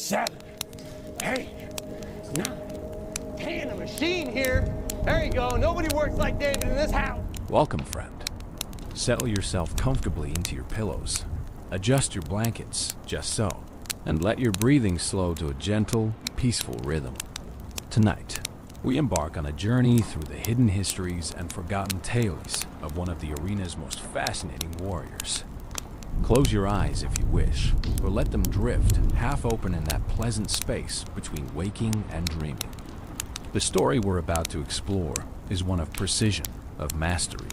7, 8, 9, 10. A machine here. There you go. Nobody works like David in this house. Welcome, friend. Settle yourself comfortably into your pillows. Adjust your blankets, just so. And let your breathing slow to a gentle, peaceful rhythm. Tonight, we embark on a journey through the hidden histories and forgotten tales of one of the arena's most fascinating warriors. Close your eyes if you wish, or let them drift half open in that pleasant space between waking and dreaming. The story we're about to explore is one of precision, of mastery,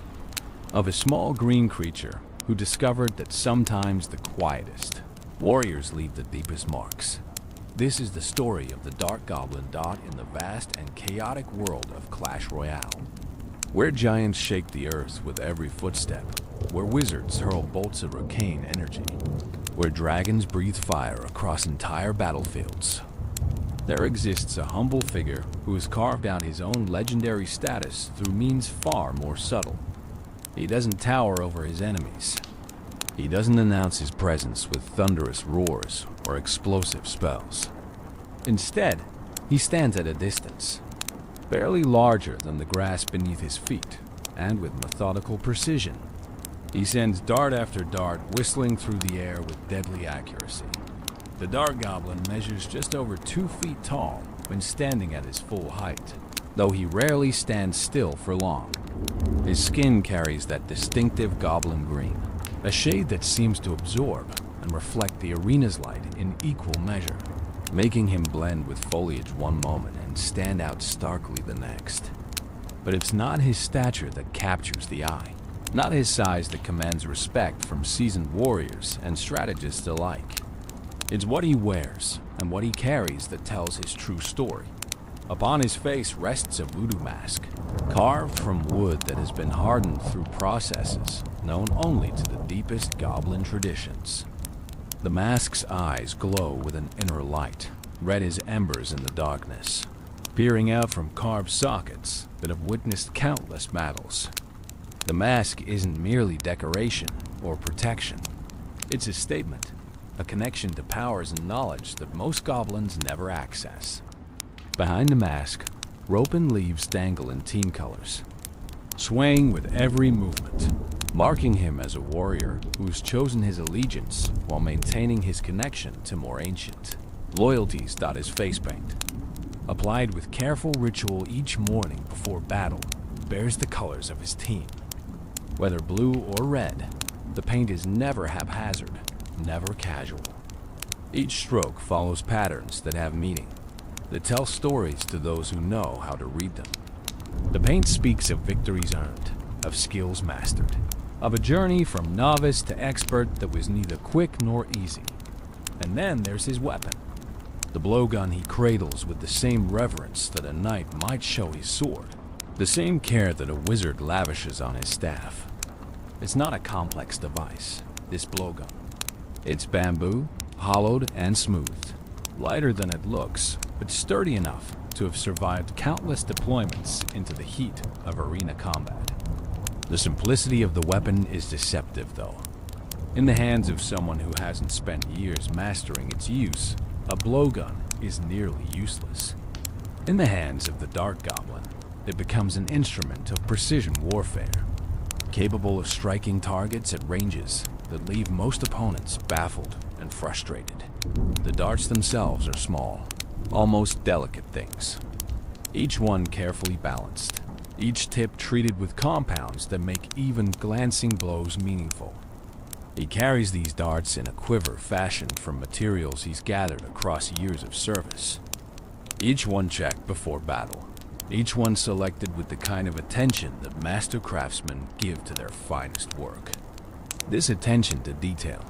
of a small green creature who discovered that sometimes the quietest warriors leave the deepest marks. This is the story of the Dark Goblin Dot in the vast and chaotic world of Clash Royale, where giants shake the earth with every footstep, where wizards hurl bolts of arcane energy, where dragons breathe fire across entire battlefields. There exists a humble figure who has carved out his own legendary status through means far more subtle. He doesn't tower over his enemies. He doesn't announce his presence with thunderous roars or explosive spells. Instead, he stands at a distance, barely larger than the grass beneath his feet, and with methodical precision. He sends dart after dart whistling through the air with deadly accuracy. The Dark Goblin measures just over 2 feet tall when standing at his full height, though he rarely stands still for long. His skin carries that distinctive goblin green, a shade that seems to absorb and reflect the arena's light in equal measure, making him blend with foliage one moment and stand out starkly the next. But it's not his stature that captures the eye, not his size that commands respect from seasoned warriors and strategists alike. It's what he wears and what he carries that tells his true story. Upon his face rests a voodoo mask, carved from wood that has been hardened through processes known only to the deepest goblin traditions. The mask's eyes glow with an inner light, red as embers in the darkness, peering out from carved sockets that have witnessed countless battles. The mask isn't merely decoration or protection. It's a statement, a connection to powers and knowledge that most goblins never access. Behind the mask, rope and leaves dangle in team colors, swaying with every movement, marking him as a warrior who's chosen his allegiance while maintaining his connection to more ancient loyalties. His face paint, applied with careful ritual each morning before battle, bears the colors of his team. Whether blue or red, the paint is never haphazard, never casual. Each stroke follows patterns that have meaning, that tell stories to those who know how to read them. The paint speaks of victories earned, of skills mastered, of a journey from novice to expert that was neither quick nor easy. And then there's his weapon, the blowgun he cradles with the same reverence that a knight might show his sword, the same care that a wizard lavishes on his staff. It's not a complex device, this blowgun. It's bamboo, hollowed and smoothed, lighter than it looks, but sturdy enough to have survived countless deployments into the heat of arena combat. The simplicity of the weapon is deceptive, though. In the hands of someone who hasn't spent years mastering its use, a blowgun is nearly useless. In the hands of the Dark Goblin, it becomes an instrument of precision warfare, capable of striking targets at ranges that leave most opponents baffled and frustrated. The darts themselves are small, almost delicate things, each one carefully balanced, each tip treated with compounds that make even glancing blows meaningful. He carries these darts in a quiver fashioned from materials he's gathered across years of service, each one checked before battle, each one selected with the kind of attention that master craftsmen give to their finest work. This attention to detail,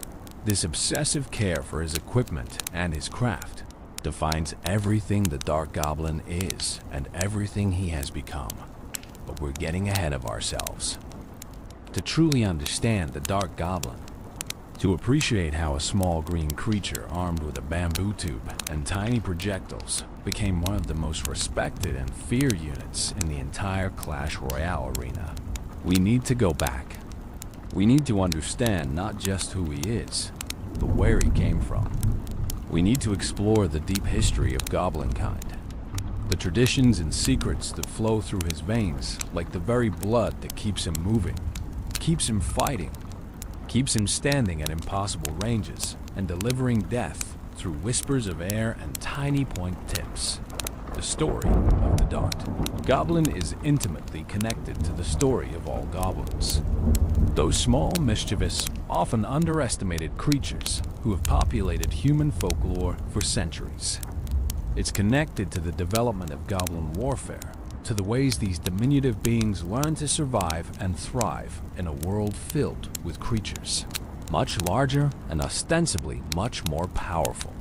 this obsessive care for his equipment and his craft, defines everything the Dark Goblin is and everything he has become. But we're getting ahead of ourselves. To truly understand the Dark Goblin, to appreciate how a small green creature armed with a bamboo tube and tiny projectiles became one of the most respected and feared units in the entire Clash Royale arena, we need to go back. We need to understand not just who he is, but where he came from, We need to explore the deep history of goblin kind, the traditions and secrets that flow through his veins like the very blood that keeps him moving, keeps him fighting, keeps him standing at impossible ranges and delivering death through whispers of air and tiny point tips. The story of the Dart. Goblin is intimately connected to the story of all goblins. Those small, mischievous, often underestimated creatures who have populated human folklore for centuries. It's connected to the development of goblin warfare, to the ways these diminutive beings learn to survive and thrive in a world filled with creatures much larger and ostensibly much more powerful.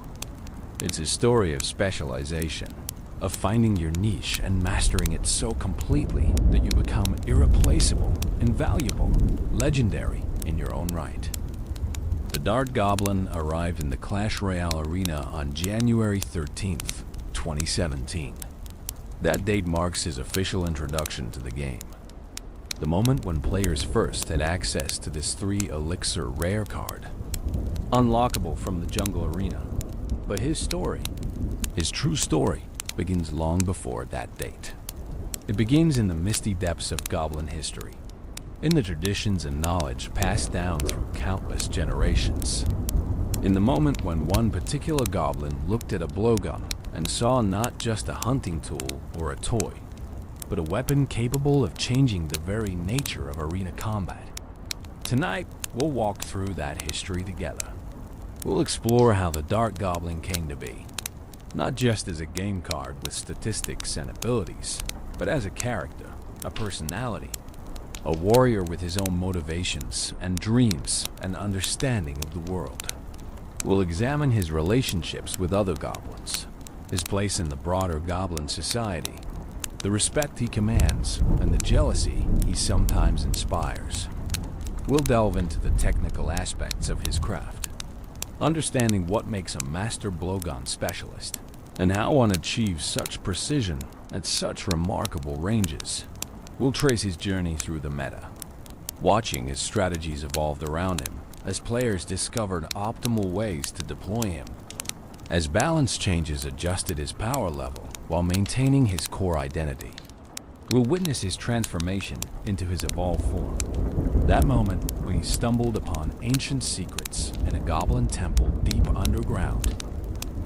It's a story of specialization, of finding your niche and mastering it so completely that you become irreplaceable, invaluable, legendary in your own right. The Dart Goblin arrived in the Clash Royale arena on January 13th, 2017. That date marks his official introduction to the game. The moment when players first had access to this 3 Elixir rare card. Unlockable from the jungle arena. But his story, his true story, begins long before that date. It begins in the misty depths of goblin history, in the traditions and knowledge passed down through countless generations. In the moment when one particular goblin looked at a blowgun and saw not just a hunting tool or a toy, but a weapon capable of changing the very nature of arena combat. Tonight, we'll walk through that history together. We'll explore how the Dart Goblin came to be, not just as a game card with statistics and abilities, but as a character, a personality, a warrior with his own motivations and dreams and understanding of the world. We'll examine his relationships with other goblins, his place in the broader goblin society, the respect he commands, and the jealousy he sometimes inspires. We'll delve into the technical aspects of his craft, understanding what makes a master blowgun specialist, and how one achieves such precision at such remarkable ranges. We'll trace his journey through the meta, watching as strategies evolved around him, as players discovered optimal ways to deploy him, as balance changes adjusted his power level while maintaining his core identity. We'll witness his transformation into his evolved form. That moment when he stumbled upon ancient secrets in a goblin temple deep underground,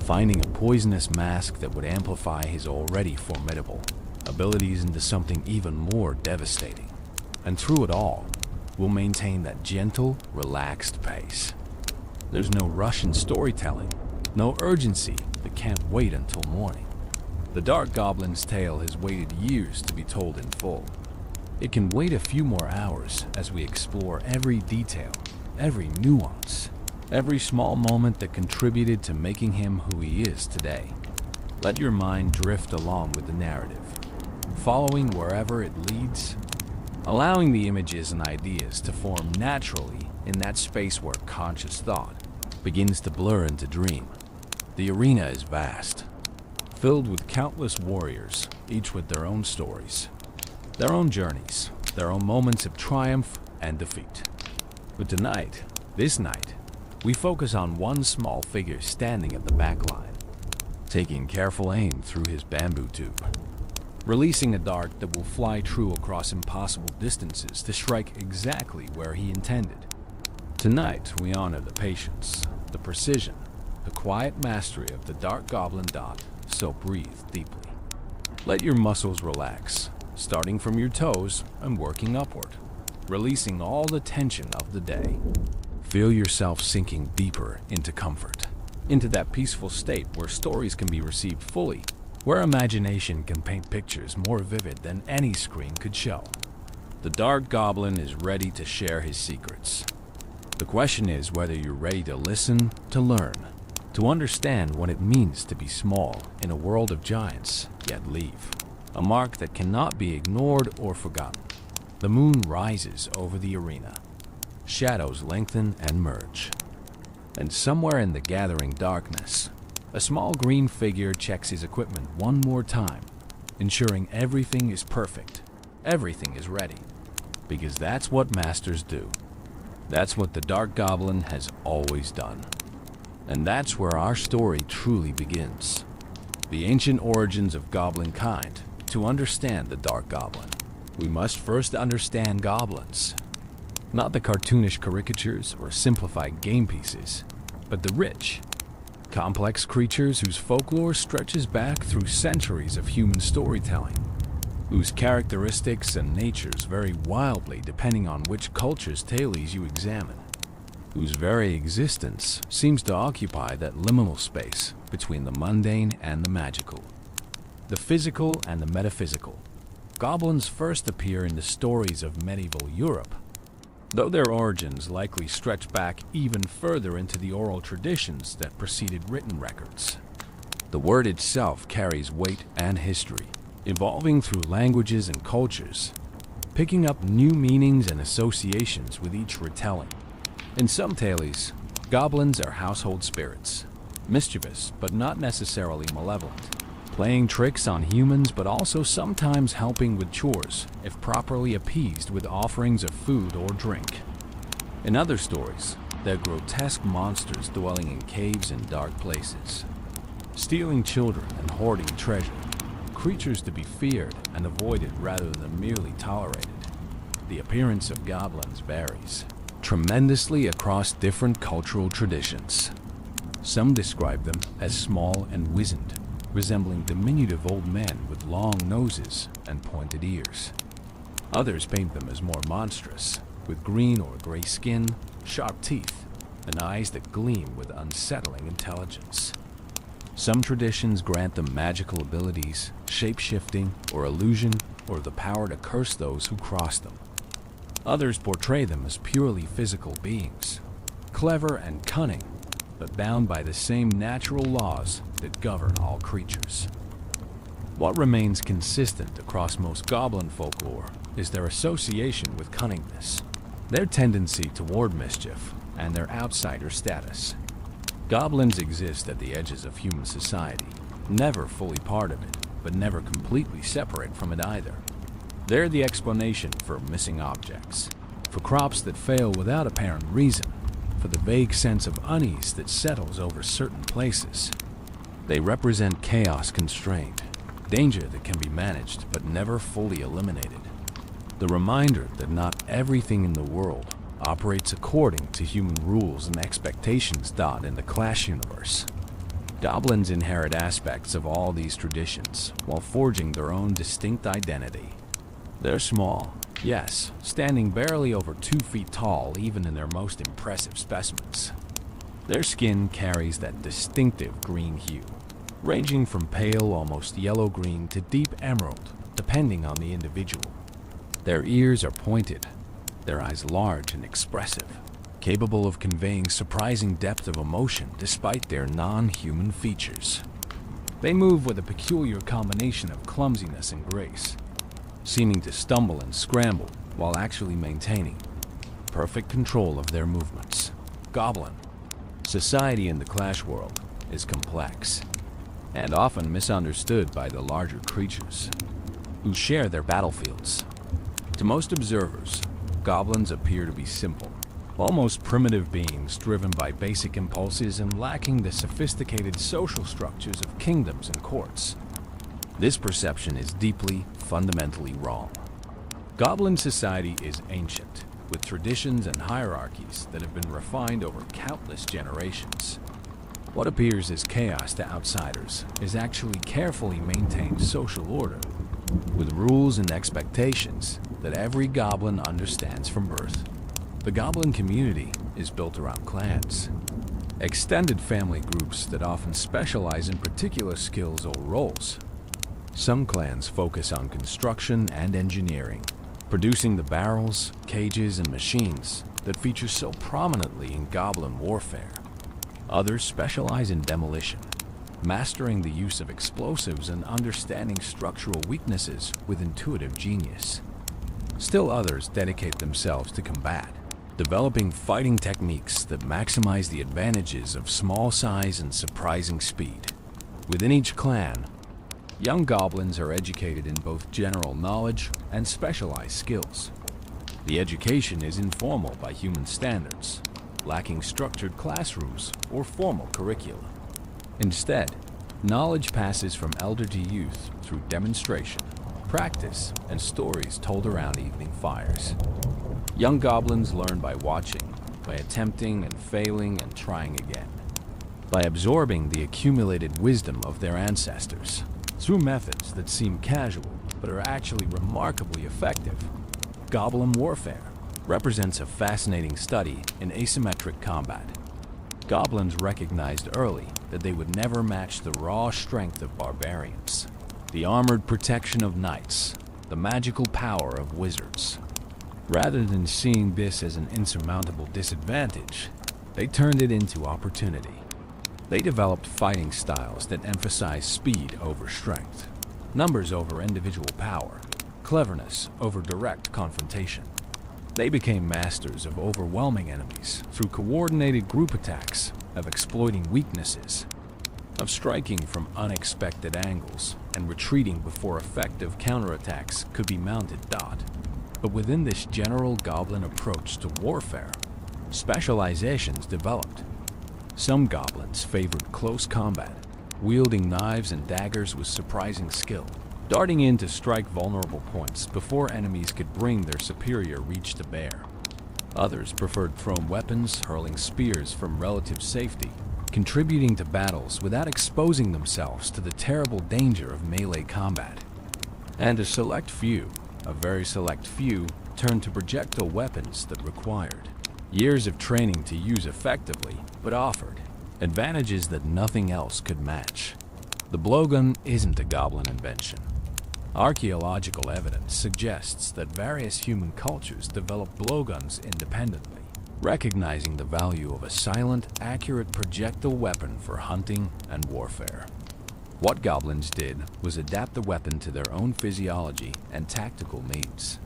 finding a poisonous mask that would amplify his already formidable abilities into something even more devastating. And through it all, we'll maintain that gentle, relaxed pace. There's no rush in storytelling, no urgency that can't wait until morning. The Dart Goblin's tale has waited years to be told in full. It can wait a few more hours as we explore every detail, every nuance, every small moment that contributed to making him who he is today. Let your mind drift along with the narrative, following wherever it leads, allowing the images and ideas to form naturally in that space where conscious thought begins to blur into dream. The arena is vast, filled with countless warriors, each with their own stories, their own journeys, their own moments of triumph and defeat. But tonight, this night, we focus on one small figure standing at the back line, taking careful aim through his bamboo tube, releasing a dart that will fly true across impossible distances to strike exactly where he intended. Tonight, we honor the patience, the precision, the quiet mastery of the Dart Goblin Dot, so breathe deeply. Let your muscles relax, starting from your toes and working upward, releasing all the tension of the day. Feel yourself sinking deeper into comfort, into that peaceful state where stories can be received fully, where imagination can paint pictures more vivid than any screen could show. The Dart Goblin is ready to share his secrets. The question is whether you're ready to listen, to learn, to understand what it means to be small in a world of giants, yet leave a mark that cannot be ignored or forgotten. The moon rises over the arena. Shadows lengthen and merge. And somewhere in the gathering darkness, a small green figure checks his equipment one more time, ensuring everything is perfect, everything is ready. Because that's what masters do. That's what the Dart Goblin has always done. And that's where our story truly begins. The ancient origins of goblin kind. To understand the Dark Goblin, we must first understand goblins. Not the cartoonish caricatures or simplified game pieces, but the rich, complex creatures whose folklore stretches back through centuries of human storytelling, whose characteristics and natures vary wildly depending on which culture's tales you examine, whose very existence seems to occupy that liminal space between the mundane and the magical, the physical and the metaphysical. Goblins first appear in the stories of medieval Europe, though their origins likely stretch back even further into the oral traditions that preceded written records. The word itself carries weight and history, evolving through languages and cultures, picking up new meanings and associations with each retelling. In some tales, goblins are household spirits, mischievous but not necessarily malevolent, playing tricks on humans but also sometimes helping with chores if properly appeased with offerings of food or drink. In other stories, they're grotesque monsters dwelling in caves and dark places, stealing children and hoarding treasure, creatures to be feared and avoided rather than merely tolerated. The appearance of goblins varies tremendously across different cultural traditions. Some describe them as small and wizened, resembling diminutive old men with long noses and pointed ears. Others paint them as more monstrous, with green or gray skin, sharp teeth, and eyes that gleam with unsettling intelligence. Some traditions grant them magical abilities, shape-shifting, or illusion, or the power to curse those who cross them. Others portray them as purely physical beings, clever and cunning, but bound by the same natural laws that govern all creatures. What remains consistent across most goblin folklore is their association with cunningness, their tendency toward mischief, and their outsider status. Goblins exist at the edges of human society, never fully part of it, but never completely separate from it either. They're the explanation for missing objects, for crops that fail without apparent reason, for the vague sense of unease that settles over certain places. They represent chaos constrained, danger that can be managed but never fully eliminated. The reminder that not everything in the world operates according to human rules and expectations. In the Clash universe, goblins inherit aspects of all these traditions while forging their own distinct identity. They're small, yes, standing barely over 2 feet tall even in their most impressive specimens. Their skin carries that distinctive green hue, ranging from pale, almost yellow-green to deep emerald, depending on the individual. Their ears are pointed, their eyes large and expressive, capable of conveying surprising depth of emotion despite their non-human features. They move with a peculiar combination of clumsiness and grace, seeming to stumble and scramble while actually maintaining perfect control of their movements. Goblin society in the Clash world is complex and often misunderstood by the larger creatures who share their battlefields. To most observers, goblins appear to be simple, almost primitive beings driven by basic impulses and lacking the sophisticated social structures of kingdoms and courts. This perception is deeply, fundamentally wrong. Goblin society is ancient, with traditions and hierarchies that have been refined over countless generations. What appears as chaos to outsiders is actually carefully maintained social order, with rules and expectations that every goblin understands from birth. The goblin community is built around clans, extended family groups that often specialize in particular skills or roles. Some clans focus on construction and engineering, producing the barrels, cages, and machines that feature so prominently in goblin warfare. Others specialize in demolition, mastering the use of explosives and understanding structural weaknesses with intuitive genius. Still others dedicate themselves to combat, developing fighting techniques that maximize the advantages of small size and surprising speed. Within each clan, young goblins are educated in both general knowledge and specialized skills. The education is informal by human standards, lacking structured classrooms or formal curricula. Instead, knowledge passes from elder to youth through demonstration, practice, and stories told around evening fires. Young goblins learn by watching, by attempting and failing and trying again, by absorbing the accumulated wisdom of their ancestors through methods that seem casual but are actually remarkably effective. Goblin warfare represents a fascinating study in asymmetric combat. Goblins recognized early that they would never match the raw strength of barbarians, the armored protection of knights, the magical power of wizards. Rather than seeing this as an insurmountable disadvantage, they turned it into opportunity. They developed fighting styles that emphasize speed over strength, numbers over individual power, cleverness over direct confrontation. They became masters of overwhelming enemies through coordinated group attacks, of exploiting weaknesses, of striking from unexpected angles and retreating before effective counterattacks could be mounted. But within this general goblin approach to warfare, specializations developed. Some goblins favored close combat, wielding knives and daggers with surprising skill, darting in to strike vulnerable points before enemies could bring their superior reach to bear. Others preferred thrown weapons, hurling spears from relative safety, contributing to battles without exposing themselves to the terrible danger of melee combat. And a select few, a very select few, turned to projectile weapons that required years of training to use effectively, but offered advantages that nothing else could match. The blowgun isn't a goblin invention. Archaeological evidence suggests that various human cultures developed blowguns independently, recognizing the value of a silent, accurate projectile weapon for hunting and warfare. What goblins did was adapt the weapon to their own physiology and tactical needs,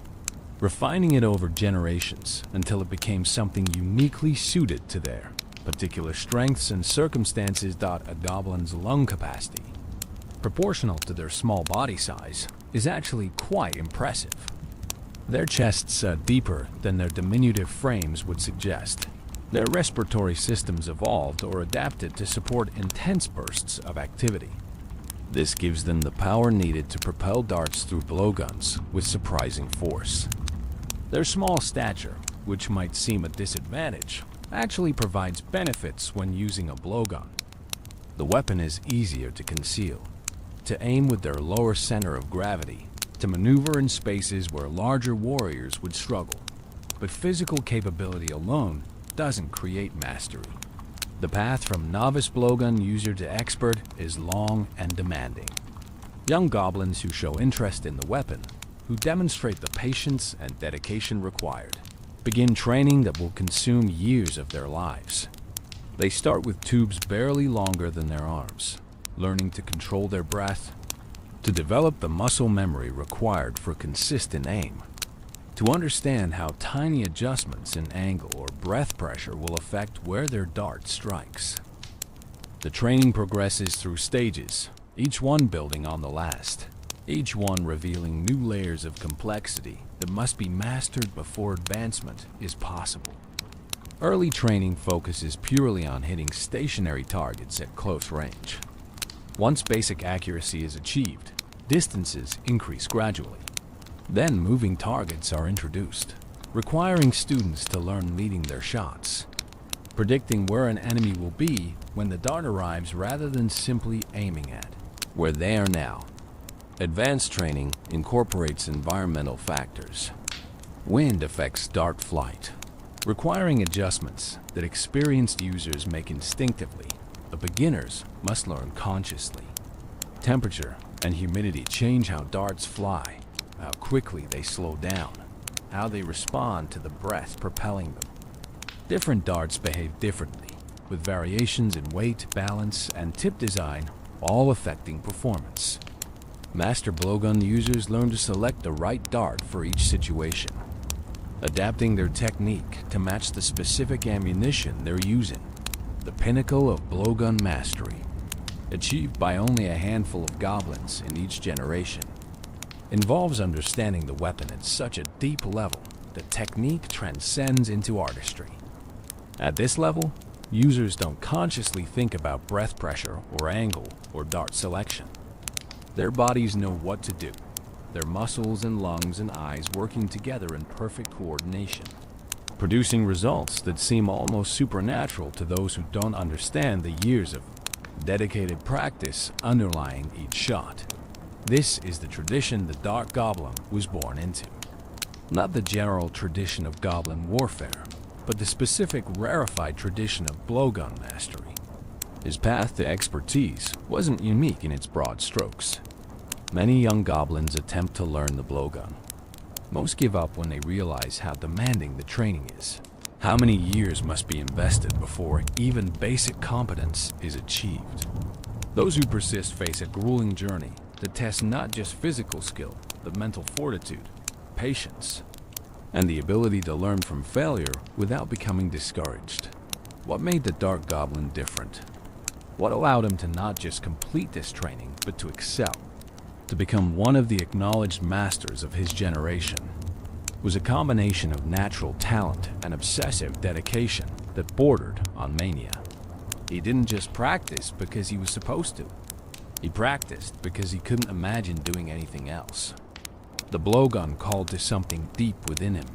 refining it over generations until it became something uniquely suited to their particular strengths and circumstances. A goblin's lung capacity, proportional to their small body size, is actually quite impressive. Their chests are deeper than their diminutive frames would suggest. Their respiratory systems evolved or adapted to support intense bursts of activity. This gives them the power needed to propel darts through blowguns with surprising force. Their small stature, which might seem a disadvantage, actually provides benefits when using a blowgun. The weapon is easier to conceal, to aim with their lower center of gravity, to maneuver in spaces where larger warriors would struggle. But physical capability alone doesn't create mastery. The path from novice blowgun user to expert is long and demanding. Young goblins who show interest in the weapon, who demonstrate the patience and dedication required, begin training that will consume years of their lives. They start with tubes barely longer than their arms, learning to control their breath, to develop the muscle memory required for consistent aim, to understand how tiny adjustments in angle or breath pressure will affect where their dart strikes. The training progresses through stages, each one building on the last, each one revealing new layers of complexity that must be mastered before advancement is possible. Early training focuses purely on hitting stationary targets at close range. Once basic accuracy is achieved, distances increase gradually. Then moving targets are introduced, requiring students to learn leading their shots, predicting where an enemy will be when the dart arrives rather than simply aiming at where they are now. Advanced training incorporates environmental factors. Wind affects dart flight, requiring adjustments that experienced users make instinctively, but beginners must learn consciously. Temperature and humidity change how darts fly, how quickly they slow down, how they respond to the breath propelling them. Different darts behave differently, with variations in weight, balance, and tip design all affecting performance. Master blowgun users learn to select the right dart for each situation, adapting their technique to match the specific ammunition they're using. The pinnacle of blowgun mastery, achieved by only a handful of goblins in each generation, involves understanding the weapon at such a deep level that technique transcends into artistry. At this level, users don't consciously think about breath pressure or angle or dart selection. Their bodies know what to do, their muscles and lungs and eyes working together in perfect coordination, producing results that seem almost supernatural to those who don't understand the years of dedicated practice underlying each shot. This is the tradition the Dark Goblin was born into. Not the general tradition of goblin warfare, but the specific rarefied tradition of blowgun mastery. His path to expertise wasn't unique in its broad strokes. Many young goblins attempt to learn the blowgun. Most give up when they realize how demanding the training is. How many years must be invested before even basic competence is achieved? Those who persist face a grueling journey that tests not just physical skill, but mental fortitude, patience, and the ability to learn from failure without becoming discouraged. What made the Dark Goblin different? What allowed him to not just complete this training, but to excel? To become one of the acknowledged masters of his generation was a combination of natural talent and obsessive dedication that bordered on mania. He didn't just practice because he was supposed to. He practiced because he couldn't imagine doing anything else. The blowgun called to something deep within him,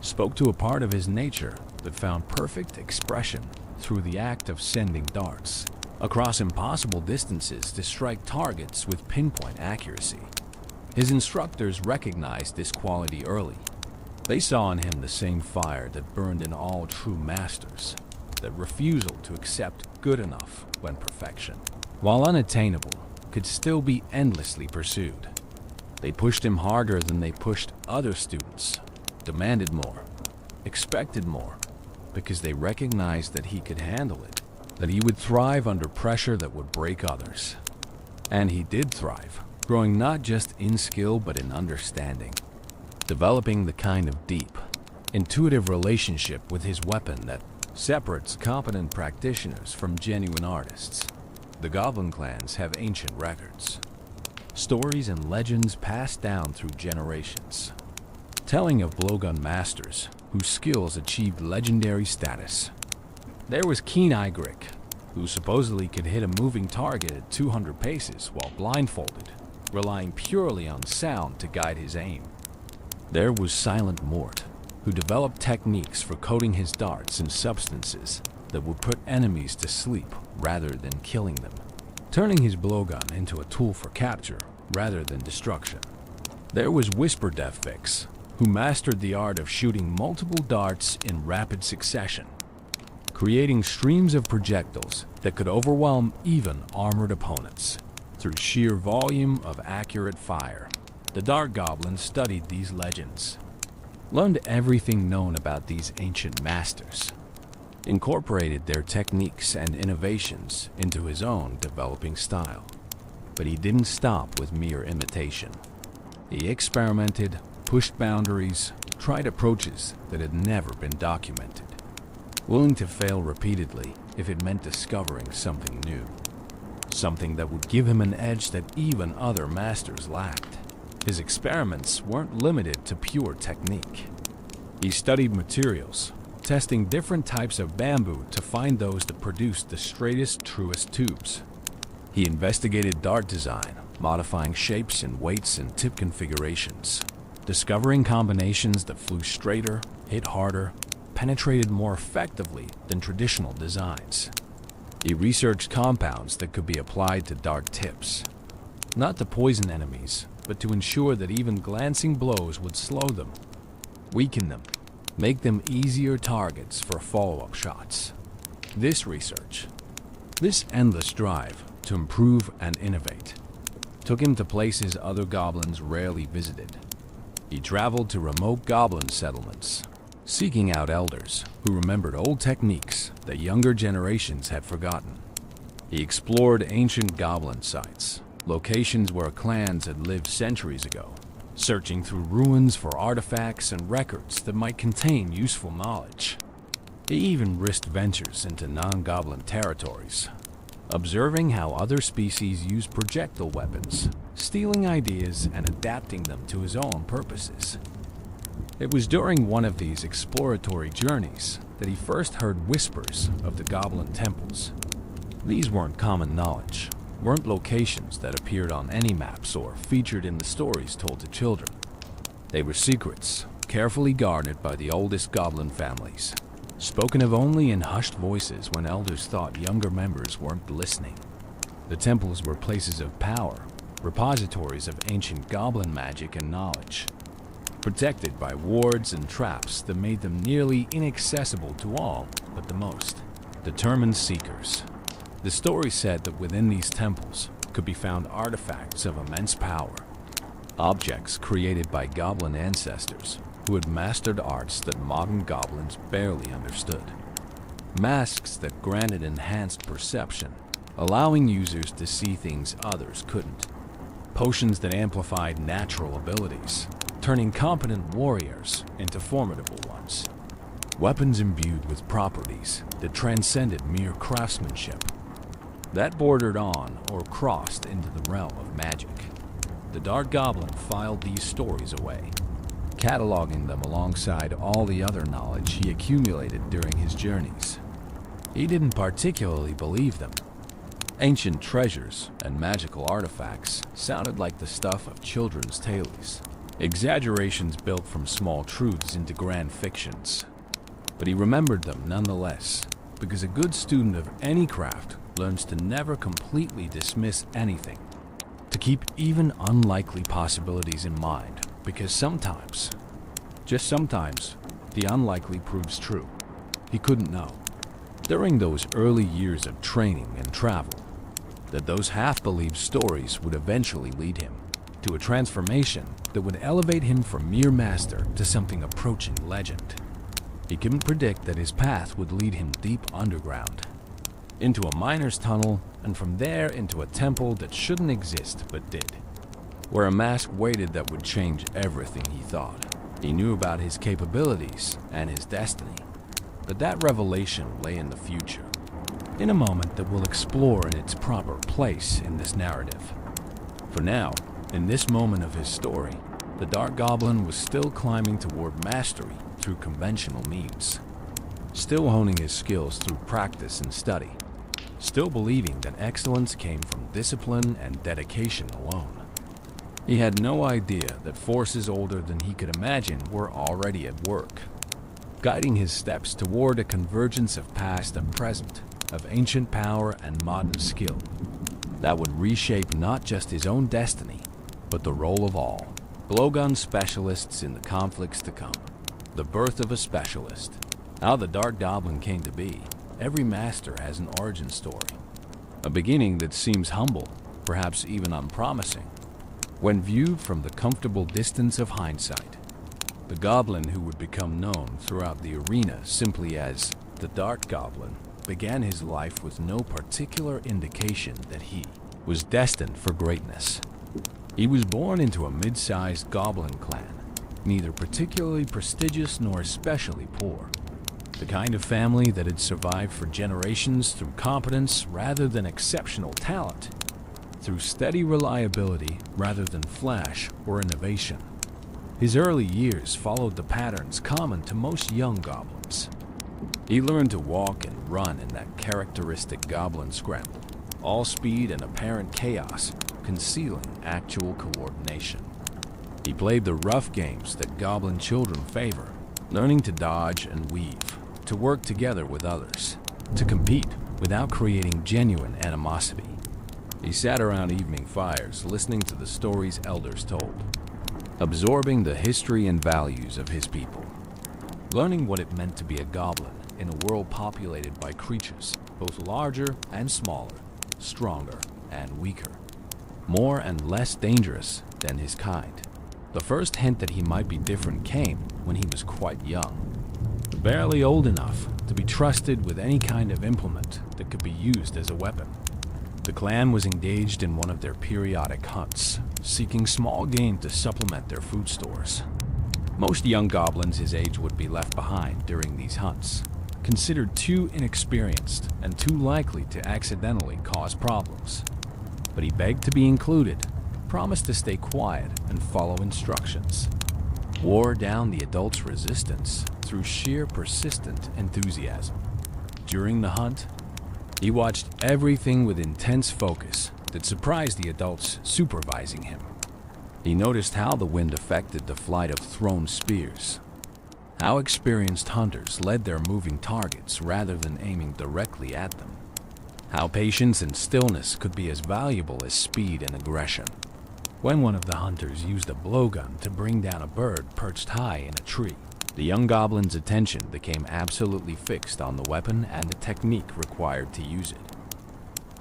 spoke to a part of his nature that found perfect expression through the act of sending darts across impossible distances to strike targets with pinpoint accuracy. His instructors recognized this quality early. They saw in him the same fire that burned in all true masters, that refusal to accept good enough when perfection, while unattainable, could still be endlessly pursued. They pushed him harder than they pushed other students, demanded more, expected more, because they recognized that he could handle it, that he would thrive under pressure that would break others. And he did thrive, growing not just in skill but in understanding, developing the kind of deep, intuitive relationship with his weapon that separates competent practitioners from genuine artists. The Goblin clans have ancient records, stories and legends passed down through generations, telling of blowgun masters whose skills achieved legendary status. There was Keen-Eye Grick, who supposedly could hit a moving target at 200 paces while blindfolded, relying purely on sound to guide his aim. There was Silent Mort, who developed techniques for coating his darts in substances that would put enemies to sleep rather than killing them, turning his blowgun into a tool for capture rather than destruction. There was Whisper Deathfix, who mastered the art of shooting multiple darts in rapid succession, creating streams of projectiles that could overwhelm even armored opponents through sheer volume of accurate fire. The Dark Goblin studied these legends, learned everything known about these ancient masters, incorporated their techniques and innovations into his own developing style. But he didn't stop with mere imitation. He experimented, pushed boundaries, tried approaches that had never been documented, willing to fail repeatedly if it meant discovering something new, something that would give him an edge that even other masters lacked. His experiments weren't limited to pure technique. He studied materials, testing different types of bamboo to find those that produced the straightest, truest tubes. He investigated dart design, modifying shapes and weights and tip configurations, discovering combinations that flew straighter, hit harder, penetrated more effectively than traditional designs. He researched compounds that could be applied to dart tips, not to poison enemies, but to ensure that even glancing blows would slow them, weaken them, make them easier targets for follow-up shots. This research, this endless drive to improve and innovate, took him to places other goblins rarely visited. He traveled to remote goblin settlements, seeking out elders who remembered old techniques that younger generations had forgotten. He explored ancient goblin sites, locations where clans had lived centuries ago, searching through ruins for artifacts and records that might contain useful knowledge. He even risked ventures into non-goblin territories, observing how other species use projectile weapons, stealing ideas and adapting them to his own purposes. It was during one of these exploratory journeys that he first heard whispers of the goblin temples. These weren't common knowledge, weren't locations that appeared on any maps or featured in the stories told to children. They were secrets, carefully guarded by the oldest goblin families, spoken of only in hushed voices when elders thought younger members weren't listening. The temples were places of power, repositories of ancient goblin magic and knowledge, protected by wards and traps that made them nearly inaccessible to all but the most determined seekers. The story said that within these temples could be found artifacts of immense power, objects created by goblin ancestors who had mastered arts that modern goblins barely understood, masks that granted enhanced perception, allowing users to see things others couldn't, potions that amplified natural abilities, turning competent warriors into formidable ones, weapons imbued with properties that transcended mere craftsmanship, that bordered on or crossed into the realm of magic. The Dark Goblin filed these stories away, cataloging them alongside all the other knowledge he accumulated during his journeys. He didn't particularly believe them. Ancient treasures and magical artifacts sounded like the stuff of children's tales, exaggerations built from small truths into grand fictions. But he remembered them nonetheless, because a good student of any craft learns to never completely dismiss anything, to keep even unlikely possibilities in mind, because sometimes, just sometimes, the unlikely proves true. He couldn't know, during those early years of training and travel, that those half-believed stories would eventually lead him to a transformation that would elevate him from mere master to something approaching legend. He couldn't predict that his path would lead him deep underground, into a miner's tunnel, and from there into a temple that shouldn't exist but did, where a mask waited that would change everything he thought. He knew about his capabilities and his destiny, but that revelation lay in the future, in a moment that we'll explore in its proper place in this narrative. For now, in this moment of his story, the Dark Goblin was still climbing toward mastery through conventional means, still honing his skills through practice and study, still believing that excellence came from discipline and dedication alone. He had no idea that forces older than he could imagine were already at work, guiding his steps toward a convergence of past and present, of ancient power and modern skill, that would reshape not just his own destiny, but the role of all blowgun specialists in the conflicts to come. The birth of a specialist. How the Dark Goblin came to be. Every master has an origin story, a beginning that seems humble, perhaps even unpromising, when viewed from the comfortable distance of hindsight. The goblin who would become known throughout the arena simply as the Dark Goblin began his life with no particular indication that he was destined for greatness. He was born into a mid-sized goblin clan, neither particularly prestigious nor especially poor. The kind of family that had survived for generations through competence rather than exceptional talent, through steady reliability rather than flash or innovation. His early years followed the patterns common to most young goblins. He learned to walk and run in that characteristic goblin scramble, all speed and apparent chaos, concealing actual coordination. He played the rough games that goblin children favor, learning to dodge and weave, to work together with others, to compete without creating genuine animosity. He sat around evening fires listening to the stories elders told, absorbing the history and values of his people, learning what it meant to be a goblin in a world populated by creatures both larger and smaller, stronger and weaker, more and less dangerous than his kind. The first hint that he might be different came when he was quite young, barely old enough to be trusted with any kind of implement that could be used as a weapon. The clan was engaged in one of their periodic hunts, seeking small game to supplement their food stores. Most young goblins his age would be left behind during these hunts, considered too inexperienced and too likely to accidentally cause problems. But he begged to be included, promised to stay quiet and follow instructions. wore down the adult's resistance through sheer persistent enthusiasm. During the hunt, he watched everything with intense focus that surprised the adults supervising him. He noticed how the wind affected the flight of thrown spears, how experienced hunters led their moving targets rather than aiming directly at them, how patience and stillness could be as valuable as speed and aggression. When one of the hunters used a blowgun to bring down a bird perched high in a tree, the young goblin's attention became absolutely fixed on the weapon and the technique required to use it.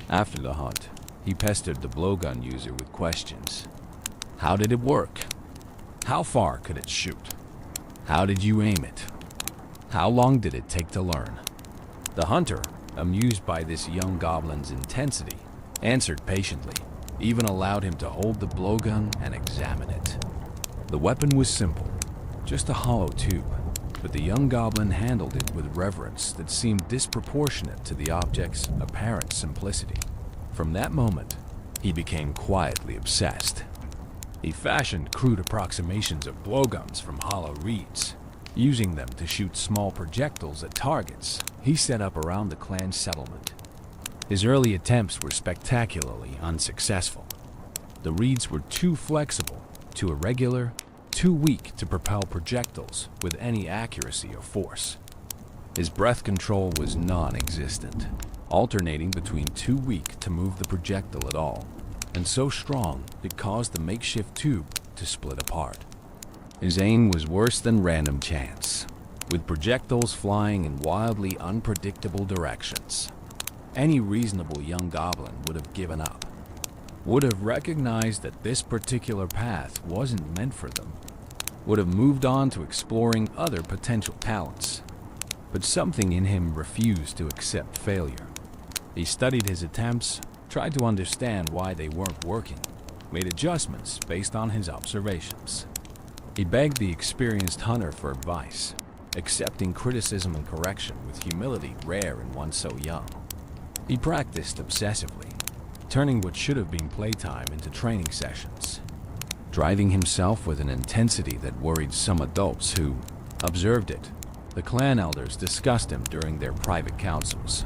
After the hunt, he pestered the blowgun user with questions. How did it work? How far could it shoot? How did you aim it? How long did it take to learn? The hunter, amused by this young goblin's intensity, answered patiently, even allowed him to hold the blowgun and examine it. The weapon was simple, just a hollow tube, but the young goblin handled it with reverence that seemed disproportionate to the object's apparent simplicity. From that moment, he became quietly obsessed. He fashioned crude approximations of blowguns from hollow reeds, using them to shoot small projectiles at targets he set up around the clan's settlement. His early attempts were spectacularly unsuccessful. The reeds were too flexible, too irregular, too weak to propel projectiles with any accuracy or force. His breath control was non-existent, alternating between too weak to move the projectile at all, and so strong it caused the makeshift tube to split apart. His aim was worse than random chance, with projectiles flying in wildly unpredictable directions. Any reasonable young goblin would have given up, would have recognized that this particular path wasn't meant for them, would have moved on to exploring other potential talents. But something in him refused to accept failure. He studied his attempts, tried to understand why they weren't working, made adjustments based on his observations. He begged the experienced hunter for advice, accepting criticism and correction with humility rare in one so young. He practiced obsessively, turning what should have been playtime into training sessions, driving himself with an intensity that worried some adults who observed it. The clan elders discussed him during their private councils.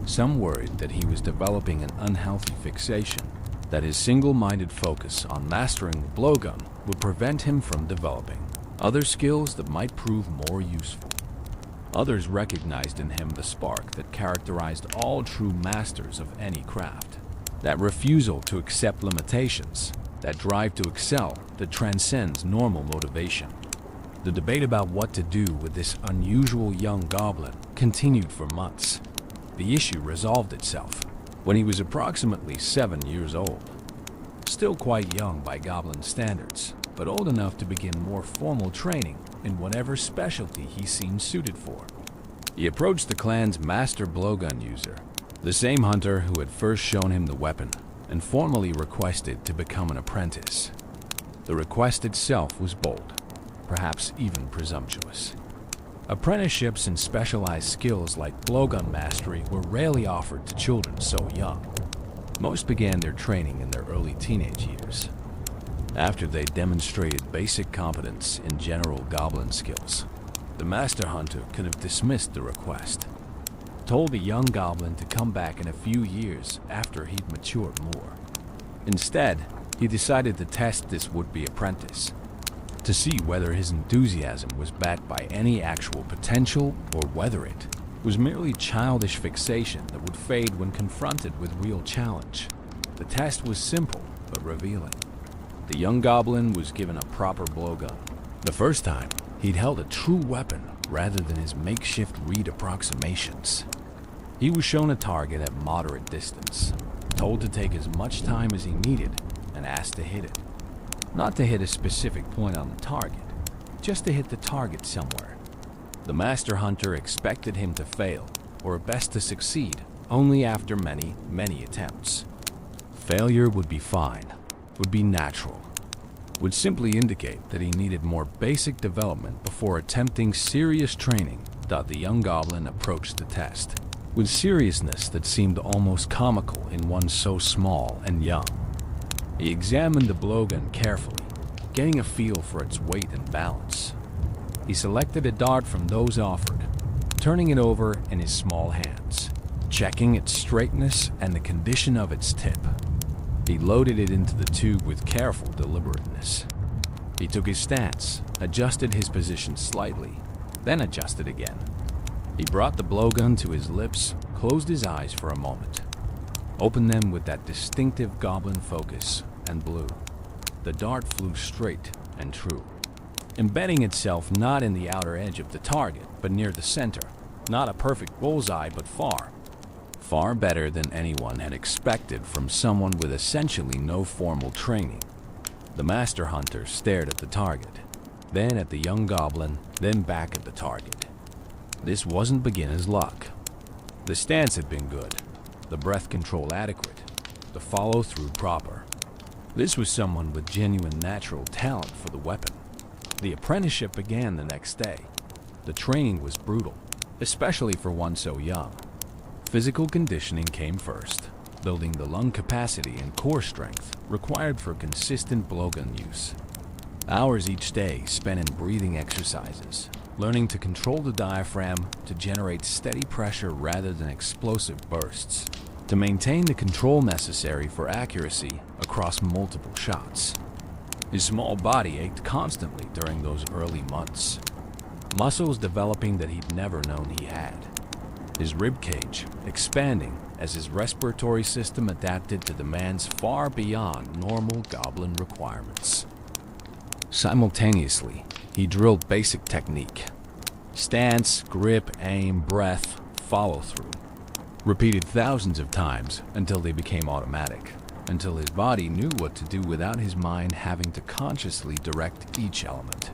Some worried that he was developing an unhealthy fixation, that his single-minded focus on mastering the blowgun would prevent him from developing other skills that might prove more useful. Others recognized in him the spark that characterized all true masters of any craft, that refusal to accept limitations, that drive to excel that transcends normal motivation. The debate about what to do with this unusual young goblin continued for months. The issue resolved itself when he was approximately 7 years old. Still quite young by goblin standards, but old enough to begin more formal training in whatever specialty he seemed suited for. He approached the clan's master blowgun user, the same hunter who had first shown him the weapon, and formally requested to become an apprentice. The request itself was bold, perhaps even presumptuous. Apprenticeships in specialized skills like blowgun mastery were rarely offered to children so young. Most began their training in their early teenage years, after they demonstrated basic competence in general goblin skills. The master hunter could have dismissed the request, told the young goblin to come back in a few years after he'd matured more. Instead, he decided to test this would-be apprentice, to see whether his enthusiasm was backed by any actual potential or whether it was merely childish fixation that would fade when confronted with real challenge. The test was simple but revealing. The young goblin was given a proper blowgun. The first time, he'd held a true weapon rather than his makeshift reed approximations. He was shown a target at moderate distance, told to take as much time as he needed, and asked to hit it. Not to hit a specific point on the target, just to hit the target somewhere. The master hunter expected him to fail, or at best to succeed, only after many, many attempts. Failure would be fine, would be natural, would simply indicate that he needed more basic development before attempting serious training. The young goblin approached the test with seriousness that seemed almost comical in one so small and young. He examined the blowgun carefully, getting a feel for its weight and balance. He selected a dart from those offered, turning it over in his small hands, checking its straightness and the condition of its tip. He loaded it into the tube with careful deliberateness. He took his stance, adjusted his position slightly, then adjusted again. He brought the blowgun to his lips, closed his eyes for a moment, opened them with that distinctive goblin focus, and blew. The dart flew straight and true, embedding itself not in the outer edge of the target, but near the center. Not a perfect bullseye, but far better than anyone had expected from someone with essentially no formal training. The master hunter stared at the target, then at the young goblin, then back at the target. This wasn't beginner's luck. The stance had been good, the breath control adequate, the follow-through proper. This was someone with genuine natural talent for the weapon. The apprenticeship began the next day. The training was brutal, especially for one so young. Physical conditioning came first, building the lung capacity and core strength required for consistent blowgun use. Hours each day spent in breathing exercises, learning to control the diaphragm to generate steady pressure rather than explosive bursts, to maintain the control necessary for accuracy across multiple shots. His small body ached constantly during those early months, muscles developing that he'd never known he had. His ribcage expanding as his respiratory system adapted to demands far beyond normal goblin requirements. Simultaneously, he drilled basic technique. Stance, grip, aim, breath, follow-through. Repeated thousands of times until they became automatic, until his body knew what to do without his mind having to consciously direct each element.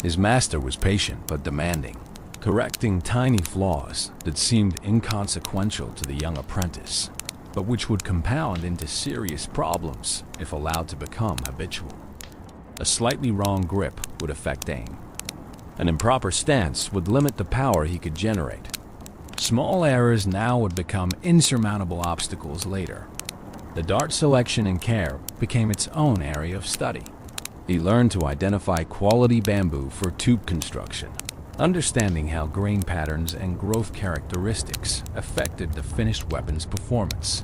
His master was patient but demanding, correcting tiny flaws that seemed inconsequential to the young apprentice, but which would compound into serious problems if allowed to become habitual. A slightly wrong grip would affect aim. An improper stance would limit the power he could generate. Small errors now would become insurmountable obstacles later. The dart selection and care became its own area of study. He learned to identify quality bamboo for tube construction, understanding how grain patterns and growth characteristics affected the finished weapon's performance.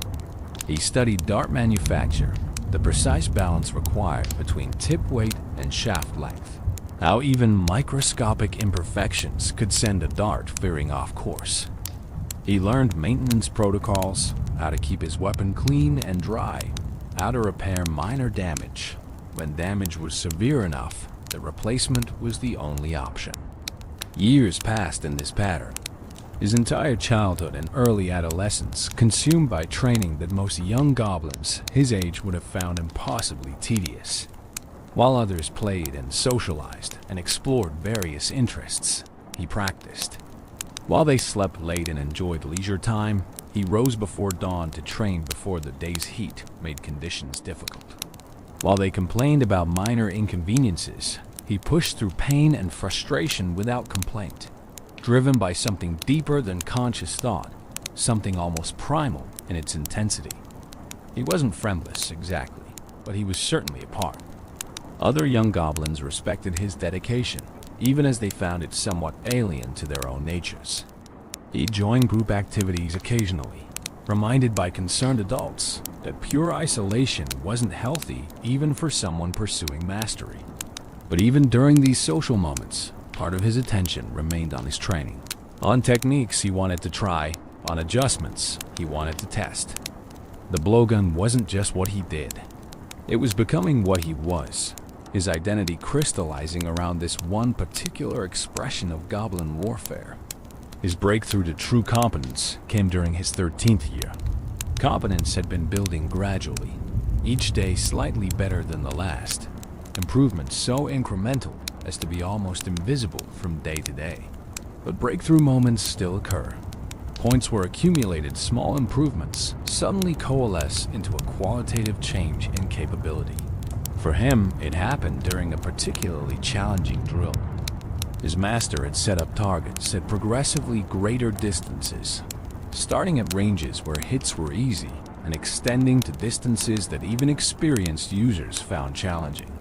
He studied dart manufacture, the precise balance required between tip weight and shaft length, how even microscopic imperfections could send a dart veering off course. He learned maintenance protocols, how to keep his weapon clean and dry, how to repair minor damage. When damage was severe enough, the replacement was the only option. Years passed in this pattern, his entire childhood and early adolescence consumed by training that most young goblins his age would have found impossibly tedious. While others played and socialized and explored various interests, he practiced. While they slept late and enjoyed leisure time, he rose before dawn to train before the day's heat made conditions difficult. While they complained about minor inconveniences, he pushed through pain and frustration without complaint, driven by something deeper than conscious thought, something almost primal in its intensity. He wasn't friendless exactly, but he was certainly apart. Other young goblins respected his dedication, even as they found it somewhat alien to their own natures. He joined group activities occasionally, reminded by concerned adults that pure isolation wasn't healthy even for someone pursuing mastery. But even during these social moments, part of his attention remained on his training. On techniques he wanted to try, on adjustments he wanted to test. The blowgun wasn't just what he did. It was becoming what he was, his identity crystallizing around this one particular expression of goblin warfare. His breakthrough to true competence came during his 13th year. Competence had been building gradually, each day slightly better than the last. Improvements so incremental as to be almost invisible from day to day. But breakthrough moments still occur. Points where accumulated small improvements suddenly coalesce into a qualitative change in capability. For him, it happened during a particularly challenging drill. His master had set up targets at progressively greater distances, starting at ranges where hits were easy and extending to distances that even experienced users found challenging.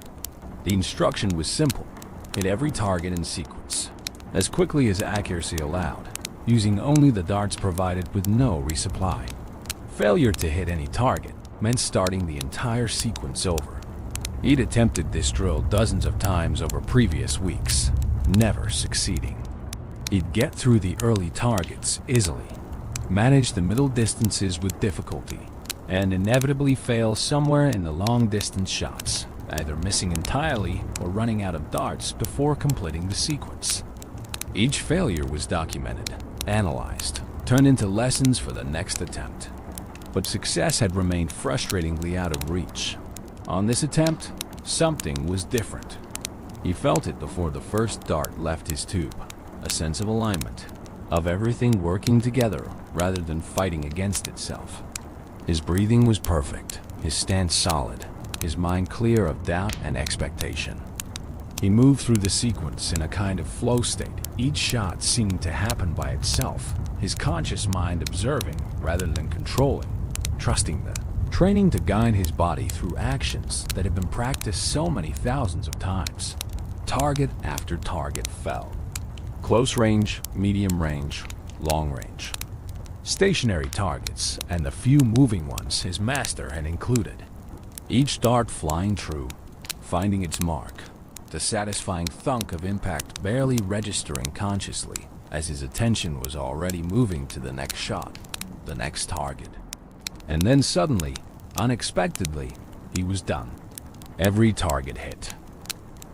The instruction was simple: hit every target in sequence, as quickly as accuracy allowed, using only the darts provided with no resupply. Failure to hit any target meant starting the entire sequence over. He'd attempted this drill dozens of times over previous weeks, never succeeding. He'd get through the early targets easily, manage the middle distances with difficulty, and inevitably fail somewhere in the long-distance shots, either missing entirely or running out of darts before completing the sequence. Each failure was documented, analyzed, turned into lessons for the next attempt. But success had remained frustratingly out of reach. On this attempt, something was different. He felt it before the first dart left his tube, a sense of alignment, of everything working together rather than fighting against itself. His breathing was perfect, his stance solid, his mind clear of doubt and expectation. He moved through the sequence in a kind of flow state, each shot seeming to happen by itself, his conscious mind observing rather than controlling, trusting the training to guide his body through actions that had been practiced so many thousands of times. Target after target fell. Close range, medium range, long range. Stationary targets and the few moving ones his master had included. Each dart flying true, finding its mark, the satisfying thunk of impact barely registering consciously as his attention was already moving to the next shot, the next target. And then suddenly, unexpectedly, he was done. Every target hit.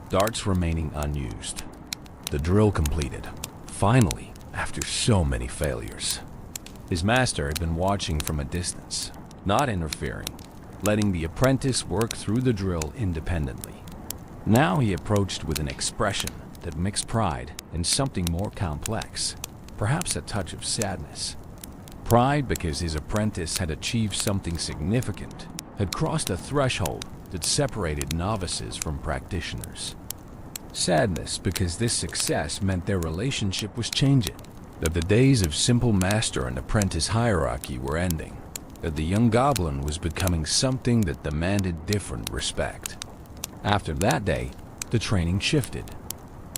Darts remaining unused. The drill completed, finally, after so many failures. His master had been watching from a distance, not interfering, letting the apprentice work through the drill independently. Now he approached with an expression that mixed pride and something more complex, perhaps a touch of sadness. Pride because his apprentice had achieved something significant, had crossed a threshold that separated novices from practitioners. Sadness because this success meant their relationship was changing, that the days of simple master and apprentice hierarchy were ending, that the young goblin was becoming something that demanded different respect. After that day, the training shifted.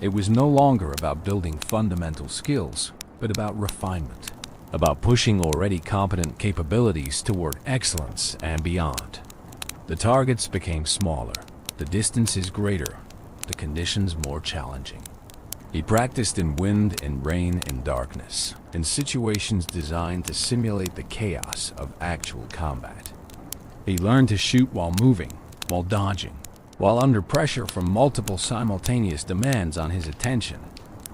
It was no longer about building fundamental skills, but about refinement, about pushing already competent capabilities toward excellence and beyond. The targets became smaller, the distances greater, the conditions more challenging. He practiced in wind and rain and darkness, in situations designed to simulate the chaos of actual combat. He learned to shoot while moving, while dodging, while under pressure from multiple simultaneous demands on his attention.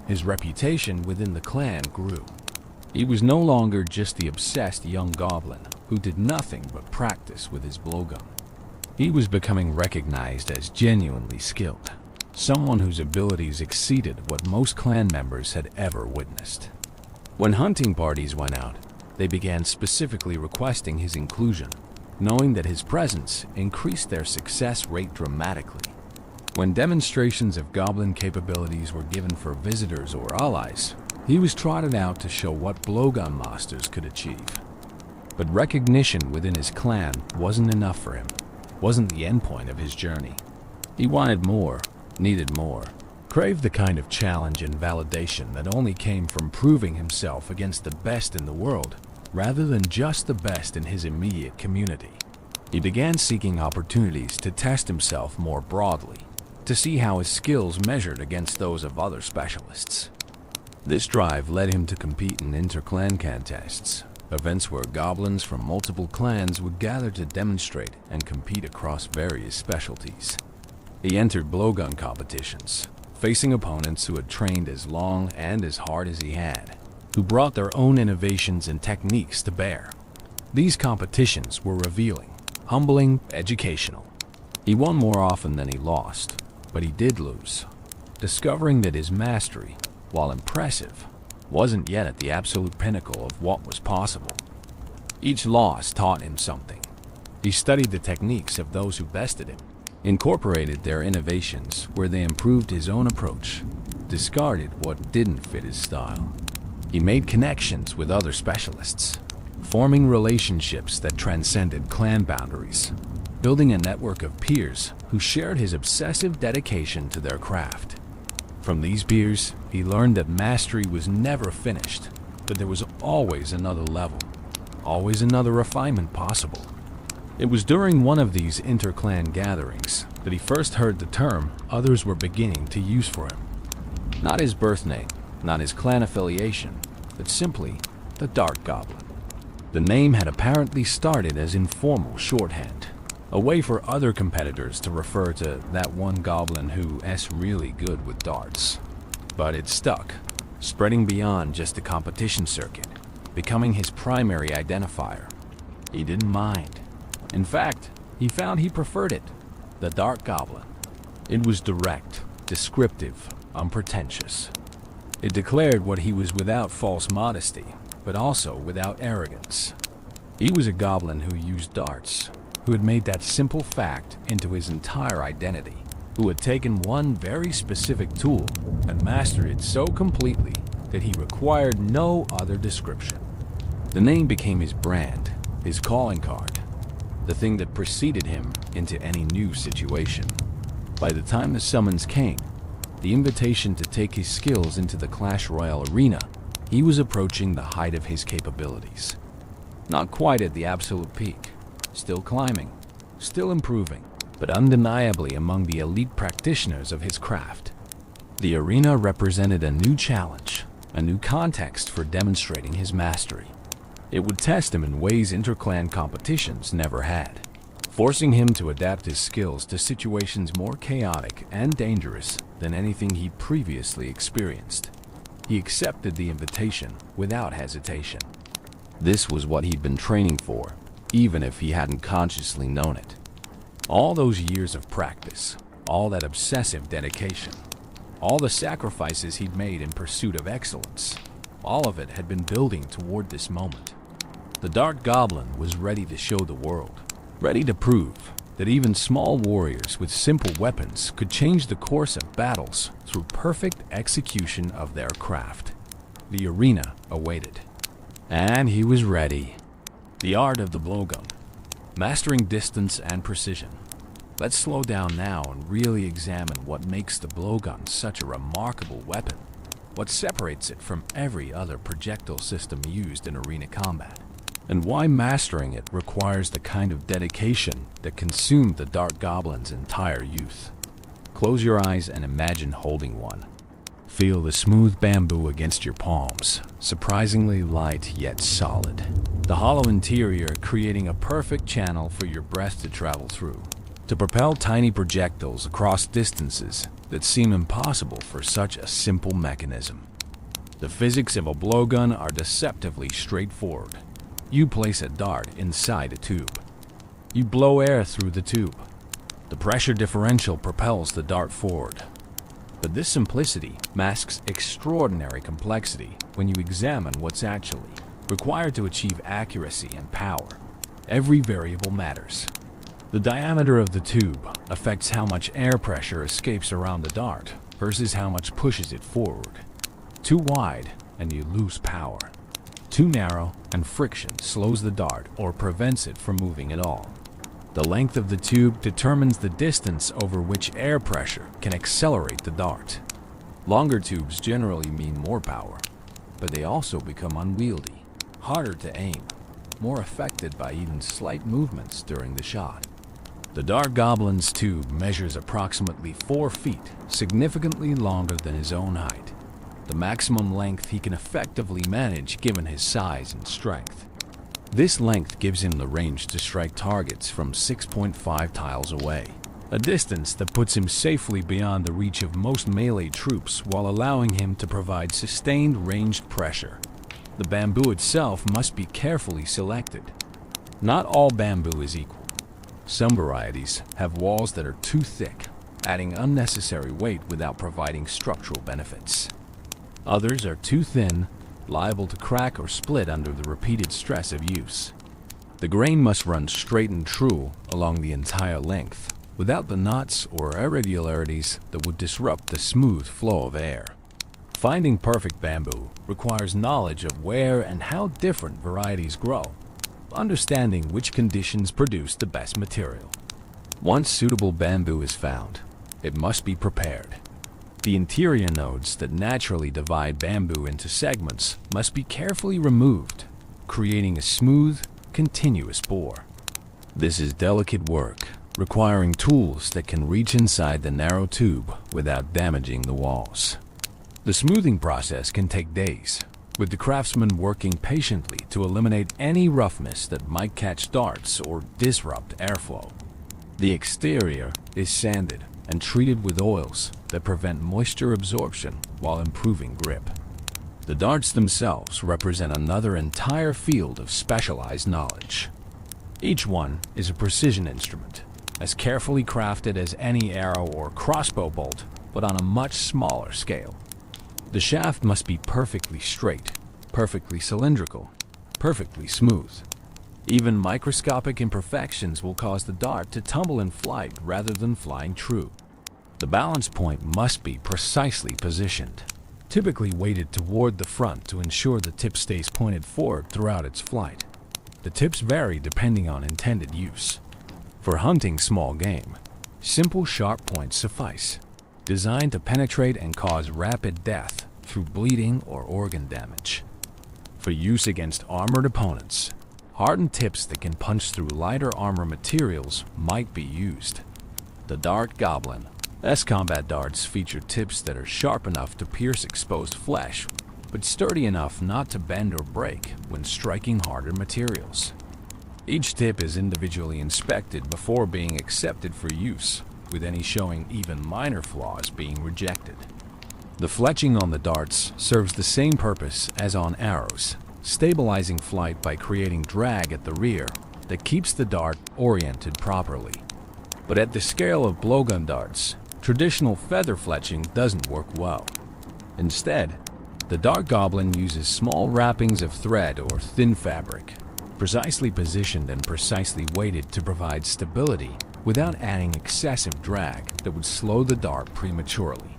His reputation within the clan grew. He was no longer just the obsessed young goblin who did nothing but practice with his blowgun. He was becoming recognized as genuinely skilled, someone whose abilities exceeded what most clan members had ever witnessed. When hunting parties went out, they began specifically requesting his inclusion, knowing that his presence increased their success rate dramatically. When demonstrations of goblin capabilities were given for visitors or allies, he was trotted out to show what blowgun masters could achieve. But recognition within his clan wasn't enough for him, wasn't the endpoint of his journey. He wanted more, needed more, craved the kind of challenge and validation that only came from proving himself against the best in the world, rather than just the best in his immediate community. He began seeking opportunities to test himself more broadly, to see how his skills measured against those of other specialists. This drive led him to compete in inter-clan contests, events where goblins from multiple clans would gather to demonstrate and compete across various specialties. He entered blowgun competitions, facing opponents who had trained as long and as hard as he had, who brought their own innovations and techniques to bear. These competitions were revealing, humbling, educational. He won more often than he lost, but he did lose, discovering that his mastery, while impressive, wasn't yet at the absolute pinnacle of what was possible. Each loss taught him something. He studied the techniques of those who bested him, incorporated their innovations where they improved his own approach, discarded what didn't fit his style. He made connections with other specialists, forming relationships that transcended clan boundaries. building a network of peers who shared his obsessive dedication to their craft. From these peers, he learned that mastery was never finished, but there was always another level, always another refinement possible. It was during one of these inter-clan gatherings that he first heard the term others were beginning to use for him. Not his birth name, not his clan affiliation, but simply the Dark Goblin. The name had apparently started as informal shorthand, a way for other competitors to refer to that one goblin who's really good with darts. But it stuck, spreading beyond just the competition circuit, becoming his primary identifier. He didn't mind. In fact, he found he preferred it, the Dark Goblin. It was direct, descriptive, unpretentious. It declared what he was without false modesty, but also without arrogance. He was a goblin who used darts, who had made that simple fact into his entire identity, who had taken one very specific tool and mastered it so completely that he required no other description. The name became his brand, his calling card, the thing that preceded him into any new situation. By the time the summons came, the invitation to take his skills into the Clash Royale arena, he was approaching the height of his capabilities. Not quite at the absolute peak, still climbing, still improving, but undeniably among the elite practitioners of his craft. The arena represented a new challenge, a new context for demonstrating his mastery. It would test him in ways inter-clan competitions never had, forcing him to adapt his skills to situations more chaotic and dangerous than anything he'd previously experienced. He accepted the invitation without hesitation. This was what he'd been training for, even if he hadn't consciously known it. All those years of practice, all that obsessive dedication, all the sacrifices he'd made in pursuit of excellence, all of it had been building toward this moment. The Dark Goblin was ready to show the world, ready to prove that even small warriors with simple weapons could change the course of battles through perfect execution of their craft. The arena awaited. And he was ready. The art of the blowgun, mastering distance and precision. Let's slow down now and really examine what makes the blowgun such a remarkable weapon, what separates it from every other projectile system used in arena combat, and why mastering it requires the kind of dedication that consumed the Dark Goblin's entire youth. Close your eyes and imagine holding one. Feel the smooth bamboo against your palms, surprisingly light yet solid. The hollow interior creating a perfect channel for your breath to travel through, to propel tiny projectiles across distances that seem impossible for such a simple mechanism. The physics of a blowgun are deceptively straightforward. You place a dart inside a tube. You blow air through the tube. The pressure differential propels the dart forward. But this simplicity masks extraordinary complexity when you examine what's actually required to achieve accuracy and power. Every variable matters. The diameter of the tube affects how much air pressure escapes around the dart versus how much pushes it forward. Too wide and you lose power. Too narrow and friction slows the dart or prevents it from moving at all. The length of the tube determines the distance over which air pressure can accelerate the dart. Longer tubes generally mean more power, but they also become unwieldy, harder to aim, more affected by even slight movements during the shot. The Dark Goblin's tube measures approximately 4 feet, significantly longer than his own height, the maximum length he can effectively manage given his size and strength. This length gives him the range to strike targets from 6.5 tiles away, a distance that puts him safely beyond the reach of most melee troops while allowing him to provide sustained ranged pressure. The bamboo itself must be carefully selected. Not all bamboo is equal. Some varieties have walls that are too thick, adding unnecessary weight without providing structural benefits. Others are too thin, liable to crack or split under the repeated stress of use. The grain must run straight and true along the entire length, without the knots or irregularities that would disrupt the smooth flow of air. Finding perfect bamboo requires knowledge of where and how different varieties grow, understanding which conditions produce the best material. Once suitable bamboo is found, it must be prepared. The interior nodes that naturally divide bamboo into segments must be carefully removed, creating a smooth, continuous bore. This is delicate work, requiring tools that can reach inside the narrow tube without damaging the walls. The smoothing process can take days, with the craftsman working patiently to eliminate any roughness that might catch darts or disrupt airflow. The exterior is sanded and treated with oils that prevent moisture absorption while improving grip. The darts themselves represent another entire field of specialized knowledge. Each one is a precision instrument, as carefully crafted as any arrow or crossbow bolt, but on a much smaller scale. The shaft must be perfectly straight, perfectly cylindrical, perfectly smooth. Even microscopic imperfections will cause the dart to tumble in flight rather than flying true. The balance point must be precisely positioned, typically weighted toward the front to ensure the tip stays pointed forward throughout its flight. The tips vary depending on intended use. For hunting small game, simple sharp points suffice, designed to penetrate and cause rapid death through bleeding or organ damage. For use against armored opponents, hardened tips that can punch through lighter armor materials might be used. The Dart Goblin. Combat darts feature tips that are sharp enough to pierce exposed flesh, but sturdy enough not to bend or break when striking harder materials. Each tip is individually inspected before being accepted for use, with any showing even minor flaws being rejected. The fletching on the darts serves the same purpose as on arrows, stabilizing flight by creating drag at the rear that keeps the dart oriented properly. But at the scale of blowgun darts, traditional feather fletching doesn't work well. Instead, the Dart Goblin uses small wrappings of thread or thin fabric, precisely positioned and precisely weighted to provide stability without adding excessive drag that would slow the dart prematurely.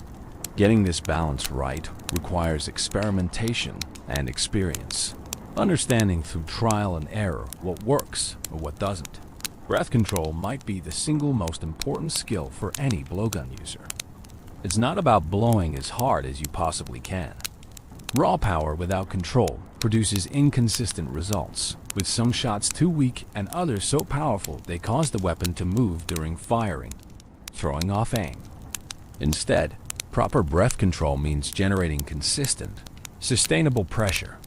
Getting this balance right requires experimentation and experience, understanding through trial and error what works or what doesn't. Breath control might be the single most important skill for any blowgun user. It's not about blowing as hard as you possibly can. Raw power without control produces inconsistent results, with some shots too weak and others so powerful they cause the weapon to move during firing, throwing off aim. Instead, proper breath control means generating consistent, sustainable pressure,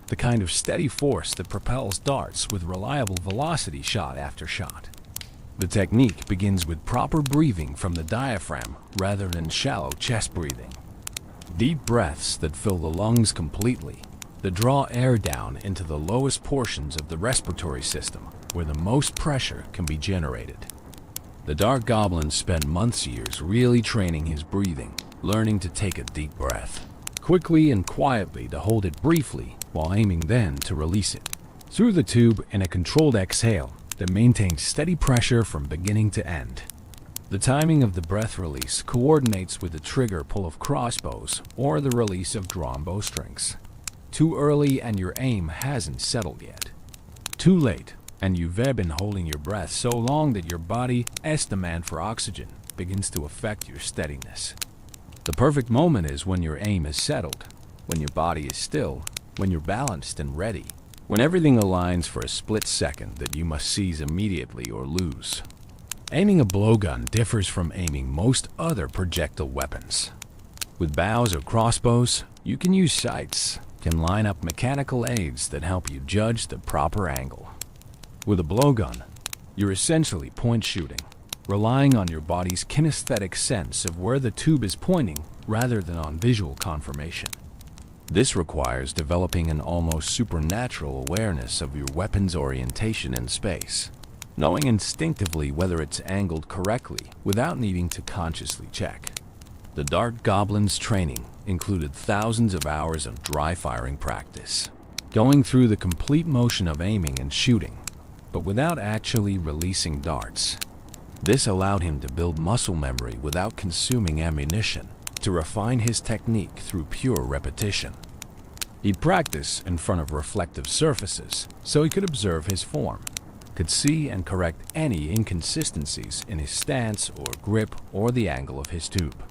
the kind of steady force that propels darts with reliable velocity shot after shot. The technique begins with proper breathing from the diaphragm rather than shallow chest breathing. Deep breaths that fill the lungs completely, that draw air down into the lowest portions of the respiratory system where the most pressure can be generated. The Dart Goblin spent years really training his breathing, learning to take a deep breath, quickly and quietly to hold it briefly while aiming then to release it through the tube in a controlled exhale that maintains steady pressure from beginning to end. The timing of the breath release coordinates with the trigger pull of crossbows or the release of drawn bowstrings. Too early and your aim hasn't settled yet. Too late and you've been holding your breath so long that your body's demand for oxygen begins to affect your steadiness. The perfect moment is when your aim is settled, when your body is still, when you're balanced and ready, when everything aligns for a split second that you must seize immediately or lose. Aiming a blowgun differs from aiming most other projectile weapons. With bows or crossbows, you can use sights, can line up mechanical aids that help you judge the proper angle. With a blowgun, you're essentially point shooting, relying on your body's kinesthetic sense of where the tube is pointing rather than on visual confirmation. This requires developing an almost supernatural awareness of your weapon's orientation in space, knowing instinctively whether it's angled correctly without needing to consciously check. The Dart Goblin's training included thousands of hours of dry firing practice, going through the complete motion of aiming and shooting, but without actually releasing darts. This allowed him to build muscle memory without consuming ammunition, to refine his technique through pure repetition. He'd practice in front of reflective surfaces so he could observe his form, could see and correct any inconsistencies in his stance or grip or the angle of his tube.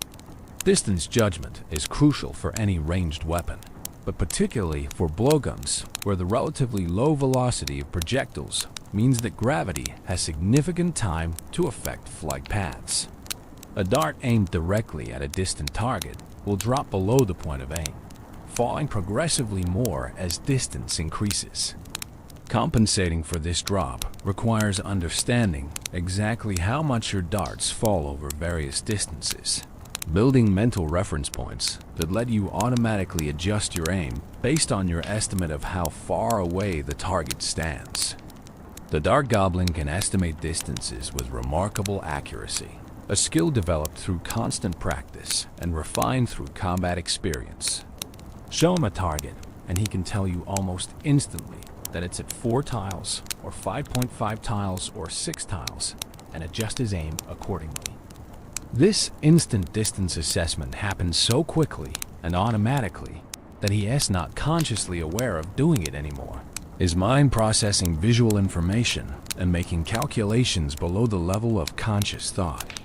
Distance judgment is crucial for any ranged weapon, but particularly for blowguns, where the relatively low velocity of projectiles means that gravity has significant time to affect flight paths. A dart aimed directly at a distant target will drop below the point of aim, falling progressively more as distance increases. Compensating for this drop requires understanding exactly how much your darts fall over various distances, building mental reference points that let you automatically adjust your aim based on your estimate of how far away the target stands. The Dart Goblin can estimate distances with remarkable accuracy, a skill developed through constant practice and refined through combat experience. Show him a target, and he can tell you almost instantly that it's at 4 tiles, or 5.5 tiles, or 6 tiles, and adjust his aim accordingly. This instant distance assessment happens so quickly and automatically that he is not consciously aware of doing it anymore. His mind processing visual information and making calculations below the level of conscious thought.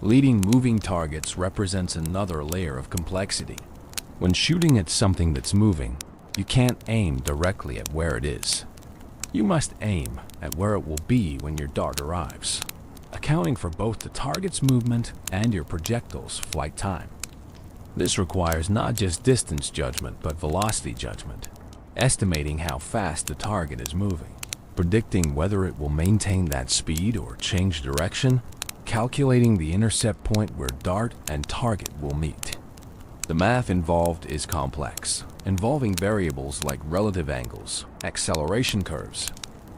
Leading moving targets represents another layer of complexity. When shooting at something that's moving, you can't aim directly at where it is. You must aim at where it will be when your dart arrives, accounting for both the target's movement and your projectile's flight time. This requires not just distance judgment, but velocity judgment, estimating how fast the target is moving, predicting whether it will maintain that speed or change direction, calculating the intercept point where dart and target will meet. The math involved is complex, involving variables like relative angles, acceleration curves,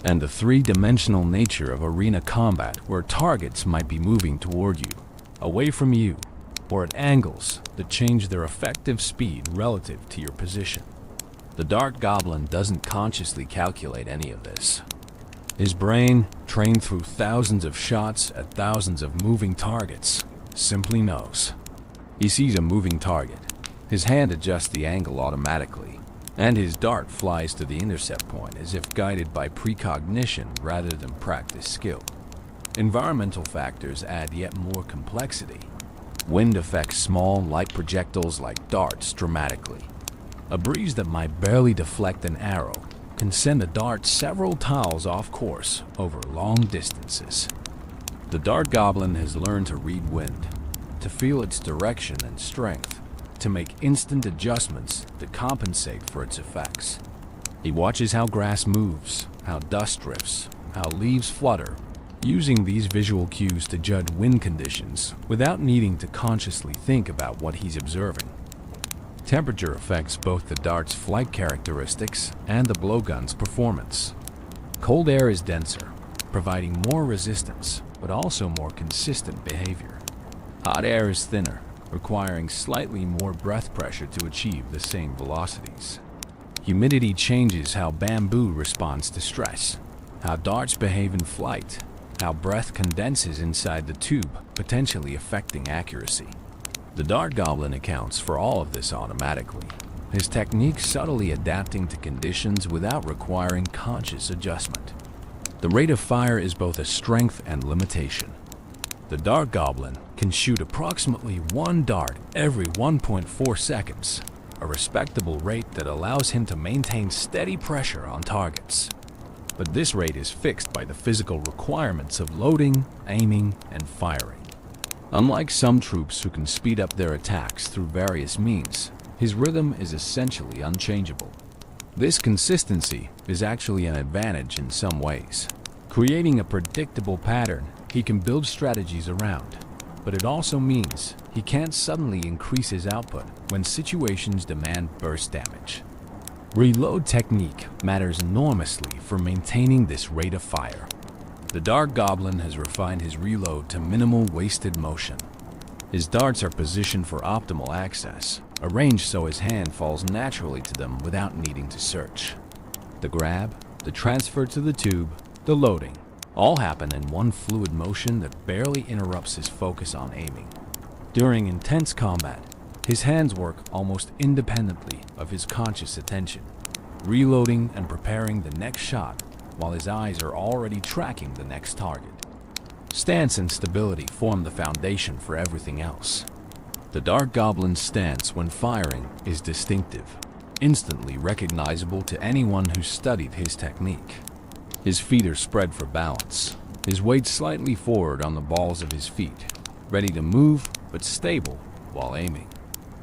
and the three-dimensional nature of arena combat where targets might be moving toward you, away from you, or at angles that change their effective speed relative to your position. The Dart Goblin doesn't consciously calculate any of this. His brain, trained through thousands of shots at thousands of moving targets, simply knows. He sees a moving target. His hand adjusts the angle automatically, and his dart flies to the intercept point as if guided by precognition rather than practice skill. Environmental factors add yet more complexity. Wind affects small, light projectiles like darts dramatically. A breeze that might barely deflect an arrow can send a dart several tiles off course over long distances. The Dart Goblin has learned to read wind, to feel its direction and strength, to make instant adjustments that compensate for its effects. He watches how grass moves, how dust drifts, how leaves flutter, using these visual cues to judge wind conditions without needing to consciously think about what he's observing. Temperature affects both the dart's flight characteristics and the blowgun's performance. Cold air is denser, providing more resistance, but also more consistent behavior. Hot air is thinner, requiring slightly more breath pressure to achieve the same velocities. Humidity changes how bamboo responds to stress, how darts behave in flight, how breath condenses inside the tube, potentially affecting accuracy. The Dart Goblin accounts for all of this automatically, his technique subtly adapting to conditions without requiring conscious adjustment. The rate of fire is both a strength and limitation. The Dart Goblin can shoot approximately 1 dart every 1.4 seconds, a respectable rate that allows him to maintain steady pressure on targets. But this rate is fixed by the physical requirements of loading, aiming, and firing. Unlike some troops who can speed up their attacks through various means, his rhythm is essentially unchangeable. This consistency is actually an advantage in some ways. Creating a predictable pattern he can build strategies around, but it also means he can't suddenly increase his output when situations demand burst damage. Reload technique matters enormously for maintaining this rate of fire. The Dart Goblin has refined his reload to minimal wasted motion. His darts are positioned for optimal access, arranged so his hand falls naturally to them without needing to search. The grab, the transfer to the tube, the loading, all happen in one fluid motion that barely interrupts his focus on aiming. During intense combat, his hands work almost independently of his conscious attention, reloading and preparing the next shot while his eyes are already tracking the next target. Stance and stability form the foundation for everything else. The Dark Goblin's stance when firing is distinctive, instantly recognizable to anyone who's studied his technique. His feet are spread for balance, his weight slightly forward on the balls of his feet, ready to move but stable while aiming.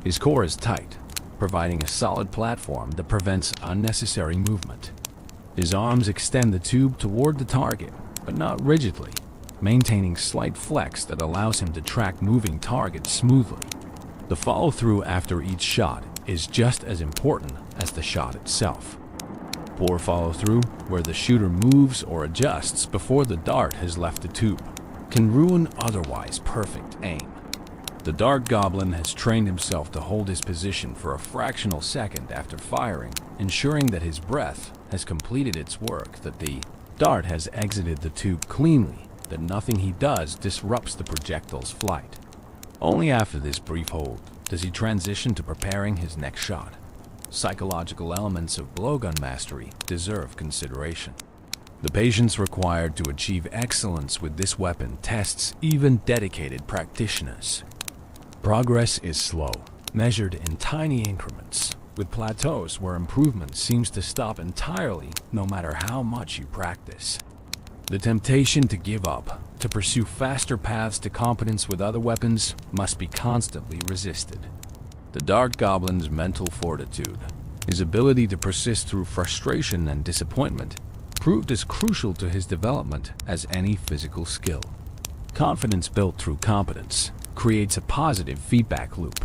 His core is tight, providing a solid platform that prevents unnecessary movement. His arms extend the tube toward the target, but not rigidly, maintaining slight flex that allows him to track moving targets smoothly. The follow-through after each shot is just as important as the shot itself. Poor follow-through, where the shooter moves or adjusts before the dart has left the tube, can ruin otherwise perfect aim. The Dark Goblin has trained himself to hold his position for a fractional second after firing, ensuring that his breath has completed its work, that the dart has exited the tube cleanly, that nothing he does disrupts the projectile's flight. Only after this brief hold does he transition to preparing his next shot. Psychological elements of blowgun mastery deserve consideration. The patience required to achieve excellence with this weapon tests even dedicated practitioners. Progress is slow, measured in tiny increments, with plateaus where improvement seems to stop entirely no matter how much you practice. The temptation to give up, to pursue faster paths to competence with other weapons, must be constantly resisted. The Dark Goblin's mental fortitude, his ability to persist through frustration and disappointment, proved as crucial to his development as any physical skill. Confidence built through competence creates a positive feedback loop.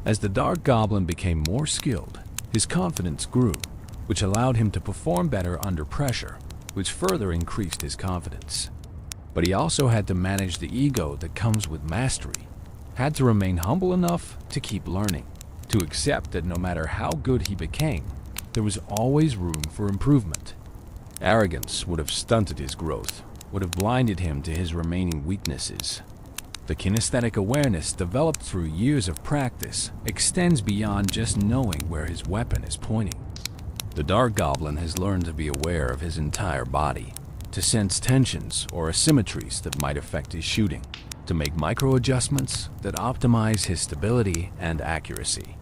As the Dark Goblin became more skilled, his confidence grew, which allowed him to perform better under pressure, which further increased his confidence. But he also had to manage the ego that comes with mastery, had to remain humble enough to keep learning, to accept that no matter how good he became, there was always room for improvement. Arrogance would have stunted his growth, would have blinded him to his remaining weaknesses. The kinesthetic awareness developed through years of practice extends beyond just knowing where his weapon is pointing. The Dark Goblin has learned to be aware of his entire body, to sense tensions or asymmetries that might affect his shooting, to make micro-adjustments that optimize his stability and accuracy.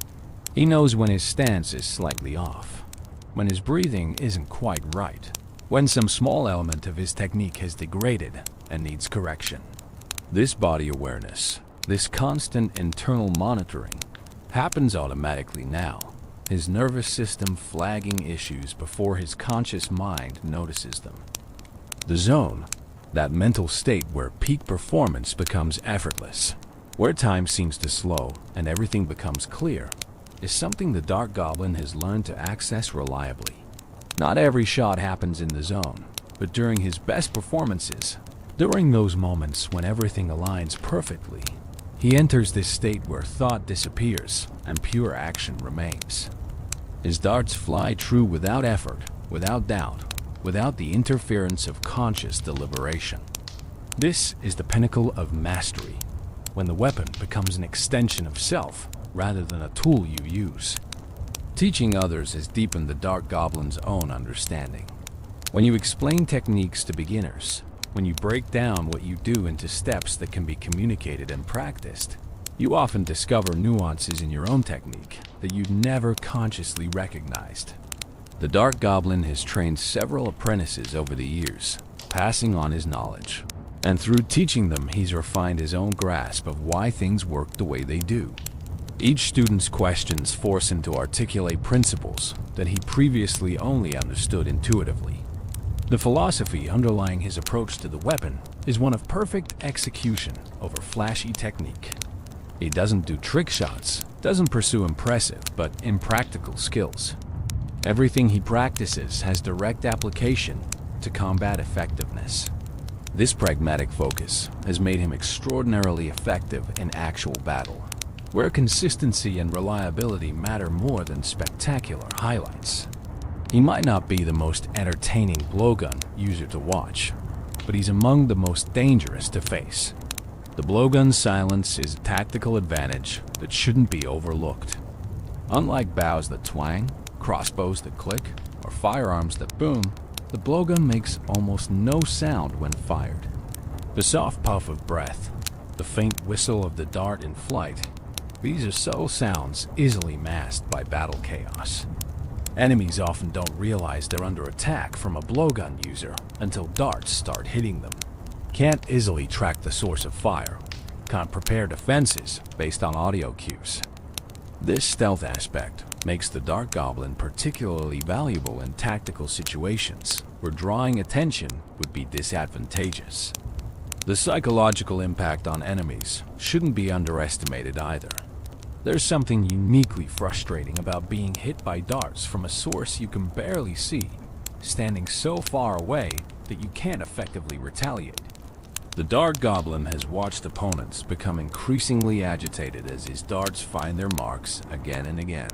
He knows when his stance is slightly off, when his breathing isn't quite right, when some small element of his technique has degraded and needs correction. This body awareness, this constant internal monitoring, happens automatically now, his nervous system flagging issues before his conscious mind notices them. The zone, that mental state where peak performance becomes effortless, where time seems to slow and everything becomes clear, is something the Dark Goblin has learned to access reliably. Not every shot happens in the zone, but during his best performances, during those moments when everything aligns perfectly, he enters this state where thought disappears and pure action remains. His darts fly true without effort, without doubt, without the interference of conscious deliberation. This is the pinnacle of mastery, when the weapon becomes an extension of self rather than a tool you use. Teaching others has deepened the Dark Goblin's own understanding. When you explain techniques to beginners, when you break down what you do into steps that can be communicated and practiced, you often discover nuances in your own technique that you'd never consciously recognized. The Dark Goblin has trained several apprentices over the years, passing on his knowledge, and through teaching them he's refined his own grasp of why things work the way they do. Each student's questions force him to articulate principles that he previously only understood intuitively. The philosophy underlying his approach to the weapon is one of perfect execution over flashy technique. He doesn't do trick shots, doesn't pursue impressive but impractical skills. Everything he practices has direct application to combat effectiveness. This pragmatic focus has made him extraordinarily effective in actual battle, where consistency and reliability matter more than spectacular highlights. He might not be the most entertaining blowgun user to watch, but he's among the most dangerous to face. The blowgun's silence is a tactical advantage that shouldn't be overlooked. Unlike bows that twang, crossbows that click, or firearms that boom, the blowgun makes almost no sound when fired. The soft puff of breath, the faint whistle of the dart in flight, these are subtle sounds easily masked by battle chaos. Enemies often don't realize they're under attack from a blowgun user until darts start hitting them. Can't easily track the source of fire. Can't prepare defenses based on audio cues. This stealth aspect makes the Dark Goblin particularly valuable in tactical situations where drawing attention would be disadvantageous. The psychological impact on enemies shouldn't be underestimated either. There's something uniquely frustrating about being hit by darts from a source you can barely see, standing so far away that you can't effectively retaliate. The Dark Goblin has watched opponents become increasingly agitated as his darts find their marks again and again,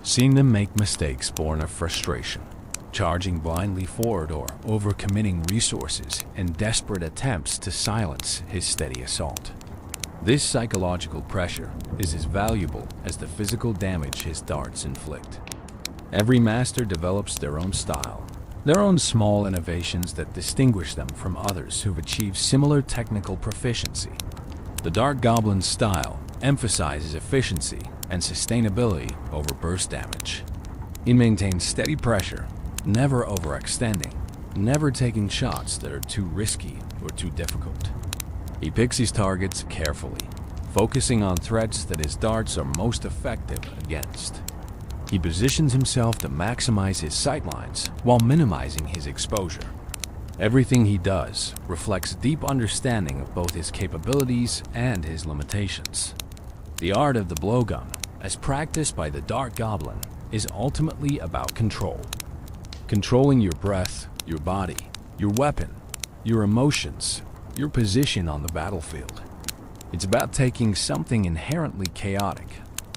seeing them make mistakes born of frustration, charging blindly forward or overcommitting resources in desperate attempts to silence his steady assault. This psychological pressure is as valuable as the physical damage his darts inflict. Every master develops their own style, their own small innovations that distinguish them from others who've achieved similar technical proficiency. The Dark Goblin's style emphasizes efficiency and sustainability over burst damage. He maintains steady pressure, never overextending, never taking shots that are too risky or too difficult. He picks his targets carefully, focusing on threats that his darts are most effective against. He positions himself to maximize his sightlines while minimizing his exposure. Everything he does reflects deep understanding of both his capabilities and his limitations. The art of the blowgun, as practiced by the Dark Goblin, is ultimately about control. Controlling your breath, your body, your weapon, your emotions, your position on the battlefield. It's about taking something inherently chaotic,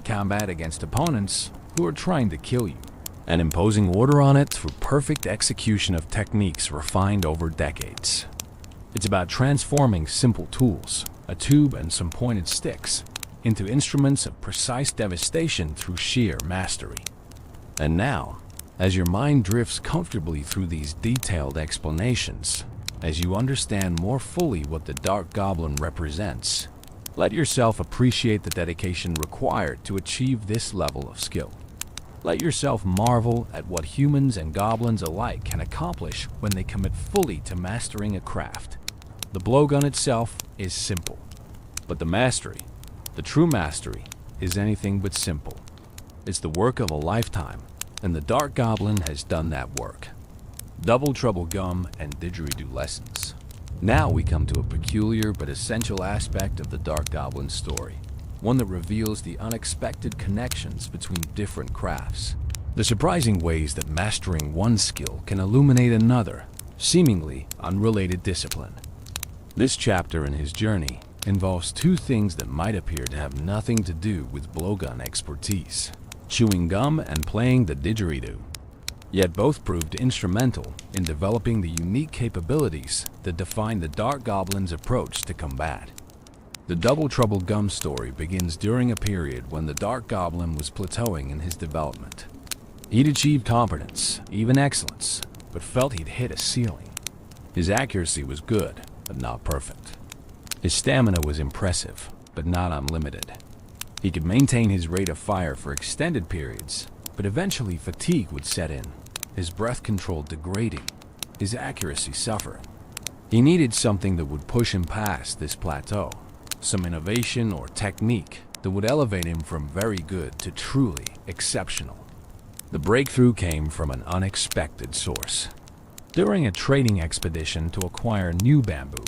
combat against opponents who are trying to kill you, and imposing order on it through perfect execution of techniques refined over decades. It's about transforming simple tools, a tube and some pointed sticks, into instruments of precise devastation through sheer mastery. And now, as your mind drifts comfortably through these detailed explanations, as you understand more fully what the Dark Goblin represents, let yourself appreciate the dedication required to achieve this level of skill. Let yourself marvel at what humans and goblins alike can accomplish when they commit fully to mastering a craft. The blowgun itself is simple, but the mastery, the true mastery, is anything but simple. It's the work of a lifetime, and the Dark Goblin has done that work. Double Trouble Gum and Didgeridoo lessons. Now we come to a peculiar but essential aspect of the Dark Goblin story, one that reveals the unexpected connections between different crafts, the surprising ways that mastering one skill can illuminate another, seemingly unrelated discipline. This chapter in his journey involves two things that might appear to have nothing to do with blowgun expertise: chewing gum and playing the didgeridoo. Yet both proved instrumental in developing the unique capabilities that define the Dark Goblin's approach to combat. The Double Trouble Gum story begins during a period when the Dark Goblin was plateauing in his development. He'd achieved competence, even excellence, but felt he'd hit a ceiling. His accuracy was good, but not perfect. His stamina was impressive, but not unlimited. He could maintain his rate of fire for extended periods, but eventually fatigue would set in, his breath control degrading, his accuracy suffering. He needed something that would push him past this plateau, some innovation or technique that would elevate him from very good to truly exceptional. The breakthrough came from an unexpected source. During a trading expedition to acquire new bamboo,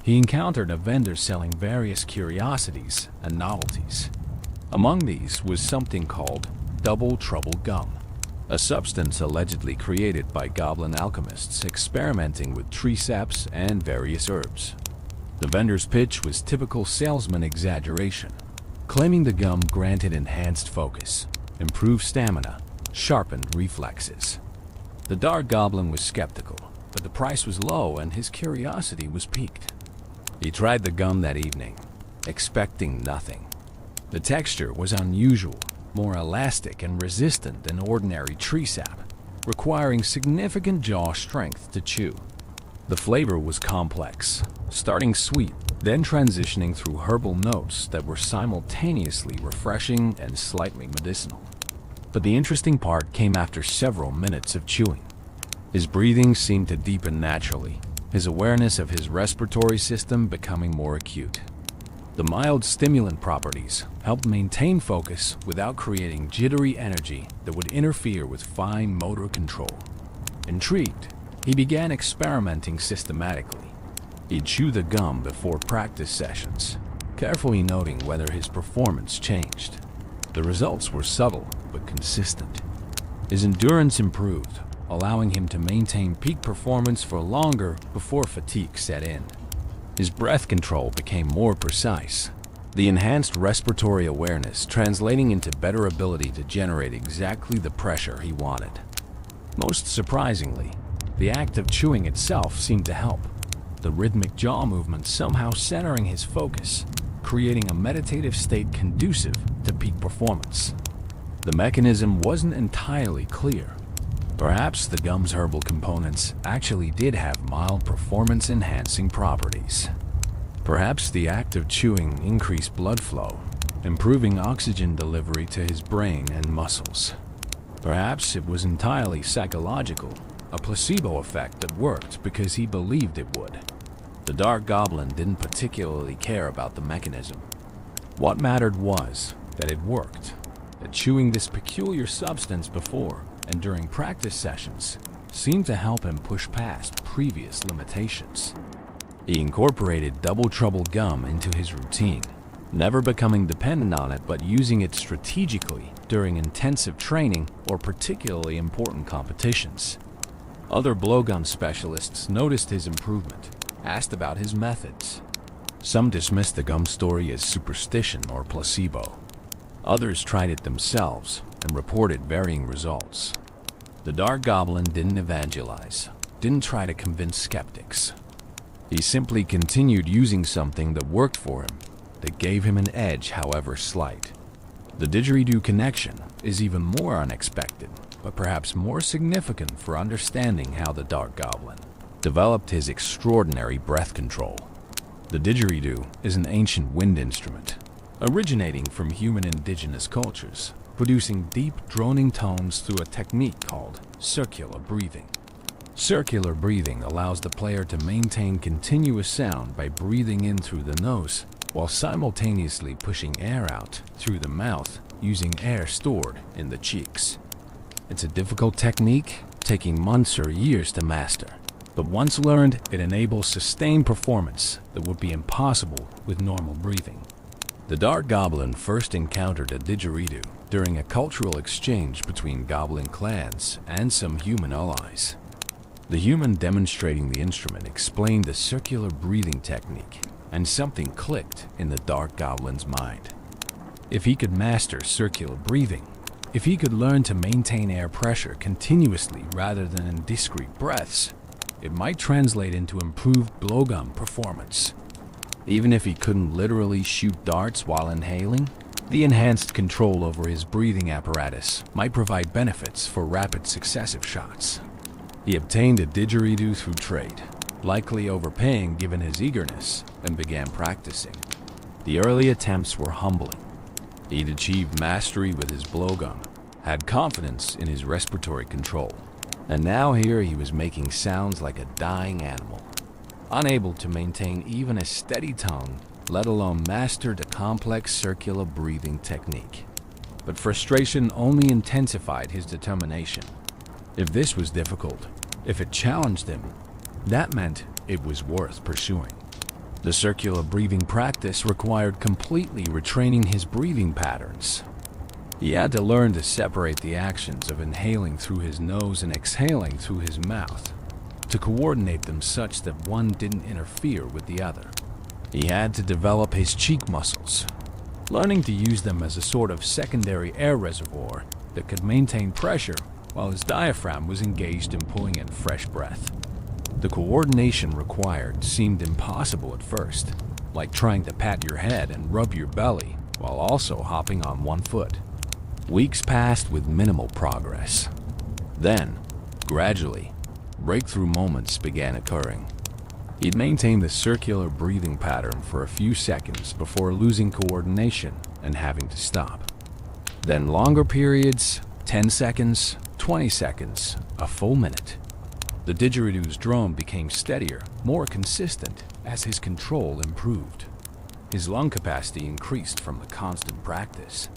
he encountered a vendor selling various curiosities and novelties. Among these was something called Double Trouble Gum, a substance allegedly created by goblin alchemists experimenting with tree saps and various herbs. The vendor's pitch was typical salesman exaggeration, claiming the gum granted enhanced focus, improved stamina, sharpened reflexes. The Dark Goblin was skeptical, but the price was low and his curiosity was piqued. He tried the gum that evening, expecting nothing. The texture was unusual, more elastic and resistant than ordinary tree sap. requiring significant jaw strength to chew. The flavor was complex, starting sweet, then transitioning through herbal notes that were simultaneously refreshing and slightly medicinal. But the interesting part came after several minutes of chewing. His breathing seemed to deepen naturally, his awareness of his respiratory system becoming more acute. The mild stimulant properties helped maintain focus without creating jittery energy that would interfere with fine motor control. Intrigued, he began experimenting systematically. He'd chew the gum before practice sessions, carefully noting whether his performance changed. The results were subtle but consistent. His endurance improved, allowing him to maintain peak performance for longer before fatigue set in. His breath control became more precise, the enhanced respiratory awareness translating into better ability to generate exactly the pressure he wanted. Most surprisingly, the act of chewing itself seemed to help, the rhythmic jaw movement somehow centering his focus, creating a meditative state conducive to peak performance. The mechanism wasn't entirely clear. Perhaps the gum's herbal components actually did have mild performance-enhancing properties. Perhaps the act of chewing increased blood flow, improving oxygen delivery to his brain and muscles. Perhaps it was entirely psychological, a placebo effect that worked because he believed it would. The Dark Goblin didn't particularly care about the mechanism. What mattered was that it worked, that chewing this peculiar substance before and during practice sessions seemed to help him push past previous limitations. He incorporated Double Trouble gum into his routine, never becoming dependent on it but using it strategically during intensive training or particularly important competitions. Other blowgun specialists noticed his improvement, asked about his methods. Some dismissed the gum story as superstition or placebo. Others tried it themselves and reported varying results. The Dark Goblin didn't evangelize, didn't try to convince skeptics. He simply continued using something that worked for him, that gave him an edge however slight. The didgeridoo connection is even more unexpected, but perhaps more significant for understanding how the Dark Goblin developed his extraordinary breath control. The didgeridoo is an ancient wind instrument, originating from human indigenous cultures, producing deep droning tones through a technique called circular breathing. Circular breathing allows the player to maintain continuous sound by breathing in through the nose while simultaneously pushing air out through the mouth using air stored in the cheeks. It's a difficult technique, taking months or years to master, but once learned, it enables sustained performance that would be impossible with normal breathing. The Dark Goblin first encountered a didgeridoo during a cultural exchange between goblin clans and some human allies. The human demonstrating the instrument explained the circular breathing technique, and something clicked in the Dark Goblin's mind. If he could master circular breathing, if he could learn to maintain air pressure continuously rather than in discrete breaths, it might translate into improved blowgun performance. Even if he couldn't literally shoot darts while inhaling, the enhanced control over his breathing apparatus might provide benefits for rapid successive shots. He obtained a didgeridoo through trade, likely overpaying given his eagerness, and began practicing. The early attempts were humbling. He'd achieved mastery with his blowgun, had confidence in his respiratory control, and now here he was making sounds like a dying animal. Unable to maintain even a steady tone, let alone master the complex circular breathing technique. But frustration only intensified his determination. If this was difficult, if it challenged him, that meant it was worth pursuing. The circular breathing practice required completely retraining his breathing patterns. He had to learn to separate the actions of inhaling through his nose and exhaling through his mouth, to coordinate them such that one didn't interfere with the other. He had to develop his cheek muscles, learning to use them as a sort of secondary air reservoir that could maintain pressure while his diaphragm was engaged in pulling in fresh breath. The coordination required seemed impossible at first, like trying to pat your head and rub your belly while also hopping on one foot. Weeks passed with minimal progress. Then, Gradually, breakthrough moments began occurring. He'd maintain the circular breathing pattern for a few seconds before losing coordination and having to stop. Then longer periods, 10 seconds, 20 seconds, a full minute. The didgeridoo's drum became steadier, more consistent as his control improved. His lung capacity increased from the constant practice.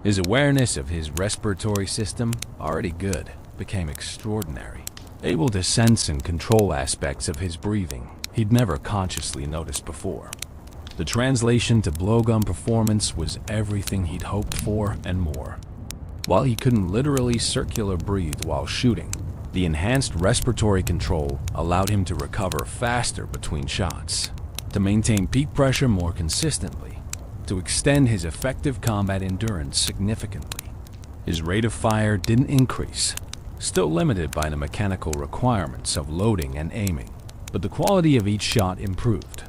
His awareness of his respiratory system, already good, became extraordinary. Able to sense and control aspects of his breathing he'd never consciously noticed before. The translation to blowgun performance was everything he'd hoped for and more. While he couldn't literally circular breathe while shooting, the enhanced respiratory control allowed him to recover faster between shots, to maintain peak pressure more consistently, to extend his effective combat endurance significantly. His rate of fire didn't increase, still limited by the mechanical requirements of loading and aiming, but the quality of each shot improved.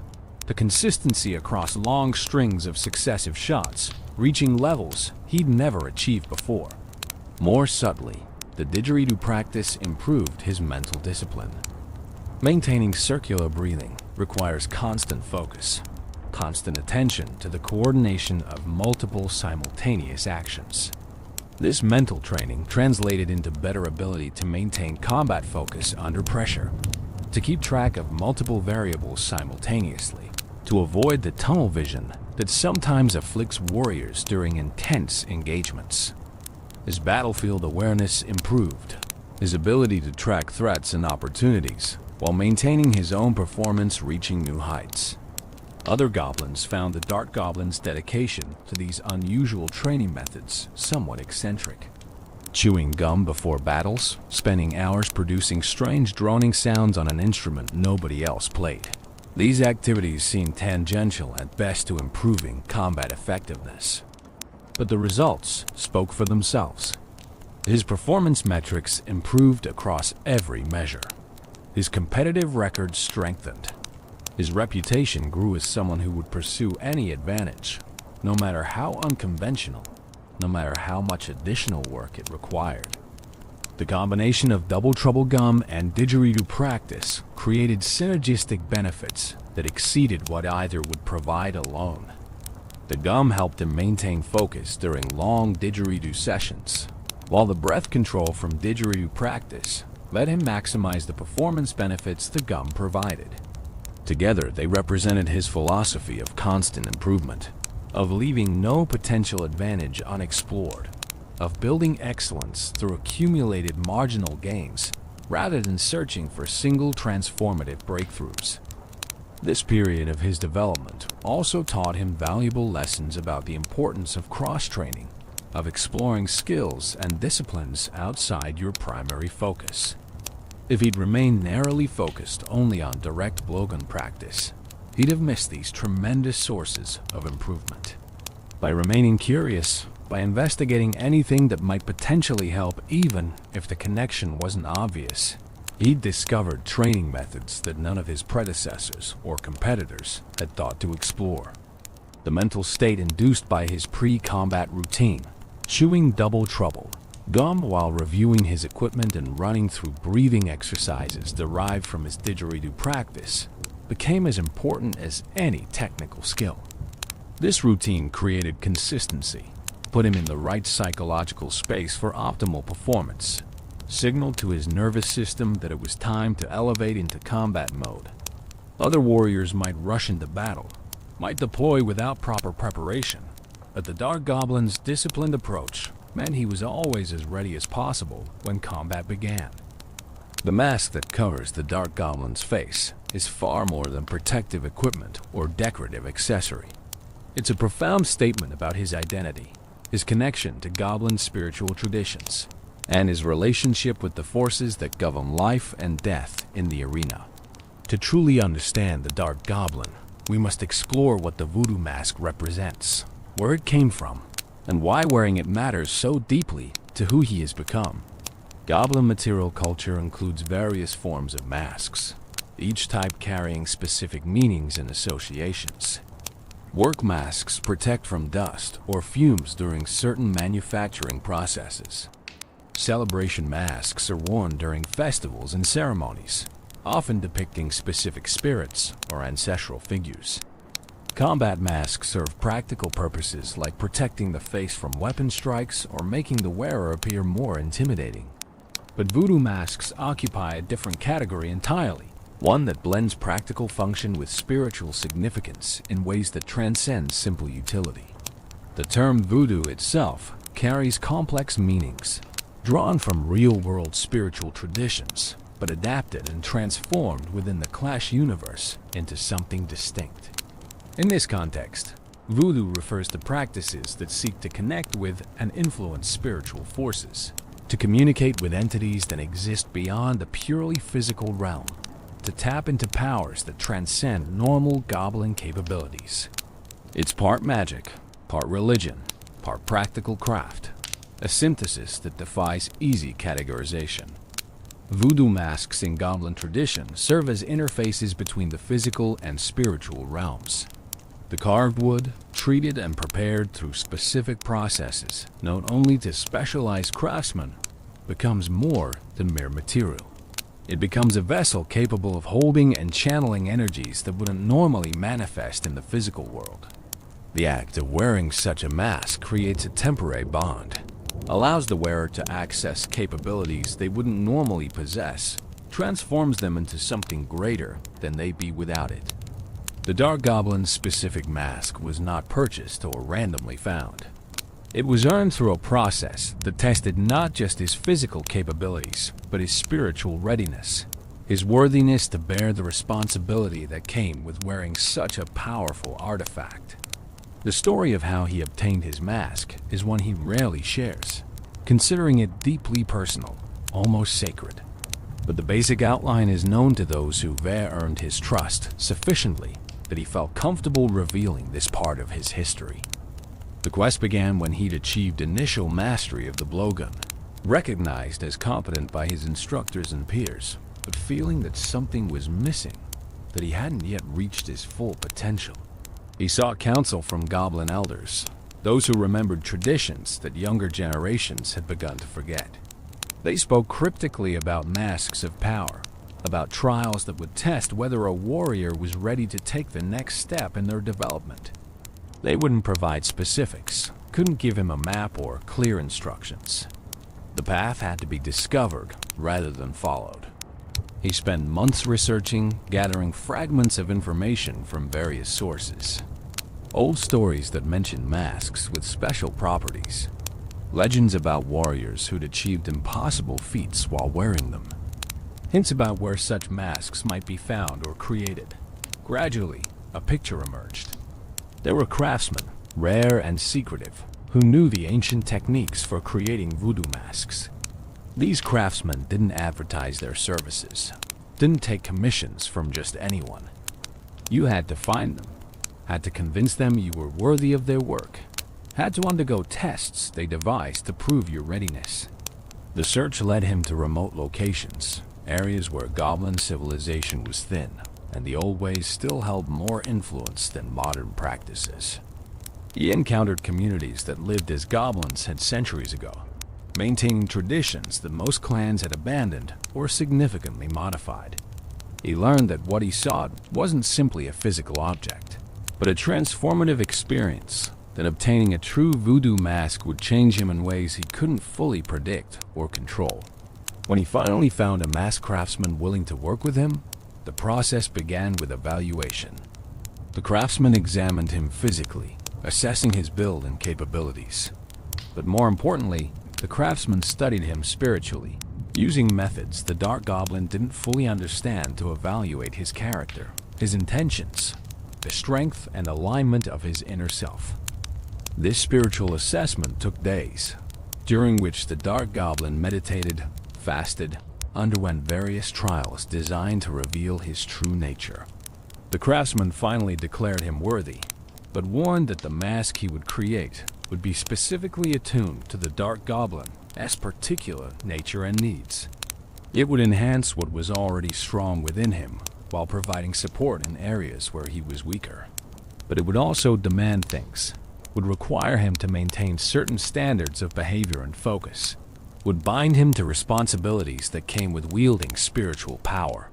The consistency across long strings of successive shots, reaching levels he'd never achieved before. More subtly, the didgeridoo practice improved his mental discipline. Maintaining circular breathing requires constant focus, constant attention to the coordination of multiple simultaneous actions. This mental training translated into better ability to maintain combat focus under pressure, to keep track of multiple variables simultaneously, to avoid the tunnel vision that sometimes afflicts warriors during intense engagements. His battlefield awareness improved, his ability to track threats and opportunities, while maintaining his own performance reaching new heights. Other goblins found the Dark Goblin's dedication to these unusual training methods somewhat eccentric. Chewing gum before battles, spending hours producing strange droning sounds on an instrument nobody else played. These activities seemed tangential at best to improving combat effectiveness. But the results spoke for themselves. His performance metrics improved across every measure. His competitive record strengthened. His reputation grew as someone who would pursue any advantage, no matter how unconventional, no matter how much additional work it required. The combination of Double Trouble gum and didgeridoo practice created synergistic benefits that exceeded what either would provide alone. The gum helped him maintain focus during long didgeridoo sessions, while the breath control from didgeridoo practice let him maximize the performance benefits the gum provided. Together, they represented his philosophy of constant improvement, of leaving no potential advantage unexplored, of building excellence through accumulated marginal gains rather than searching for single transformative breakthroughs. This period of his development also taught him valuable lessons about the importance of cross-training, of exploring skills and disciplines outside your primary focus. If he'd remained narrowly focused only on direct blowgun practice, he'd have missed these tremendous sources of improvement. By remaining curious, by investigating anything that might potentially help even if the connection wasn't obvious, he'd discovered training methods that none of his predecessors or competitors had thought to explore. The mental state induced by his pre-combat routine, chewing Double Trouble gum while reviewing his equipment and running through breathing exercises derived from his didgeridoo practice, became as important as any technical skill. This routine created consistency, put him in the right psychological space for optimal performance, signaled to his nervous system that it was time to elevate into combat mode. Other warriors might rush into battle, might deploy without proper preparation, but the Dark Goblin's disciplined approach meant he was always as ready as possible when combat began. The mask that covers the Dark Goblin's face is far more than protective equipment or decorative accessory. It's a profound statement about his identity, his connection to Goblin spiritual traditions, and his relationship with the forces that govern life and death in the arena. To truly understand the Dark Goblin, we must explore what the voodoo mask represents, where it came from, and why wearing it matters so deeply to who he has become. Goblin material culture includes various forms of masks, each type carrying specific meanings and associations. Work masks protect from dust or fumes during certain manufacturing processes. Celebration masks are worn during festivals and ceremonies, often depicting specific spirits or ancestral figures. Combat masks serve practical purposes like protecting the face from weapon strikes or making the wearer appear more intimidating. But voodoo masks occupy a different category entirely, one that blends practical function with spiritual significance in ways that transcend simple utility. The term voodoo itself carries complex meanings, drawn from real-world spiritual traditions, but adapted and transformed within the Clash universe into something distinct. In this context, voodoo refers to practices that seek to connect with and influence spiritual forces, to communicate with entities that exist beyond the purely physical realm, to tap into powers that transcend normal goblin capabilities. It's part magic, part religion, part practical craft, a synthesis that defies easy categorization. Voodoo masks in goblin tradition serve as interfaces between the physical and spiritual realms. The carved wood, treated and prepared through specific processes known only to specialized craftsmen, becomes more than mere material. It becomes a vessel capable of holding and channeling energies that wouldn't normally manifest in the physical world. The act of wearing such a mask creates a temporary bond, allows the wearer to access capabilities they wouldn't normally possess, transforms them into something greater than they'd be without it. The Dark Goblin's specific mask was not purchased or randomly found. It was earned through a process that tested not just his physical capabilities, but his spiritual readiness, his worthiness to bear the responsibility that came with wearing such a powerful artifact. The story of how he obtained his mask is one he rarely shares, considering it deeply personal, almost sacred. But the basic outline is known to those who've earned his trust sufficiently that he felt comfortable revealing this part of his history. The quest began when he'd achieved initial mastery of the blowgun, recognized as competent by his instructors and peers, but feeling that something was missing, that he hadn't yet reached his full potential. He sought counsel from goblin elders, those who remembered traditions that younger generations had begun to forget. They spoke cryptically about masks of power, about trials that would test whether a warrior was ready to take the next step in their development. They wouldn't provide specifics, couldn't give him a map or clear instructions. The path had to be discovered rather than followed. He spent months researching, gathering fragments of information from various sources. Old stories that mentioned masks with special properties. Legends about warriors who'd achieved impossible feats while wearing them. Hints about where such masks might be found or created. Gradually, a picture emerged. There were craftsmen, rare and secretive, who knew the ancient techniques for creating voodoo masks. These craftsmen didn't advertise their services, didn't take commissions from just anyone. You had to find them, had to convince them you were worthy of their work, had to undergo tests they devised to prove your readiness. The search led him to remote locations, areas where goblin civilization was thin, and the old ways still held more influence than modern practices. He encountered communities that lived as goblins had centuries ago, maintaining traditions that most clans had abandoned or significantly modified. He learned that what he sought wasn't simply a physical object, but a transformative experience, that obtaining a true voodoo mask would change him in ways he couldn't fully predict or control. When he finally found a mask craftsman willing to work with him, the process began with evaluation. The craftsman examined him physically, assessing his build and capabilities. But more importantly, the craftsman studied him spiritually, using methods the Dark Goblin didn't fully understand to evaluate his character, his intentions, the strength and alignment of his inner self. This spiritual assessment took days, during which the Dark Goblin meditated, fasted, underwent various trials designed to reveal his true nature. The craftsman finally declared him worthy, but warned that the mask he would create would be specifically attuned to the Dark Goblin's particular nature and needs. It would enhance what was already strong within him, while providing support in areas where he was weaker. But it would also demand things, would require him to maintain certain standards of behavior and focus. would bind him to responsibilities that came with wielding spiritual power.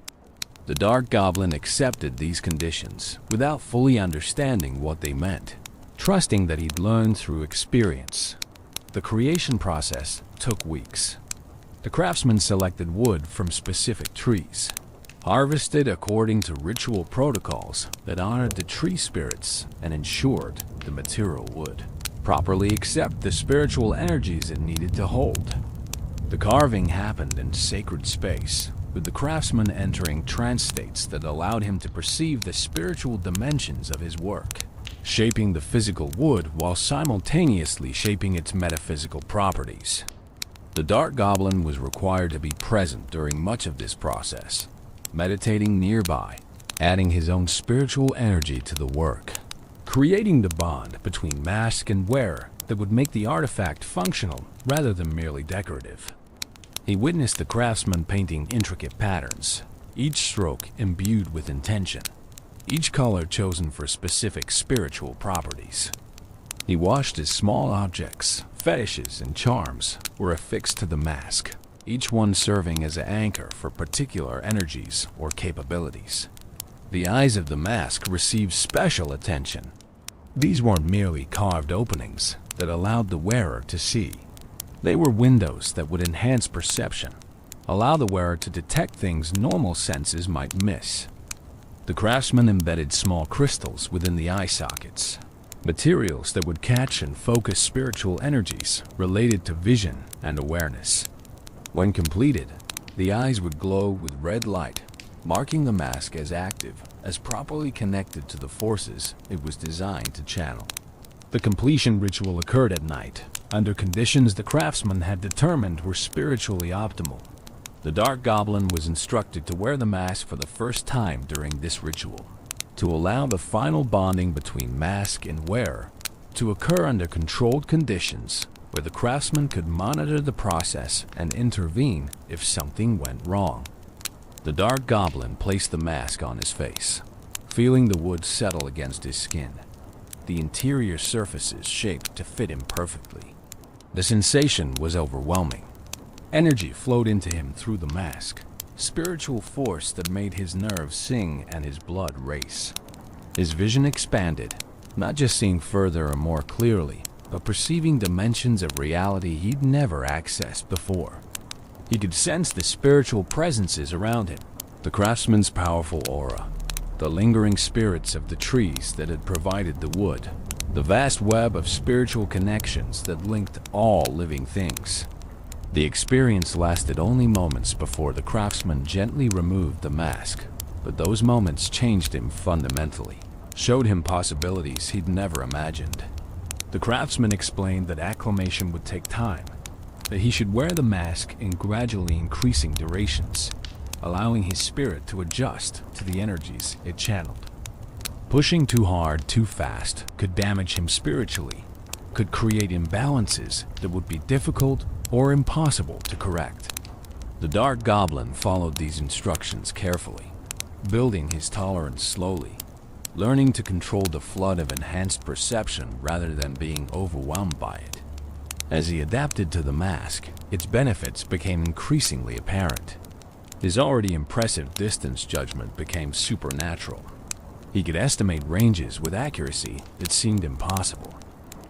The Dark Goblin accepted these conditions without fully understanding what they meant, trusting that he'd learn through experience. The creation process took weeks. The craftsman selected wood from specific trees, harvested according to ritual protocols that honored the tree spirits and ensured the material would properly accept the spiritual energies it needed to hold. The carving happened in sacred space, with the craftsman entering trance states that allowed him to perceive the spiritual dimensions of his work, shaping the physical wood while simultaneously shaping its metaphysical properties. The Dark Goblin was required to be present during much of this process, meditating nearby, adding his own spiritual energy to the work, creating the bond between mask and wearer that would make the artifact functional rather than merely decorative. He witnessed the craftsman painting intricate patterns, each stroke imbued with intention, each color chosen for specific spiritual properties. He watched as small objects, fetishes, and charms were affixed to the mask, each one serving as an anchor for particular energies or capabilities. The eyes of the mask received special attention. These weren't merely carved openings that allowed the wearer to see. They were windows that would enhance perception, allow the wearer to detect things normal senses might miss. The craftsman embedded small crystals within the eye sockets, materials that would catch and focus spiritual energies related to vision and awareness. When completed, the eyes would glow with red light, marking the mask as active, as properly connected to the forces it was designed to channel. The completion ritual occurred at night, under conditions the craftsman had determined were spiritually optimal. The Dark Goblin was instructed to wear the mask for the first time during this ritual, to allow the final bonding between mask and wearer to occur under controlled conditions where the craftsman could monitor the process and intervene if something went wrong. The Dark Goblin placed the mask on his face, feeling the wood settle against his skin, the interior surfaces shaped to fit him perfectly. The sensation was overwhelming. Energy flowed into him through the mask, spiritual force that made his nerves sing and his blood race. His vision expanded, not just seeing further or more clearly, but perceiving dimensions of reality he'd never accessed before. He could sense the spiritual presences around him, the craftsman's powerful aura, the lingering spirits of the trees that had provided the wood, the vast web of spiritual connections that linked all living things. The experience lasted only moments before the craftsman gently removed the mask, but those moments changed him fundamentally, showed him possibilities he'd never imagined. The craftsman explained that acclimation would take time, that he should wear the mask in gradually increasing durations, allowing his spirit to adjust to the energies it channeled. Pushing too hard, too fast could damage him spiritually, could create imbalances that would be difficult or impossible to correct. The Dark Goblin followed these instructions carefully, building his tolerance slowly, learning to control the flood of enhanced perception rather than being overwhelmed by it. As he adapted to the mask, its benefits became increasingly apparent. His already impressive distance judgment became supernatural. He could estimate ranges with accuracy that seemed impossible,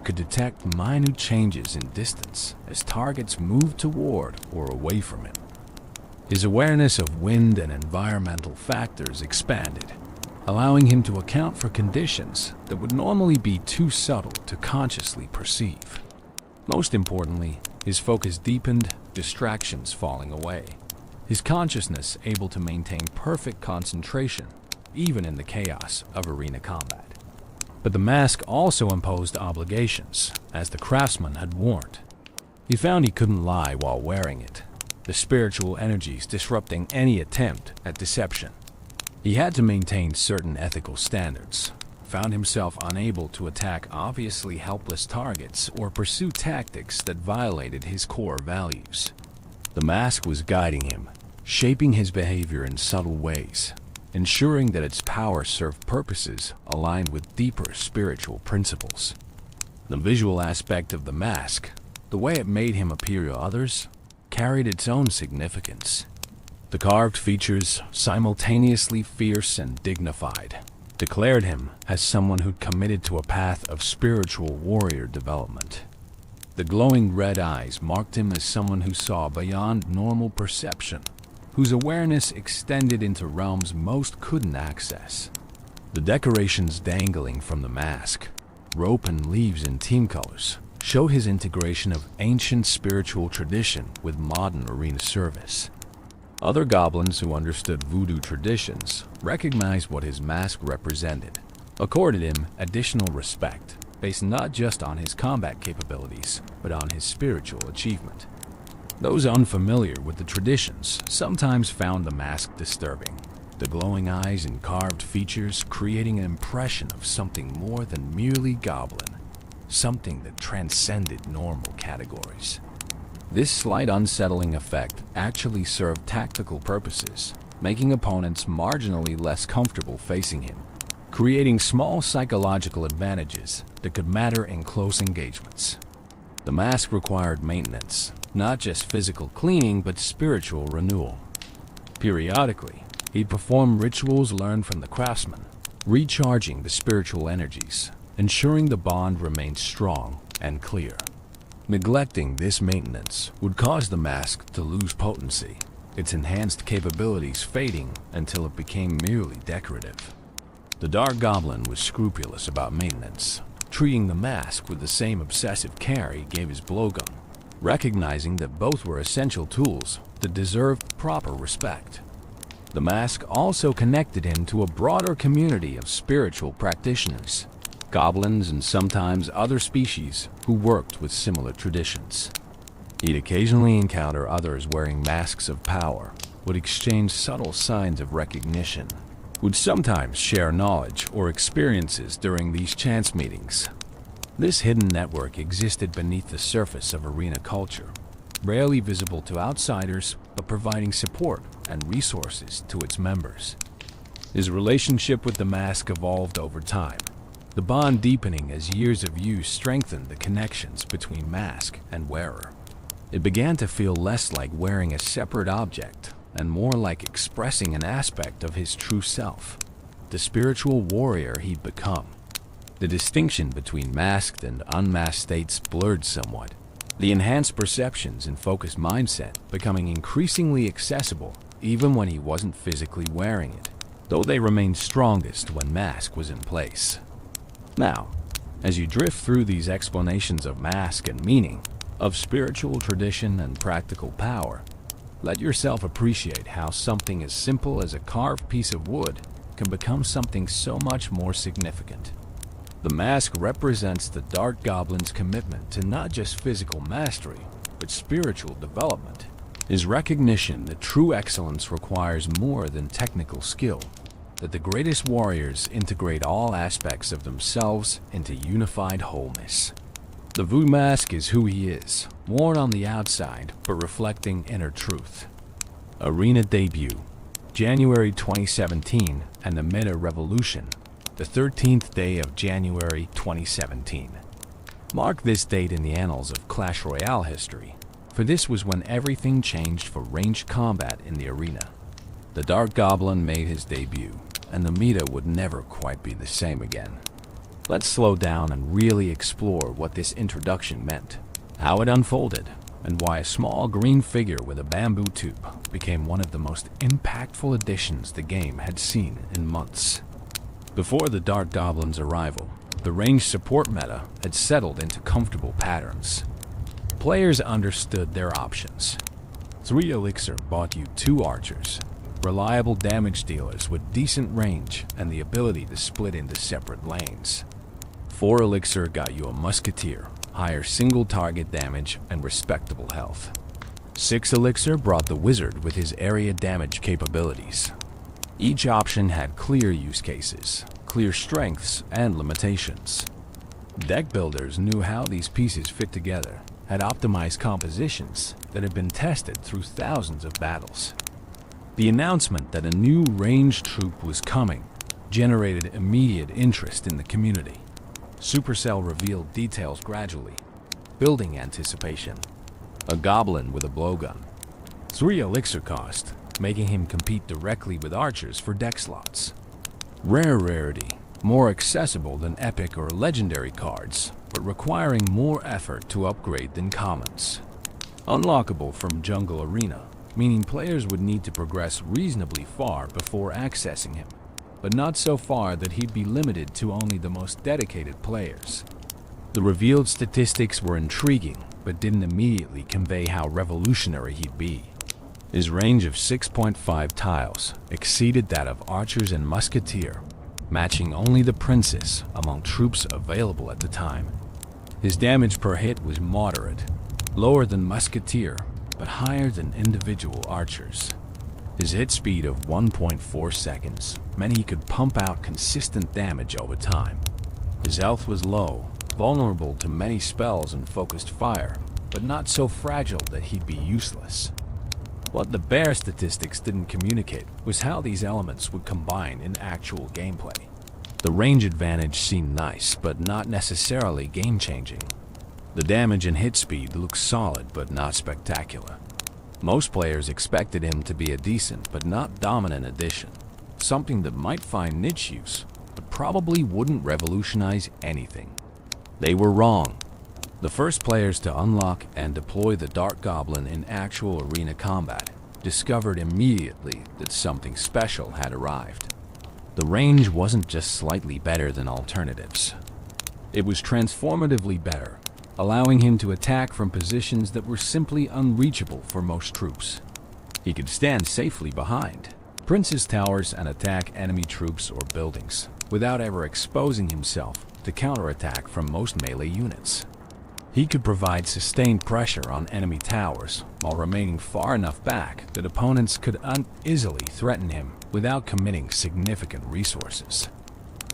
could detect minute changes in distance as targets moved toward or away from him. His awareness of wind and environmental factors expanded, allowing him to account for conditions that would normally be too subtle to consciously perceive. Most importantly, his focus deepened, distractions falling away, his consciousness able to maintain perfect concentration, even in the chaos of arena combat. But the mask also imposed obligations, as the craftsman had warned. He found he couldn't lie while wearing it, the spiritual energies disrupting any attempt at deception. He had to maintain certain ethical standards, found himself unable to attack obviously helpless targets or pursue tactics that violated his core values. The mask was guiding him, shaping his behavior in subtle ways, ensuring that its power served purposes aligned with deeper spiritual principles. The visual aspect of the mask, the way it made him appear to others, carried its own significance. The carved features, simultaneously fierce and dignified, declared him as someone who'd committed to a path of spiritual warrior development. The glowing red eyes marked him as someone who saw beyond normal perception, whose awareness extended into realms most couldn't access. The decorations dangling from the mask, rope and leaves in team colors, show his integration of ancient spiritual tradition with modern arena service. Other goblins who understood voodoo traditions recognized what his mask represented, accorded him additional respect, based not just on his combat capabilities, but on his spiritual achievement. Those unfamiliar with the traditions sometimes found the mask disturbing, the glowing eyes and carved features creating an impression of something more than merely goblin, something that transcended normal categories. This slight unsettling effect actually served tactical purposes, making opponents marginally less comfortable facing him, creating small psychological advantages that could matter in close engagements. The mask required maintenance, not just physical cleaning but spiritual renewal. Periodically, he'd perform rituals learned from the craftsman, recharging the spiritual energies, ensuring the bond remained strong and clear. Neglecting this maintenance would cause the mask to lose potency, its enhanced capabilities fading until it became merely decorative. The Dark Goblin was scrupulous about maintenance, treating the mask with the same obsessive care he gave his blowgun, recognizing that both were essential tools that deserved proper respect. The mask also connected him to a broader community of spiritual practitioners, goblins and sometimes other species who worked with similar traditions. He'd occasionally encounter others wearing masks of power, would exchange subtle signs of recognition, would sometimes share knowledge or experiences during these chance meetings. This hidden network existed beneath the surface of arena culture, rarely visible to outsiders but providing support and resources to its members. His relationship with the mask evolved over time, the bond deepening as years of use strengthened the connections between mask and wearer. It began to feel less like wearing a separate object and more like expressing an aspect of his true self, the spiritual warrior he'd become. The distinction between masked and unmasked states blurred somewhat, the enhanced perceptions and focused mindset becoming increasingly accessible even when he wasn't physically wearing it, though they remained strongest when mask was in place. Now, as you drift through these explanations of mask and meaning, of spiritual tradition and practical power, let yourself appreciate how something as simple as a carved piece of wood can become something so much more significant. The mask represents the Dark Goblin's commitment to not just physical mastery, but spiritual development. His recognition that true excellence requires more than technical skill, that the greatest warriors integrate all aspects of themselves into unified wholeness. The voodoo mask is who he is, worn on the outside but reflecting inner truth. Arena debut, January 2017, and the Meta Revolution, the 13th day of January 2017. Mark this date in the annals of Clash Royale history, for this was when everything changed for ranged combat in the arena. The Dark Goblin made his debut, and the meta would never quite be the same again. Let's slow down and really explore what this introduction meant, how it unfolded, and why a small green figure with a bamboo tube became one of the most impactful additions the game had seen in months. Before the Dark Goblin's arrival, the ranged support meta had settled into comfortable patterns. Players understood their options. 3 elixir bought you 2 archers, reliable damage dealers with decent range and the ability to split into separate lanes. 4 elixir got you a musketeer, higher single target damage and respectable health. 6 elixir brought the wizard with his area damage capabilities. Each option had clear use cases, clear strengths and limitations. Deck builders knew how these pieces fit together, had optimized compositions that had been tested through thousands of battles. The announcement that a new ranged troop was coming generated immediate interest in the community. Supercell revealed details gradually, building anticipation. a goblin with a blowgun. 3 elixir cost, making him compete directly with archers for deck slots. Rare rarity, more accessible than epic or legendary cards, but requiring more effort to upgrade than commons. Unlockable from Jungle Arena, meaning players would need to progress reasonably far before accessing him, but not so far that he'd be limited to only the most dedicated players. The revealed statistics were intriguing, but didn't immediately convey how revolutionary he'd be. His range of 6.5 tiles exceeded that of archers and musketeer, matching only the princes among troops available at the time. His damage per hit was moderate, lower than musketeer, but higher than individual archers. His hit speed of 1.4 seconds meant he could pump out consistent damage over time. His health was low, vulnerable to many spells and focused fire, but not so fragile that he'd be useless. What the bare statistics didn't communicate was how these elements would combine in actual gameplay. The range advantage seemed nice, but not necessarily game-changing. The damage and hit speed looked solid, but not spectacular. Most players expected him to be a decent, but not dominant addition, something that might find niche use, but probably wouldn't revolutionize anything. They were wrong. The first players to unlock and deploy the Dark Goblin in actual arena combat discovered immediately that something special had arrived. The range wasn't just slightly better than alternatives. It was transformatively better, allowing him to attack from positions that were simply unreachable for most troops. He could stand safely behind princes' towers and attack enemy troops or buildings without ever exposing himself to counterattack from most melee units. He could provide sustained pressure on enemy towers while remaining far enough back that opponents could uneasily threaten him without committing significant resources.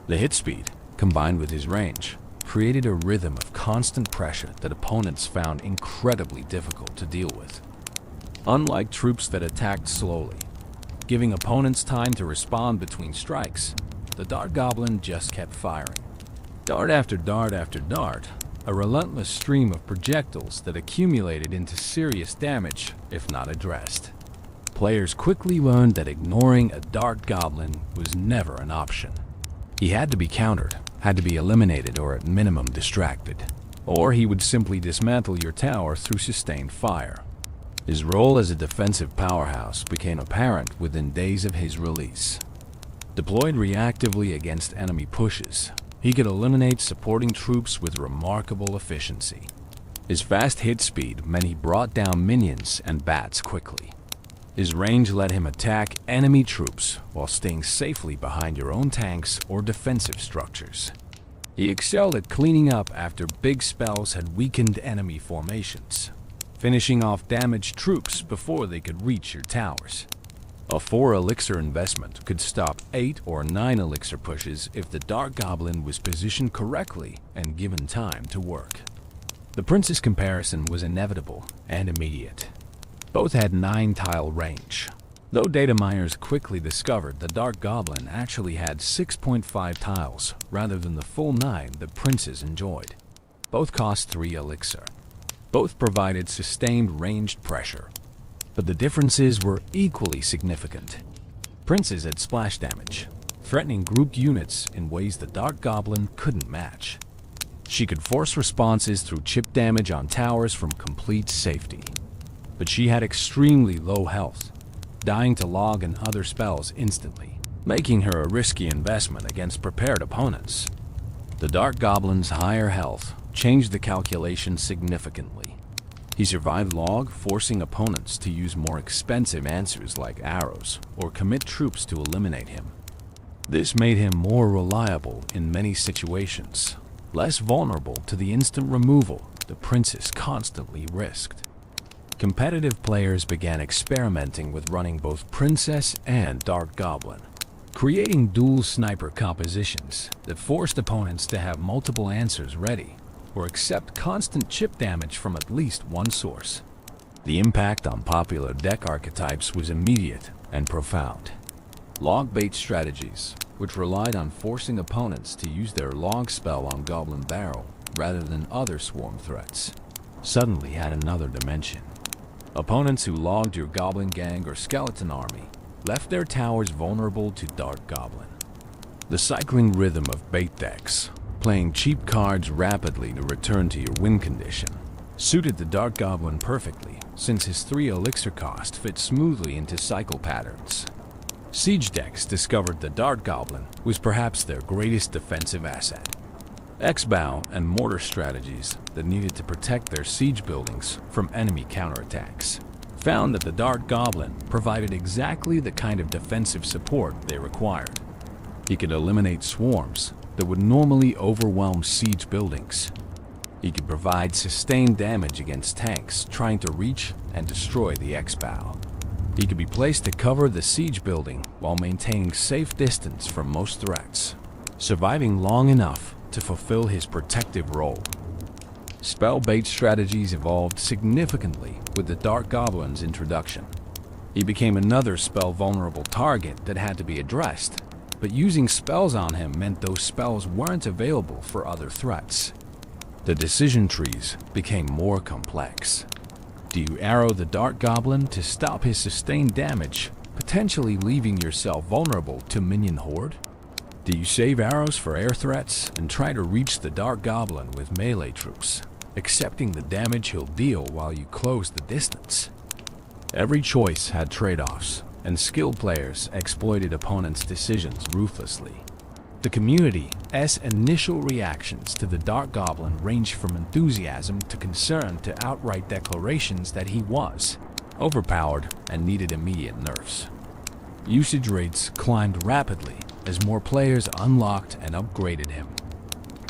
The hit speed, combined with his range, created a rhythm of constant pressure that opponents found incredibly difficult to deal with. Unlike troops that attacked slowly, giving opponents time to respond between strikes, the Dark Goblin just kept firing. Dart after dart after dart, a relentless stream of projectiles that accumulated into serious damage if not addressed. Players quickly learned that ignoring a Dark Goblin was never an option. He had to be countered, had to be eliminated or at minimum distracted, or he would simply dismantle your tower through sustained fire. His role as a defensive powerhouse became apparent within days of his release. Deployed reactively against enemy pushes, he could eliminate supporting troops with remarkable efficiency. His fast hit speed meant he brought down minions and bats quickly. His range let him attack enemy troops while staying safely behind your own tanks or defensive structures. He excelled at cleaning up after big spells had weakened enemy formations, finishing off damaged troops before they could reach your towers. A 4 elixir investment could stop 8 or 9 elixir pushes if the Dark Goblin was positioned correctly and given time to work. The Prince's comparison was inevitable and immediate. Both had 9-tile range, though data miners quickly discovered the Dark Goblin actually had 6.5 tiles rather than the full 9 the Princes enjoyed. Both cost 3 elixir. Both provided sustained ranged pressure, but the differences were equally significant. Princes had splash damage, threatening grouped units in ways the Dark Goblin couldn't match. She could force responses through chip damage on towers from complete safety. But she had extremely low health, dying to log and other spells instantly, making her a risky investment against prepared opponents. The Dark Goblin's higher health changed the calculation significantly. He survived log, forcing opponents to use more expensive answers like arrows or commit troops to eliminate him. This made him more reliable in many situations, less vulnerable to the instant removal the Princess constantly risked. Competitive players began experimenting with running both Princess and Dark Goblin, creating dual sniper compositions that forced opponents to have multiple answers ready or accept constant chip damage from at least one source. The impact on popular deck archetypes was immediate and profound. Log-bait strategies, which relied on forcing opponents to use their log spell on Goblin Barrel rather than other swarm threats, suddenly had another dimension. Opponents who logged your Goblin Gang or Skeleton Army left their towers vulnerable to Dark Goblin. The cycling rhythm of bait decks, playing cheap cards rapidly to return to your win condition, suited the Dark Goblin perfectly, since his 3 elixir cost fit smoothly into cycle patterns. Siege decks discovered the Dark Goblin was perhaps their greatest defensive asset. X-bow and mortar strategies that needed to protect their siege buildings from enemy counterattacks found that the Dark Goblin provided exactly the kind of defensive support they required. He could eliminate swarms that would normally overwhelm siege buildings. He could provide sustained damage against tanks trying to reach and destroy the X-bow. He could be placed to cover the siege building while maintaining safe distance from most threats, surviving long enough to fulfill his protective role. Spell bait strategies evolved significantly with the Dark Goblin's introduction. He became another spell-vulnerable target that had to be addressed, but using spells on him meant those spells weren't available for other threats. The decision trees became more complex. Do you arrow the Dark Goblin to stop his sustained damage, potentially leaving yourself vulnerable to minion horde? Do you save arrows for air threats and try to reach the Dark Goblin with melee troops, accepting the damage he'll deal while you close the distance? Every choice had trade-offs, and skilled players exploited opponents' decisions ruthlessly. The community's initial reactions to the Dark Goblin ranged from enthusiasm to concern to outright declarations that he was overpowered and needed immediate nerfs. Usage rates climbed rapidly as more players unlocked and upgraded him.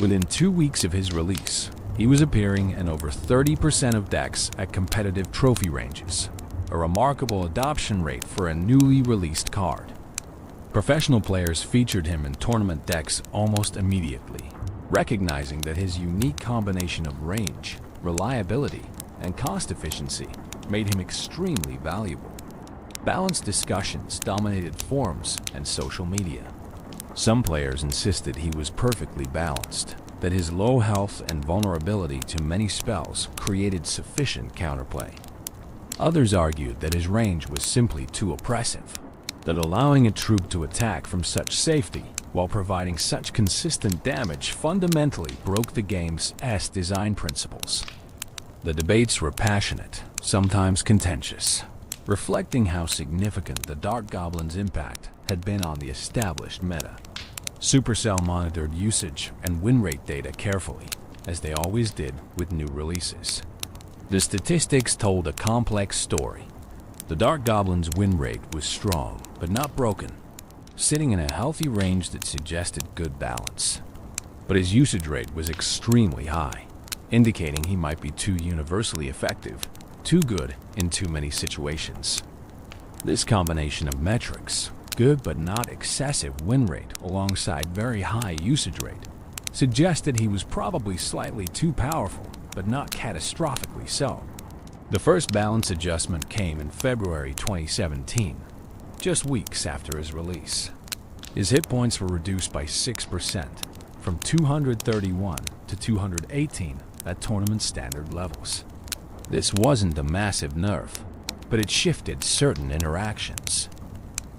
Within 2 weeks of his release, he was appearing in over 30% of decks at competitive trophy ranges, a remarkable adoption rate for a newly released card. Professional players featured him in tournament decks almost immediately, recognizing that his unique combination of range, reliability, and cost efficiency made him extremely valuable. Balanced discussions dominated forums and social media. Some players insisted he was perfectly balanced, that his low health and vulnerability to many spells created sufficient counterplay. Others argued that his range was simply too oppressive, that allowing a troop to attack from such safety while providing such consistent damage fundamentally broke the game's design principles. The debates were passionate, sometimes contentious, reflecting how significant the Dark Goblin's impact had been on the established meta. Supercell monitored usage and win rate data carefully, as they always did with new releases. The statistics told a complex story. The Dark Goblin's win rate was strong, but not broken, sitting in a healthy range that suggested good balance. But his usage rate was extremely high, indicating he might be too universally effective, too good in too many situations. This combination of metrics, good but not excessive win rate alongside very high usage rate, suggested he was probably slightly too powerful, but not catastrophically so. The first balance adjustment came in February 2017, just weeks after his release. His hit points were reduced by 6%, from 231 to 218 at tournament standard levels. This wasn't a massive nerf, but it shifted certain interactions.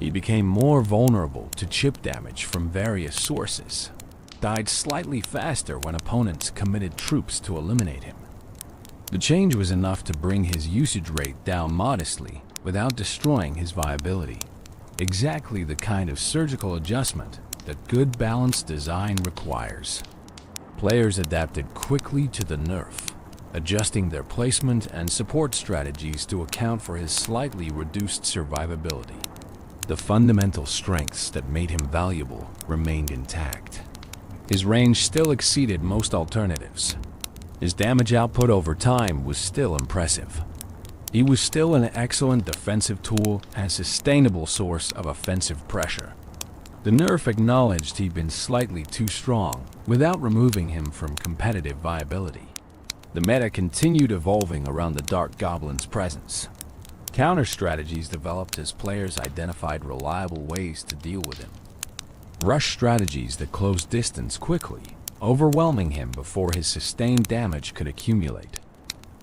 He became more vulnerable to chip damage from various sources, died slightly faster when opponents committed troops to eliminate him. The change was enough to bring his usage rate down modestly without destroying his viability. Exactly the kind of surgical adjustment that good balanced design requires. Players adapted quickly to the nerf, adjusting their placement and support strategies to account for his slightly reduced survivability. The fundamental strengths that made him valuable remained intact. His range still exceeded most alternatives. His damage output over time was still impressive. He was still an excellent defensive tool and sustainable source of offensive pressure. The nerf acknowledged he'd been slightly too strong without removing him from competitive viability. The meta continued evolving around the Dark Goblin's presence. Counter strategies developed as players identified reliable ways to deal with him. Rush strategies that closed distance quickly, overwhelming him before his sustained damage could accumulate.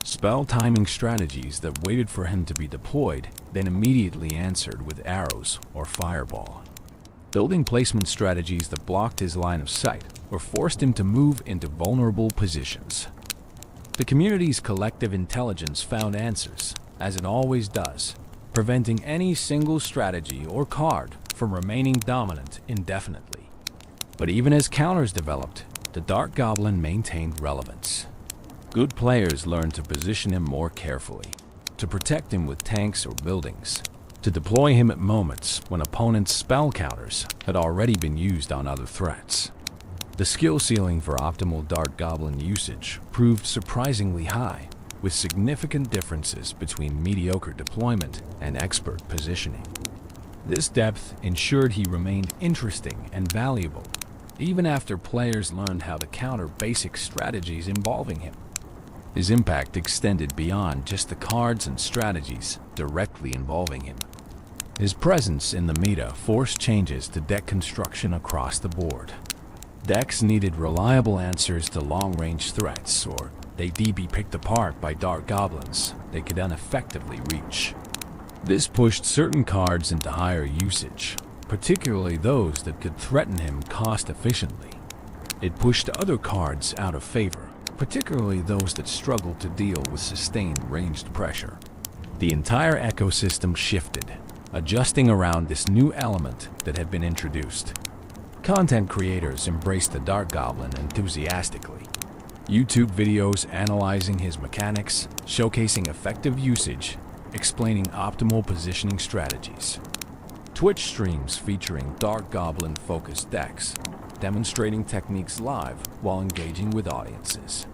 Spell timing strategies that waited for him to be deployed, then immediately answered with arrows or fireball. Building placement strategies that blocked his line of sight or forced him to move into vulnerable positions. The community's collective intelligence found answers, as it always does, preventing any single strategy or card from remaining dominant indefinitely. But even as counters developed, the Dark Goblin maintained relevance. Good players learned to position him more carefully, to protect him with tanks or buildings, to deploy him at moments when opponents' spell counters had already been used on other threats. The skill ceiling for optimal Dark Goblin usage proved surprisingly high, with significant differences between mediocre deployment and expert positioning. This depth ensured he remained interesting and valuable, even after players learned how to counter basic strategies involving him. His impact extended beyond just the cards and strategies directly involving him. His presence in the meta forced changes to deck construction across the board. Decks needed reliable answers to long-range threats, or they'd be picked apart by Dark Goblins they could ineffectively reach. This pushed certain cards into higher usage, particularly those that could threaten him cost-efficiently. It pushed other cards out of favor, particularly those that struggled to deal with sustained ranged pressure. The entire ecosystem shifted, adjusting around this new element that had been introduced. Content creators embraced the Dark Goblin enthusiastically. YouTube videos analyzing his mechanics, showcasing effective usage, explaining optimal positioning strategies. Twitch streams featuring Dark Goblin-focused decks, demonstrating techniques live while engaging with audiences.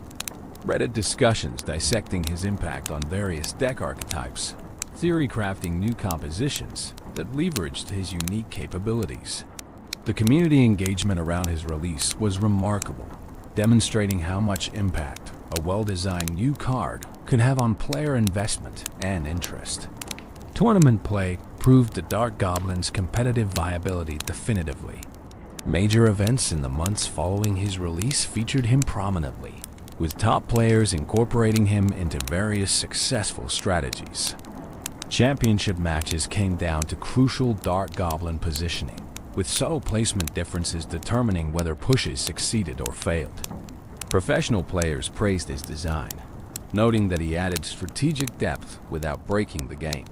Reddit discussions dissecting his impact on various deck archetypes, theory crafting new compositions that leveraged his unique capabilities. The community engagement around his release was remarkable, demonstrating how much impact a well-designed new card could have on player investment and interest. Tournament play proved the Dark Goblin's competitive viability definitively. Major events in the months following his release featured him prominently, with top players incorporating him into various successful strategies. Championship matches came down to crucial Dark Goblin positioning, with subtle placement differences determining whether pushes succeeded or failed. Professional players praised his design, noting that he added strategic depth without breaking the game,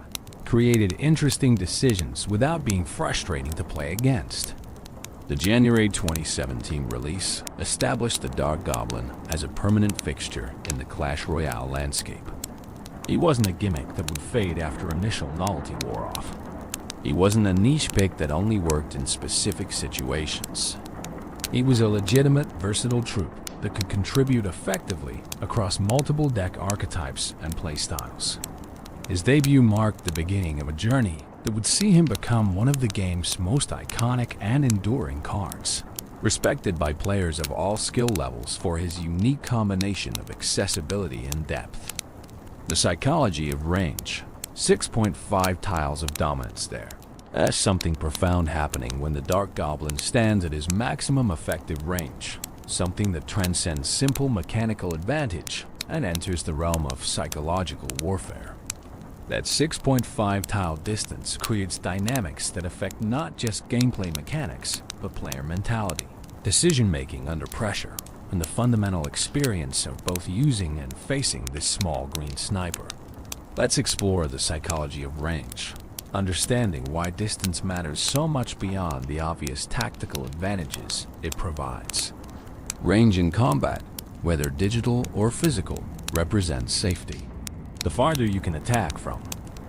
created interesting decisions without being frustrating to play against. The January 2017 release established the Dark Goblin as a permanent fixture in the Clash Royale landscape. He wasn't a gimmick that would fade after initial novelty wore off. He wasn't a niche pick that only worked in specific situations. He was a legitimate, versatile troop that could contribute effectively across multiple deck archetypes and playstyles. His debut marked the beginning of a journey that would see him become one of the game's most iconic and enduring cards, respected by players of all skill levels for his unique combination of accessibility and depth. The psychology of range. 6.5 tiles of dominance there. That's something profound happening when the Dark Goblin stands at his maximum effective range, something that transcends simple mechanical advantage and enters the realm of psychological warfare. That 6.5 tile distance creates dynamics that affect not just gameplay mechanics, but player mentality, decision-making under pressure, and the fundamental experience of both using and facing this small green sniper. Let's explore the psychology of range, understanding why distance matters so much beyond the obvious tactical advantages it provides. Range in combat, whether digital or physical, represents safety. The farther you can attack from,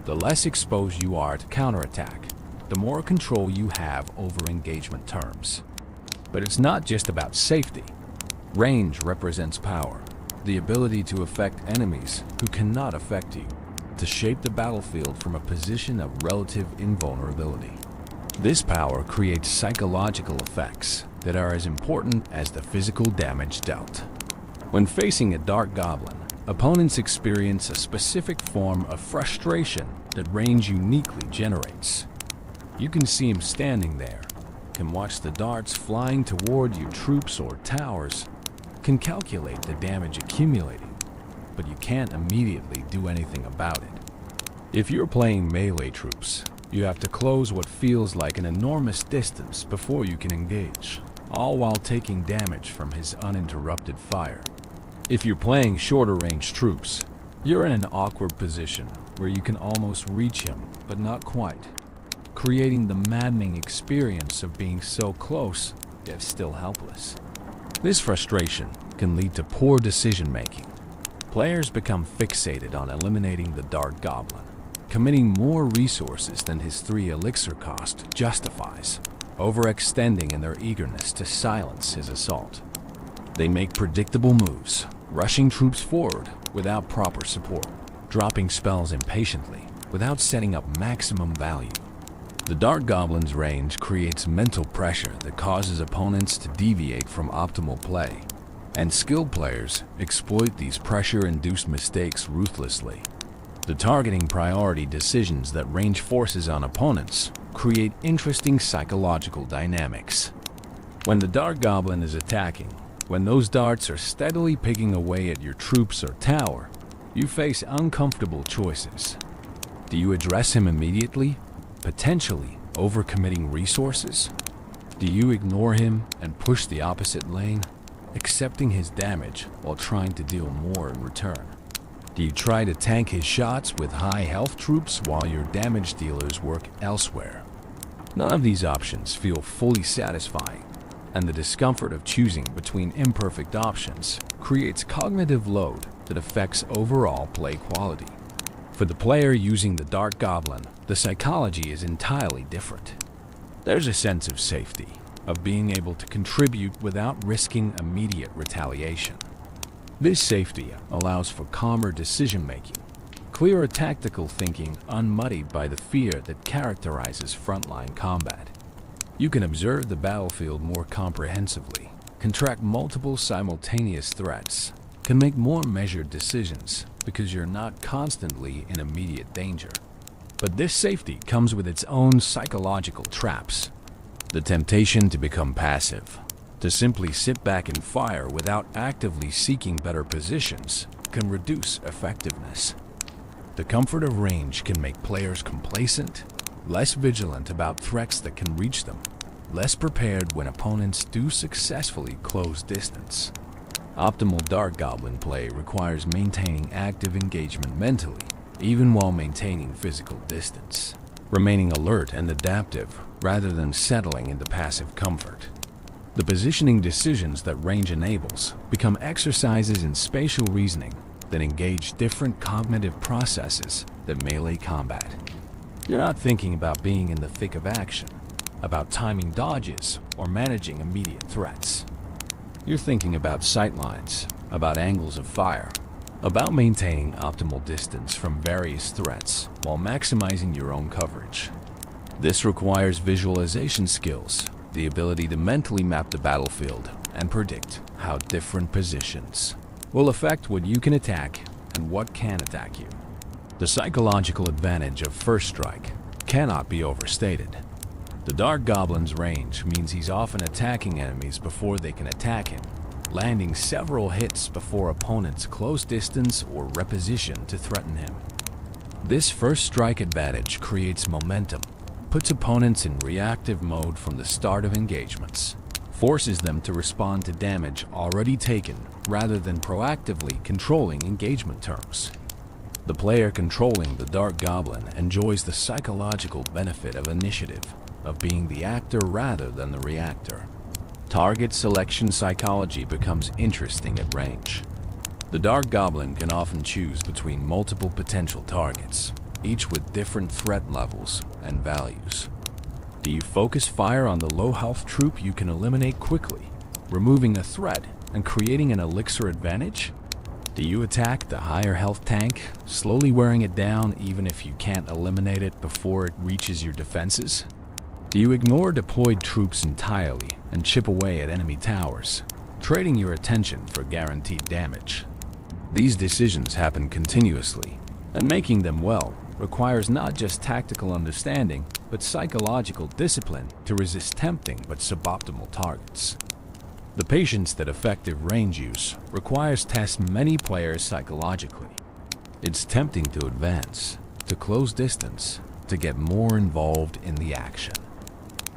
the less exposed you are to counterattack, the more control you have over engagement terms. But it's not just about safety. Range represents power, the ability to affect enemies who cannot affect you, to shape the battlefield from a position of relative invulnerability. This power creates psychological effects that are as important as the physical damage dealt. When facing a Dark Goblin, opponents experience a specific form of frustration that range uniquely generates. You can see him standing there, can watch the darts flying toward your troops or towers, can calculate the damage accumulating, but you can't immediately do anything about it. If you're playing melee troops, you have to close what feels like an enormous distance before you can engage, all while taking damage from his uninterrupted fire. If you're playing shorter range troops, you're in an awkward position where you can almost reach him, but not quite, creating the maddening experience of being so close, yet still helpless. This frustration can lead to poor decision making. Players become fixated on eliminating the Dark Goblin, committing more resources than his 3 elixir cost justifies, overextending in their eagerness to silence his assault. They make predictable moves, rushing troops forward without proper support, dropping spells impatiently without setting up maximum value. The Dark Goblin's range creates mental pressure that causes opponents to deviate from optimal play, and skilled players exploit these pressure-induced mistakes ruthlessly. The targeting priority decisions that range forces on opponents create interesting psychological dynamics. When the Dark Goblin is attacking, when those darts are steadily picking away at your troops or tower, you face uncomfortable choices. Do you address him immediately, potentially overcommitting resources? Do you ignore him and push the opposite lane, accepting his damage while trying to deal more in return? Do you try to tank his shots with high health troops while your damage dealers work elsewhere? None of these options feel fully satisfying, and the discomfort of choosing between imperfect options creates cognitive load that affects overall play quality. For the player using the Dark Goblin, the psychology is entirely different. There's a sense of safety, of being able to contribute without risking immediate retaliation. This safety allows for calmer decision-making, clearer tactical thinking unmuddied by the fear that characterizes frontline combat. You can observe the battlefield more comprehensively, can track multiple simultaneous threats, can make more measured decisions because you're not constantly in immediate danger. But this safety comes with its own psychological traps. The temptation to become passive, to simply sit back and fire without actively seeking better positions, can reduce effectiveness. The comfort of range can make players complacent, less vigilant about threats that can reach them, less prepared when opponents do successfully close distance. Optimal Dark Goblin play requires maintaining active engagement mentally, even while maintaining physical distance, remaining alert and adaptive rather than settling into passive comfort. The positioning decisions that range enables become exercises in spatial reasoning that engage different cognitive processes than melee combat. You're not thinking about being in the thick of action, about timing dodges or managing immediate threats. You're thinking about sightlines, about angles of fire, about maintaining optimal distance from various threats while maximizing your own coverage. This requires visualization skills, the ability to mentally map the battlefield and predict how different positions will affect what you can attack and what can attack you. The psychological advantage of first strike cannot be overstated. The Dark Goblin's range means he's often attacking enemies before they can attack him, landing several hits before opponents close distance or reposition to threaten him. This first strike advantage creates momentum, puts opponents in reactive mode from the start of engagements, forces them to respond to damage already taken rather than proactively controlling engagement terms. The player controlling the Dark Goblin enjoys the psychological benefit of initiative, of being the actor rather than the reactor. Target selection psychology becomes interesting at range. The Dark Goblin can often choose between multiple potential targets, each with different threat levels and values. Do you focus fire on the low health troop you can eliminate quickly, removing a threat and creating an elixir advantage? Do you attack the higher health tank, slowly wearing it down even if you can't eliminate it before it reaches your defenses? Do you ignore deployed troops entirely and chip away at enemy towers, trading your attention for guaranteed damage? These decisions happen continuously, and making them well requires not just tactical understanding, but psychological discipline to resist tempting but suboptimal targets. The patience that effective range use requires tests many players psychologically. It's tempting to advance, to close distance, to get more involved in the action.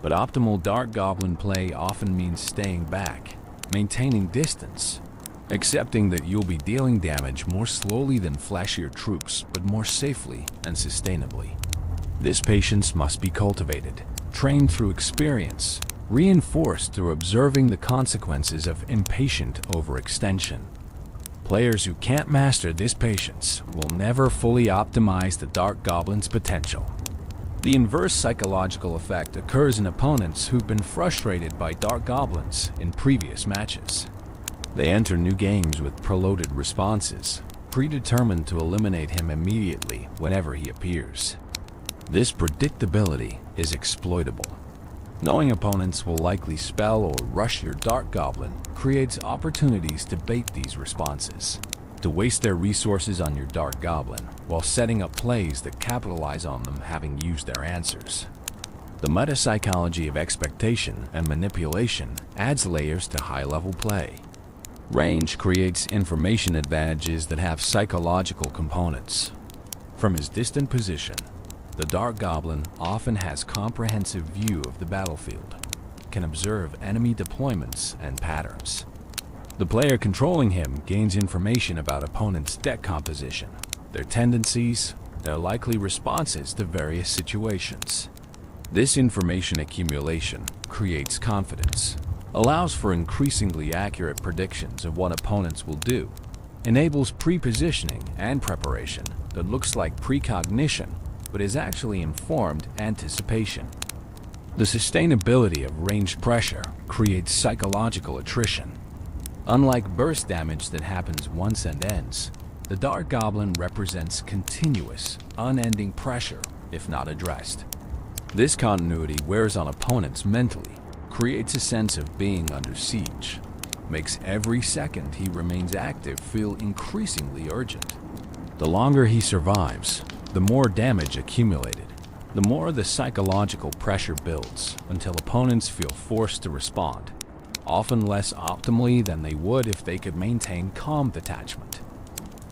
But optimal Dark Goblin play often means staying back, maintaining distance, accepting that you'll be dealing damage more slowly than flashier troops, but more safely and sustainably. This patience must be cultivated, trained through experience, reinforced through observing the consequences of impatient overextension. Players who can't master this patience will never fully optimize the Dark Goblin's potential. The inverse psychological effect occurs in opponents who've been frustrated by Dark Goblins in previous matches. They enter new games with preloaded responses, predetermined to eliminate him immediately whenever he appears. This predictability is exploitable. Knowing opponents will likely spell or rush your Dark Goblin creates opportunities to bait these responses, to waste their resources on your Dark Goblin while setting up plays that capitalize on them having used their answers. The meta-psychology of expectation and manipulation adds layers to high-level play. Range creates information advantages that have psychological components. From his distant position, the Dark Goblin often has comprehensive view of the battlefield, can observe enemy deployments and patterns. The player controlling him gains information about opponents' deck composition, their tendencies, their likely responses to various situations. This information accumulation creates confidence, allows for increasingly accurate predictions of what opponents will do, enables pre-positioning and preparation that looks like precognition but is actually informed anticipation. The sustainability of ranged pressure creates psychological attrition. Unlike burst damage that happens once and ends, the Dark Goblin represents continuous, unending pressure if not addressed. This continuity wears on opponents mentally, creates a sense of being under siege, makes every second he remains active feel increasingly urgent. The longer he survives, the more damage accumulated, the more the psychological pressure builds until opponents feel forced to respond, often less optimally than they would if they could maintain calm detachment.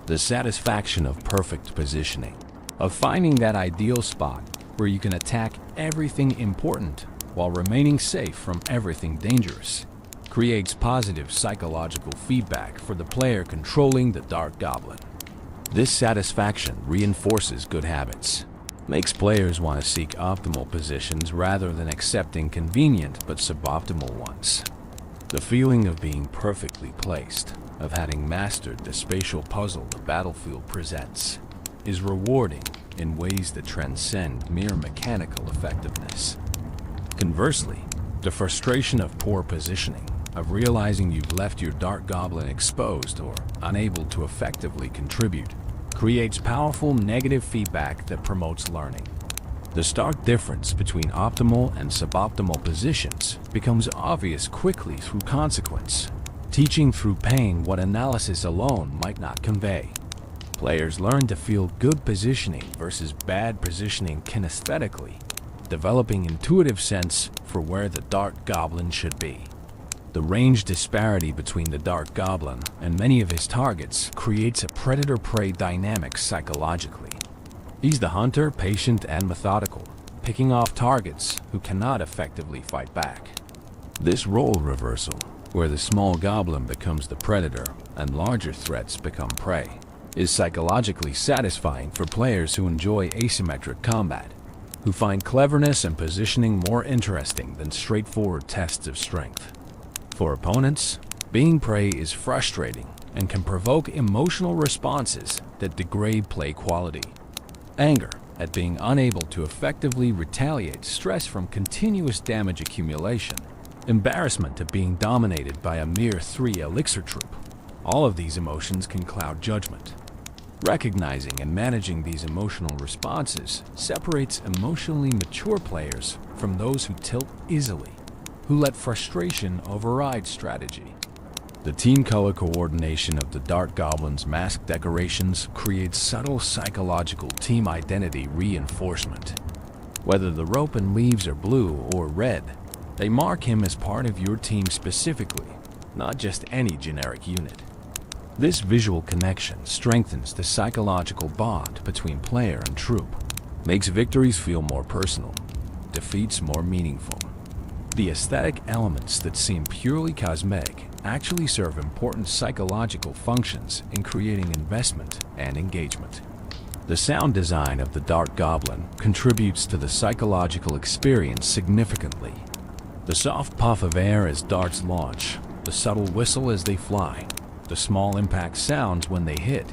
The satisfaction of perfect positioning, of finding that ideal spot where you can attack everything important while remaining safe from everything dangerous, creates positive psychological feedback for the player controlling the Dark Goblin. This satisfaction reinforces good habits, makes players want to seek optimal positions rather than accepting convenient but suboptimal ones. The feeling of being perfectly placed, of having mastered the spatial puzzle the battlefield presents, is rewarding in ways that transcend mere mechanical effectiveness. Conversely, the frustration of poor positioning, of realizing you've left your Dark Goblin exposed or unable to effectively contribute, creates powerful negative feedback that promotes learning. The stark difference between optimal and suboptimal positions becomes obvious quickly through consequence, teaching through pain what analysis alone might not convey. Players learn to feel good positioning versus bad positioning kinesthetically, developing intuitive sense for where the Dark Goblin should be. The range disparity between the Dark Goblin and many of his targets creates a predator-prey dynamic psychologically. He's the hunter, patient, and methodical, picking off targets who cannot effectively fight back. This role reversal, where the small goblin becomes the predator and larger threats become prey, is psychologically satisfying for players who enjoy asymmetric combat, who find cleverness and positioning more interesting than straightforward tests of strength. For opponents, being prey is frustrating and can provoke emotional responses that degrade play quality. Anger at being unable to effectively retaliate stress from continuous damage accumulation, embarrassment at being dominated by a mere 3 elixir troop. All of these emotions can cloud judgment. Recognizing and managing these emotional responses separates emotionally mature players from those who tilt easily, who let frustration override strategy. The team color coordination of the Dark Goblin's mask decorations creates subtle psychological team identity reinforcement. Whether the rope and leaves are blue or red, they mark him as part of your team specifically, not just any generic unit. This visual connection strengthens the psychological bond between player and troop, makes victories feel more personal, defeats more meaningful. The aesthetic elements that seem purely cosmetic actually serve important psychological functions in creating investment and engagement. The sound design of the Dark Goblin contributes to the psychological experience significantly. The soft puff of air as darts launch, the subtle whistle as they fly, the small impact sounds when they hit,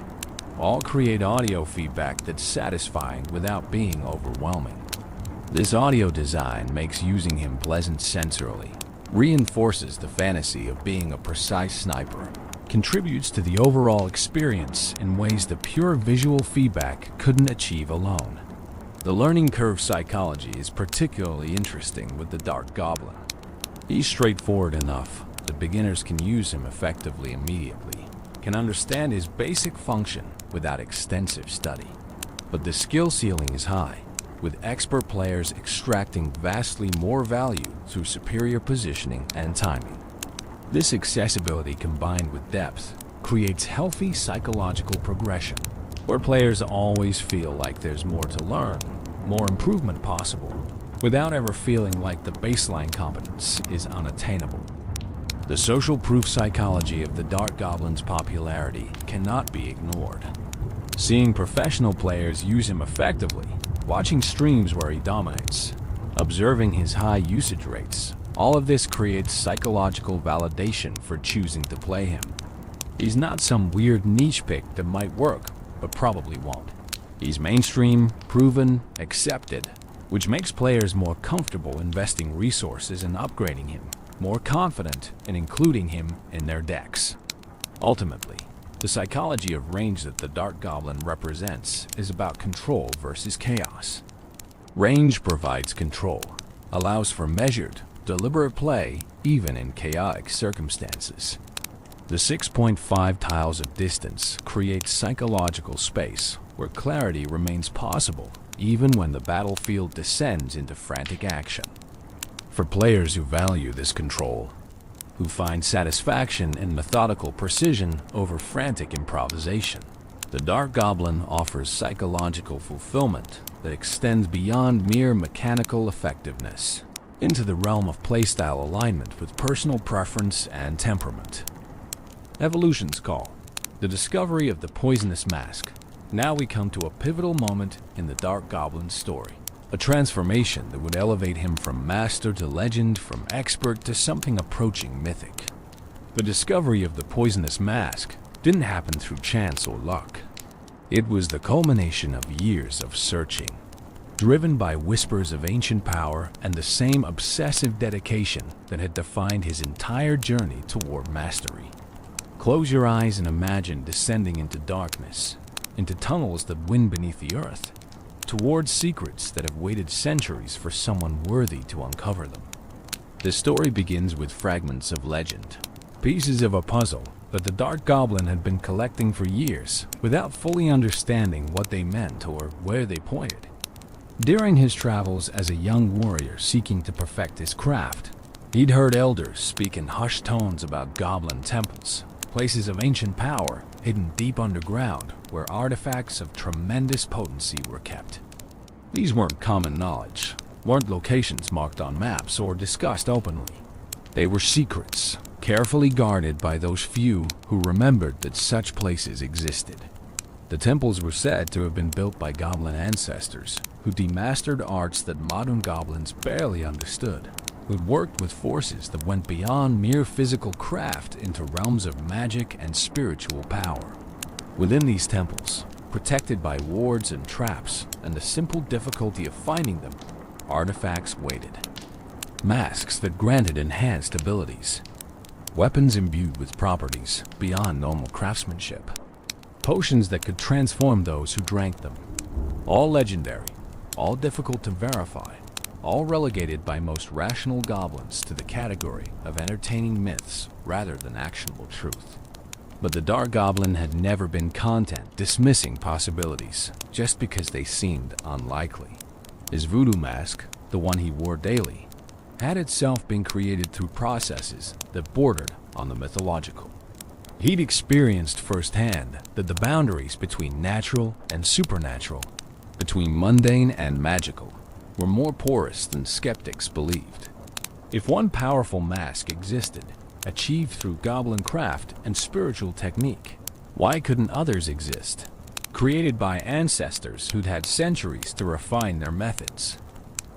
all create audio feedback that's satisfying without being overwhelming. This audio design makes using him pleasant sensorily, reinforces the fantasy of being a precise sniper, contributes to the overall experience in ways that pure visual feedback couldn't achieve alone. The learning curve psychology is particularly interesting with the Dark Goblin. He's straightforward enough that beginners can use him effectively immediately, can understand his basic function without extensive study. But the skill ceiling is high, with expert players extracting vastly more value through superior positioning and timing. This accessibility combined with depth creates healthy psychological progression, where players always feel like there's more to learn, more improvement possible, without ever feeling like the baseline competence is unattainable. The social proof psychology of the Dark Goblin's popularity cannot be ignored. Seeing professional players use him effectively, watching streams where he dominates, observing his high usage rates, all of this creates psychological validation for choosing to play him. He's not some weird niche pick that might work, but probably won't. He's mainstream, proven, accepted, which makes players more comfortable investing resources in upgrading him, more confident in including him in their decks. Ultimately, the psychology of range that the Dark Goblin represents is about control versus chaos. Range provides control, allows for measured, deliberate play even in chaotic circumstances. The 6.5 tiles of distance creates psychological space where clarity remains possible even when the battlefield descends into frantic action. For players who value this control, who find satisfaction in methodical precision over frantic improvisation, the Dark Goblin offers psychological fulfillment that extends beyond mere mechanical effectiveness into the realm of playstyle alignment with personal preference and temperament. Evolution's Call, the discovery of the poisonous mask. Now we come to a pivotal moment in the Dark Goblin's story. A transformation that would elevate him from master to legend, from expert to something approaching mythic. The discovery of the poisonous mask didn't happen through chance or luck. It was the culmination of years of searching, driven by whispers of ancient power and the same obsessive dedication that had defined his entire journey toward mastery. Close your eyes and imagine descending into darkness, into tunnels that wind beneath the earth, towards secrets that have waited centuries for someone worthy to uncover them. The story begins with fragments of legend, pieces of a puzzle that the Dark Goblin had been collecting for years without fully understanding what they meant or where they pointed. During his travels as a young warrior seeking to perfect his craft, he'd heard elders speak in hushed tones about goblin temples, places of ancient power hidden deep underground where artifacts of tremendous potency were kept. These weren't common knowledge, weren't locations marked on maps or discussed openly. They were secrets, carefully guarded by those few who remembered that such places existed. The temples were said to have been built by goblin ancestors who demastered arts that modern goblins barely understood, who'd worked with forces that went beyond mere physical craft into realms of magic and spiritual power. Within these temples, protected by wards and traps and the simple difficulty of finding them, artifacts waited. Masks that granted enhanced abilities, weapons imbued with properties beyond normal craftsmanship, potions that could transform those who drank them. All legendary, all difficult to verify, all relegated by most rational goblins to the category of entertaining myths rather than actionable truth. But the Dark Goblin had never been content dismissing possibilities just because they seemed unlikely. His voodoo mask, the one he wore daily, had itself been created through processes that bordered on the mythological. He'd experienced firsthand that the boundaries between natural and supernatural, between mundane and magical, were more porous than skeptics believed. If one powerful mask existed, achieved through goblin craft and spiritual technique, why couldn't others exist, created by ancestors who'd had centuries to refine their methods?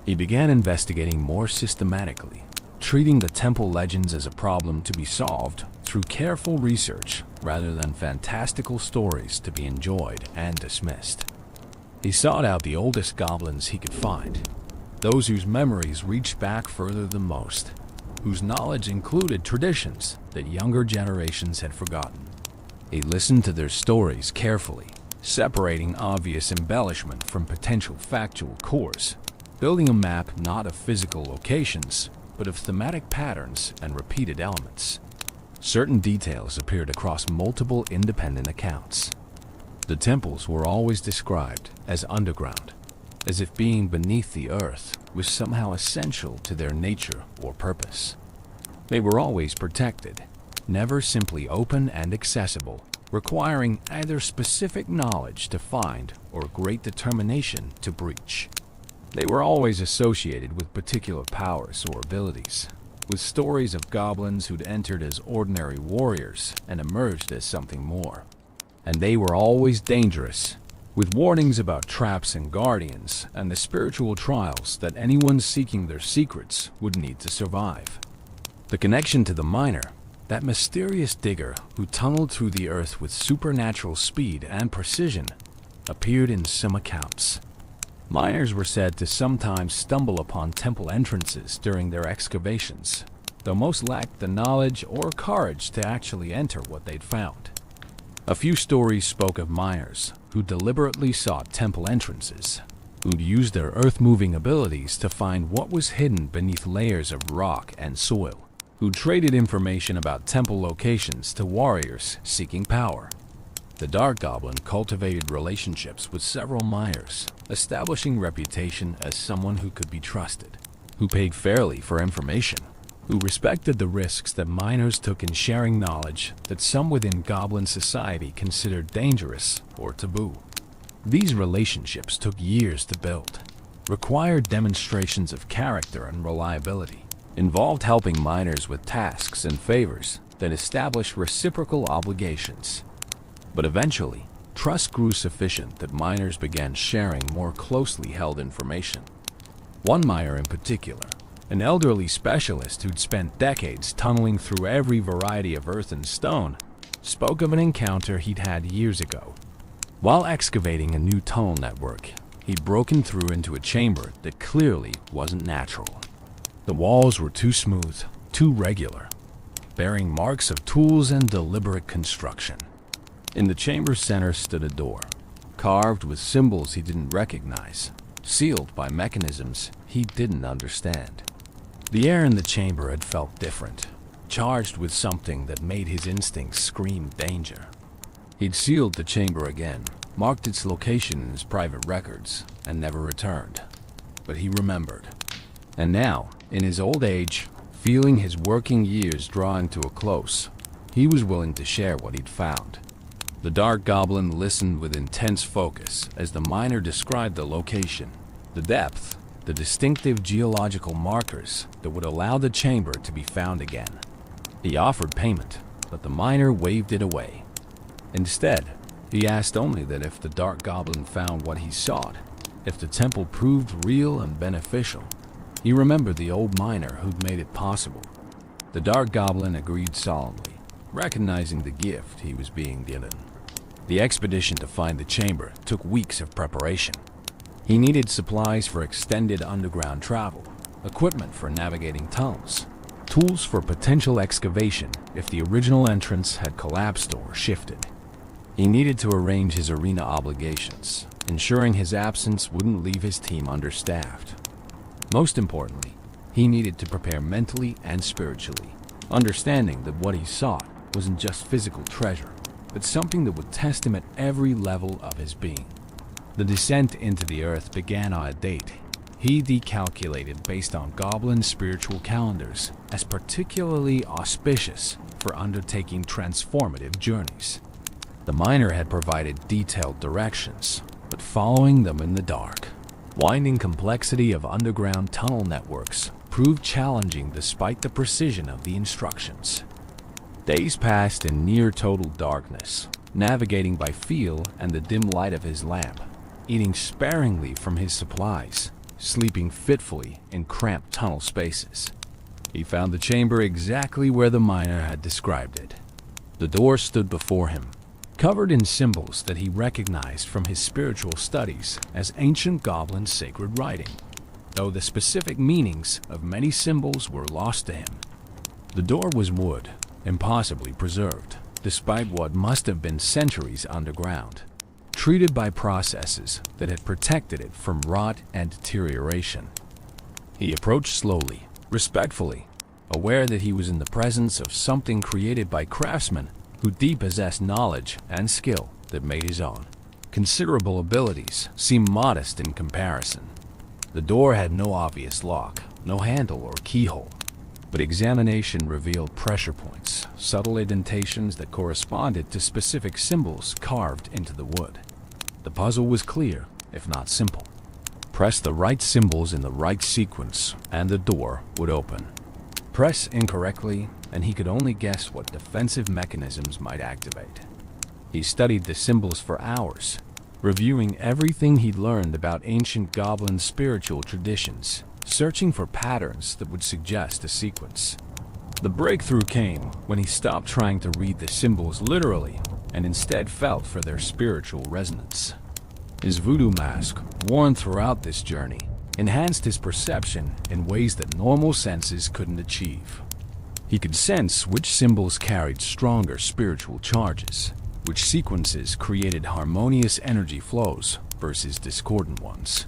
He began investigating more systematically, treating the temple legends as a problem to be solved through careful research rather than fantastical stories to be enjoyed and dismissed. He sought out the oldest goblins he could find, those whose memories reached back further than most, whose knowledge included traditions that younger generations had forgotten. He listened to their stories carefully, separating obvious embellishment from potential factual cores, building a map not of physical locations, but of thematic patterns and repeated elements. Certain details appeared across multiple independent accounts. The temples were always described as underground, as if being beneath the earth was somehow essential to their nature or purpose. They were always protected, never simply open and accessible, requiring either specific knowledge to find or great determination to breach. They were always associated with particular powers or abilities, with stories of goblins who'd entered as ordinary warriors and emerged as something more. And they were always dangerous, with warnings about traps and guardians and the spiritual trials that anyone seeking their secrets would need to survive. The connection to the miner, that mysterious digger who tunneled through the earth with supernatural speed and precision, appeared in some accounts. Miners were said to sometimes stumble upon temple entrances during their excavations, though most lacked the knowledge or courage to actually enter what they'd found. A few stories spoke of miners who deliberately sought temple entrances, who'd used their earth-moving abilities to find what was hidden beneath layers of rock and soil, who traded information about temple locations to warriors seeking power. The Dark Goblin cultivated relationships with several miners, establishing reputation as someone who could be trusted, who paid fairly for information, who respected the risks that miners took in sharing knowledge that some within Goblin society considered dangerous or taboo. These relationships took years to build, required demonstrations of character and reliability, involved helping miners with tasks and favors that established reciprocal obligations. But eventually, trust grew sufficient that miners began sharing more closely held information. One miner in particular, an elderly specialist who'd spent decades tunneling through every variety of earth and stone, spoke of an encounter he'd had years ago. While excavating a new tunnel network, he'd broken through into a chamber that clearly wasn't natural. The walls were too smooth, too regular, bearing marks of tools and deliberate construction. In the chamber's center stood a door, carved with symbols he didn't recognize, sealed by mechanisms he didn't understand. The air in the chamber had felt different, charged with something that made his instincts scream danger. He'd sealed the chamber again, marked its location in his private records, and never returned. But he remembered. And now, in his old age, feeling his working years drawing to a close, he was willing to share what he'd found. The Dark Goblin listened with intense focus as the miner described the location, the depth, the distinctive geological markers that would allow the chamber to be found again. He offered payment, but the miner waved it away. Instead, he asked only that if the Dark Goblin found what he sought, if the temple proved real and beneficial. He remembered the old miner who'd made it possible. The Dark Goblin agreed solemnly, recognizing the gift he was being given. The expedition to find the chamber took weeks of preparation. He needed supplies for extended underground travel, equipment for navigating tunnels, tools for potential excavation if the original entrance had collapsed or shifted. He needed to arrange his arena obligations, ensuring his absence wouldn't leave his team understaffed. Most importantly, he needed to prepare mentally and spiritually, understanding that what he sought wasn't just physical treasure, but something that would test him at every level of his being. The descent into the earth began on a date he decalculated based on goblin spiritual calendars as particularly auspicious for undertaking transformative journeys. The miner had provided detailed directions, but following them in the dark, winding complexity of underground tunnel networks proved challenging despite the precision of the instructions. Days passed in near total darkness, navigating by feel and the dim light of his lamp, eating sparingly from his supplies, sleeping fitfully in cramped tunnel spaces. He found the chamber exactly where the miner had described it. The door stood before him, covered in symbols that he recognized from his spiritual studies as ancient goblin sacred writing, though the specific meanings of many symbols were lost to him. The door was wood, impossibly preserved, despite what must have been centuries underground, treated by processes that had protected it from rot and deterioration. He approached slowly, respectfully, aware that he was in the presence of something created by craftsmen who possessed knowledge and skill that made his own. Considerable abilities seemed modest in comparison. The door had no obvious lock, no handle or keyhole, but examination revealed pressure points, subtle indentations that corresponded to specific symbols carved into the wood. The puzzle was clear, if not simple. Press the right symbols in the right sequence, and the door would open. Press incorrectly, and he could only guess what defensive mechanisms might activate. He studied the symbols for hours, reviewing everything he'd learned about ancient goblin spiritual traditions, searching for patterns that would suggest a sequence. The breakthrough came when he stopped trying to read the symbols literally and instead felt for their spiritual resonance. His voodoo mask, worn throughout this journey, enhanced his perception in ways that normal senses couldn't achieve. He could sense which symbols carried stronger spiritual charges, which sequences created harmonious energy flows versus discordant ones.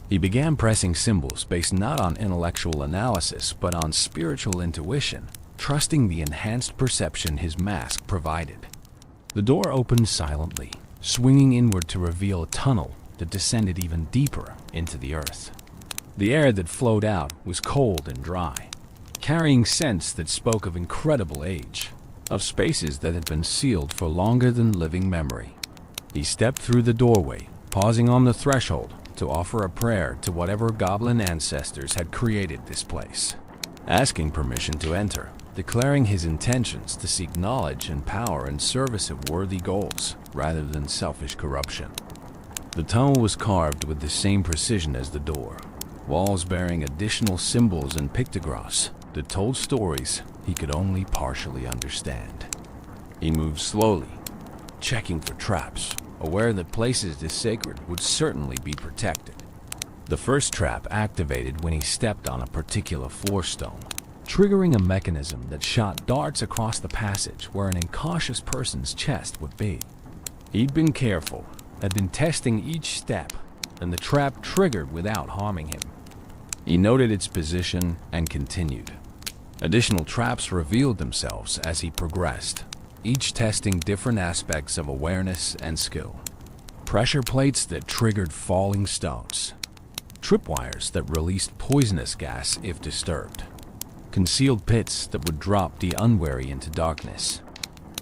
He began pressing symbols based not on intellectual analysis but on spiritual intuition, trusting the enhanced perception his mask provided. The door opened silently, swinging inward to reveal a tunnel that descended even deeper into the earth. The air that flowed out was cold and dry, carrying scents that spoke of incredible age, of spaces that had been sealed for longer than living memory. He stepped through the doorway, pausing on the threshold to offer a prayer to whatever goblin ancestors had created this place, asking permission to enter, declaring his intentions to seek knowledge and power in service of worthy goals rather than selfish corruption. The tunnel was carved with the same precision as the door, walls bearing additional symbols and pictographs that told stories he could only partially understand. He moved slowly, checking for traps, aware that places this sacred would certainly be protected. The first trap activated when he stepped on a particular floor stone, triggering a mechanism that shot darts across the passage where an incautious person's chest would be. He'd been careful, had been testing each step, and the trap triggered without harming him. He noted its position and continued. Additional traps revealed themselves as he progressed, each testing different aspects of awareness and skill. Pressure plates that triggered falling stones, tripwires that released poisonous gas if disturbed, concealed pits that would drop the unwary into darkness.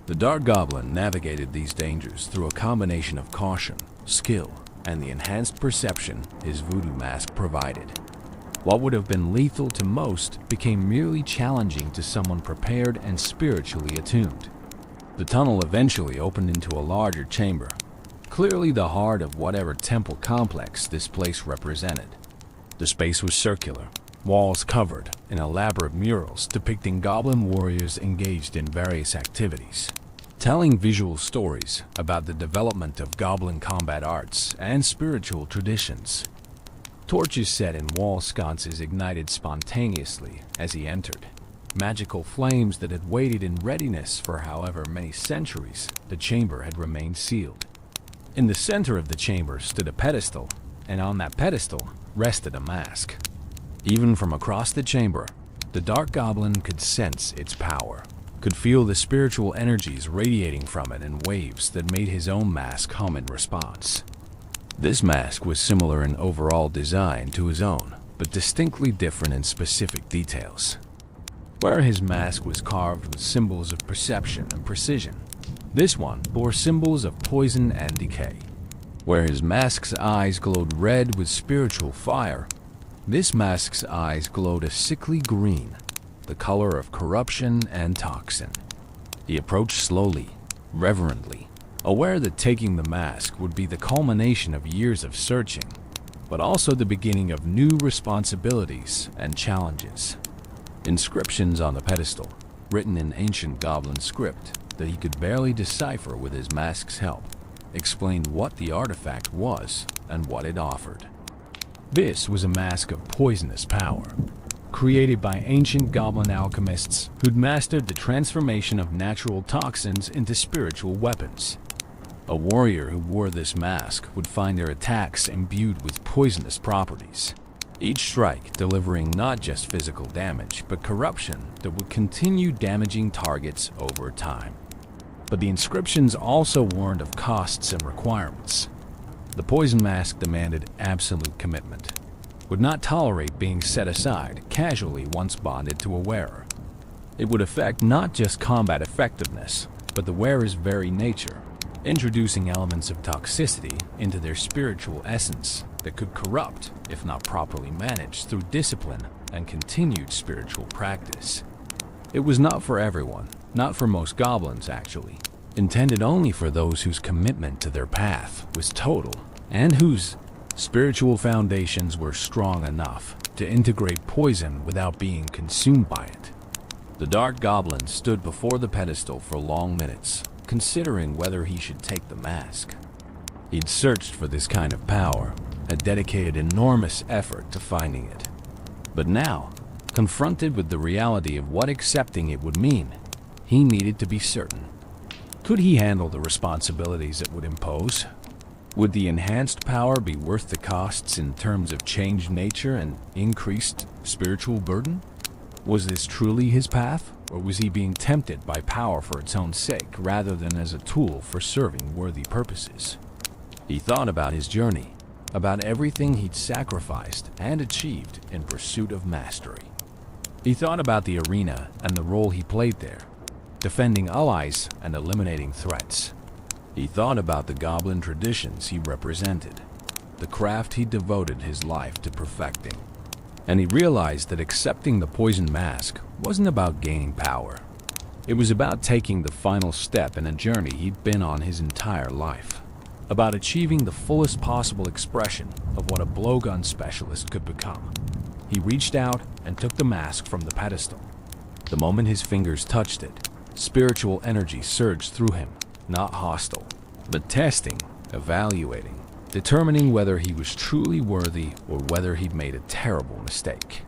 The Dark Goblin navigated these dangers through a combination of caution, skill, and the enhanced perception his voodoo mask provided. What would have been lethal to most became merely challenging to someone prepared and spiritually attuned. The tunnel eventually opened into a larger chamber, clearly the heart of whatever temple complex this place represented. The space was circular, walls covered in elaborate murals depicting goblin warriors engaged in various activities, telling visual stories about the development of goblin combat arts and spiritual traditions. Torches set in wall sconces ignited spontaneously as he entered, magical flames that had waited in readiness for however many centuries the chamber had remained sealed. In the center of the chamber stood a pedestal, and on that pedestal rested a mask. Even from across the chamber, the Dark Goblin could sense its power, could feel the spiritual energies radiating from it in waves that made his own mask hum in response. This mask was similar in overall design to his own, but distinctly different in specific details. Where his mask was carved with symbols of perception and precision, this one bore symbols of poison and decay. Where his mask's eyes glowed red with spiritual fire, this mask's eyes glowed a sickly green, the color of corruption and toxin. He approached slowly, reverently, aware that taking the mask would be the culmination of years of searching, but also the beginning of new responsibilities and challenges. Inscriptions on the pedestal, written in ancient goblin script that he could barely decipher with his mask's help, explained what the artifact was and what it offered. This was a mask of poisonous power, created by ancient goblin alchemists who'd mastered the transformation of natural toxins into spiritual weapons. A warrior who wore this mask would find their attacks imbued with poisonous properties, each strike delivering not just physical damage, but corruption that would continue damaging targets over time. But the inscriptions also warned of costs and requirements. The poison mask demanded absolute commitment, would not tolerate being set aside casually once bonded to a wearer. It would affect not just combat effectiveness, but the wearer's very nature, introducing elements of toxicity into their spiritual essence that could corrupt if not properly managed through discipline and continued spiritual practice. It was not for everyone, not for most goblins actually, intended only for those whose commitment to their path was total and whose spiritual foundations were strong enough to integrate poison without being consumed by it. The dark goblin stood before the pedestal for long minutes, considering whether he should take the mask. He'd searched for this kind of power, had dedicated enormous effort to finding it. But now, confronted with the reality of what accepting it would mean, he needed to be certain. Could he handle the responsibilities it would impose? Would the enhanced power be worth the costs in terms of changed nature and increased spiritual burden? Was this truly his path, or was he being tempted by power for its own sake rather than as a tool for serving worthy purposes? He thought about his journey, about everything he'd sacrificed and achieved in pursuit of mastery. He thought about the arena and the role he played there, defending allies and eliminating threats. He thought about the goblin traditions he represented, the craft he devoted his life to perfecting. And he realized that accepting the poison mask wasn't about gaining power. It was about taking the final step in a journey he'd been on his entire life, about achieving the fullest possible expression of what a blowgun specialist could become. He reached out and took the mask from the pedestal. The moment his fingers touched it, spiritual energy surged through him, not hostile, but testing, evaluating, determining whether he was truly worthy or whether he'd made a terrible mistake.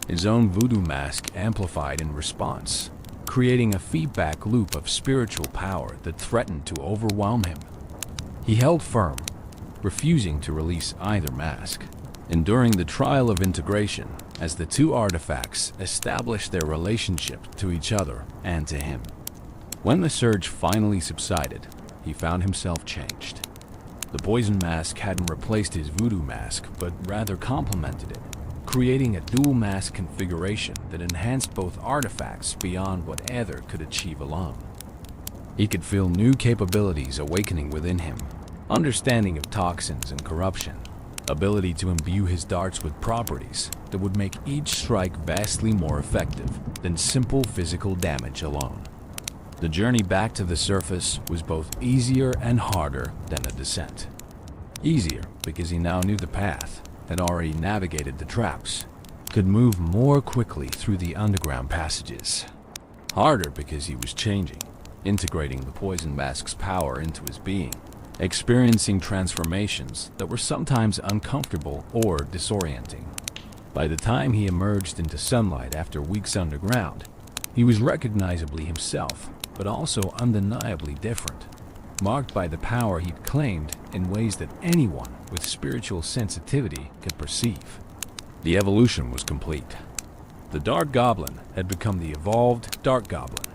His own voodoo mask amplified in response, creating a feedback loop of spiritual power that threatened to overwhelm him. He held firm, refusing to release either mask, enduring the trial of integration as the two artifacts established their relationship to each other and to him. When the surge finally subsided, he found himself changed. The poison mask hadn't replaced his voodoo mask, but rather complemented it, creating a dual mask configuration that enhanced both artifacts beyond what either could achieve alone. He could feel new capabilities awakening within him, understanding of toxins and corruption, ability to imbue his darts with properties that would make each strike vastly more effective than simple physical damage alone. The journey back to the surface was both easier and harder than the descent. Easier because he now knew the path, had already navigated the traps, could move more quickly through the underground passages. Harder because he was changing, integrating the poison mask's power into his being, experiencing transformations that were sometimes uncomfortable or disorienting. By the time he emerged into sunlight after weeks underground, he was recognizably himself, but also undeniably different, marked by the power he'd claimed in ways that anyone with spiritual sensitivity could perceive. The evolution was complete. The Dark Goblin had become the evolved Dark Goblin,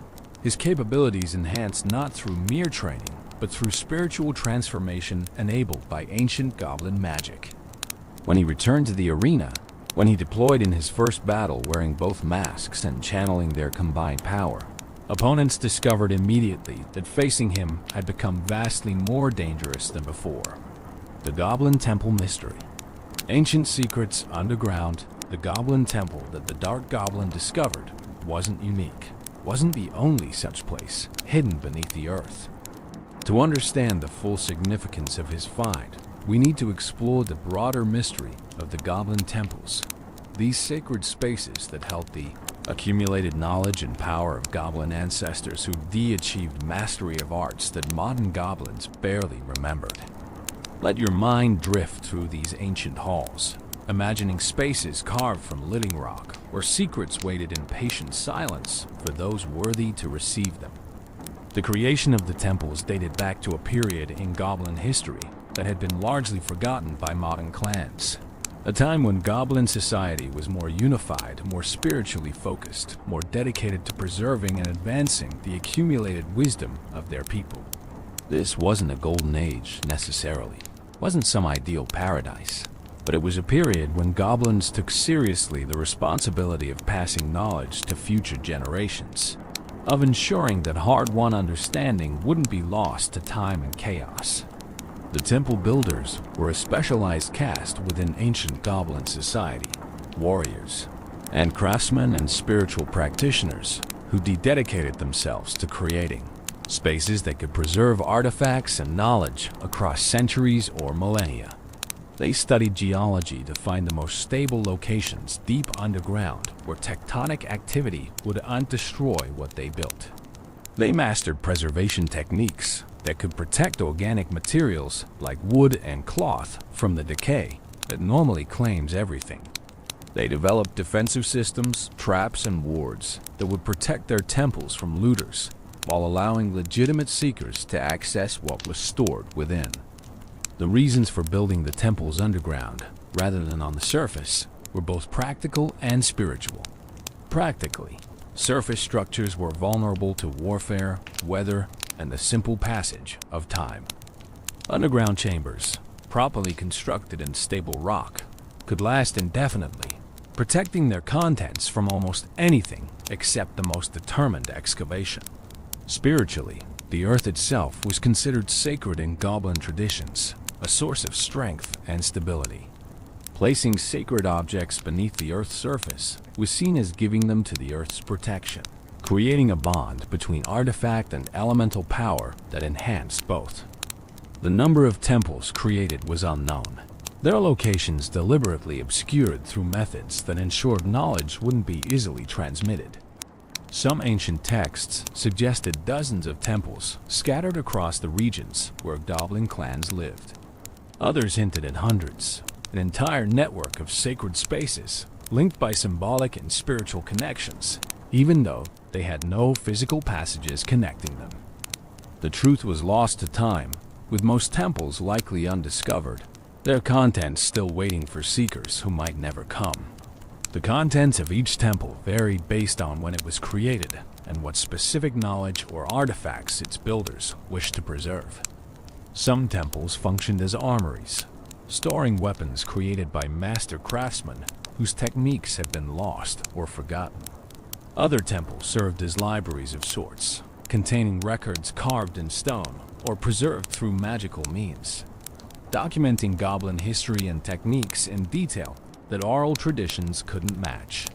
his capabilities enhanced not through mere training, but through spiritual transformation enabled by ancient goblin magic. When he returned to the arena, when he deployed in his first battle wearing both masks and channeling their combined power, opponents discovered immediately that facing him had become vastly more dangerous than before. The Goblin Temple Mystery. Ancient secrets underground, the Goblin Temple that the Dark Goblin discovered wasn't unique, wasn't the only such place hidden beneath the earth. To understand the full significance of his find, we need to explore the broader mystery of the Goblin Temples, these sacred spaces that held the accumulated knowledge and power of goblin ancestors who achieved mastery of arts that modern goblins barely remembered. Let your mind drift through these ancient halls, imagining spaces carved from living rock where secrets waited in patient silence for those worthy to receive them. The creation of the temples dated back to a period in goblin history that had been largely forgotten by modern clans. A time when goblin society was more unified, more spiritually focused, more dedicated to preserving and advancing the accumulated wisdom of their people. This wasn't a golden age, necessarily. It wasn't some ideal paradise. But it was a period when goblins took seriously the responsibility of passing knowledge to future generations, of ensuring that hard-won understanding wouldn't be lost to time and chaos. The temple builders were a specialized caste within ancient goblin society, warriors, and craftsmen and spiritual practitioners who dedicated themselves to creating spaces that could preserve artifacts and knowledge across centuries or millennia. They studied geology to find the most stable locations deep underground where tectonic activity would not destroy what they built. They mastered preservation techniques that could protect organic materials like wood and cloth from the decay that normally claims everything. They developed defensive systems, traps, and wards that would protect their temples from looters while allowing legitimate seekers to access what was stored within. The reasons for building the temples underground, rather than on the surface, were both practical and spiritual. Practically, surface structures were vulnerable to warfare, weather, and the simple passage of time. Underground chambers, properly constructed in stable rock, could last indefinitely, protecting their contents from almost anything except the most determined excavation. Spiritually, the earth itself was considered sacred in goblin traditions, a source of strength and stability. Placing sacred objects beneath the earth's surface was seen as giving them to the earth's protection, creating a bond between artifact and elemental power that enhanced both. The number of temples created was unknown, their locations deliberately obscured through methods that ensured knowledge wouldn't be easily transmitted. Some ancient texts suggested dozens of temples scattered across the regions where goblin clans lived. Others hinted at hundreds, an entire network of sacred spaces linked by symbolic and spiritual connections, even though they had no physical passages connecting them. The truth was lost to time, with most temples likely undiscovered, their contents still waiting for seekers who might never come. The contents of each temple varied based on when it was created and what specific knowledge or artifacts its builders wished to preserve. Some temples functioned as armories, storing weapons created by master craftsmen whose techniques have been lost or forgotten. Other temples served as libraries of sorts, containing records carved in stone or preserved through magical means, documenting goblin history and techniques in detail that oral traditions couldn't match.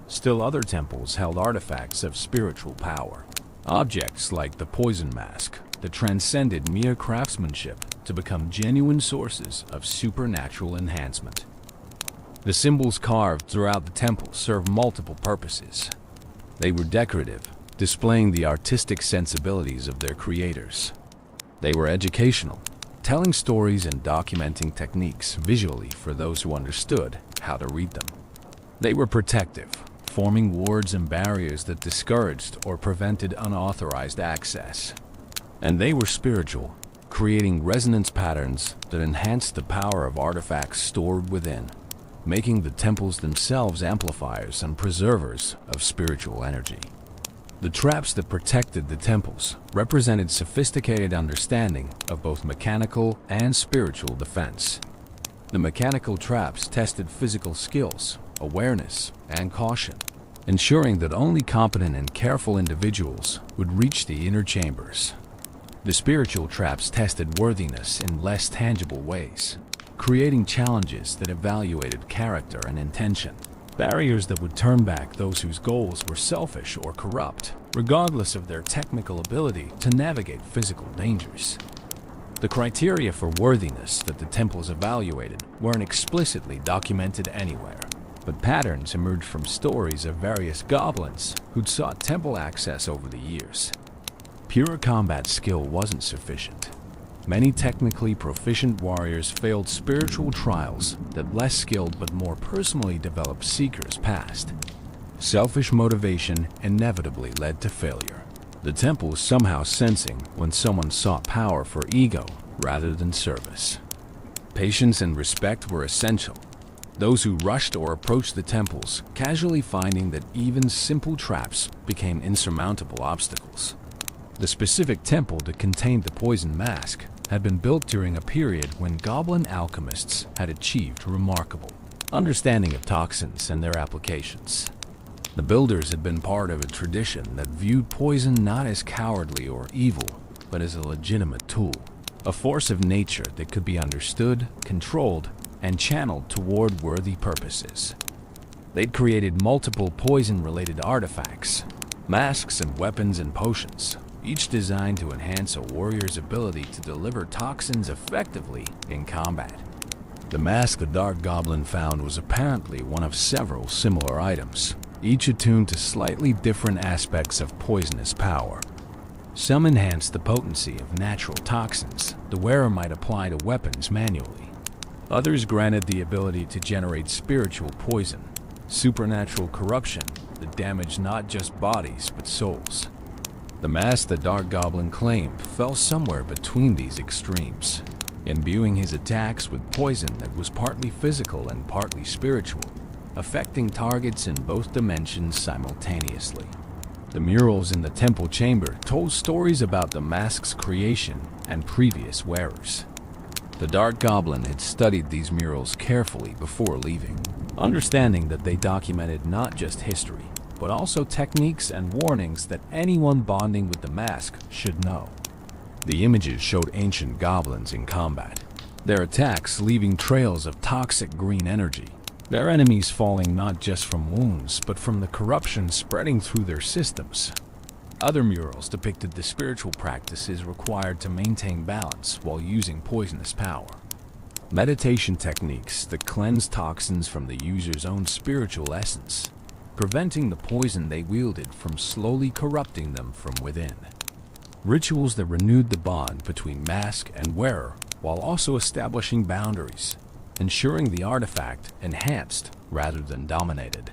Still other temples held artifacts of spiritual power, objects like the poison mask that transcended mere craftsmanship to become genuine sources of supernatural enhancement. The symbols carved throughout the temple served multiple purposes. They were decorative, displaying the artistic sensibilities of their creators. They were educational, telling stories and documenting techniques visually for those who understood how to read them. They were protective, forming wards and barriers that discouraged or prevented unauthorized access. And they were spiritual, creating resonance patterns that enhanced the power of artifacts stored within, making the temples themselves amplifiers and preservers of spiritual energy. The traps that protected the temples represented sophisticated understanding of both mechanical and spiritual defense. The mechanical traps tested physical skills, awareness, and caution, ensuring that only competent and careful individuals would reach the inner chambers. The spiritual traps tested worthiness in less tangible ways, creating challenges that evaluated character and intention, barriers that would turn back those whose goals were selfish or corrupt, regardless of their technical ability to navigate physical dangers. The criteria for worthiness that the temples evaluated weren't explicitly documented anywhere, but patterns emerged from stories of various goblins who'd sought temple access over the years. Pure combat skill wasn't sufficient. Many technically proficient warriors failed spiritual trials that less skilled but more personally developed seekers passed. Selfish motivation inevitably led to failure. The temple was somehow sensing when someone sought power for ego rather than service. Patience and respect were essential. Those who rushed or approached the temples casually finding that even simple traps became insurmountable obstacles. The specific temple that contained the poison mask had been built during a period when goblin alchemists had achieved remarkable understanding of toxins and their applications. The builders had been part of a tradition that viewed poison not as cowardly or evil, but as a legitimate tool, a force of nature that could be understood, controlled, and channeled toward worthy purposes. They'd created multiple poison-related artifacts, masks and weapons and potions, each designed to enhance a warrior's ability to deliver toxins effectively in combat. The mask the Dark Goblin found was apparently one of several similar items, each attuned to slightly different aspects of poisonous power. Some enhanced the potency of natural toxins the wearer might apply to weapons manually. Others granted the ability to generate spiritual poison, supernatural corruption that damaged not just bodies but souls. The mask the Dark Goblin claimed fell somewhere between these extremes, imbuing his attacks with poison that was partly physical and partly spiritual, affecting targets in both dimensions simultaneously. The murals in the temple chamber told stories about the mask's creation and previous wearers. The Dark Goblin had studied these murals carefully before leaving, understanding that they documented not just history, but also techniques and warnings that anyone bonding with the mask should know. The images showed ancient goblins in combat, their attacks leaving trails of toxic green energy, their enemies falling not just from wounds, but from the corruption spreading through their systems. Other murals depicted the spiritual practices required to maintain balance while using poisonous power. Meditation techniques that cleansed toxins from the user's own spiritual essence, preventing the poison they wielded from slowly corrupting them from within. Rituals that renewed the bond between mask and wearer while also establishing boundaries, ensuring the artifact enhanced rather than dominated.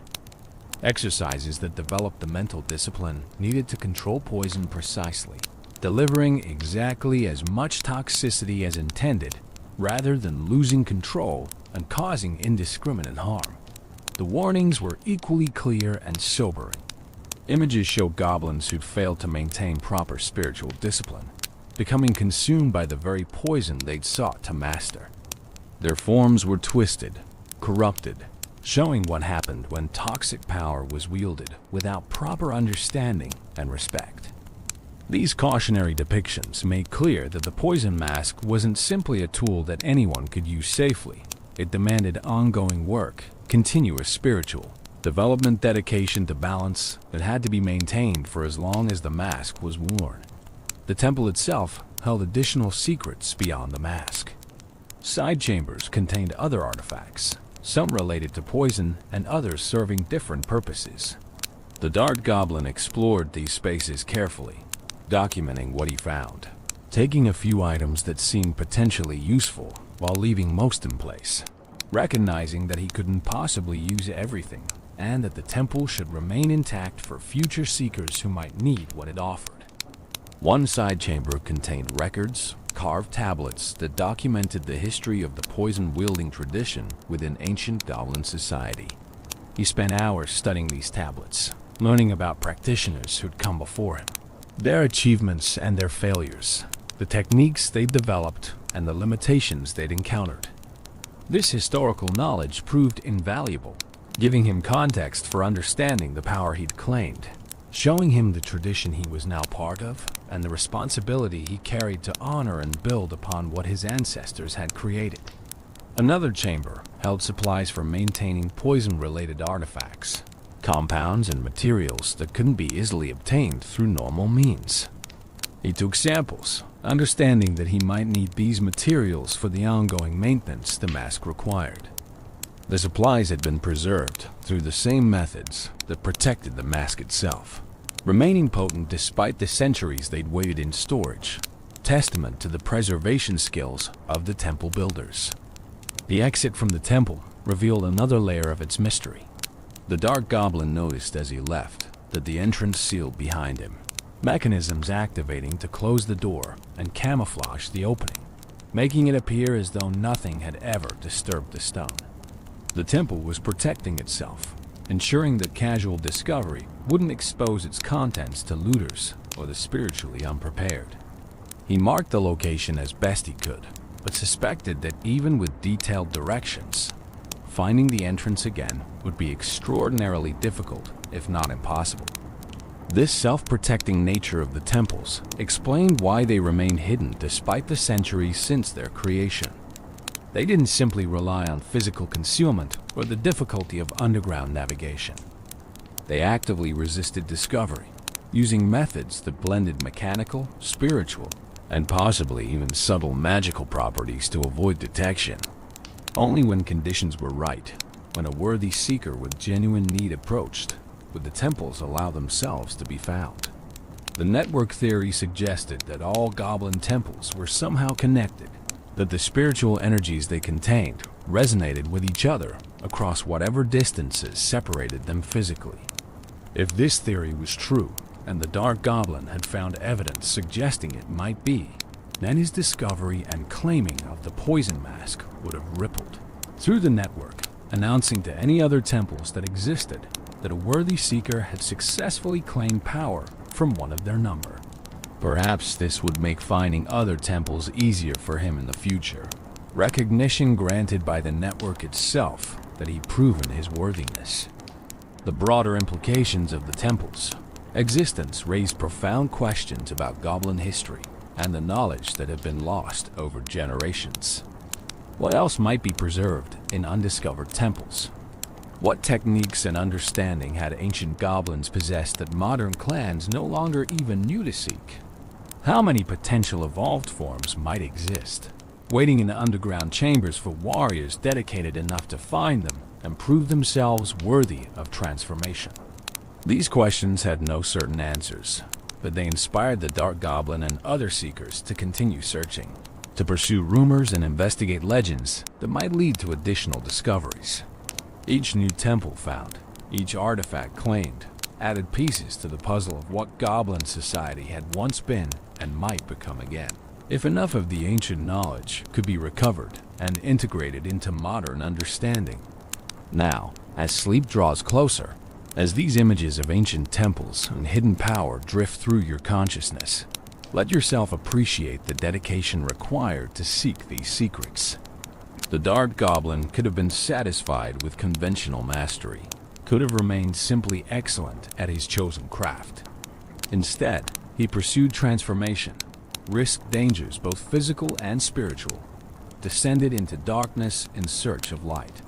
Exercises that developed the mental discipline needed to control poison precisely, delivering exactly as much toxicity as intended rather than losing control and causing indiscriminate harm. The warnings were equally clear and sobering. Images show goblins who'd failed to maintain proper spiritual discipline, becoming consumed by the very poison they'd sought to master. Their forms were twisted, corrupted, showing what happened when toxic power was wielded without proper understanding and respect. These cautionary depictions made clear that the poison mask wasn't simply a tool that anyone could use safely. It demanded ongoing work, continuous spiritual development, dedication to balance that had to be maintained for as long as the mask was worn. The temple itself held additional secrets beyond the mask. Side chambers contained other artifacts, some related to poison and others serving different purposes. The Dark Goblin explored these spaces carefully, documenting what he found, taking a few items that seemed potentially useful while leaving most in place, recognizing that he couldn't possibly use everything and that the temple should remain intact for future seekers who might need what it offered. One side chamber contained records, carved tablets that documented the history of the poison-wielding tradition within ancient goblin society. He spent hours studying these tablets, learning about practitioners who'd come before him, their achievements and their failures, the techniques they'd developed and the limitations they'd encountered. This historical knowledge proved invaluable, giving him context for understanding the power he'd claimed, showing him the tradition he was now part of and the responsibility he carried to honor and build upon what his ancestors had created. Another chamber held supplies for maintaining poison-related artifacts, compounds and materials that couldn't be easily obtained through normal means. He took samples, understanding that he might need these materials for the ongoing maintenance the mask required. The supplies had been preserved through the same methods that protected the mask itself, remaining potent despite the centuries they'd waited in storage, testament to the preservation skills of the temple builders. The exit from the temple revealed another layer of its mystery. The Dark Goblin noticed as he left that the entrance sealed behind him, mechanisms activating to close the door and camouflage the opening, making it appear as though nothing had ever disturbed the stone. The temple was protecting itself, ensuring that casual discovery wouldn't expose its contents to looters or the spiritually unprepared. He marked the location as best he could, but suspected that even with detailed directions, finding the entrance again would be extraordinarily difficult, if not impossible. This self-protecting nature of the temples explained why they remained hidden despite the centuries since their creation. They didn't simply rely on physical concealment or the difficulty of underground navigation. They actively resisted discovery, using methods that blended mechanical, spiritual, and possibly even subtle magical properties to avoid detection. Only when conditions were right, when a worthy seeker with genuine need approached, would the temples allow themselves to be found. The network theory suggested that all goblin temples were somehow connected, that the spiritual energies they contained resonated with each other across whatever distances separated them physically. If this theory was true, and the Dark Goblin had found evidence suggesting it might be, then his discovery and claiming of the poison mask would have rippled through the network, announcing to any other temples that existed that a worthy seeker had successfully claimed power from one of their number. Perhaps this would make finding other temples easier for him in the future. Recognition granted by the network itself that he'd proven his worthiness. The broader implications of the temple's existence raised profound questions about goblin history and the knowledge that had been lost over generations. What else might be preserved in undiscovered temples? What techniques and understanding had ancient goblins possessed that modern clans no longer even knew to seek? How many potential evolved forms might exist, waiting in the underground chambers for warriors dedicated enough to find them and prove themselves worthy of transformation? These questions had no certain answers, but they inspired the Dark Goblin and other seekers to continue searching, to pursue rumors and investigate legends that might lead to additional discoveries. Each new temple found, each artifact claimed, added pieces to the puzzle of what goblin society had once been and might become again. If enough of the ancient knowledge could be recovered and integrated into modern understanding. Now, as sleep draws closer, as these images of ancient temples and hidden power drift through your consciousness, let yourself appreciate the dedication required to seek these secrets. The Dark Goblin could have been satisfied with conventional mastery, could have remained simply excellent at his chosen craft. Instead, he pursued transformation, risked dangers both physical and spiritual, descended into darkness in search of light.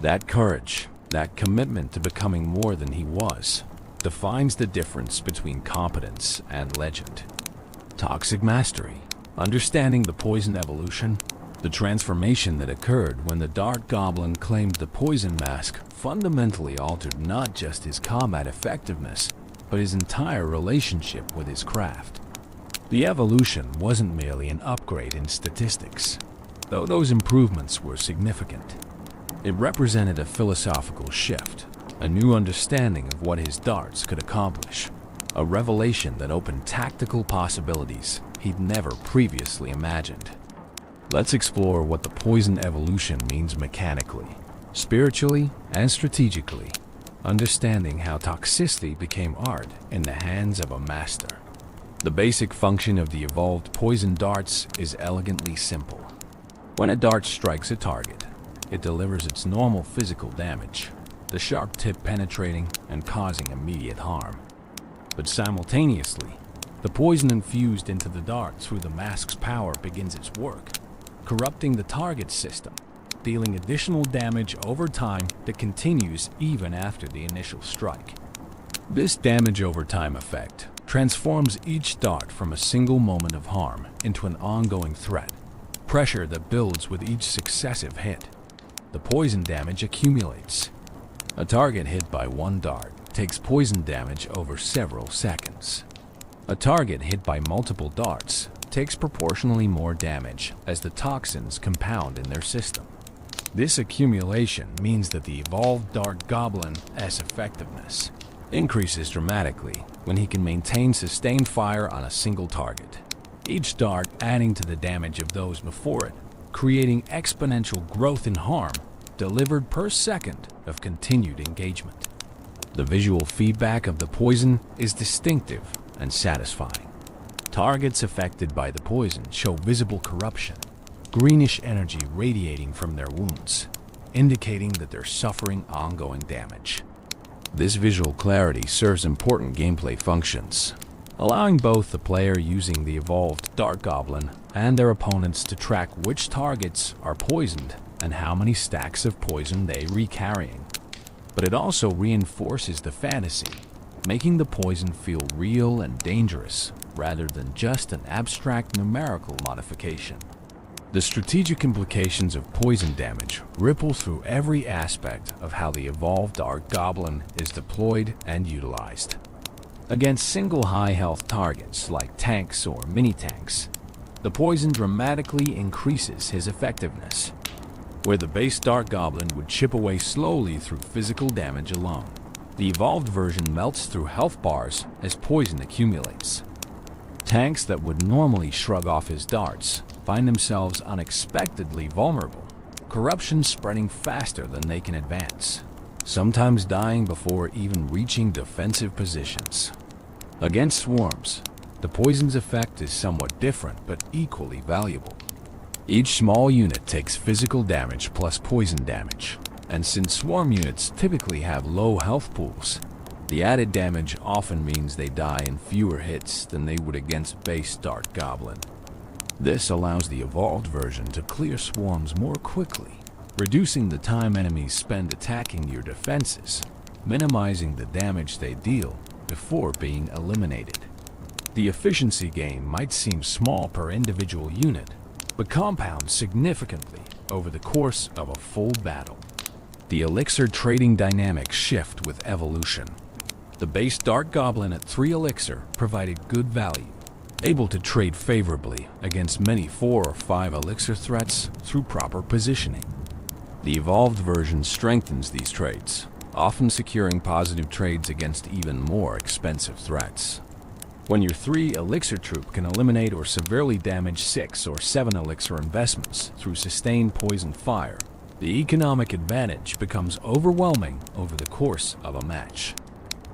That courage, that commitment to becoming more than he was, defines the difference between competence and legend. Toxic mastery, understanding the poison evolution, the transformation that occurred when the Dark Goblin claimed the poison mask fundamentally altered not just his combat effectiveness, but his entire relationship with his craft. The evolution wasn't merely an upgrade in statistics, though those improvements were significant. It represented a philosophical shift, a new understanding of what his darts could accomplish, a revelation that opened tactical possibilities he'd never previously imagined. Let's explore what the poison evolution means mechanically, spiritually, and strategically. understanding how toxicity became art in the hands of a master. The basic function of the evolved poison darts is elegantly simple. When a dart strikes a target, it delivers its normal physical damage, the sharp tip penetrating and causing immediate harm. But simultaneously, the poison infused into the dart through the mask's power begins its work, corrupting the target's system, dealing additional damage over time that continues even after the initial strike. This damage over time effect transforms each dart from a single moment of harm into an ongoing threat, pressure that builds with each successive hit. The poison damage accumulates. A target hit by one dart takes poison damage over several seconds. A target hit by multiple darts takes proportionally more damage as the toxins compound in their system. This accumulation means that the evolved Dart Goblin's effectiveness increases dramatically when he can maintain sustained fire on a single target, each dart adding to the damage of those before it, creating exponential growth in harm delivered per second of continued engagement. The visual feedback of the poison is distinctive and satisfying. Targets affected by the poison show visible corruption, greenish energy radiating from their wounds, indicating that they're suffering ongoing damage. This visual clarity serves important gameplay functions, allowing both the player using the evolved Dart Goblin and their opponents to track which targets are poisoned and how many stacks of poison they are carrying. But it also reinforces the fantasy, making the poison feel real and dangerous rather than just an abstract numerical modification. The strategic implications of poison damage ripple through every aspect of how the evolved Dart Goblin is deployed and utilized. Against single high-health targets like tanks or mini-tanks, the poison dramatically increases his effectiveness. Where the base Dart Goblin would chip away slowly through physical damage alone, the evolved version melts through health bars as poison accumulates. Tanks that would normally shrug off his darts find themselves unexpectedly vulnerable, corruption spreading faster than they can advance, sometimes dying before even reaching defensive positions. Against swarms, the poison's effect is somewhat different but equally valuable. Each small unit takes physical damage plus poison damage, and since swarm units typically have low health pools, the added damage often means they die in fewer hits than they would against base Dart Goblin. This allows the evolved version to clear swarms more quickly, reducing the time enemies spend attacking your defenses, minimizing the damage they deal before being eliminated. The efficiency gain might seem small per individual unit, but compounds significantly over the course of a full battle. The elixir trading dynamics shift with evolution. The base Dart Goblin at 3 elixir provided good value, able to trade favorably against many 4 or 5 elixir threats through proper positioning. The evolved version strengthens these trades, often securing positive trades against even more expensive threats. When your 3 elixir troop can eliminate or severely damage 6 or 7 elixir investments through sustained poison fire, the economic advantage becomes overwhelming over the course of a match.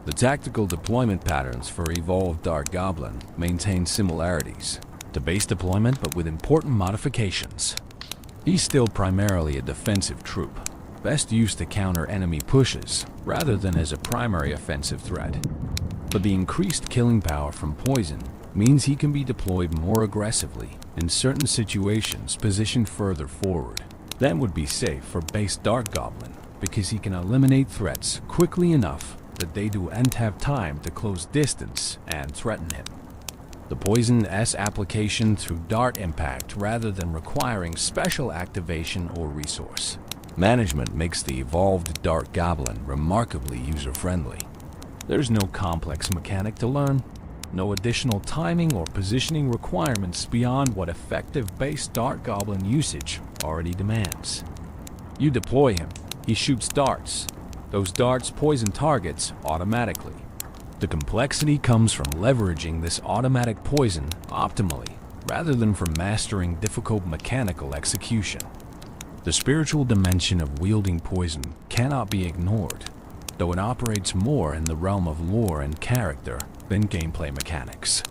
The tactical deployment patterns for evolved Dart Goblin maintain similarities to base deployment but with important modifications. He's still primarily a defensive troop, best used to counter enemy pushes rather than as a primary offensive threat. But the increased killing power from poison means he can be deployed more aggressively in certain situations positioned further forward than would be safe for base Dart Goblin, because he can eliminate threats quickly enough that they don't have time to close distance and threaten him. The poison application through dart impact rather than requiring special activation or resource management makes the evolved Dart Goblin remarkably user-friendly. There's no complex mechanic to learn, no additional timing or positioning requirements beyond what effective base Dart Goblin usage already demands. You deploy him, he shoots darts. Those darts poison targets automatically. The complexity comes from leveraging this automatic poison optimally, rather than from mastering difficult mechanical execution. The spiritual dimension of wielding poison cannot be ignored. though it operates more in the realm of lore and character than gameplay mechanics.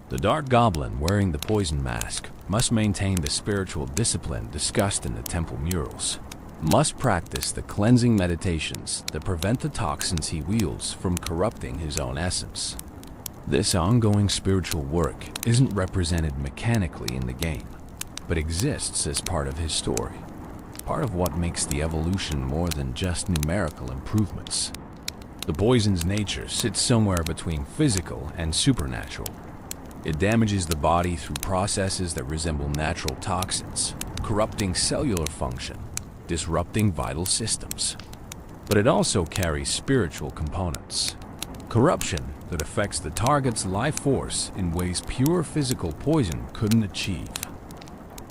The Dark Goblin wearing the poison mask must maintain the spiritual discipline discussed in the temple murals, must practice the cleansing meditations that prevent the toxins he wields from corrupting his own essence. This ongoing spiritual work isn't represented mechanically in the game, but exists as part of his story, part of what makes the evolution more than just numerical improvements. The poison's nature sits somewhere between physical and supernatural. It damages the body through processes that resemble natural toxins, corrupting cellular function, disrupting vital systems. But it also carries spiritual components. Corruption that affects the target's life force in ways pure physical poison couldn't achieve.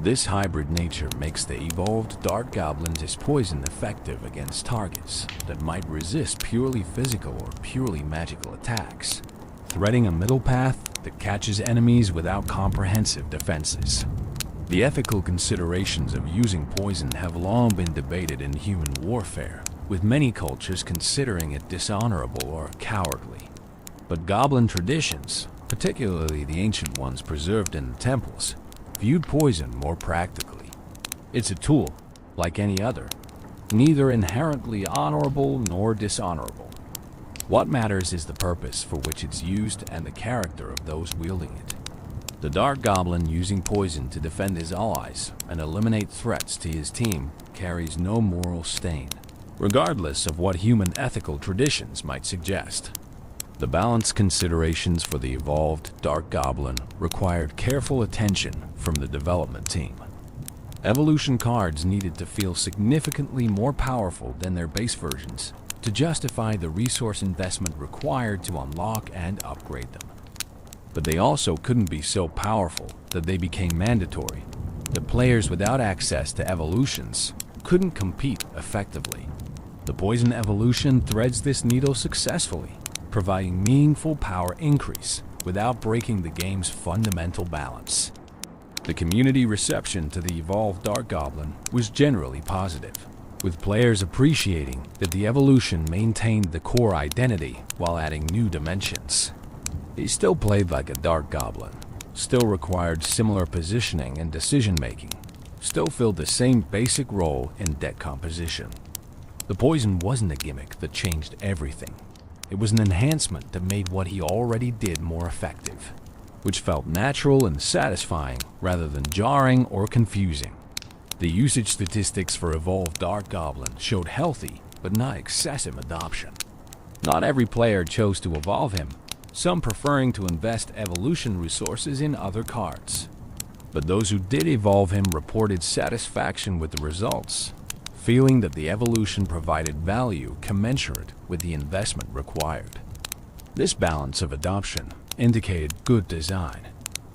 This hybrid nature makes the evolved Dark Goblin's poison effective against targets that might resist purely physical or purely magical attacks, threading a middle path that catches enemies without comprehensive defenses. The ethical considerations of using poison have long been debated in human warfare, with many cultures considering it dishonorable or cowardly. But goblin traditions, particularly the ancient ones preserved in the temples, viewed poison more practically. It's a tool, like any other, neither inherently honorable nor dishonorable. What matters is the purpose for which it's used and the character of those wielding it. The Dark Goblin using poison to defend his allies and eliminate threats to his team carries no moral stain, regardless of what human ethical traditions might suggest. The balanced considerations for the evolved Dark Goblin required careful attention from the development team. Evolution cards needed to feel significantly more powerful than their base versions to justify the resource investment required to unlock and upgrade them. But they also couldn't be so powerful that they became mandatory, that players without access to evolutions couldn't compete effectively. The poison evolution threads this needle successfully, providing meaningful power increase without breaking the game's fundamental balance. The community reception to the evolved Dark Goblin was generally positive, with players appreciating that the evolution maintained the core identity while adding new dimensions. He still played like a Dark Goblin, still required similar positioning and decision-making, still filled the same basic role in deck composition. The poison wasn't a gimmick that changed everything. It was an enhancement that made what he already did more effective, which felt natural and satisfying rather than jarring or confusing. The usage statistics for Evolved Dark Goblin showed healthy, but not excessive adoption. Not every player chose to evolve him, some preferring to invest evolution resources in other cards. But those who did evolve him reported satisfaction with the results, feeling that the evolution provided value commensurate with the investment required. This balance of adoption indicated good design,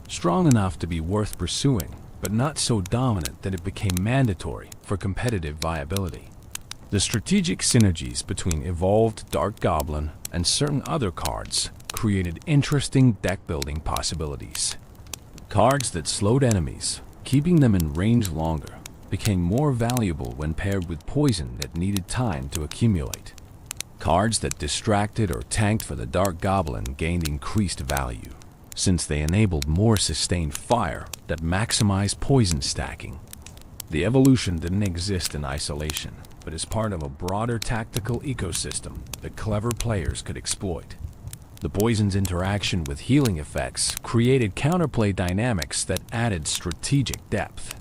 strong enough to be worth pursuing, but not so dominant that it became mandatory for competitive viability. The strategic synergies between Evolved Dark Goblin and certain other cards created interesting deck-building possibilities. Cards that slowed enemies, keeping them in range longer, became more valuable when paired with poison that needed time to accumulate. Cards that distracted or tanked for the Dark Goblin gained increased value, since they enabled more sustained fire that maximized poison stacking. The evolution didn't exist in isolation, but as part of a broader tactical ecosystem that clever players could exploit. The poison's interaction with healing effects created counterplay dynamics that added strategic depth.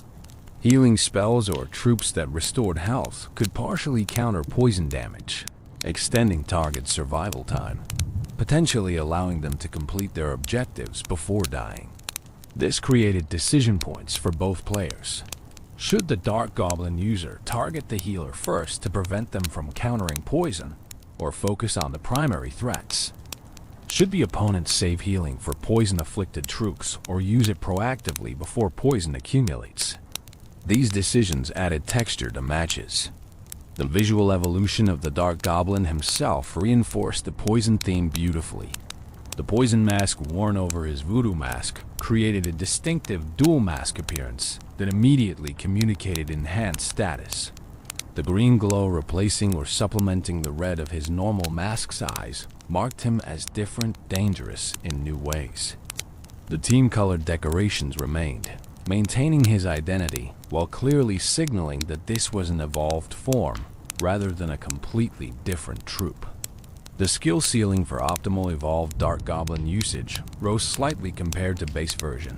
Healing spells or troops that restored health could partially counter poison damage, extending target survival time, potentially allowing them to complete their objectives before dying. This created decision points for both players. Should the Dark Goblin user target the healer first to prevent them from countering poison, or focus on the primary threats? Should the opponent save healing for poison-afflicted troops or use it proactively before poison accumulates? These decisions added texture to matches. The visual evolution of the Dark Goblin himself reinforced the poison theme beautifully. The poison mask worn over his voodoo mask created a distinctive dual mask appearance that immediately communicated enhanced status. The green glow replacing or supplementing the red of his normal mask size marked him as different, dangerous in new ways. The team-colored decorations remained, maintaining his identity while clearly signaling that this was an evolved form rather than a completely different troop. The skill ceiling for optimal evolved Dark Goblin usage rose slightly compared to base version.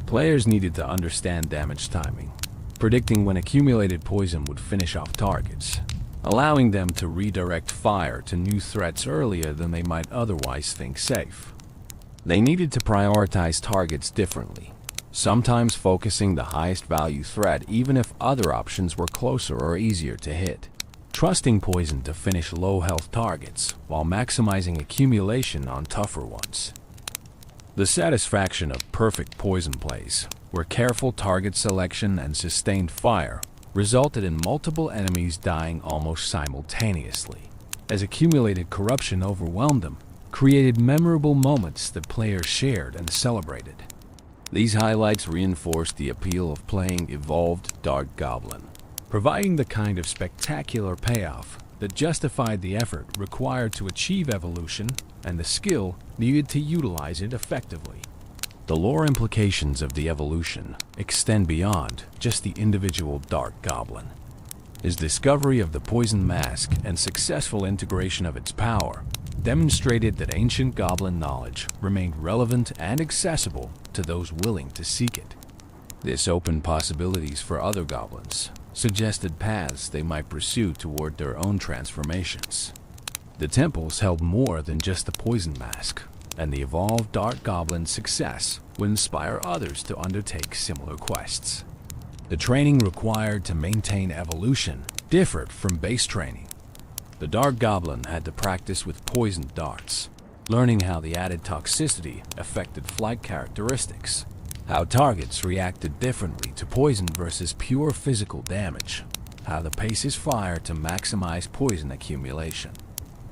Players needed to understand damage timing, predicting when accumulated poison would finish off targets, allowing them to redirect fire to new threats earlier than they might otherwise think safe. They needed to prioritize targets differently, sometimes focusing the highest value threat even if other options were closer or easier to hit, trusting poison to finish low health targets while maximizing accumulation on tougher ones. The satisfaction of perfect poison plays, where careful target selection and sustained fire resulted in multiple enemies dying almost simultaneously, as accumulated corruption overwhelmed them, created memorable moments that players shared and celebrated. These highlights reinforced the appeal of playing evolved Dark Goblin, providing the kind of spectacular payoff that justified the effort required to achieve evolution and the skill needed to utilize it effectively. The lore implications of the evolution extend beyond just the individual Dark Goblin. His discovery of the poison mask and successful integration of its power demonstrated that ancient goblin knowledge remained relevant and accessible to those willing to seek it. This opened possibilities for other goblins, suggested paths they might pursue toward their own transformations. The temples held more than just the poison mask, and the evolved Dark Goblin's success would inspire others to undertake similar quests. The training required to maintain evolution differed from base training. The Dark Goblin had to practice with poisoned darts, learning how the added toxicity affected flight characteristics, how targets reacted differently to poison versus pure physical damage, how to pace his fire to maximize poison accumulation.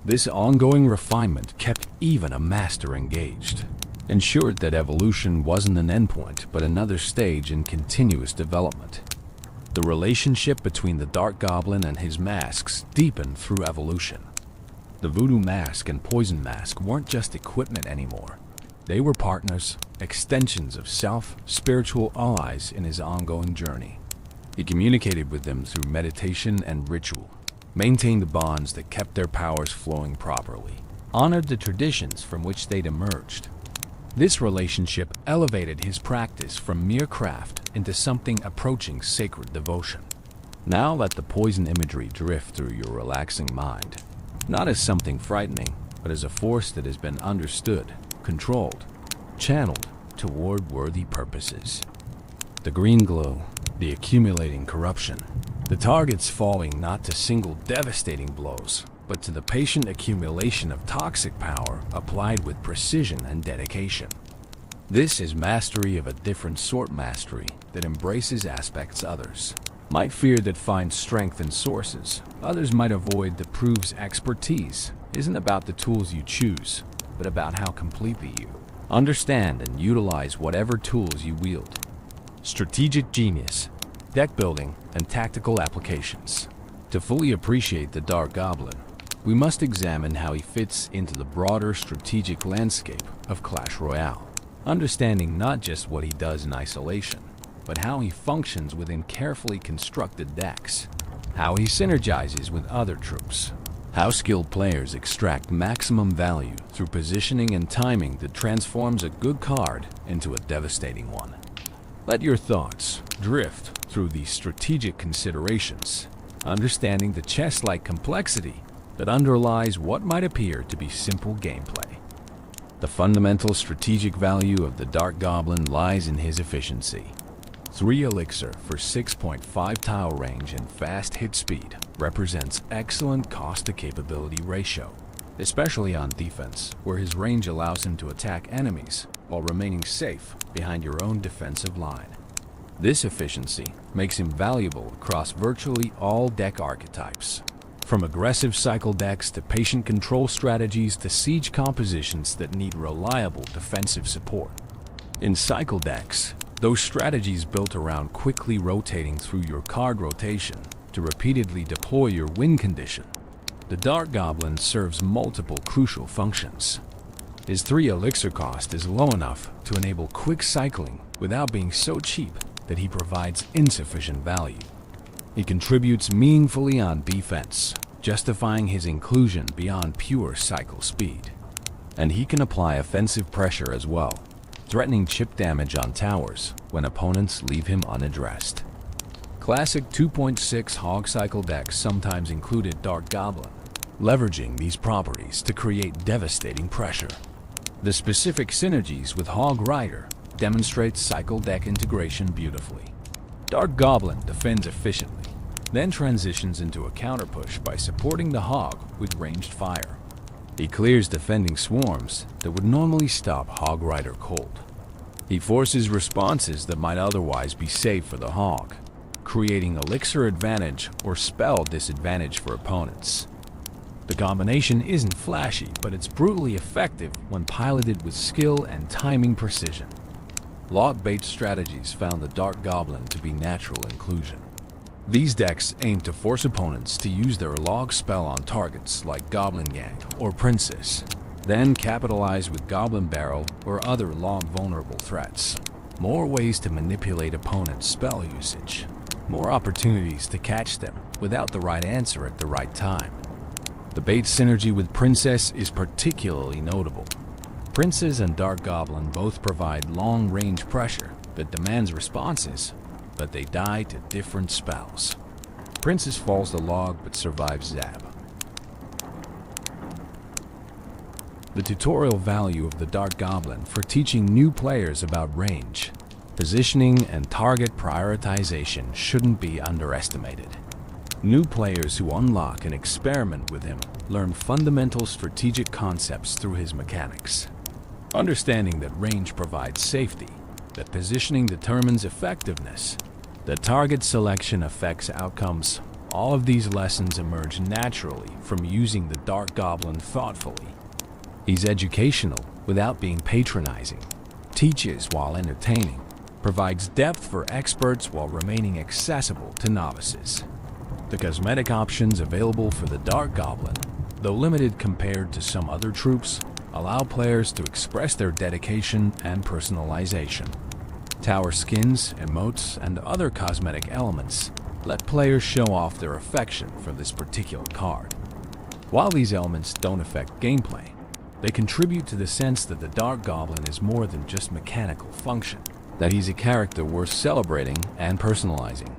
This ongoing refinement kept even a master engaged, ensured that evolution wasn't an endpoint but another stage in continuous development. The relationship between the Dark Goblin and his masks deepened through evolution. The Voodoo Mask and Poison Mask weren't just equipment anymore. They were partners, extensions of self, spiritual allies in his ongoing journey. He communicated with them through meditation and ritual, maintained the bonds that kept their powers flowing properly, honored the traditions from which they'd emerged. This relationship elevated his practice from mere craft into something approaching sacred devotion. Now let the poison imagery drift through your relaxing mind, not as something frightening, but as a force that has been understood, controlled, channeled toward worthy purposes. The green glow, the accumulating corruption, the targets falling not to single devastating blows, but to the patient accumulation of toxic power applied with precision and dedication. This is mastery of a different sort mastery that embraces aspects others might fear, that finds strength in sources others might avoid, that proves expertise isn't about the tools you choose, but about how completely you understand and utilize whatever tools you wield. Strategic genius, deck building, and tactical applications. To fully appreciate the Dark Goblin, we must examine how he fits into the broader strategic landscape of Clash Royale, understanding not just what he does in isolation, but how he functions within carefully constructed decks, how he synergizes with other troops, how skilled players extract maximum value through positioning and timing that transforms a good card into a devastating one. Let your thoughts drift through these strategic considerations, understanding the chess-like complexity that underlies what might appear to be simple gameplay. The fundamental strategic value of the Dark Goblin lies in his efficiency. 3 elixir for 6.5 tile range and fast hit speed represents excellent cost-to-capability ratio, especially on defense, where his range allows him to attack enemies while remaining safe behind your own defensive line. This efficiency makes him valuable across virtually all deck archetypes, from aggressive cycle decks to patient control strategies to siege compositions that need reliable defensive support. In cycle decks, those strategies built around quickly rotating through your card rotation to repeatedly deploy your win condition. The Dark Goblin serves multiple crucial functions. His 3 elixir cost is low enough to enable quick cycling without being so cheap that he provides insufficient value. He contributes meaningfully on defense, justifying his inclusion beyond pure cycle speed. And he can apply offensive pressure as well, threatening chip damage on towers when opponents leave him unaddressed. Classic 2.6 Hog Cycle decks sometimes included Dark Goblin, leveraging these properties to create devastating pressure. The specific synergies with Hog Rider demonstrate cycle deck integration beautifully. Dark Goblin defends efficiently, then transitions into a counterpush by supporting the Hog with ranged fire. He clears defending swarms that would normally stop Hog Rider cold. He forces responses that might otherwise be safe for the Hog, creating elixir advantage or spell disadvantage for opponents. The combination isn't flashy, but it's brutally effective when piloted with skill and timing precision. Lot-based strategies found the Dark Goblin to be natural inclusion. These decks aim to force opponents to use their log spell on targets like Goblin Gang or Princess, then capitalize with Goblin Barrel or other log-vulnerable threats. More ways to manipulate opponents' spell usage. More opportunities to catch them without the right answer at the right time. The bait synergy with Princess is particularly notable. Princess and Dark Goblin both provide long-range pressure that demands responses, but they die to different spells. Princess falls the log but survives Zap. The tutorial value of the Dark Goblin for teaching new players about range, positioning, and target prioritization shouldn't be underestimated. New players who unlock and experiment with him learn fundamental strategic concepts through his mechanics. Understanding that range provides safety, that positioning determines effectiveness, that target selection affects outcomes, all of these lessons emerge naturally from using the Dark Goblin thoughtfully. He's educational without being patronizing, teaches while entertaining, provides depth for experts while remaining accessible to novices. The cosmetic options available for the Dark Goblin, though limited compared to some other troops, allow players to express their dedication and personalization. Tower skins, emotes, and other cosmetic elements let players show off their affection for this particular card. While these elements don't affect gameplay, they contribute to the sense that the Dark Goblin is more than just mechanical function, that he's a character worth celebrating and personalizing.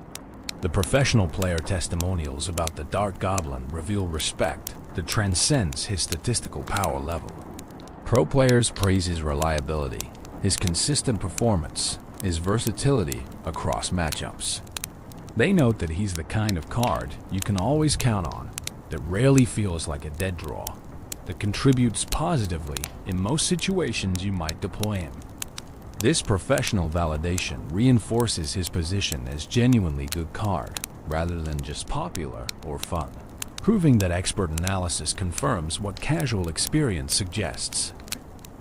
The professional player testimonials about the Dark Goblin reveal respect that transcends his statistical power level. Pro players praise his reliability, his consistent performance, his versatility across matchups. They note that he's the kind of card you can always count on, that rarely feels like a dead draw, that contributes positively in most situations you might deploy him. This professional validation reinforces his position as genuinely good card, rather than just popular or fun, proving that expert analysis confirms what casual experience suggests.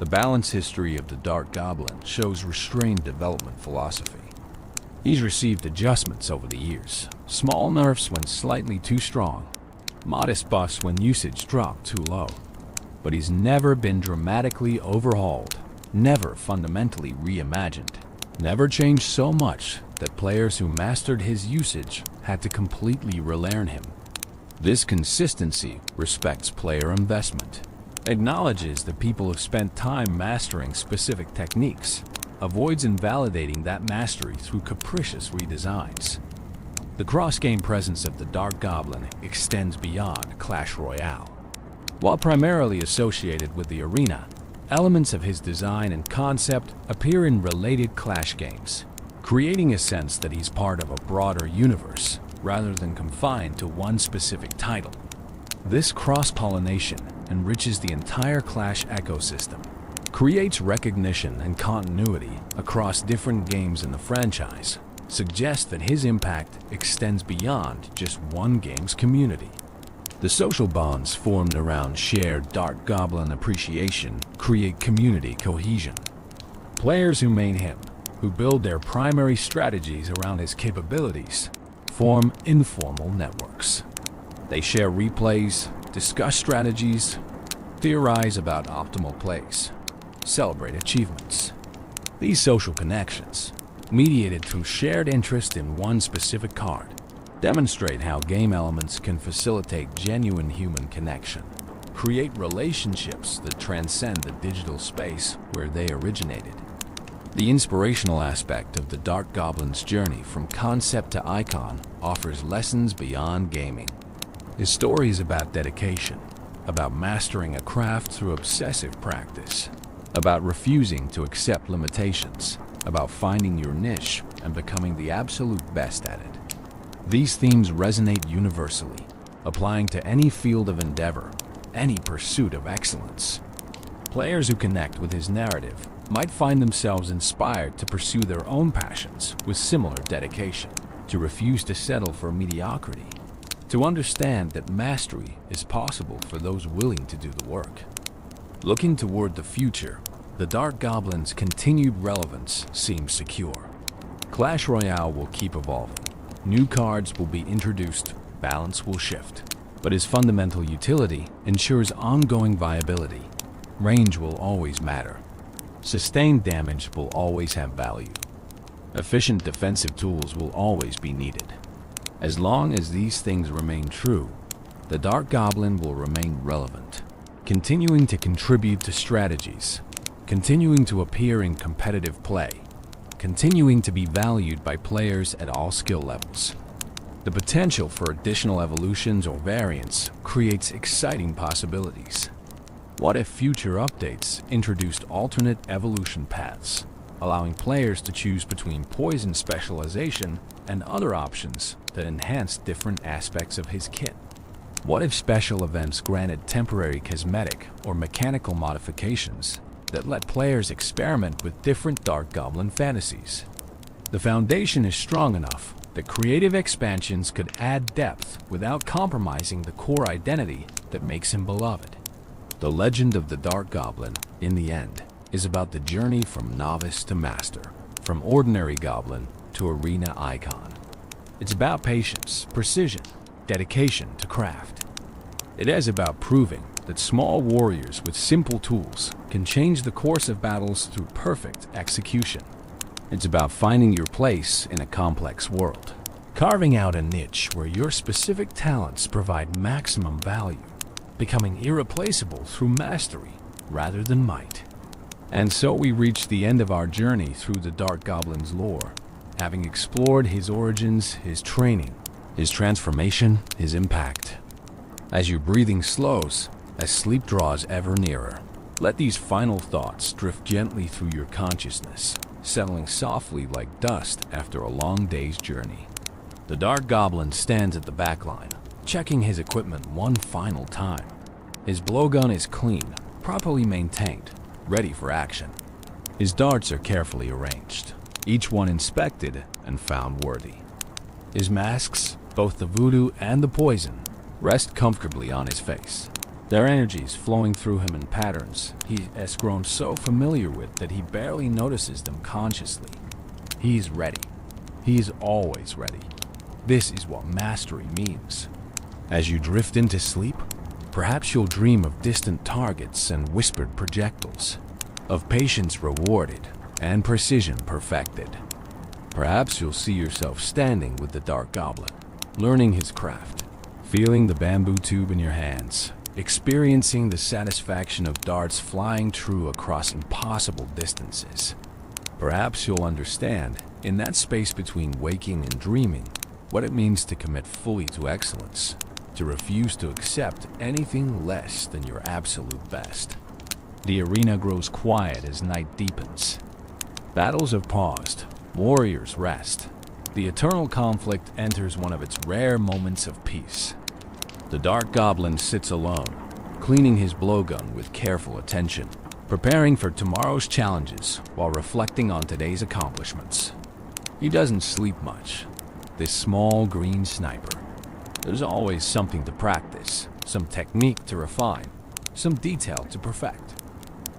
The balance history of the Dark Goblin shows restrained development philosophy. He's received adjustments over the years, small nerfs when slightly too strong, modest buffs when usage dropped too low, but he's never been dramatically overhauled. Never fundamentally reimagined, never changed so much that players who mastered his usage had to completely relearn him. This consistency respects player investment, acknowledges that people have spent time mastering specific techniques, avoids invalidating that mastery through capricious redesigns. The cross-game presence of the Dark Goblin extends beyond Clash Royale. While primarily associated with the arena, elements of his design and concept appear in related Clash games, creating a sense that he's part of a broader universe rather than confined to one specific title. This cross-pollination enriches the entire Clash ecosystem, creates recognition and continuity across different games in the franchise, suggests that his impact extends beyond just one game's community. The social bonds formed around shared Dark Goblin appreciation create community cohesion. Players who main him, who build their primary strategies around his capabilities, form informal networks. They share replays, discuss strategies, theorize about optimal plays, celebrate achievements. These social connections, mediated through shared interest in one specific card, demonstrate how game elements can facilitate genuine human connection, create relationships that transcend the digital space where they originated. The inspirational aspect of the Dark Goblin's journey from concept to icon offers lessons beyond gaming. His story is about dedication, about mastering a craft through obsessive practice, about refusing to accept limitations, about finding your niche and becoming the absolute best at it. These themes resonate universally, applying to any field of endeavor, any pursuit of excellence. Players who connect with his narrative might find themselves inspired to pursue their own passions with similar dedication, to refuse to settle for mediocrity, to understand that mastery is possible for those willing to do the work. Looking toward the future, the Dark Goblin's continued relevance seems secure. Clash Royale will keep evolving. New cards will be introduced, balance will shift, but his fundamental utility ensures ongoing viability. Range will always matter. Sustained damage will always have value. Efficient defensive tools will always be needed. As long as these things remain true, the Dark Goblin will remain relevant, continuing to contribute to strategies, continuing to appear in competitive play, continuing to be valued by players at all skill levels. The potential for additional evolutions or variants creates exciting possibilities. What if future updates introduced alternate evolution paths, allowing players to choose between poison specialization and other options that enhance different aspects of his kit? What if special events granted temporary cosmetic or mechanical modifications that let players experiment with different Dark Goblin fantasies? The foundation is strong enough that creative expansions could add depth without compromising the core identity that makes him beloved. The legend of the Dark Goblin, in the end, is about the journey from novice to master, from ordinary goblin to arena icon. It's about patience, precision, dedication to craft. It is about proving that small warriors with simple tools can change the course of battles through perfect execution. It's about finding your place in a complex world, carving out a niche where your specific talents provide maximum value, becoming irreplaceable through mastery rather than might. And so we reach the end of our journey through the Dark Goblin's lore, having explored his origins, his training, his transformation, his impact. As your breathing slows, as sleep draws ever nearer, let these final thoughts drift gently through your consciousness, settling softly like dust after a long day's journey. The Dark Goblin stands at the back line, checking his equipment one final time. His blowgun is clean, properly maintained, ready for action. His darts are carefully arranged, each one inspected and found worthy. His masks, both the voodoo and the poison, rest comfortably on his face, their energies flowing through him in patterns he has grown so familiar with that he barely notices them consciously. He is ready. He is always ready. This is what mastery means. As you drift into sleep, perhaps you'll dream of distant targets and whispered projectiles, of patience rewarded and precision perfected. Perhaps you'll see yourself standing with the Dark Goblin, learning his craft, feeling the bamboo tube in your hands, experiencing the satisfaction of darts flying true across impossible distances. Perhaps you'll understand, in that space between waking and dreaming, what it means to commit fully to excellence, to refuse to accept anything less than your absolute best. The arena grows quiet as night deepens. Battles have paused, warriors rest. The eternal conflict enters one of its rare moments of peace. The Dark Goblin sits alone, cleaning his blowgun with careful attention, preparing for tomorrow's challenges while reflecting on today's accomplishments. He doesn't sleep much, this small green sniper. There's always something to practice, some technique to refine, some detail to perfect.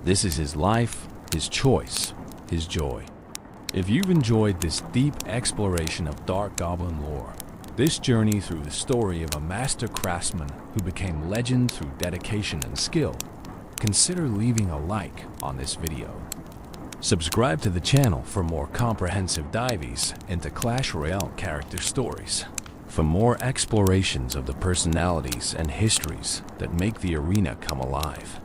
This is his life, his choice, his joy. If you've enjoyed this deep exploration of Dark Goblin lore, this journey through the story of a master craftsman who became legend through dedication and skill, consider leaving a like on this video. Subscribe to the channel for more comprehensive dives into Clash Royale character stories, for more explorations of the personalities and histories that make the arena come alive.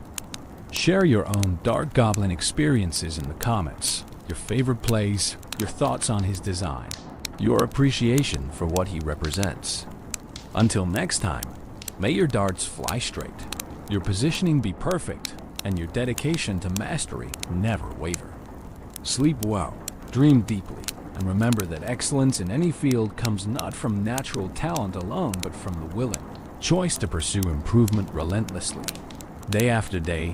Share your own Dark Goblin experiences in the comments, your favorite plays, your thoughts on his design, your appreciation for what he represents. Until next time, may your darts fly straight, your positioning be perfect, and your dedication to mastery never waver. Sleep well, dream deeply, and remember that excellence in any field comes not from natural talent alone, but from the willing choice to pursue improvement relentlessly, day after day,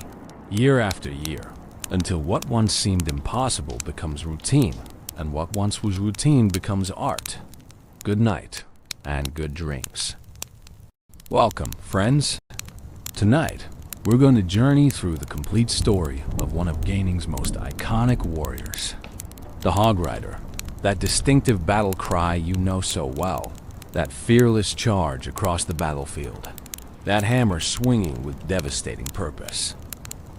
year after year, until what once seemed impossible becomes routine, and what once was routine becomes art. Good night, and good dreams. Welcome, friends. Tonight, we're going to journey through the complete story of one of gaming's most iconic warriors, the Hog Rider, that distinctive battle cry you know so well, that fearless charge across the battlefield, that hammer swinging with devastating purpose.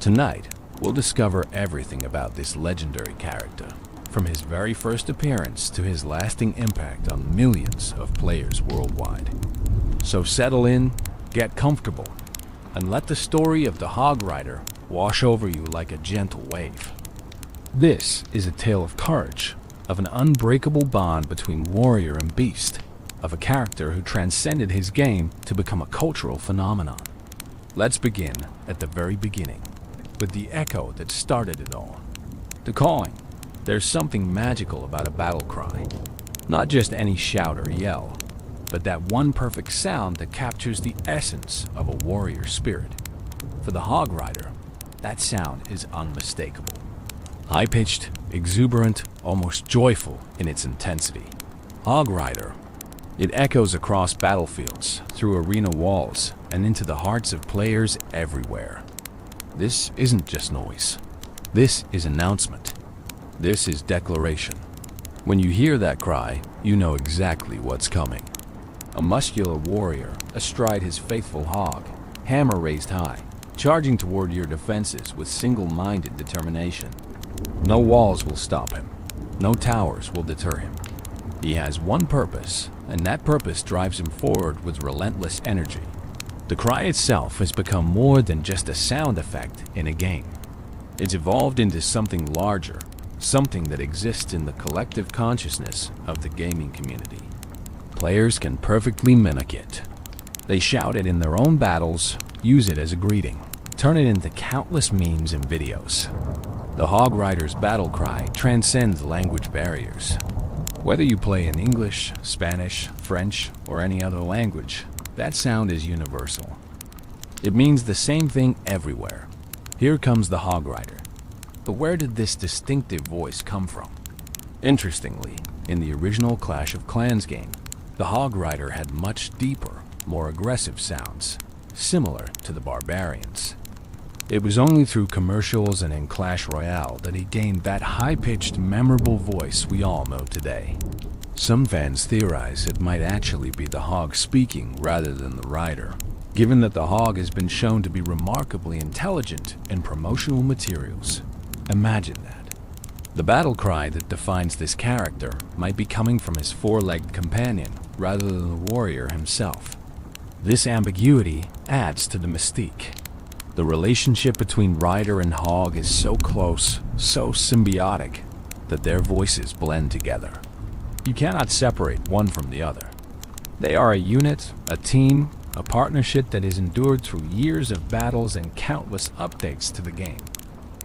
Tonight, we'll discover everything about this legendary character, from his very first appearance to his lasting impact on millions of players worldwide. So settle in, get comfortable, and let the story of the Hog Rider wash over you like a gentle wave. This is a tale of courage, of an unbreakable bond between warrior and beast, of a character who transcended his game to become a cultural phenomenon. Let's begin at the very beginning, with the echo that started it all. The calling. There's something magical about a battle cry. Not just any shout or yell, but that one perfect sound that captures the essence of a warrior spirit. For the Hog Rider, that sound is unmistakable. High-pitched, exuberant, almost joyful in its intensity. Hog Rider. It echoes across battlefields, through arena walls, and into the hearts of players everywhere. This isn't just noise. This is announcement. This is declaration. When you hear that cry, you know exactly what's coming. A muscular warrior astride his faithful hog, hammer raised high, charging toward your defenses with single-minded determination. No walls will stop him. No towers will deter him. He has one purpose, and that purpose drives him forward with relentless energy. The cry itself has become more than just a sound effect in a game. It's evolved into something larger, something that exists in the collective consciousness of the gaming community. Players can perfectly mimic it. They shout it in their own battles, use it as a greeting, turn it into countless memes and videos. The Hog Rider's battle cry transcends language barriers. Whether you play in English, Spanish, French, or any other language, that sound is universal. It means the same thing everywhere. Here comes the Hog Rider. But where did this distinctive voice come from? Interestingly, in the original Clash of Clans game, the Hog Rider had much deeper, more aggressive sounds, similar to the barbarians. It was only through commercials and in Clash Royale that he gained that high-pitched, memorable voice we all know today. Some fans theorize it might actually be the hog speaking rather than the rider, given that the hog has been shown to be remarkably intelligent in promotional materials. Imagine that. The battle cry that defines this character might be coming from his four-legged companion rather than the warrior himself. This ambiguity adds to the mystique. The relationship between rider and hog is so close, so symbiotic, that their voices blend together. You cannot separate one from the other. They are a unit, a team, a partnership that has endured through years of battles and countless updates to the game.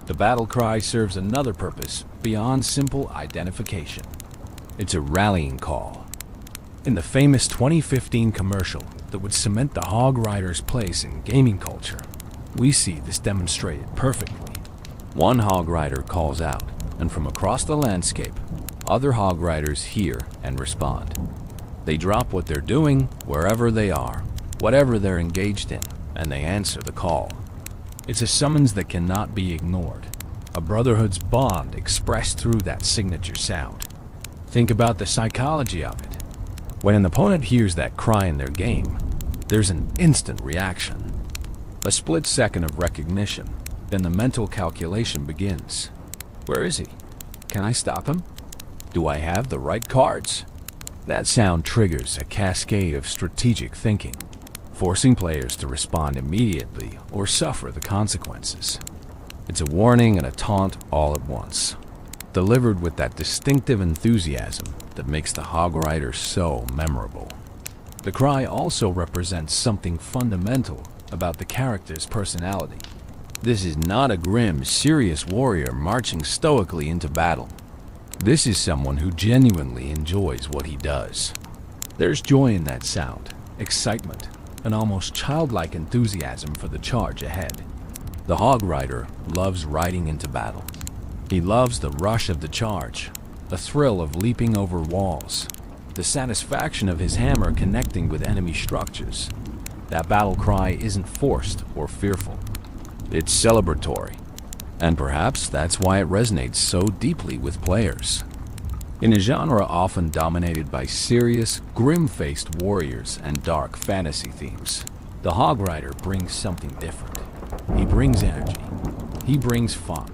The battle cry serves another purpose beyond simple identification. It's a rallying call. In the famous 2015 commercial that would cement the Hog Rider's place in gaming culture, we see this demonstrated perfectly. One Hog Rider calls out, and from across the landscape, other Hog Riders hear and respond. They drop what they're doing wherever they are, whatever they're engaged in, and they answer the call. It's a summons that cannot be ignored, a brotherhood's bond expressed through that signature sound. Think about the psychology of it. When an opponent hears that cry in their game, there's an instant reaction. A split second of recognition, then the mental calculation begins. Where is he? Can I stop him? Do I have the right cards? That sound triggers a cascade of strategic thinking, forcing players to respond immediately or suffer the consequences. It's a warning and a taunt all at once, delivered with that distinctive enthusiasm that makes the Hog Rider so memorable. The cry also represents something fundamental about the character's personality. This is not a grim, serious warrior marching stoically into battle. This is someone who genuinely enjoys what he does. There's joy in that sound, excitement, an almost childlike enthusiasm for the charge ahead. The Hog Rider loves riding into battle. He loves the rush of the charge, the thrill of leaping over walls, the satisfaction of his hammer connecting with enemy structures. That battle cry isn't forced or fearful. It's celebratory, and perhaps that's why it resonates so deeply with players. In a genre often dominated by serious, grim-faced warriors and dark fantasy themes, the Hog Rider brings something different. He brings energy. He brings fun.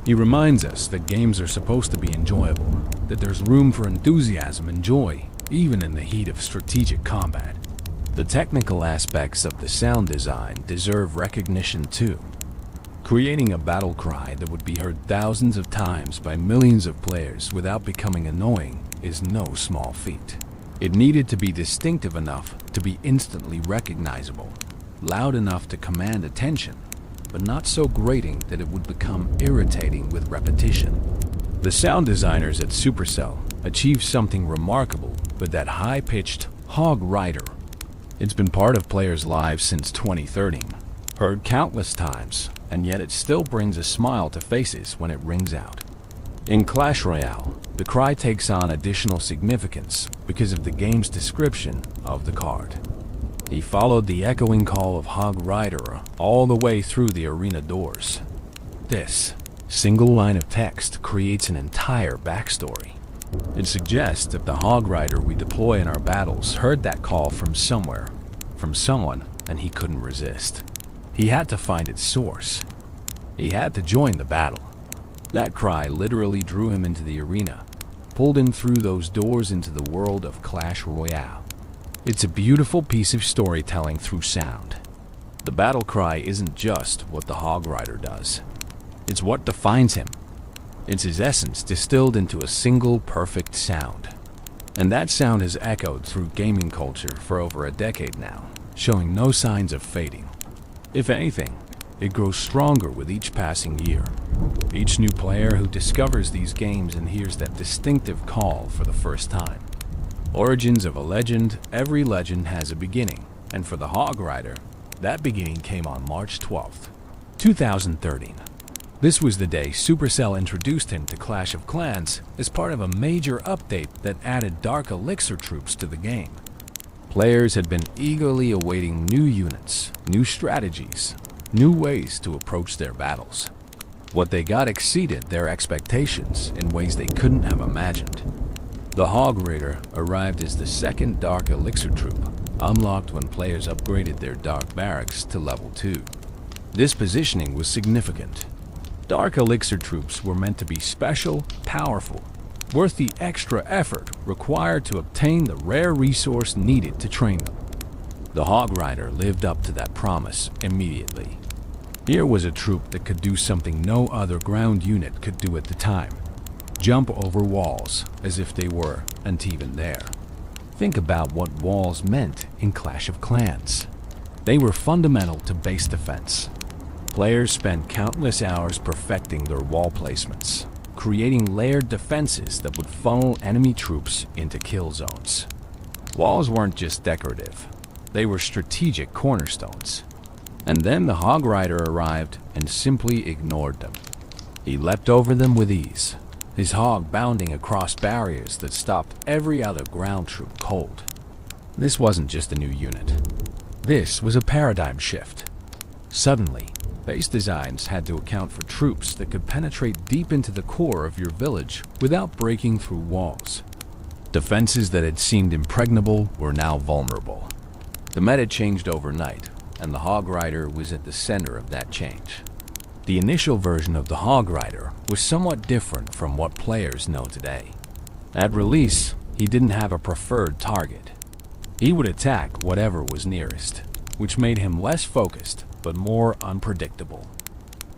He reminds us that games are supposed to be enjoyable, that there's room for enthusiasm and joy, even in the heat of strategic combat. The technical aspects of the sound design deserve recognition too. Creating a battle cry that would be heard thousands of times by millions of players without becoming annoying is no small feat. It needed to be distinctive enough to be instantly recognizable, loud enough to command attention, but not so grating that it would become irritating with repetition. The sound designers at Supercell achieved something remarkable with that high-pitched Hog Rider. It's been part of players' lives since 2013, heard countless times, and yet it still brings a smile to faces when it rings out. In Clash Royale, the cry takes on additional significance because of the game's description of the card. He followed the echoing call of Hog Rider all the way through the arena doors. This single line of text creates an entire backstory. It suggests that the Hog Rider we deploy in our battles heard that call from somewhere, from someone, and he couldn't resist. He had to find its source. He had to join the battle. That cry literally drew him into the arena, pulled him through those doors into the world of Clash Royale. It's a beautiful piece of storytelling through sound. The battle cry isn't just what the Hog Rider does. It's what defines him. It's his essence distilled into a single perfect sound. And that sound has echoed through gaming culture for over a decade now, showing no signs of fading. If anything, it grows stronger with each passing year. Each new player who discovers these games and hears that distinctive call for the first time. Origins of a legend, every legend has a beginning, and for the Hog Rider, that beginning came on March 12th, 2013. This was the day Supercell introduced him to Clash of Clans as part of a major update that added Dark Elixir troops to the game. Players had been eagerly awaiting new units, new strategies, new ways to approach their battles. What they got exceeded their expectations in ways they couldn't have imagined. The Hog Rider arrived as the second Dark Elixir troop, unlocked when players upgraded their Dark Barracks to level 2. This positioning was significant. Dark Elixir troops were meant to be special, powerful, worth the extra effort required to obtain the rare resource needed to train them. The Hog Rider lived up to that promise immediately. Here was a troop that could do something no other ground unit could do at the time. Jump over walls as if they weren't even there. Think about what walls meant in Clash of Clans. They were fundamental to base defense. Players spent countless hours perfecting their wall placements, creating layered defenses that would funnel enemy troops into kill zones. Walls weren't just decorative, they were strategic cornerstones. And then the Hog Rider arrived and simply ignored them. He leapt over them with ease, his hog bounding across barriers that stopped every other ground troop cold. This wasn't just a new unit. This was a paradigm shift. Suddenly, base designs had to account for troops that could penetrate deep into the core of your village without breaking through walls. Defenses that had seemed impregnable were now vulnerable. The meta changed overnight, and the Hog Rider was at the center of that change. The initial version of the Hog Rider was somewhat different from what players know today. At release, he didn't have a preferred target. He would attack whatever was nearest, which made him less focused but more unpredictable.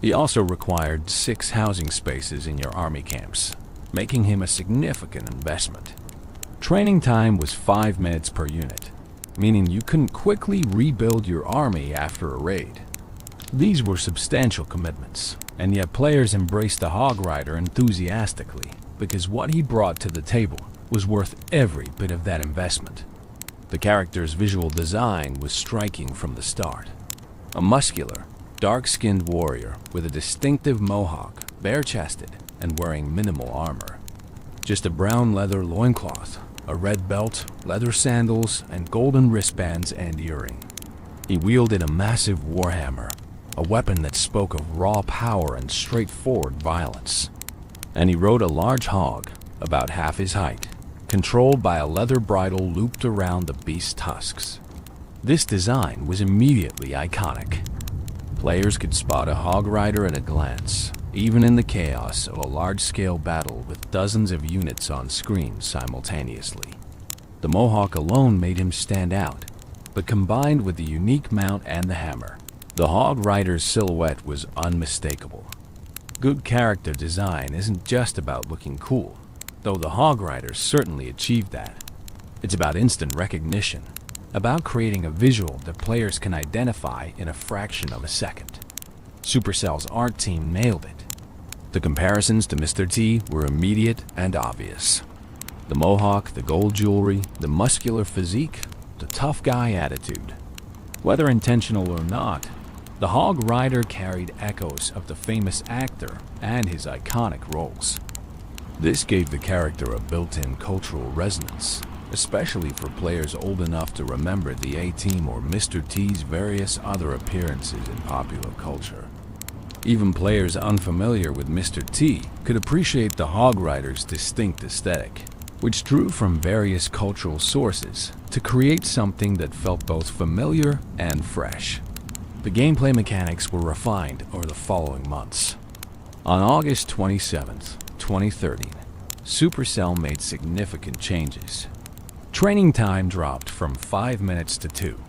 He also required 6 housing spaces in your army camps, making him a significant investment. Training time was 5 minutes per unit, meaning you couldn't quickly rebuild your army after a raid. These were substantial commitments, and yet players embraced the Hog Rider enthusiastically because what he brought to the table was worth every bit of that investment. The character's visual design was striking from the start. A muscular, dark-skinned warrior with a distinctive mohawk, bare-chested, and wearing minimal armor. Just a brown leather loincloth, a red belt, leather sandals, and golden wristbands and earring. He wielded a massive warhammer, a weapon that spoke of raw power and straightforward violence. And he rode a large hog, about half his height, controlled by a leather bridle looped around the beast's tusks. This design was immediately iconic. Players could spot a Hog Rider at a glance, even in the chaos of a large-scale battle with dozens of units on screen simultaneously. The Mohawk alone made him stand out, but combined with the unique mount and the hammer, the Hog Rider's silhouette was unmistakable. Good character design isn't just about looking cool, though the Hog Rider certainly achieved that. It's about instant recognition, about creating a visual that players can identify in a fraction of a second. Supercell's art team nailed it. The comparisons to Mr. T were immediate and obvious. The mohawk, the gold jewelry, the muscular physique, the tough guy attitude. Whether intentional or not, the Hog Rider carried echoes of the famous actor and his iconic roles. This gave the character a built-in cultural resonance, especially for players old enough to remember the A-Team or Mr. T's various other appearances in popular culture. Even players unfamiliar with Mr. T could appreciate the Hog Rider's distinct aesthetic, which drew from various cultural sources to create something that felt both familiar and fresh. The gameplay mechanics were refined over the following months. On August 27, 2013, Supercell made significant changes. Training time dropped from 5 minutes to 2,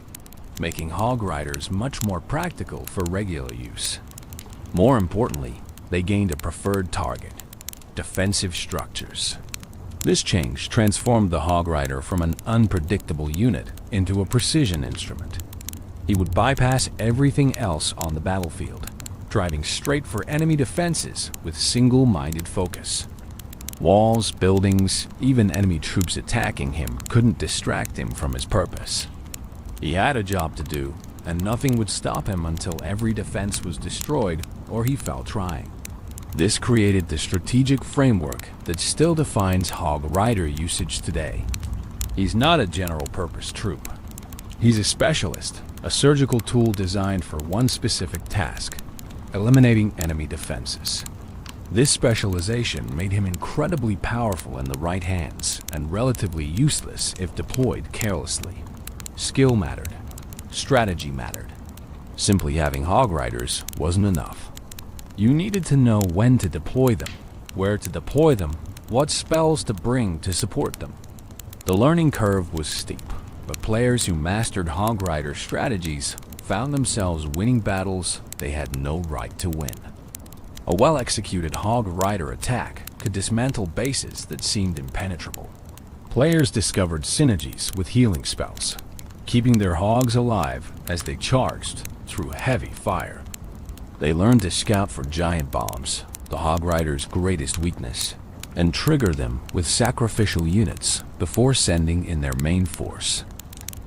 making Hog Riders much more practical for regular use. More importantly, they gained a preferred target: defensive structures. This change transformed the Hog Rider from an unpredictable unit into a precision instrument. He would bypass everything else on the battlefield, driving straight for enemy defenses with single-minded focus. Walls, buildings, even enemy troops attacking him couldn't distract him from his purpose. He had a job to do, and nothing would stop him until every defense was destroyed or he fell trying. This created the strategic framework that still defines Hog Rider usage today. He's not a general-purpose troop. He's a specialist, a surgical tool designed for one specific task: eliminating enemy defenses. This specialization made him incredibly powerful in the right hands and relatively useless if deployed carelessly. Skill mattered. Strategy mattered. Simply having Hog Riders wasn't enough. You needed to know when to deploy them, where to deploy them, what spells to bring to support them. The learning curve was steep, but players who mastered Hog Rider strategies found themselves winning battles they had no right to win. A well-executed Hog Rider attack could dismantle bases that seemed impenetrable. Players discovered synergies with healing spells, keeping their hogs alive as they charged through heavy fire. They learned to scout for giant bombs, the Hog Rider's greatest weakness, and trigger them with sacrificial units before sending in their main force.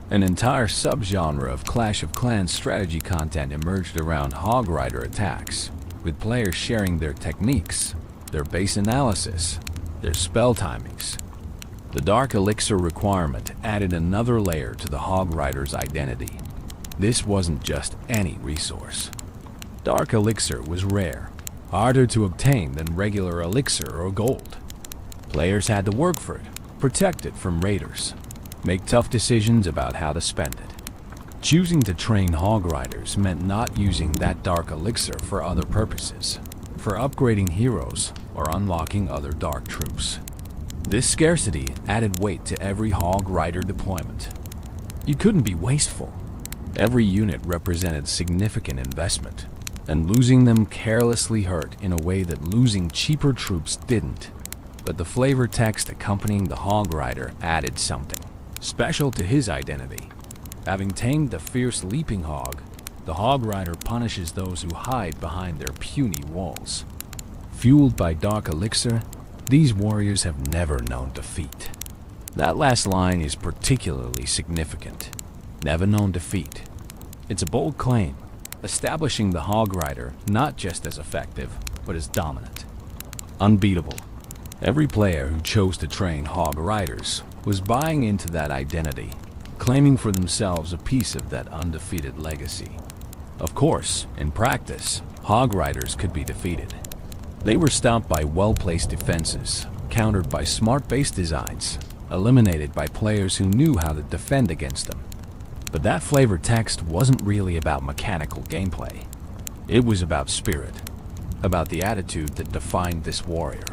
An entire subgenre of Clash of Clans strategy content emerged around Hog Rider attacks, with players sharing their techniques, their base analysis, their spell timings. The Dark Elixir requirement added another layer to the Hog Rider's identity. This wasn't just any resource. Dark Elixir was rare, harder to obtain than regular elixir or gold. Players had to work for it, protect it from raiders, make tough decisions about how to spend it. Choosing to train hog riders meant not using that dark elixir for other purposes, for upgrading heroes or unlocking other dark troops. This scarcity added weight to every hog rider deployment. You couldn't be wasteful. Every unit represented significant investment, and losing them carelessly hurt in a way that losing cheaper troops didn't. But the flavor text accompanying the hog rider added something special to his identity. Having tamed the fierce leaping hog, the hog rider punishes those who hide behind their puny walls. Fueled by dark elixir, these warriors have never known defeat. That last line is particularly significant. Never known defeat. It's a bold claim, establishing the hog rider not just as effective, but as dominant. Unbeatable. Every player who chose to train hog riders was buying into that identity, claiming for themselves a piece of that undefeated legacy. Of course, in practice, hog riders could be defeated. They were stopped by well-placed defenses, countered by smart base designs, eliminated by players who knew how to defend against them. But that flavor text wasn't really about mechanical gameplay. It was about spirit, about the attitude that defined this warrior.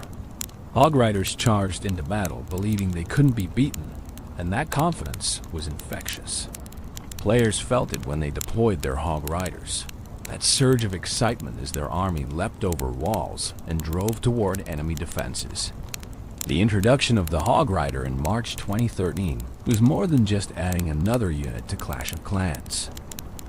Hog riders charged into battle believing they couldn't be beaten, and that confidence was infectious. Players felt it when they deployed their hog riders. That surge of excitement as their army leapt over walls and drove toward enemy defenses. The introduction of the hog rider in March 2013 was more than just adding another unit to Clash of Clans.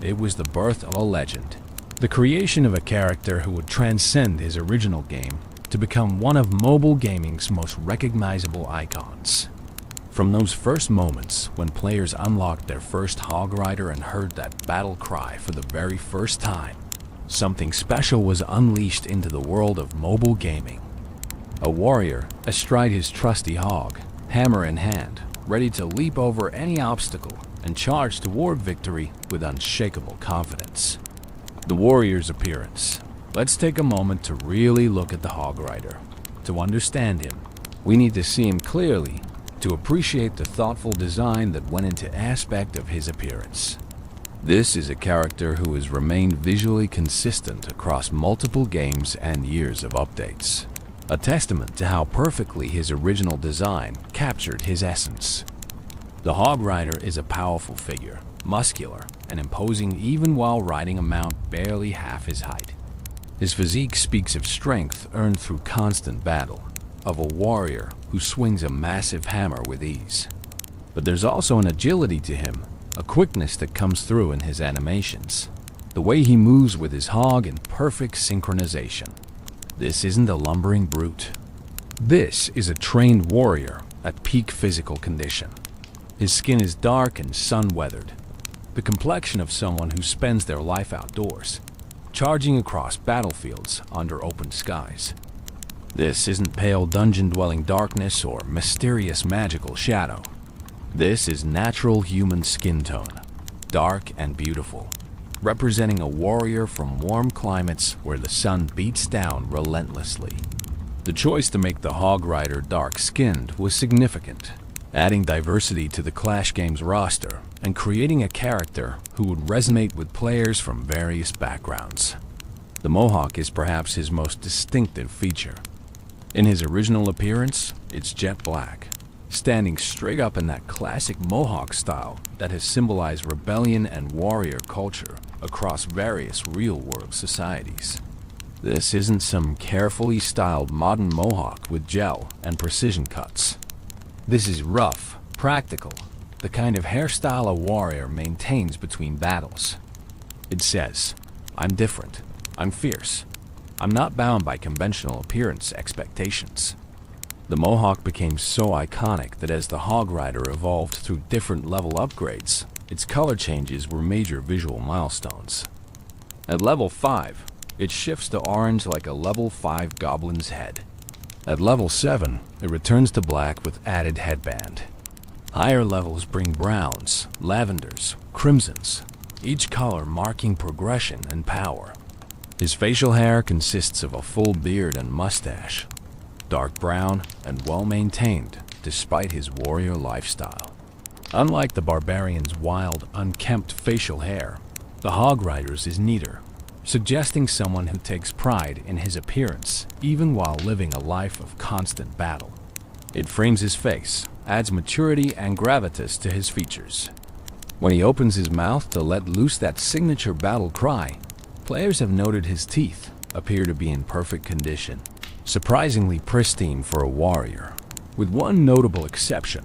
It was the birth of a legend, the creation of a character who would transcend his original game to become one of mobile gaming's most recognizable icons. From those first moments when players unlocked their first hog rider and heard that battle cry for the very first time, something special was unleashed into the world of mobile gaming. A warrior astride his trusty hog, hammer in hand, ready to leap over any obstacle and charge toward victory with unshakable confidence. The warrior's appearance. Let's take a moment to really look at the hog rider. To understand him, we need to see him clearly, to appreciate the thoughtful design that went into aspect of his appearance. This is a character who has remained visually consistent across multiple games and years of updates, a testament to how perfectly his original design captured his essence. The hog rider is a powerful figure, muscular and imposing even while riding a mount barely half his height. His physique speaks of strength earned through constant battle, of a warrior who swings a massive hammer with ease. But there's also an agility to him, a quickness that comes through in his animations, the way he moves with his hog in perfect synchronization. This isn't a lumbering brute. This is a trained warrior at peak physical condition. His skin is dark and sun-weathered, the complexion of someone who spends their life outdoors, charging across battlefields under open skies. This isn't pale dungeon-dwelling darkness or mysterious magical shadow. This is natural human skin tone, dark and beautiful, representing a warrior from warm climates where the sun beats down relentlessly. The choice to make the hog rider dark-skinned was significant, adding diversity to the Clash game's roster and creating a character who would resonate with players from various backgrounds. The mohawk is perhaps his most distinctive feature. In his original appearance, it's jet black, standing straight up in that classic mohawk style that has symbolized rebellion and warrior culture across various real-world societies. This isn't some carefully styled modern mohawk with gel and precision cuts. This is rough, practical, the kind of hairstyle a warrior maintains between battles. It says, "I'm different, I'm fierce, I'm not bound by conventional appearance expectations." The mohawk became so iconic that as the hog rider evolved through different level upgrades, its color changes were major visual milestones. At level 5, it shifts to orange like a level 5 goblin's head. At level 7, it returns to black with added headband. Higher levels bring browns, lavenders, crimsons, each color marking progression and power. His facial hair consists of a full beard and mustache, dark brown and well-maintained despite his warrior lifestyle. Unlike the barbarian's wild, unkempt facial hair, the Hog Rider's is neater, suggesting someone who takes pride in his appearance even while living a life of constant battle. It frames his face, adds maturity and gravitas to his features. When he opens his mouth to let loose that signature battle cry, players have noted his teeth appear to be in perfect condition, surprisingly pristine for a warrior, with one notable exception.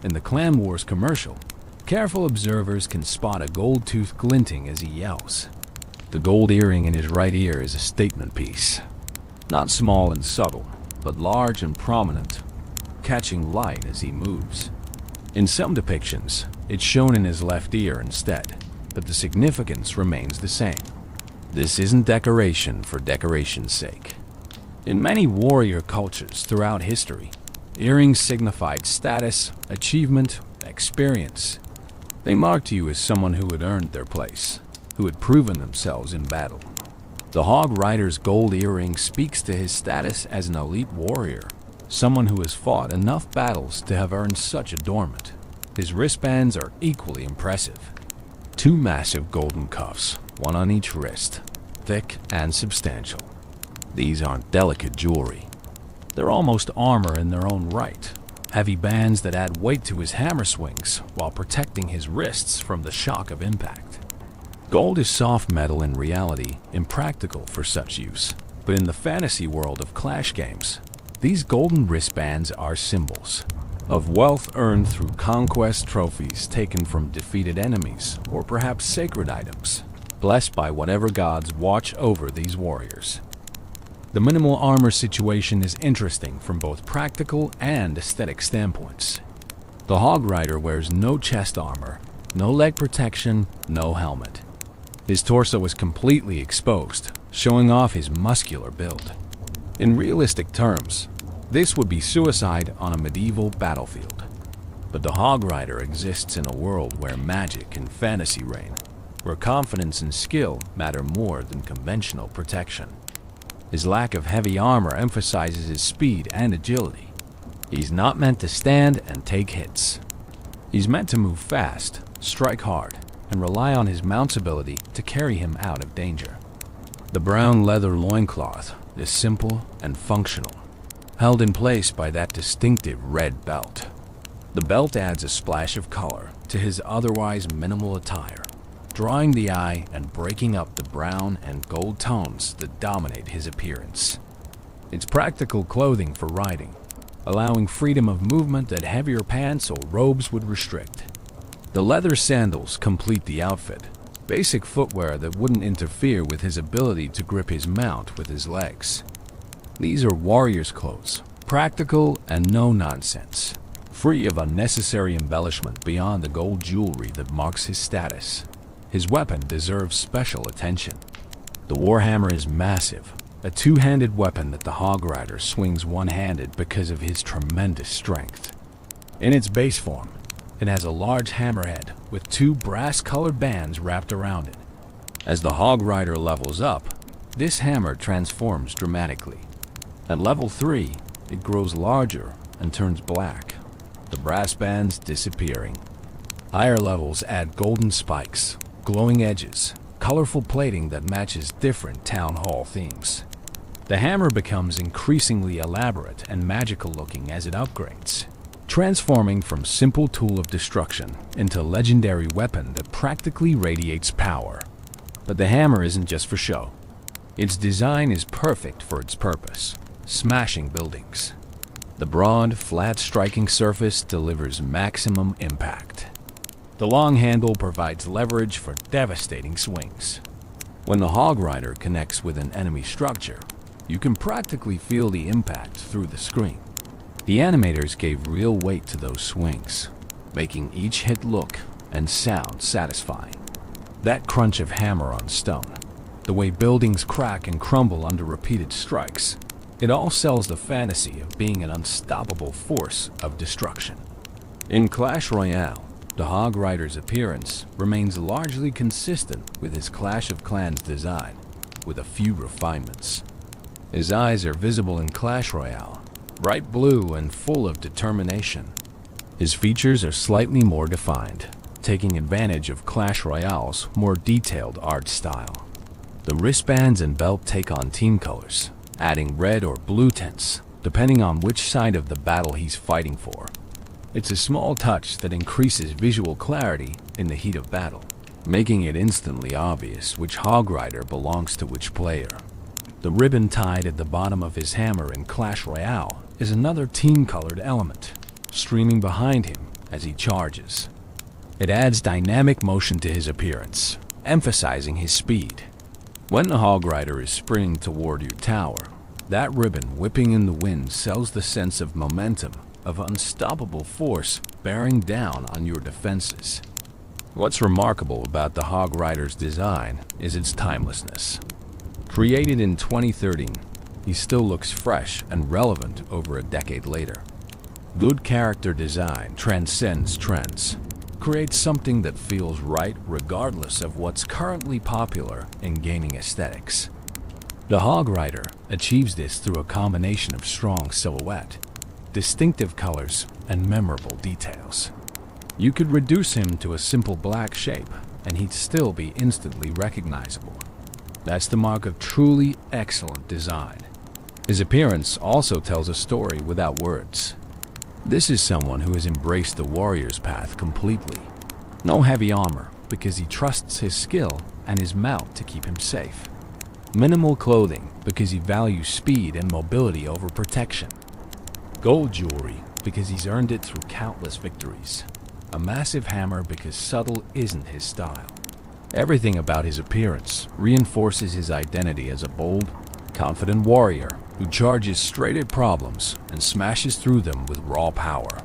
In the Clan Wars commercial, careful observers can spot a gold tooth glinting as he yells. The gold earring in his right ear is a statement piece, not small and subtle, but large and prominent, catching light as he moves. In some depictions, it's shown in his left ear instead, but the significance remains the same. This isn't decoration for decoration's sake. In many warrior cultures throughout history, earrings signified status, achievement, experience. They marked you as someone who had earned their place, who had proven themselves in battle. The Hog Rider's gold earring speaks to his status as an elite warrior, someone who has fought enough battles to have earned such adornment. His wristbands are equally impressive. Two massive golden cuffs, one on each wrist, thick and substantial. These aren't delicate jewelry. They're almost armor in their own right, heavy bands that add weight to his hammer swings while protecting his wrists from the shock of impact. Gold is soft metal in reality, impractical for such use, but in the fantasy world of Clash games, these golden wristbands are symbols of wealth earned through conquest trophies taken from defeated enemies, or perhaps sacred items, blessed by whatever gods watch over these warriors. The minimal armor situation is interesting from both practical and aesthetic standpoints. The Hog Rider wears no chest armor, no leg protection, no helmet. His torso is completely exposed, showing off his muscular build. In realistic terms, this would be suicide on a medieval battlefield. But the Hog Rider exists in a world where magic and fantasy reign, where confidence and skill matter more than conventional protection. His lack of heavy armor emphasizes his speed and agility. He's not meant to stand and take hits. He's meant to move fast, strike hard, and rely on his mount's ability to carry him out of danger. The brown leather loincloth is simple and functional, held in place by that distinctive red belt. The belt adds a splash of color to his otherwise minimal attire, drawing the eye and breaking up the brown and gold tones that dominate his appearance. It's practical clothing for riding, allowing freedom of movement that heavier pants or robes would restrict. The leather sandals complete the outfit, basic footwear that wouldn't interfere with his ability to grip his mount with his legs. These are warrior's clothes, practical and no nonsense, free of unnecessary embellishment beyond the gold jewelry that marks his status. His weapon deserves special attention. The Warhammer is massive, a two-handed weapon that the Hog Rider swings one-handed because of his tremendous strength. In its base form, it has a large hammerhead with two brass-colored bands wrapped around it. As the Hog Rider levels up, this hammer transforms dramatically. At level 3, it grows larger and turns black, the brass bands disappearing. Higher levels add golden spikes, glowing edges, colorful plating that matches different town hall themes. The hammer becomes increasingly elaborate and magical looking as it upgrades, transforming from simple tool of destruction into legendary weapon that practically radiates power. But the hammer isn't just for show. Its design is perfect for its purpose, smashing buildings. The broad, flat striking surface delivers maximum impact. The long handle provides leverage for devastating swings. When the Hog Rider connects with an enemy structure, you can practically feel the impact through the screen. The animators gave real weight to those swings, making each hit look and sound satisfying. That crunch of hammer on stone, the way buildings crack and crumble under repeated strikes, it all sells the fantasy of being an unstoppable force of destruction. In Clash Royale, the Hog Rider's appearance remains largely consistent with his Clash of Clans design, with a few refinements. His eyes are visible in Clash Royale, bright blue and full of determination. His features are slightly more defined, taking advantage of Clash Royale's more detailed art style. The wristbands and belt take on team colors, adding red or blue tints, depending on which side of the battle he's fighting for. It's a small touch that increases visual clarity in the heat of battle, making it instantly obvious which Hog Rider belongs to which player. The ribbon tied at the bottom of his hammer in Clash Royale is another team-colored element, streaming behind him as he charges. It adds dynamic motion to his appearance, emphasizing his speed. When the Hog Rider is sprinting toward your tower, that ribbon whipping in the wind sells the sense of momentum, of unstoppable force bearing down on your defenses. What's remarkable about the Hog Rider's design is its timelessness. Created in 2013, he still looks fresh and relevant over a decade later. Good character design transcends trends, creates something that feels right regardless of what's currently popular in gaming aesthetics. The Hog Rider achieves this through a combination of strong silhouette, distinctive colors, and memorable details. You could reduce him to a simple black shape, and he'd still be instantly recognizable. That's the mark of truly excellent design. His appearance also tells a story without words. This is someone who has embraced the warrior's path completely. No heavy armor, because he trusts his skill and his mount to keep him safe. Minimal clothing, because he values speed and mobility over protection. Gold jewelry, because he's earned it through countless victories. A massive hammer, because subtle isn't his style. Everything about his appearance reinforces his identity as a bold, confident warrior who charges straight at problems and smashes through them with raw power.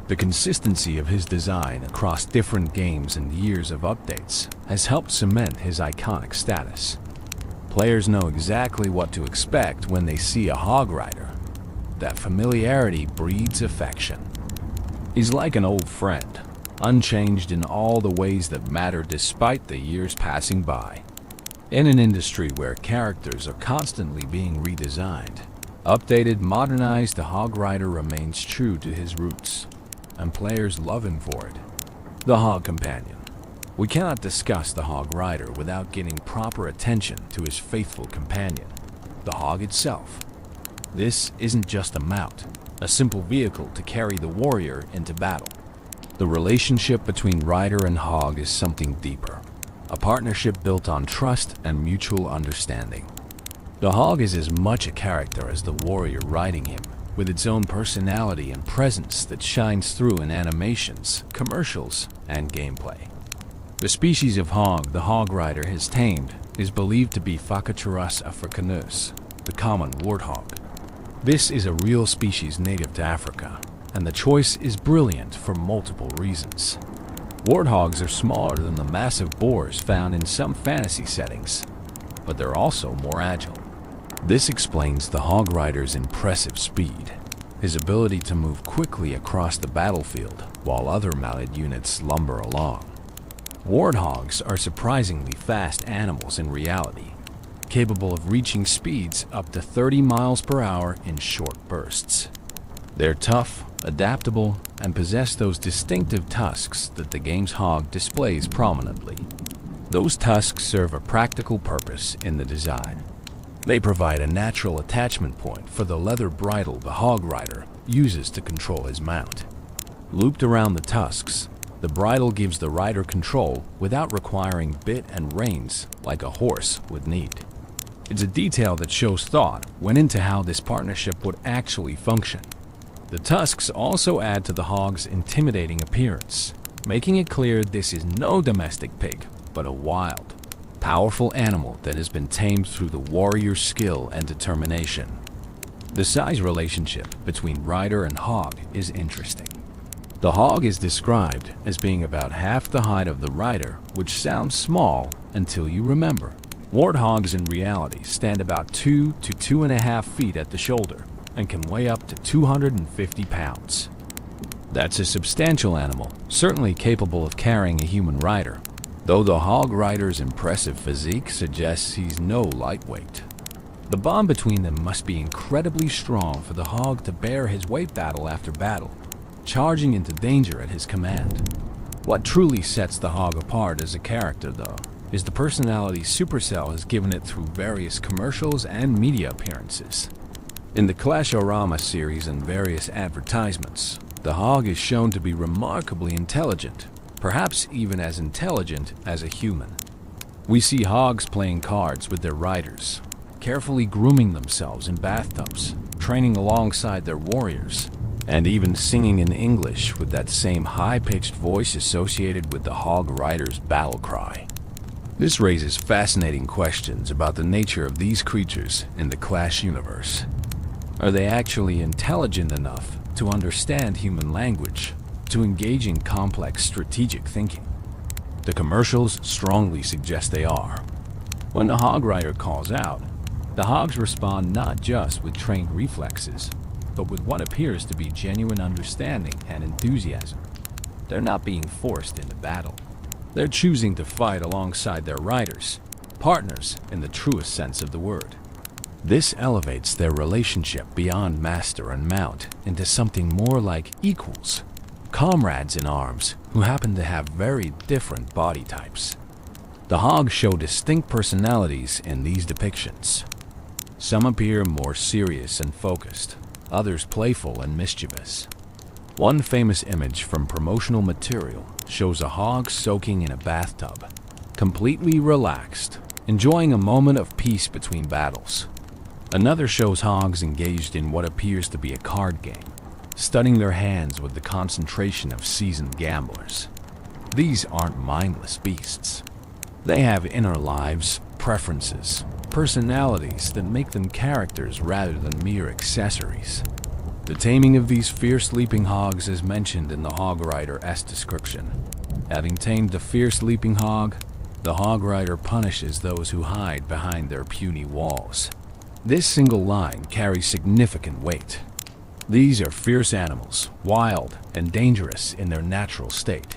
The consistency of his design across different games and years of updates has helped cement his iconic status. Players know exactly what to expect when they see a Hog Rider. That familiarity breeds affection. He's like an old friend, unchanged in all the ways that matter despite the years passing by. In an industry where characters are constantly being redesigned, updated, modernized, the Hog Rider remains true to his roots, and players love him for it. The Hog Companion. We cannot discuss the Hog Rider without giving proper attention to his faithful companion, the Hog itself. This isn't just a mount, a simple vehicle to carry the warrior into battle. The relationship between Rider and Hog is something deeper, a partnership built on trust and mutual understanding. The Hog is as much a character as the warrior riding him, with its own personality and presence that shines through in animations, commercials, and gameplay. The species of hog the Hog Rider has tamed is believed to be Phacochurus africanus, the common warthog. This is a real species native to Africa, and the choice is brilliant for multiple reasons. Warthogs are smaller than the massive boars found in some fantasy settings, but they're also more agile. This explains the Hog Rider's impressive speed, his ability to move quickly across the battlefield while other mounted units lumber along. Warthogs are surprisingly fast animals in reality, capable of reaching speeds up to 30 miles per hour in short bursts. They're tough, adaptable, and possess those distinctive tusks that the game's hog displays prominently. Those tusks serve a practical purpose in the design. They provide a natural attachment point for the leather bridle the Hog Rider uses to control his mount. Looped around the tusks, the bridle gives the rider control without requiring bit and reins like a horse would need. It's a detail that shows thought went into how this partnership would actually function. The tusks also add to the hog's intimidating appearance, making it clear this is no domestic pig, but a wild, powerful animal that has been tamed through the warrior's skill and determination. The size relationship between rider and hog is interesting. The hog is described as being about half the height of the rider, which sounds small until you remember. Warthogs in reality stand about 2 to 2.5 feet at the shoulder and can weigh up to 250 pounds. That's a substantial animal, certainly capable of carrying a human rider, though the Hog Rider's impressive physique suggests he's no lightweight. The bond between them must be incredibly strong for the hog to bear his weight battle after battle, charging into danger at his command. What truly sets the hog apart as a character, though, is the personality Supercell has given it through various commercials and media appearances. In the Clash Royale series and various advertisements, the hog is shown to be remarkably intelligent, perhaps even as intelligent as a human. We see hogs playing cards with their riders, carefully grooming themselves in bathtubs, training alongside their warriors, and even singing in English with that same high-pitched voice associated with the hog rider's battle cry. This raises fascinating questions about the nature of these creatures in the Clash universe. Are they actually intelligent enough to understand human language, to engage in complex strategic thinking? The commercials strongly suggest they are. When the hog rider calls out, the hogs respond not just with trained reflexes, but with what appears to be genuine understanding and enthusiasm. They're not being forced into battle. They're choosing to fight alongside their riders, partners in the truest sense of the word. This elevates their relationship beyond master and mount into something more like equals, comrades in arms who happen to have very different body types. The hogs show distinct personalities in these depictions. Some appear more serious and focused, others playful and mischievous. One famous image from promotional material shows a hog soaking in a bathtub, completely relaxed, enjoying a moment of peace between battles. Another shows hogs engaged in what appears to be a card game, studying their hands with the concentration of seasoned gamblers. These aren't mindless beasts. They have inner lives, preferences, personalities that make them characters rather than mere accessories. The taming of these fierce leaping hogs is mentioned in the Hog Rider's description. Having tamed the fierce leaping hog, the Hog Rider punishes those who hide behind their puny walls. This single line carries significant weight. These are fierce animals, wild and dangerous in their natural state.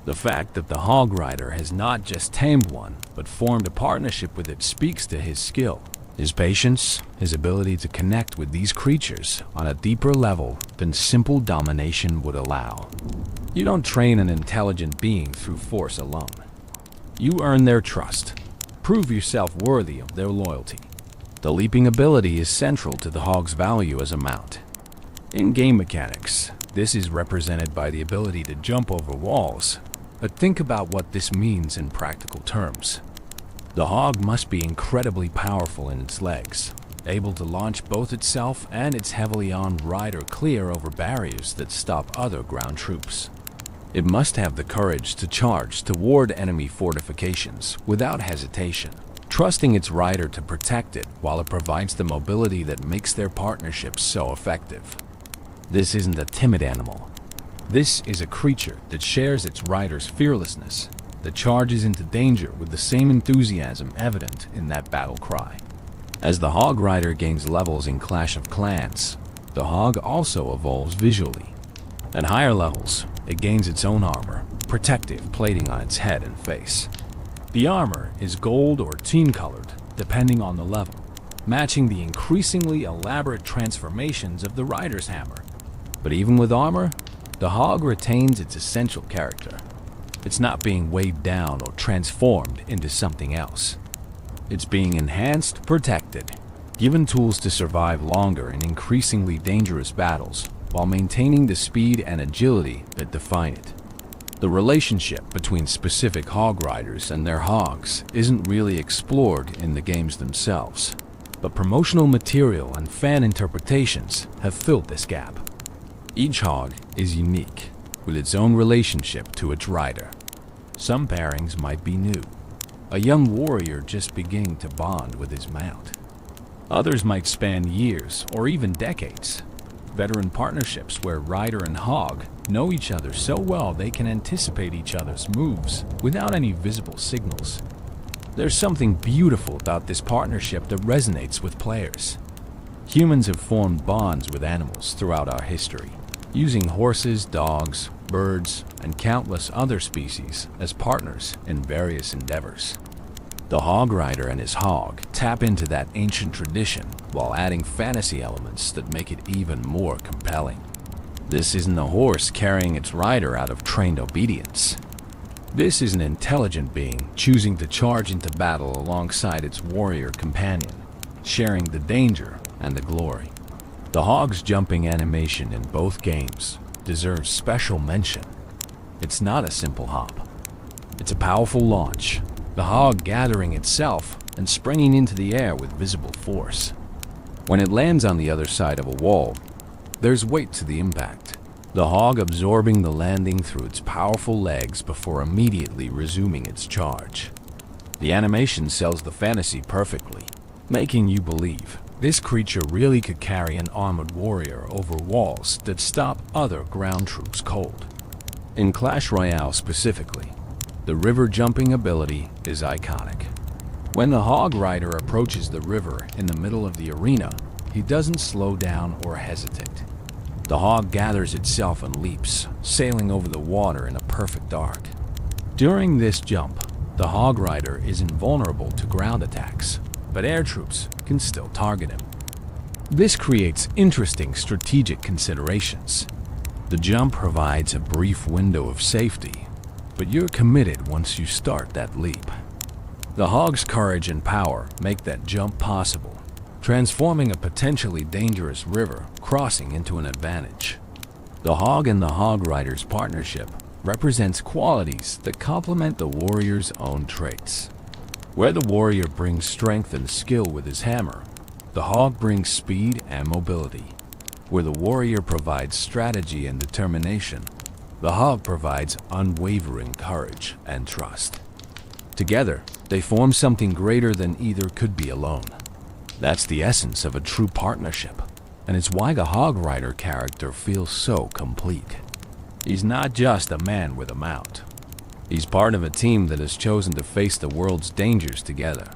The fact that the Hog Rider has not just tamed one, but formed a partnership with it speaks to his skill, his patience, his ability to connect with these creatures on a deeper level than simple domination would allow. You don't train an intelligent being through force alone. You earn their trust. Prove yourself worthy of their loyalty. The leaping ability is central to the hog's value as a mount. In game mechanics, this is represented by the ability to jump over walls, but think about what this means in practical terms. The hog must be incredibly powerful in its legs, able to launch both itself and its heavily armed rider clear over barriers that stop other ground troops. It must have the courage to charge toward enemy fortifications without hesitation, trusting its rider to protect it while it provides the mobility that makes their partnership so effective. This isn't a timid animal. This is a creature that shares its rider's fearlessness, that charges into danger with the same enthusiasm evident in that battle cry. As the Hog Rider gains levels in Clash of Clans, the hog also evolves visually. At higher levels, it gains its own armor, protective plating on its head and face. The armor is gold or team-colored, depending on the level, matching the increasingly elaborate transformations of the rider's hammer. But even with armor, the hog retains its essential character. It's not being weighed down or transformed into something else. It's being enhanced, protected, given tools to survive longer in increasingly dangerous battles, while maintaining the speed and agility that define it. The relationship between specific hog riders and their hogs isn't really explored in the games themselves, but promotional material and fan interpretations have filled this gap. Each hog is unique, with its own relationship to its rider. Some pairings might be new, a young warrior just beginning to bond with his mount. Others might span years or even decades. Veteran partnerships where rider and hog know each other so well they can anticipate each other's moves without any visible signals. There's something beautiful about this partnership that resonates with players. Humans have formed bonds with animals throughout our history, using horses, dogs, birds, and countless other species as partners in various endeavors. The Hog Rider and his hog tap into that ancient tradition while adding fantasy elements that make it even more compelling. This isn't a horse carrying its rider out of trained obedience. This is an intelligent being choosing to charge into battle alongside its warrior companion, sharing the danger and the glory. The hog's jumping animation in both games deserves special mention. It's not a simple hop. It's a powerful launch, the hog gathering itself and springing into the air with visible force. When it lands on the other side of a wall, there's weight to the impact, the hog absorbing the landing through its powerful legs before immediately resuming its charge. The animation sells the fantasy perfectly, making you believe this creature really could carry an armored warrior over walls that stop other ground troops cold. In Clash Royale specifically, the river jumping ability is iconic. When the Hog Rider approaches the river in the middle of the arena, he doesn't slow down or hesitate. The hog gathers itself and leaps, sailing over the water in a perfect arc. During this jump, the Hog Rider is invulnerable to ground attacks, but air troops can still target him. This creates interesting strategic considerations. The jump provides a brief window of safety, but you're committed once you start that leap. The hog's courage and power make that jump possible, transforming a potentially dangerous river crossing into an advantage. The hog and the Hog Rider's partnership represents qualities that complement the warrior's own traits. Where the warrior brings strength and skill with his hammer, the hog brings speed and mobility. Where the warrior provides strategy and determination, the hog provides unwavering courage and trust. Together, they form something greater than either could be alone. That's the essence of a true partnership, and it's why the Hog Rider character feels so complete. He's not just a man with a mount. He's part of a team that has chosen to face the world's dangers together.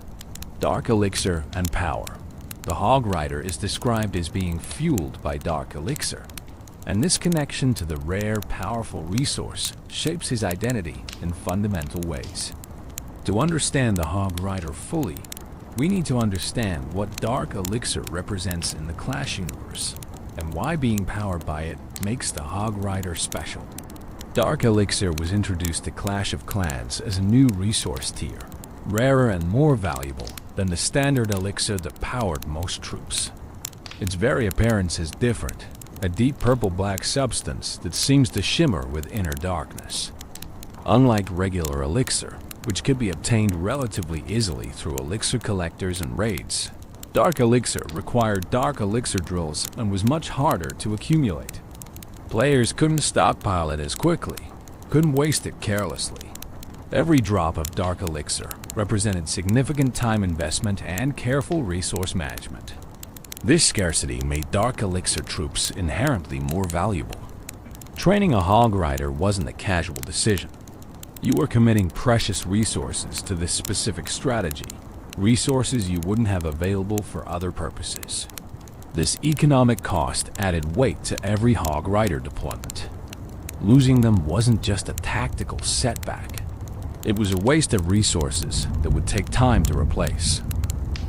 Dark elixir and power. The Hog Rider is described as being fueled by dark elixir, and this connection to the rare, powerful resource shapes his identity in fundamental ways. To understand the Hog Rider fully, we need to understand what dark elixir represents in the Clash universe, and why being powered by it makes the Hog Rider special. Dark elixir was introduced to Clash of Clans as a new resource tier, rarer and more valuable than the standard elixir that powered most troops. Its very appearance is different, a deep purple-black substance that seems to shimmer with inner darkness. Unlike regular elixir, which could be obtained relatively easily through elixir collectors and raids, dark elixir required dark elixir drills and was much harder to accumulate. Players couldn't stockpile it as quickly, couldn't waste it carelessly. Every drop of dark elixir represented significant time investment and careful resource management. This scarcity made dark elixir troops inherently more valuable. Training a Hog Rider wasn't a casual decision. You were committing precious resources to this specific strategy, resources you wouldn't have available for other purposes. This economic cost added weight to every Hog Rider deployment. Losing them wasn't just a tactical setback. It was a waste of resources that would take time to replace.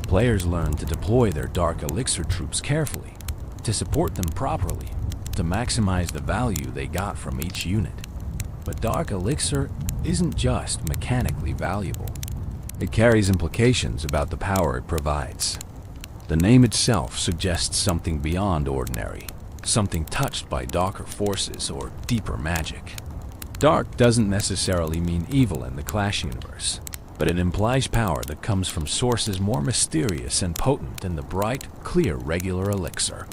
Players learned to deploy their dark elixir troops carefully, to support them properly, to maximize the value they got from each unit. But dark elixir isn't just mechanically valuable. It carries implications about the power it provides. The name itself suggests something beyond ordinary, something touched by darker forces or deeper magic. Dark doesn't necessarily mean evil in the Clash universe, but it implies power that comes from sources more mysterious and potent than the bright, clear regular elixir.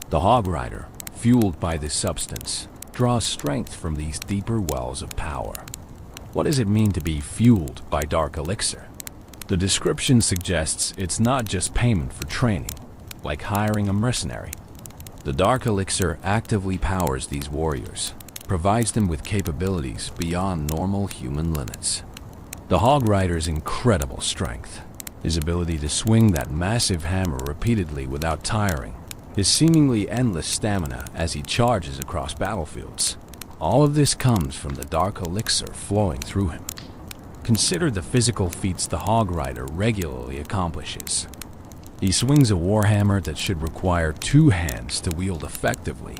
The Hog Rider, fueled by this substance, draws strength from these deeper wells of power. What does it mean to be fueled by dark elixir? The description suggests it's not just payment for training, like hiring a mercenary. The dark elixir actively powers these warriors, provides them with capabilities beyond normal human limits. The Hog Rider's incredible strength, his ability to swing that massive hammer repeatedly without tiring, his seemingly endless stamina as he charges across battlefields, all of this comes from the dark elixir flowing through him. Consider the physical feats the Hog Rider regularly accomplishes. He swings a warhammer that should require 2 hands to wield effectively,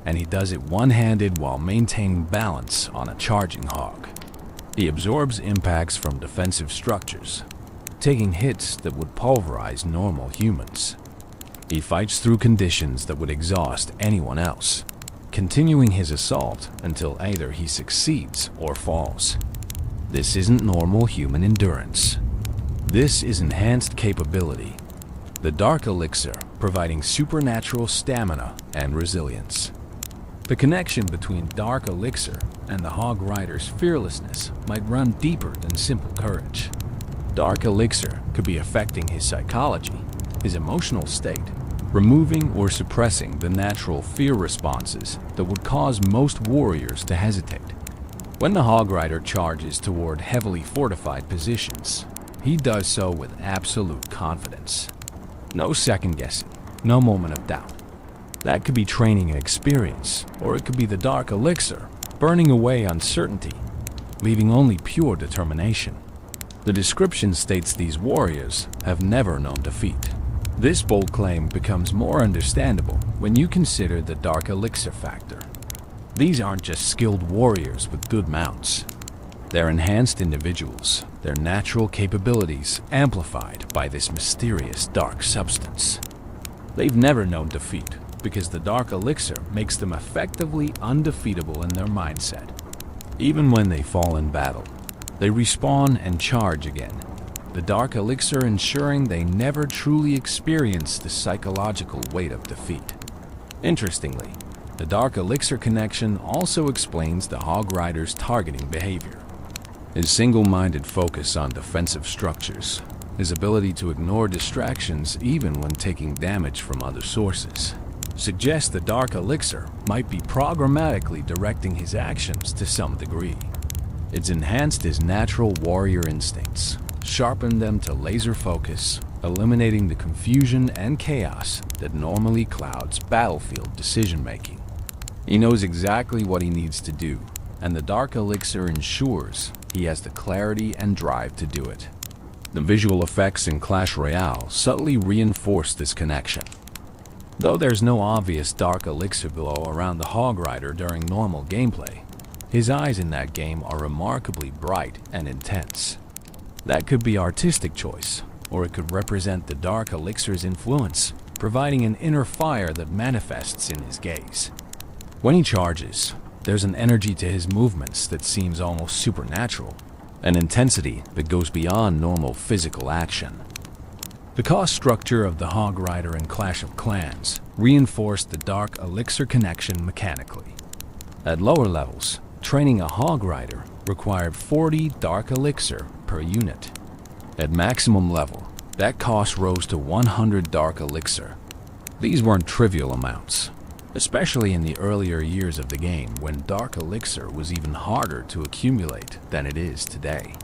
and he does it one-handed while maintaining balance on a charging hog. He absorbs impacts from defensive structures, taking hits that would pulverize normal humans. He fights through conditions that would exhaust anyone else, continuing his assault until either he succeeds or falls. This isn't normal human endurance. This is enhanced capability. The Dark Elixir providing supernatural stamina and resilience. The connection between Dark Elixir and the Hog Rider's fearlessness might run deeper than simple courage. Dark Elixir could be affecting his psychology, his emotional state, removing or suppressing the natural fear responses that would cause most warriors to hesitate. When the Hog Rider charges toward heavily fortified positions, he does so with absolute confidence. No second guessing, no moment of doubt. That could be training and experience, or it could be the Dark Elixir, burning away uncertainty, leaving only pure determination. The description states these warriors have never known defeat. This bold claim becomes more understandable when you consider the Dark Elixir factor. These aren't just skilled warriors with good mounts. They're enhanced individuals, their natural capabilities amplified by this mysterious dark substance. They've never known defeat because the Dark Elixir makes them effectively undefeatable in their mindset. Even when they fall in battle, they respawn and charge again, the Dark Elixir ensuring they never truly experience the psychological weight of defeat. Interestingly, the Dark Elixir connection also explains the Hog Rider's targeting behavior. His single-minded focus on defensive structures, his ability to ignore distractions even when taking damage from other sources, suggests the Dark Elixir might be programmatically directing his actions to some degree. It's enhanced his natural warrior instincts, sharpened them to laser focus, eliminating the confusion and chaos that normally clouds battlefield decision-making. He knows exactly what he needs to do, and the Dark Elixir ensures he has the clarity and drive to do it. The visual effects in Clash Royale subtly reinforce this connection. Though there's no obvious Dark Elixir glow around the Hog Rider during normal gameplay, his eyes in that game are remarkably bright and intense. That could be artistic choice, or it could represent the Dark Elixir's influence, providing an inner fire that manifests in his gaze. When he charges, there's an energy to his movements that seems almost supernatural, an intensity that goes beyond normal physical action. The cost structure of the Hog Rider in Clash of Clans reinforced the Dark Elixir connection mechanically. At lower levels, training a Hog Rider required 40 Dark Elixir per unit. At maximum level, that cost rose to 100 Dark Elixir. These weren't trivial amounts, especially in the earlier years of the game when Dark Elixir was even harder to accumulate than it is today.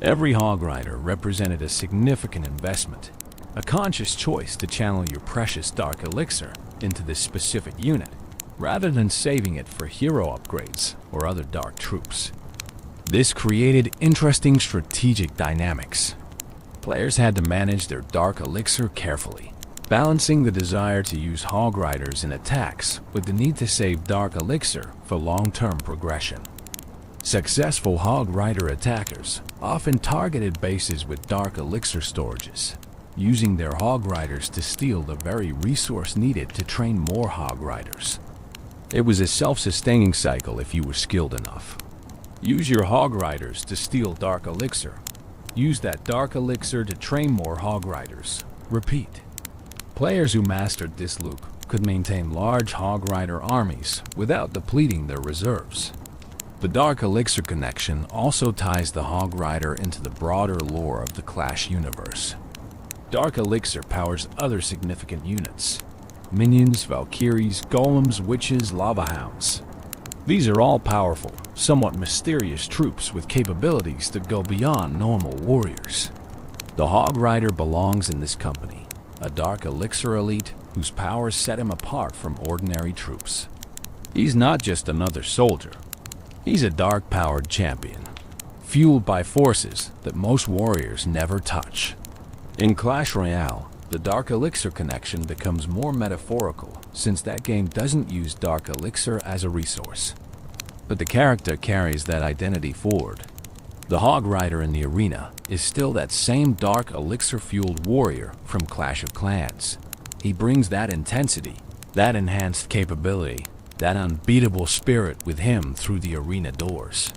Every Hog Rider represented a significant investment, a conscious choice to channel your precious Dark Elixir into this specific unit, rather than saving it for hero upgrades or other dark troops. This created interesting strategic dynamics. Players had to manage their Dark Elixir carefully, balancing the desire to use Hog Riders in attacks with the need to save Dark Elixir for long-term progression. Successful Hog Rider attackers often targeted bases with Dark Elixir storages, using their Hog Riders to steal the very resource needed to train more Hog Riders. It was a self-sustaining cycle if you were skilled enough. Use your Hog Riders to steal Dark Elixir. Use that Dark Elixir to train more Hog Riders. Repeat. Players who mastered this loop could maintain large Hog Rider armies without depleting their reserves. The Dark Elixir connection also ties the Hog Rider into the broader lore of the Clash universe. Dark Elixir powers other significant units: minions, Valkyries, golems, witches, lava hounds. These are all powerful, somewhat mysterious troops with capabilities that go beyond normal warriors. The Hog Rider belongs in this company, a Dark Elixir elite whose powers set him apart from ordinary troops. He's not just another soldier. He's a dark-powered champion, fueled by forces that most warriors never touch. In Clash Royale, the Dark Elixir connection becomes more metaphorical since that game doesn't use Dark Elixir as a resource. But the character carries that identity forward. The Hog Rider in the arena is still that same Dark Elixir-fueled warrior from Clash of Clans. He brings that intensity, that enhanced capability, that unbeatable spirit with him through the arena doors.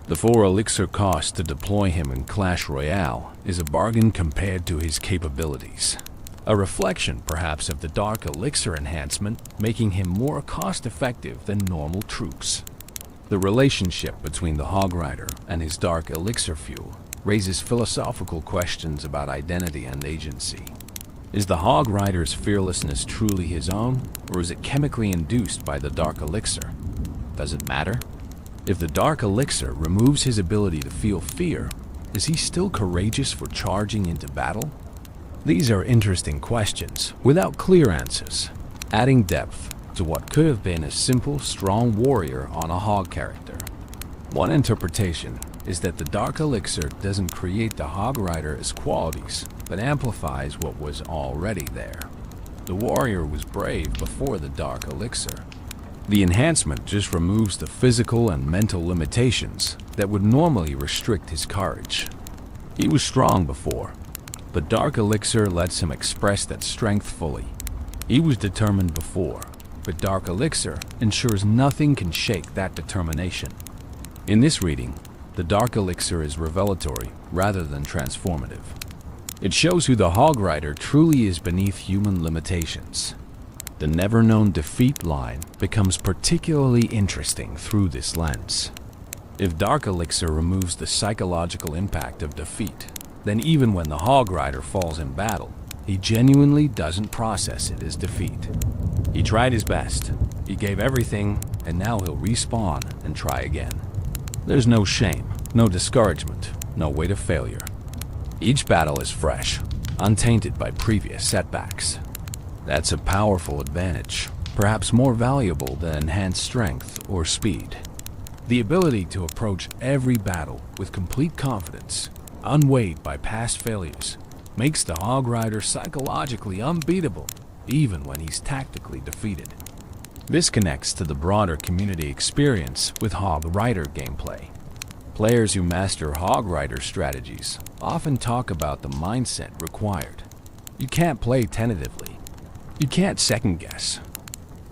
The 4 elixir cost to deploy him in Clash Royale is a bargain compared to his capabilities. A reflection, perhaps, of the Dark Elixir enhancement, making him more cost-effective than normal troops. The relationship between the Hog Rider and his Dark Elixir fuel raises philosophical questions about identity and agency. Is the Hog Rider's fearlessness truly his own, or is it chemically induced by the Dark Elixir? Does it matter? If the Dark Elixir removes his ability to feel fear, is he still courageous for charging into battle? These are interesting questions without clear answers, adding depth to what could have been a simple, strong warrior on a Hog character. One interpretation is that the Dark Elixir doesn't create the Hog Rider's qualities, but amplifies what was already there. The warrior was brave before the Dark Elixir. The enhancement just removes the physical and mental limitations that would normally restrict his courage. He was strong before, but Dark Elixir lets him express that strength fully. He was determined before, but Dark Elixir ensures nothing can shake that determination. In this reading, the Dark Elixir is revelatory rather than transformative. It shows who the Hog Rider truly is beneath human limitations. The never-known defeat line becomes particularly interesting through this lens. If Dark Elixir removes the psychological impact of defeat, then even when the Hog Rider falls in battle, he genuinely doesn't process it as defeat. He tried his best, he gave everything, and now he'll respawn and try again. There's no shame, no discouragement, no way to failure. Each battle is fresh, untainted by previous setbacks. That's a powerful advantage, perhaps more valuable than enhanced strength or speed. The ability to approach every battle with complete confidence, unweighed by past failures, makes the Hog Rider psychologically unbeatable, even when he's tactically defeated. This connects to the broader community experience with Hog Rider gameplay. Players who master Hog Rider strategies often talk about the mindset required. You can't play tentatively. You can't second guess.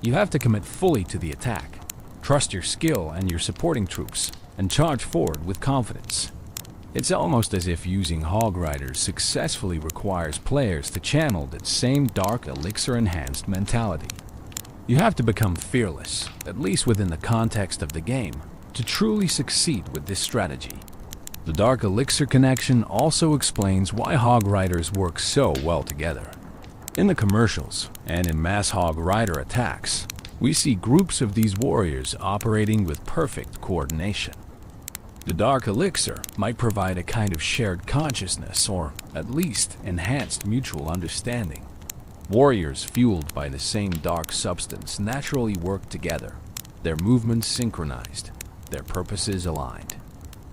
You have to commit fully to the attack, trust your skill and your supporting troops, and charge forward with confidence. It's almost as if using Hog Riders successfully requires players to channel that same Dark Elixir-enhanced mentality. You have to become fearless, at least within the context of the game, to truly succeed with this strategy. The Dark Elixir connection also explains why Hog Riders work so well together. In the commercials, and in mass Hog Rider attacks, we see groups of these warriors operating with perfect coordination. The Dark Elixir might provide a kind of shared consciousness, or at least enhanced mutual understanding. Warriors fueled by the same dark substance naturally work together, their movements synchronized, their purposes aligned.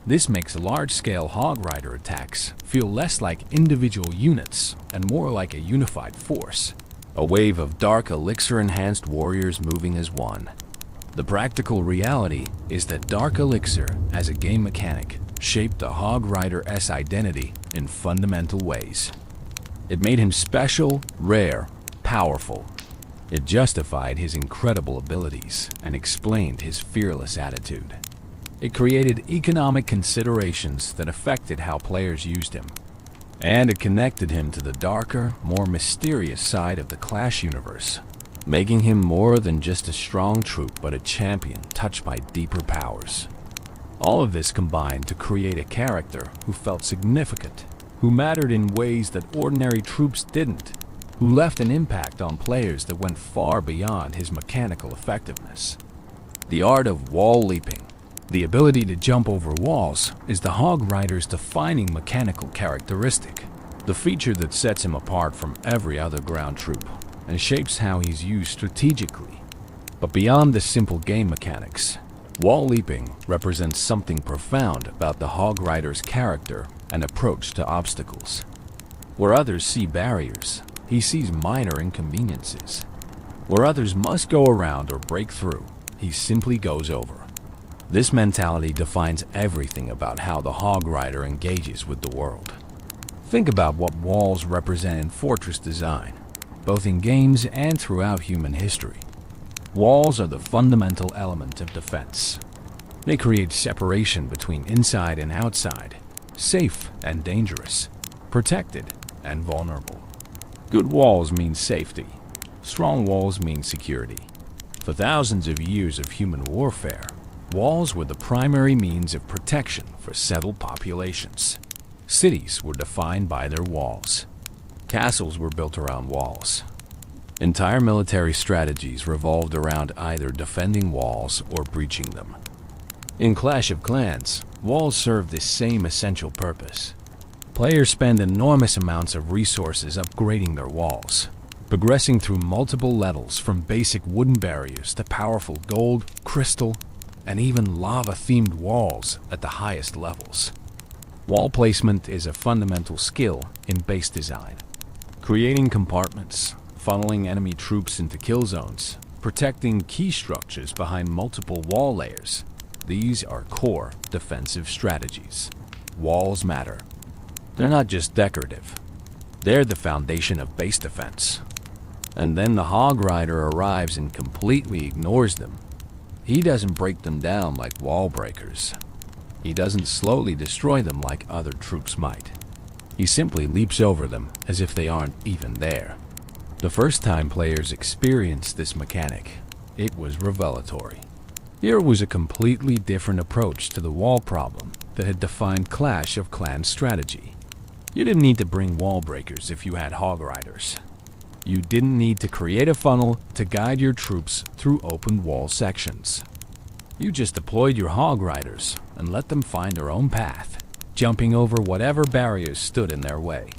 This makes large-scale Hog Rider attacks feel less like individual units and more like a unified force, a wave of Dark Elixir-enhanced warriors moving as one. The practical reality is that Dark Elixir, as a game mechanic, shaped the Hog Rider's identity in fundamental ways. It made him special, rare, powerful. It justified his incredible abilities and explained his fearless attitude. It created economic considerations that affected how players used him. And it connected him to the darker, more mysterious side of the Clash universe, making him more than just a strong troop but a champion touched by deeper powers. All of this combined to create a character who felt significant, who mattered in ways that ordinary troops didn't, who left an impact on players that went far beyond his mechanical effectiveness. The art of wall leaping, the ability to jump over walls, is the Hog Rider's defining mechanical characteristic, the feature that sets him apart from every other ground troop and shapes how he's used strategically. But beyond the simple game mechanics, Wall leaping represents something profound about the Hog Rider's character and approach to obstacles. Where others see barriers, he sees minor inconveniences. Where others must go around or break through, he simply goes over. This mentality defines everything about how the Hog Rider engages with the world. Think about what walls represent in fortress design, both in games and throughout human history. Walls are the fundamental element of defense. They create separation between inside and outside, safe and dangerous, protected and vulnerable. Good walls mean safety. Strong walls mean security. For thousands of years of human warfare, walls were the primary means of protection for settled populations. Cities were defined by their walls. Castles were built around walls. Entire military strategies revolved around either defending walls or breaching them. In Clash of Clans, walls serve this same essential purpose. Players spend enormous amounts of resources upgrading their walls, progressing through multiple levels from basic wooden barriers to powerful gold, crystal, and even lava-themed walls at the highest levels. Wall placement is a fundamental skill in base design. Creating compartments, funneling enemy troops into kill zones, protecting key structures behind multiple wall layers. These are core defensive strategies. Walls matter. They're not just decorative. They're the foundation of base defense. And then the Hog Rider arrives and completely ignores them. He doesn't break them down like wall breakers. He doesn't slowly destroy them like other troops might. He simply leaps over them as if they aren't even there. The first time players experienced this mechanic, it was revelatory. Here was a completely different approach to the wall problem that had defined Clash of Clans strategy. You didn't need to bring wall breakers if you had Hog Riders. You didn't need to create a funnel to guide your troops through open wall sections. You just deployed your Hog Riders and let them find their own path, jumping over whatever barriers stood in their way.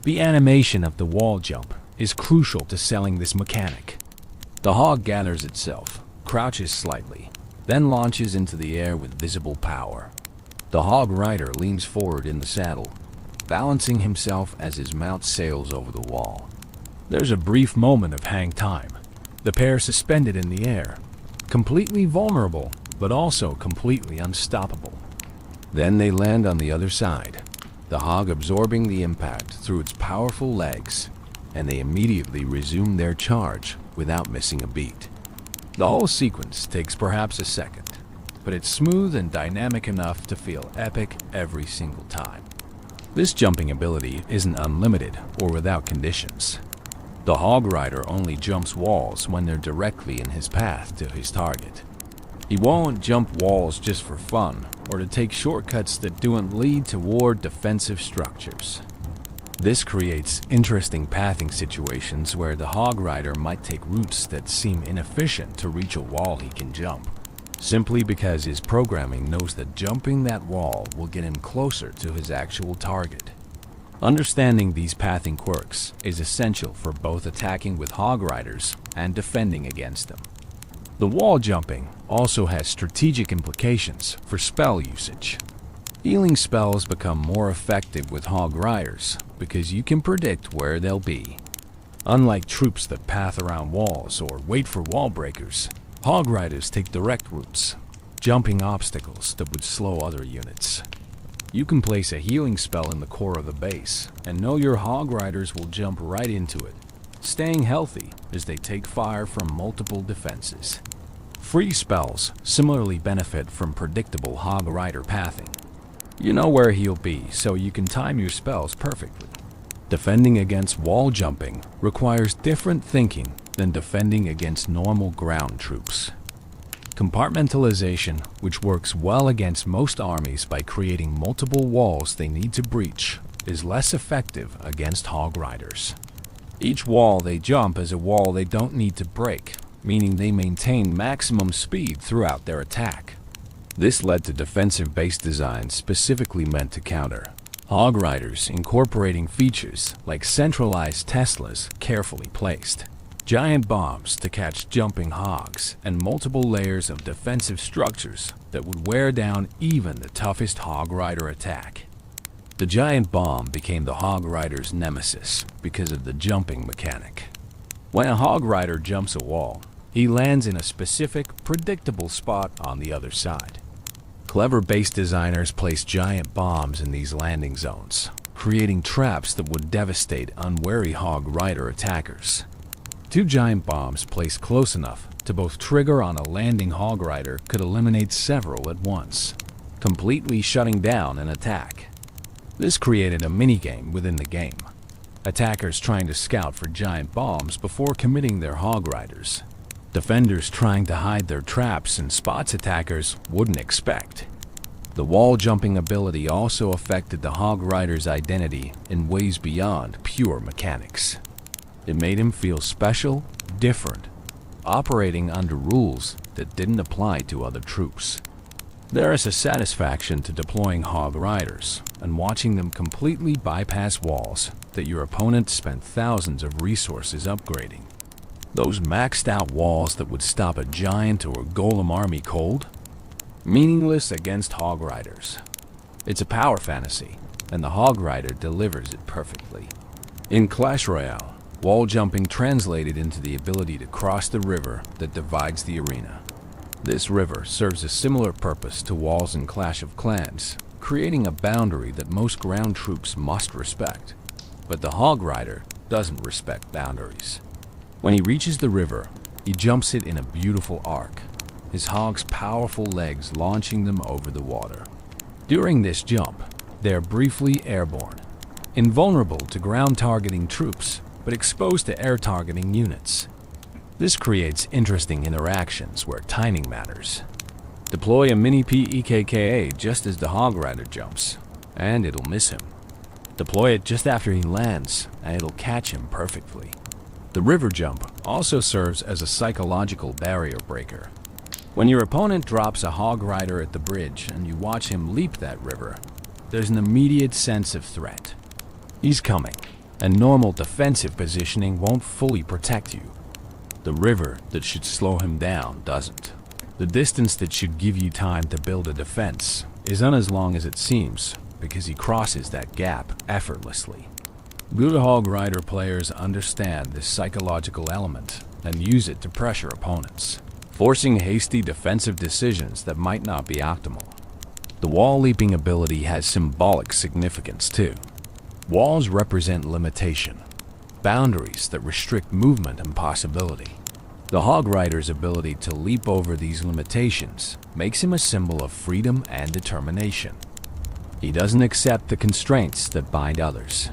The animation of the wall jump is crucial to selling this mechanic. The hog gathers itself, crouches slightly, then launches into the air with visible power. The Hog Rider leans forward in the saddle, balancing himself as his mount sails over the wall. There's a brief moment of hang time, the pair suspended in the air, completely vulnerable, but also completely unstoppable. Then they land on the other side, the hog absorbing the impact through its powerful legs, and they immediately resume their charge without missing a beat. The whole sequence takes perhaps a second, but it's smooth and dynamic enough to feel epic every single time. This jumping ability isn't unlimited or without conditions. The Hog Rider only jumps walls when they're directly in his path to his target. He won't jump walls just for fun or to take shortcuts that don't lead toward defensive structures. This creates interesting pathing situations where the Hog Rider might take routes that seem inefficient to reach a wall he can jump, simply because his programming knows that jumping that wall will get him closer to his actual target. Understanding these pathing quirks is essential for both attacking with Hog Riders and defending against them. The wall jumping also has strategic implications for spell usage. Healing spells become more effective with Hog Riders because you can predict where they'll be. Unlike troops that path around walls or wait for wall breakers, Hog Riders take direct routes, jumping obstacles that would slow other units. You can place a healing spell in the core of the base and know your Hog Riders will jump right into it, staying healthy as they take fire from multiple defenses. Free spells similarly benefit from predictable Hog Rider pathing. You know where he'll be, so you can time your spells perfectly. Defending against wall jumping requires different thinking than defending against normal ground troops. Compartmentalization, which works well against most armies by creating multiple walls they need to breach, is less effective against Hog Riders. Each wall they jump is a wall they don't need to break, meaning they maintain maximum speed throughout their attack. This led to defensive base designs specifically meant to counter Hog Riders, incorporating features like centralized Teslas carefully placed. giant bombs to catch jumping hogs, and multiple layers of defensive structures that would wear down even the toughest Hog Rider attack. The giant bomb became the Hog Rider's nemesis because of the jumping mechanic. When a Hog Rider jumps a wall, he lands in a specific, predictable spot on the other side. Clever base designers placed giant bombs in these landing zones, creating traps that would devastate unwary Hog Rider attackers. Two giant bombs placed close enough to both trigger on a landing Hog Rider could eliminate several at once, completely shutting down an attack. This created a minigame within the game. Attackers trying to scout for giant bombs before committing their Hog Riders. Defenders trying to hide their traps in spots attackers wouldn't expect. The wall jumping ability also affected the Hog Rider's identity in ways beyond pure mechanics. It made him feel special, different, operating under rules that didn't apply to other troops. There is a satisfaction to deploying Hog Riders and watching them completely bypass walls that your opponent spent thousands of resources upgrading. Those maxed out walls that would stop a giant or golem army cold? Meaningless against Hog Riders. It's a power fantasy, and the Hog Rider delivers it perfectly. In Clash Royale, wall jumping translated into the ability to cross the river that divides the arena. This river serves a similar purpose to walls in Clash of Clans, creating a boundary that most ground troops must respect. But the Hog Rider doesn't respect boundaries. When he reaches the river, he jumps it in a beautiful arc, his hog's powerful legs launching them over the water. During this jump, they are briefly airborne, invulnerable to ground targeting troops, but exposed to air targeting units. This creates interesting interactions where timing matters. Deploy a mini PEKKA just as the Hog Rider jumps, and it'll miss him. Deploy it just after he lands, and it'll catch him perfectly. The river jump also serves as a psychological barrier breaker. When your opponent drops a Hog Rider at the bridge and you watch him leap that river, there's an immediate sense of threat. He's coming, and normal defensive positioning won't fully protect you. The river that should slow him down doesn't. The distance that should give you time to build a defense isn't as long as it seems because he crosses that gap effortlessly. Good Hog Rider players understand this psychological element and use it to pressure opponents, forcing hasty defensive decisions that might not be optimal. The wall leaping ability has symbolic significance too. Walls represent limitation, boundaries that restrict movement and possibility. The Hog Rider's ability to leap over these limitations makes him a symbol of freedom and determination. He doesn't accept the constraints that bind others.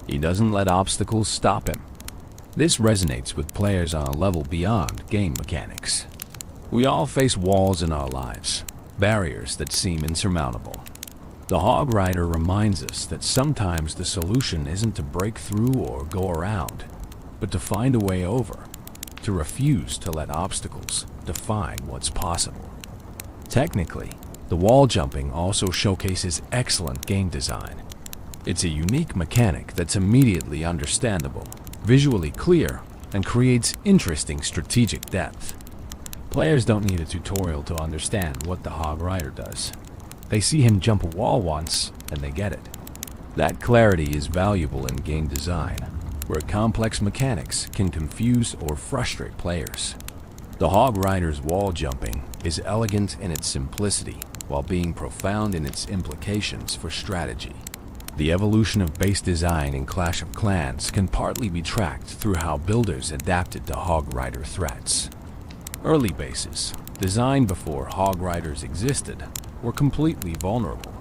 He doesn't let obstacles stop him. This resonates with players on a level beyond game mechanics. We all face walls in our lives, barriers that seem insurmountable. The Hog Rider reminds us that sometimes the solution isn't to break through or go around, but to find a way over, to refuse to let obstacles define what's possible. Technically, the wall jumping also showcases excellent game design. It's a unique mechanic that's immediately understandable, visually clear, and creates interesting strategic depth. Players don't need a tutorial to understand what the Hog Rider does. They see him jump a wall once, and they get it. That clarity is valuable in game design, where complex mechanics can confuse or frustrate players. The Hog Rider's wall jumping is elegant in its simplicity, while being profound in its implications for strategy. The evolution of base design in Clash of Clans can partly be tracked through how builders adapted to Hog Rider threats. Early bases, designed before Hog Riders existed, were completely vulnerable.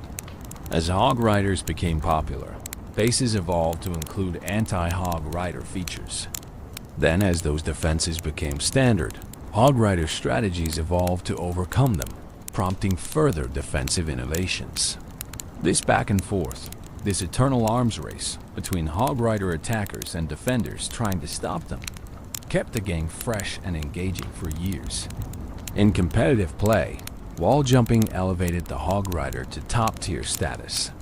As Hog Riders became popular, bases evolved to include anti-Hog Rider features. Then, as those defenses became standard, Hog Rider strategies evolved to overcome them, prompting further defensive innovations. This back and forth, this eternal arms race between Hog Rider attackers and defenders trying to stop them, kept the game fresh and engaging for years. In competitive play, wall jumping elevated the Hog Rider to top-tier status.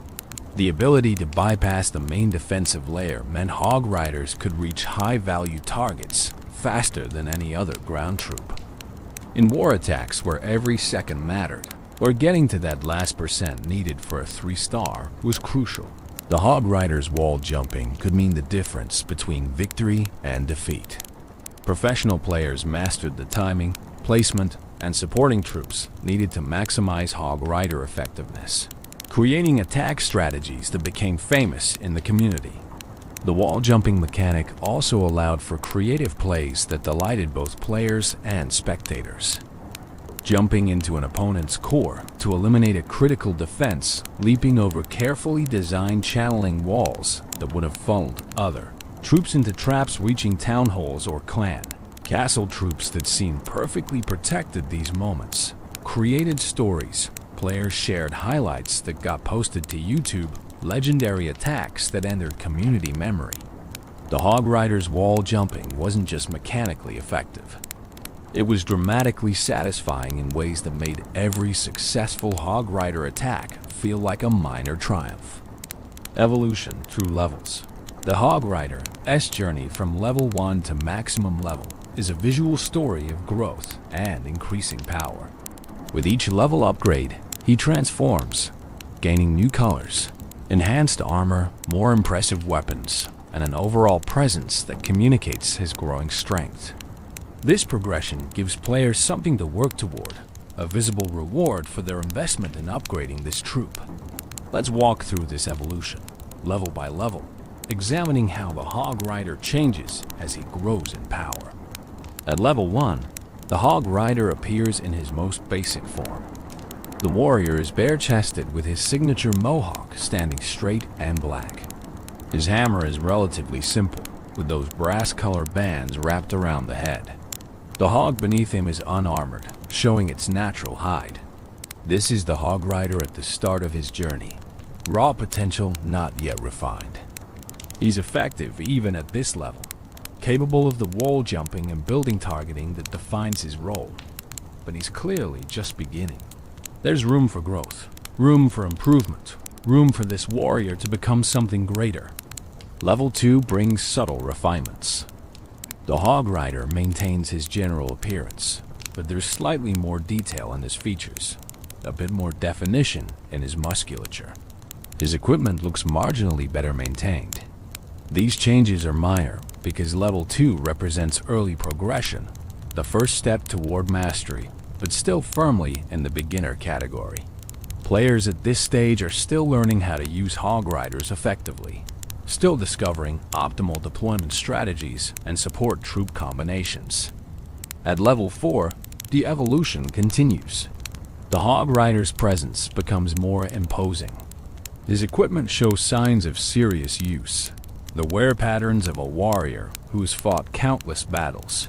The ability to bypass the main defensive layer meant Hog Riders could reach high-value targets faster than any other ground troop. In war attacks where every second mattered, or getting to that last percent needed for a 3-star was crucial, the Hog Rider's wall jumping could mean the difference between victory and defeat. Professional players mastered the timing, placement, and supporting troops needed to maximize Hog Rider effectiveness, creating attack strategies that became famous in the community. The wall jumping mechanic also allowed for creative plays that delighted both players and spectators. Jumping into an opponent's core to eliminate a critical defense, leaping over carefully designed channeling walls that would have funneled other troops into traps reaching town halls or clan. Castle troops that seemed perfectly protected these moments created stories. Players shared highlights that got posted to YouTube, legendary attacks that entered community memory. The Hog Rider's wall jumping wasn't just mechanically effective. It was dramatically satisfying in ways that made every successful Hog Rider attack feel like a minor triumph. Evolution through levels. The Hog Rider's journey from level 1 to maximum level is a visual story of growth and increasing power. With each level upgrade, he transforms, gaining new colors, enhanced armor, more impressive weapons, and an overall presence that communicates his growing strength. This progression gives players something to work toward, a visible reward for their investment in upgrading this troop. Let's walk through this evolution, level by level, examining how the Hog Rider changes as he grows in power. At level 1, the Hog Rider appears in his most basic form. The warrior is bare-chested with his signature mohawk standing straight and black. His hammer is relatively simple, with those brass-colored bands wrapped around the head. The hog beneath him is unarmored, showing its natural hide. This is the Hog Rider at the start of his journey. Raw potential not yet refined. He's effective even at this level, capable of the wall jumping and building targeting that defines his role. But he's clearly just beginning. There's room for growth, room for improvement, room for this warrior to become something greater. Level 2 brings subtle refinements. The Hog Rider maintains his general appearance, but there's slightly more detail in his features, a bit more definition in his musculature. His equipment looks marginally better maintained. These changes are minor because level 2 represents early progression, the first step toward mastery, but still firmly in the beginner category. Players at this stage are still learning how to use Hog Riders effectively, still discovering optimal deployment strategies and support troop combinations. At level 4, the evolution continues. The Hog Rider's presence becomes more imposing. His equipment shows signs of serious use, the wear patterns of a warrior who has fought countless battles.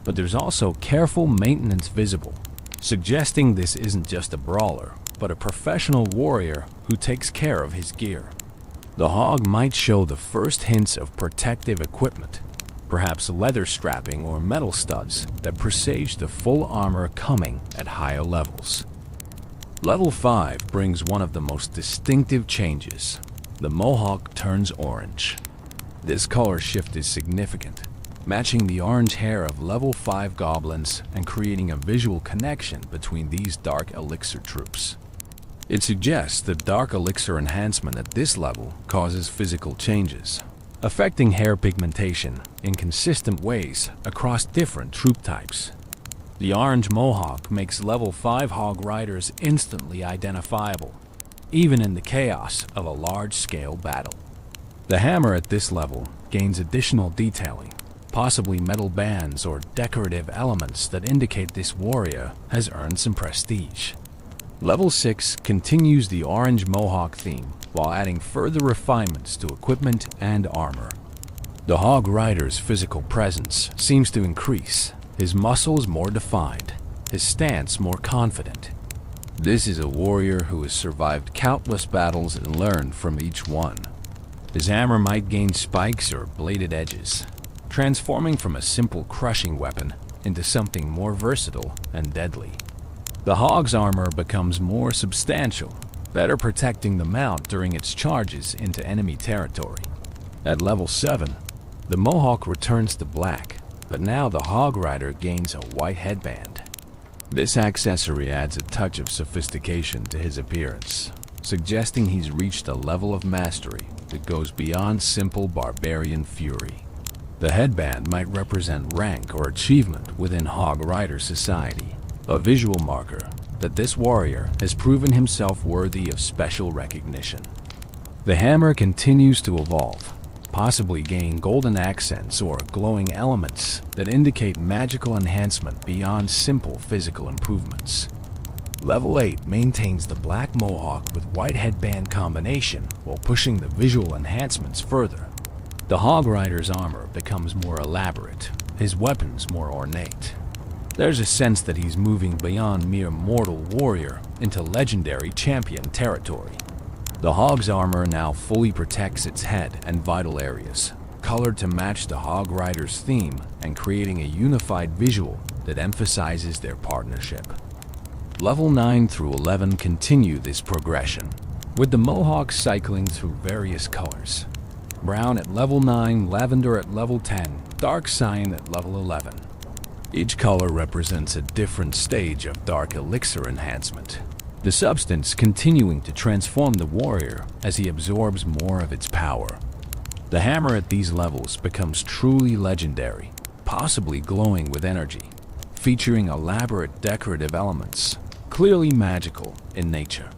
But there's also careful maintenance visible, suggesting this isn't just a brawler, but a professional warrior who takes care of his gear. The hog might show the first hints of protective equipment, perhaps leather strapping or metal studs that presage the full armor coming at higher levels. Level 5 brings one of the most distinctive changes. The mohawk turns orange. This color shift is significant, matching the orange hair of level 5 goblins and creating a visual connection between these dark elixir troops. It suggests that dark elixir enhancement at this level causes physical changes, affecting hair pigmentation in consistent ways across different troop types. The orange mohawk makes level 5 Hog Riders instantly identifiable, even in the chaos of a large-scale battle. The hammer at this level gains additional detailing, possibly metal bands or decorative elements that indicate this warrior has earned some prestige. Level 6 continues the orange mohawk theme while adding further refinements to equipment and armor. The Hog Rider's physical presence seems to increase, his muscles more defined, his stance more confident. This is a warrior who has survived countless battles and learned from each one. His hammer might gain spikes or bladed edges, transforming from a simple crushing weapon into something more versatile and deadly. The hog's armor becomes more substantial, better protecting the mount during its charges into enemy territory. At level 7, the mohawk returns to black, but now the Hog Rider gains a white headband. This accessory adds a touch of sophistication to his appearance, suggesting he's reached a level of mastery that goes beyond simple barbarian fury. The headband might represent rank or achievement within Hog Rider society, a visual marker that this warrior has proven himself worthy of special recognition. The hammer continues to evolve, possibly gaining golden accents or glowing elements that indicate magical enhancement beyond simple physical improvements. Level 8 maintains the black mohawk with white headband combination while pushing the visual enhancements further. The Hog Rider's armor becomes more elaborate, his weapons more ornate. There's a sense that he's moving beyond mere mortal warrior into legendary champion territory. The Hog's armor now fully protects its head and vital areas, colored to match the Hog Rider's theme and creating a unified visual that emphasizes their partnership. Level 9 through 11 continue this progression, with the mohawk cycling through various colors. Brown at level 9, lavender at level 10, dark cyan at level 11. Each color represents a different stage of dark elixir enhancement, the substance continuing to transform the warrior as he absorbs more of its power. The hammer at these levels becomes truly legendary, possibly glowing with energy, featuring elaborate decorative elements, clearly magical in nature.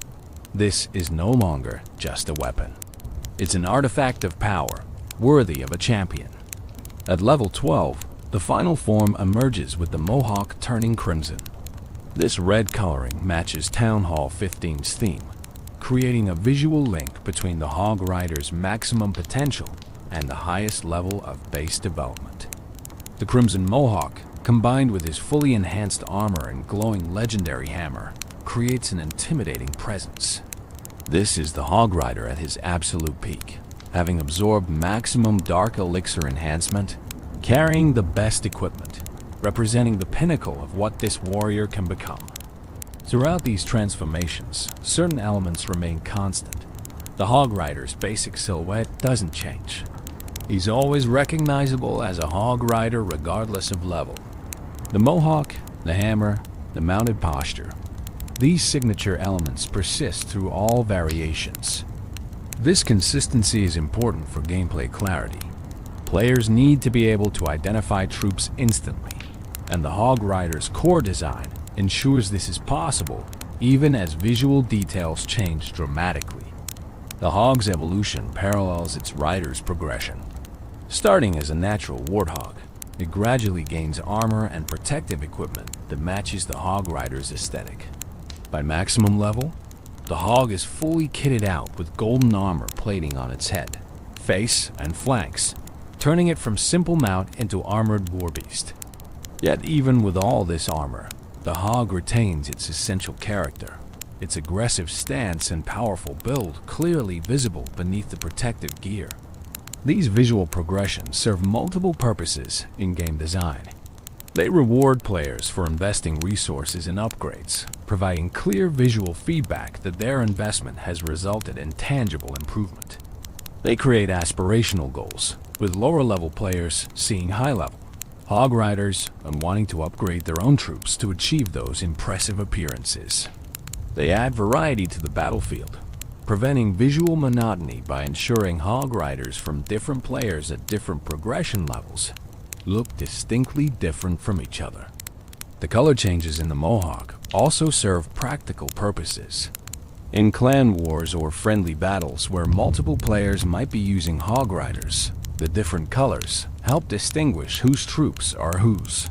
This is no longer just a weapon. It's an artifact of power, worthy of a champion. At level 12, the final form emerges with the mohawk turning crimson. This red coloring matches Town Hall 15's theme, creating a visual link between the Hog Rider's maximum potential and the highest level of base development. The Crimson Mohawk, combined with his fully enhanced armor and glowing legendary hammer, creates an intimidating presence. This is the Hog Rider at his absolute peak, having absorbed maximum dark elixir enhancement, carrying the best equipment, representing the pinnacle of what this warrior can become. Throughout these transformations, certain elements remain constant. The Hog Rider's basic silhouette doesn't change. He's always recognizable as a Hog Rider regardless of level. The mohawk, the hammer, the mounted posture, these signature elements persist through all variations. This consistency is important for gameplay clarity. Players need to be able to identify troops instantly, and the Hog Rider's core design ensures this is possible even as visual details change dramatically. The Hog's evolution parallels its rider's progression. Starting as a natural warthog, it gradually gains armor and protective equipment that matches the Hog Rider's aesthetic. By maximum level, the Hog is fully kitted out with golden armor plating on its head, face, and flanks, turning it from simple mount into armored warbeast. Yet even with all this armor, the Hog retains its essential character, its aggressive stance and powerful build clearly visible beneath the protective gear. These visual progressions serve multiple purposes in game design. They reward players for investing resources in upgrades, providing clear visual feedback that their investment has resulted in tangible improvement. They create aspirational goals, with lower-level players seeing high-level Hog Riders and wanting to upgrade their own troops to achieve those impressive appearances. They add variety to the battlefield, preventing visual monotony by ensuring Hog Riders from different players at different progression levels look distinctly different from each other. The color changes in the Mohawk also serve practical purposes. In clan wars or friendly battles where multiple players might be using Hog Riders, the different colors help distinguish whose troops are whose.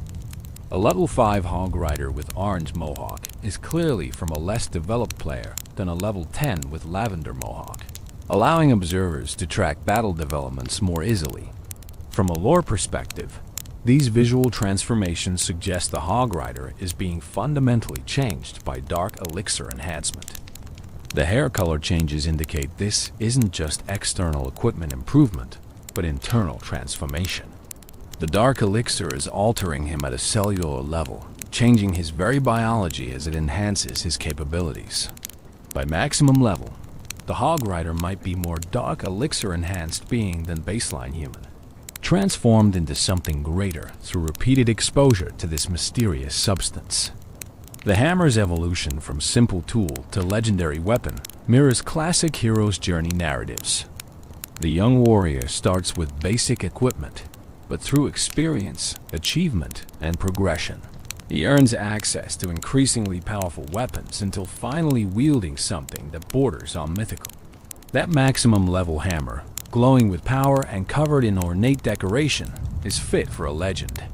A level 5 Hog Rider with orange Mohawk is clearly from a less developed player than a level 10 with lavender Mohawk, allowing observers to track battle developments more easily. From a lore perspective, these visual transformations suggest the Hog Rider is being fundamentally changed by dark elixir enhancement. The hair color changes indicate this isn't just external equipment improvement, but internal transformation. The dark elixir is altering him at a cellular level, changing his very biology as it enhances his capabilities. By maximum level, the Hog Rider might be more dark elixir enhanced being than baseline human, transformed into something greater through repeated exposure to this mysterious substance. The hammer's evolution from simple tool to legendary weapon mirrors classic heroes' journey narratives. The young warrior starts with basic equipment, but through experience, achievement, and progression, he earns access to increasingly powerful weapons until finally wielding something that borders on mythical. That maximum level hammer, glowing with power and covered in ornate decoration, is fit for a legend.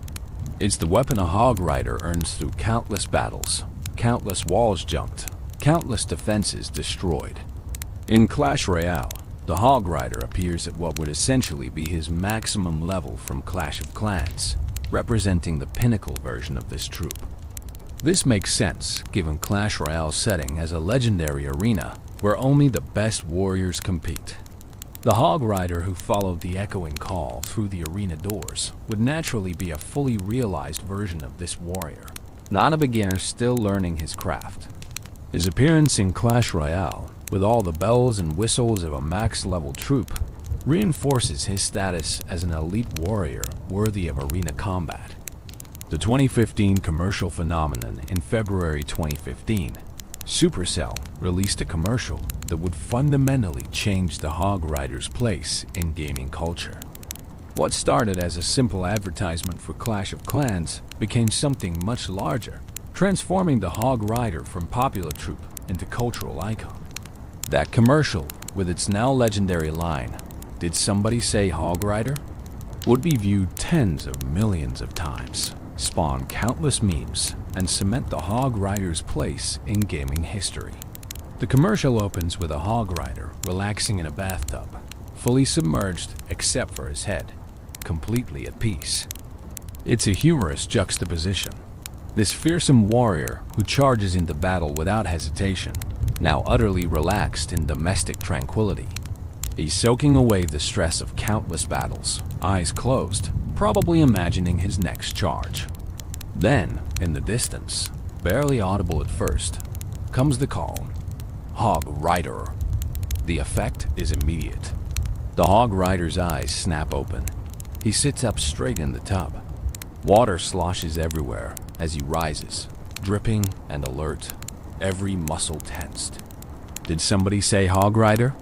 It's the weapon a hog rider earns through countless battles, countless walls jumped, countless defenses destroyed. In Clash Royale, the hog rider appears at what would essentially be his maximum level from Clash of Clans, representing the pinnacle version of this troop. This makes sense given Clash Royale's setting as a legendary arena where only the best warriors compete. The hog rider who followed the echoing call through the arena doors would naturally be a fully realized version of this warrior, not a beginner still learning his craft. His appearance in Clash Royale, with all the bells and whistles of a max-level troop, reinforces his status as an elite warrior worthy of arena combat. The 2015 commercial phenomenon in February 2015, Supercell released a commercial that would fundamentally change the hog rider's place in gaming culture. What started as a simple advertisement for Clash of Clans became something much larger, transforming the hog rider from popular troop into cultural icon. That commercial, with its now legendary line, "Did somebody say hog rider?" would be viewed tens of millions of times, spawn countless memes, and cement the hog rider's place in gaming history. The commercial opens with a hog rider relaxing in a bathtub, fully submerged except for his head, completely at peace. It's a humorous juxtaposition. This fearsome warrior who charges into battle without hesitation, now utterly relaxed in domestic tranquility. He's soaking away the stress of countless battles, eyes closed, probably imagining his next charge. Then, in the distance, barely audible at first, comes the call, "Hog Rider." The effect is immediate. The hog rider's eyes snap open. He sits up straight in the tub. Water sloshes everywhere as he rises, dripping and alert, every muscle tensed. "Did somebody say hog rider?"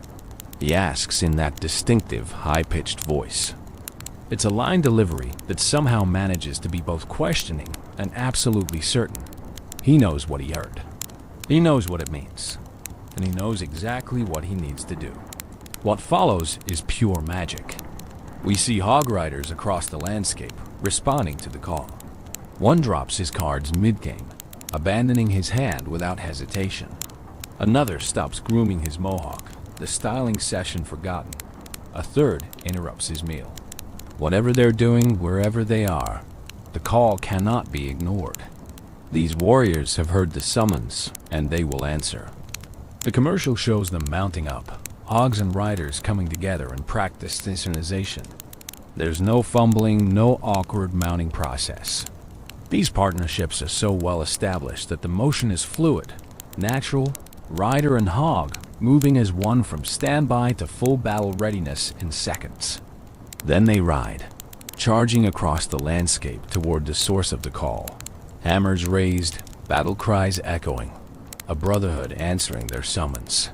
he asks in that distinctive, high-pitched voice. It's a line delivery that somehow manages to be both questioning and absolutely certain. He knows what he heard. He knows what it means. And he knows exactly what he needs to do. What follows is pure magic. We see hog riders across the landscape responding to the call. One drops his cards mid-game, abandoning his hand without hesitation. Another stops grooming his mohawk, the styling session forgotten. A third interrupts his meal. Whatever they're doing, wherever they are, the call cannot be ignored. These warriors have heard the summons, and they will answer. The commercial shows them mounting up, hogs and riders coming together in practice synchronization. There's no fumbling, no awkward mounting process. These partnerships are so well established that the motion is fluid, natural, rider and hog moving as one from standby to full battle readiness in seconds. Then they ride, charging across the landscape toward the source of the call. Hammers raised, battle cries echoing, a brotherhood answering their summons.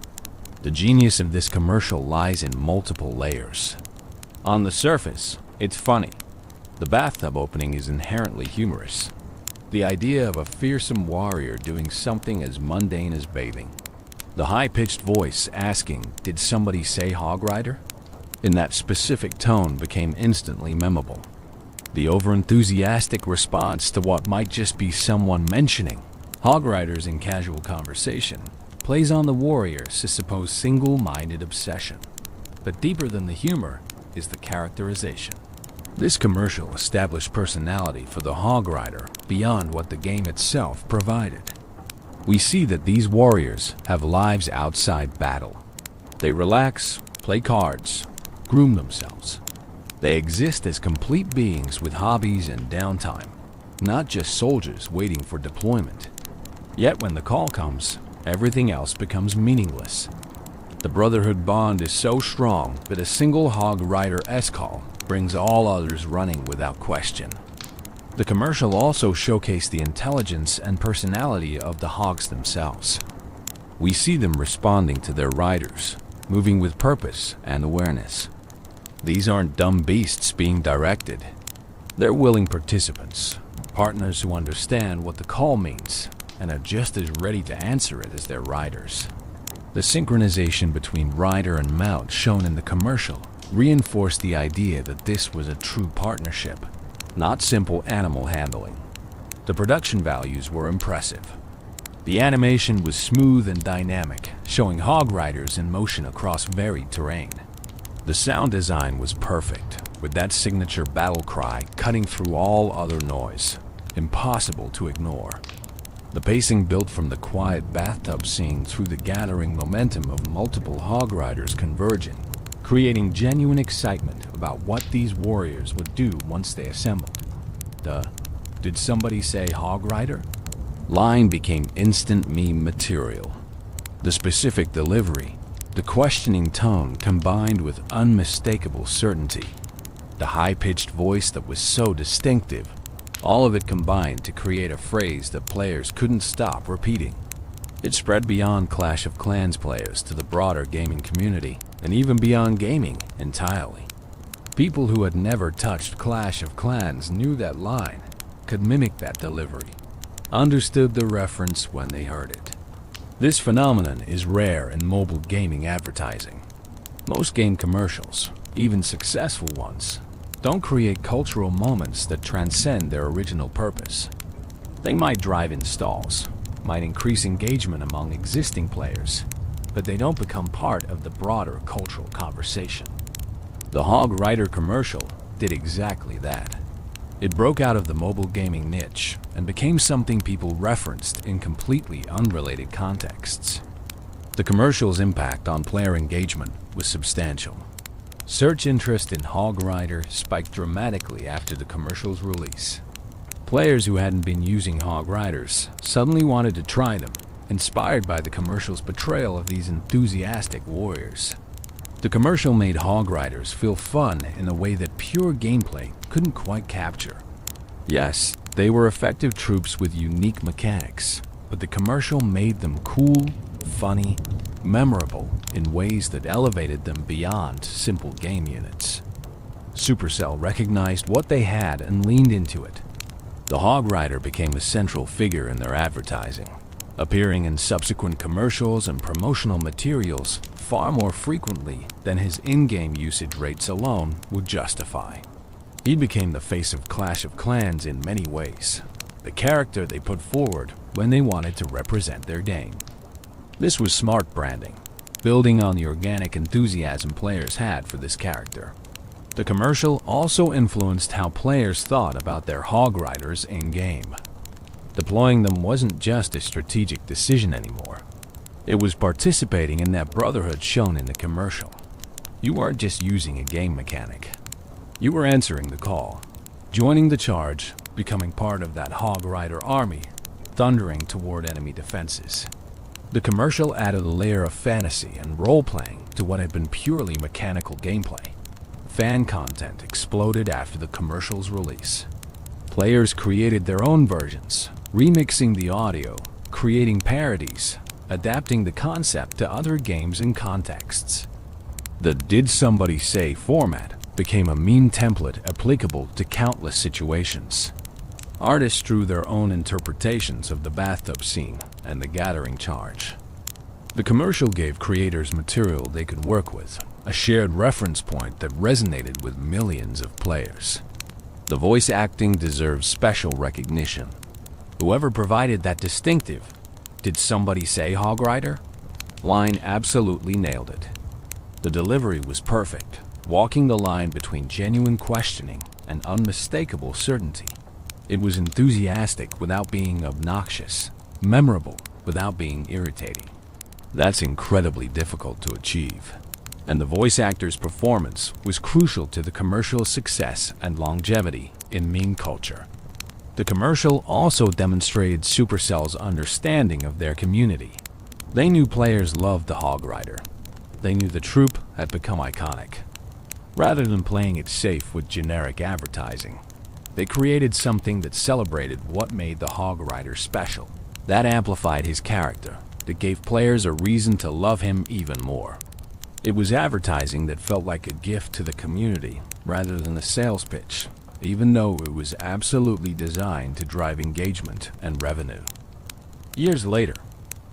The genius of this commercial lies in multiple layers. On the surface, it's funny. The bathtub opening is inherently humorous. The idea of a fearsome warrior doing something as mundane as bathing. The high-pitched voice asking, "Did somebody say hog rider?" in that specific tone became instantly memorable. The over-enthusiastic response to what might just be someone mentioning hog riders in casual conversation plays on the warrior's supposed single-minded obsession. But deeper than the humor is the characterization. This commercial established personality for the hog rider beyond what the game itself provided. We see that these warriors have lives outside battle. They relax, play cards, groom themselves. They exist as complete beings with hobbies and downtime, not just soldiers waiting for deployment. Yet when the call comes, everything else becomes meaningless. The Brotherhood bond is so strong that a single Hog Rider S-call brings all others running without question. The commercial also showcased the intelligence and personality of the Hogs themselves. We see them responding to their riders, moving with purpose and awareness. These aren't dumb beasts being directed. They're willing participants, partners who understand what the call means and are just as ready to answer it as their riders. The synchronization between rider and mount shown in the commercial reinforced the idea that this was a true partnership, not simple animal handling. The production values were impressive. The animation was smooth and dynamic, showing hog riders in motion across varied terrain. The sound design was perfect, with that signature battle cry cutting through all other noise, impossible to ignore. The pacing built from the quiet bathtub scene through the gathering momentum of multiple hog riders converging, creating genuine excitement about what these warriors would do once they assembled. Did somebody say hog rider? Line became instant meme material. The specific delivery, the questioning tone combined with unmistakable certainty, the high-pitched voice that was so distinctive, all of it combined to create a phrase that players couldn't stop repeating. It spread beyond Clash of Clans players to the broader gaming community, and even beyond gaming entirely. People who had never touched Clash of Clans knew that line, could mimic that delivery, understood the reference when they heard it. This phenomenon is rare in mobile gaming advertising. Most game commercials, even successful ones, don't create cultural moments that transcend their original purpose. They might drive installs, might increase engagement among existing players, but they don't become part of the broader cultural conversation. The Hog Rider commercial did exactly that. It broke out of the mobile gaming niche and became something people referenced in completely unrelated contexts. The commercial's impact on player engagement was substantial. Search interest in Hog Rider spiked dramatically after the commercial's release. Players who hadn't been using Hog Riders suddenly wanted to try them, inspired by the commercial's portrayal of these enthusiastic warriors. The commercial made Hog Riders feel fun in a way that pure gameplay couldn't quite capture. Yes, they were effective troops with unique mechanics, but the commercial made them cool, funny, memorable in ways that elevated them beyond simple game units. Supercell recognized what they had and leaned into it. The Hog Rider became a central figure in their advertising, appearing in subsequent commercials and promotional materials far more frequently than his in-game usage rates alone would justify. He became the face of Clash of Clans in many ways, the character they put forward when they wanted to represent their game. This was smart branding, building on the organic enthusiasm players had for this character. The commercial also influenced how players thought about their Hog Riders in-game. Deploying them wasn't just a strategic decision anymore. It was participating in that brotherhood shown in the commercial. You weren't just using a game mechanic. You were answering the call, joining the charge, becoming part of that Hog Rider army, thundering toward enemy defenses. The commercial added a layer of fantasy and role-playing to what had been purely mechanical gameplay. Fan content exploded after the commercial's release. Players created their own versions, remixing the audio, creating parodies, adapting the concept to other games and contexts. The "Did Somebody Say" format became a meme template applicable to countless situations. Artists drew their own interpretations of the bathtub scene and the gathering charge. The commercial gave creators material they could work with, a shared reference point that resonated with millions of players. The voice acting deserves special recognition. Whoever provided that distinctive "Did somebody say Hog Rider?" line absolutely nailed it. The delivery was perfect, walking the line between genuine questioning and unmistakable certainty. It was enthusiastic without being obnoxious, memorable without being irritating. That's incredibly difficult to achieve, and the voice actor's performance was crucial to the commercial's success and longevity in meme culture. The commercial also demonstrated Supercell's understanding of their community. They knew players loved the Hog Rider. They knew the troop had become iconic. Rather than playing it safe with generic advertising, they created something that celebrated what made the Hog Rider special. That amplified his character, that gave players a reason to love him even more. It was advertising that felt like a gift to the community rather than a sales pitch, even though it was absolutely designed to drive engagement and revenue. Years later,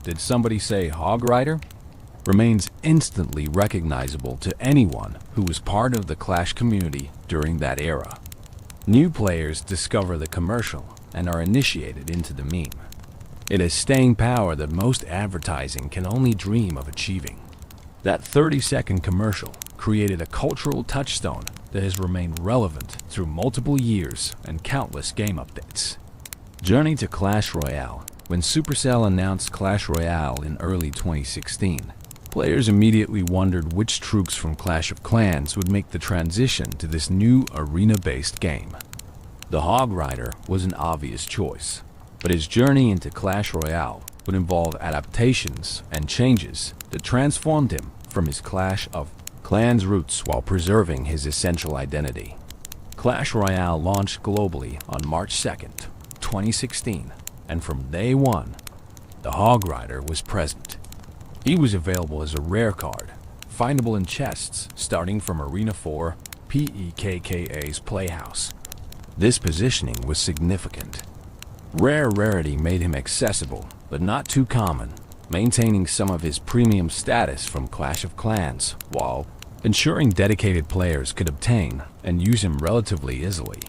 did somebody say Hog Rider? Remains instantly recognizable to anyone who was part of the Clash community during that era. New players discover the commercial and are initiated into the meme. It has staying power that most advertising can only dream of achieving. That 30-second commercial created a cultural touchstone that has remained relevant through multiple years and countless game updates. Journey to Clash Royale. When Supercell announced Clash Royale in early 2016, players immediately wondered which troops from Clash of Clans would make the transition to this new arena-based game. The Hog Rider was an obvious choice, but his journey into Clash Royale would involve adaptations and changes that transformed him from his Clash of Clans roots while preserving his essential identity. Clash Royale launched globally on March 2nd, 2016, and from day one, the Hog Rider was present. He was available as a rare card, findable in chests starting from Arena 4 PEKKA's Playhouse. This positioning was significant. Rare rarity made him accessible, but not too common, maintaining some of his premium status from Clash of Clans, while ensuring dedicated players could obtain and use him relatively easily.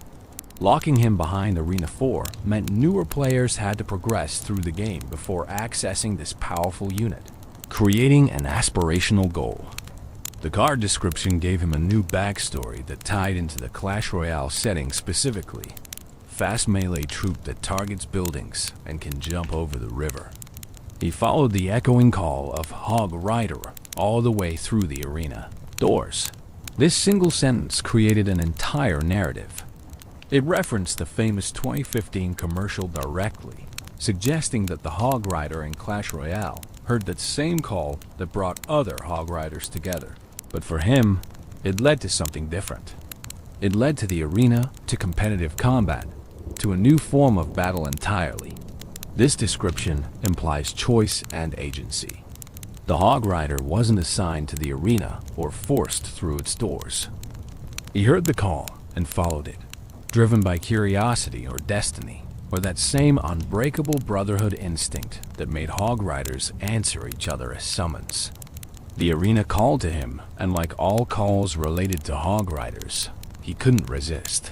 Locking him behind Arena 4 meant newer players had to progress through the game before accessing this powerful unit, creating an aspirational goal. The card description gave him a new backstory that tied into the Clash Royale setting specifically. Fast melee troop that targets buildings and can jump over the river. He followed the echoing call of Hog Rider all the way through the arena doors. This single sentence created an entire narrative. It referenced the famous 2015 commercial directly, suggesting that the Hog Rider in Clash Royale heard that same call that brought other Hog Riders together. But for him, it led to something different. It led to the arena, to competitive combat, to a new form of battle entirely. This description implies choice and agency. The Hog Rider wasn't assigned to the arena or forced through its doors. He heard the call and followed it, driven by curiosity or destiny, or that same unbreakable brotherhood instinct that made Hog Riders answer each other as summons. The arena called to him, and like all calls related to Hog Riders, he couldn't resist.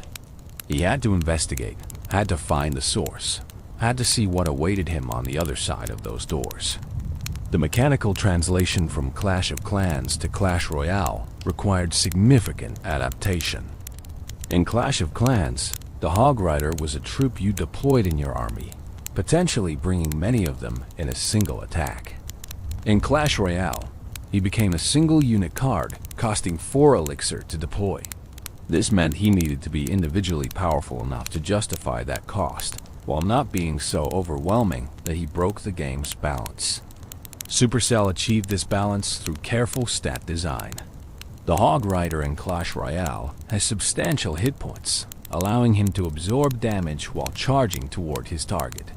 He had to investigate, had to find the source, had to see what awaited him on the other side of those doors. The mechanical translation from Clash of Clans to Clash Royale required significant adaptation. In Clash of Clans, the Hog Rider was a troop you deployed in your army, potentially bringing many of them in a single attack. In Clash Royale, he became a single unit card, costing 4 elixir to deploy. This meant he needed to be individually powerful enough to justify that cost, while not being so overwhelming that he broke the game's balance. Supercell achieved this balance through careful stat design. The Hog Rider in Clash Royale has substantial hit points, allowing him to absorb damage while charging toward his target.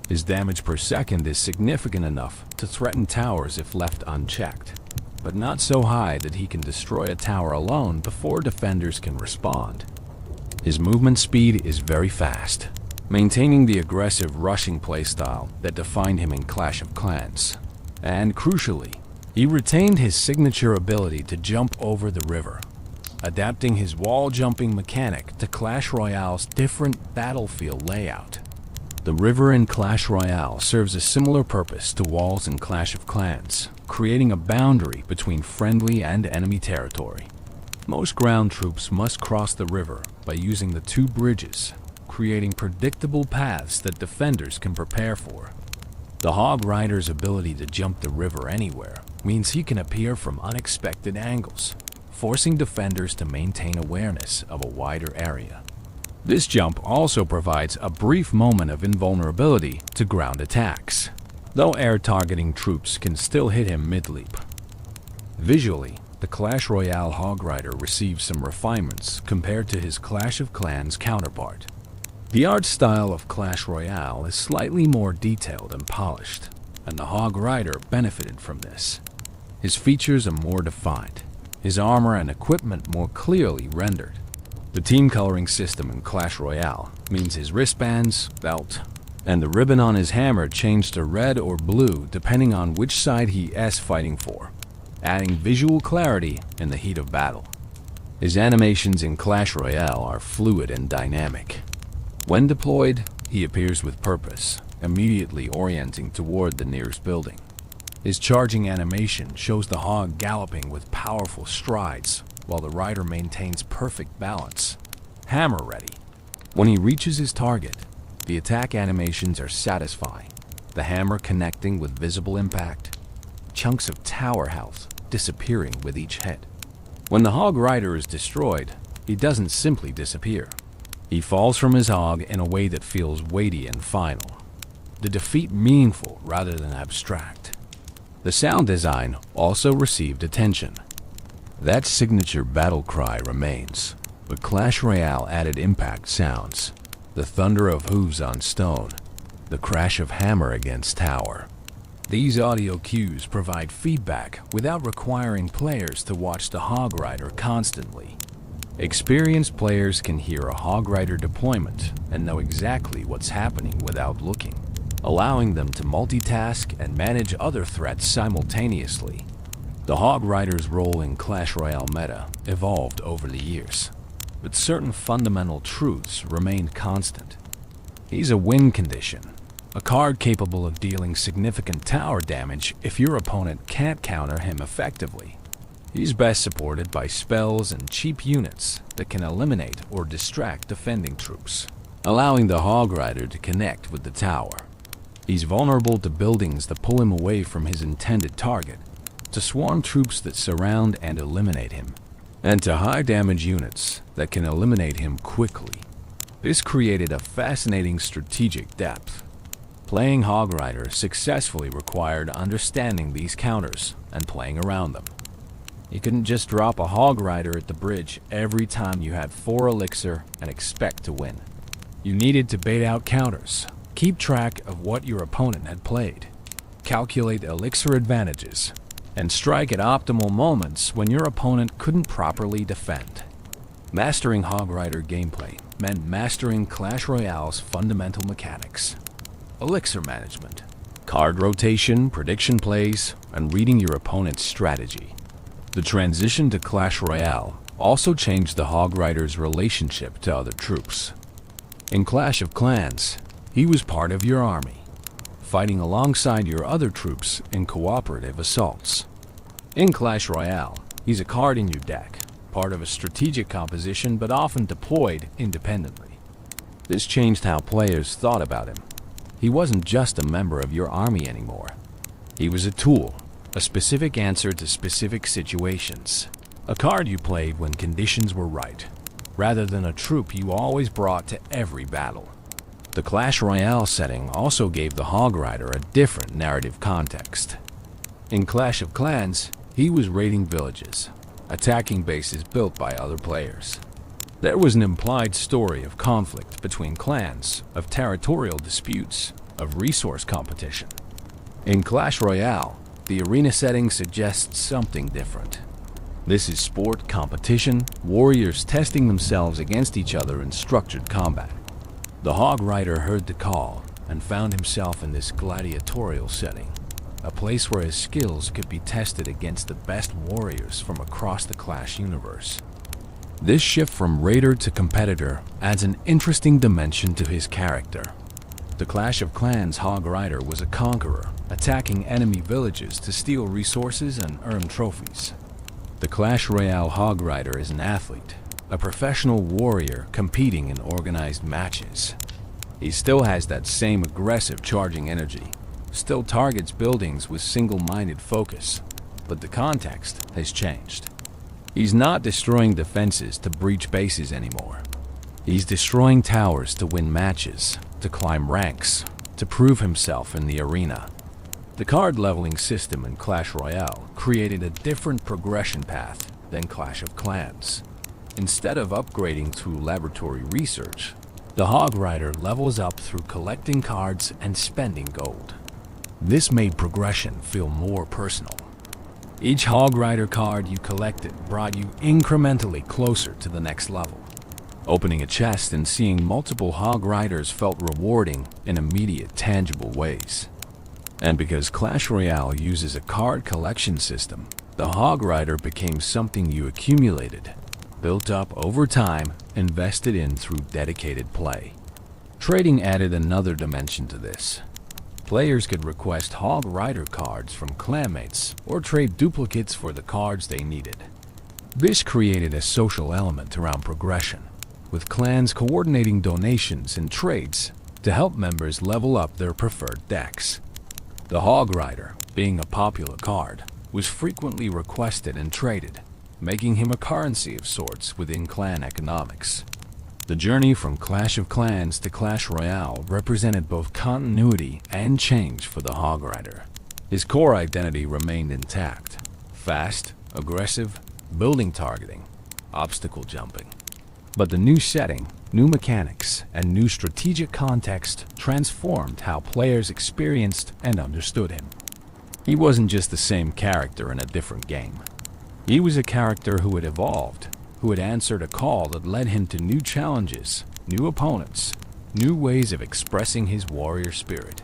His damage per second is significant enough to threaten towers if left unchecked, but not so high that he can destroy a tower alone before defenders can respond. His movement speed is very fast, maintaining the aggressive rushing playstyle that defined him in Clash of Clans. And crucially, he retained his signature ability to jump over the river, adapting his wall-jumping mechanic to Clash Royale's different battlefield layout. The river in Clash Royale serves a similar purpose to walls in Clash of Clans, creating a boundary between friendly and enemy territory. Most ground troops must cross the river by using the 2 bridges, creating predictable paths that defenders can prepare for. The Hog Rider's ability to jump the river anywhere means he can appear from unexpected angles, forcing defenders to maintain awareness of a wider area. This jump also provides a brief moment of invulnerability to ground attacks, though air targeting troops can still hit him mid-leap. Visually, the Clash Royale Hog Rider receives some refinements compared to his Clash of Clans counterpart. The art style of Clash Royale is slightly more detailed and polished, and the Hog Rider benefited from this. His features are more defined, his armor and equipment more clearly rendered. The team coloring system in Clash Royale means his wristbands, belt, and the ribbon on his hammer change to red or blue depending on which side he is fighting for, adding visual clarity in the heat of battle. His animations in Clash Royale are fluid and dynamic. When deployed, he appears with purpose, immediately orienting toward the nearest building. His charging animation shows the hog galloping with powerful strides, while the rider maintains perfect balance, hammer ready. When he reaches his target, the attack animations are satisfying, the hammer connecting with visible impact, chunks of tower health disappearing with each hit. When the hog rider is destroyed, he doesn't simply disappear. He falls from his hog in a way that feels weighty and final, the defeat meaningful rather than abstract. The sound design also received attention. That signature battle cry remains, but Clash Royale added impact sounds, the thunder of hooves on stone, the crash of hammer against tower. These audio cues provide feedback without requiring players to watch the hog rider constantly. Experienced players can hear a hog rider deployment and know exactly what's happening without looking, allowing them to multitask and manage other threats simultaneously. The hog rider's role in Clash Royale meta evolved over the years, but certain fundamental truths remained constant. He's a win condition, a card capable of dealing significant tower damage if your opponent can't counter him effectively. He's best supported by spells and cheap units that can eliminate or distract defending troops, allowing the hog rider to connect with the tower. He's vulnerable to buildings that pull him away from his intended target, to swarm troops that surround and eliminate him, and to high damage units that can eliminate him quickly. This created a fascinating strategic depth. Playing Hog Rider successfully required understanding these counters and playing around them. You couldn't just drop a Hog Rider at the bridge every time you had 4 elixir and expect to win. You needed to bait out counters, keep track of what your opponent had played, calculate elixir advantages, and strike at optimal moments when your opponent couldn't properly defend. Mastering Hog Rider gameplay meant mastering Clash Royale's fundamental mechanics. Elixir management, card rotation, prediction plays, and reading your opponent's strategy. The transition to Clash Royale also changed the Hog Rider's relationship to other troops. In Clash of Clans, he was part of your army, fighting alongside your other troops in cooperative assaults. In Clash Royale, he's a card in your deck, part of a strategic composition but often deployed independently. This changed how players thought about him. He wasn't just a member of your army anymore. He was a tool, a specific answer to specific situations, a card you played when conditions were right, rather than a troop you always brought to every battle. The Clash Royale setting also gave the Hog Rider a different narrative context. In Clash of Clans, he was raiding villages, attacking bases built by other players. There was an implied story of conflict between clans, of territorial disputes, of resource competition. In Clash Royale, the arena setting suggests something different. This is sport competition, warriors testing themselves against each other in structured combat. The Hog Rider heard the call and found himself in this gladiatorial setting, a place where his skills could be tested against the best warriors from across the Clash universe. This shift from raider to competitor adds an interesting dimension to his character. The Clash of Clans Hog Rider was a conqueror, attacking enemy villages to steal resources and earn trophies. The Clash Royale Hog Rider is an athlete, a professional warrior competing in organized matches. He still has that same aggressive charging energy, still targets buildings with single-minded focus, but the context has changed. He's not destroying defenses to breach bases anymore. He's destroying towers to win matches, to climb ranks, to prove himself in the arena. The card leveling system in Clash Royale created a different progression path than Clash of Clans. Instead of upgrading through laboratory research, the Hog Rider levels up through collecting cards and spending gold. This made progression feel more personal. Each Hog Rider card you collected brought you incrementally closer to the next level. Opening a chest and seeing multiple Hog Riders felt rewarding in immediate, tangible ways. And because Clash Royale uses a card collection system, the Hog Rider became something you accumulated, built up over time, invested in through dedicated play. Trading added another dimension to this. Players could request Hog Rider cards from clanmates or trade duplicates for the cards they needed. This created a social element around progression, with clans coordinating donations and trades to help members level up their preferred decks. The Hog Rider, being a popular card, was frequently requested and traded, making him a currency of sorts within clan economics. The journey from Clash of Clans to Clash Royale represented both continuity and change for the Hog Rider. His core identity remained intact: fast, aggressive, building targeting, obstacle jumping. But the new setting, new mechanics, and new strategic context transformed how players experienced and understood him. He wasn't just the same character in a different game. He was a character who had evolved, who had answered a call that led him to new challenges, new opponents, new ways of expressing his warrior spirit.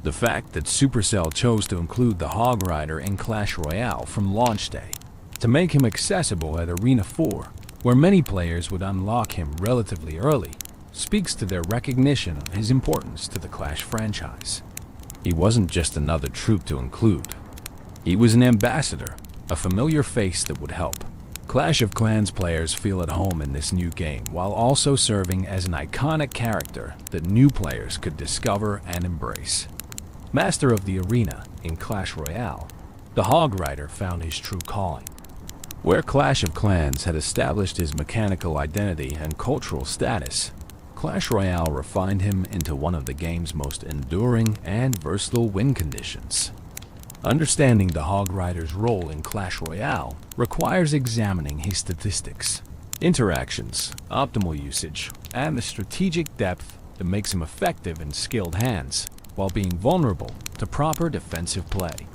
The fact that Supercell chose to include the Hog Rider in Clash Royale from launch day, to make him accessible at Arena 4, where many players would unlock him relatively early, speaks to their recognition of his importance to the Clash franchise. He wasn't just another troop to include. He was an ambassador, a familiar face that would help Clash of Clans players feel at home in this new game, while also serving as an iconic character that new players could discover and embrace. Master of the Arena in Clash Royale, the Hog Rider found his true calling. Where Clash of Clans had established his mechanical identity and cultural status, Clash Royale refined him into one of the game's most enduring and versatile win conditions. Understanding the Hog Rider's role in Clash Royale requires examining his statistics, interactions, optimal usage, and the strategic depth that makes him effective in skilled hands, while being vulnerable to proper defensive play.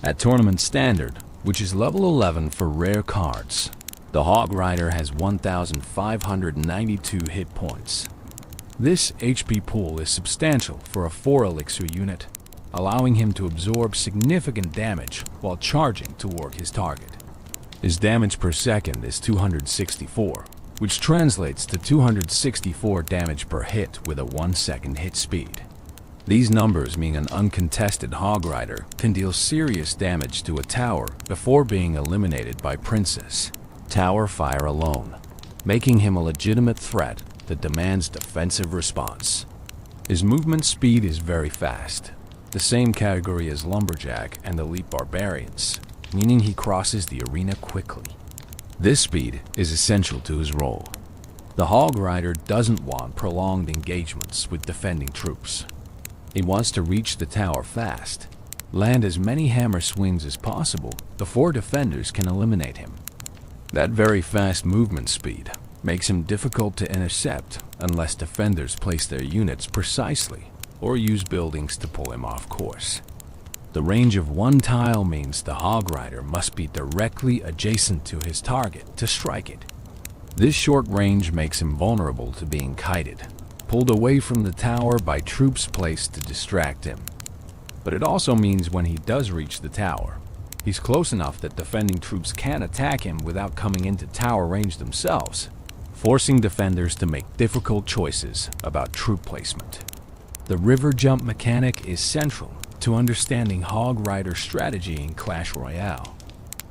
At tournament standard, which is level 11 for rare cards, the Hog Rider has 1,592 hit points. This HP pool is substantial for a 4 elixir unit, allowing him to absorb significant damage while charging toward his target. His damage per second is 264, which translates to 264 damage per hit with a 1-second hit speed. These numbers mean an uncontested Hog Rider can deal serious damage to a tower before being eliminated by Princess Tower Fire alone, making him a legitimate threat that demands defensive response. His movement speed is very fast, the same category as Lumberjack and Elite Barbarians, meaning he crosses the arena quickly. This speed is essential to his role. The Hog Rider doesn't want prolonged engagements with defending troops. He wants to reach the tower fast, land as many hammer swings as possible before defenders can eliminate him. That very fast movement speed makes him difficult to intercept unless defenders place their units precisely or use buildings to pull him off course. The range of one tile means the Hog Rider must be directly adjacent to his target to strike it. This short range makes him vulnerable to being kited, pulled away from the tower by troops placed to distract him. But it also means when he does reach the tower, he's close enough that defending troops can't attack him without coming into tower range themselves, forcing defenders to make difficult choices about troop placement. The river jump mechanic is central to understanding Hog Rider's strategy in Clash Royale.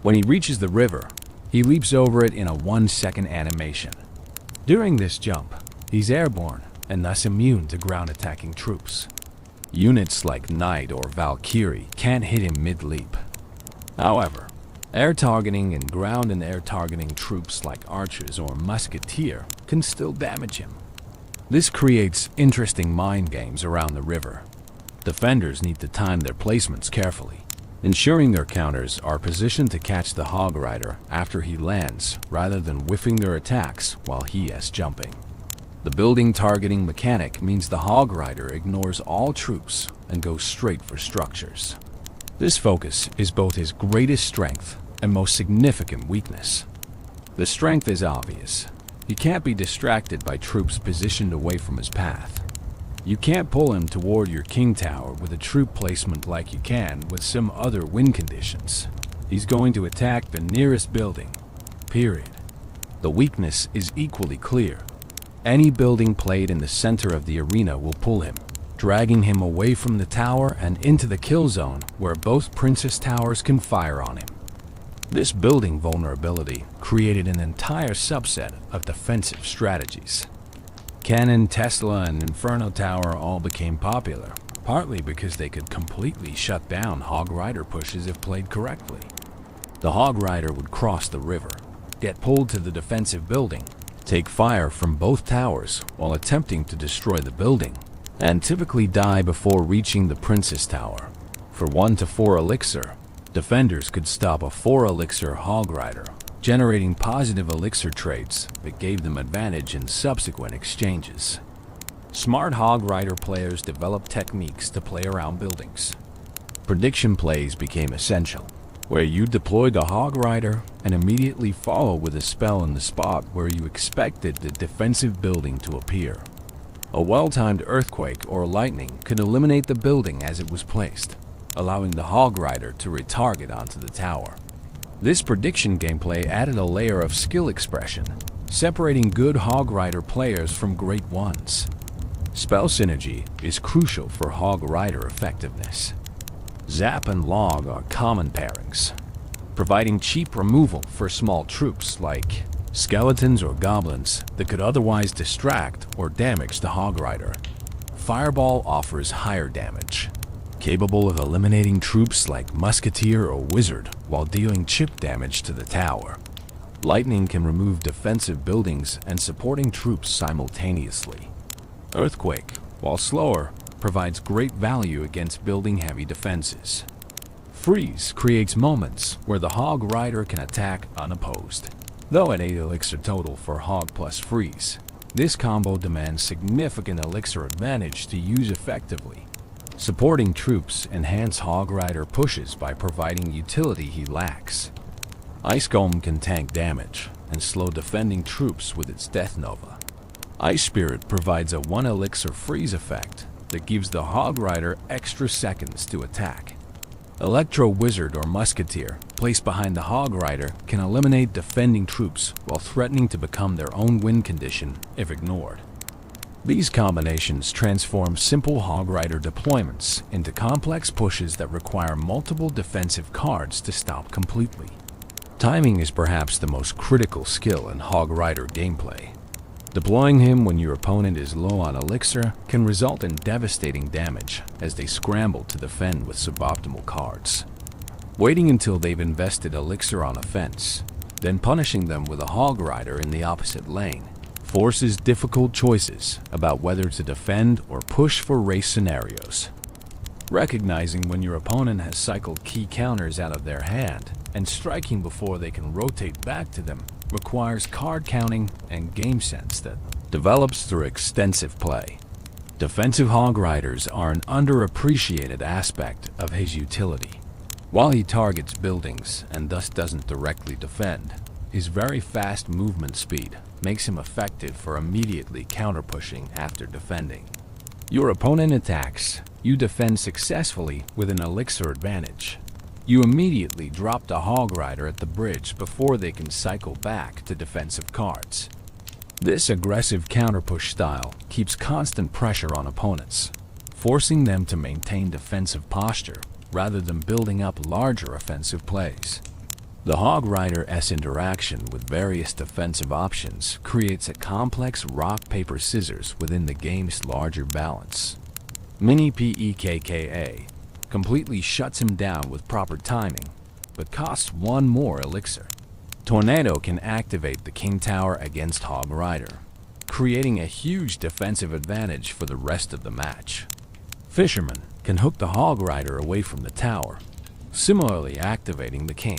When he reaches the river, he leaps over it in a 1-second animation. During this jump, he's airborne and thus immune to ground attacking troops. Units like Knight or Valkyrie can't hit him mid-leap. However, air targeting and ground and air targeting troops like archers or musketeer can still damage him. This creates interesting mind games around the river. Defenders need to time their placements carefully, ensuring their counters are positioned to catch the Hog Rider after he lands rather than whiffing their attacks while he is jumping. The building targeting mechanic means the Hog Rider ignores all troops and goes straight for structures. This focus is both his greatest strength and most significant weakness. The strength is obvious. He can't be distracted by troops positioned away from his path. You can't pull him toward your king tower with a troop placement like you can with some other win conditions. He's going to attack the nearest building, period. The weakness is equally clear. Any building played in the center of the arena will pull him, dragging him away from the tower and into the kill zone where both princess towers can fire on him. This building vulnerability created an entire subset of defensive strategies. Cannon, Tesla, and Inferno Tower all became popular, partly because they could completely shut down Hog Rider pushes if played correctly. The Hog Rider would cross the river, get pulled to the defensive building, take fire from both towers while attempting to destroy the building, and typically die before reaching the Princess Tower. For 1 to 4 elixir, defenders could stop a 4 elixir Hog Rider, generating positive elixir traits that gave them advantage in subsequent exchanges. Smart Hog Rider players developed techniques to play around buildings. Prediction plays became essential, where you deployed the Hog Rider and immediately follow with a spell in the spot where you expected the defensive building to appear. A well-timed earthquake or lightning could eliminate the building as it was placed, allowing the Hog Rider to retarget onto the tower. This prediction gameplay added a layer of skill expression, separating good Hog Rider players from great ones. Spell synergy is crucial for Hog Rider effectiveness. Zap and Log are common pairings, providing cheap removal for small troops like skeletons or goblins that could otherwise distract or damage the Hog Rider. Fireball offers higher damage, capable of eliminating troops like Musketeer or Wizard while dealing chip damage to the tower. Lightning can remove defensive buildings and supporting troops simultaneously. Earthquake, while slower, provides great value against building heavy defenses. Freeze creates moments where the Hog Rider can attack unopposed. Though at 8 elixir total for Hog plus Freeze, this combo demands significant elixir advantage to use effectively. Supporting troops enhance Hog Rider pushes by providing utility he lacks. Ice Golem can tank damage and slow defending troops with its Death Nova. Ice Spirit provides a 1 elixir freeze effect that gives the Hog Rider extra seconds to attack. Electro Wizard or Musketeer, placed behind the Hog Rider, can eliminate defending troops while threatening to become their own win condition if ignored. These combinations transform simple Hog Rider deployments into complex pushes that require multiple defensive cards to stop completely. Timing is perhaps the most critical skill in Hog Rider gameplay. Deploying him when your opponent is low on elixir can result in devastating damage as they scramble to defend with suboptimal cards. Waiting until they've invested elixir on offense, then punishing them with a Hog Rider in the opposite lane, forces difficult choices about whether to defend or push for race scenarios. Recognizing when your opponent has cycled key counters out of their hand and striking before they can rotate back to them requires card counting and game sense that develops through extensive play. Defensive Hog Riders are an underappreciated aspect of his utility. While he targets buildings and thus doesn't directly defend, his very fast movement speed makes him effective for immediately counter-pushing after defending. Your opponent attacks, you defend successfully with an elixir advantage. You immediately drop the Hog Rider at the bridge before they can cycle back to defensive cards. This aggressive counter-push style keeps constant pressure on opponents, forcing them to maintain defensive posture rather than building up larger offensive plays. The Hog Rider's interaction with various defensive options creates a complex rock-paper-scissors within the game's larger balance. Mini PEKKA completely shuts him down with proper timing, but costs 1 more elixir. Tornado can activate the King Tower against Hog Rider, creating a huge defensive advantage for the rest of the match. Fisherman can hook the Hog Rider away from the tower, similarly activating the king.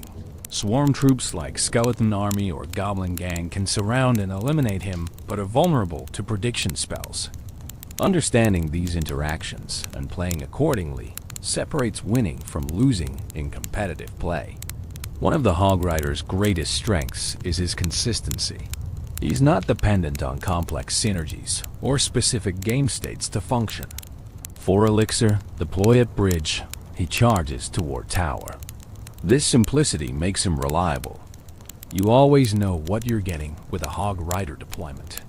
Swarm troops like Skeleton Army or Goblin Gang can surround and eliminate him, but are vulnerable to prediction spells. Understanding these interactions and playing accordingly separates winning from losing in competitive play. One of the Hog Rider's greatest strengths is his consistency. He's not dependent on complex synergies or specific game states to function. 4 elixir, deploy at bridge, he charges toward tower. This simplicity makes him reliable. You always know what you're getting with a Hog Rider deployment.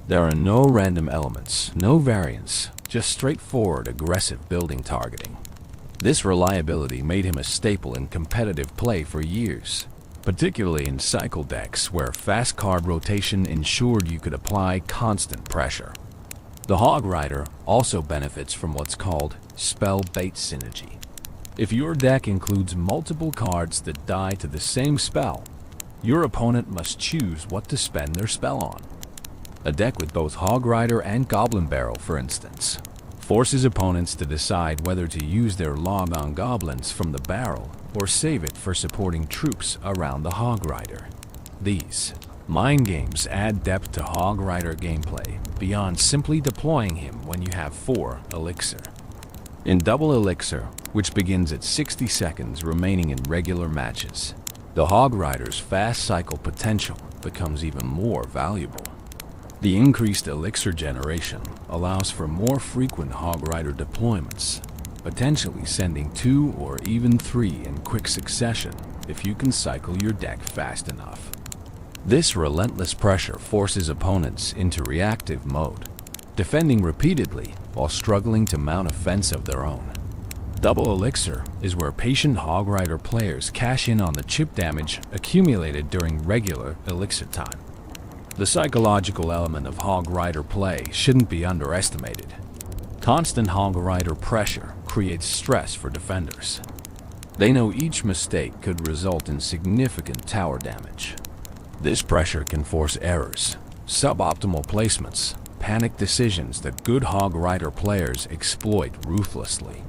There are no random elements, no variance, just straightforward aggressive building targeting. This reliability made him a staple in competitive play for years, particularly in cycle decks where fast card rotation ensured you could apply constant pressure. The Hog Rider also benefits from what's called spell bait synergy. If your deck includes multiple cards that die to the same spell, your opponent must choose what to spend their spell on. A deck with both Hog Rider and Goblin Barrel, for instance, forces opponents to decide whether to use their log on goblins from the barrel or save it for supporting troops around the Hog Rider. These mind games add depth to Hog Rider gameplay beyond simply deploying him when you have 4 elixir. In double elixir, which begins at 60 seconds remaining in regular matches, the Hog Rider's fast cycle potential becomes even more valuable. The increased elixir generation allows for more frequent Hog Rider deployments, potentially sending 2 or even 3 in quick succession if you can cycle your deck fast enough. This relentless pressure forces opponents into reactive mode, defending repeatedly while struggling to mount a fence of their own. Double elixir is where patient Hog Rider players cash in on the chip damage accumulated during regular elixir time. The psychological element of Hog Rider play shouldn't be underestimated. Constant Hog Rider pressure creates stress for defenders. They know each mistake could result in significant tower damage. This pressure can force errors, suboptimal placements, panic decisions that good Hog Rider players exploit ruthlessly.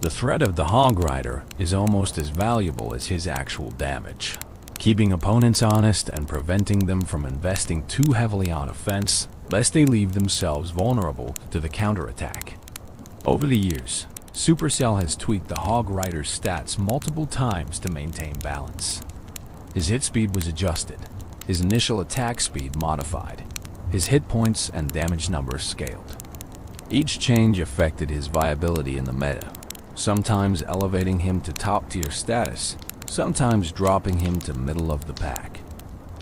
The threat of the Hog Rider is almost as valuable as his actual damage, keeping opponents honest and preventing them from investing too heavily on offense, lest they leave themselves vulnerable to the counterattack. Over the years, Supercell has tweaked the Hog Rider's stats multiple times to maintain balance. His hit speed was adjusted, his initial attack speed modified, his hit points and damage numbers scaled. Each change affected his viability in the meta, sometimes elevating him to top-tier status, sometimes dropping him to middle of the pack.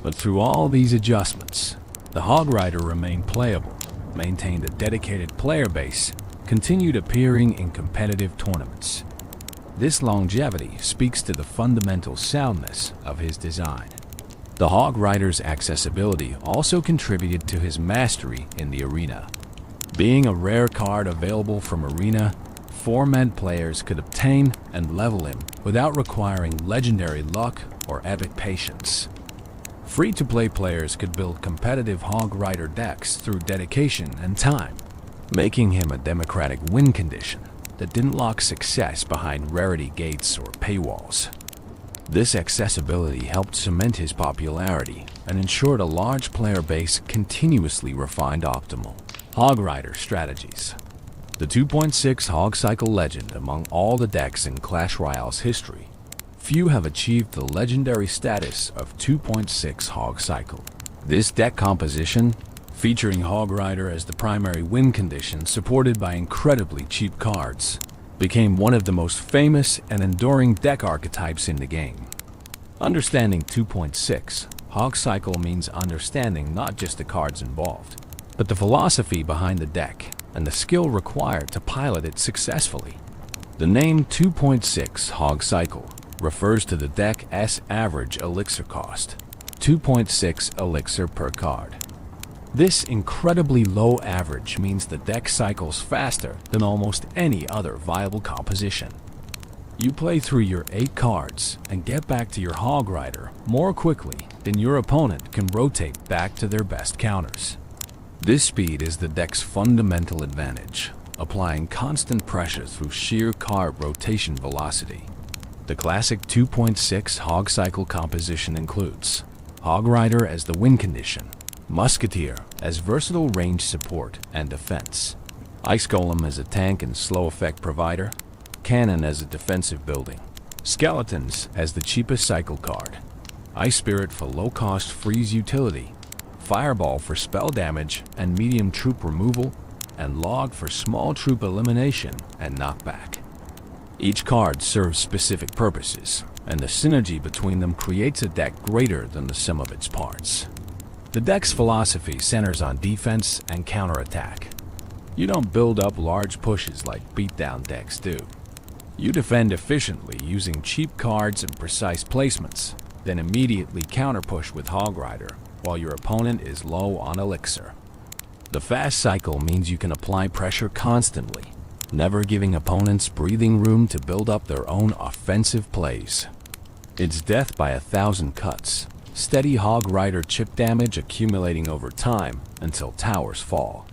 But through all these adjustments, the Hog Rider remained playable, maintained a dedicated player base, continued appearing in competitive tournaments. This longevity speaks to the fundamental soundness of his design. The Hog Rider's accessibility also contributed to his mastery in the arena. Being a rare card available from Arena, 4-med players could obtain and level him without requiring legendary luck or epic patience. Free-to-play players could build competitive Hog Rider decks through dedication and time, making him a democratic win condition that didn't lock success behind rarity gates or paywalls. This accessibility helped cement his popularity and ensured a large player base continuously refined optimal Hog Rider strategies. The 2.6 Hog Cycle legend among all the decks in Clash Royale's history, few have achieved the legendary status of 2.6 Hog Cycle. This deck composition, featuring Hog Rider as the primary win condition supported by incredibly cheap cards, became one of the most famous and enduring deck archetypes in the game. Understanding 2.6 Hog Cycle means understanding not just the cards involved, but the philosophy behind the deck and the skill required to pilot it successfully. The name 2.6 Hog Cycle refers to the deck's average elixir cost, 2.6 elixir per card. This incredibly low average means the deck cycles faster than almost any other viable composition. You play through your 8 cards and get back to your Hog Rider more quickly than your opponent can rotate back to their best counters. This speed is the deck's fundamental advantage, applying constant pressure through sheer card rotation velocity. The classic 2.6 Hog cycle composition includes Hog Rider as the win condition, Musketeer as versatile range support and defense, Ice Golem as a tank and slow effect provider, Cannon as a defensive building, Skeletons as the cheapest cycle card, Ice Spirit for low-cost freeze utility, Fireball for spell damage and medium troop removal, and Log for small troop elimination and knockback. Each card serves specific purposes, and the synergy between them creates a deck greater than the sum of its parts. The deck's philosophy centers on defense and counterattack. You don't build up large pushes like beatdown decks do. You defend efficiently using cheap cards and precise placements, then immediately counterpush with Hog Rider while your opponent is low on elixir. The fast cycle means you can apply pressure constantly, never giving opponents breathing room to build up their own offensive plays. It's death by 1,000 cuts, steady Hog Rider chip damage accumulating over time until towers fall.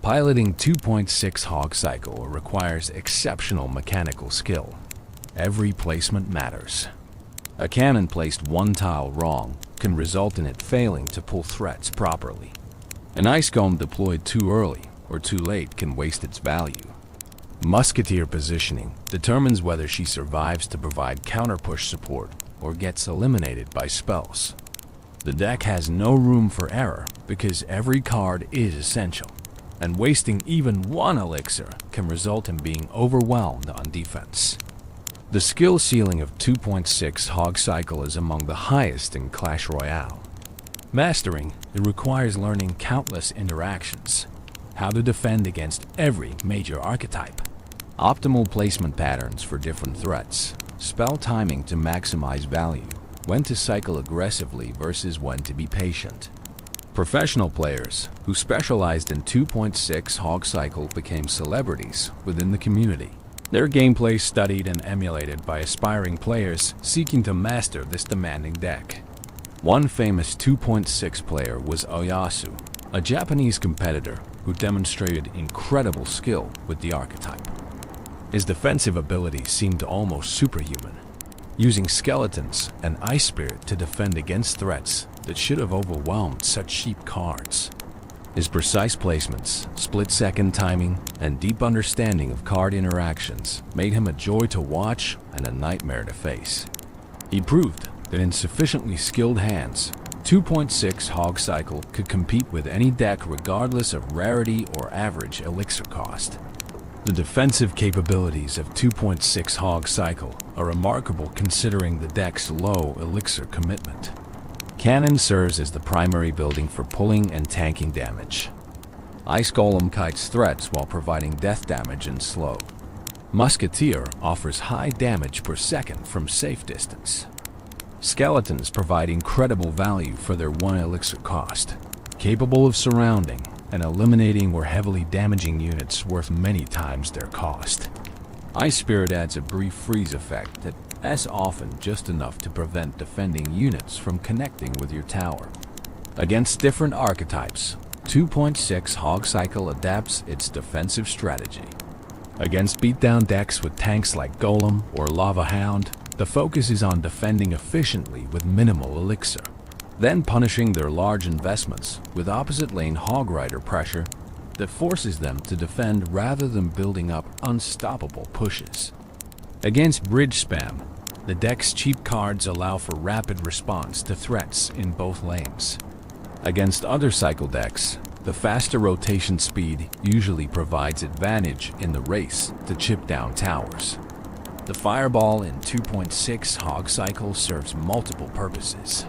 Piloting 2.6 Hog cycle requires exceptional mechanical skill. Every placement matters. A cannon placed one tile wrong can result in it failing to pull threats properly. An Ice Golem deployed too early or too late can waste its value. Musketeer positioning determines whether she survives to provide counterpush support or gets eliminated by spells. The deck has no room for error because every card is essential, and wasting even one elixir can result in being overwhelmed on defense. The skill ceiling of 2.6 Hog cycle is among the highest in Clash Royale. Mastering it requires learning countless interactions, how to defend against every major archetype, optimal placement patterns for different threats, spell timing to maximize value, when to cycle aggressively versus when to be patient. Professional players who specialized in 2.6 Hog cycle became celebrities within the community. Their gameplay studied and emulated by aspiring players seeking to master this demanding deck. One famous 2.6 player was Oyasu, a Japanese competitor who demonstrated incredible skill with the archetype. His defensive abilities seemed almost superhuman, using Skeletons and Ice Spirit to defend against threats that should have overwhelmed such cheap cards. His precise placements, split-second timing, and deep understanding of card interactions made him a joy to watch and a nightmare to face. He proved that in sufficiently skilled hands, 2.6 Hog cycle could compete with any deck regardless of rarity or average elixir cost. The defensive capabilities of 2.6 Hog cycle are remarkable considering the deck's low elixir commitment. Cannon serves as the primary building for pulling and tanking damage. Ice Golem kites threats while providing death damage and slow. Musketeer offers high damage per second from safe distance. Skeletons provide incredible value for their one elixir cost, capable of surrounding and eliminating or heavily damaging units worth many times their cost. Ice Spirit adds a brief freeze effect that as often just enough to prevent defending units from connecting with your tower. Against different archetypes, 2.6 Hog cycle adapts its defensive strategy. Against beatdown decks with tanks like Golem or Lava Hound, the focus is on defending efficiently with minimal elixir, then punishing their large investments with opposite lane Hog Rider pressure that forces them to defend rather than building up unstoppable pushes. Against bridge spam, the deck's cheap cards allow for rapid response to threats in both lanes. Against other cycle decks, the faster rotation speed usually provides advantage in the race to chip down towers. The Fireball in 2.6 Hog cycle serves multiple purposes.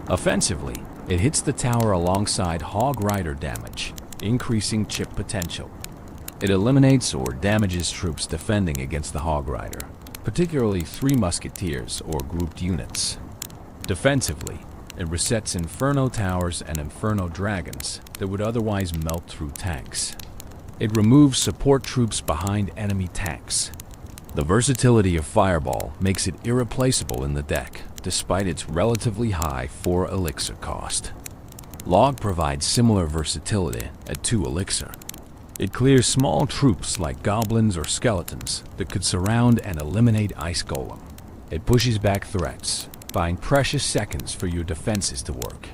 Offensively, it hits the tower alongside Hog Rider damage, increasing chip potential. It eliminates or damages troops defending against the Hog Rider, particularly 3 Musketeers or grouped units. Defensively, it resets Inferno Towers and Inferno Dragons that would otherwise melt through tanks. It removes support troops behind enemy tanks. The versatility of Fireball makes it irreplaceable in the deck, despite its relatively high 4 elixir cost. Log provides similar versatility at 2 elixir. It clears small troops like goblins or skeletons that could surround and eliminate Ice Golem. It pushes back threats, buying precious seconds for your defenses to work.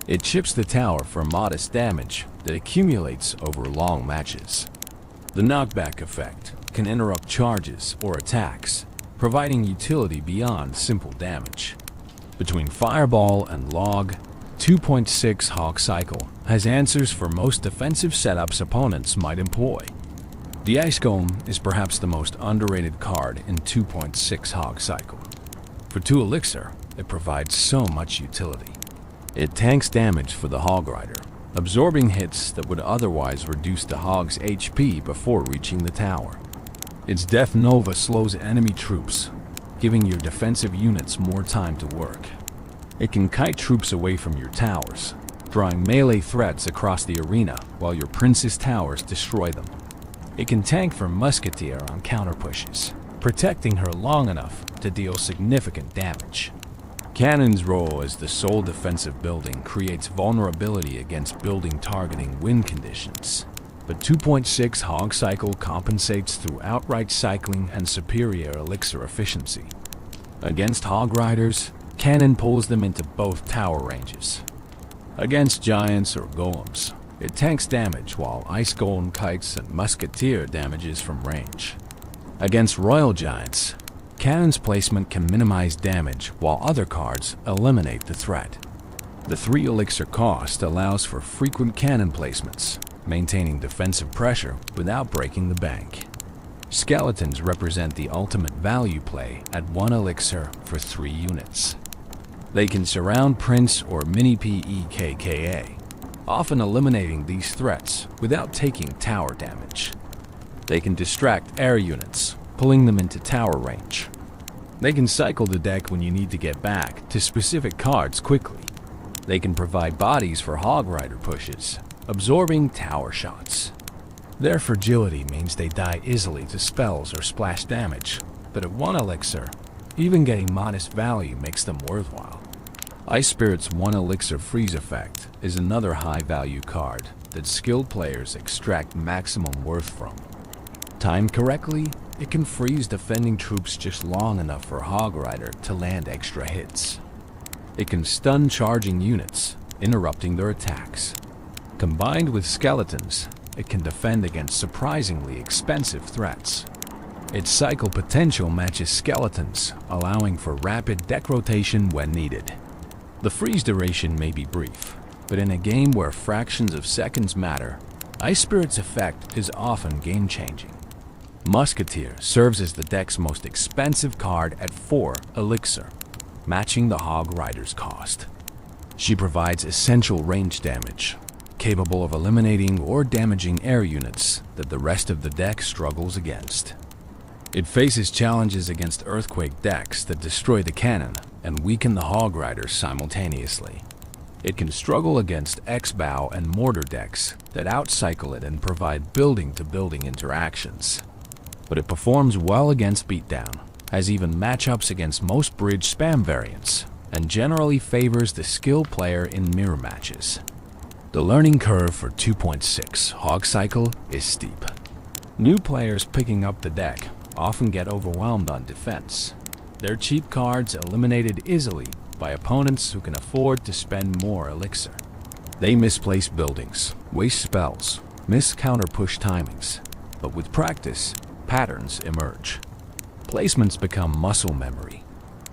It chips the tower for modest damage that accumulates over long matches. The knockback effect can interrupt charges or attacks, providing utility beyond simple damage. Between Fireball and Log, 2.6 Hog Cycle has answers for most defensive setups opponents might employ. The Ice Golem is perhaps the most underrated card in 2.6 Hog Cycle. For 2 Elixir, it provides so much utility. It tanks damage for the Hog Rider, absorbing hits that would otherwise reduce the Hog's HP before reaching the tower. Its Death Nova slows enemy troops, giving your defensive units more time to work. It can kite troops away from your towers, drawing melee threats across the arena while your Prince's towers destroy them. It can tank for Musketeer on counter pushes, protecting her long enough to deal significant damage. Cannon's role as the sole defensive building creates vulnerability against building targeting wind conditions, but 2.6 Hog Cycle compensates through outright cycling and superior elixir efficiency. Against Hog Riders, Cannon pulls them into both tower ranges. Against giants or golems, it tanks damage while Ice Golem kites and Musketeer damages from range. Against royal giants, Cannon's placement can minimize damage while other cards eliminate the threat. The 3 elixir cost allows for frequent cannon placements, maintaining defensive pressure without breaking the bank. Skeletons represent the ultimate value play at 1 elixir for 3 units. They can surround Prince or Mini PEKKA, often eliminating these threats without taking tower damage. They can distract air units, pulling them into tower range. They can cycle the deck when you need to get back to specific cards quickly. They can provide bodies for Hog Rider pushes, absorbing tower shots. Their fragility means they die easily to spells or splash damage, but at 1 elixir, even getting modest value makes them worthwhile. Ice Spirit's 1 elixir freeze effect is another high-value card that skilled players extract maximum worth from. Timed correctly, it can freeze defending troops just long enough for Hog Rider to land extra hits. It can stun charging units, interrupting their attacks. Combined with skeletons, it can defend against surprisingly expensive threats. Its cycle potential matches skeletons, allowing for rapid deck rotation when needed. The freeze duration may be brief, but in a game where fractions of seconds matter, Ice Spirit's effect is often game-changing. Musketeer serves as the deck's most expensive card at 4 elixir, matching the Hog Rider's cost. She provides essential range damage, capable of eliminating or damaging air units that the rest of the deck struggles against. It faces challenges against Earthquake decks that destroy the cannon and weaken the Hog Riders simultaneously. It can struggle against X-Bow and Mortar decks that outcycle it and provide building-to-building interactions. But it performs well against Beatdown, has even matchups against most bridge spam variants, and generally favors the skilled player in mirror matches. The learning curve for 2.6 Hog Cycle is steep. New players picking up the deck often get overwhelmed on defense. Their cheap cards eliminated easily by opponents who can afford to spend more elixir. They misplace buildings, waste spells, miss counter-push timings, but with practice, patterns emerge. Placements become muscle memory.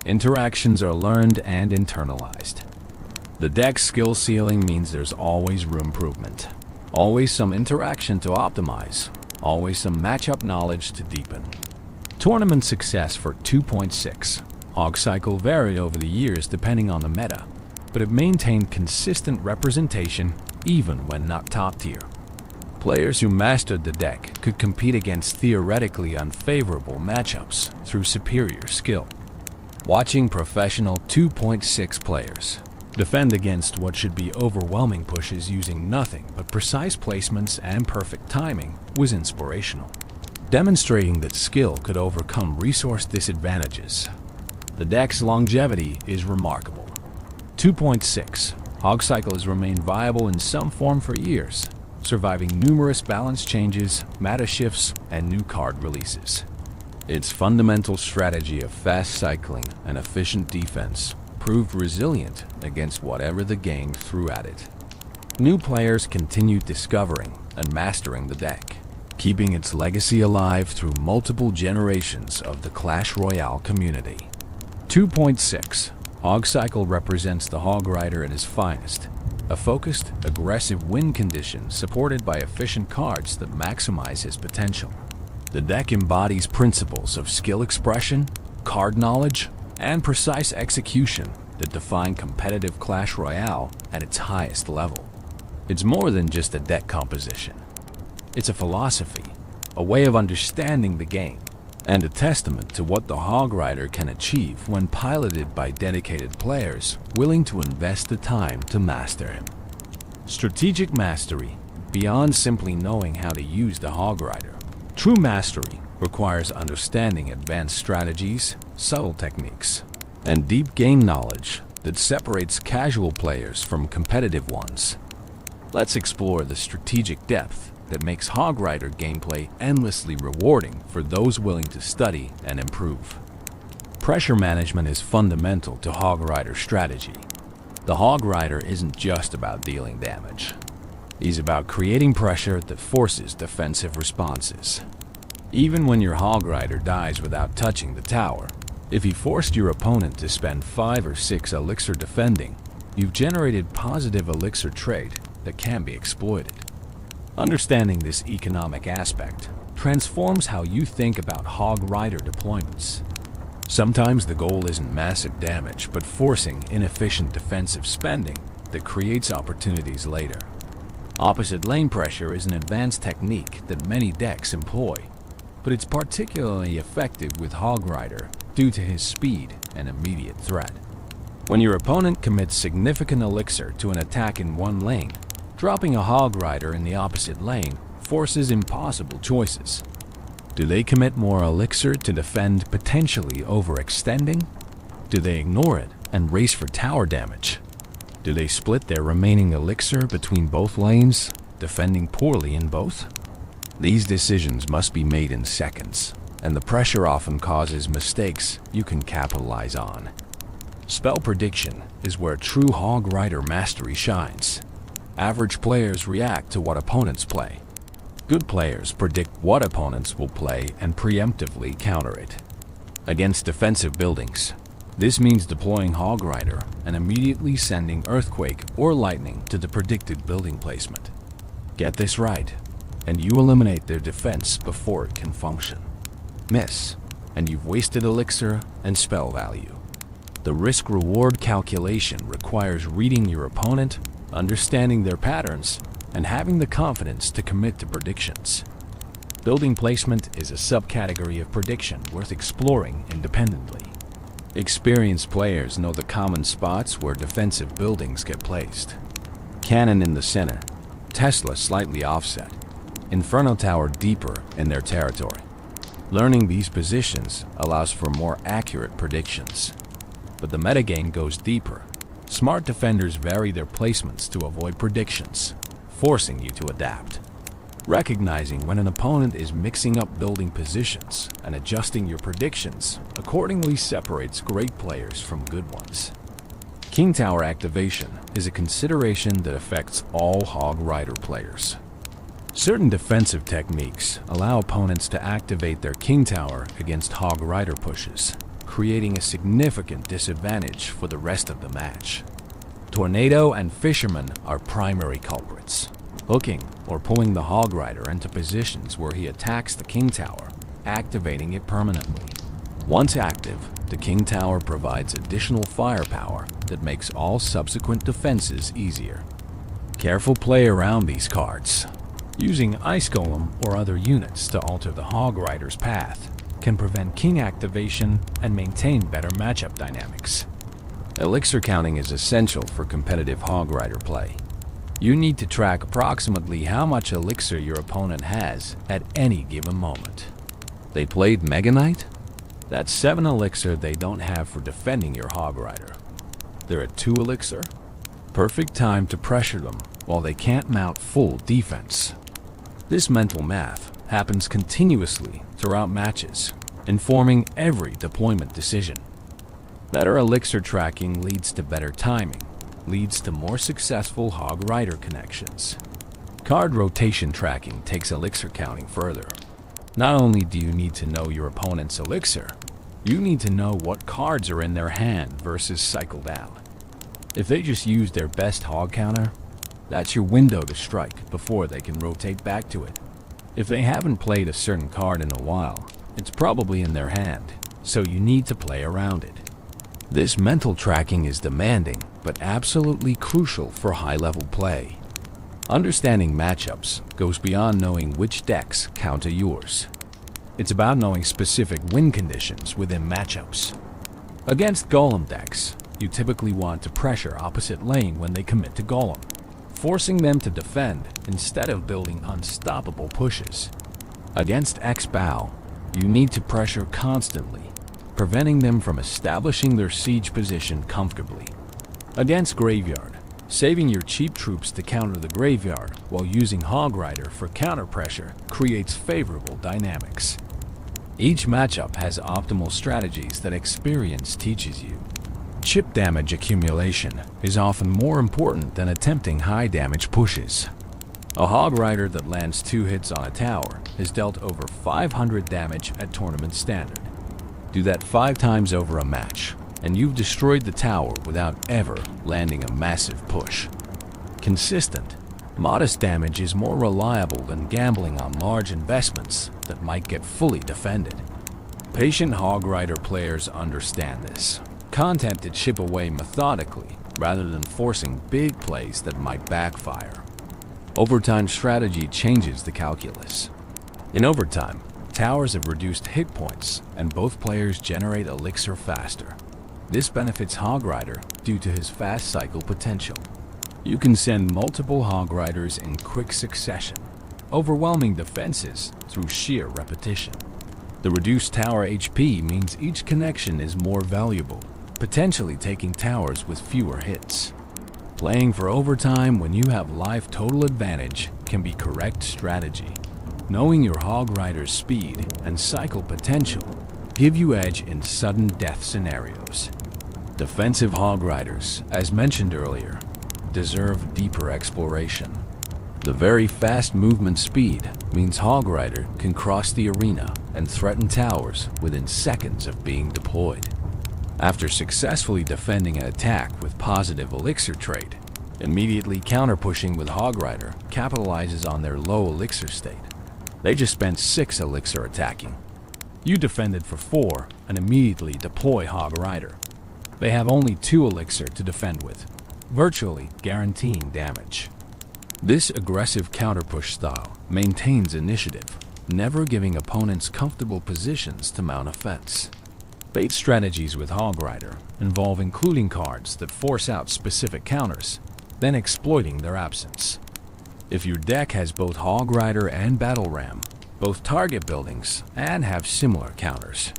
Interactions are learned and internalized. The deck's skill ceiling means there's always room for improvement. Always some interaction to optimize. Always some matchup knowledge to deepen. Tournament success for 2.6 Hog Cycle varied over the years depending on the meta, but it maintained consistent representation even when not top tier. Players who mastered the deck could compete against theoretically unfavorable matchups through superior skill. Watching professional 2.6 players defend against what should be overwhelming pushes using nothing but precise placements and perfect timing was inspirational, demonstrating that skill could overcome resource disadvantages. The deck's longevity is remarkable. 2.6 Hog Cycle has remained viable in some form for years, surviving numerous balance changes, meta shifts, and new card releases. Its fundamental strategy of fast cycling and efficient defense proved resilient against whatever the game threw at it. New players continued discovering and mastering the deck, keeping its legacy alive through multiple generations of the Clash Royale community. 2.6. Hog Cycle represents the Hog Rider at his finest. A focused, aggressive win condition supported by efficient cards that maximize his potential. The deck embodies principles of skill expression, card knowledge, and precise execution that define competitive Clash Royale at its highest level. It's more than just a deck composition. It's a philosophy, a way of understanding the game, and a testament to what the Hog Rider can achieve when piloted by dedicated players willing to invest the time to master him. Strategic mastery, beyond simply knowing how to use the Hog Rider. True mastery requires understanding advanced strategies, subtle techniques, and deep game knowledge that separates casual players from competitive ones. Let's explore the strategic depth that makes Hog Rider gameplay endlessly rewarding for those willing to study and improve. Pressure management is fundamental to Hog Rider strategy. The Hog Rider isn't just about dealing damage. He's about creating pressure that forces defensive responses. Even when your Hog Rider dies without touching the tower, if he forced your opponent to spend 5 or 6 elixir defending, you've generated positive elixir trade that can be exploited. Understanding this economic aspect transforms how you think about Hog Rider deployments. Sometimes the goal isn't massive damage, but forcing inefficient defensive spending that creates opportunities later. Opposite lane pressure is an advanced technique that many decks employ, but it's particularly effective with Hog Rider due to his speed and immediate threat. When your opponent commits significant elixir to an attack in one lane, dropping a Hog Rider in the opposite lane forces impossible choices. Do they commit more elixir to defend, potentially overextending? Do they ignore it and race for tower damage? Do they split their remaining elixir between both lanes, defending poorly in both? These decisions must be made in seconds, and the pressure often causes mistakes you can capitalize on. Spell prediction is where true Hog Rider mastery shines. Average players react to what opponents play. Good players predict what opponents will play and preemptively counter it. Against defensive buildings, this means deploying Hog Rider and immediately sending Earthquake or Lightning to the predicted building placement. Get this right, and you eliminate their defense before it can function. Miss, and you've wasted elixir and spell value. The risk-reward calculation requires reading your opponent, understanding their patterns, and having the confidence to commit to predictions. Building placement is a subcategory of prediction worth exploring independently. Experienced players know the common spots where defensive buildings get placed. Cannon in the center, Tesla slightly offset, Inferno Tower deeper in their territory. Learning these positions allows for more accurate predictions. But the metagame goes deeper. Smart defenders vary their placements to avoid predictions, forcing you to adapt. Recognizing when an opponent is mixing up building positions and adjusting your predictions accordingly separates great players from good ones. King Tower activation is a consideration that affects all Hog Rider players. Certain defensive techniques allow opponents to activate their King Tower against Hog Rider pushes, creating a significant disadvantage for the rest of the match. Tornado and Fisherman are primary culprits, hooking or pulling the Hog Rider into positions where he attacks the King Tower, activating it permanently. Once active, the King Tower provides additional firepower that makes all subsequent defenses easier. Careful play around these cards. Using Ice Golem or other units to alter the Hog Rider's path can prevent King activation and maintain better matchup dynamics. Elixir counting is essential for competitive Hog Rider play. You need to track approximately how much elixir your opponent has at any given moment. They played Mega Knight? That's 7 elixir they don't have for defending your Hog Rider. They're at 2 elixir? Perfect time to pressure them while they can't mount full defense. This mental math happens continuously throughout matches, informing every deployment decision. Better elixir tracking leads to better timing, leads to more successful Hog Rider connections. Card rotation tracking takes elixir counting further. Not only do you need to know your opponent's elixir, you need to know what cards are in their hand versus cycled out. If they just use their best hog counter, that's your window to strike before they can rotate back to it. If they haven't played a certain card in a while, it's probably in their hand, so you need to play around it. This mental tracking is demanding, but absolutely crucial for high-level play. Understanding matchups goes beyond knowing which decks counter yours. It's about knowing specific win conditions within matchups. Against Golem decks, you typically want to pressure opposite lane when they commit to Golem, forcing them to defend instead of building unstoppable pushes. Against X-Bow, you need to pressure constantly, preventing them from establishing their siege position comfortably. Against Graveyard, saving your cheap troops to counter the graveyard while using Hog Rider for counter pressure creates favorable dynamics. Each matchup has optimal strategies that experience teaches you. Chip damage accumulation is often more important than attempting high damage pushes. A Hog Rider that lands 2 hits on a tower has dealt over 500 damage at tournament standard. Do that 5 times over a match, and you've destroyed the tower without ever landing a massive push. Consistent, modest damage is more reliable than gambling on large investments that might get fully defended. Patient Hog Rider players understand this. Content to chip away methodically rather than forcing big plays that might backfire. Overtime strategy changes the calculus. In overtime, towers have reduced hit points and both players generate elixir faster. This benefits Hog Rider due to his fast cycle potential. You can send multiple Hog Riders in quick succession, overwhelming defenses through sheer repetition. The reduced tower HP means each connection is more valuable, potentially taking towers with fewer hits. Playing for overtime when you have life total advantage can be correct strategy. Knowing your Hog Rider's speed and cycle potential give you edge in sudden death scenarios. Defensive Hog Riders, as mentioned earlier, deserve deeper exploration. The very fast movement speed means Hog Rider can cross the arena and threaten towers within seconds of being deployed. After successfully defending an attack with positive elixir trade, immediately counter-pushing with Hog Rider capitalizes on their low elixir state. They just spent 6 elixir attacking. You defended for 4 and immediately deploy Hog Rider. They have only 2 elixir to defend with, virtually guaranteeing damage. This aggressive counter-push style maintains initiative, never giving opponents comfortable positions to mount offense. Bait strategies with Hog Rider involve including cards that force out specific counters, then exploiting their absence. If your deck has both Hog Rider and Battle Ram, both target buildings, and have similar counters,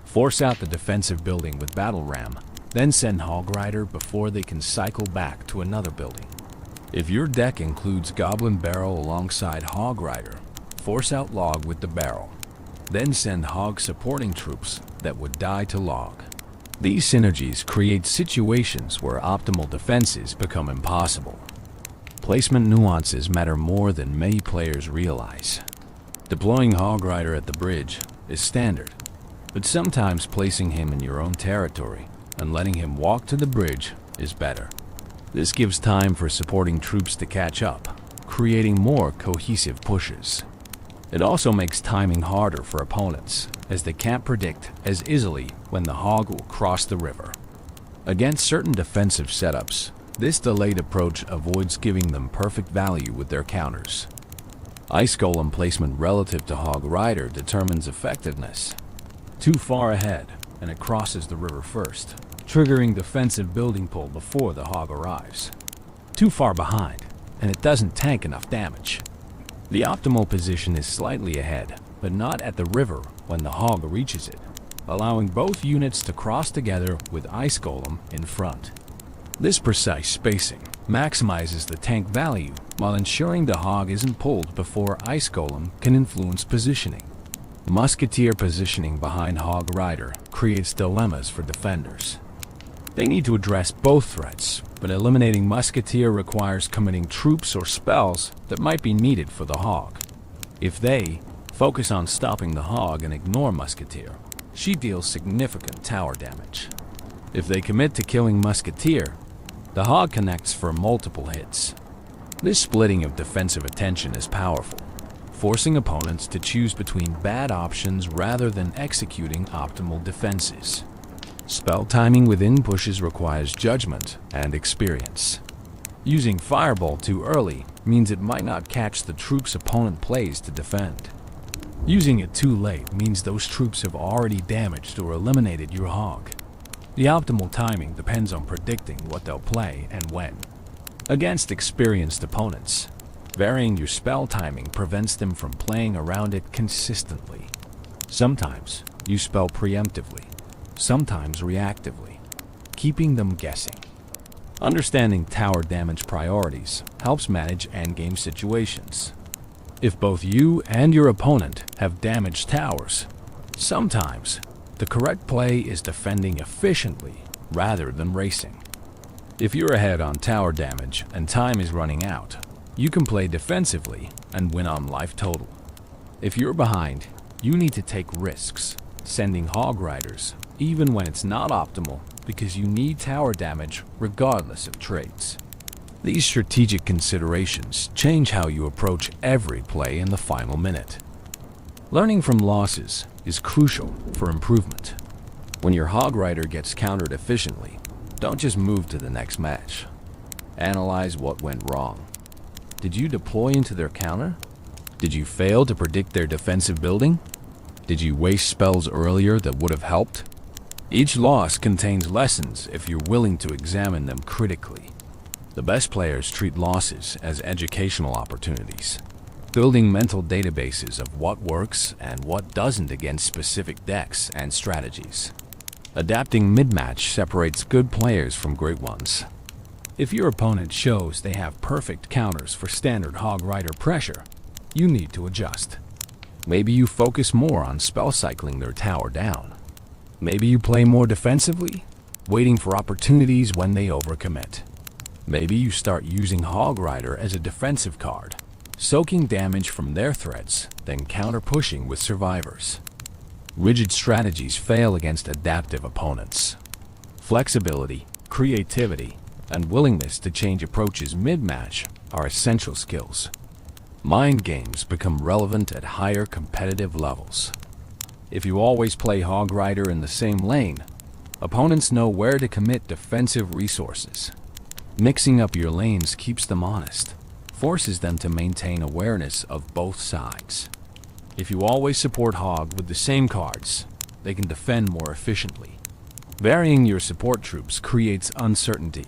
force out the defensive building with Battle Ram, then send Hog Rider before they can cycle back to another building. If your deck includes Goblin Barrel alongside Hog Rider, force out Log with the barrel, then send Hog supporting troops that would die to Log. These synergies create situations where optimal defenses become impossible. Placement nuances matter more than many players realize. Deploying Hog Rider at the bridge is standard, but sometimes placing him in your own territory and letting him walk to the bridge is better. This gives time for supporting troops to catch up, creating more cohesive pushes. It also makes timing harder for opponents, as they can't predict as easily when the Hog will cross the river. Against certain defensive setups, this delayed approach avoids giving them perfect value with their counters. Ice Golem placement relative to Hog Rider determines effectiveness. Too far ahead, and it crosses the river first, triggering defensive building pull before the Hog arrives. Too far behind, and it doesn't tank enough damage. The optimal position is slightly ahead, but not at the river when the Hog reaches it, allowing both units to cross together with Ice Golem in front. This precise spacing maximizes the tank value while ensuring the hog isn't pulled before Ice Golem can influence positioning. Musketeer positioning behind Hog Rider creates dilemmas for defenders. They need to address both threats, but eliminating Musketeer requires committing troops or spells that might be needed for the hog. If they focus on stopping the hog and ignore Musketeer, she deals significant tower damage. If they commit to killing Musketeer, the hog connects for multiple hits. This splitting of defensive attention is powerful, forcing opponents to choose between bad options rather than executing optimal defenses. Spell timing within pushes requires judgment and experience. Using Fireball too early means it might not catch the troops opponent plays to defend. Using it too late means those troops have already damaged or eliminated your hog. The optimal timing depends on predicting what they'll play and when. Against experienced opponents, varying your spell timing prevents them from playing around it consistently. Sometimes you spell preemptively, sometimes reactively, keeping them guessing. Understanding tower damage priorities helps manage endgame situations. If both you and your opponent have damaged towers, sometimes the correct play is defending efficiently rather than racing. If you're ahead on tower damage and time is running out, you can play defensively and win on life total. If you're behind, you need to take risks, sending Hog Riders even when it's not optimal because you need tower damage regardless of traits. These strategic considerations change how you approach every play in the final minute. Learning from losses is crucial for improvement. When your Hog Rider gets countered efficiently, don't just move to the next match. Analyze what went wrong. Did you deploy into their counter? Did you fail to predict their defensive building? Did you waste spells earlier that would have helped? Each loss contains lessons if you're willing to examine them critically. The best players treat losses as educational opportunities, building mental databases of what works and what doesn't against specific decks and strategies. Adapting mid-match separates good players from great ones. If your opponent shows they have perfect counters for standard Hog Rider pressure, you need to adjust. Maybe you focus more on spell cycling their tower down. Maybe you play more defensively, waiting for opportunities when they overcommit. Maybe you start using Hog Rider as a defensive card, soaking damage from their threats, then counter-pushing with survivors. Rigid strategies fail against adaptive opponents. Flexibility, creativity, and willingness to change approaches mid-match are essential skills. Mind games become relevant at higher competitive levels. If you always play Hog Rider in the same lane, opponents know where to commit defensive resources. Mixing up your lanes keeps them honest, forces them to maintain awareness of both sides. If you always support Hog with the same cards, they can defend more efficiently. Varying your support troops creates uncertainty.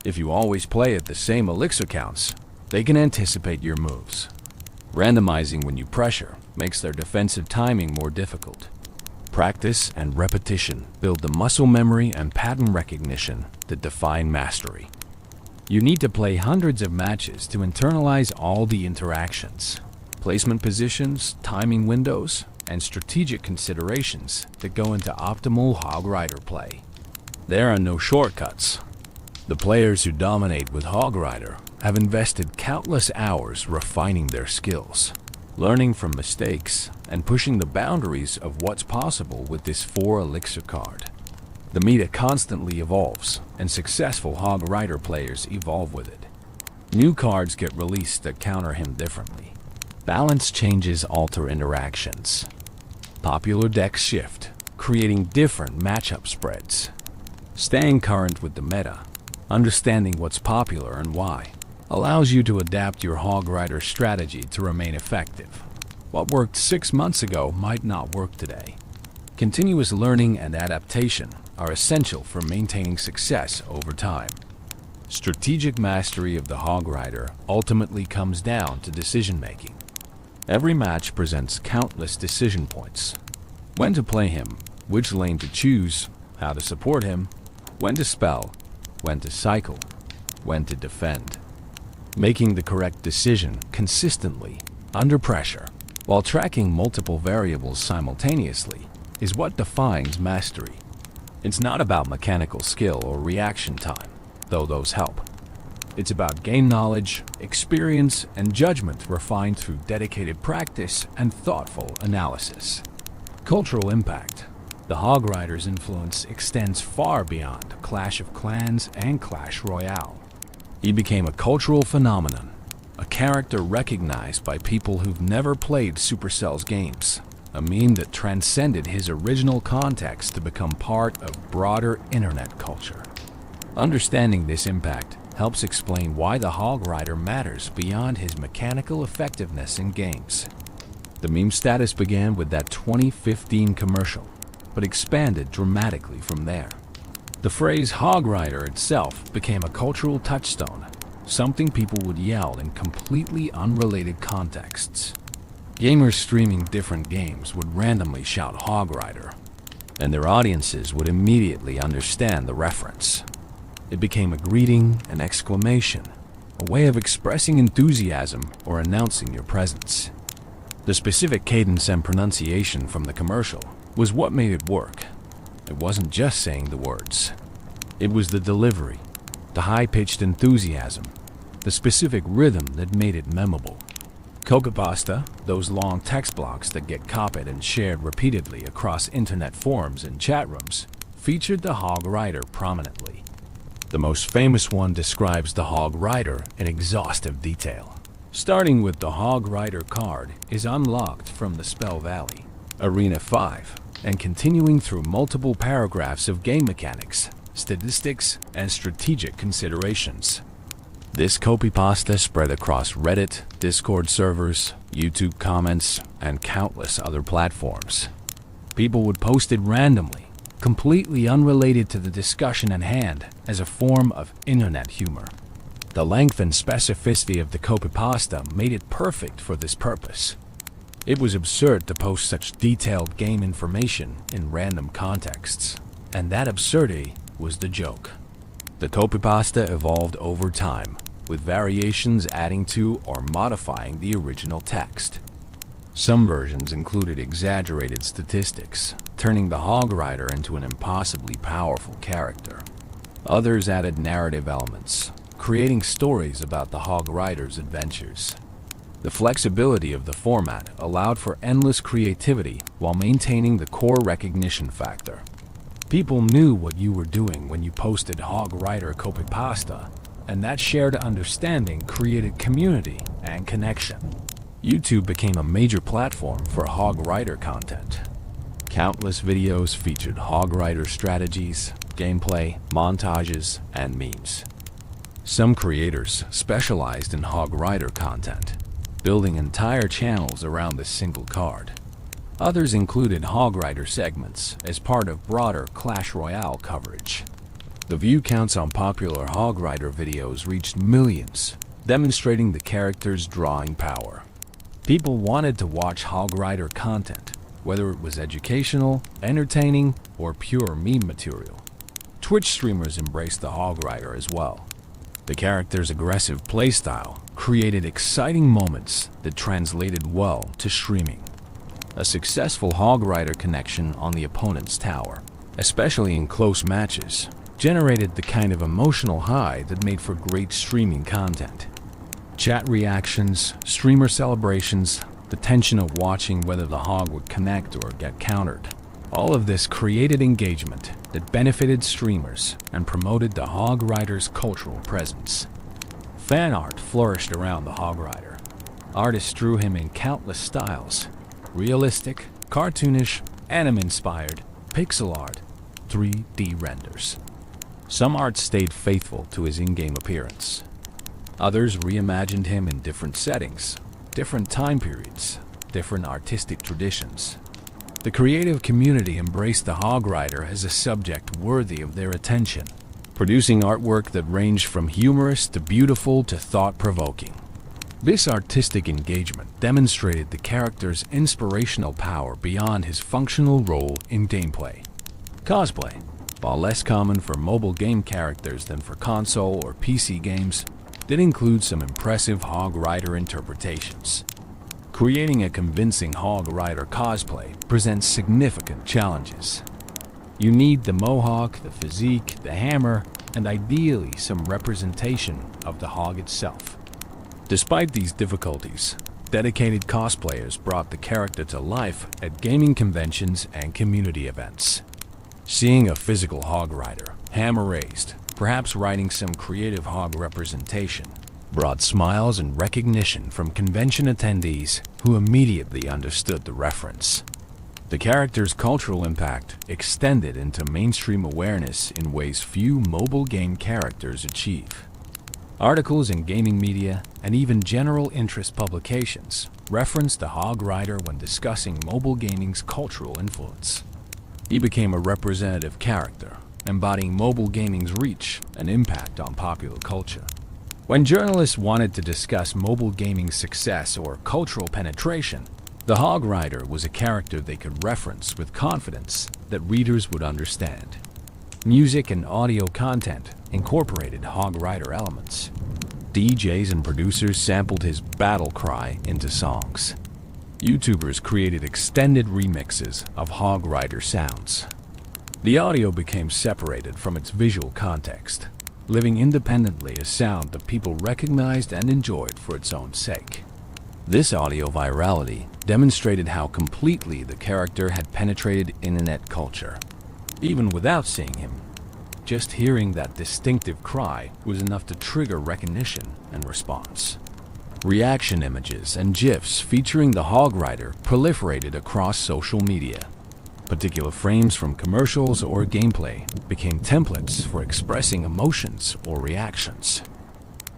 If you always play at the same elixir counts, they can anticipate your moves. Randomizing when you pressure makes their defensive timing more difficult. Practice and repetition build the muscle memory and pattern recognition that define mastery. You need to play hundreds of matches to internalize all the interactions, placement positions, timing windows, and strategic considerations that go into optimal Hog Rider play. There are no shortcuts. The players who dominate with Hog Rider have invested countless hours refining their skills, learning from mistakes, and pushing the boundaries of what's possible with this 4 elixir card. The meta constantly evolves, and successful Hog Rider players evolve with it. New cards get released that counter him differently. Balance changes alter interactions. Popular decks shift, creating different matchup spreads. Staying current with the meta, understanding what's popular and why, allows you to adapt your Hog Rider strategy to remain effective. What worked 6 months ago might not work today. Continuous learning and adaptation are essential for maintaining success over time. Strategic mastery of the Hog Rider ultimately comes down to decision-making. Every match presents countless decision points. When to play him, which lane to choose, how to support him, when to spell, when to cycle, when to defend. Making the correct decision consistently, under pressure, while tracking multiple variables simultaneously, is what defines mastery. It's not about mechanical skill or reaction time, though those help. It's about game knowledge, experience, and judgment refined through dedicated practice and thoughtful analysis. Cultural impact. The Hog Rider's influence extends far beyond Clash of Clans and Clash Royale. He became a cultural phenomenon, a character recognized by people who've never played Supercell's games, a meme that transcended his original context to become part of broader internet culture. Understanding this impact helps explain why the Hog Rider matters beyond his mechanical effectiveness in games. The meme status began with that 2015 commercial, but expanded dramatically from there. The phrase Hog Rider itself became a cultural touchstone, something people would yell in completely unrelated contexts. Gamers streaming different games would randomly shout Hog Rider, and their audiences would immediately understand the reference. It became a greeting, an exclamation, a way of expressing enthusiasm or announcing your presence. The specific cadence and pronunciation from the commercial was what made it work. It wasn't just saying the words. It was the delivery, the high-pitched enthusiasm, the specific rhythm that made it memorable. Copypasta, those long text blocks that get copied and shared repeatedly across internet forums and chat rooms, featured the Hog Rider prominently. The most famous one describes the Hog Rider in exhaustive detail. Starting with the Hog Rider card is unlocked from the Spell Valley, Arena 5, and continuing through multiple paragraphs of game mechanics, statistics, and strategic considerations. This copypasta spread across Reddit, Discord servers, YouTube comments, and countless other platforms. People would post it randomly, completely unrelated to the discussion at hand, as a form of internet humor. The length and specificity of the copypasta made it perfect for this purpose. It was absurd to post such detailed game information in random contexts, and that absurdity was the joke. The copypasta evolved over time, with variations adding to or modifying the original text. Some versions included exaggerated statistics, turning the Hog Rider into an impossibly powerful character. Others added narrative elements, creating stories about the Hog Rider's adventures. The flexibility of the format allowed for endless creativity while maintaining the core recognition factor. People knew what you were doing when you posted Hog Rider copypasta, and that shared understanding created community and connection. YouTube became a major platform for Hog Rider content. Countless videos featured Hog Rider strategies, gameplay, montages, and memes. Some creators specialized in Hog Rider content, building entire channels around this single card. Others included Hog Rider segments as part of broader Clash Royale coverage. The view counts on popular Hog Rider videos reached millions, demonstrating the character's drawing power. People wanted to watch Hog Rider content, whether it was educational, entertaining, or pure meme material. Twitch streamers embraced the Hog Rider as well. The character's aggressive playstyle created exciting moments that translated well to streaming. A successful Hog Rider connection on the opponent's tower, especially in close matches, generated the kind of emotional high that made for great streaming content. Chat reactions, streamer celebrations, the tension of watching whether the hog would connect or get countered. All of this created engagement that benefited streamers and promoted the Hog Rider's cultural presence. Fan art flourished around the Hog Rider. Artists drew him in countless styles: realistic, cartoonish, anime-inspired, pixel art, 3D renders. Some art stayed faithful to his in-game appearance. Others reimagined him in different settings, different time periods, different artistic traditions. The creative community embraced the Hog Rider as a subject worthy of their attention, producing artwork that ranged from humorous to beautiful to thought-provoking. This artistic engagement demonstrated the character's inspirational power beyond his functional role in gameplay. Cosplay. while less common for mobile game characters than for console or PC games, did include some impressive Hog Rider interpretations. Creating a convincing Hog Rider cosplay presents significant challenges. You need the mohawk, the physique, the hammer, and ideally some representation of the hog itself. Despite these difficulties, dedicated cosplayers brought the character to life at gaming conventions and community events. Seeing a physical Hog Rider, hammer raised, perhaps riding some creative hog representation, brought smiles and recognition from convention attendees who immediately understood the reference. The character's cultural impact extended into mainstream awareness in ways few mobile game characters achieve. Articles in gaming media and even general interest publications referenced the Hog Rider when discussing mobile gaming's cultural influence. He became a representative character, embodying mobile gaming's reach and impact on popular culture. When journalists wanted to discuss mobile gaming's success or cultural penetration, the Hog Rider was a character they could reference with confidence that readers would understand. Music and audio content incorporated Hog Rider elements. DJs and producers sampled his battle cry into songs. YouTubers created extended remixes of Hog Rider sounds. The audio became separated from its visual context, living independently as sound that people recognized and enjoyed for its own sake. This audio virality demonstrated how completely the character had penetrated internet culture. Even without seeing him, just hearing that distinctive cry was enough to trigger recognition and response. Reaction images and GIFs featuring the Hog Rider proliferated across social media. Particular frames from commercials or gameplay became templates for expressing emotions or reactions.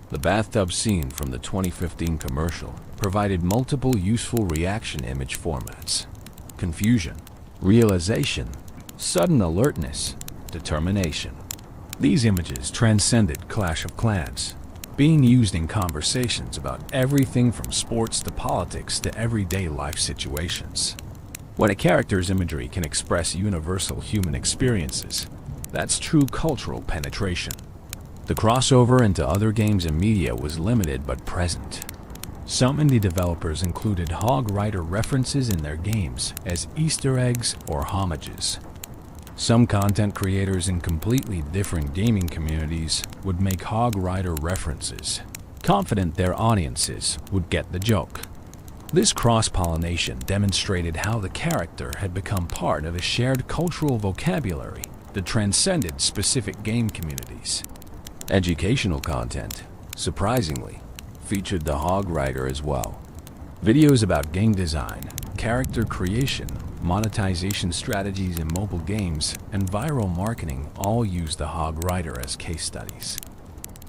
The bathtub scene from the 2015 commercial provided multiple useful reaction image formats: confusion, realization, sudden alertness, determination. These images transcended Clash of Clans, being used in conversations about everything from sports to politics to everyday life situations. When a character's imagery can express universal human experiences, that's true cultural penetration. The crossover into other games and media was limited but present. Some indie developers included Hog Rider references in their games as Easter eggs or homages. Some content creators in completely different gaming communities would make Hog Rider references, confident their audiences would get the joke. This cross-pollination demonstrated how the character had become part of a shared cultural vocabulary that transcended specific game communities. Educational content, surprisingly, featured the Hog Rider as well. Videos about game design, character creation, monetization strategies in mobile games, and viral marketing all used the Hog Rider as case studies.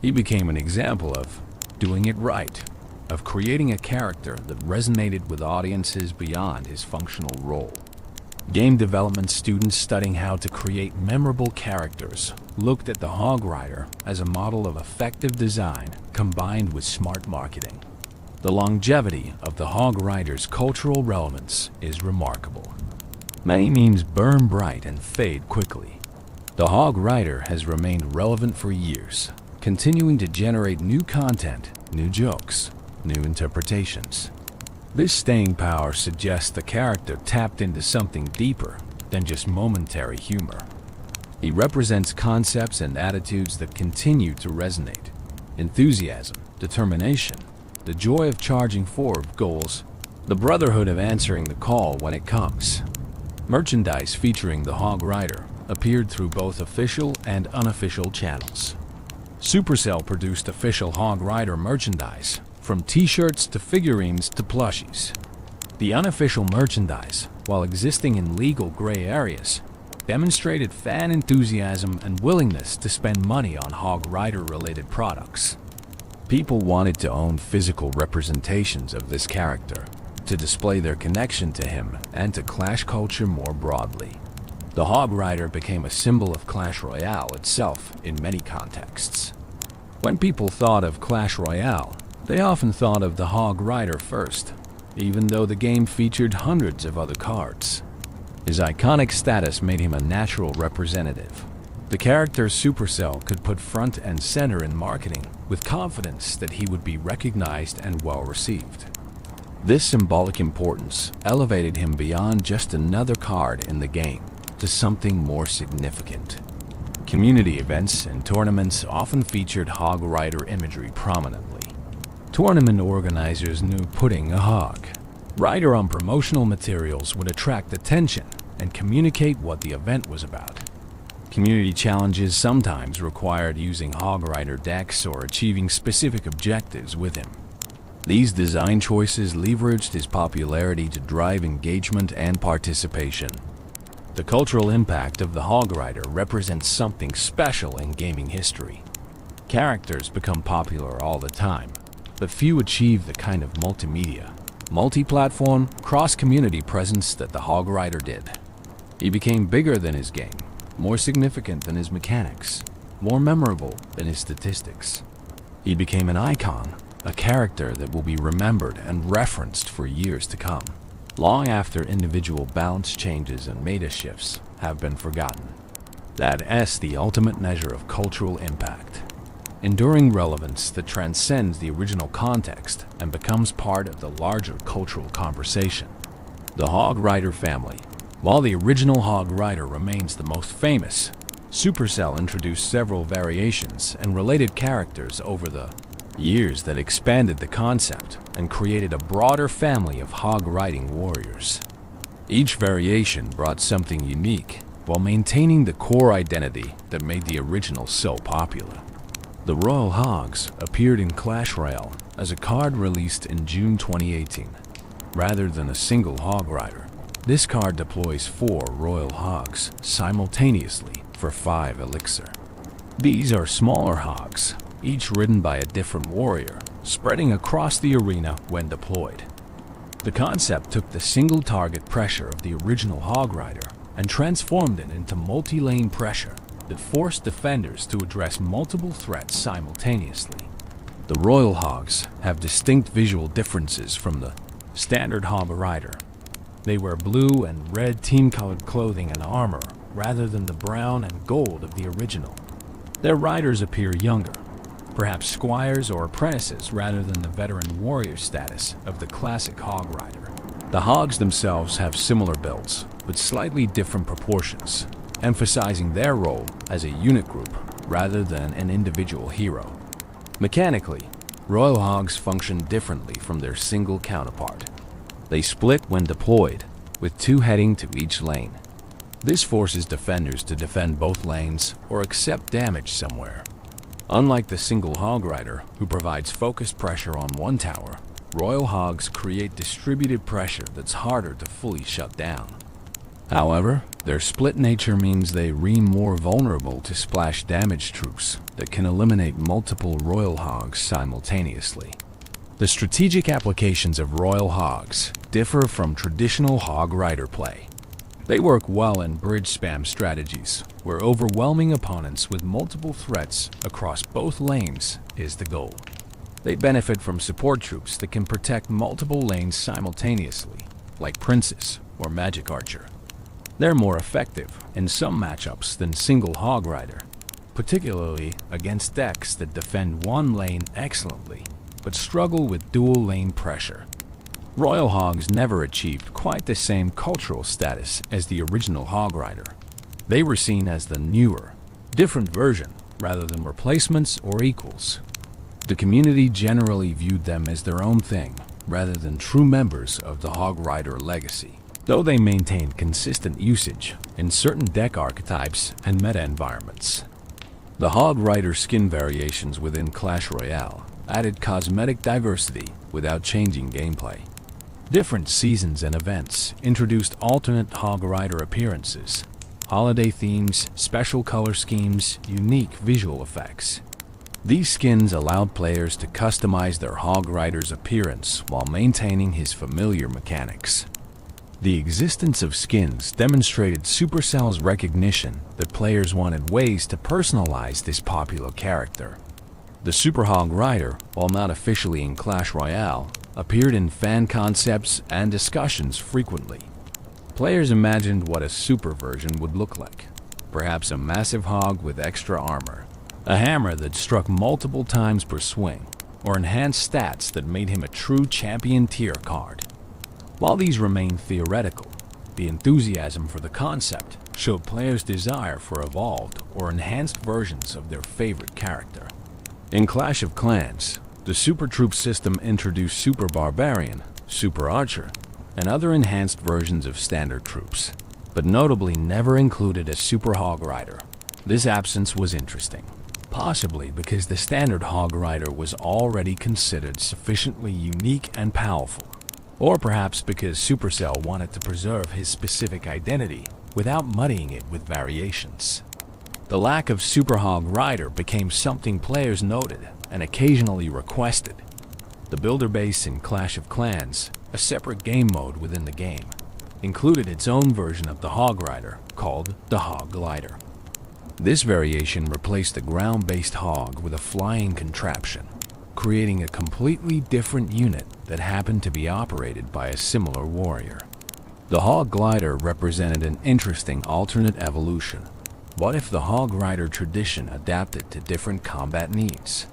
He became an example of doing it right, of creating a character that resonated with audiences beyond his functional role. Game development students studying how to create memorable characters looked at the Hog Rider as a model of effective design combined with smart marketing. The longevity of the Hog Rider's cultural relevance is remarkable. Many memes burn bright and fade quickly. The Hog Rider has remained relevant for years, continuing to generate new content, new jokes, new interpretations. This staying power suggests the character tapped into something deeper than just momentary humor. He represents concepts and attitudes that continue to resonate: enthusiasm, determination, the joy of charging forward goals, the brotherhood of answering the call when it comes. Merchandise featuring the Hog Rider appeared through both official and unofficial channels. Supercell produced official Hog Rider merchandise, from t-shirts to figurines to plushies. The unofficial merchandise, while existing in legal gray areas, demonstrated fan enthusiasm and willingness to spend money on Hog Rider-related products. People wanted to own physical representations of this character, to display their connection to him and to Clash culture more broadly. The Hog Rider became a symbol of Clash Royale itself in many contexts. When people thought of Clash Royale, they often thought of the Hog Rider first, even though the game featured hundreds of other cards. His iconic status made him a natural representative, The character Supercell could put front and center in marketing with confidence that he would be recognized and well received. This symbolic importance elevated him beyond just another card in the game to something more significant. Community events and tournaments often featured Hog Rider imagery prominently. Tournament organizers knew putting a hog rider on promotional materials would attract attention and communicate what the event was about. Community challenges sometimes required using Hog Rider decks or achieving specific objectives with him. These design choices leveraged his popularity to drive engagement and participation. The cultural impact of the Hog Rider represents something special in gaming history. Characters become popular all the time, but few achieve the kind of multimedia, multi-platform, cross-community presence that the Hog Rider did. He became bigger than his game, more significant than his mechanics, more memorable than his statistics. He became an icon, a character that will be remembered and referenced for years to come, long after individual balance changes and meta shifts have been forgotten. That's the ultimate measure of cultural impact. Enduring relevance that transcends the original context and becomes part of the larger cultural conversation. The Hog Rider family. While the original Hog Rider remains the most famous, Supercell introduced several variations and related characters over the years that expanded the concept and created a broader family of hog riding warriors. Each variation brought something unique while maintaining the core identity that made the original so popular. The Royal Hogs appeared in Clash Royale as a card released in June 2018. Rather than a single Hog Rider, this card deploys 4 Royal Hogs simultaneously for 5 elixir. These are smaller hogs, each ridden by a different warrior, spreading across the arena when deployed. The concept took the single target pressure of the original Hog Rider and transformed it into multi-lane pressure that forced defenders to address multiple threats simultaneously. The Royal Hogs have distinct visual differences from the standard Hog Rider. They wear blue and red team-colored clothing and armor rather than the brown and gold of the original. Their riders appear younger, perhaps squires or apprentices rather than the veteran warrior status of the classic Hog Rider. The Hogs themselves have similar builds, but slightly different proportions, emphasizing their role as a unit group rather than an individual hero. Mechanically, Royal Hogs function differently from their single counterpart. They split when deployed, with 2 heading to each lane. This forces defenders to defend both lanes or accept damage somewhere. Unlike the single Hog Rider, who provides focused pressure on one tower, Royal Hogs create distributed pressure that's harder to fully shut down. However, their split nature means they remain more vulnerable to splash damage troops that can eliminate multiple Royal Hogs simultaneously. The strategic applications of Royal Hogs differ from traditional Hog Rider play. They work well in bridge spam strategies, where overwhelming opponents with multiple threats across both lanes is the goal. They benefit from support troops that can protect multiple lanes simultaneously, like Princes or Magic Archer. They're more effective in some matchups than single Hog Rider, particularly against decks that defend one lane excellently, but struggle with dual lane pressure. Royal Hogs never achieved quite the same cultural status as the original Hog Rider. They were seen as the newer, different version rather than replacements or equals. The community generally viewed them as their own thing rather than true members of the Hog Rider legacy, though they maintained consistent usage in certain deck archetypes and meta environments. The Hog Rider skin variations within Clash Royale added cosmetic diversity without changing gameplay. Different seasons and events introduced alternate Hog Rider appearances, holiday themes, special color schemes, unique visual effects. These skins allowed players to customize their Hog Rider's appearance while maintaining his familiar mechanics. The existence of skins demonstrated Supercell's recognition that players wanted ways to personalize this popular character. The Super Hog Rider, while not officially in Clash Royale, appeared in fan concepts and discussions frequently. Players imagined what a super version would look like. perhaps a massive hog with extra armor, a hammer that struck multiple times per swing, or enhanced stats that made him a true champion tier card. While these remain theoretical, the enthusiasm for the concept showed players' desire for evolved or enhanced versions of their favorite character. In Clash of Clans, the Super Troop system introduced Super Barbarian, Super Archer, and other enhanced versions of standard troops, but notably never included a Super Hog Rider. This absence was interesting, possibly because the standard Hog Rider was already considered sufficiently unique and powerful, or perhaps because Supercell wanted to preserve his specific identity without muddying it with variations. The lack of Super Hog Rider became something players noted and occasionally requested. The builder base in Clash of Clans, a separate game mode within the game, included its own version of the Hog Rider called the Hog Glider. This variation replaced the ground-based hog with a flying contraption, creating a completely different unit that happened to be operated by a similar warrior. The Hog Glider represented an interesting alternate evolution. What if the Hog Rider tradition adapted to different combat needs?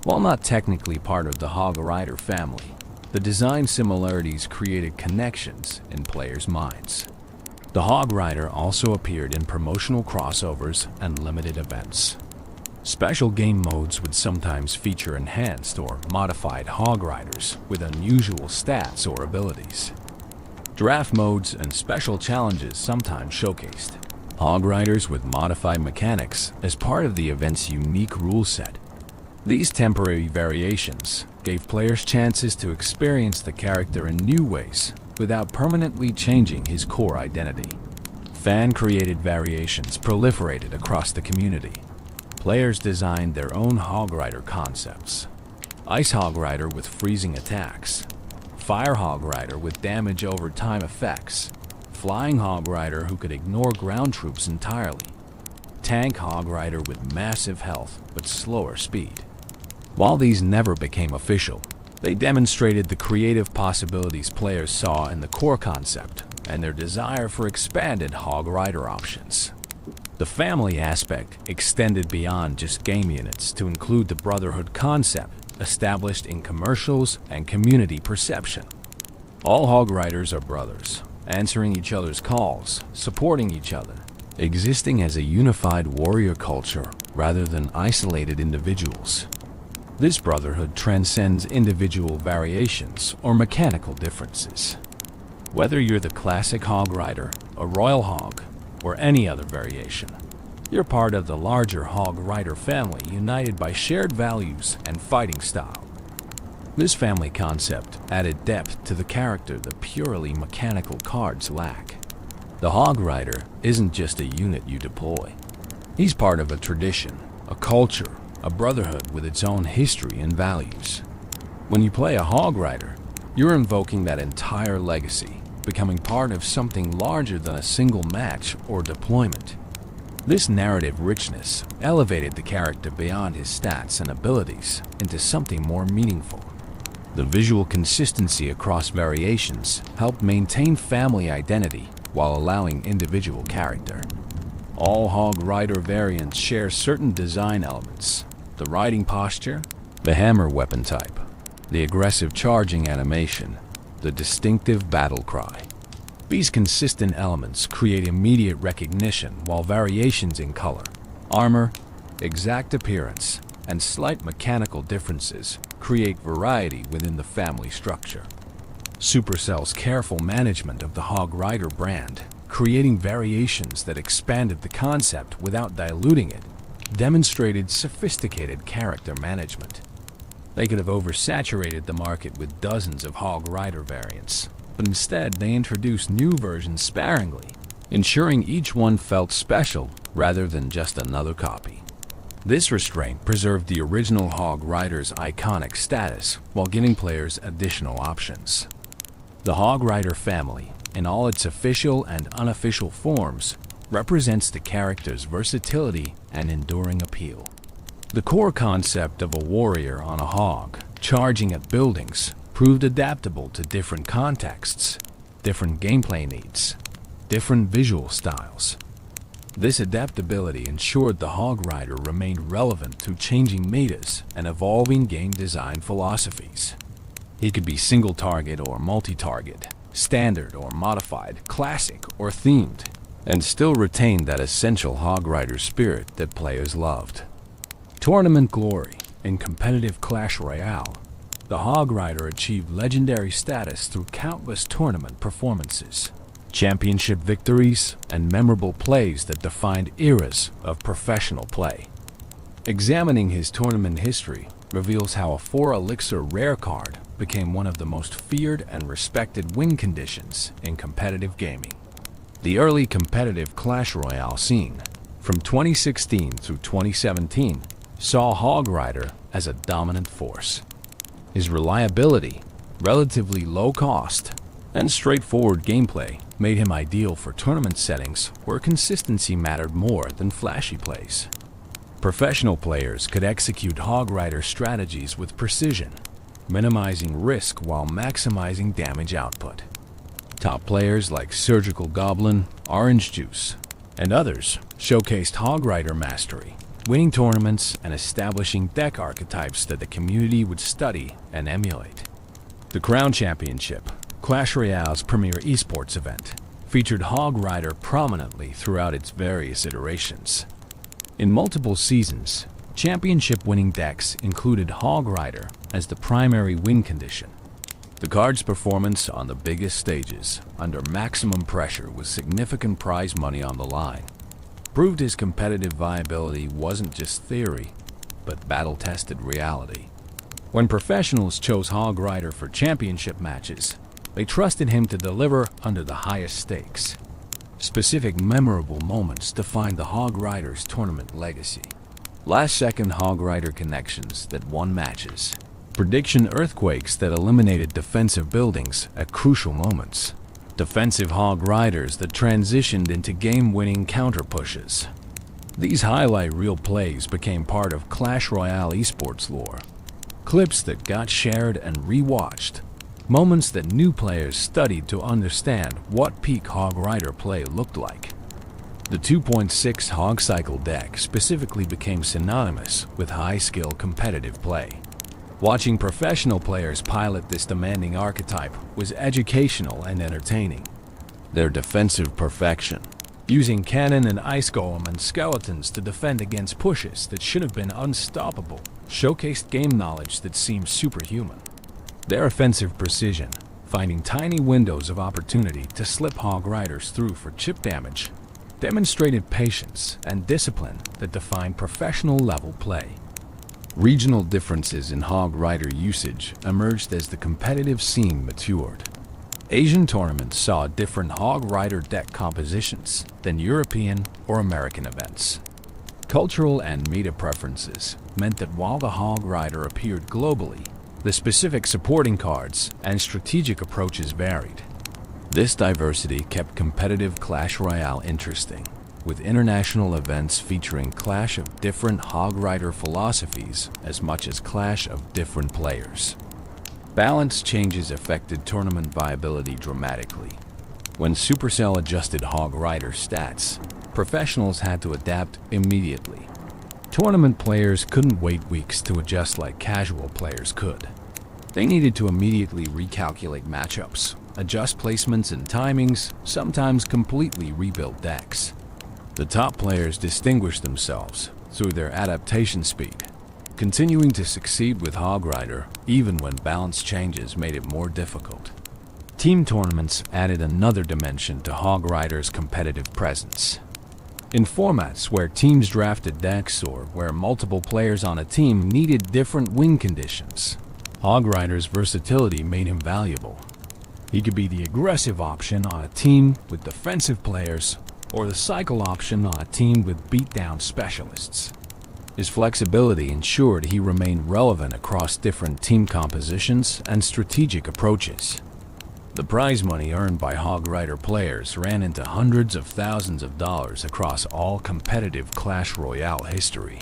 While not technically part of the Hog Rider family, the design similarities created connections in players' minds. The Hog Rider also appeared in promotional crossovers and limited events. Special game modes would sometimes feature enhanced or modified Hog Riders with unusual stats or abilities. Draft modes and special challenges sometimes showcased Hog Riders with modified mechanics as part of the event's unique rule set. These temporary variations gave players chances to experience the character in new ways without permanently changing his core identity. Fan-created variations proliferated across the community. Players designed their own Hog Rider concepts. Ice Hog Rider with freezing attacks, Fire Hog Rider with damage over time effects, Flying Hog Rider who could ignore ground troops entirely, Tank Hog Rider with massive health but slower speed. While these never became official, they demonstrated the creative possibilities players saw in the core concept and their desire for expanded Hog Rider options. The family aspect extended beyond just game units to include the brotherhood concept established in commercials and community perception. All Hog Riders are brothers, answering each other's calls, supporting each other, existing as a unified warrior culture rather than isolated individuals. This brotherhood transcends individual variations or mechanical differences. Whether you're the classic Hog Rider, a Royal Hog, or any other variation, you're part of the larger Hog Rider family united by shared values and fighting style. This family concept added depth to the character that purely mechanical cards lack. The Hog Rider isn't just a unit you deploy. He's part of a tradition, a culture, a brotherhood with its own history and values. When you play a Hog Rider, you're invoking that entire legacy, becoming part of something larger than a single match or deployment. This narrative richness elevated the character beyond his stats and abilities into something more meaningful. The visual consistency across variations helped maintain family identity while allowing individual character. All Hog Rider variants share certain design elements: the riding posture, the hammer weapon type, the aggressive charging animation, the distinctive battle cry. These consistent elements create immediate recognition, while variations in color, armor, exact appearance, and slight mechanical differences create variety within the family structure. Supercell's careful management of the Hog Rider brand, creating variations that expanded the concept without diluting it, demonstrated sophisticated character management. They could have oversaturated the market with dozens of Hog Rider variants, but instead they introduced new versions sparingly, ensuring each one felt special rather than just another copy. This restraint preserved the original Hog Rider's iconic status while giving players additional options. The Hog Rider family, in all its official and unofficial forms, represents the character's versatility and enduring appeal. The core concept of a warrior on a hog charging at buildings proved adaptable to different contexts, different gameplay needs, different visual styles. This adaptability ensured the Hog Rider remained relevant to changing metas and evolving game design philosophies. He could be single-target or multi-target, standard or modified, classic or themed, and still retain that essential Hog Rider spirit that players loved. Tournament glory. In competitive Clash Royale, the Hog Rider achieved legendary status through countless tournament performances, championship victories, and memorable plays that defined eras of professional play. Examining his tournament history reveals how a 4-elixir rare card became one of the most feared and respected win conditions in competitive gaming. The early competitive Clash Royale scene, from 2016 through 2017, saw Hog Rider as a dominant force. His reliability, relatively low cost, and straightforward gameplay made him ideal for tournament settings where consistency mattered more than flashy plays. Professional players could execute Hog Rider strategies with precision, minimizing risk while maximizing damage output. Top players like Surgical Goblin, Orange Juice, and others showcased Hog Rider mastery, winning tournaments and establishing deck archetypes that the community would study and emulate. The Crown Championship, Clash Royale's premier esports event, featured Hog Rider prominently throughout its various iterations. In multiple seasons, championship-winning decks included Hog Rider as the primary win condition. The card's performance on the biggest stages, under maximum pressure with significant prize money on the line, proved his competitive viability wasn't just theory, but battle-tested reality. When professionals chose Hog Rider for championship matches, they trusted him to deliver under the highest stakes. Specific memorable moments defined the Hog Rider's tournament legacy. Last-second Hog Rider connections that won matches. Prediction earthquakes that eliminated defensive buildings at crucial moments. Defensive Hog Riders that transitioned into game-winning counter-pushes. These highlight reel plays became part of Clash Royale esports lore. Clips that got shared and rewatched. Moments that new players studied to understand what peak Hog Rider play looked like. The 2.6 Hog Cycle deck specifically became synonymous with high-skill competitive play. Watching professional players pilot this demanding archetype was educational and entertaining. Their defensive perfection, using cannon and ice golem and skeletons to defend against pushes that should have been unstoppable, showcased game knowledge that seemed superhuman. Their offensive precision, finding tiny windows of opportunity to slip Hog Riders through for chip damage, demonstrated patience and discipline that defined professional-level play. Regional differences in Hog Rider usage emerged as the competitive scene matured. Asian tournaments saw different Hog Rider deck compositions than European or American events. Cultural and meta preferences meant that while the Hog Rider appeared globally, the specific supporting cards and strategic approaches varied. This diversity kept competitive Clash Royale interesting, with international events featuring clash of different Hog Rider philosophies as much as clash of different players. Balance changes affected tournament viability dramatically. When Supercell adjusted Hog Rider stats, professionals had to adapt immediately. Tournament players couldn't wait weeks to adjust like casual players could. They needed to immediately recalculate matchups, adjust placements and timings, sometimes completely rebuild decks. The top players distinguished themselves through their adaptation speed, continuing to succeed with Hog Rider even when balance changes made it more difficult. Team tournaments added another dimension to Hog Rider's competitive presence. In formats where teams drafted decks or where multiple players on a team needed different win conditions, Hog Rider's versatility made him valuable. He could be the aggressive option on a team with defensive players or the cycle option on a team with beatdown specialists. His flexibility ensured he remained relevant across different team compositions and strategic approaches. The prize money earned by Hog Rider players ran into hundreds of thousands of dollars across all competitive Clash Royale history.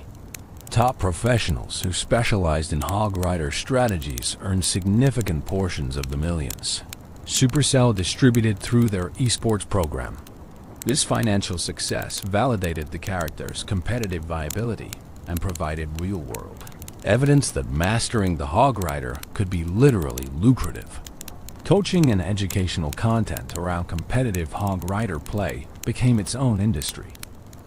Top professionals who specialized in Hog Rider strategies earned significant portions of the millions. Supercell distributed through their esports program. This financial success validated the character's competitive viability and provided real-world evidence that mastering the Hog Rider could be literally lucrative. Coaching and educational content around competitive Hog Rider play became its own industry.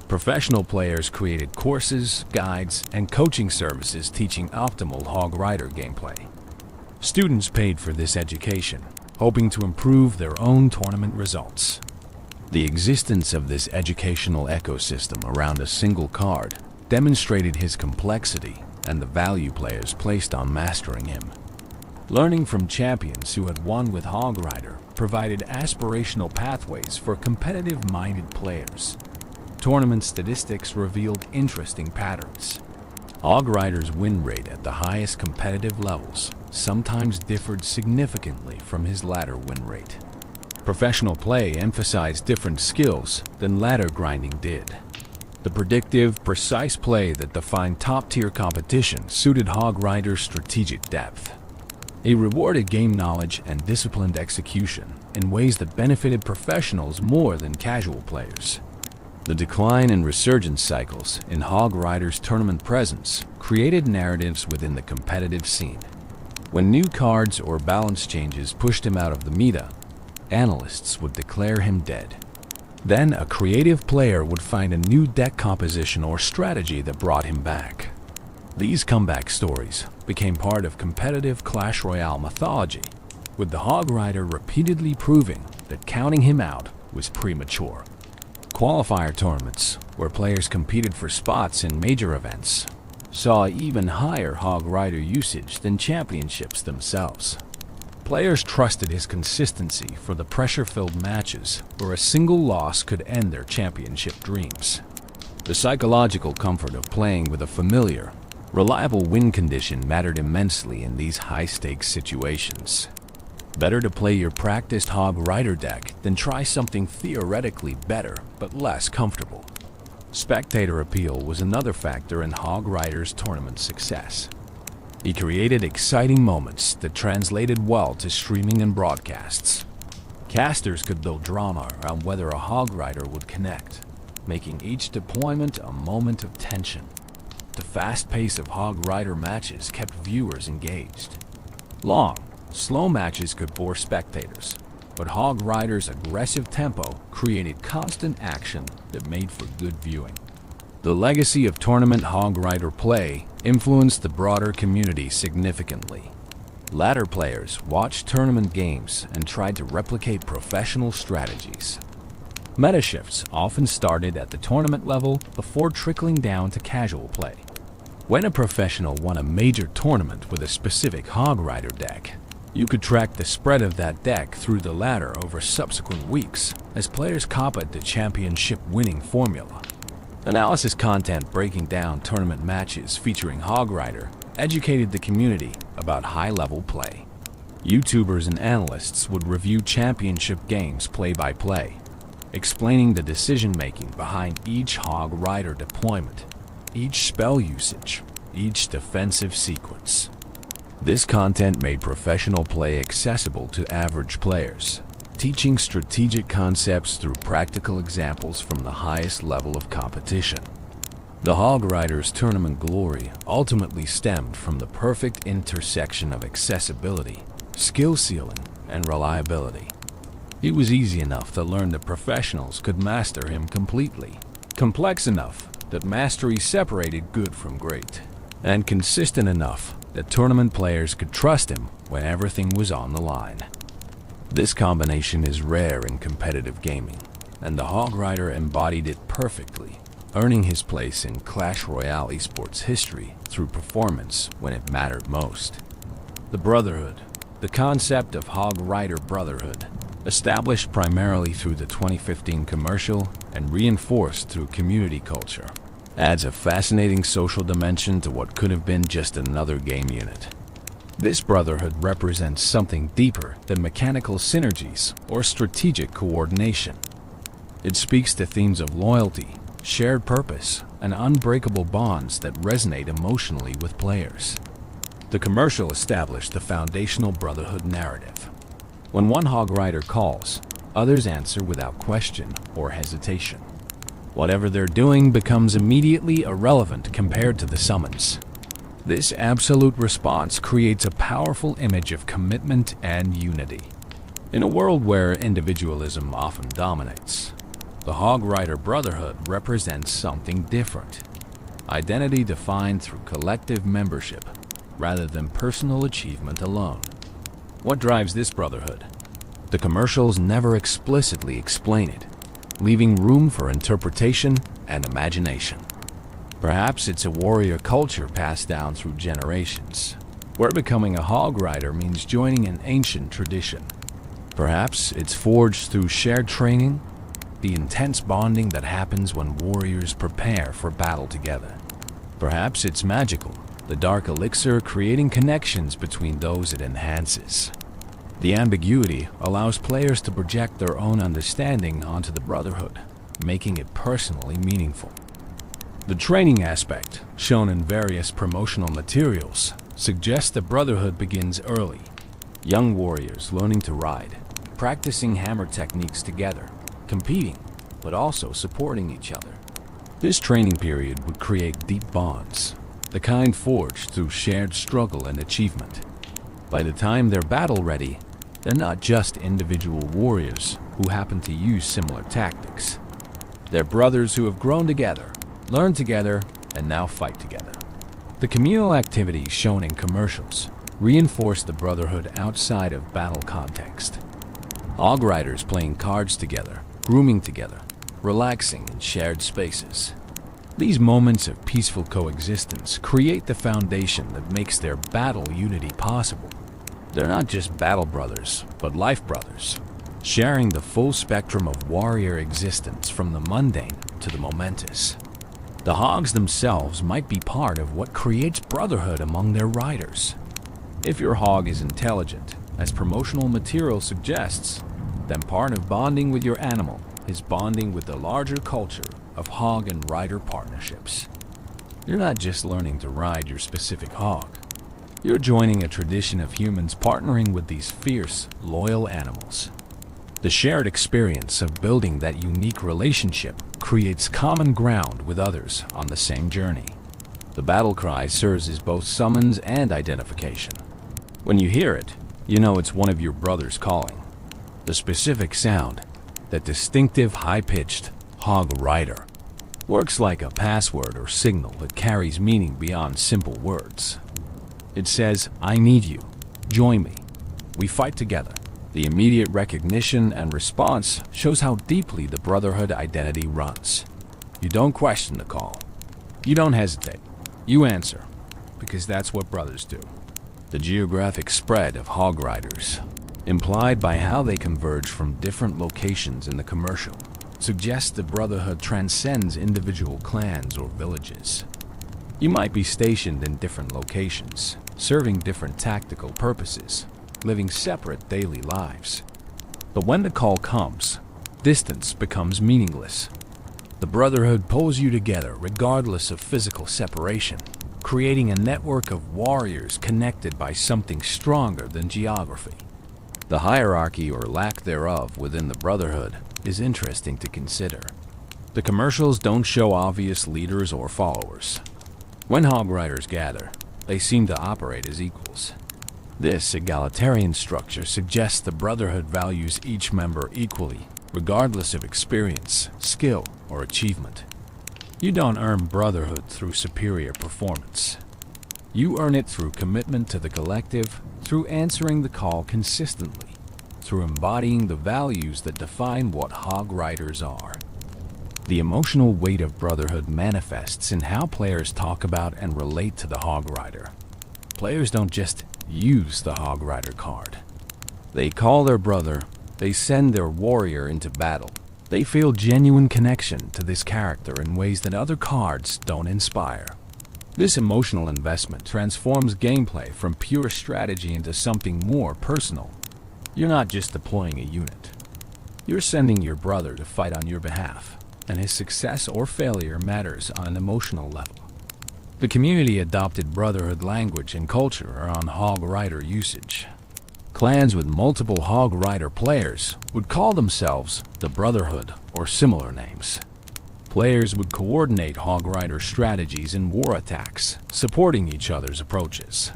Professional players created courses, guides, and coaching services teaching optimal Hog Rider gameplay. Students paid for this education, hoping to improve their own tournament results. The existence of this educational ecosystem around a single card demonstrated his complexity and the value players placed on mastering him. Learning from champions who had won with Hog Rider provided aspirational pathways for competitive-minded players. Tournament statistics revealed interesting patterns. Hog Rider's win rate at the highest competitive levels sometimes differed significantly from his ladder win rate. Professional play emphasized different skills than ladder grinding did. The predictive, precise play that defined top-tier competition suited Hog Rider's strategic depth. He rewarded game knowledge and disciplined execution in ways that benefited professionals more than casual players. The decline and resurgence cycles in Hog Rider's tournament presence created narratives within the competitive scene. When new cards or balance changes pushed him out of the meta, analysts would declare him dead. Then a creative player would find a new deck composition or strategy that brought him back. These comeback stories became part of competitive Clash Royale mythology, with the Hog Rider repeatedly proving that counting him out was premature. Qualifier tournaments, where players competed for spots in major events, saw even higher Hog Rider usage than championships themselves. Players trusted his consistency for the pressure-filled matches where a single loss could end their championship dreams. The psychological comfort of playing with a familiar, reliable win condition mattered immensely in these high-stakes situations. Better to play your practiced Hog Rider deck than try something theoretically better but less comfortable. Spectator appeal was another factor in Hog Rider's tournament success. He created exciting moments that translated well to streaming and broadcasts. Casters could build drama around whether a Hog Rider would connect, making each deployment a moment of tension. The fast pace of Hog Rider matches kept viewers engaged. Long, slow matches could bore spectators, but Hog Rider's aggressive tempo created constant action that made for good viewing. The legacy of tournament Hog Rider play influenced the broader community significantly. Ladder players watched tournament games and tried to replicate professional strategies. Meta shifts often started at the tournament level before trickling down to casual play. When a professional won a major tournament with a specific Hog Rider deck, you could track the spread of that deck through the ladder over subsequent weeks as players copied the championship winning formula. Analysis content breaking down tournament matches featuring Hog Rider educated the community about high-level play. YouTubers and analysts would review championship games play-by-play, explaining the decision-making behind each Hog Rider deployment, each spell usage, each defensive sequence. This content made professional play accessible to average players, teaching strategic concepts through practical examples from the highest level of competition. The Hog Rider's tournament glory ultimately stemmed from the perfect intersection of accessibility, skill ceiling, and reliability. It was easy enough to learn that professionals could master him completely, complex enough that mastery separated good from great, and consistent enough that tournament players could trust him when everything was on the line. This combination is rare in competitive gaming, and the Hog Rider embodied it perfectly, earning his place in Clash Royale esports history through performance when it mattered most. The Brotherhood, the concept of Hog Rider Brotherhood, established primarily through the 2015 commercial and reinforced through community culture, adds a fascinating social dimension to what could have been just another game unit. This brotherhood represents something deeper than mechanical synergies or strategic coordination. It speaks to themes of loyalty, shared purpose, and unbreakable bonds that resonate emotionally with players. The commercial established the foundational brotherhood narrative. When one Hog Rider calls, Others answer without question or hesitation. Whatever they're doing becomes immediately irrelevant compared to the summons. This absolute response creates a powerful image of commitment and unity. In a world where individualism often dominates, the Hog Rider Brotherhood represents something different. Identity defined through collective membership, rather than personal achievement alone. What drives this brotherhood? The commercials never explicitly explain it, leaving room for interpretation and imagination. Perhaps it's a warrior culture passed down through generations, where becoming a Hog Rider means joining an ancient tradition. Perhaps it's forged through shared training, the intense bonding that happens when warriors prepare for battle together. Perhaps it's magical, the dark elixir creating connections between those it enhances. The ambiguity allows players to project their own understanding onto the Brotherhood, making it personally meaningful. The training aspect, shown in various promotional materials, suggests the Brotherhood begins early. Young warriors learning to ride, practicing hammer techniques together, competing, but also supporting each other. This training period would create deep bonds, the kind forged through shared struggle and achievement. By the time they're battle-ready, they're not just individual warriors who happen to use similar tactics. They're brothers who have grown together, learned together, and now fight together. The communal activities shown in commercials reinforce the Brotherhood outside of battle context. Hog Riders playing cards together, grooming together, relaxing in shared spaces. These moments of peaceful coexistence create the foundation that makes their battle unity possible. They're not just battle brothers, but life brothers, sharing the full spectrum of warrior existence from the mundane to the momentous. The Hogs themselves might be part of what creates brotherhood among their riders. If your Hog is intelligent, as promotional material suggests, then part of bonding with your animal is bonding with the larger culture of Hog and Rider partnerships. You're not just learning to ride your specific Hog. You're joining a tradition of humans partnering with these fierce, loyal animals. The shared experience of building that unique relationship creates common ground with others on the same journey. The battle cry serves as both summons and identification. When you hear it, you know it's one of your brothers calling. The specific sound, that distinctive high-pitched Hog Rider, works like a password or signal that carries meaning beyond simple words. It says, "I need you. Join me. We fight together." The immediate recognition and response shows how deeply the Brotherhood identity runs. You don't question the call. You don't hesitate. You answer, because that's what brothers do. The geographic spread of Hog Riders, implied by how they converge from different locations in the commercial, suggests the Brotherhood transcends individual clans or villages. You might be stationed in different locations, serving different tactical purposes, living separate daily lives. But when the call comes, distance becomes meaningless. The Brotherhood pulls you together regardless of physical separation, creating a network of warriors connected by something stronger than geography. The hierarchy or lack thereof within the Brotherhood is interesting to consider. The commercials don't show obvious leaders or followers. When Hog Riders gather, they seem to operate as equals. This egalitarian structure suggests the Brotherhood values each member equally, regardless of experience, skill, or achievement. You don't earn brotherhood through superior performance. You earn it through commitment to the collective, through answering the call consistently, through embodying the values that define what Hog Riders are. The emotional weight of brotherhood manifests in how players talk about and relate to the Hog Rider. Players don't just use the Hog Rider card. They call their brother, they send their warrior into battle. They feel genuine connection to this character in ways that other cards don't inspire. This emotional investment transforms gameplay from pure strategy into something more personal. You're not just deploying a unit. You're sending your brother to fight on your behalf, and his success or failure matters on an emotional level. The community adopted brotherhood language and culture around Hog Rider usage. Clans with multiple Hog Rider players would call themselves the Brotherhood or similar names. Players would coordinate Hog Rider strategies in war attacks, supporting each other's approaches.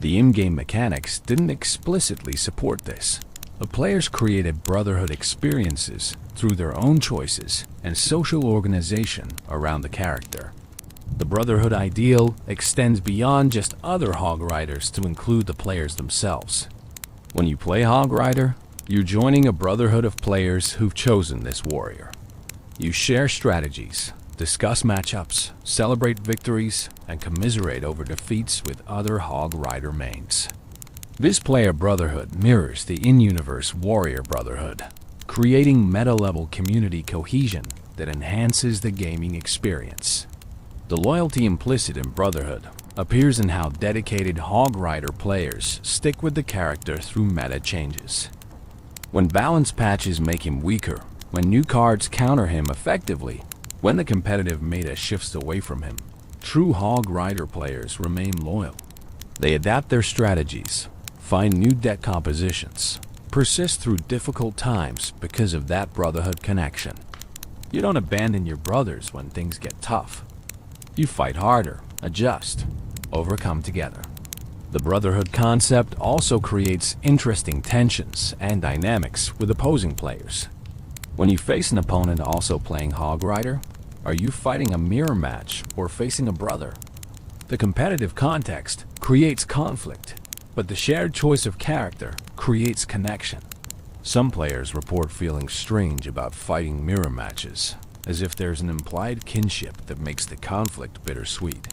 The in-game mechanics didn't explicitly support this, but players created Brotherhood experiences through their own choices and social organization around the character. The Brotherhood ideal extends beyond just other Hog Riders to include the players themselves. When you play Hog Rider, you're joining a brotherhood of players who've chosen this warrior. You share strategies, discuss matchups, celebrate victories, and commiserate over defeats with other Hog Rider mains. This player brotherhood mirrors the in-universe warrior brotherhood, creating meta-level community cohesion that enhances the gaming experience. The loyalty implicit in Brotherhood appears in how dedicated Hog Rider players stick with the character through meta changes. When balance patches make him weaker, when new cards counter him effectively, when the competitive meta shifts away from him, true Hog Rider players remain loyal. They adapt their strategies, find new deck compositions, persist through difficult times because of that Brotherhood connection. You don't abandon your brothers when things get tough. You fight harder, adjust, overcome together. The Brotherhood concept also creates interesting tensions and dynamics with opposing players. When you face an opponent also playing Hog Rider, are you fighting a mirror match or facing a brother? The competitive context creates conflict, but the shared choice of character creates connection. Some players report feeling strange about fighting mirror matches, as if there's an implied kinship that makes the conflict bittersweet.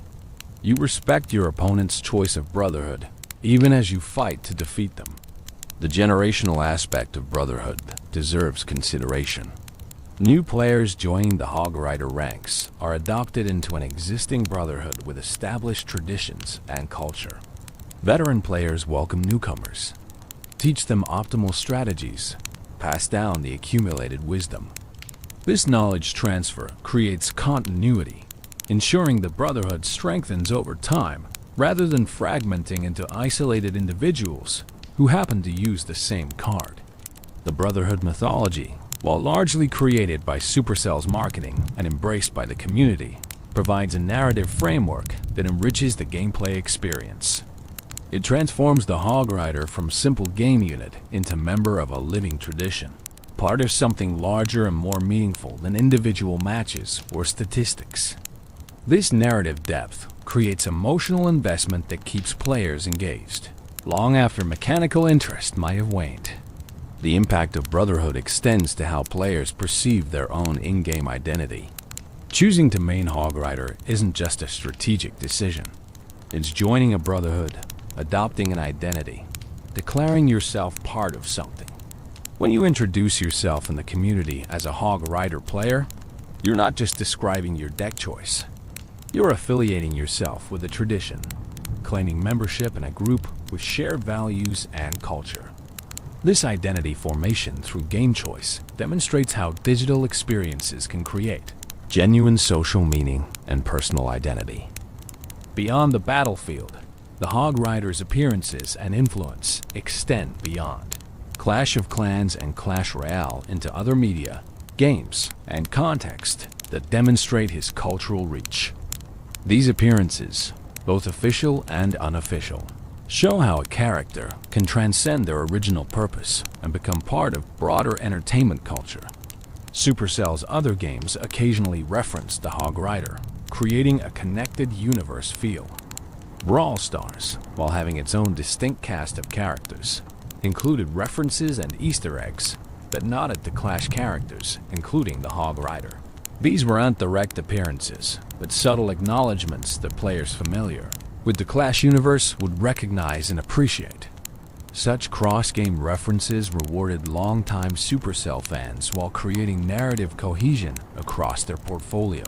You respect your opponent's choice of Brotherhood, even as you fight to defeat them. The generational aspect of Brotherhood deserves consideration. New players joining the Hog Rider ranks are adopted into an existing Brotherhood with established traditions and culture. Veteran players welcome newcomers, teach them optimal strategies, pass down the accumulated wisdom. This knowledge transfer creates continuity, ensuring the Brotherhood strengthens over time rather than fragmenting into isolated individuals who happen to use the same card. The Brotherhood mythology, while largely created by Supercell's marketing and embraced by the community, provides a narrative framework that enriches the gameplay experience. It transforms the Hog Rider from simple game unit into member of a living tradition, part of something larger and more meaningful than individual matches or statistics. This narrative depth creates emotional investment that keeps players engaged, long after mechanical interest might have waned. The impact of Brotherhood extends to how players perceive their own in-game identity. Choosing to main Hog Rider isn't just a strategic decision. It's joining a Brotherhood, adopting an identity, declaring yourself part of something. When you introduce yourself in the community as a Hog Rider player, you're not just describing your deck choice. You're affiliating yourself with a tradition, claiming membership in a group with shared values and culture. This identity formation through game choice demonstrates how digital experiences can create genuine social meaning and personal identity. Beyond the battlefield, the Hog Rider's appearances and influence extend beyond Clash of Clans and Clash Royale into other media, games, and context that demonstrate his cultural reach. These appearances, both official and unofficial, show how a character can transcend their original purpose and become part of broader entertainment culture. Supercell's other games occasionally reference the Hog Rider, creating a connected universe feel. Brawl Stars, while having its own distinct cast of characters, included references and Easter eggs that nodded to Clash characters, including the Hog Rider. These weren't direct appearances, but subtle acknowledgments that players familiar with the Clash universe would recognize and appreciate. Such cross-game references rewarded longtime Supercell fans while creating narrative cohesion across their portfolio.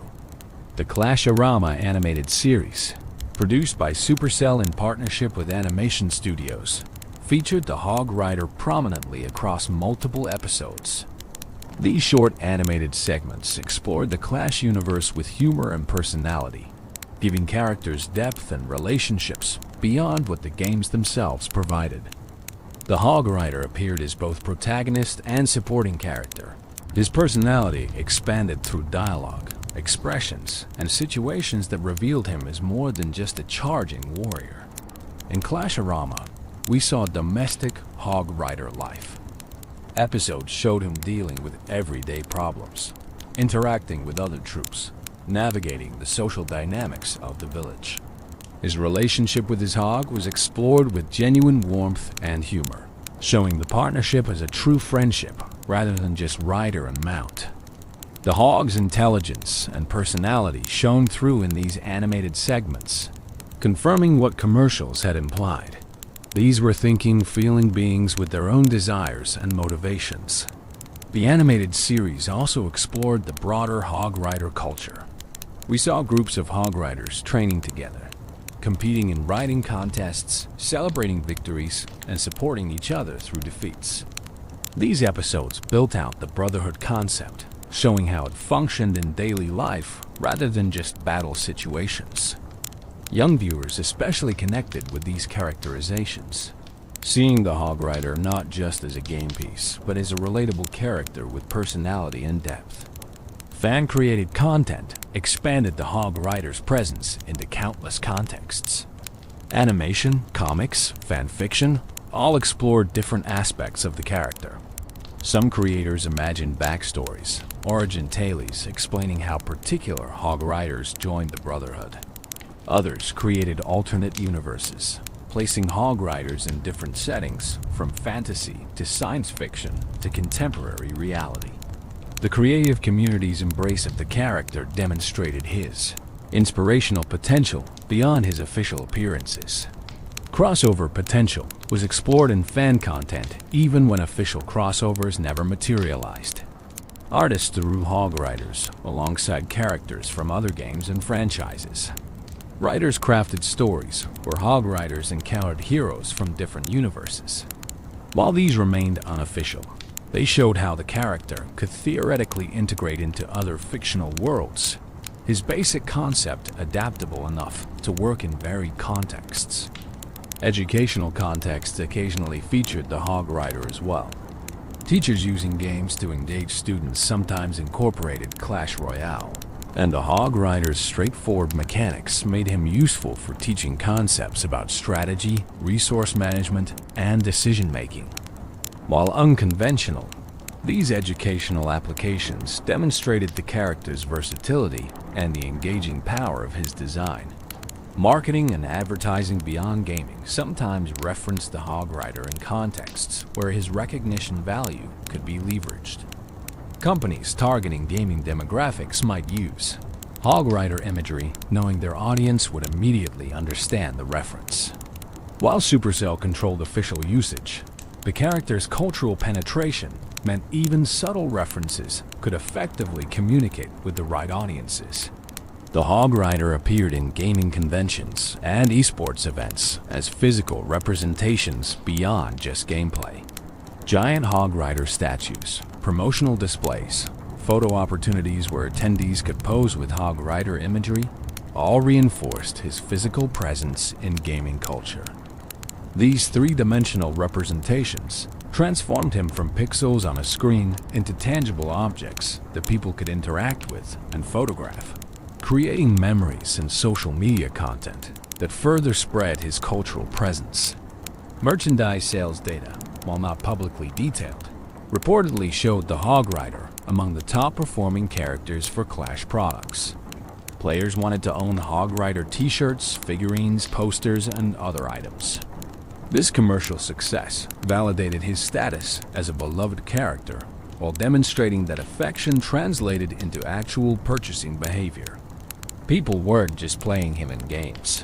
The Clash-orama animated series, produced by Supercell in partnership with animation studios, featured the Hog Rider prominently across multiple episodes. These short animated segments explored the Clash universe with humor and personality, giving characters depth and relationships beyond what the games themselves provided. The Hog Rider appeared as both protagonist and supporting character. His personality expanded through dialogue, expressions, and situations that revealed him as more than just a charging warrior. In Clash-orama, we saw domestic Hog Rider life. Episodes showed him dealing with everyday problems, interacting with other troops, navigating the social dynamics of the village. His relationship with his hog was explored with genuine warmth and humor, showing the partnership as a true friendship rather than just rider and mount. The hog's intelligence and personality shone through in these animated segments, confirming what commercials had implied. These were thinking, feeling beings with their own desires and motivations. The animated series also explored the broader Hog Rider culture. We saw groups of Hog Riders training together, competing in riding contests, celebrating victories, and supporting each other through defeats. These episodes built out the brotherhood concept, showing how it functioned in daily life rather than just battle situations. Young viewers especially connected with these characterizations, seeing the Hog Rider not just as a game piece, but as a relatable character with personality and depth. Fan-created content expanded the Hog Rider's presence into countless contexts. Animation, comics, fan fiction all explored different aspects of the character. Some creators imagined backstories, origin tales explaining how particular Hog Riders joined the Brotherhood. Others created alternate universes, placing Hog Riders in different settings, from fantasy to science fiction to contemporary reality. The creative community's embrace of the character demonstrated his inspirational potential beyond his official appearances. Crossover potential was explored in fan content even when official crossovers never materialized. Artists drew Hog Riders alongside characters from other games and franchises. Writers crafted stories where Hog Riders encountered heroes from different universes. While these remained unofficial, they showed how the character could theoretically integrate into other fictional worlds, his basic concept adaptable enough to work in varied contexts. Educational contexts occasionally featured the Hog Rider as well. Teachers using games to engage students sometimes incorporated Clash Royale, and the Hog Rider's straightforward mechanics made him useful for teaching concepts about strategy, resource management, and decision-making. While unconventional, these educational applications demonstrated the character's versatility and the engaging power of his design. Marketing and advertising beyond gaming sometimes referenced the Hog Rider in contexts where his recognition value could be leveraged. Companies targeting gaming demographics might use Hog Rider imagery, knowing their audience would immediately understand the reference. While Supercell controlled official usage, the character's cultural penetration meant even subtle references could effectively communicate with the right audiences. The Hog Rider appeared in gaming conventions and esports events as physical representations beyond just gameplay. Giant Hog Rider statues, promotional displays, photo opportunities where attendees could pose with Hog Rider imagery, all reinforced his physical presence in gaming culture. These three-dimensional representations transformed him from pixels on a screen into tangible objects that people could interact with and photograph, creating memories and social media content that further spread his cultural presence. Merchandise sales data, while not publicly detailed, reportedly showed the Hog Rider among the top-performing characters for Clash products. Players wanted to own Hog Rider t-shirts, figurines, posters, and other items. This commercial success validated his status as a beloved character while demonstrating that affection translated into actual purchasing behavior. People weren't just playing him in games.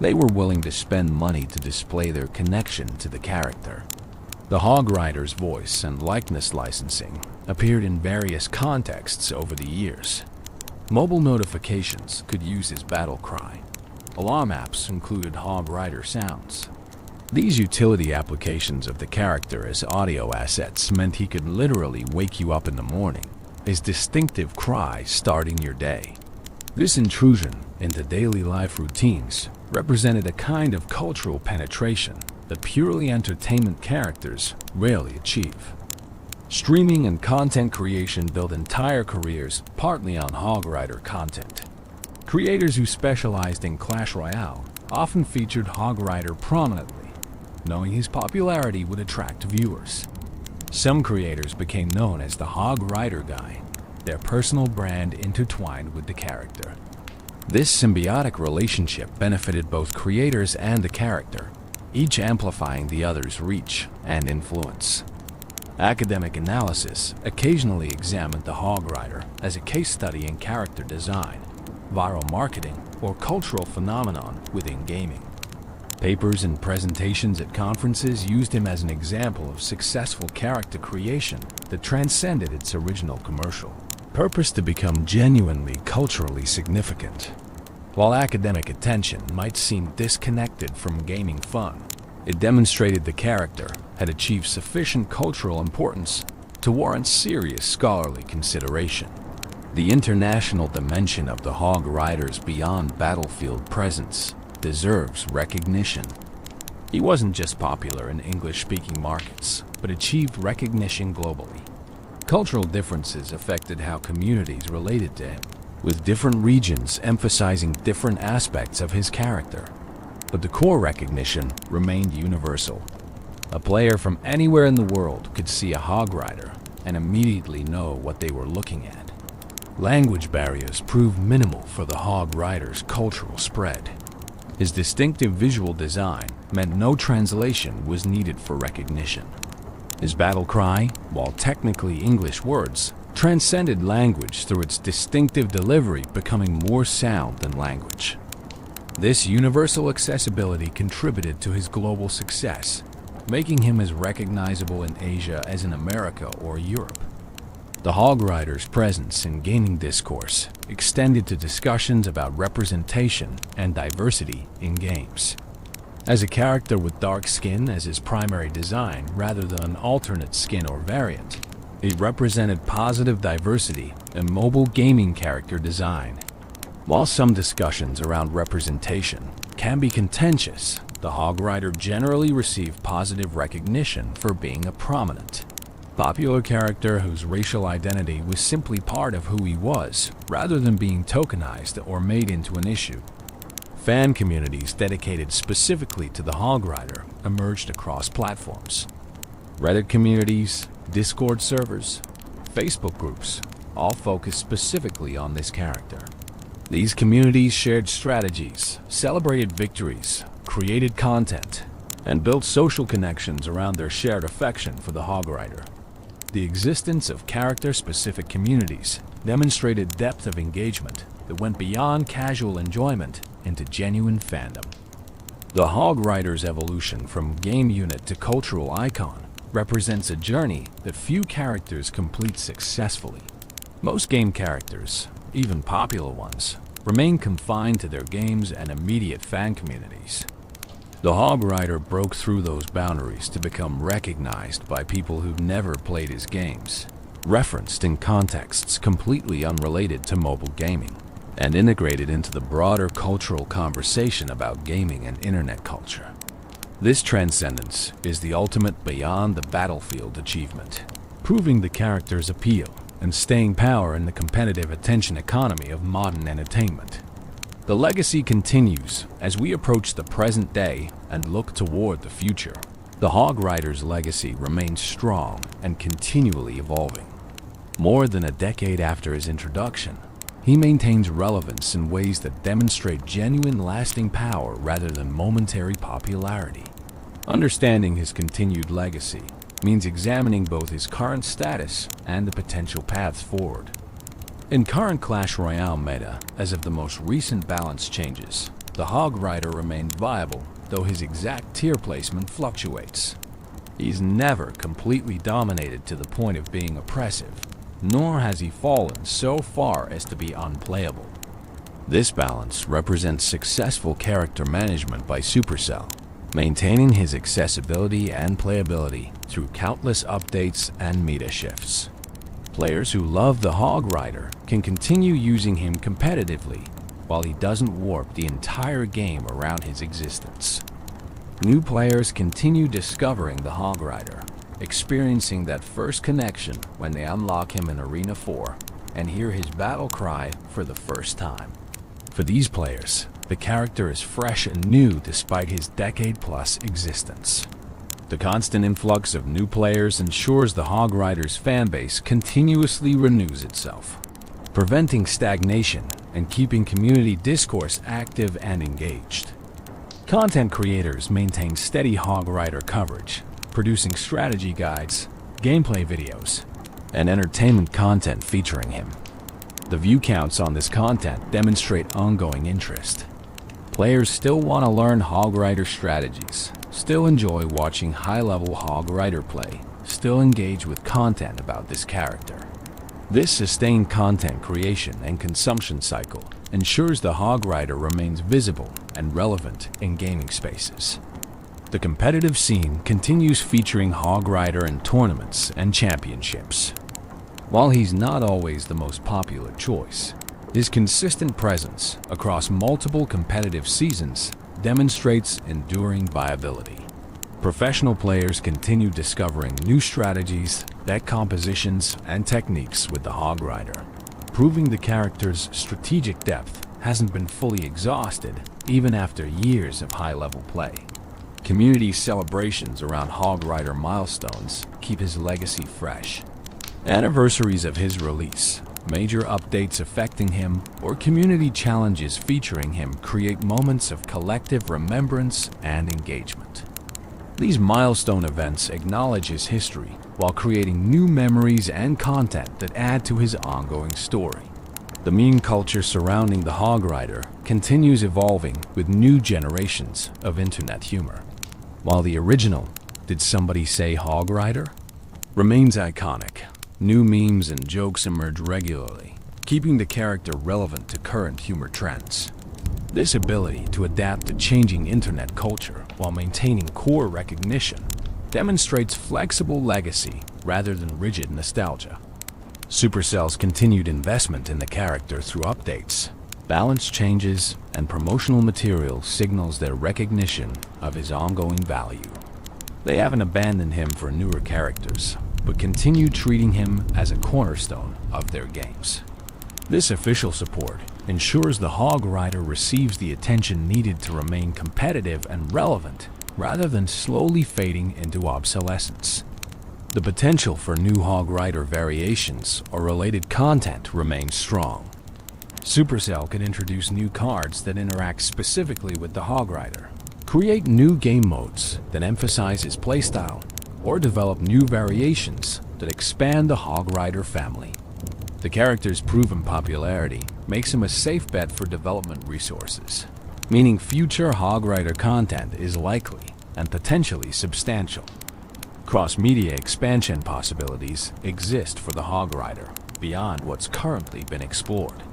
They were willing to spend money to display their connection to the character. The Hog Rider's voice and likeness licensing appeared in various contexts over the years. Mobile notifications could use his battle cry. Alarm apps included Hog Rider sounds. These utility applications of the character as audio assets meant he could literally wake you up in the morning, his distinctive cry starting your day. This intrusion into daily life routines represented a kind of cultural penetration that purely entertainment characters rarely achieve. Streaming and content creation build entire careers partly on Hog Rider content. Creators who specialized in Clash Royale often featured Hog Rider prominently, knowing his popularity would attract viewers. Some creators became known as the Hog Rider Guy, their personal brand intertwined with the character. This symbiotic relationship benefited both creators and the character, each amplifying the other's reach and influence. Academic analysis occasionally examined the Hog Rider as a case study in character design, viral marketing, or cultural phenomenon within gaming. Papers and presentations at conferences used him as an example of successful character creation that transcended its original commercial purpose to become genuinely culturally significant. While academic attention might seem disconnected from gaming fun, it demonstrated the character had achieved sufficient cultural importance to warrant serious scholarly consideration. The international dimension of the Hog Rider's beyond battlefield presence deserves recognition. He wasn't just popular in English-speaking markets, but achieved recognition globally. Cultural differences affected how communities related to him, with different regions emphasizing different aspects of his character. But the core recognition remained universal. A player from anywhere in the world could see a Hog Rider and immediately know what they were looking at. Language barriers proved minimal for the Hog Rider's cultural spread. His distinctive visual design meant no translation was needed for recognition. His battle cry, while technically English words, transcended language through its distinctive delivery, becoming more sound than language. This universal accessibility contributed to his global success, making him as recognizable in Asia as in America or Europe. The Hog Rider's presence in gaming discourse extended to discussions about representation and diversity in games. As a character with dark skin as his primary design rather than an alternate skin or variant, it represented positive diversity in mobile gaming character design. While some discussions around representation can be contentious, the Hog Rider generally received positive recognition for being a prominent, popular character whose racial identity was simply part of who he was, rather than being tokenized or made into an issue. Fan communities dedicated specifically to the Hog Rider emerged across platforms. Reddit communities, Discord servers, Facebook groups all focused specifically on this character. These communities shared strategies, celebrated victories, created content, and built social connections around their shared affection for the Hog Rider. The existence of character-specific communities demonstrated depth of engagement that went beyond casual enjoyment into genuine fandom. The Hog Rider's evolution from game unit to cultural icon represents a journey that few characters complete successfully. Most game characters, even popular ones, remain confined to their games and immediate fan communities. The Hog Rider broke through those boundaries to become recognized by people who've never played his games, referenced in contexts completely unrelated to mobile gaming, and integrated into the broader cultural conversation about gaming and internet culture. This transcendence is the ultimate beyond the battlefield achievement, proving the character's appeal and staying power in the competitive attention economy of modern entertainment. The legacy continues as we approach the present day and look toward the future. The Hog Rider's legacy remains strong and continually evolving. More than a decade after his introduction, he maintains relevance in ways that demonstrate genuine lasting power rather than momentary popularity. Understanding his continued legacy means examining both his current status and the potential paths forward. In current Clash Royale meta, as of the most recent balance changes, the Hog Rider remains viable, though his exact tier placement fluctuates. He's never completely dominated to the point of being oppressive, nor has he fallen so far as to be unplayable. This balance represents successful character management by Supercell, maintaining his accessibility and playability through countless updates and meta shifts. Players who love the Hog Rider can continue using him competitively while he doesn't warp the entire game around his existence. New players continue discovering the Hog Rider, experiencing that first connection when they unlock him in Arena 4 and hear his battle cry for the first time. For these players, the character is fresh and new despite his decade-plus existence. The constant influx of new players ensures the Hog Rider's fanbase continuously renews itself, preventing stagnation and keeping community discourse active and engaged. Content creators maintain steady Hog Rider coverage, producing strategy guides, gameplay videos, and entertainment content featuring him. The view counts on this content demonstrate ongoing interest. Players still want to learn Hog Rider strategies, still enjoy watching high-level Hog Rider play, still engage with content about this character. This sustained content creation and consumption cycle ensures the Hog Rider remains visible and relevant in gaming spaces. The competitive scene continues featuring Hog Rider in tournaments and championships. While he's not always the most popular choice, his consistent presence across multiple competitive seasons demonstrates enduring viability. Professional players continue discovering new strategies, deck compositions, and techniques with the Hog Rider, proving the character's strategic depth hasn't been fully exhausted even after years of high-level play. Community celebrations around Hog Rider milestones keep his legacy fresh. Anniversaries of his release, major updates affecting him, or community challenges featuring him create moments of collective remembrance and engagement. These milestone events acknowledge his history while creating new memories and content that add to his ongoing story. The meme culture surrounding the Hog Rider continues evolving with new generations of internet humor. While the original "Did Somebody Say Hog Rider?" remains iconic, new memes and jokes emerge regularly, keeping the character relevant to current humor trends. This ability to adapt to changing internet culture while maintaining core recognition demonstrates flexible legacy rather than rigid nostalgia. Supercell's continued investment in the character through updates, balance changes, and promotional material signals their recognition of his ongoing value. They haven't abandoned him for newer characters, but continue treating him as a cornerstone of their games. This official support ensures the Hog Rider receives the attention needed to remain competitive and relevant, rather than slowly fading into obsolescence. The potential for new Hog Rider variations or related content remains strong. Supercell can introduce new cards that interact specifically with the Hog Rider, create new game modes that emphasize his playstyle, or develop new variations that expand the Hog Rider family. The character's proven popularity makes him a safe bet for development resources, meaning future Hog Rider content is likely and potentially substantial. Cross-media expansion possibilities exist for the Hog Rider beyond what's currently been explored.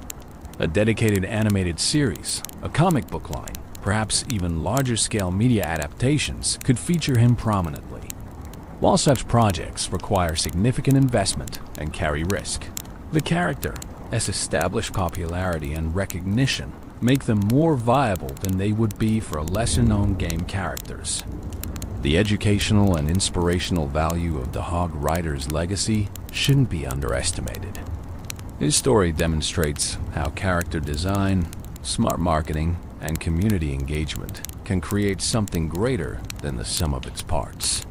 A dedicated animated series, a comic book line, perhaps even larger-scale media adaptations could feature him prominently. While such projects require significant investment and carry risk, the character, as established popularity and recognition, make them more viable than they would be for lesser-known game characters. The educational and inspirational value of the Hog Rider's legacy shouldn't be underestimated. His story demonstrates how character design, smart marketing, and community engagement can create something greater than the sum of its parts.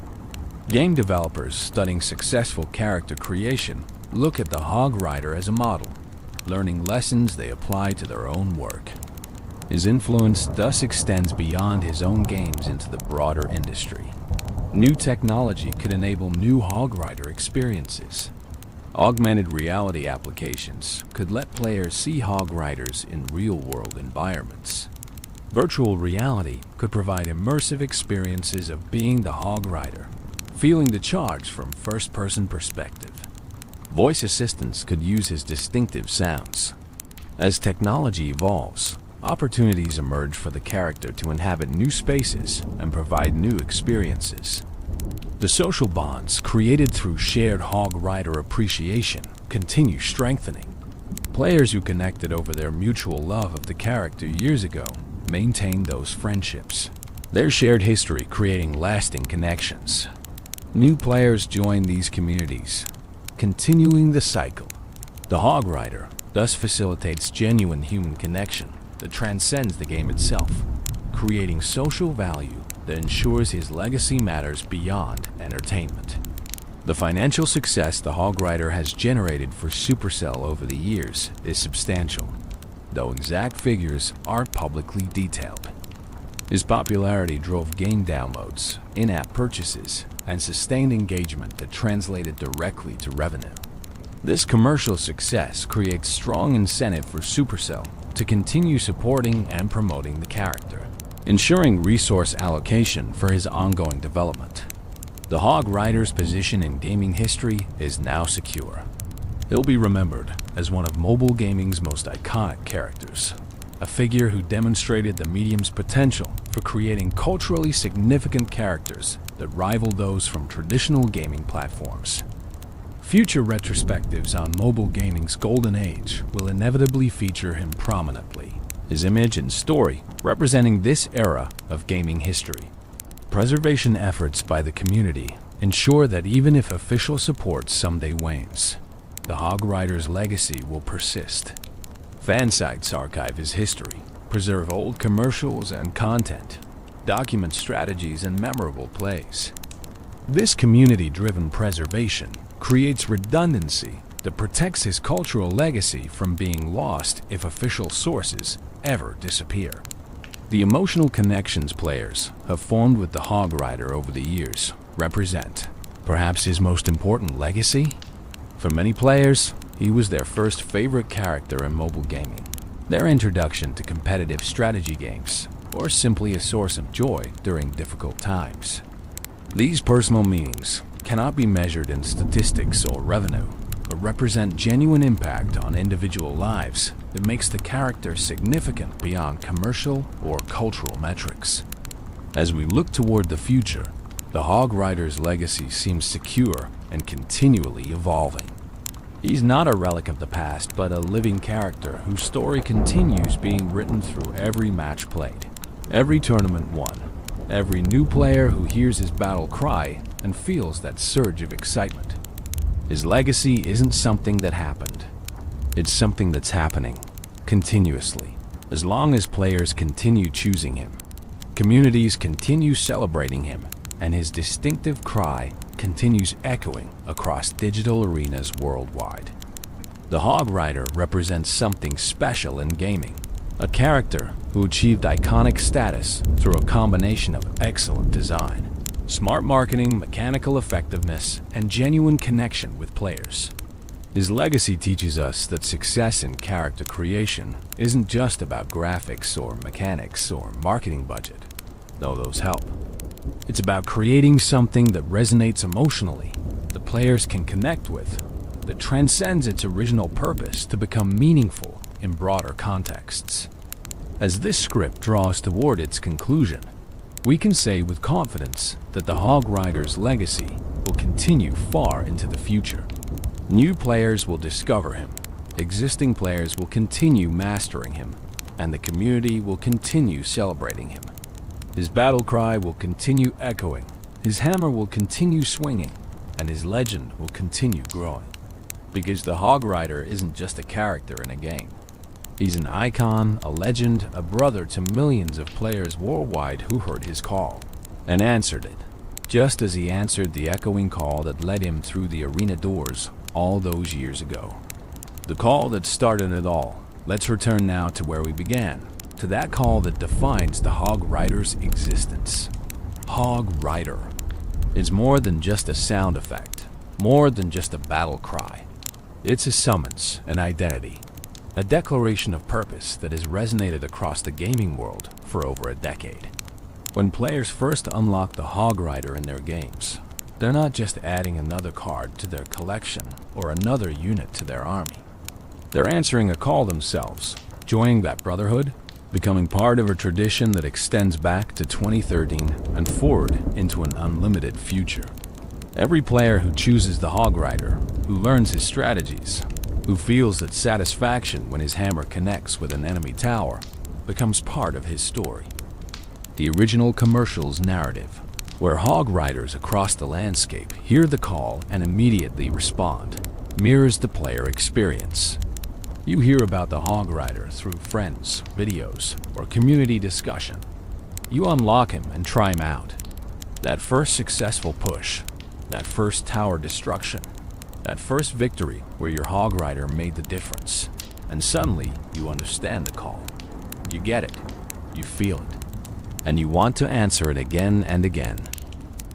Game developers studying successful character creation look at the Hog Rider as a model, learning lessons they apply to their own work. His influence thus extends beyond his own games into the broader industry. New technology could enable new Hog Rider experiences. Augmented reality applications could let players see Hog Riders in real-world environments. Virtual reality could provide immersive experiences of being the Hog Rider, feeling the charge from first-person perspective. Voice assistants could use his distinctive sounds. As technology evolves, opportunities emerge for the character to inhabit new spaces and provide new experiences. The social bonds created through shared Hog Rider appreciation continue strengthening. Players who connected over their mutual love of the character years ago maintain those friendships, Their shared history creating lasting connections. New players join these communities, continuing the cycle. The Hog Rider thus facilitates genuine human connection that transcends the game itself, creating social value that ensures his legacy matters beyond entertainment. The financial success the Hog Rider has generated for Supercell over the years is substantial, though exact figures aren't publicly detailed. His popularity drove game downloads, in-app purchases, and sustained engagement that translated directly to revenue. This commercial success creates strong incentive for Supercell to continue supporting and promoting the character, ensuring resource allocation for his ongoing development. The Hog Rider's position in gaming history is now secure. He'll be remembered as one of mobile gaming's most iconic characters, a figure who demonstrated the medium's potential for creating culturally significant characters that rival those from traditional gaming platforms. Future retrospectives on mobile gaming's golden age will inevitably feature him prominently, his image and story representing this era of gaming history. Preservation efforts by the community ensure that even if official support someday wanes, the Hog Rider's legacy will persist. Fan sites archive his history, preserve old commercials and content, document strategies and memorable plays. This community-driven preservation creates redundancy that protects his cultural legacy from being lost if official sources ever disappear. The emotional connections players have formed with the Hog Rider over the years represent perhaps his most important legacy. For many players, he was their first favorite character in mobile gaming, their introduction to competitive strategy games, or simply a source of joy during difficult times. These personal meanings cannot be measured in statistics or revenue, but represent genuine impact on individual lives that makes the character significant beyond commercial or cultural metrics. As we look toward the future, the Hog Rider's legacy seems secure and continually evolving. He's not a relic of the past, but a living character whose story continues being written through every match played, every tournament won, every new player who hears his battle cry and feels that surge of excitement. His legacy isn't something that happened. It's something that's happening, continuously, as long as players continue choosing him, communities continue celebrating him, and his distinctive cry continues echoing across digital arenas worldwide. The Hog Rider represents something special in gaming, a character who achieved iconic status through a combination of excellent design, smart marketing, mechanical effectiveness, and genuine connection with players. His legacy teaches us that success in character creation isn't just about graphics or mechanics or marketing budget, though those help. It's about creating something that resonates emotionally, that players can connect with, that transcends its original purpose to become meaningful in broader contexts. As this script draws toward its conclusion, we can say with confidence that the Hog Rider's legacy will continue far into the future. New players will discover him, existing players will continue mastering him, and the community will continue celebrating him. His battle cry will continue echoing, his hammer will continue swinging, and his legend will continue growing. Because the Hog Rider isn't just a character in a game. He's an icon, a legend, a brother to millions of players worldwide who heard his call and answered it, just as he answered the echoing call that led him through the arena doors all those years ago. The call that started it all. Let's return now to where we began, to that call that defines the Hog Rider's existence. Hog Rider. It's more than just a sound effect, more than just a battle cry. It's a summons, an identity, a declaration of purpose that has resonated across the gaming world for over a decade. When players first unlock the Hog Rider in their games, they're not just adding another card to their collection or another unit to their army. They're answering a call themselves, joining that brotherhood, becoming part of a tradition that extends back to 2013 and forward into an unlimited future. Every player who chooses the Hog Rider, who learns his strategies, who feels that satisfaction when his hammer connects with an enemy tower, becomes part of his story. the original commercial's narrative, where hog riders across the landscape hear the call and immediately respond, mirrors the player experience. You hear about the hog rider through friends, videos, or community discussion. You unlock him and try him out. That first successful push, that first tower destruction, that first victory where your hog rider made the difference. And suddenly, you understand the call. You get it, you feel it, and you want to answer it again and again.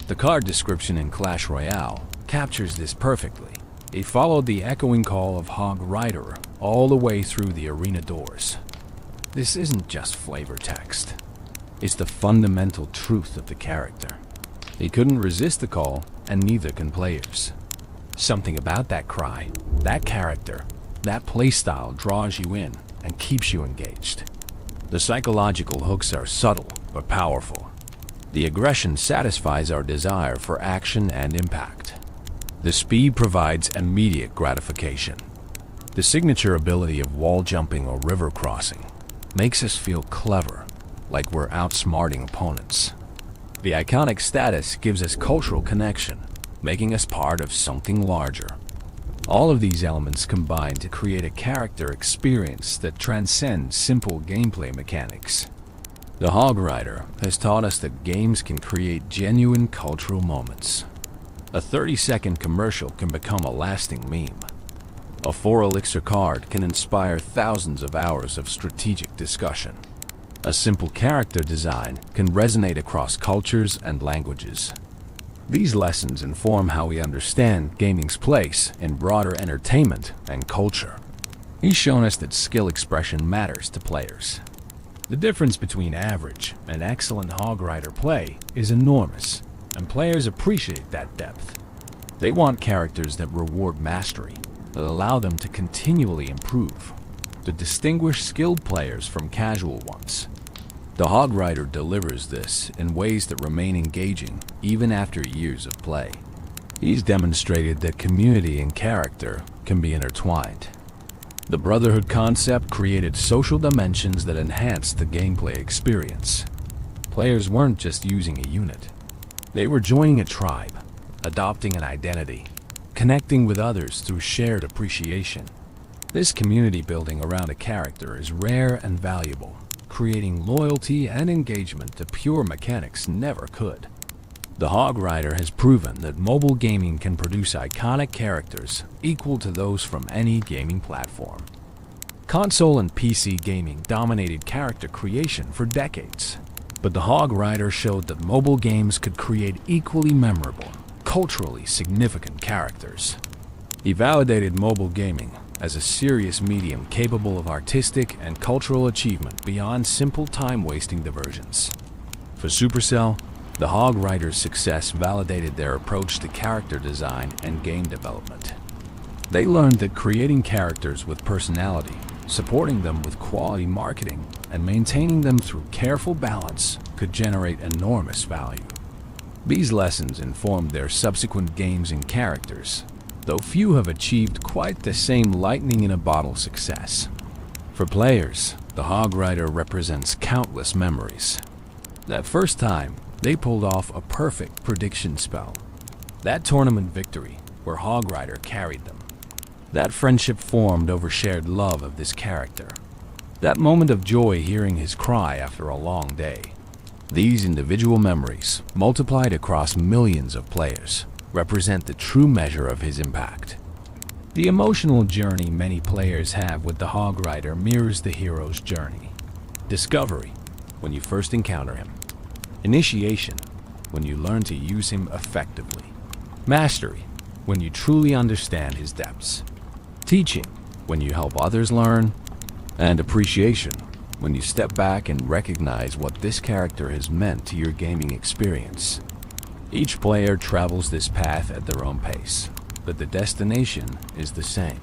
The card description in Clash Royale captures this perfectly. It followed the echoing call of Hog Rider all the way through the arena doors. This isn't just flavor text. It's the fundamental truth of the character. He couldn't resist the call, and neither can players. Something about that cry, that character, that playstyle draws you in and keeps you engaged. The psychological hooks are subtle but powerful. The aggression satisfies our desire for action and impact. The speed provides immediate gratification. The signature ability of wall jumping or river crossing makes us feel clever, like we're outsmarting opponents. The iconic status gives us cultural connection, making us part of something larger. All of these elements combine to create a character experience that transcends simple gameplay mechanics. The Hog Rider has taught us that games can create genuine cultural moments. A 30-second commercial can become a lasting meme. A 4-elixir card can inspire thousands of hours of strategic discussion. A simple character design can resonate across cultures and languages. These lessons inform how we understand gaming's place in broader entertainment and culture. He's shown us that skill expression matters to players. The difference between average and excellent Hog Rider play is enormous, and players appreciate that depth. They want characters that reward mastery, that allow them to continually improve, to distinguish skilled players from casual ones. The Hog Rider delivers this in ways that remain engaging even after years of play. He's demonstrated that community and character can be intertwined. The Brotherhood concept created social dimensions that enhanced the gameplay experience. Players weren't just using a unit. They were joining a tribe, adopting an identity, connecting with others through shared appreciation. This community building around a character is rare and valuable, creating loyalty and engagement that pure mechanics never could. The Hog Rider has proven that mobile gaming can produce iconic characters equal to those from any gaming platform. Console and PC gaming dominated character creation for decades, but the Hog Rider showed that mobile games could create equally memorable, culturally significant characters. He validated mobile gaming as a serious medium capable of artistic and cultural achievement beyond simple time-wasting diversions. For Supercell, the Hog Rider's success validated their approach to character design and game development. They learned that creating characters with personality, supporting them with quality marketing, and maintaining them through careful balance could generate enormous value. These lessons informed their subsequent games and characters, though few have achieved quite the same lightning-in-a-bottle success. For players, the Hog Rider represents countless memories. That first time, they pulled off a perfect prediction spell. That tournament victory, where Hog Rider carried them. That friendship formed over shared love of this character. That moment of joy hearing his cry after a long day. These individual memories, multiplied across millions of players, represent the true measure of his impact. The emotional journey many players have with the Hog Rider mirrors the hero's journey. Discovery, when you first encounter him. Initiation, when you learn to use him effectively. Mastery, when you truly understand his depths. Teaching, when you help others learn. And appreciation, when you step back and recognize what this character has meant to your gaming experience. Each player travels this path at their own pace, but the destination is the same.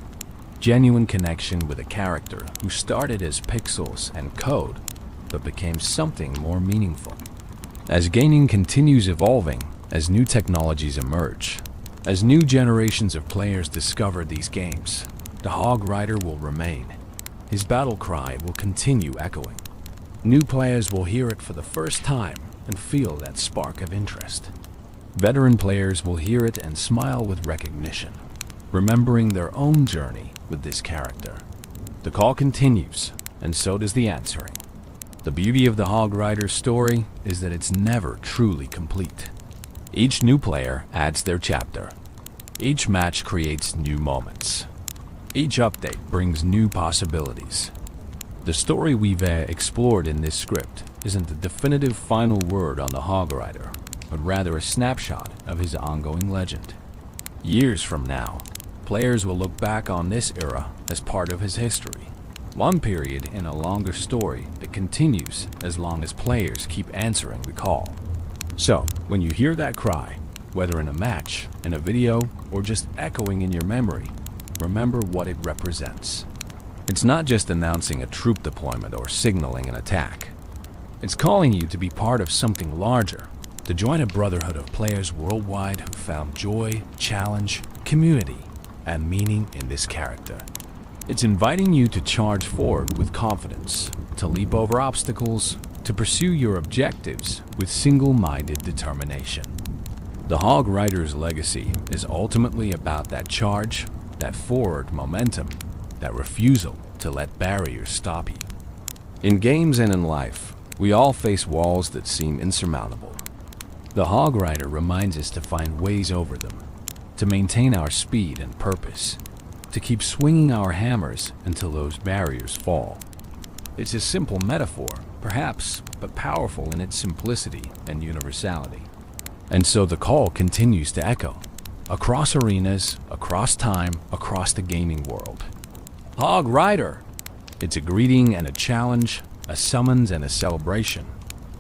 Genuine connection with a character who started as pixels and code, but became something more meaningful. As gaming continues evolving, as new technologies emerge, as new generations of players discover these games, the Hog Rider will remain. His battle cry will continue echoing. New players will hear it for the first time and feel that spark of interest. Veteran players will hear it and smile with recognition, remembering their own journey with this character. The call continues, and so does the answering. The beauty of the Hog Rider story is that it's never truly complete. Each new player adds their chapter. Each match creates new moments. Each update brings new possibilities. The story we've explored in this script isn't the definitive final word on the Hog Rider, but rather a snapshot of his ongoing legend. Years from now, players will look back on this era as part of his history. One period in a longer story that continues as long as players keep answering the call. So, when you hear that cry, whether in a match, in a video, or just echoing in your memory, remember what it represents. It's not just announcing a troop deployment or signaling an attack. It's calling you to be part of something larger, to join a brotherhood of players worldwide who found joy, challenge, community, and meaning in this character. It's inviting you to charge forward with confidence, to leap over obstacles, to pursue your objectives with single-minded determination. The Hog Rider's legacy is ultimately about that charge, that forward momentum, that refusal to let barriers stop you. In games and in life, we all face walls that seem insurmountable. The Hog Rider reminds us to find ways over them, to maintain our speed and purpose, to keep swinging our hammers until those barriers fall. It's a simple metaphor, perhaps, but powerful in its simplicity and universality. And so the call continues to echo, across arenas, across time, across the gaming world. Hog Rider! It's a greeting and a challenge, a summons and a celebration,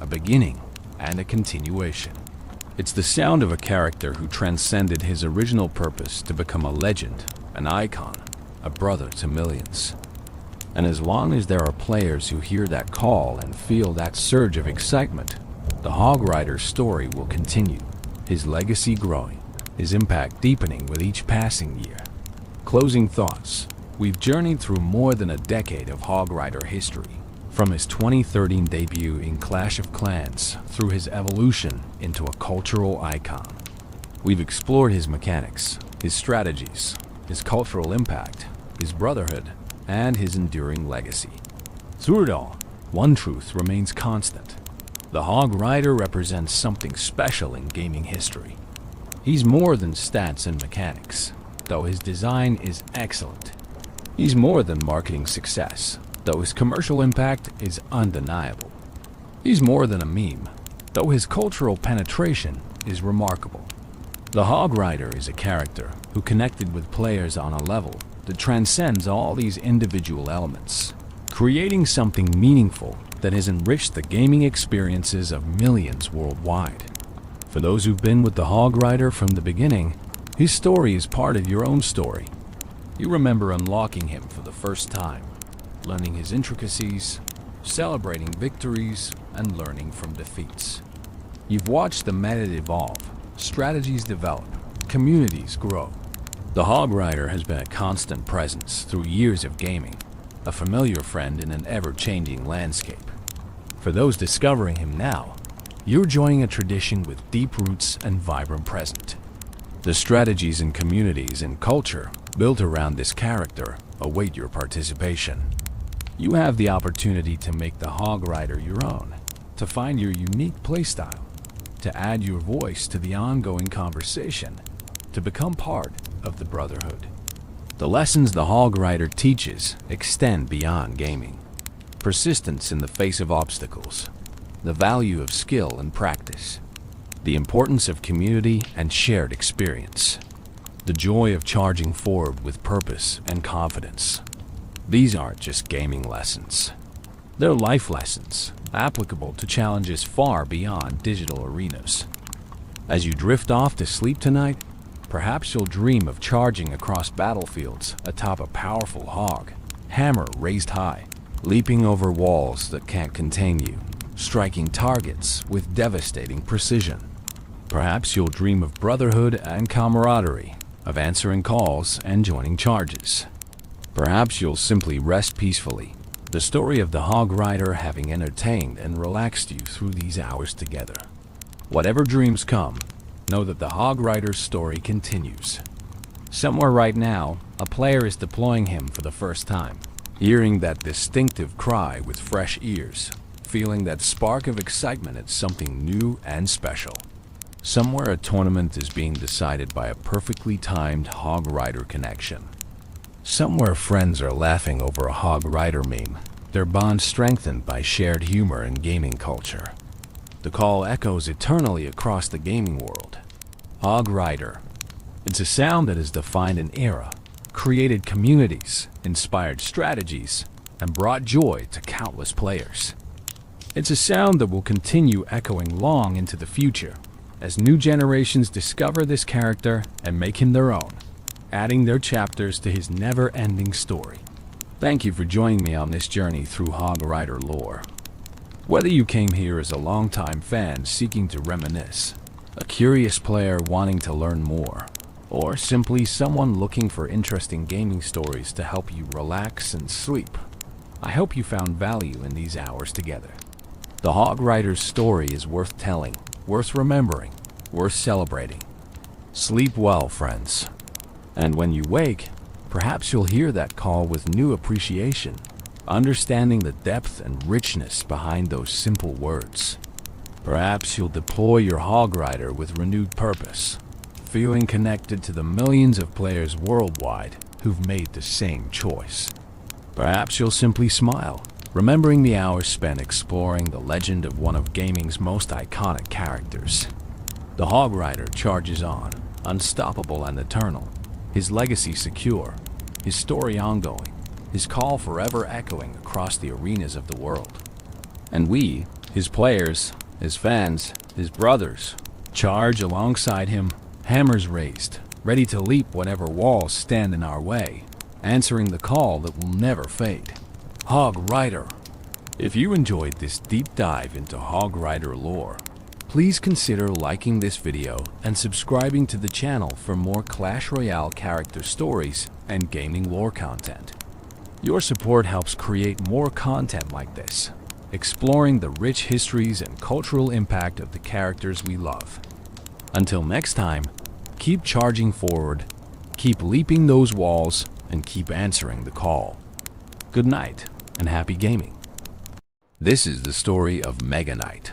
a beginning and a continuation. It's the sound of a character who transcended his original purpose to become a legend, an icon, a brother to millions. And as long as there are players who hear that call and feel that surge of excitement, the Hog Rider's story will continue, his legacy growing, his impact deepening with each passing year. Closing thoughts. We've journeyed through more than a decade of Hog Rider history, from his 2013 debut in Clash of Clans through his evolution into a cultural icon. We've explored his mechanics, his strategies, his cultural impact, his brotherhood, and his enduring legacy. Through it all, one truth remains constant. The Hog Rider represents something special in gaming history. He's more than stats and mechanics, though his design is excellent. He's more than marketing success, though his commercial impact is undeniable. He's more than a meme, though his cultural penetration is remarkable. The Hog Rider is a character who connected with players on a level that transcends all these individual elements, creating something meaningful that has enriched the gaming experiences of millions worldwide. For those who've been with the Hog Rider from the beginning, his story is part of your own story. You remember unlocking him for the first time, learning his intricacies, celebrating victories, and learning from defeats. You've watched the meta evolve, strategies develop, communities grow. The Hog Rider has been a constant presence through years of gaming, a familiar friend in an ever-changing landscape. For those discovering him now, you're joining a tradition with deep roots and vibrant present. The strategies and communities and culture built around this character await your participation. You have the opportunity to make the Hog Rider your own, to find your unique playstyle, to add your voice to the ongoing conversation, to become part of the Brotherhood. The lessons the Hog Rider teaches extend beyond gaming. Persistence in the face of obstacles, the value of skill and practice, the importance of community and shared experience, the joy of charging forward with purpose and confidence. These aren't just gaming lessons. They're life lessons, applicable to challenges far beyond digital arenas. As you drift off to sleep tonight, perhaps you'll dream of charging across battlefields atop a powerful hog, hammer raised high, leaping over walls that can't contain you, striking targets with devastating precision. Perhaps you'll dream of brotherhood and camaraderie, of answering calls and joining charges. Perhaps you'll simply rest peacefully, The story of the Hog Rider having entertained and relaxed you through these hours together. Whatever dreams come, know that the Hog Rider's story continues. Somewhere right now, a player is deploying him for the first time, hearing that distinctive cry with fresh ears, feeling that spark of excitement at something new and special. Somewhere a tournament is being decided by a perfectly timed Hog Rider connection. Somewhere friends are laughing over a Hog Rider meme, their bond strengthened by shared humor and gaming culture. The call echoes eternally across the gaming world. Hog Rider. It's a sound that has defined an era, created communities, inspired strategies, and brought joy to countless players. It's a sound that will continue echoing long into the future, as new generations discover this character and make him their own, adding their chapters to his never-ending story. Thank you for joining me on this journey through Hog Rider lore. Whether you came here as a longtime fan seeking to reminisce, a curious player wanting to learn more, or simply someone looking for interesting gaming stories to help you relax and sleep, I hope you found value in these hours together. The Hog Rider's story is worth telling, worth remembering, worth celebrating. Sleep well, friends. And when you wake, perhaps you'll hear that call with new appreciation, understanding the depth and richness behind those simple words. Perhaps you'll deploy your Hog Rider with renewed purpose, feeling connected to the millions of players worldwide who've made the same choice. Perhaps you'll simply smile, remembering the hours spent exploring the legend of one of gaming's most iconic characters. The Hog Rider charges on, unstoppable and eternal, his legacy secure, his story ongoing, his call forever echoing across the arenas of the world. And we, his players, his fans, his brothers, charge alongside him, hammers raised, ready to leap whatever walls stand in our way, answering the call that will never fade. Hog Rider. If you enjoyed this deep dive into Hog Rider lore, please consider liking this video and subscribing to the channel for more Clash Royale character stories and gaming lore content. Your support helps create more content like this, exploring the rich histories and cultural impact of the characters we love. Until next time, keep charging forward, keep leaping those walls, and keep answering the call. Good night, and happy gaming. This is the story of Mega Knight.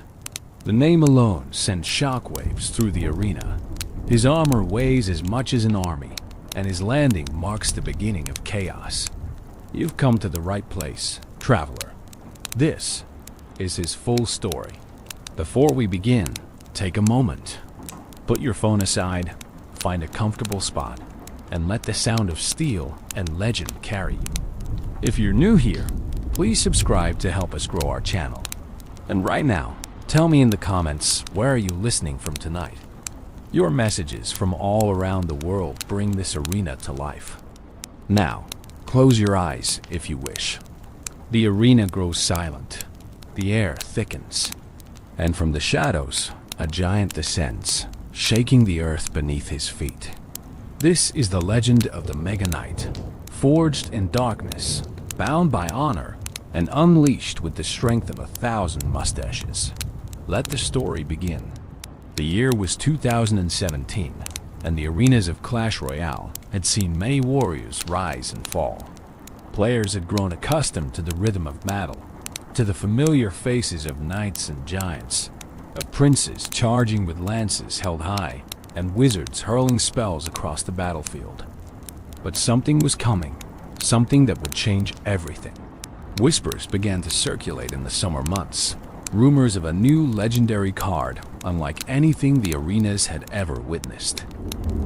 The name alone sent shockwaves through the arena. His armor weighs as much as an army, and his landing marks the beginning of chaos. You've come to the right place, traveler. This is his full story. Before we begin, take a moment. Put your phone aside, find a comfortable spot, and let the sound of steel and legend carry you. If you're new here, please subscribe to help us grow our channel. And right now, tell me in the comments, where are you listening from tonight? Your messages from all around the world bring this arena to life. Now, close your eyes if you wish. The arena grows silent. The air thickens. And from the shadows, a giant descends, shaking the earth beneath his feet. This is the legend of the Mega Knight, forged in darkness, bound by honor, and unleashed with the strength of 1,000 mustaches. Let the story begin. The year was 2017, and the arenas of Clash Royale had seen many warriors rise and fall. Players had grown accustomed to the rhythm of battle, to the familiar faces of knights and giants, of princes charging with lances held high, and wizards hurling spells across the battlefield. But something was coming, something that would change everything. Whispers began to circulate in the summer months, rumors of a new legendary card unlike anything the arenas had ever witnessed.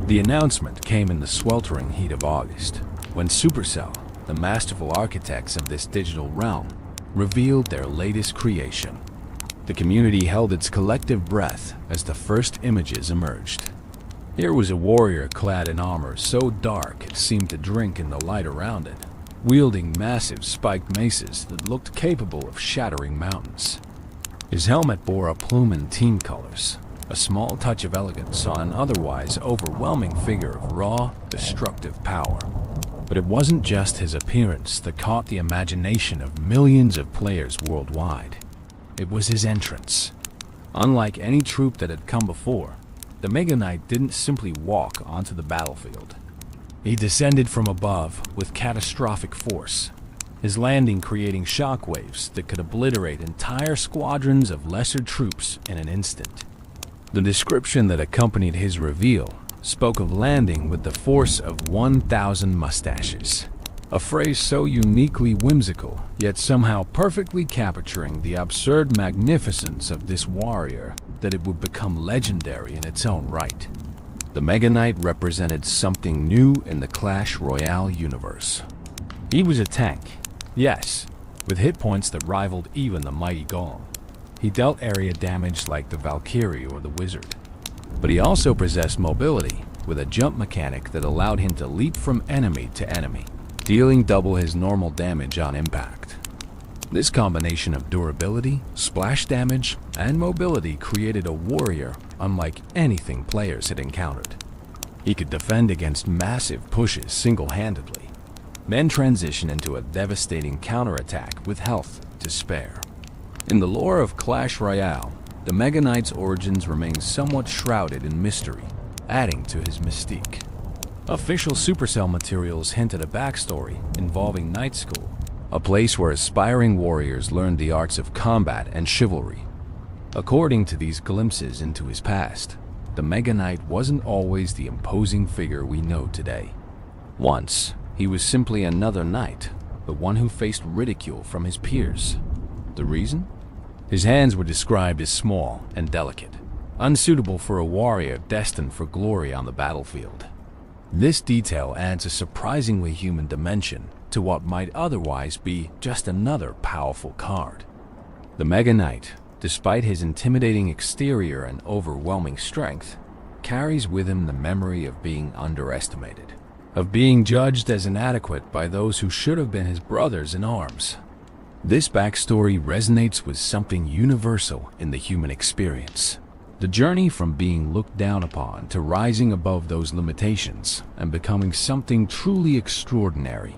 The announcement came in the sweltering heat of August, when Supercell, the masterful architects of this digital realm, revealed their latest creation. The community held its collective breath as the first images emerged. Here was a warrior clad in armor so dark it seemed to drink in the light around it, wielding massive spiked maces that looked capable of shattering mountains. His helmet bore a plume in team colors, a small touch of elegance on an otherwise overwhelming figure of raw, destructive power. But it wasn't just his appearance that caught the imagination of millions of players worldwide. It was his entrance. Unlike any troop that had come before, the Mega Knight didn't simply walk onto the battlefield. He descended from above with catastrophic force, his landing creating shockwaves that could obliterate entire squadrons of lesser troops in an instant. The description that accompanied his reveal spoke of landing with the force of 1,000 mustaches, a phrase so uniquely whimsical, yet somehow perfectly capturing the absurd magnificence of this warrior that it would become legendary in its own right. The Mega Knight represented something new in the Clash Royale universe. He was a tank, yes, with hit points that rivaled even the mighty Golem. He dealt area damage like the Valkyrie or the Wizard. But he also possessed mobility, with a jump mechanic that allowed him to leap from enemy to enemy, dealing double his normal damage on impact. This combination of durability, splash damage, and mobility created a warrior unlike anything players had encountered. He could defend against massive pushes single-handedly, then transition into a devastating counterattack with health to spare. In the lore of Clash Royale, the Mega Knight's origins remain somewhat shrouded in mystery, adding to his mystique. Official Supercell materials hint at a backstory involving Knight School, a place where aspiring warriors learned the arts of combat and chivalry. According to these glimpses into his past, the Mega Knight wasn't always the imposing figure we know today. Once, he was simply another knight, but one who faced ridicule from his peers. The reason? His hands were described as small and delicate, unsuitable for a warrior destined for glory on the battlefield. This detail adds a surprisingly human dimension to what might otherwise be just another powerful card. The Mega Knight, despite his intimidating exterior and overwhelming strength, carries with him the memory of being underestimated, of being judged as inadequate by those who should have been his brothers in arms. This backstory resonates with something universal in the human experience. The journey from being looked down upon to rising above those limitations and becoming something truly extraordinary.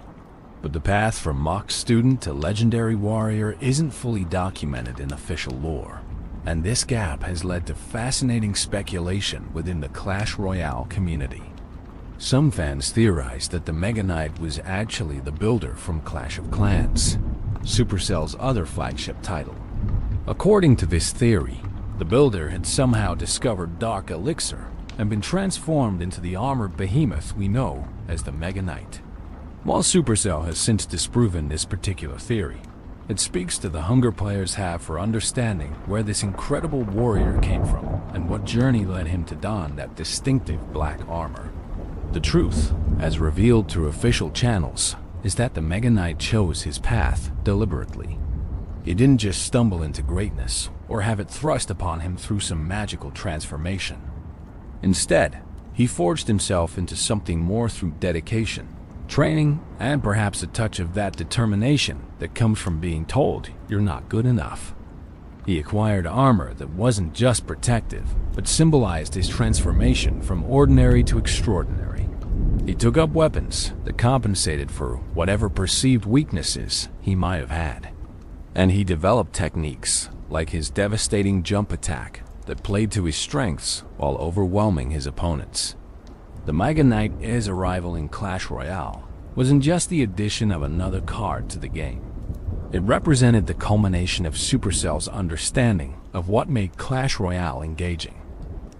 But the path from mock student to legendary warrior isn't fully documented in official lore, and this gap has led to fascinating speculation within the Clash Royale community. Some fans theorize that the Mega Knight was actually the builder from Clash of Clans, Supercell's other flagship title. According to this theory, the builder had somehow discovered Dark Elixir and been transformed into the armored behemoth we know as the Mega Knight. While Supercell has since disproven this particular theory, it speaks to the hunger players have for understanding where this incredible warrior came from and what journey led him to don that distinctive black armor. The truth, as revealed through official channels, is that the Mega Knight chose his path deliberately. He didn't just stumble into greatness or have it thrust upon him through some magical transformation. Instead, he forged himself into something more through dedication, training, and perhaps a touch of that determination that comes from being told you're not good enough. He acquired armor that wasn't just protective, but symbolized his transformation from ordinary to extraordinary. He took up weapons that compensated for whatever perceived weaknesses he might have had. And he developed techniques like his devastating jump attack that played to his strengths while overwhelming his opponents. The Mega Knight's arrival in Clash Royale wasn't just the addition of another card to the game. It represented the culmination of Supercell's understanding of what made Clash Royale engaging.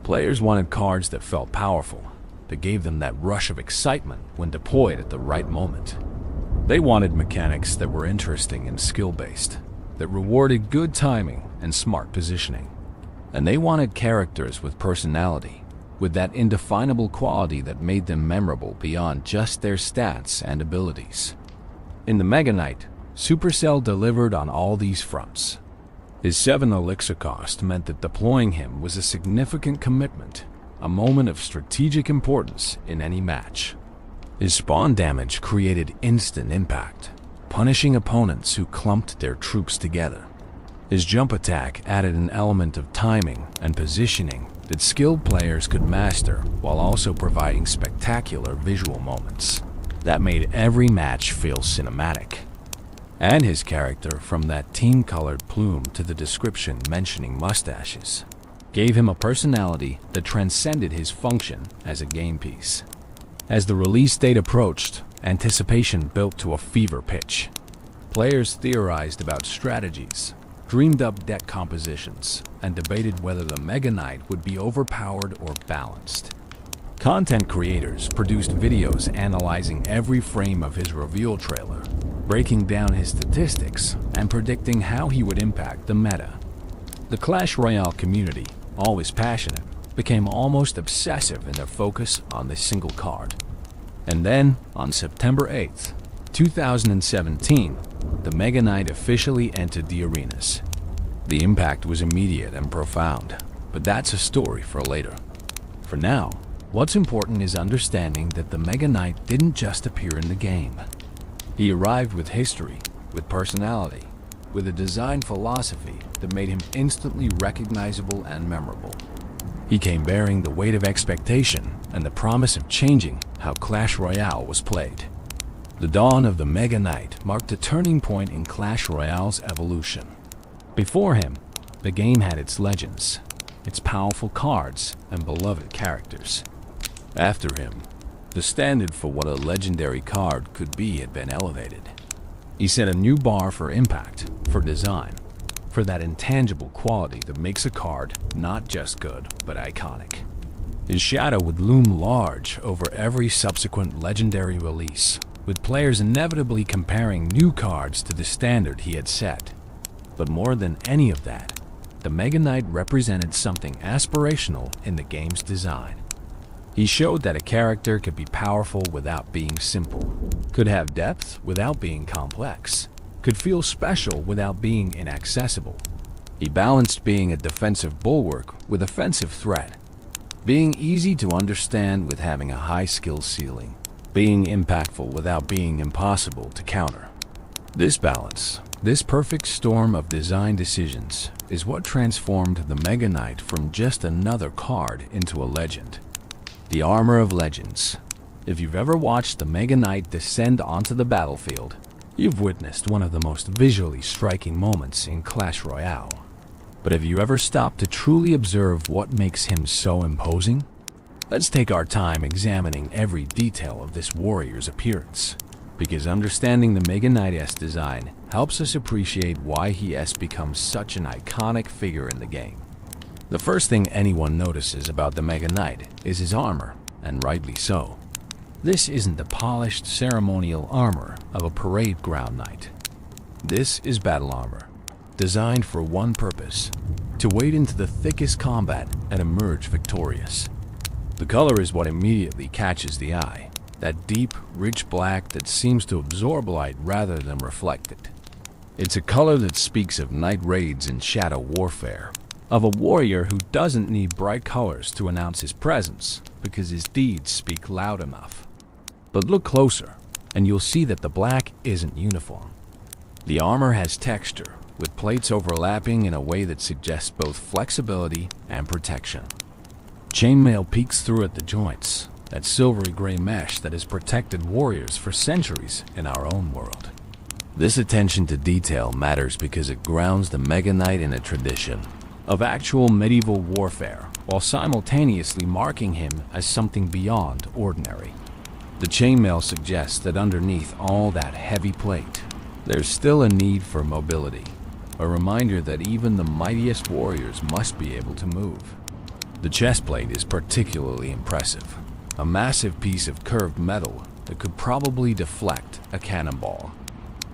Players wanted cards that felt powerful, that gave them that rush of excitement when deployed at the right moment. They wanted mechanics that were interesting and skill-based, that rewarded good timing and smart positioning. And they wanted characters with personality, with that indefinable quality that made them memorable beyond just their stats and abilities. In the Mega Knight, Supercell delivered on all these fronts. His 7 elixir cost meant that deploying him was a significant commitment, a moment of strategic importance in any match. His spawn damage created instant impact, punishing opponents who clumped their troops together. His jump attack added an element of timing and positioning that skilled players could master while also providing spectacular visual moments. that made every match feel cinematic. And his character, from that team-colored plume to the description mentioning mustaches, gave him a personality that transcended his function as a game piece. As the release date approached, anticipation built to a fever pitch. Players theorized about strategies, dreamed up deck compositions, and debated whether the Mega Knight would be overpowered or balanced. Content creators produced videos analyzing every frame of his reveal trailer, breaking down his statistics and predicting how he would impact the meta. The Clash Royale community, always passionate, became almost obsessive in their focus on this single card. And then, on September 8th, 2017, the Mega Knight officially entered the arenas. The impact was immediate and profound, but that's a story for later. For now, what's important is understanding that the Mega Knight didn't just appear in the game. He arrived with history, with personality, with a design philosophy that made him instantly recognizable and memorable. He came bearing the weight of expectation and the promise of changing how Clash Royale was played. The dawn of the Mega Knight marked a turning point in Clash Royale's evolution. Before him, the game had its legends, its powerful cards, and beloved characters. After him, the standard for what a legendary card could be had been elevated. He set a new bar for impact, for design, for that intangible quality that makes a card not just good, but iconic. His shadow would loom large over every subsequent legendary release, with players inevitably comparing new cards to the standard he had set. But more than any of that, the Mega Knight represented something aspirational in the game's design. He showed that a character could be powerful without being simple, could have depth without being complex, could feel special without being inaccessible. He balanced being a defensive bulwark with offensive threat, being easy to understand with having a high skill ceiling, being impactful without being impossible to counter. This balance, this perfect storm of design decisions, is what transformed the Mega Knight from just another card into a legend. The armor of legends. If you've ever watched the Mega Knight descend onto the battlefield, you've witnessed one of the most visually striking moments in Clash Royale. But have you ever stopped to truly observe what makes him so imposing? Let's take our time examining every detail of this warrior's appearance, because understanding the Mega Knight's design helps us appreciate why he has become such an iconic figure in the game. The first thing anyone notices about the Mega Knight is his armor, and rightly so. This isn't the polished ceremonial armor of a parade ground knight. This is battle armor, designed for one purpose: to wade into the thickest combat and emerge victorious. The color is what immediately catches the eye, that deep, rich black that seems to absorb light rather than reflect it. It's a color that speaks of night raids and shadow warfare, of a warrior who doesn't need bright colors to announce his presence because his deeds speak loud enough. But look closer, and you'll see that the black isn't uniform. The armor has texture, with plates overlapping in a way that suggests both flexibility and protection. Chainmail peeks through at the joints, that silvery gray mesh that has protected warriors for centuries in our own world. This attention to detail matters because it grounds the Mega Knight in a tradition of actual medieval warfare, while simultaneously marking him as something beyond ordinary. The chainmail suggests that underneath all that heavy plate, there's still a need for mobility, a reminder that even the mightiest warriors must be able to move. The chest plate is particularly impressive, a massive piece of curved metal that could probably deflect a cannonball.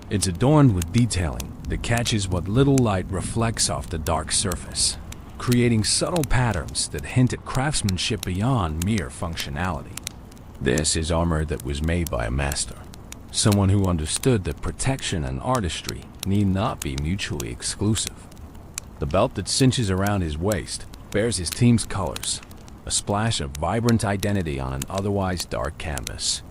It's adorned with detailing that catches what little light reflects off the dark surface, creating subtle patterns that hint at craftsmanship beyond mere functionality. This is armor that was made by a master, someone who understood that protection and artistry need not be mutually exclusive. The belt that cinches around his waist bears his team's colors, a splash of vibrant identity on an otherwise dark canvas.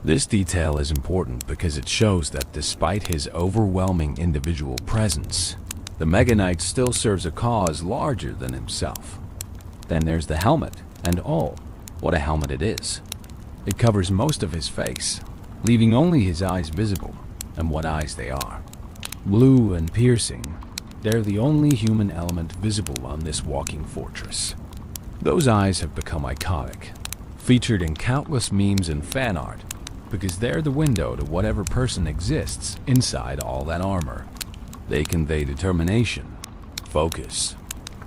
This detail is important because it shows that despite his overwhelming individual presence, the Mega Knight still serves a cause larger than himself. Then there's the helmet, and oh, what a helmet it is. It covers most of his face, leaving only his eyes visible, and what eyes they are. Blue and piercing, they're the only human element visible on this walking fortress. Those eyes have become iconic, featured in countless memes and fan art, because they're the window to whatever person exists inside all that armor. They convey determination, focus,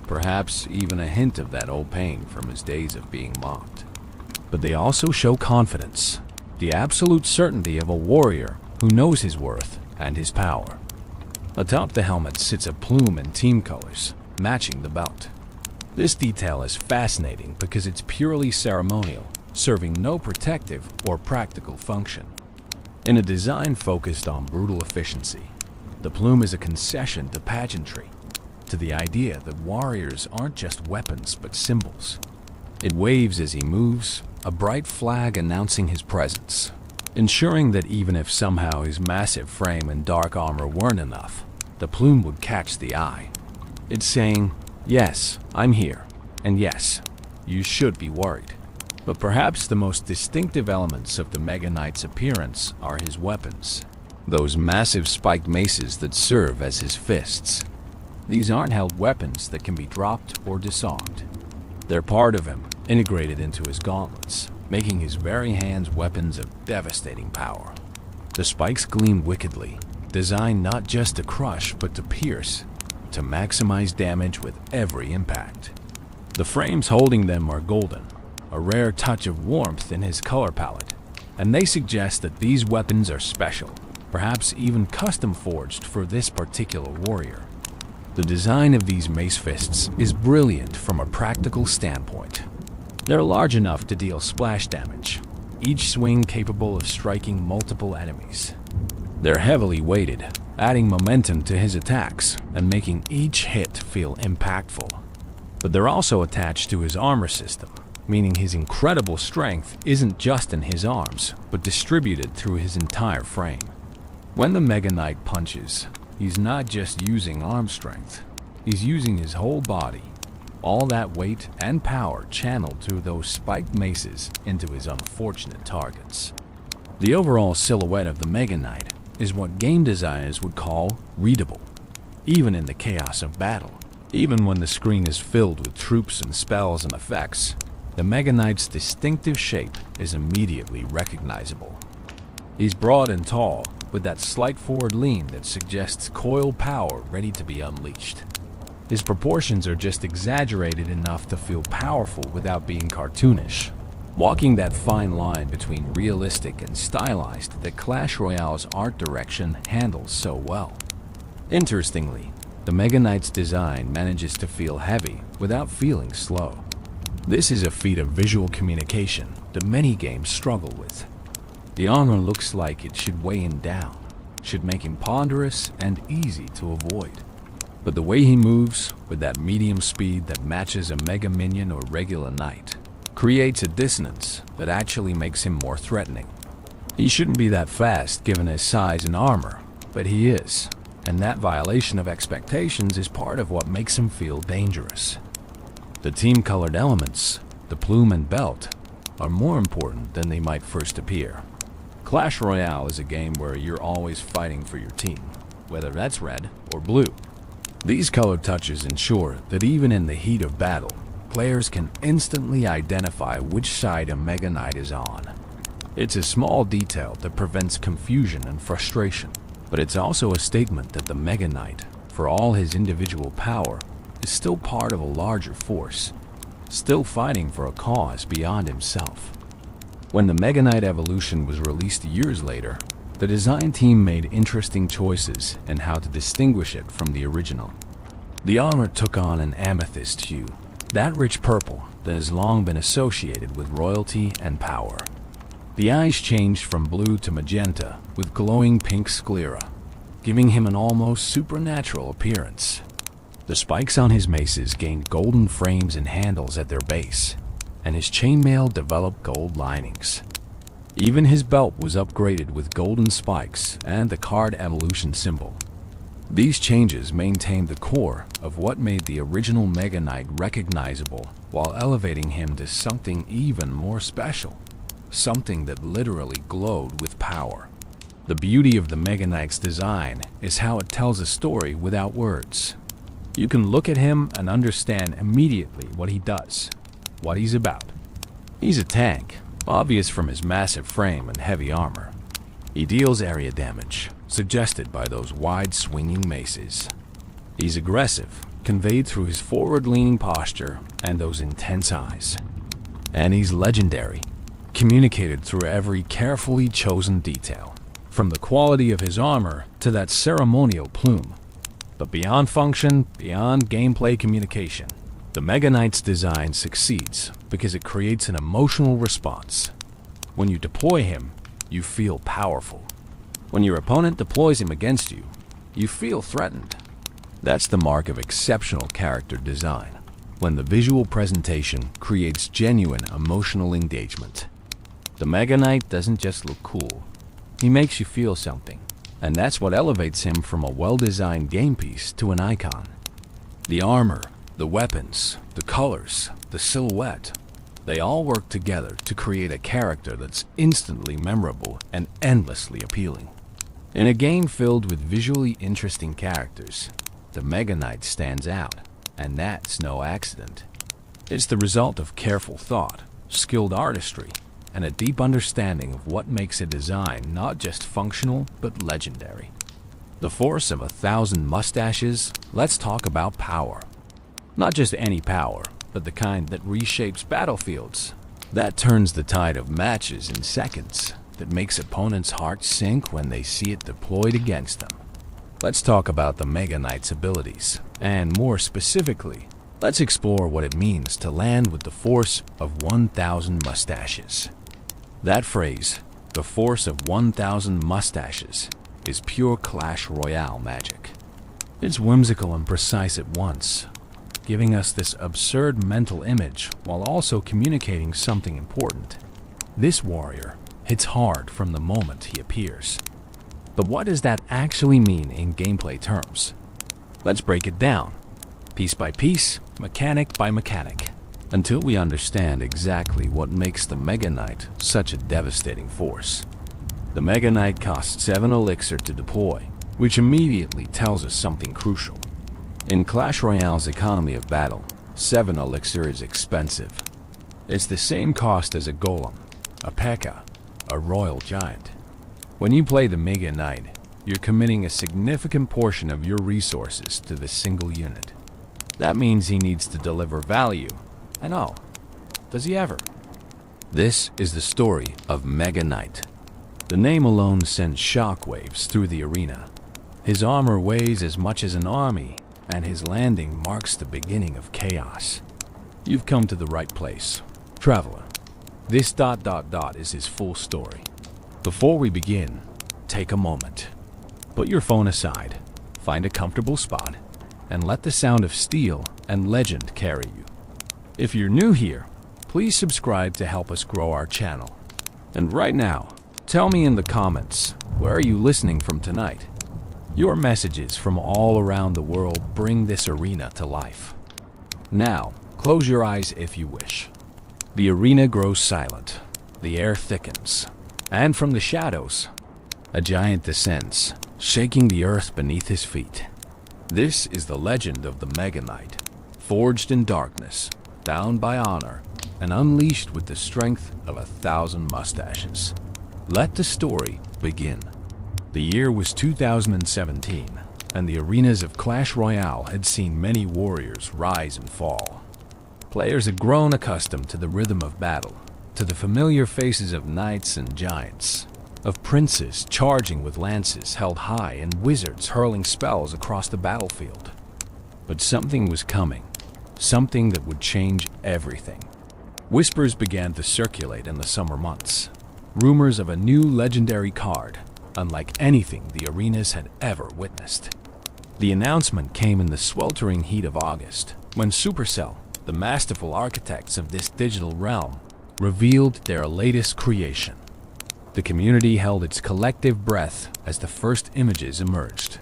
perhaps even a hint of that old pain from his days of being mocked. But they also show confidence, the absolute certainty of a warrior who knows his worth and his power. Atop the helmet sits a plume in team colors, matching the belt. This detail is fascinating because it's purely ceremonial, serving no protective or practical function. In a design focused on brutal efficiency, the plume is a concession to pageantry, to the idea that warriors aren't just weapons but symbols. It waves as he moves, a bright flag announcing his presence, ensuring that even if somehow his massive frame and dark armor weren't enough, the plume would catch the eye. It's saying, yes, I'm here, and yes, you should be worried. But perhaps the most distinctive elements of the Mega Knight's appearance are his weapons, those massive spiked maces that serve as his fists. These aren't held weapons that can be dropped or disarmed. They're part of him, integrated into his gauntlets, making his very hands weapons of devastating power. The spikes gleam wickedly, designed not just to crush but to pierce, to maximize damage with every impact. The frames holding them are golden, a rare touch of warmth in his color palette, and they suggest that these weapons are special, perhaps even custom forged for this particular warrior. The design of these mace fists is brilliant from a practical standpoint. They're large enough to deal splash damage, each swing capable of striking multiple enemies. They're heavily weighted, adding momentum to his attacks and making each hit feel impactful. But they're also attached to his armor system, meaning his incredible strength isn't just in his arms, but distributed through his entire frame. When the Mega Knight punches, he's not just using arm strength, he's using his whole body, all that weight and power channeled through those spiked maces into his unfortunate targets. The overall silhouette of the Mega Knight is what game designers would call readable, even in the chaos of battle. Even when the screen is filled with troops and spells and effects, the Mega Knight's distinctive shape is immediately recognizable. He's broad and tall, with that slight forward lean that suggests coiled power ready to be unleashed. His proportions are just exaggerated enough to feel powerful without being cartoonish, walking that fine line between realistic and stylized that Clash Royale's art direction handles so well. Interestingly, the Mega Knight's design manages to feel heavy without feeling slow. This is a feat of visual communication that many games struggle with. The armor looks like it should weigh him down, should make him ponderous and easy to avoid. But the way he moves, with that medium speed that matches a Mega Minion or regular Knight, creates a dissonance that actually makes him more threatening. He shouldn't be that fast given his size and armor, but he is, and that violation of expectations is part of what makes him feel dangerous. The team-colored elements, the plume and belt, are more important than they might first appear. Clash Royale is a game where you're always fighting for your team, whether that's red or blue. These color touches ensure that even in the heat of battle, players can instantly identify which side a Mega Knight is on. It's a small detail that prevents confusion and frustration, but it's also a statement that the Mega Knight, for all his individual power, is still part of a larger force, still fighting for a cause beyond himself. When the Mega Knight Evolution was released years later, the design team made interesting choices in how to distinguish it from the original. The armor took on an amethyst hue, that rich purple that has long been associated with royalty and power. The eyes changed from blue to magenta with glowing pink sclera, giving him an almost supernatural appearance. The spikes on his maces gained golden frames and handles at their base, and his chainmail developed gold linings. Even his belt was upgraded with golden spikes and the card evolution symbol. These changes maintained the core of what made the original Mega Knight recognizable while elevating him to something even more special, something that literally glowed with power. power. The beauty of the Mega Knight's design is how it tells a story without words. You can look at him and understand immediately what he does, what he's about. He's a tank, obvious from his massive frame and heavy armor. He deals area damage, suggested by those wide swinging maces. He's aggressive, conveyed through his forward-leaning posture and those intense eyes. And he's legendary, communicated through every carefully chosen detail, from the quality of his armor to that ceremonial plume. But beyond function, beyond gameplay communication, the Mega Knight's design succeeds because it creates an emotional response. When you deploy him, you feel powerful. When your opponent deploys him against you, you feel threatened. That's the mark of exceptional character design, when the visual presentation creates genuine emotional engagement. The Mega Knight doesn't just look cool, he makes you feel something, and that's what elevates him from a well-designed game piece to an icon. The armor, the weapons, the colors, the silhouette, they all work together to create a character that's instantly memorable and endlessly appealing. In a game filled with visually interesting characters, the Mega Knight stands out, and that's no accident. It's the result of careful thought, skilled artistry, and a deep understanding of what makes a design not just functional, but legendary. The force of 1,000 mustaches, let's talk about power. Not just any power, but the kind that reshapes battlefields, that turns the tide of matches in seconds, that makes opponents' hearts sink when they see it deployed against them. Let's talk about the Mega Knight's abilities, and more specifically, let's explore what it means to land with the force of 1,000 mustaches. That phrase, the force of 1,000 mustaches, is pure Clash Royale magic. It's whimsical and precise at once, giving us this absurd mental image while also communicating something important. This warrior hits hard from the moment he appears. But what does that actually mean in gameplay terms? Let's break it down, piece by piece, mechanic by mechanic, until we understand exactly what makes the Mega Knight such a devastating force. The Mega Knight costs 7 elixir to deploy, which immediately tells us something crucial. In Clash Royale's economy of battle, 7 elixir is expensive. It's the same cost as a golem, a P.E.K.K.A., a royal giant. When you play the Mega Knight, you're committing a significant portion of your resources to this single unit. That means he needs to deliver value. And oh, does he ever? This is the story of Mega Knight. The name alone sends shockwaves through the arena. His armor weighs as much as an army, and his landing marks the beginning of chaos. You've come to the right place, traveler. This ... is his full story. Before we begin, take a moment. Put your phone aside, find a comfortable spot, and let the sound of steel and legend carry you. If you're new here, please subscribe to help us grow our channel. And right now, tell me in the comments, where are you listening from tonight? Your messages from all around the world bring this arena to life. Now, close your eyes if you wish. The arena grows silent, the air thickens, and from the shadows, a giant descends, shaking the earth beneath his feet. This is the legend of the Mega Knight, forged in darkness, bound by honor, and unleashed with the strength of 1,000 mustaches. Let the story begin. The year was 2017, and the arenas of Clash Royale had seen many warriors rise and fall. Players had grown accustomed to the rhythm of battle, to the familiar faces of knights and giants, of princes charging with lances held high and wizards hurling spells across the battlefield. But something was coming, something that would change everything. Whispers began to circulate in the summer months, rumors of a new legendary card, unlike anything the arenas had ever witnessed. The announcement came in the sweltering heat of August, when Supercell, the masterful architects of this digital realm, revealed their latest creation. The community held its collective breath as the first images emerged.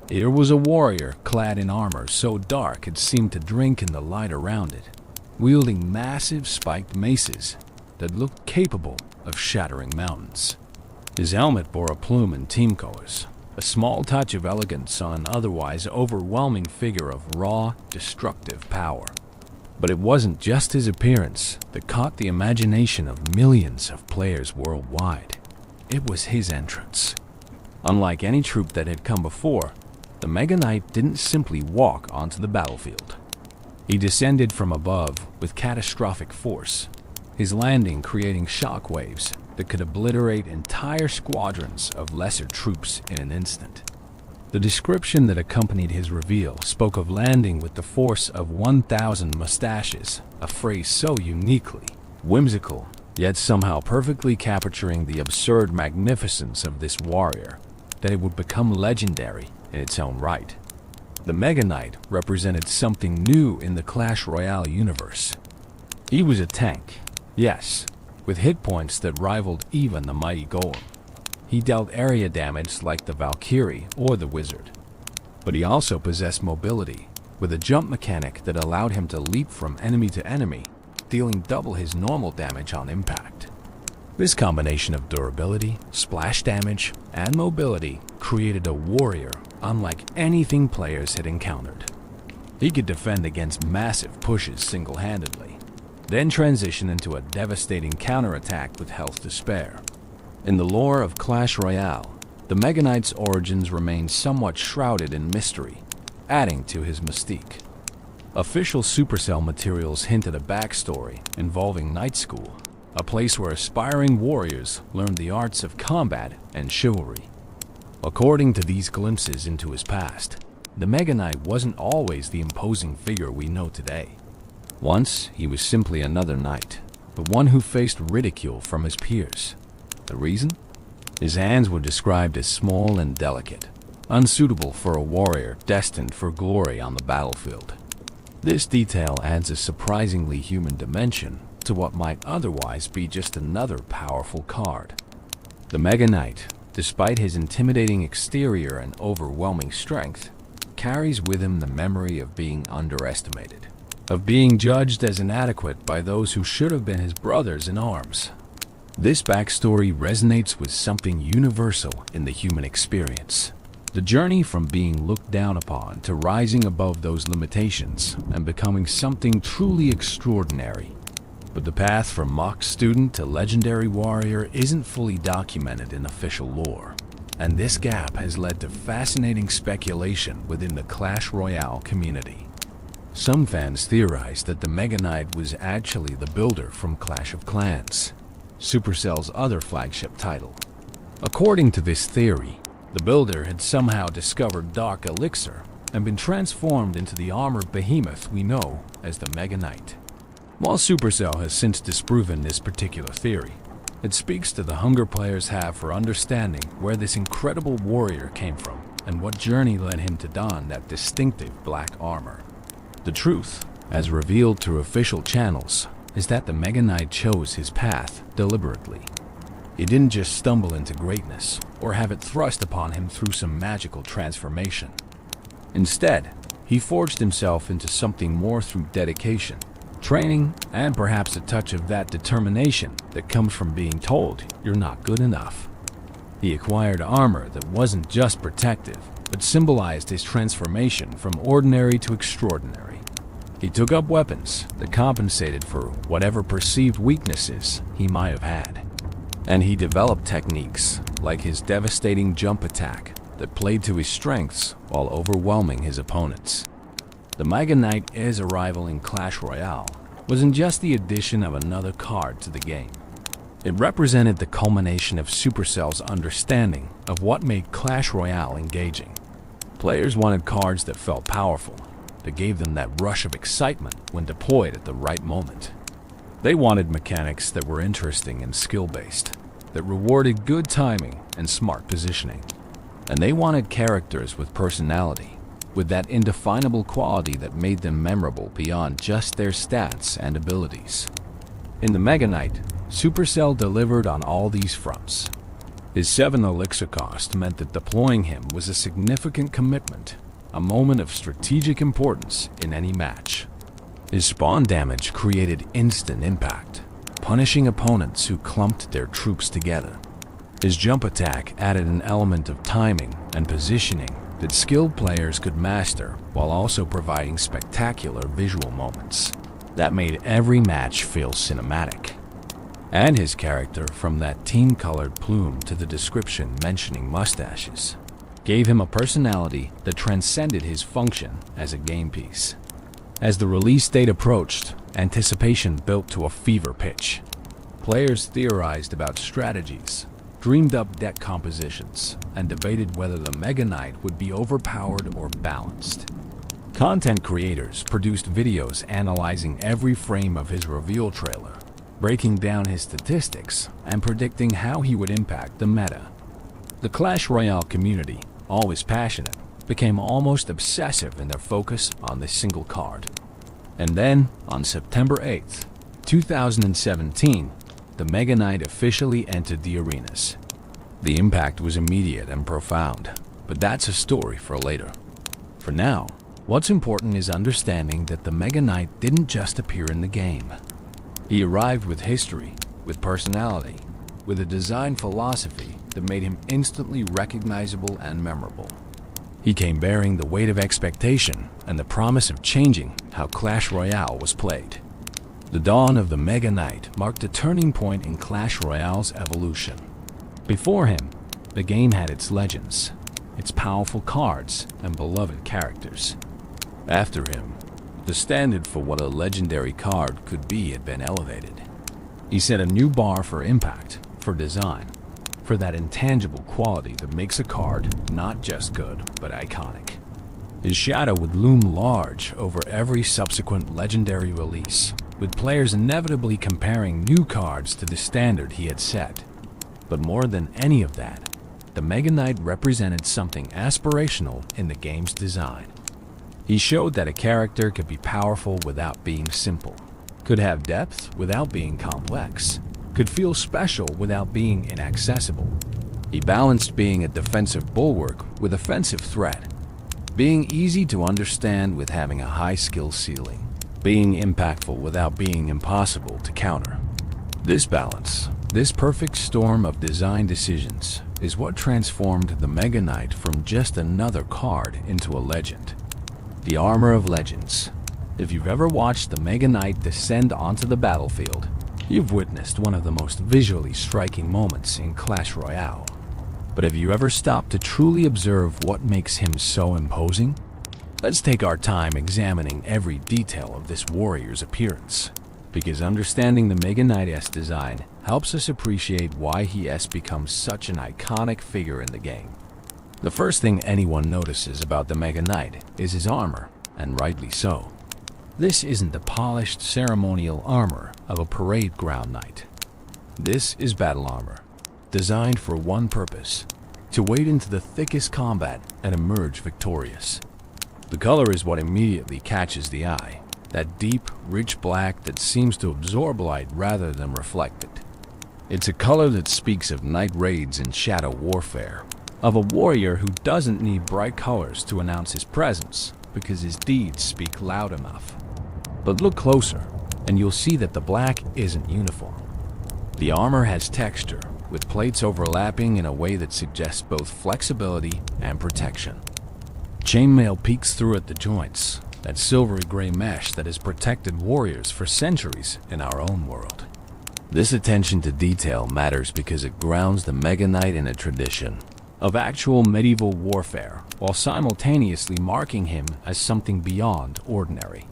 Here was a warrior clad in armor so dark it seemed to drink in the light around it, wielding massive spiked maces that looked capable of shattering mountains. His helmet bore a plume in team colors, a small touch of elegance on an otherwise overwhelming figure of raw, destructive power. But it wasn't just his appearance that caught the imagination of millions of players worldwide. It was his entrance. Unlike any troop that had come before, the Mega Knight didn't simply walk onto the battlefield. He descended from above with catastrophic force, his landing creating shockwaves that could obliterate entire squadrons of lesser troops in an instant. The description that accompanied his reveal spoke of landing with the force of 1,000 mustaches, a phrase so uniquely whimsical, yet somehow perfectly capturing the absurd magnificence of this warrior, that it would become legendary in its own right. The Mega Knight represented something new in the Clash Royale universe. He was a tank, yes, with hit points that rivaled even the mighty Golem. He dealt area damage like the Valkyrie or the Wizard. But he also possessed mobility, with a jump mechanic that allowed him to leap from enemy to enemy, dealing double his normal damage on impact. This combination of durability, splash damage, and mobility created a warrior unlike anything players had encountered. He could defend against massive pushes single-handedly, then transition into a devastating counterattack with health to spare. In the lore of Clash Royale, the Mega Knight's origins remain somewhat shrouded in mystery, adding to his mystique. Official Supercell materials hint at a backstory involving Night School, a place where aspiring warriors learn the arts of combat and chivalry. According to these glimpses into his past, the Mega Knight wasn't always the imposing figure we know today. Once, he was simply another knight, but one who faced ridicule from his peers. The reason? His hands were described as small and delicate, unsuitable for a warrior destined for glory on the battlefield. This detail adds a surprisingly human dimension to what might otherwise be just another powerful card. The Mega Knight, despite his intimidating exterior and overwhelming strength, carries with him the memory of being underestimated, of being judged as inadequate by those who should have been his brothers in arms. This backstory resonates with something universal in the human experience. The journey from being looked down upon to rising above those limitations and becoming something truly extraordinary. But the path from mock student to legendary warrior isn't fully documented in official lore, and this gap has led to fascinating speculation within the Clash Royale community. Some fans theorize that the Mega Knight was actually the builder from Clash of Clans, Supercell's other flagship title. According to this theory, the builder had somehow discovered Dark Elixir and been transformed into the armored behemoth we know as the Mega Knight. While Supercell has since disproven this particular theory, it speaks to the hunger players have for understanding where this incredible warrior came from and what journey led him to don that distinctive black armor. The truth, as revealed through official channels, is that the Mega Knight chose his path deliberately. He didn't just stumble into greatness or have it thrust upon him through some magical transformation. Instead, he forged himself into something more through dedication, training, and perhaps a touch of that determination that comes from being told you're not good enough. He acquired armor that wasn't just protective, but symbolized his transformation from ordinary to extraordinary. He took up weapons that compensated for whatever perceived weaknesses he might have had. And he developed techniques like his devastating jump attack that played to his strengths while overwhelming his opponents. The Mega Knight Air's arrival in Clash Royale wasn't just the addition of another card to the game. It represented the culmination of Supercell's understanding of what made Clash Royale engaging. Players wanted cards that felt powerful, that gave them that rush of excitement when deployed at the right moment. They wanted mechanics that were interesting and skill-based, that rewarded good timing and smart positioning. And they wanted characters with personality, with that indefinable quality that made them memorable beyond just their stats and abilities. In the Mega Knight, Supercell delivered on all these fronts. His 7 elixir cost meant that deploying him was a significant commitment, a moment of strategic importance in any match. His spawn damage created instant impact, punishing opponents who clumped their troops together. His jump attack added an element of timing and positioning that skilled players could master while also providing spectacular visual moments that made every match feel cinematic. And his character, from that team-colored plume to the description mentioning mustaches, gave him a personality that transcended his function as a game piece. As the release date approached, anticipation built to a fever pitch. Players theorized about strategies, dreamed up deck compositions, and debated whether the Mega Knight would be overpowered or balanced. Content creators produced videos analyzing every frame of his reveal trailer, breaking down his statistics and predicting how he would impact the meta. The Clash Royale community, always passionate, became almost obsessive in their focus on this single card. And then, on September 8th, 2017, the Mega Knight officially entered the arenas. The impact was immediate and profound, but that's a story for later. For now, what's important is understanding that the Mega Knight didn't just appear in the game. He arrived with history, with personality, with a design philosophy that made him instantly recognizable and memorable. He came bearing the weight of expectation and the promise of changing how Clash Royale was played. The dawn of the Mega Knight marked a turning point in Clash Royale's evolution. Before him, the game had its legends, its powerful cards, and beloved characters. After him, the standard for what a legendary card could be had been elevated. He set a new bar for impact, for design, for that intangible quality that makes a card not just good, but iconic. His shadow would loom large over every subsequent legendary release, with players inevitably comparing new cards to the standard he had set. But more than any of that, the Mega Knight represented something aspirational in the game's design. He showed that a character could be powerful without being simple, could have depth without being complex, could feel special without being inaccessible. He balanced being a defensive bulwark with offensive threat, being easy to understand with having a high skill ceiling, being impactful without being impossible to counter. This balance, this perfect storm of design decisions, is what transformed the Mega Knight from just another card into a legend. The armor of legends. If you've ever watched the Mega Knight descend onto the battlefield, you've witnessed one of the most visually striking moments in Clash Royale. But have you ever stopped to truly observe what makes him so imposing? Let's take our time examining every detail of this warrior's appearance, because understanding the Mega Knight's design helps us appreciate why he has become such an iconic figure in the game. The first thing anyone notices about the Mega Knight is his armor, and rightly so. This isn't the polished ceremonial armor of a parade ground knight. This is battle armor, designed for one purpose: to wade into the thickest combat and emerge victorious. The color is what immediately catches the eye, that deep, rich black that seems to absorb light rather than reflect it. It's a color that speaks of night raids and shadow warfare, of a warrior who doesn't need bright colors to announce his presence because his deeds speak loud enough. But look closer, and you'll see that the black isn't uniform. The armor has texture, with plates overlapping in a way that suggests both flexibility and protection. Chainmail peeks through at the joints, that silvery gray mesh that has protected warriors for centuries in our own world. This attention to detail matters because it grounds the Mega Knight in a tradition of actual medieval warfare, while simultaneously marking him as something beyond ordinary.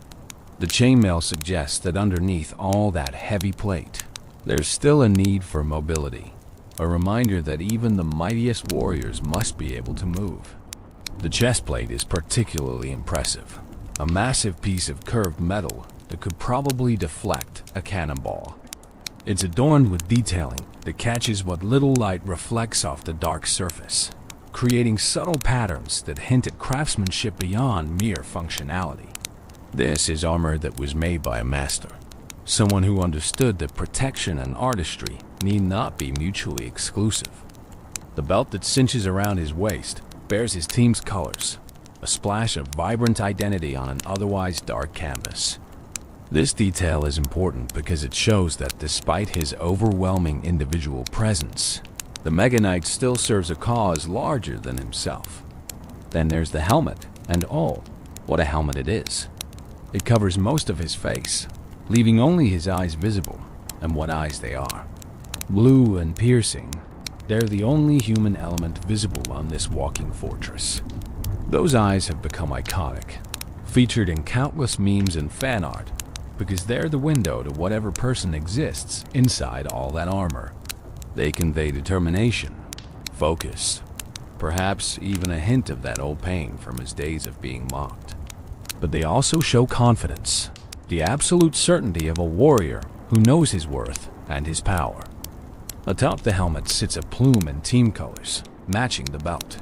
The chainmail suggests that underneath all that heavy plate, there's still a need for mobility, a reminder that even the mightiest warriors must be able to move. The chest plate is particularly impressive, a massive piece of curved metal that could probably deflect a cannonball. It's adorned with detailing that catches what little light reflects off the dark surface, creating subtle patterns that hint at craftsmanship beyond mere functionality. This is armor that was made by a master, someone who understood that protection and artistry need not be mutually exclusive. The belt that cinches around his waist bears his team's colors, a splash of vibrant identity on an otherwise dark canvas. This detail is important because it shows that despite his overwhelming individual presence, the Mega Knight still serves a cause larger than himself. Then there's the helmet, and oh, what a helmet it is. It covers most of his face, leaving only his eyes visible, and what eyes they are. Blue and piercing, they're the only human element visible on this walking fortress. Those eyes have become iconic, featured in countless memes and fan art, because they're the window to whatever person exists inside all that armor. They convey determination, focus, perhaps even a hint of that old pain from his days of being mocked. But they also show confidence, the absolute certainty of a warrior who knows his worth and his power. Atop the helmet sits a plume in team colors, matching the belt.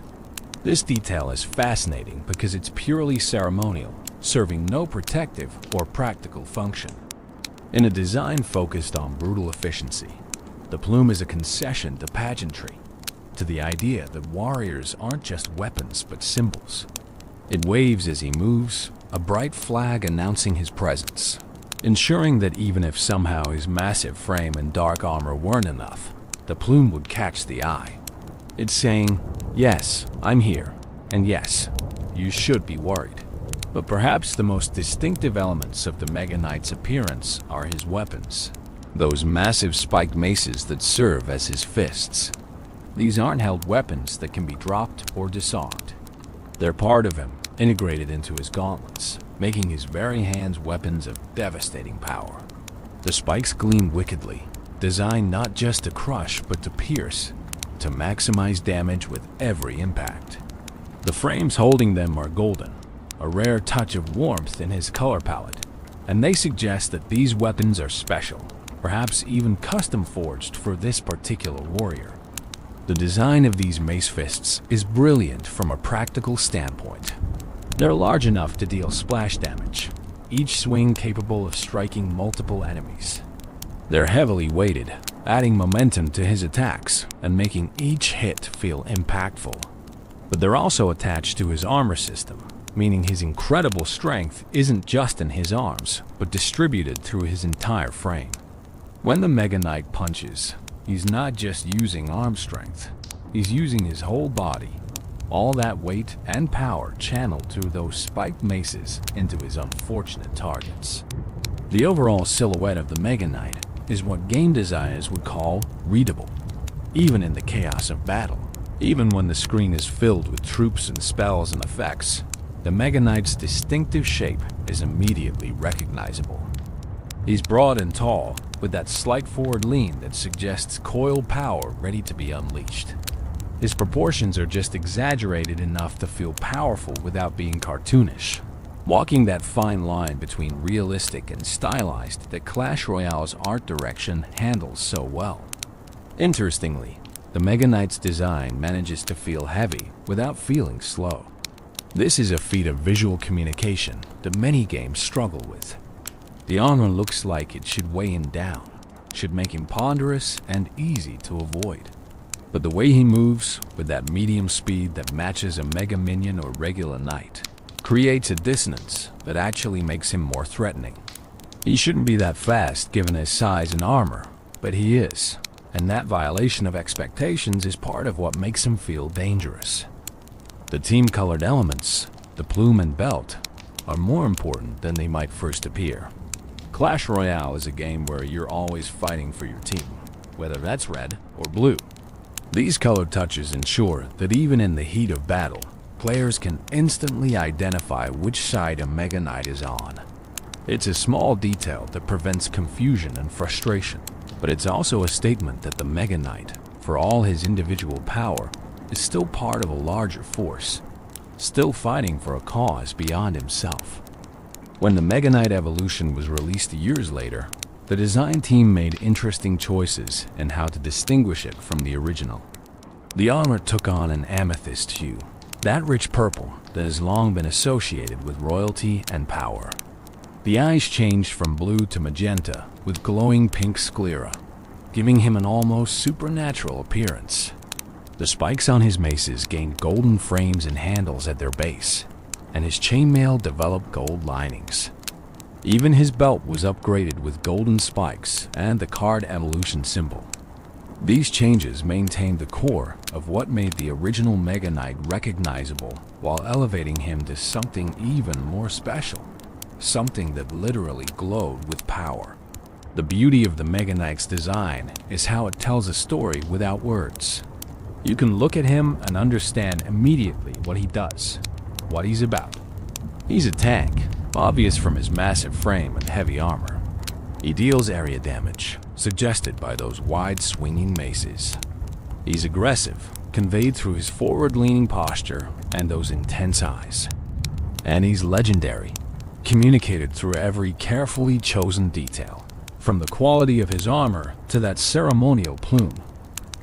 This detail is fascinating because it's purely ceremonial, serving no protective or practical function. In a design focused on brutal efficiency, the plume is a concession to pageantry, to the idea that warriors aren't just weapons but symbols. It waves as he moves, a bright flag announcing his presence, ensuring that even if somehow his massive frame and dark armor weren't enough, the plume would catch the eye. It's saying, yes, I'm here, and yes, you should be worried. But perhaps the most distinctive elements of the Mega Knight's appearance are his weapons, those massive spiked maces that serve as his fists. These aren't held weapons that can be dropped or disarmed. They're part of him, integrated into his gauntlets, making his very hands weapons of devastating power. The spikes gleam wickedly, designed not just to crush but to pierce, to maximize damage with every impact. The frames holding them are golden, a rare touch of warmth in his color palette, and they suggest that these weapons are special, perhaps even custom forged for this particular warrior. The design of these mace fists is brilliant from a practical standpoint. They're large enough to deal splash damage, each swing capable of striking multiple enemies. They're heavily weighted, adding momentum to his attacks and making each hit feel impactful. But they're also attached to his armor system, meaning his incredible strength isn't just in his arms, but distributed through his entire frame. When the Mega Knight punches, he's not just using arm strength, he's using his whole body, all that weight and power channeled through those spiked maces into his unfortunate targets. The overall silhouette of the Mega Knight is what game designers would call readable, even in the chaos of battle. Even when the screen is filled with troops and spells and effects, the Mega Knight's distinctive shape is immediately recognizable. He's broad and tall, with that slight forward lean that suggests coiled power ready to be unleashed. His proportions are just exaggerated enough to feel powerful without being cartoonish, walking that fine line between realistic and stylized that Clash Royale's art direction handles so well. Interestingly, the Mega Knight's design manages to feel heavy without feeling slow. This is a feat of visual communication that many games struggle with. The armor looks like it should weigh him down, should make him ponderous and easy to avoid. But the way he moves, with that medium speed that matches a Mega Minion or regular Knight, creates a dissonance that actually makes him more threatening. He shouldn't be that fast given his size and armor, but he is, and that violation of expectations is part of what makes him feel dangerous. The team-colored elements, the plume and belt, are more important than they might first appear. Clash Royale is a game where you're always fighting for your team, whether that's red or blue. These color touches ensure that even in the heat of battle, players can instantly identify which side a Mega Knight is on. It's a small detail that prevents confusion and frustration, but it's also a statement that the Mega Knight, for all his individual power, is still part of a larger force, still fighting for a cause beyond himself. When the Mega Knight Evolution was released years later, the design team made interesting choices in how to distinguish it from the original. The armor took on an amethyst hue, that rich purple that has long been associated with royalty and power. The eyes changed from blue to magenta with glowing pink sclera, giving him an almost supernatural appearance. The spikes on his maces gained golden frames and handles at their base, and his chainmail developed gold linings. Even his belt was upgraded with golden spikes and the card evolution symbol. These changes maintained the core of what made the original Mega Knight recognizable while elevating him to something even more special, something that literally glowed with power. The beauty of the Mega Knight's design is how it tells a story without words. You can look at him and understand immediately what he does, what he's about. He's a tank, obvious from his massive frame and heavy armor. He deals area damage, suggested by those wide swinging maces. He's aggressive, conveyed through his forward-leaning posture and those intense eyes. And he's legendary, communicated through every carefully chosen detail, from the quality of his armor to that ceremonial plume.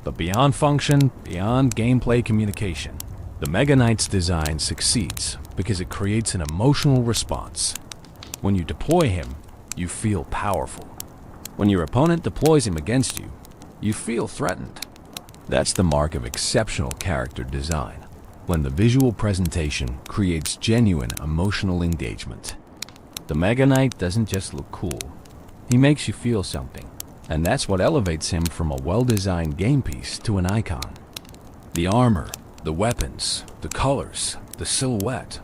But beyond function, beyond gameplay communication, the Mega Knight's design succeeds because it creates an emotional response. When you deploy him, you feel powerful. When your opponent deploys him against you, you feel threatened. That's the mark of exceptional character design, when the visual presentation creates genuine emotional engagement. The Mega Knight doesn't just look cool, he makes you feel something, and that's what elevates him from a well-designed game piece to an icon. The armor, the weapons, the colors, the silhouette,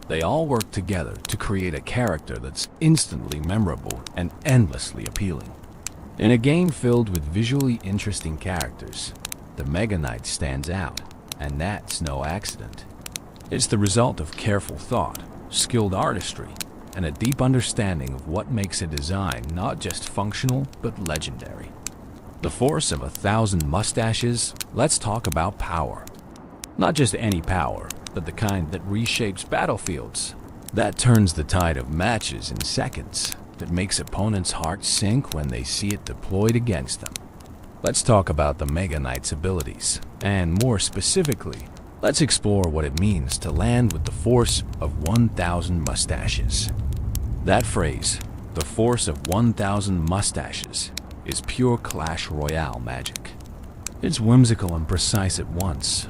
they all work together to create a character that's instantly memorable and endlessly appealing. In a game filled with visually interesting characters, the Mega Knight stands out, and that's no accident. It's the result of careful thought, skilled artistry, and a deep understanding of what makes a design not just functional but legendary. The force of 1,000 mustaches, let's talk about power. Not just any power, but the kind that reshapes battlefields, that turns the tide of matches in seconds, that makes opponents' hearts sink when they see it deployed against them. Let's talk about the Mega Knight's abilities, and more specifically, let's explore what it means to land with the force of 1,000 mustaches. That phrase, the force of 1,000 mustaches, is pure Clash Royale magic. It's whimsical and precise at once,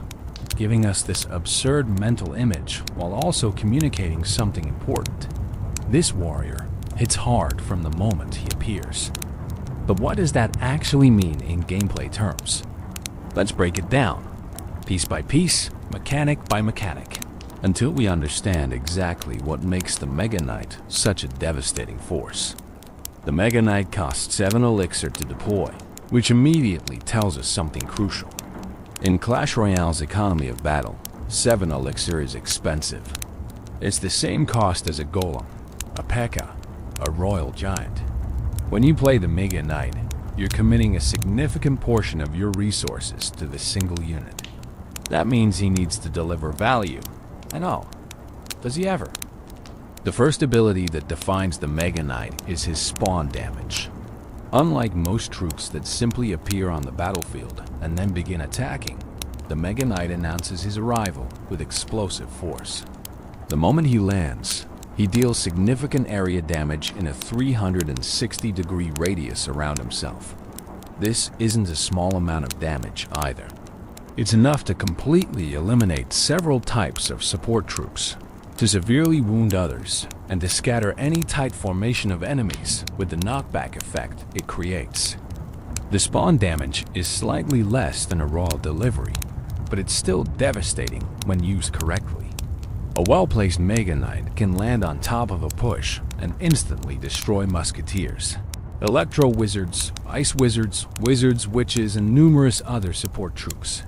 giving us this absurd mental image while also communicating something important. This warrior hits hard from the moment he appears. But what does that actually mean in gameplay terms? Let's break it down, piece by piece, mechanic by mechanic, until we understand exactly what makes the Mega Knight such a devastating force. The Mega Knight costs 7 elixir to deploy, which immediately tells us something crucial. In Clash Royale's economy of battle, 7 elixir is expensive. It's the same cost as a golem, a P.E.K.K.A., a royal giant. When you play the Mega Knight, you're committing a significant portion of your resources to this single unit. That means he needs to deliver value. And oh, does he ever? The first ability that defines the Mega Knight is his spawn damage. Unlike most troops that simply appear on the battlefield and then begin attacking, the Mega Knight announces his arrival with explosive force. The moment he lands, he deals significant area damage in a 360-degree radius around himself. This isn't a small amount of damage either. It's enough to completely eliminate several types of support troops, to severely wound others, and to scatter any tight formation of enemies with the knockback effect it creates. The spawn damage is slightly less than a raw delivery, but it's still devastating when used correctly. A well-placed Mega Knight can land on top of a push and instantly destroy musketeers, electro wizards, ice wizards, wizards, witches, and numerous other support troops.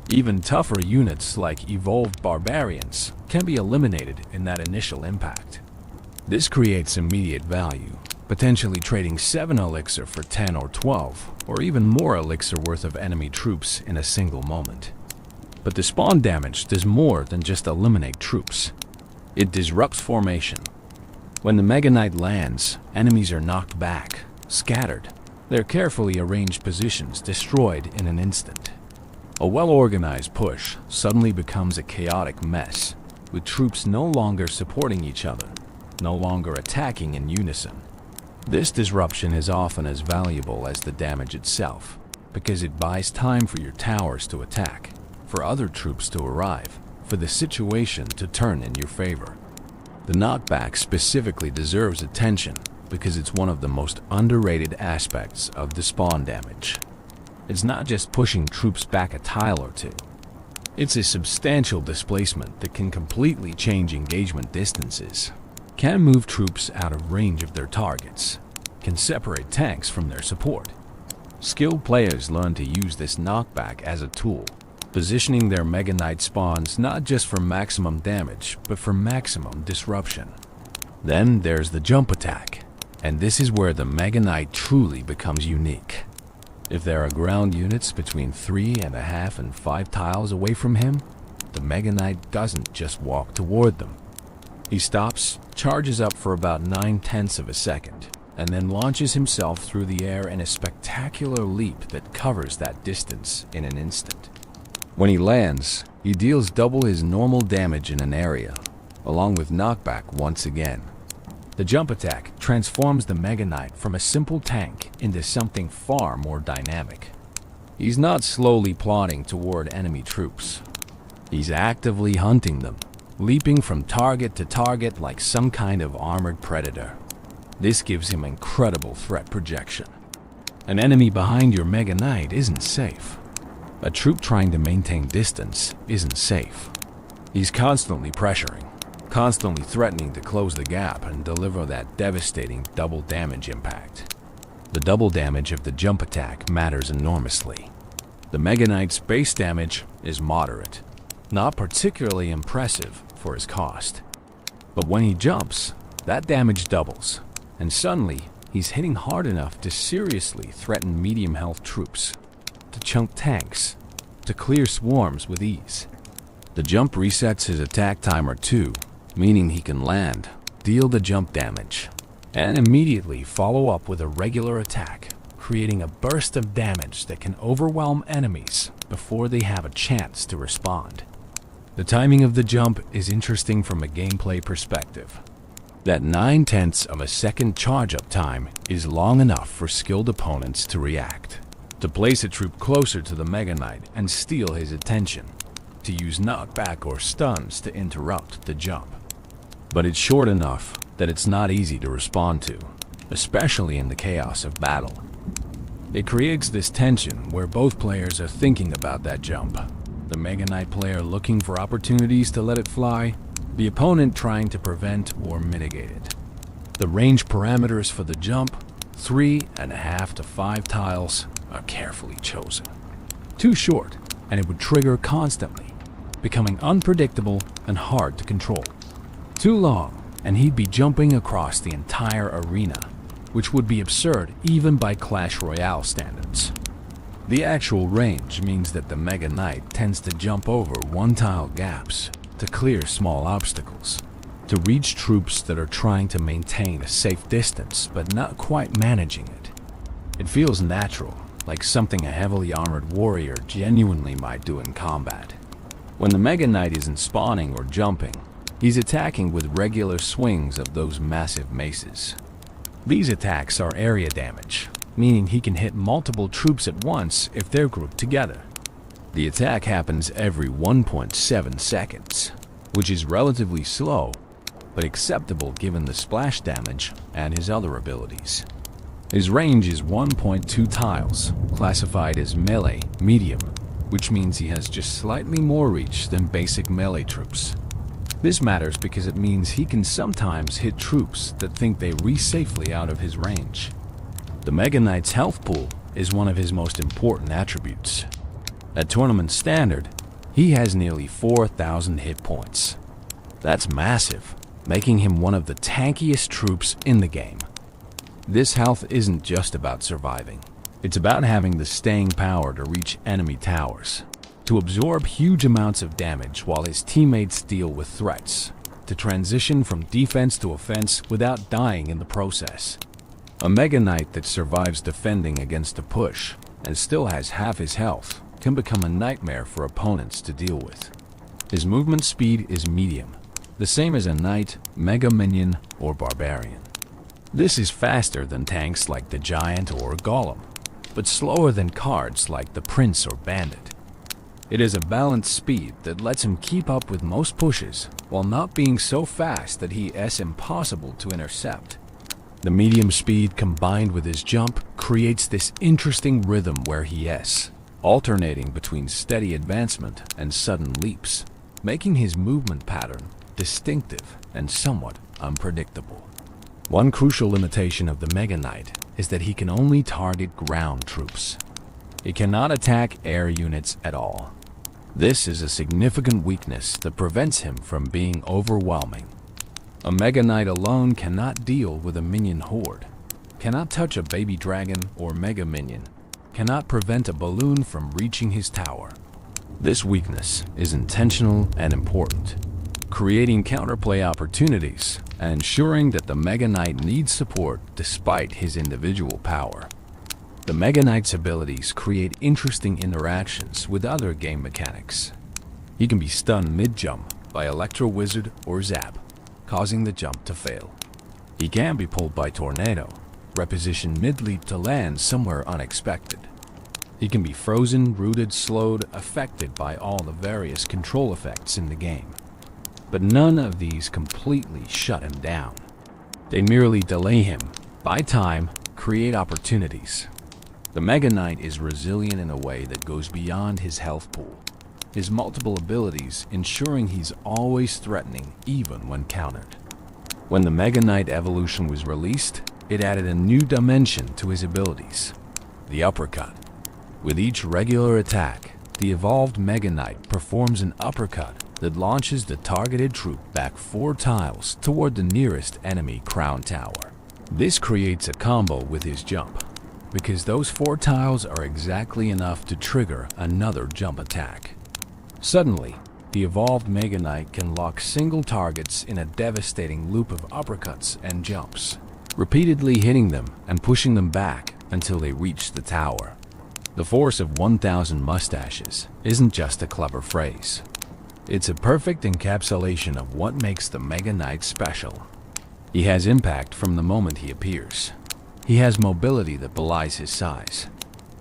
Even tougher units like evolved barbarians can be eliminated in that initial impact. This creates immediate value, potentially trading 7 elixir for 10 or 12, or even more elixir worth of enemy troops in a single moment. But the spawn damage does more than just eliminate troops. It disrupts formation. When the Mega Knight lands, enemies are knocked back, scattered, their carefully arranged positions destroyed in an instant. A well-organized push suddenly becomes a chaotic mess, with troops no longer supporting each other, no longer attacking in unison. This disruption is often as valuable as the damage itself, because it buys time for your towers to attack, for other troops to arrive, for the situation to turn in your favor. The knockback specifically deserves attention because it's one of the most underrated aspects of the spawn damage. It's not just pushing troops back a tile or two. It's a substantial displacement that can completely change engagement distances, can move troops out of range of their targets, can separate tanks from their support. Skilled players learn to use this knockback as a tool, positioning their Mega Knight spawns not just for maximum damage, but for maximum disruption. Then there's the jump attack, and this is where the Mega Knight truly becomes unique. If there are ground units between 3.5 and 5 tiles away from him, the Mega Knight doesn't just walk toward them. He stops, charges up for about 9/10 of a second, and then launches himself through the air in a spectacular leap that covers that distance in an instant. When he lands, he deals double his normal damage in an area, along with knockback once again. The jump attack transforms the Mega Knight from a simple tank into something far more dynamic. He's not slowly plodding toward enemy troops. He's actively hunting them, leaping from target to target like some kind of armored predator. This gives him incredible threat projection. An enemy behind your Mega Knight isn't safe. A troop trying to maintain distance isn't safe. He's constantly pressuring, constantly threatening to close the gap and deliver that devastating double damage impact. The double damage of the jump attack matters enormously. The Mega Knight's base damage is moderate, not particularly impressive for his cost. But when he jumps, that damage doubles, and suddenly he's hitting hard enough to seriously threaten medium health troops, to chunk tanks, to clear swarms with ease. The jump resets his attack timer too, meaning he can land, deal the jump damage, and immediately follow up with a regular attack, creating a burst of damage that can overwhelm enemies before they have a chance to respond. The timing of the jump is interesting from a gameplay perspective. That 9/10 of a second charge-up time is long enough for skilled opponents to react, to place a troop closer to the Mega Knight and steal his attention, to use knockback or stuns to interrupt the jump. But it's short enough that it's not easy to respond to, especially in the chaos of battle. It creates this tension where both players are thinking about that jump. The Mega Knight player looking for opportunities to let it fly, the opponent trying to prevent or mitigate it. The range parameters for the jump, 3.5 to 5 tiles, are carefully chosen. Too short, and it would trigger constantly, becoming unpredictable and hard to control. Too long, and he'd be jumping across the entire arena, which would be absurd even by Clash Royale standards. The actual range means that the Mega Knight tends to jump over one-tile gaps to clear small obstacles, to reach troops that are trying to maintain a safe distance but not quite managing it. It feels natural, like something a heavily armored warrior genuinely might do in combat. When the Mega Knight isn't spawning or jumping, he's attacking with regular swings of those massive maces. These attacks are area damage, meaning he can hit multiple troops at once if they're grouped together. The attack happens every 1.7 seconds, which is relatively slow, but acceptable given the splash damage and his other abilities. His range is 1.2 tiles, classified as melee medium, which means he has just slightly more reach than basic melee troops. This matters because it means he can sometimes hit troops that think they safely out of his range. The Mega Knight's health pool is one of his most important attributes. At tournament standard, he has nearly 4,000 hit points. That's massive, making him one of the tankiest troops in the game. This health isn't just about surviving. It's about having the staying power to reach enemy towers, to absorb huge amounts of damage while his teammates deal with threats, to transition from defense to offense without dying in the process. A Mega Knight that survives defending against a push and still has half his health can become a nightmare for opponents to deal with. His movement speed is medium, the same as a knight, mega minion, or barbarian. This is faster than tanks like the Giant or Golem, but slower than cards like the Prince or Bandit. It is a balanced speed that lets him keep up with most pushes while not being so fast that he is impossible to intercept. The medium speed combined with his jump creates this interesting rhythm where he is, alternating between steady advancement and sudden leaps, making his movement pattern distinctive and somewhat unpredictable. One crucial limitation of the Mega Knight is that he can only target ground troops. He cannot attack air units at all. This is a significant weakness that prevents him from being overwhelming. A Mega Knight alone cannot deal with a minion horde, cannot touch a baby dragon or mega minion, cannot prevent a balloon from reaching his tower. This weakness is intentional and important, creating counterplay opportunities and ensuring that the Mega Knight needs support despite his individual power. The Mega Knight's abilities create interesting interactions with other game mechanics. He can be stunned mid-jump by Electro Wizard or Zap, causing the jump to fail. He can be pulled by Tornado, repositioned mid-leap to land somewhere unexpected. He can be frozen, rooted, slowed, affected by all the various control effects in the game. But none of these completely shut him down. They merely delay him, buy time, create opportunities. The Mega Knight is resilient in a way that goes beyond his health pool, his multiple abilities ensuring he's always threatening even when countered. When the Mega Knight evolution was released, it added a new dimension to his abilities, the uppercut. With each regular attack, the evolved Mega Knight performs an uppercut that launches the targeted troop back 4 tiles toward the nearest enemy crown tower. This creates a combo with his jump, because those 4 tiles are exactly enough to trigger another jump attack. Suddenly, the evolved Mega Knight can lock single targets in a devastating loop of uppercuts and jumps, repeatedly hitting them and pushing them back until they reach the tower. The force of 1,000 mustaches isn't just a clever phrase. It's a perfect encapsulation of what makes the Mega Knight special. He has impact from the moment he appears. He has mobility that belies his size.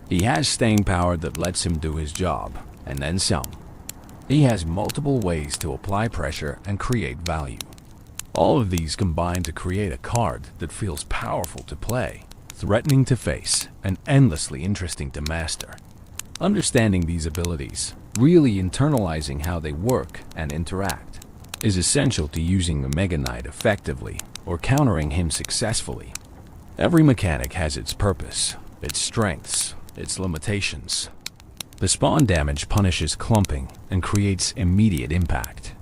He has staying power that lets him do his job, and then some. He has multiple ways to apply pressure and create value. All of these combine to create a card that feels powerful to play, threatening to face, and endlessly interesting to master. Understanding these abilities, really internalizing how they work and interact, is essential to using the Mega Knight effectively or countering him successfully. Every mechanic has its purpose, its strengths, its limitations. The spawn damage punishes clumping and creates immediate impact.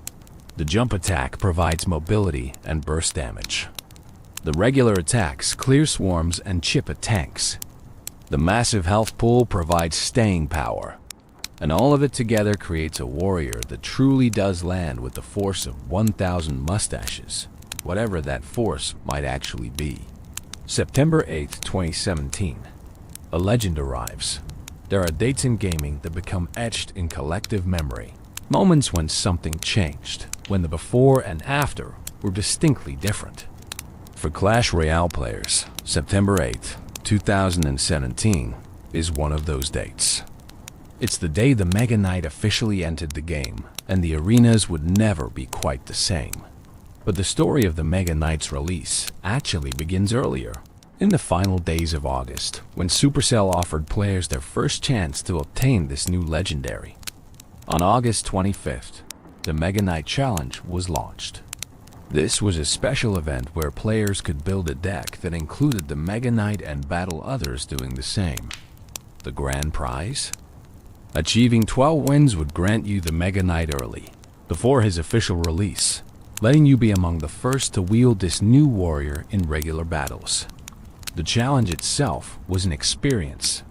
The jump attack provides mobility and burst damage. The regular attacks clear swarms and chip at tanks. The massive health pool provides staying power. And all of it together creates a warrior that truly does land with the force of 1,000 mustaches, whatever that force might actually be. September 8th, 2017. A legend arrives. There are dates in gaming that become etched in collective memory. Moments when something changed, when the before and after were distinctly different. For Clash Royale players, September 8th, 2017 is one of those dates. It's the day the Mega Knight officially entered the game, and the arenas would never be quite the same. But the story of the Mega Knight's release actually begins earlier, in the final days of August, when Supercell offered players their first chance to obtain this new legendary. On August 25th, the Mega Knight Challenge was launched. This was a special event where players could build a deck that included the Mega Knight and battle others doing the same. The grand prize? Achieving 12 wins would grant you the Mega Knight early, before his official release, letting you be among the first to wield this new warrior in regular battles. The challenge itself was an experience,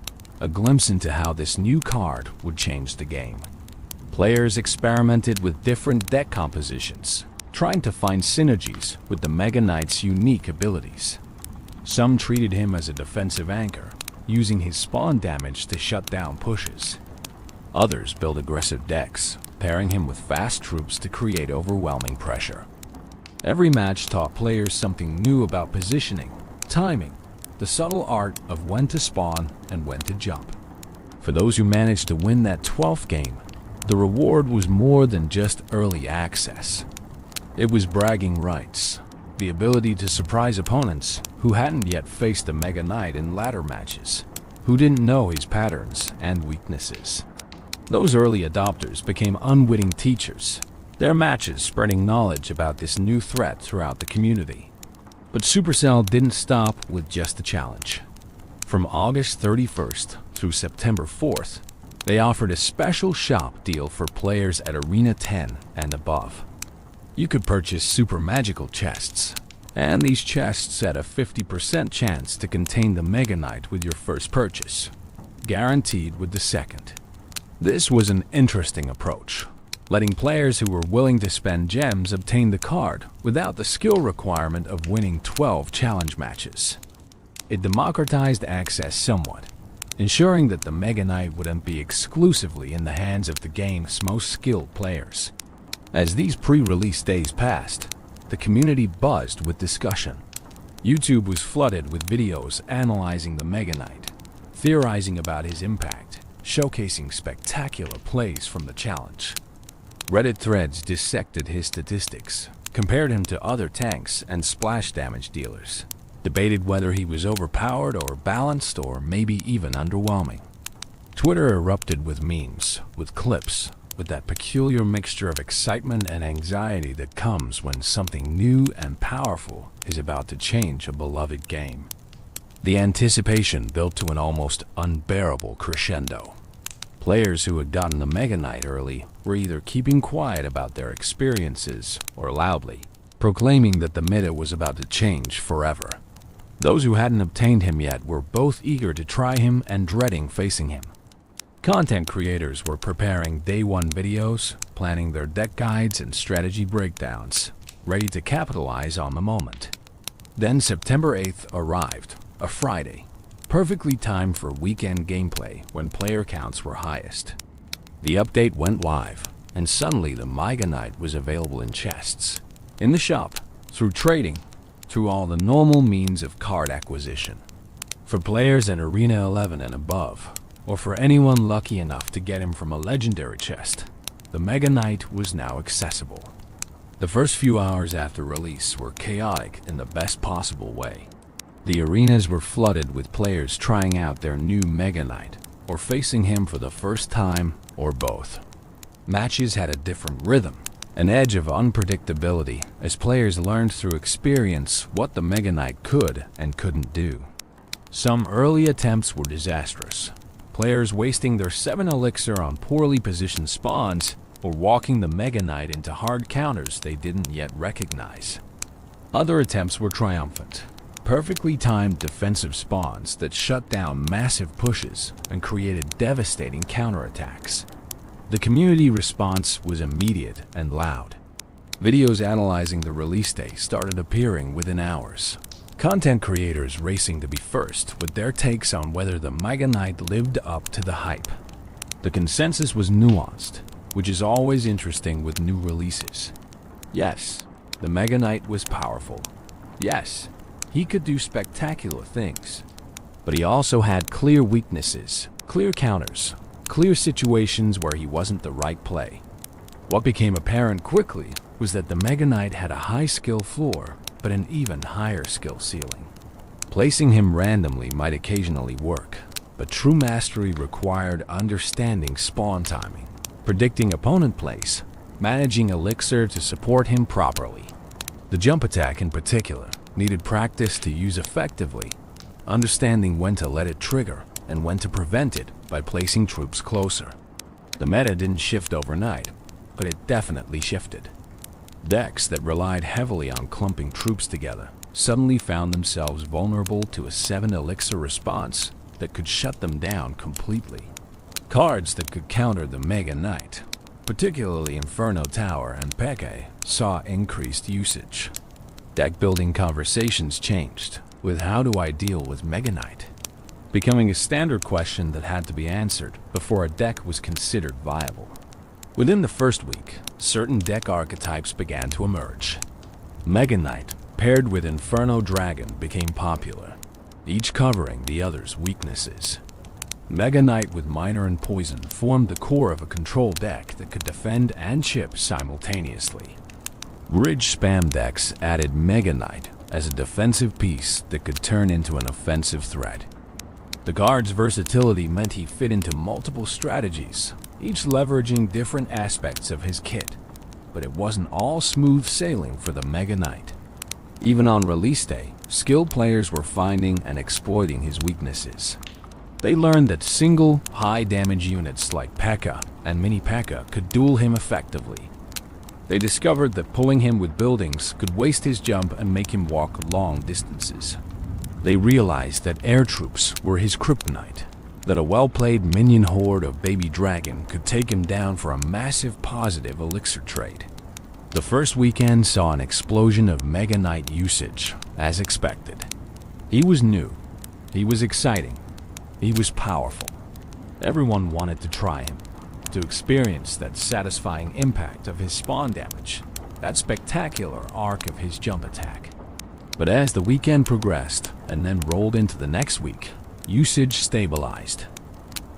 a glimpse into how this new card would change the game. Players experimented with different deck compositions, trying to find synergies with the Mega Knight's unique abilities. Some treated him as a defensive anchor, using his spawn damage to shut down pushes. Others built aggressive decks, pairing him with fast troops to create overwhelming pressure. Every match taught players something new about positioning, timing, the subtle art of when to spawn and when to jump. For those who managed to win that 12th game, the reward was more than just early access. It was bragging rights, the ability to surprise opponents who hadn't yet faced the Mega Knight in ladder matches, who didn't know his patterns and weaknesses. Those early adopters became unwitting teachers, their matches spreading knowledge about this new threat throughout the community. But Supercell didn't stop with just the challenge. From August 31st through September 4th, they offered a special shop deal for players at Arena 10 and above. You could purchase super magical chests, and these chests had a 50% chance to contain the Mega Knight with your first purchase, guaranteed with the second. This was an interesting approach, letting players who were willing to spend gems obtain the card without the skill requirement of winning 12 challenge matches. It democratized access somewhat, ensuring that the Mega Knight wouldn't be exclusively in the hands of the game's most skilled players. As these pre-release days passed, the community buzzed with discussion. YouTube was flooded with videos analyzing the Mega Knight, theorizing about his impact, showcasing spectacular plays from the challenge. Reddit threads dissected his statistics, compared him to other tanks and splash damage dealers, debated whether he was overpowered or balanced or maybe even underwhelming. Twitter erupted with memes, with clips, with that peculiar mixture of excitement and anxiety that comes when something new and powerful is about to change a beloved game. The anticipation built to an almost unbearable crescendo. Players who had gotten the Mega Knight early were either keeping quiet about their experiences or loudly proclaiming that the meta was about to change forever. Those who hadn't obtained him yet were both eager to try him and dreading facing him. Content creators were preparing day one videos, planning their deck guides and strategy breakdowns, ready to capitalize on the moment. Then September 8th arrived, a Friday, perfectly timed for weekend gameplay when player counts were highest. The update went live, and suddenly the Mega Knight was available in chests, in the shop, through trading, through all the normal means of card acquisition. For players at Arena 11 and above, or for anyone lucky enough to get him from a legendary chest, the Mega Knight was now accessible. The first few hours after release were chaotic in the best possible way. The arenas were flooded with players trying out their new Mega Knight, or facing him for the first time, or both. Matches had a different rhythm, an edge of unpredictability, as players learned through experience what the Mega Knight could and couldn't do. Some early attempts were disastrous, players wasting their 7 elixir on poorly positioned spawns or walking the Mega Knight into hard counters they didn't yet recognize. Other attempts were triumphant, perfectly timed defensive spawns that shut down massive pushes and created devastating counterattacks. The community response was immediate and loud. Videos analyzing the release day started appearing within hours. Content creators racing to be first with their takes on whether the Mega Knight lived up to the hype. The consensus was nuanced, which is always interesting with new releases. Yes, the Mega Knight was powerful. Yes, he could do spectacular things. But he also had clear weaknesses, clear counters, clear situations where he wasn't the right play. What became apparent quickly was that the Mega Knight had a high skill floor, but an even higher skill ceiling. Placing him randomly might occasionally work, but true mastery required understanding spawn timing, predicting opponent plays, managing elixir to support him properly. The jump attack in particular needed practice to use effectively, understanding when to let it trigger and when to prevent it by placing troops closer. The meta didn't shift overnight, but it definitely shifted. Decks that relied heavily on clumping troops together suddenly found themselves vulnerable to a 7 elixir response that could shut them down completely. Cards that could counter the Mega Knight, particularly Inferno Tower and Peke, saw increased usage. Deck building conversations changed, with how do I deal with Mega Knight, becoming a standard question that had to be answered before a deck was considered viable. Within the first week, certain deck archetypes began to emerge. Mega Knight paired with Inferno Dragon became popular, each covering the other's weaknesses. Mega Knight with Miner and Poison formed the core of a control deck that could defend and chip simultaneously. Bridge spam decks added Mega Knight as a defensive piece that could turn into an offensive threat. The card's versatility meant he fit into multiple strategies, each leveraging different aspects of his kit. But it wasn't all smooth sailing for the Mega Knight. Even on release day, skilled players were finding and exploiting his weaknesses. They learned that single, high-damage units like P.E.K.K.A. and Mini P.E.K.K.A. could duel him effectively. They discovered that pulling him with buildings could waste his jump and make him walk long distances. They realized that air troops were his kryptonite, that a well-played minion horde of Baby Dragon could take him down for a massive positive elixir trade. The first weekend saw an explosion of Mega Knight usage, as expected. He was new, he was exciting, he was powerful. Everyone wanted to try him, to experience that satisfying impact of his spawn damage, that spectacular arc of his jump attack. But as the weekend progressed and then rolled into the next week, usage stabilized.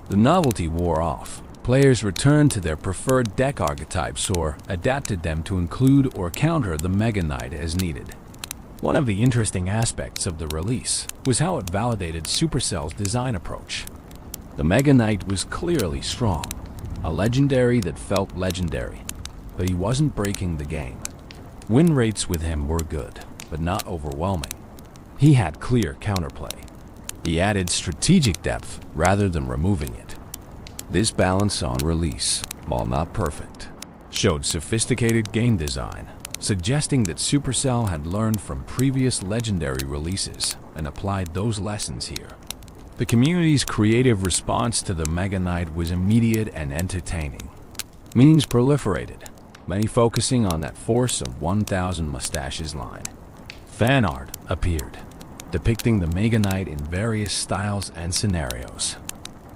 The novelty wore off. Players returned to their preferred deck archetypes or adapted them to include or counter the Mega Knight as needed. One of the interesting aspects of the release was how it validated Supercell's design approach. The Mega Knight was clearly strong, a legendary that felt legendary, but he wasn't breaking the game. Win rates with him were good, but not overwhelming. He had clear counterplay. He added strategic depth rather than removing it. This balance on release, while not perfect, showed sophisticated game design, suggesting that Supercell had learned from previous legendary releases and applied those lessons here. The community's creative response to the Mega Knight was immediate and entertaining. Memes proliferated, many focusing on that Force of 1,000 Mustaches line. Fan art appeared, depicting the Mega Knight in various styles and scenarios.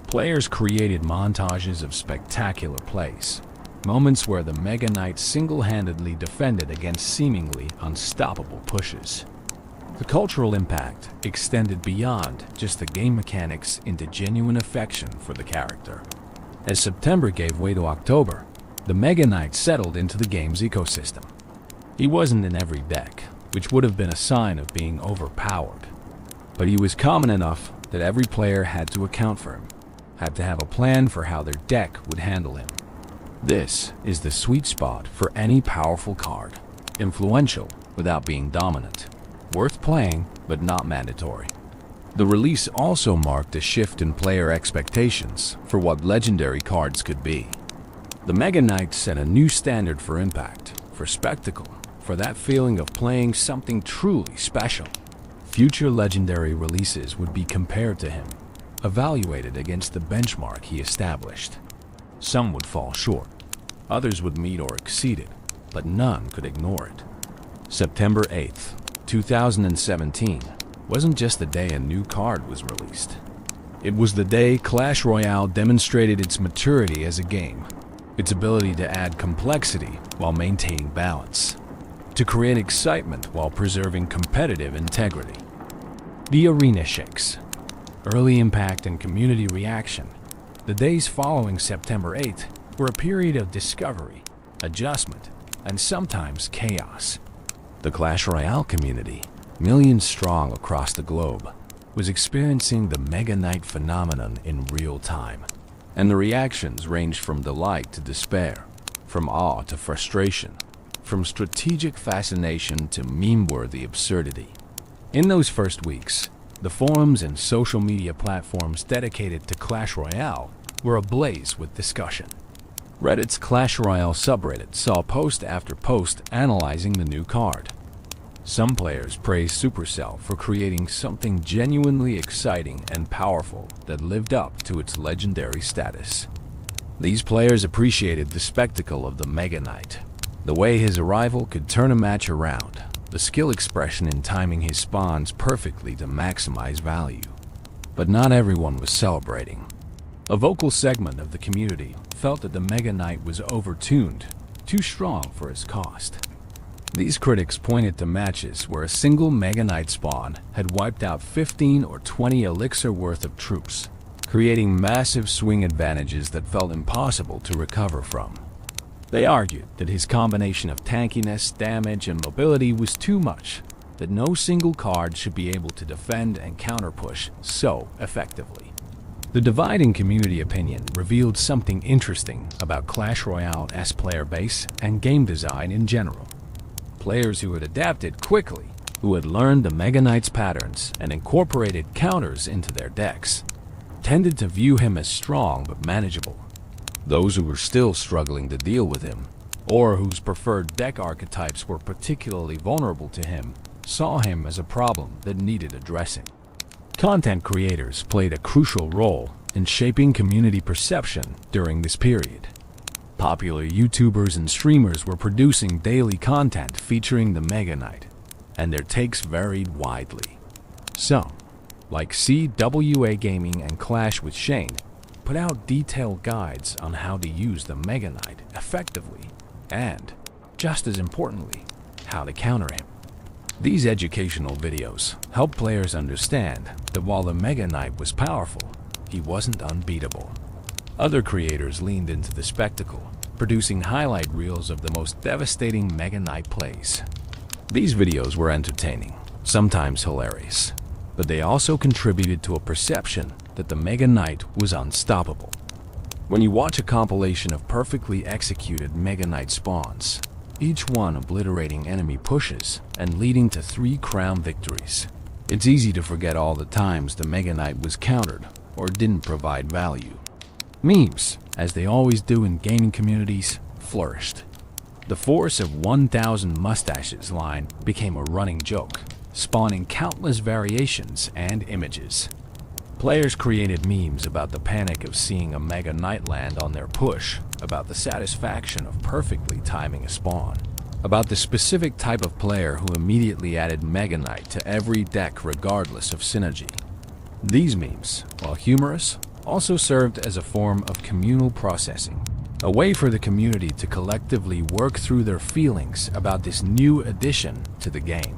Players created montages of spectacular plays, moments where the Mega Knight single-handedly defended against seemingly unstoppable pushes. The cultural impact extended beyond just the game mechanics into genuine affection for the character. As September gave way to October, the Mega Knight settled into the game's ecosystem. He wasn't in every deck, which would have been a sign of being overpowered. But he was common enough that every player had to account for him, had to have a plan for how their deck would handle him. This is the sweet spot for any powerful card, influential without being dominant, worth playing but not mandatory. The release also marked a shift in player expectations for what legendary cards could be. The Mega Knight set a new standard for impact, for spectacle, for that feeling of playing something truly special. Future legendary releases would be compared to him, evaluated against the benchmark he established. Some would fall short, others would meet or exceed it, but none could ignore it. September 8th, 2017 wasn't just the day a new card was released. It was the day Clash Royale demonstrated its maturity as a game, its ability to add complexity while maintaining balance, to create excitement while preserving competitive integrity. The arena shakes, early impact and community reaction. The days following September 8th were a period of discovery, adjustment, and sometimes chaos. The Clash Royale community, millions strong across the globe, was experiencing the Mega Knight phenomenon in real time, and the reactions ranged from delight to despair, from awe to frustration, from strategic fascination to meme-worthy absurdity. In those first weeks, the forums and social media platforms dedicated to Clash Royale were ablaze with discussion. Reddit's Clash Royale subreddit saw post after post analyzing the new card. Some players praised Supercell for creating something genuinely exciting and powerful that lived up to its legendary status. These players appreciated the spectacle of the Mega Knight, the way his arrival could turn a match around, the skill expression in timing his spawns perfectly to maximize value. But not everyone was celebrating. A vocal segment of the community felt that the Mega Knight was overtuned, too strong for its cost. These critics pointed to matches where a single Mega Knight spawn had wiped out 15 or 20 elixir worth of troops, creating massive swing advantages that felt impossible to recover from. They argued that his combination of tankiness, damage, and mobility was too much, that no single card should be able to defend and counterpush so effectively. The dividing community opinion revealed something interesting about Clash Royale's player base and game design in general. Players who had adapted quickly, who had learned the Mega Knight's patterns and incorporated counters into their decks, tended to view him as strong but manageable. Those who were still struggling to deal with him, or whose preferred deck archetypes were particularly vulnerable to him, saw him as a problem that needed addressing. Content creators played a crucial role in shaping community perception during this period. Popular YouTubers and streamers were producing daily content featuring the Mega Knight, and their takes varied widely. Some, like CWA Gaming and Clash with Shane, put out detailed guides on how to use the Mega Knight effectively and, just as importantly, how to counter him. These educational videos help players understand that while the Mega Knight was powerful, he wasn't unbeatable. Other creators leaned into the spectacle, producing highlight reels of the most devastating Mega Knight plays. These videos were entertaining, sometimes hilarious, but they also contributed to a perception that the Mega Knight was unstoppable. When you watch a compilation of perfectly executed Mega Knight spawns, each one obliterating enemy pushes and leading to 3 crown victories, it's easy to forget all the times the Mega Knight was countered or didn't provide value. Memes, as they always do in gaming communities, flourished. The Force of 1,000 Mustaches line became a running joke, spawning countless variations and images. Players created memes about the panic of seeing a Mega Knight land on their push, about the satisfaction of perfectly timing a spawn, about the specific type of player who immediately added Mega Knight to every deck regardless of synergy. These memes, while humorous, also served as a form of communal processing, a way for the community to collectively work through their feelings about this new addition to the game.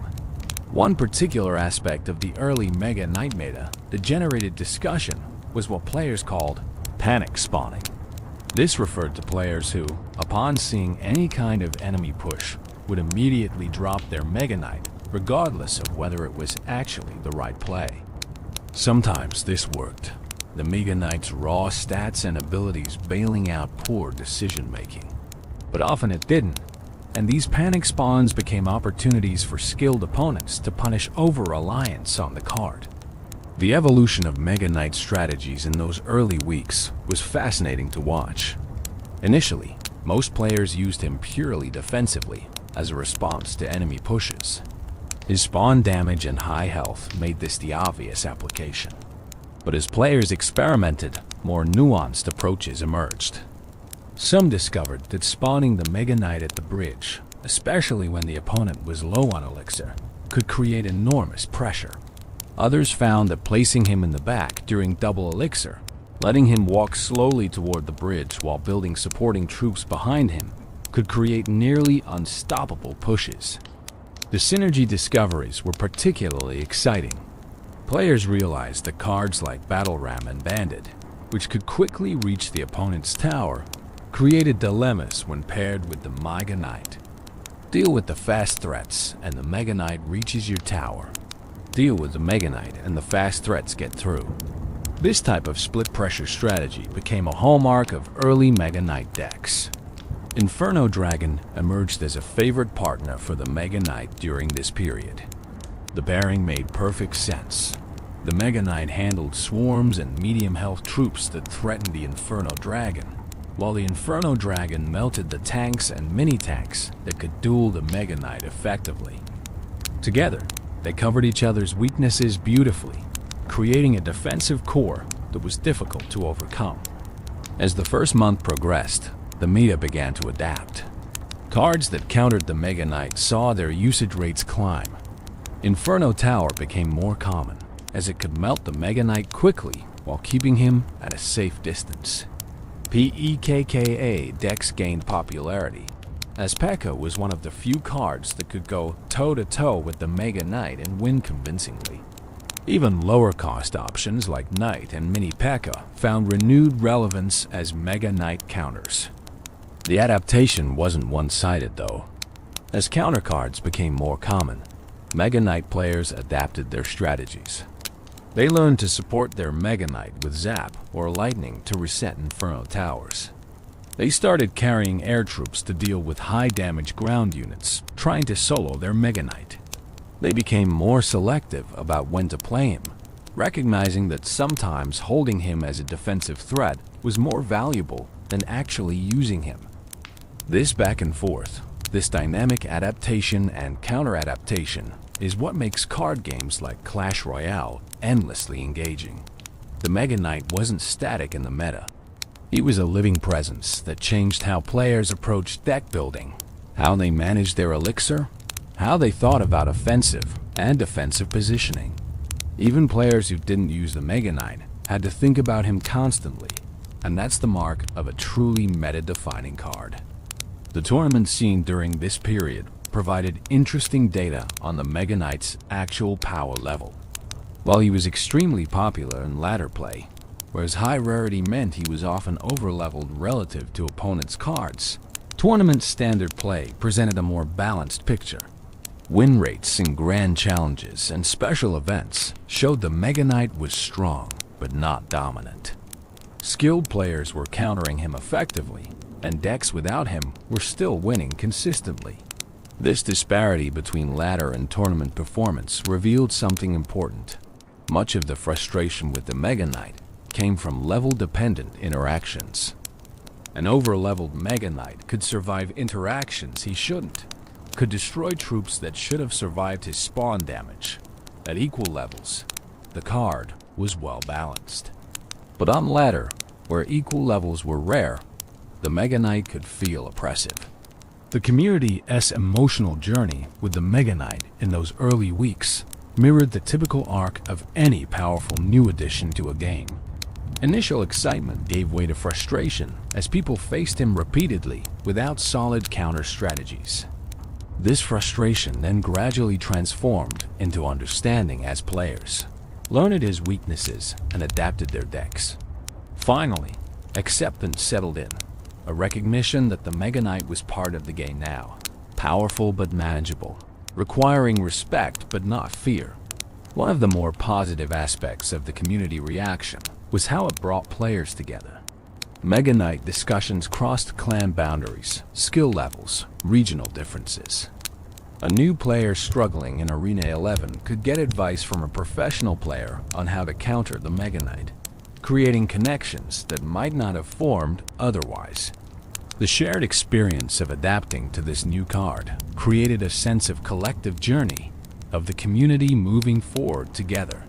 One particular aspect of the early Mega Knight meta that generated discussion was what players called panic spawning. This referred to players who, upon seeing any kind of enemy push, would immediately drop their Mega Knight, regardless of whether it was actually the right play. Sometimes this worked, the Mega Knight's raw stats and abilities bailing out poor decision-making. But often it didn't, and these panic spawns became opportunities for skilled opponents to punish over-reliance on the card. The evolution of Mega Knight strategies in those early weeks was fascinating to watch. Initially, most players used him purely defensively as a response to enemy pushes. His spawn damage and high health made this the obvious application. But as players experimented, more nuanced approaches emerged. Some discovered that spawning the Mega Knight at the bridge, especially when the opponent was low on elixir, could create enormous pressure. Others found that placing him in the back during double elixir, letting him walk slowly toward the bridge while building supporting troops behind him, could create nearly unstoppable pushes. The synergy discoveries were particularly exciting. Players realized that cards like Battle Ram and Bandit, which could quickly reach the opponent's tower, created dilemmas when paired with the Mega Knight. Deal with the fast threats and the Mega Knight reaches your tower. Deal with the Mega Knight and the fast threats get through. This type of split pressure strategy became a hallmark of early Mega Knight decks. Inferno Dragon emerged as a favorite partner for the Mega Knight during this period. The pairing made perfect sense. The Mega Knight handled swarms and medium health troops that threatened the Inferno Dragon, while the Inferno Dragon melted the tanks and mini-tanks that could duel the Mega Knight effectively. Together, they covered each other's weaknesses beautifully, creating a defensive core that was difficult to overcome. As the first month progressed, the meta began to adapt. Cards that countered the Mega Knight saw their usage rates climb. Inferno Tower became more common, as it could melt the Mega Knight quickly while keeping him at a safe distance. PEKKA decks gained popularity, as P.E.K.K.A. was one of the few cards that could go toe-to-toe with the Mega Knight and win convincingly. Even lower-cost options like Knight and Mini P.E.K.K.A. found renewed relevance as Mega Knight counters. The adaptation wasn't one-sided though. As counter cards became more common, Mega Knight players adapted their strategies. They learned to support their Mega Knight with Zap or Lightning to reset Inferno towers. They started carrying air troops to deal with high-damage ground units trying to solo their Mega Knight. They became more selective about when to play him, recognizing that sometimes holding him as a defensive threat was more valuable than actually using him. This back and forth, this dynamic adaptation and counter-adaptation is what makes card games like Clash Royale endlessly engaging. The Mega Knight wasn't static in the meta. He was a living presence that changed how players approached deck building, how they managed their elixir, how they thought about offensive and defensive positioning. Even players who didn't use the Mega Knight had to think about him constantly, and that's the mark of a truly meta-defining card. The tournament scene during this period provided interesting data on the Mega Knight's actual power level. While he was extremely popular in ladder play, where his high rarity meant he was often overleveled relative to opponents' cards, tournament standard play presented a more balanced picture. Win rates in grand challenges and special events showed the Mega Knight was strong, but not dominant. Skilled players were countering him effectively, and decks without him were still winning consistently. This disparity between ladder and tournament performance revealed something important. Much of the frustration with the Mega Knight came from level-dependent interactions. An over-leveled Mega Knight could survive interactions he shouldn't, could destroy troops that should have survived his spawn damage. At equal levels, the card was well-balanced. But on ladder, where equal levels were rare, the Mega Knight could feel oppressive. The community's emotional journey with the Mega Knight in those early weeks mirrored the typical arc of any powerful new addition to a game. Initial excitement gave way to frustration as people faced him repeatedly without solid counter strategies. This frustration then gradually transformed into understanding as players, learned his weaknesses, and adapted their decks. Finally, acceptance settled in, a recognition that the Mega Knight was part of the game now, powerful but manageable, requiring respect but not fear. One of the more positive aspects of the community reaction was how it brought players together. Mega Knight discussions crossed clan boundaries, skill levels, regional differences. A new player struggling in Arena 11 could get advice from a professional player on how to counter the Mega Knight, creating connections that might not have formed otherwise. The shared experience of adapting to this new card created a sense of collective journey, of the community moving forward together.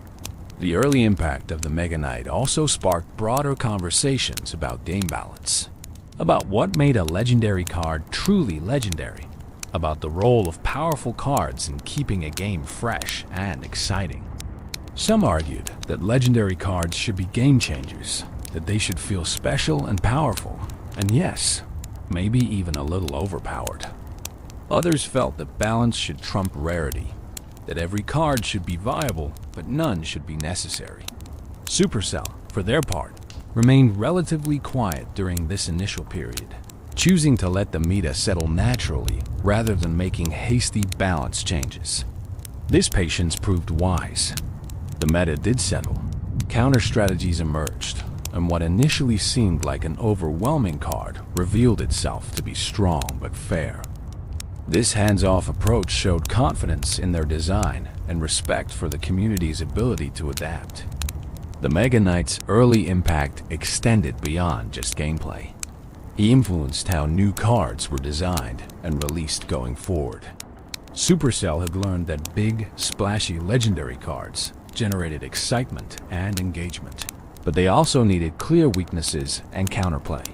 The early impact of the Mega Knight also sparked broader conversations about game balance, about what made a legendary card truly legendary, about the role of powerful cards in keeping a game fresh and exciting. Some argued that legendary cards should be game changers, that they should feel special and powerful, and yes, maybe even a little overpowered. Others felt that balance should trump rarity, that every card should be viable, but none should be necessary. Supercell, for their part, remained relatively quiet during this initial period, choosing to let the meta settle naturally rather than making hasty balance changes. This patience proved wise. The meta did settle, counter strategies emerged, and what initially seemed like an overwhelming card revealed itself to be strong but fair. This hands-off approach showed confidence in their design and respect for the community's ability to adapt. The Mega Knight's early impact extended beyond just gameplay. He influenced how new cards were designed and released going forward. Supercell had learned that big, splashy legendary cards generated excitement and engagement, but they also needed clear weaknesses and counterplay.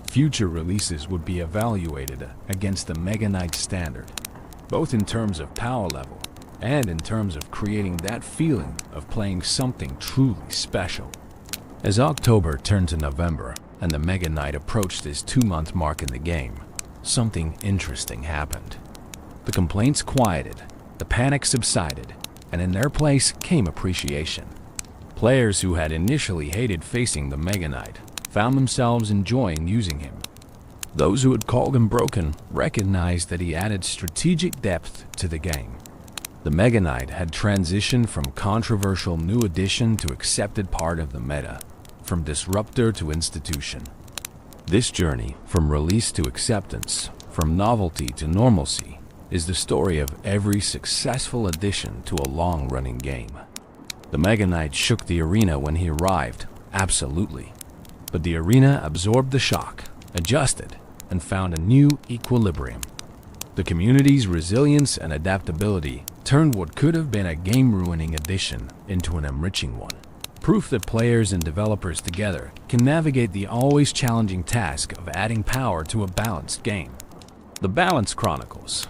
Future releases would be evaluated against the Mega Knight standard, both in terms of power level and in terms of creating that feeling of playing something truly special. As October turned to November and the Mega Knight approached his 2-month mark in the game, something interesting happened. The complaints quieted, the panic subsided, and in their place came appreciation. Players who had initially hated facing the Mega Knight found themselves enjoying using him. Those who had called him broken recognized that he added strategic depth to the game. The Mega Knight had transitioned from controversial new addition to accepted part of the meta, from disruptor to institution. This journey, from release to acceptance, from novelty to normalcy, is the story of every successful addition to a long-running game. The Mega Knight shook the arena when he arrived, absolutely. But the arena absorbed the shock, adjusted, and found a new equilibrium. The community's resilience and adaptability turned what could have been a game-ruining addition into an enriching one. Proof that players and developers together can navigate the always challenging task of adding power to a balanced game. The Balance Chronicles.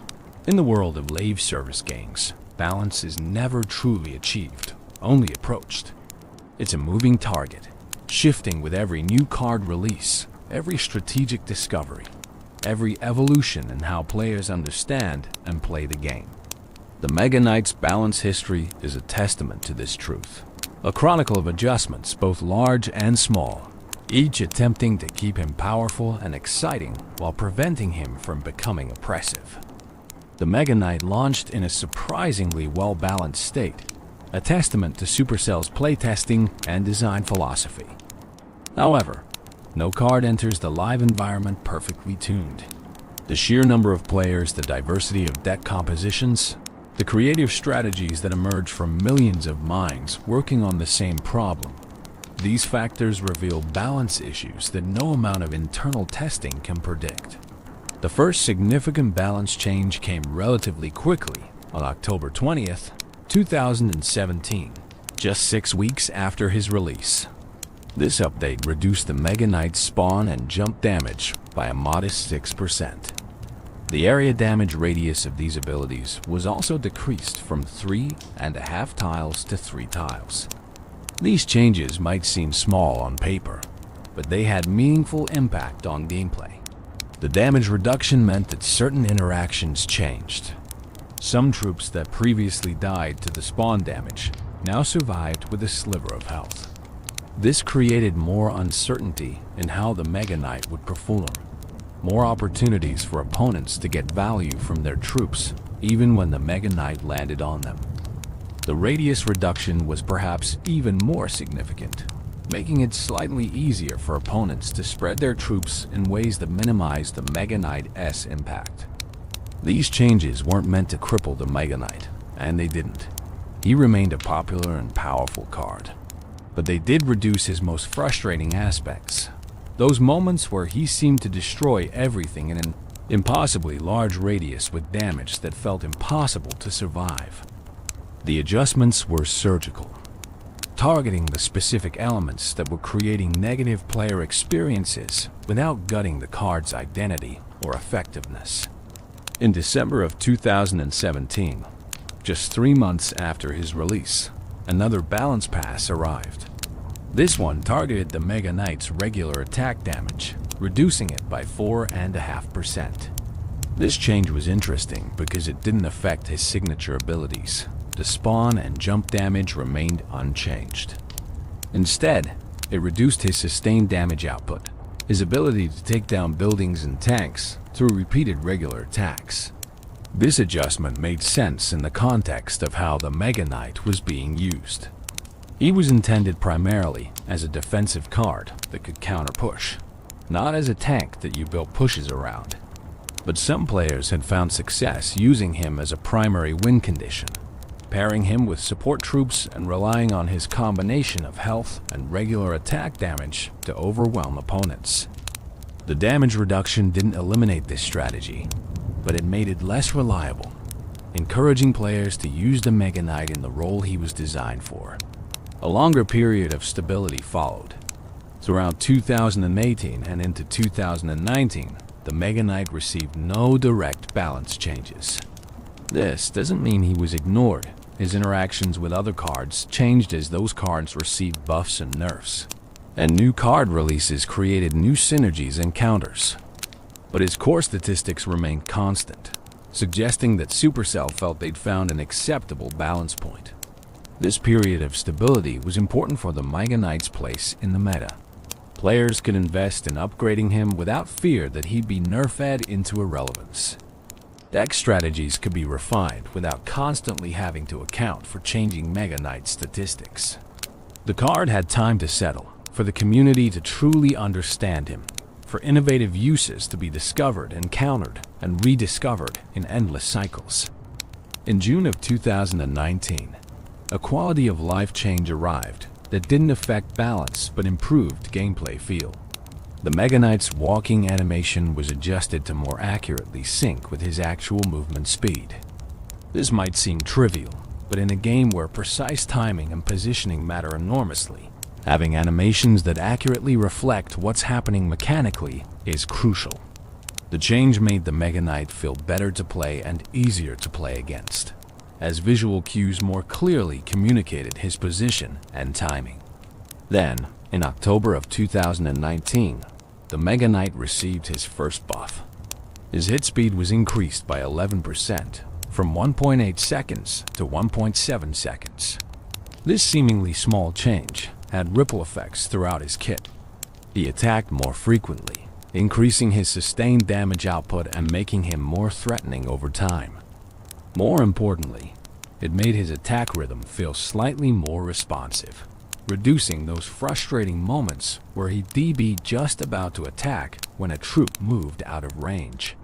In the world of live service games, balance is never truly achieved, only approached. It's a moving target, shifting with every new card release, every strategic discovery, every evolution in how players understand and play the game. The Mega Knight's balance history is a testament to this truth. A chronicle of adjustments, both large and small, each attempting to keep him powerful and exciting while preventing him from becoming oppressive. The Mega Knight launched in a surprisingly well-balanced state, a testament to Supercell's playtesting and design philosophy. However, no card enters the live environment perfectly tuned. The sheer number of players, the diversity of deck compositions, the creative strategies that emerge from millions of minds working on the same problem. These factors reveal balance issues that no amount of internal testing can predict. The first significant balance change came relatively quickly on October 20th, 2017, just 6 weeks after his release. This update reduced the Mega Knight's spawn and jump damage by a modest 6%. The area damage radius of these abilities was also decreased from 3.5 tiles to 3 tiles. These changes might seem small on paper, but they had meaningful impact on gameplay. The damage reduction meant that certain interactions changed. Some troops that previously died to the spawn damage now survived with a sliver of health. This created more uncertainty in how the Mega Knight would perform. More opportunities for opponents to get value from their troops, even when the Mega Knight landed on them. The radius reduction was perhaps even more significant, making it slightly easier for opponents to spread their troops in ways that minimize the Mega Knight's impact. These changes weren't meant to cripple the Mega Knight, and they didn't. He remained a popular and powerful card. But they did reduce his most frustrating aspects. Those moments where he seemed to destroy everything in an impossibly large radius with damage that felt impossible to survive. The adjustments were surgical, targeting the specific elements that were creating negative player experiences without gutting the card's identity or effectiveness. In December of 2017, just 3 months after his release, another balance pass arrived. This one targeted the Mega Knight's regular attack damage, reducing it by 4.5%. This change was interesting because it didn't affect his signature abilities. The spawn and jump damage remained unchanged. Instead, it reduced his sustained damage output, his ability to take down buildings and tanks through repeated regular attacks. This adjustment made sense in the context of how the Mega Knight was being used. He was intended primarily as a defensive card that could counter-push, not as a tank that you built pushes around. But some players had found success using him as a primary win condition, pairing him with support troops and relying on his combination of health and regular attack damage to overwhelm opponents. The damage reduction didn't eliminate this strategy, but it made it less reliable, encouraging players to use the Mega Knight in the role he was designed for. A longer period of stability followed. Throughout 2018 and into 2019, the Mega Knight received no direct balance changes. This doesn't mean he was ignored. His interactions with other cards changed as those cards received buffs and nerfs, and new card releases created new synergies and counters. But his core statistics remained constant, suggesting that Supercell felt they'd found an acceptable balance point. This period of stability was important for the Mega Knight's place in the meta. Players could invest in upgrading him without fear that he'd be nerfed into irrelevance. Deck strategies could be refined without constantly having to account for changing Mega Knight statistics. The card had time to settle, for the community to truly understand him, for innovative uses to be discovered and countered and rediscovered in endless cycles. In June of 2019, a quality of life change arrived that didn't affect balance but improved gameplay feel. The Mega Knight's walking animation was adjusted to more accurately sync with his actual movement speed. This might seem trivial, but in a game where precise timing and positioning matter enormously, having animations that accurately reflect what's happening mechanically is crucial. The change made the Mega Knight feel better to play and easier to play against, as visual cues more clearly communicated his position and timing. Then, in October of 2019, the Mega Knight received his first buff. His hit speed was increased by 11%, from 1.8 seconds to 1.7 seconds. This seemingly small change had ripple effects throughout his kit. He attacked more frequently, increasing his sustained damage output and making him more threatening over time. More importantly, it made his attack rhythm feel slightly more responsive, reducing those frustrating moments where he'd be just about to attack when a troop moved out of range.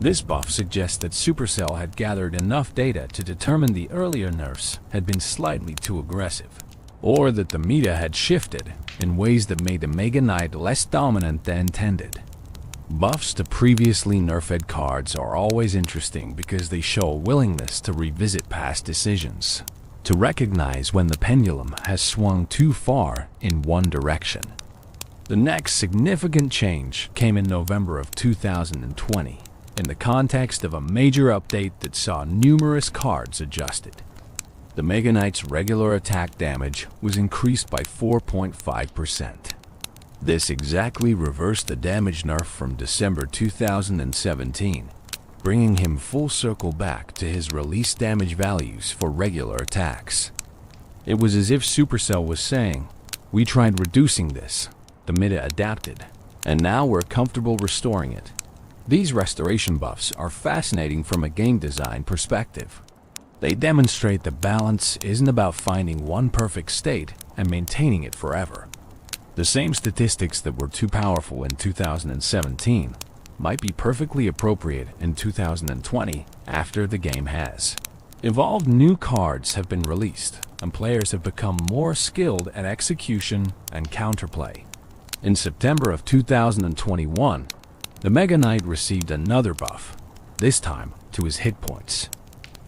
This buff suggests that Supercell had gathered enough data to determine the earlier nerfs had been slightly too aggressive, or that the meta had shifted in ways that made the Mega Knight less dominant than intended. Buffs to previously nerfed cards are always interesting because they show a willingness to revisit past decisions, to recognize when the pendulum has swung too far in one direction. The next significant change came in November of 2020, in the context of a major update that saw numerous cards adjusted. The Mega Knight's regular attack damage was increased by 4.5%. This exactly reversed the damage nerf from December 2017, bringing him full circle back to his release damage values for regular attacks. It was as if Supercell was saying, "We tried reducing this, the meta adapted, and now we're comfortable restoring it." These restoration buffs are fascinating from a game design perspective. They demonstrate that balance isn't about finding one perfect state and maintaining it forever. The same statistics that were too powerful in 2017 might be perfectly appropriate in 2020 after the game has evolved. New cards have been released, and players have become more skilled at execution and counterplay. In September of 2021, the Mega Knight received another buff, this time to his hit points.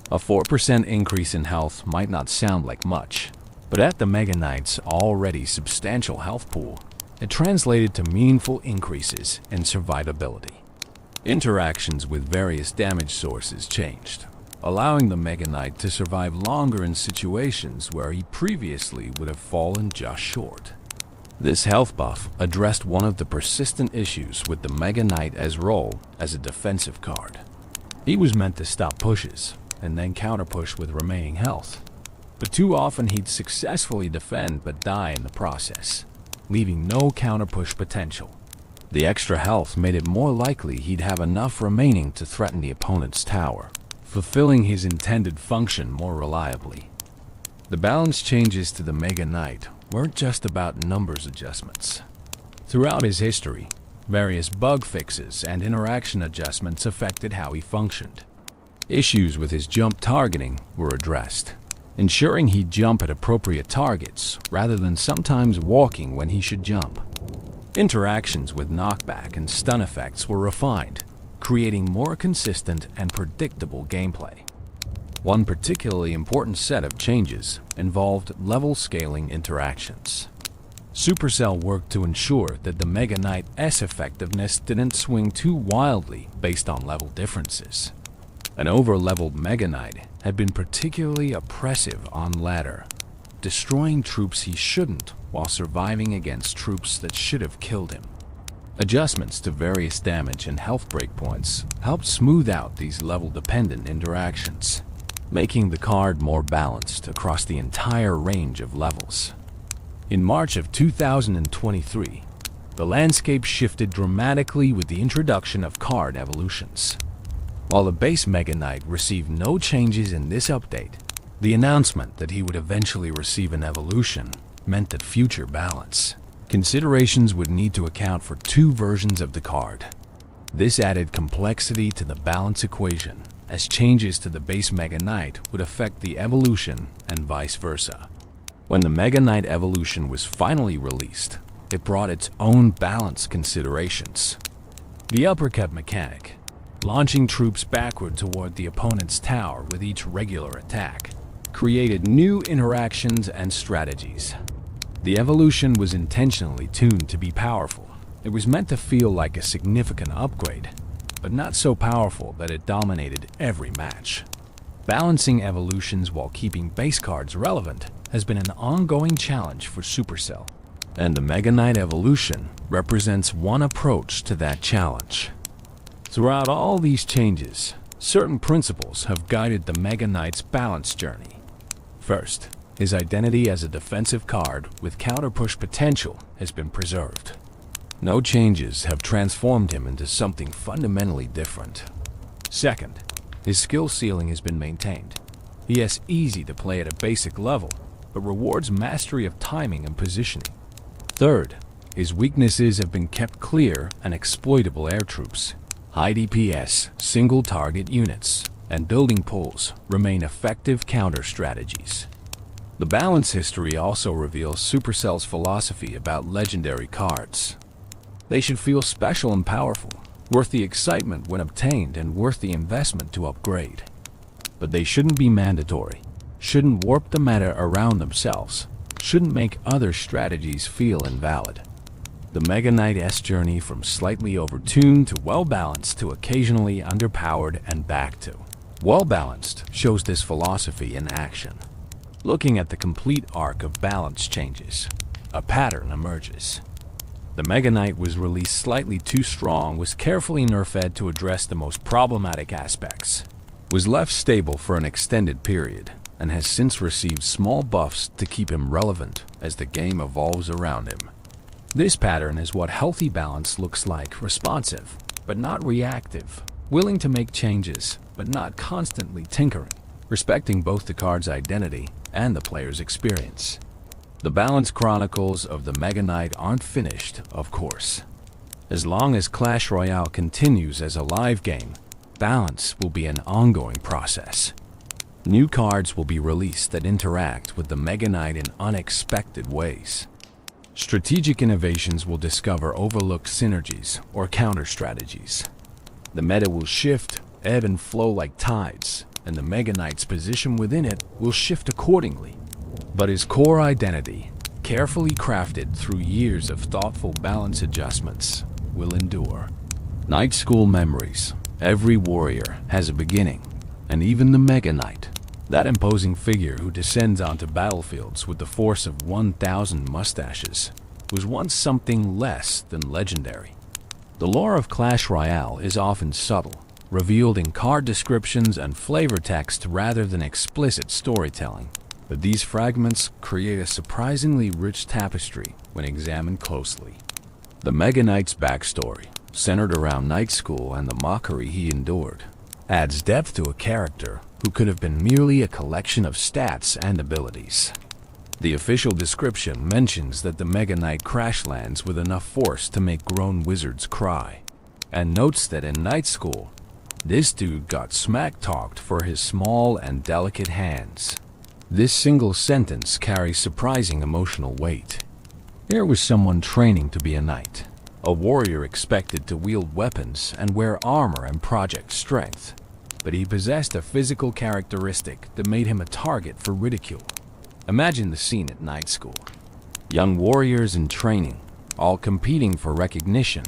A 4% increase in health might not sound like much, but at the Mega Knight's already substantial health pool, it translated to meaningful increases in survivability. Interactions with various damage sources changed, allowing the Mega Knight to survive longer in situations where he previously would have fallen just short. This health buff addressed one of the persistent issues with the Mega Knight's role as a defensive card. He was meant to stop pushes and then counterpush with remaining health, but too often he'd successfully defend but die in the process, leaving no counterpush potential. The extra health made it more likely he'd have enough remaining to threaten the opponent's tower, fulfilling his intended function more reliably. The balance changes to the Mega Knight weren't just about numbers adjustments. Throughout his history, various bug fixes and interaction adjustments affected how he functioned. Issues with his jump targeting were addressed, ensuring he'd jump at appropriate targets rather than sometimes walking when he should jump. Interactions with knockback and stun effects were refined, creating more consistent and predictable gameplay. One particularly important set of changes involved level scaling interactions. Supercell worked to ensure that the Mega Knight's effectiveness didn't swing too wildly based on level differences. An over-leveled Mega Knight had been particularly oppressive on ladder, destroying troops he shouldn't while surviving against troops that should have killed him. Adjustments to various damage and health breakpoints helped smooth out these level-dependent interactions, making the card more balanced across the entire range of levels. In March of 2023, the landscape shifted dramatically with the introduction of card evolutions. While the base Mega Knight received no changes in this update, the announcement that he would eventually receive an evolution meant that future balance considerations would need to account for two versions of the card. This added complexity to the balance equation, as changes to the base Mega Knight would affect the evolution and vice versa. When the Mega Knight evolution was finally released, it brought its own balance considerations. The uppercut mechanic, launching troops backward toward the opponent's tower with each regular attack, created new interactions and strategies. The evolution was intentionally tuned to be powerful. It was meant to feel like a significant upgrade, but not so powerful that it dominated every match. Balancing evolutions while keeping base cards relevant has been an ongoing challenge for Supercell, and the Mega Knight evolution represents one approach to that challenge. Throughout all these changes, certain principles have guided the Mega Knight's balance journey. First, his identity as a defensive card with counter-push potential has been preserved. No changes have transformed him into something fundamentally different. Second, his skill ceiling has been maintained. He has easy to play at a basic level, but rewards mastery of timing and positioning. Third, his weaknesses have been kept clear and exploitable air troops. High DPS, single-target units, and building pulls remain effective counter strategies. The balance history also reveals Supercell's philosophy about legendary cards. They should feel special and powerful, worth the excitement when obtained and worth the investment to upgrade. But they shouldn't be mandatory, shouldn't warp the meta around themselves, shouldn't make other strategies feel invalid. The Mega Knight's journey from slightly overtuned to well-balanced to occasionally underpowered and back to well-balanced shows this philosophy in action. Looking at the complete arc of balance changes, a pattern emerges. The Mega Knight was released slightly too strong, was carefully nerfed to address the most problematic aspects, was left stable for an extended period, and has since received small buffs to keep him relevant as the game evolves around him. This pattern is what healthy balance looks like: responsive, but not reactive, willing to make changes, but not constantly tinkering, respecting both the card's identity and the player's experience. The balance chronicles of the Mega Knight aren't finished, of course. As long as Clash Royale continues as a live game, balance will be an ongoing process. New cards will be released that interact with the Mega Knight in unexpected ways. Strategic innovations will discover overlooked synergies or counter strategies. The meta will shift, ebb and flow like tides, and the Mega Knight's position within it will shift accordingly. But his core identity, carefully crafted through years of thoughtful balance adjustments, will endure. Night School memories. Every warrior has a beginning, and even the Mega Knight, that imposing figure who descends onto battlefields with the force of 1,000 mustaches, was once something less than legendary. The lore of Clash Royale is often subtle, revealed in card descriptions and flavor text rather than explicit storytelling. But these fragments create a surprisingly rich tapestry when examined closely. The Mega Knight's backstory, centered around Night School and the mockery he endured, adds depth to a character who could have been merely a collection of stats and abilities. The official description mentions that the Mega Knight crash lands with enough force to make grown wizards cry, and notes that in Night School, this dude got smack-talked for his small and delicate hands. This single sentence carries surprising emotional weight. Here was someone training to be a knight, a warrior expected to wield weapons and wear armor and project strength, but he possessed a physical characteristic that made him a target for ridicule. Imagine the scene at Night School. Young warriors in training, all competing for recognition,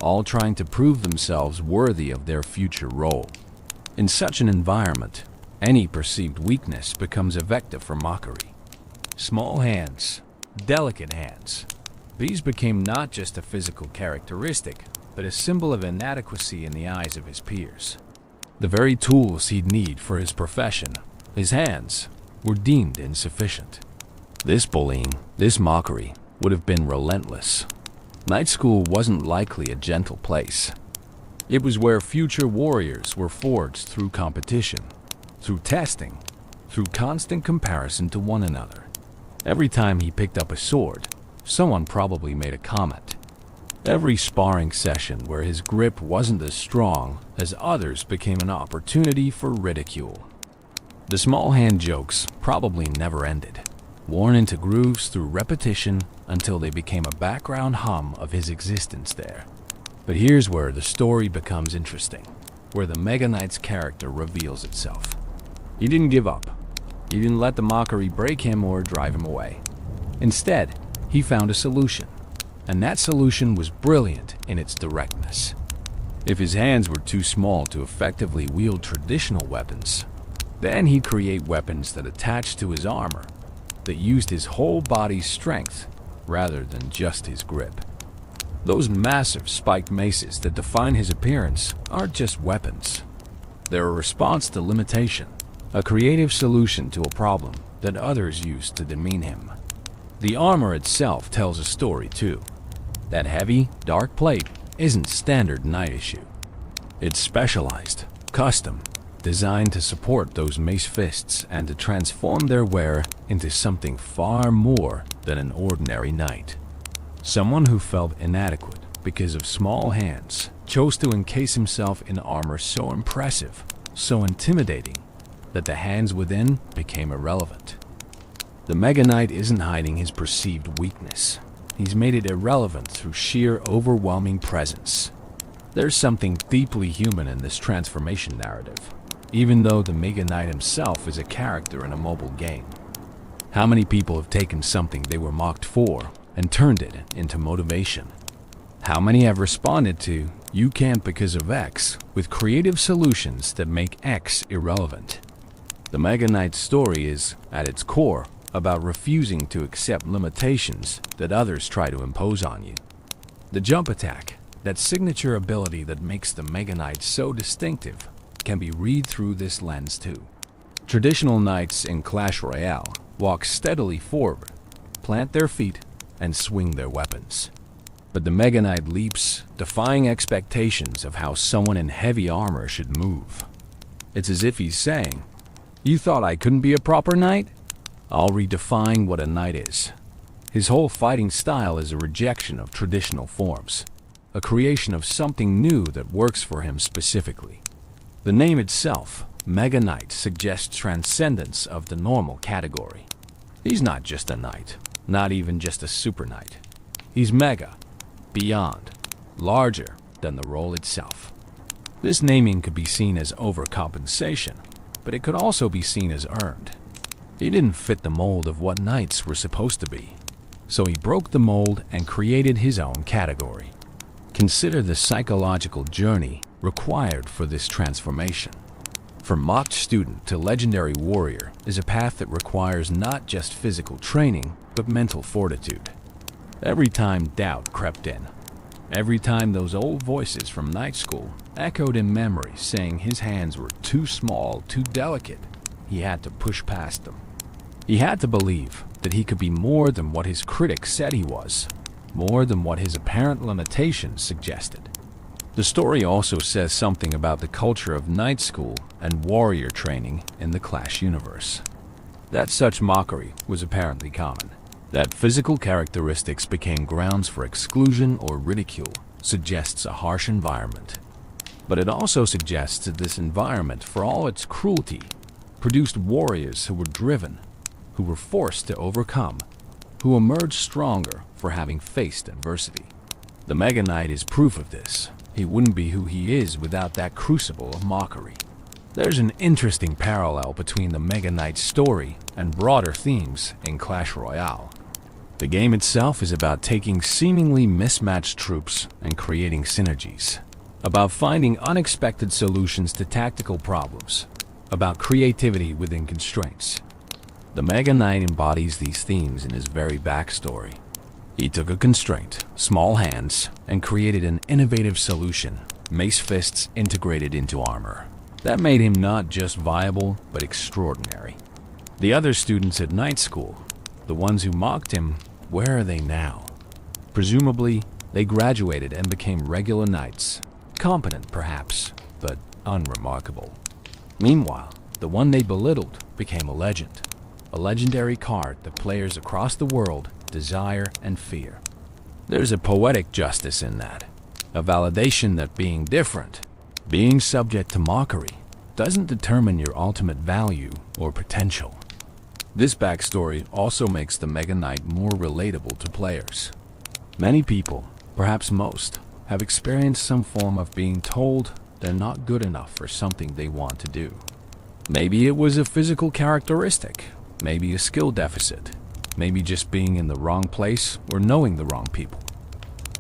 all trying to prove themselves worthy of their future role. In such an environment, any perceived weakness becomes a vector for mockery. Small hands, delicate hands. These became not just a physical characteristic, but a symbol of inadequacy in the eyes of his peers. The very tools he'd need for his profession, his hands, were deemed insufficient. This bullying, this mockery, would have been relentless. Night school wasn't likely a gentle place. It was where future warriors were forged through competition, through testing, through constant comparison to one another. Every time he picked up a sword, someone probably made a comment. Every sparring session where his grip wasn't as strong as others became an opportunity for ridicule. The small hand jokes probably never ended, worn into grooves through repetition until they became a background hum of his existence there. But here's where the story becomes interesting, where the Mega Knight's character reveals itself. He didn't give up. He didn't let the mockery break him or drive him away. Instead, he found a solution, and that solution was brilliant in its directness. If his hands were too small to effectively wield traditional weapons, then he'd create weapons that attached to his armor, that used his whole body's strength rather than just his grip. Those massive spiked maces that define his appearance aren't just weapons. They're a response to limitation, a creative solution to a problem that others used to demean him. The armor itself tells a story too. That heavy, dark plate isn't standard knight issue. It's specialized, custom, designed to support those mace fists and to transform their wearer into something far more than an ordinary knight. Someone who felt inadequate because of small hands chose to encase himself in armor so impressive, so intimidating, that the hands within became irrelevant. The Mega Knight isn't hiding his perceived weakness. He's made it irrelevant through sheer overwhelming presence. There's something deeply human in this transformation narrative, even though the Mega Knight himself is a character in a mobile game. How many people have taken something they were mocked for and turned it into motivation? How many have responded to, "You can't because of X," with creative solutions that make X irrelevant? The Mega Knight's story is, at its core, about refusing to accept limitations that others try to impose on you. The jump attack, that signature ability that makes the Mega Knight so distinctive, can be read through this lens too. Traditional knights in Clash Royale walk steadily forward, plant their feet, and swing their weapons. But the Mega Knight leaps, defying expectations of how someone in heavy armor should move. It's as if he's saying, "You thought I couldn't be a proper knight? I'll redefine what a knight is." His whole fighting style is a rejection of traditional forms, a creation of something new that works for him specifically. The name itself, Mega Knight, suggests transcendence of the normal category. He's not just a knight, not even just a super knight. He's mega, beyond, larger than the role itself. This naming could be seen as overcompensation, but it could also be seen as earned. He didn't fit the mold of what knights were supposed to be, so he broke the mold and created his own category. Consider the psychological journey required for this transformation. From mocked student to legendary warrior is a path that requires not just physical training, but mental fortitude. Every time doubt crept in, every time those old voices from night school echoed in memory saying his hands were too small, too delicate, he had to push past them. He had to believe that he could be more than what his critics said he was, more than what his apparent limitations suggested. The story also says something about the culture of night school and warrior training in the Clash universe. That such mockery was apparently common, that physical characteristics became grounds for exclusion or ridicule, suggests a harsh environment. But it also suggests that this environment, for all its cruelty, produced warriors who were driven, who were forced to overcome, who emerged stronger for having faced adversity. The Mega Knight is proof of this. He wouldn't be who he is without that crucible of mockery. There's an interesting parallel between the Mega Knight's story and broader themes in Clash Royale. The game itself is about taking seemingly mismatched troops and creating synergies, about finding unexpected solutions to tactical problems, about creativity within constraints. The Mega Knight embodies these themes in his very backstory. He took a constraint, small hands, and created an innovative solution, mace fists integrated into armor. That made him not just viable, but extraordinary. The other students at night school, the ones who mocked him, where are they now? Presumably, They graduated and became regular knights, competent perhaps, but unremarkable. Meanwhile, the one they belittled became a legend, a legendary card that players across the world desire and fear. There's a poetic justice in that, a validation that being different, being subject to mockery, doesn't determine your ultimate value or potential. This backstory also makes the Mega Knight more relatable to players. Many people, perhaps most, have experienced some form of being told they're not good enough for something they want to do. Maybe it was a physical characteristic, maybe a skill deficit, maybe just being in the wrong place or knowing the wrong people.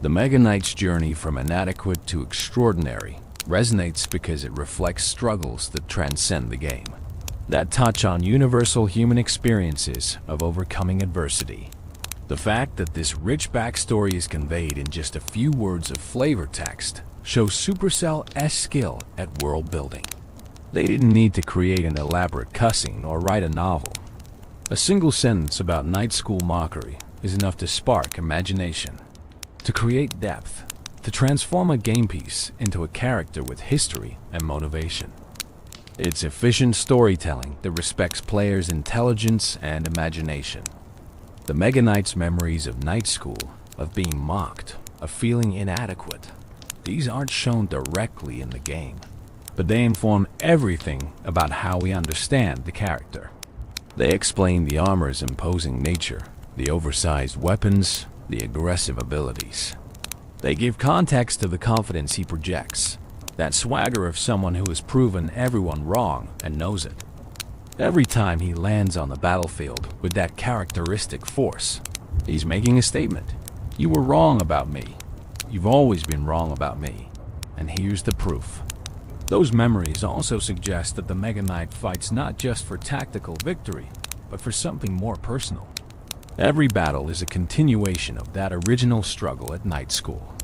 The Mega Knight's journey from inadequate to extraordinary resonates because it reflects struggles that transcend the game, that touch on universal human experiences of overcoming adversity. The fact that this rich backstory is conveyed in just a few words of flavor text shows Supercell's skill at world building. They didn't need to create an elaborate cutscene or write a novel. A single sentence about night school mockery is enough to spark imagination, to create depth, to transform a game piece into a character with history and motivation. It's efficient storytelling that respects players' intelligence and imagination. The Mega Knight's memories of night school, of being mocked, of feeling inadequate, these aren't shown directly in the game, but they inform everything about how we understand the character. They explain the armor's imposing nature, the oversized weapons, the aggressive abilities. They give context to the confidence he projects, that swagger of someone who has proven everyone wrong and knows it. Every time he lands on the battlefield with that characteristic force, he's making a statement. You were wrong about me. You've always been wrong about me. And here's the proof. Those memories also suggest that the Mega Knight fights not just for tactical victory, but for something more personal. Every battle is a continuation of that original struggle at night school.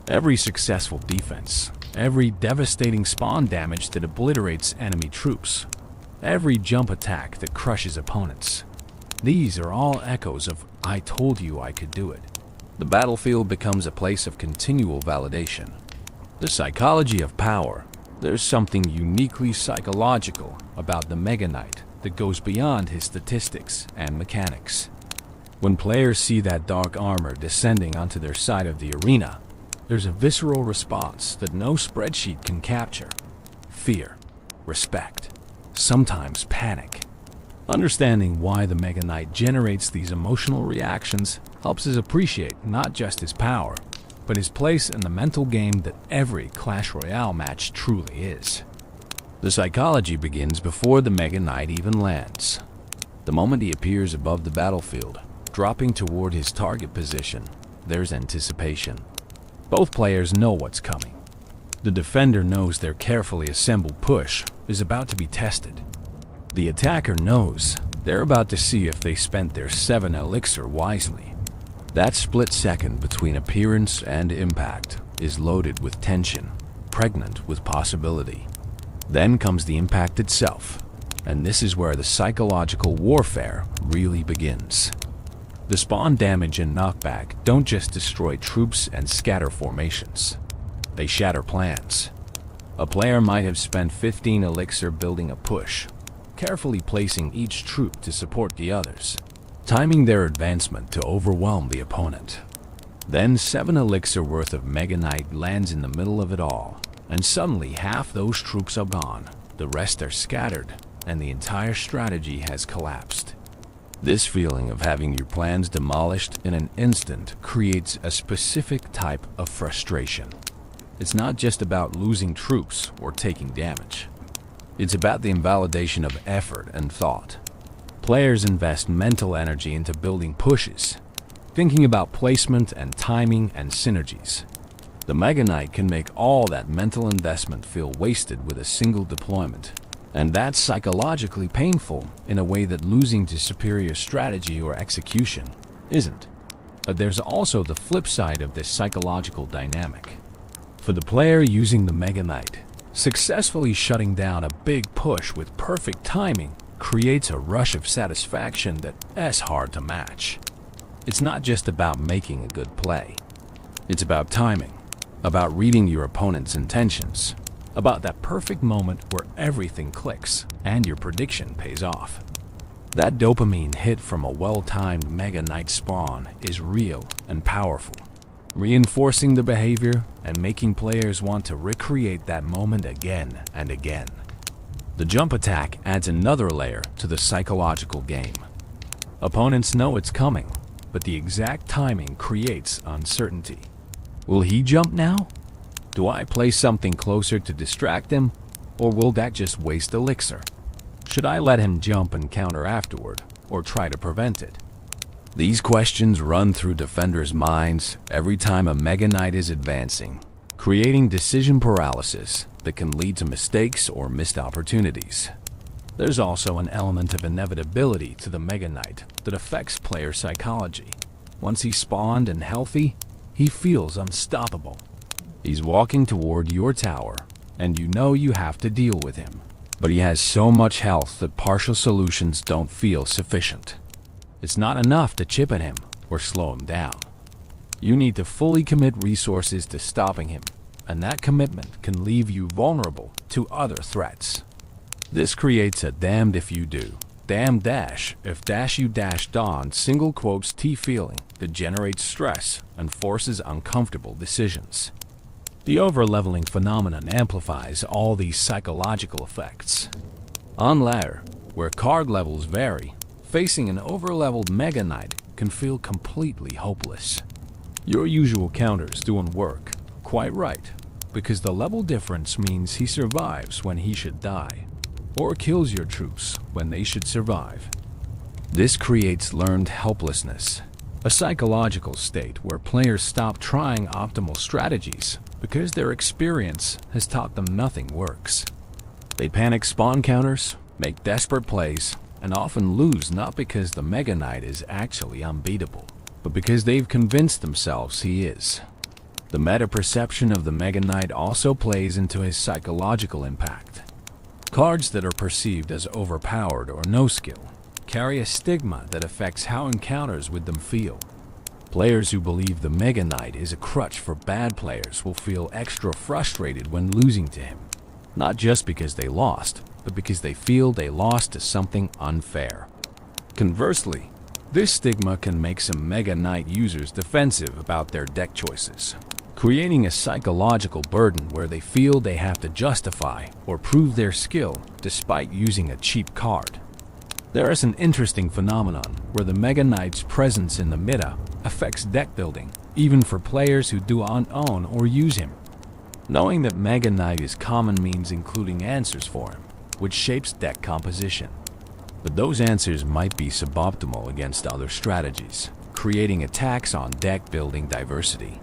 Every successful defense, every devastating spawn damage that obliterates enemy troops, every jump attack that crushes opponents. These are all echoes of "I told you I could do it." The battlefield becomes a place of continual validation. The psychology of power. There's something uniquely psychological about the Mega Knight that goes beyond his statistics and mechanics. When players see that dark armor descending onto their side of the arena, there's a visceral response that no spreadsheet can capture. Fear, respect, sometimes panic. Understanding why the Mega Knight generates these emotional reactions helps us appreciate not just his power, but his place in the mental game that every Clash Royale match truly is. The psychology begins before the Mega Knight even lands. The moment he appears above the battlefield, dropping toward his target position, there's anticipation. Both players know what's coming. The defender knows their carefully assembled push is about to be tested. The attacker knows they're about to see if they spent their 7 elixir wisely. That split second between appearance and impact is loaded with tension, pregnant with possibility. Then comes the impact itself, and this is where the psychological warfare really begins. The spawn damage and knockback don't just destroy troops and scatter formations. They shatter plans. A player might have spent 15 elixir building a push, carefully placing each troop to support the others, timing their advancement to overwhelm the opponent. Then 7 elixir worth of Mega Knight lands in the middle of it all, and suddenly half those troops are gone, the rest are scattered, and the entire strategy has collapsed. This feeling of having your plans demolished in an instant creates a specific type of frustration. It's not just about losing troops or taking damage. It's about the invalidation of effort and thought. Players invest mental energy into building pushes, thinking about placement and timing and synergies. The Mega Knight can make all that mental investment feel wasted with a single deployment. And that's psychologically painful in a way that losing to superior strategy or execution isn't. But there's also the flip side of this psychological dynamic. For the player using the Mega Knight, successfully shutting down a big push with perfect timing creates a rush of satisfaction that's hard to match. It's not just about making a good play. It's about timing, about reading your opponent's intentions, about that perfect moment where everything clicks and your prediction pays off. That dopamine hit from a well-timed Mega Knight spawn is real and powerful, reinforcing the behavior and making players want to recreate that moment again and again. The jump attack adds another layer to the psychological game. Opponents know it's coming, but the exact timing creates uncertainty. Will he jump now? Do I place something closer to distract him, or will that just waste elixir? Should I let him jump and counter afterward, or try to prevent it? These questions run through defenders' minds every time a Mega Knight is advancing, creating decision paralysis that can lead to mistakes or missed opportunities. There's also an element of inevitability to the Mega Knight that affects player psychology. Once he's spawned and healthy, he feels unstoppable. He's walking toward your tower, and you know you have to deal with him. But he has so much health that partial solutions don't feel sufficient. It's not enough to chip at him or slow him down. You need to fully commit resources to stopping him, and that commitment can leave you vulnerable to other threats. This creates a damned if you do, damned dash if dash you dashed on single quotes T feeling that generates stress and forces uncomfortable decisions. The overleveling phenomenon amplifies all these psychological effects. On Lair, where card levels vary, facing an overleveled Mega Knight can feel completely hopeless. Your usual counters doing work, quite right, because the level difference means he survives when he should die, or kills your troops when they should survive. This creates learned helplessness, a psychological state where players stop trying optimal strategies because their experience has taught them nothing works. They panic spawn counters, make desperate plays, and often lose not because the Mega Knight is actually unbeatable, but because they've convinced themselves he is. The meta-perception of the Mega Knight also plays into his psychological impact. Cards that are perceived as overpowered or no skill carry a stigma that affects how encounters with them feel. Players who believe the Mega Knight is a crutch for bad players will feel extra frustrated when losing to him, not just because they lost, but because they feel they lost to something unfair. Conversely, this stigma can make some Mega Knight users defensive about their deck choices, creating a psychological burden where they feel they have to justify or prove their skill despite using a cheap card. There is an interesting phenomenon where the Mega Knight's presence in the meta affects deck building, even for players who do not own or use him. Knowing that Mega Knight is common means including answers for him, which shapes deck composition. But those answers might be suboptimal against other strategies, creating attacks on deck building diversity.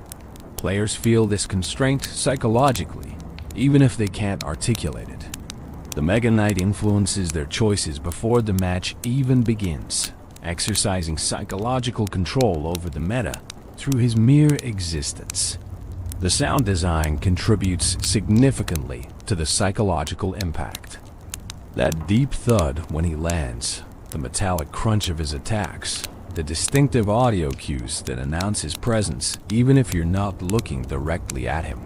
Players feel this constraint psychologically, even if they can't articulate it. The Mega Knight influences their choices before the match even begins, exercising psychological control over the meta through his mere existence. The sound design contributes significantly to the psychological impact. That deep thud when he lands, the metallic crunch of his attacks, the distinctive audio cues that announce his presence even if you're not looking directly at him.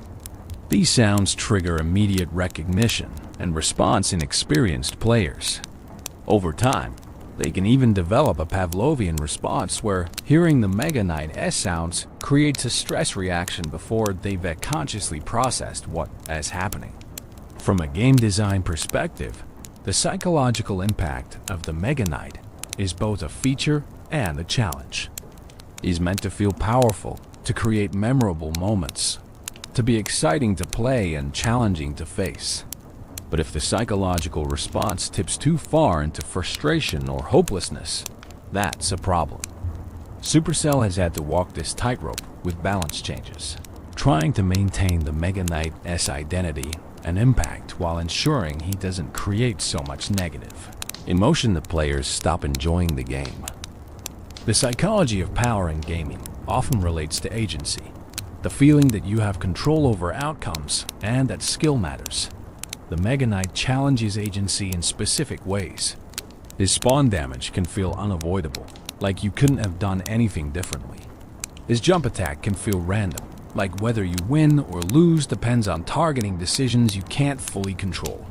These sounds trigger immediate recognition and response in experienced players. Over time, they can even develop a Pavlovian response where hearing the Mega Knight S sounds creates a stress reaction before they've consciously processed what is happening. From a game design perspective, the psychological impact of the Mega Knight is both a feature and a challenge. He's meant to feel powerful, to create memorable moments, to be exciting to play and challenging to face. But if the psychological response tips too far into frustration or hopelessness, that's a problem. Supercell has had to walk this tightrope with balance changes, trying to maintain the Mega Knight's identity and impact while ensuring he doesn't create so much negative emotion that players stop enjoying the game. The psychology of power in gaming often relates to agency, the feeling that you have control over outcomes and that skill matters. The Mega Knight challenges agency in specific ways. His spawn damage can feel unavoidable, like you couldn't have done anything differently. His jump attack can feel random, like whether you win or lose depends on targeting decisions you can't fully control.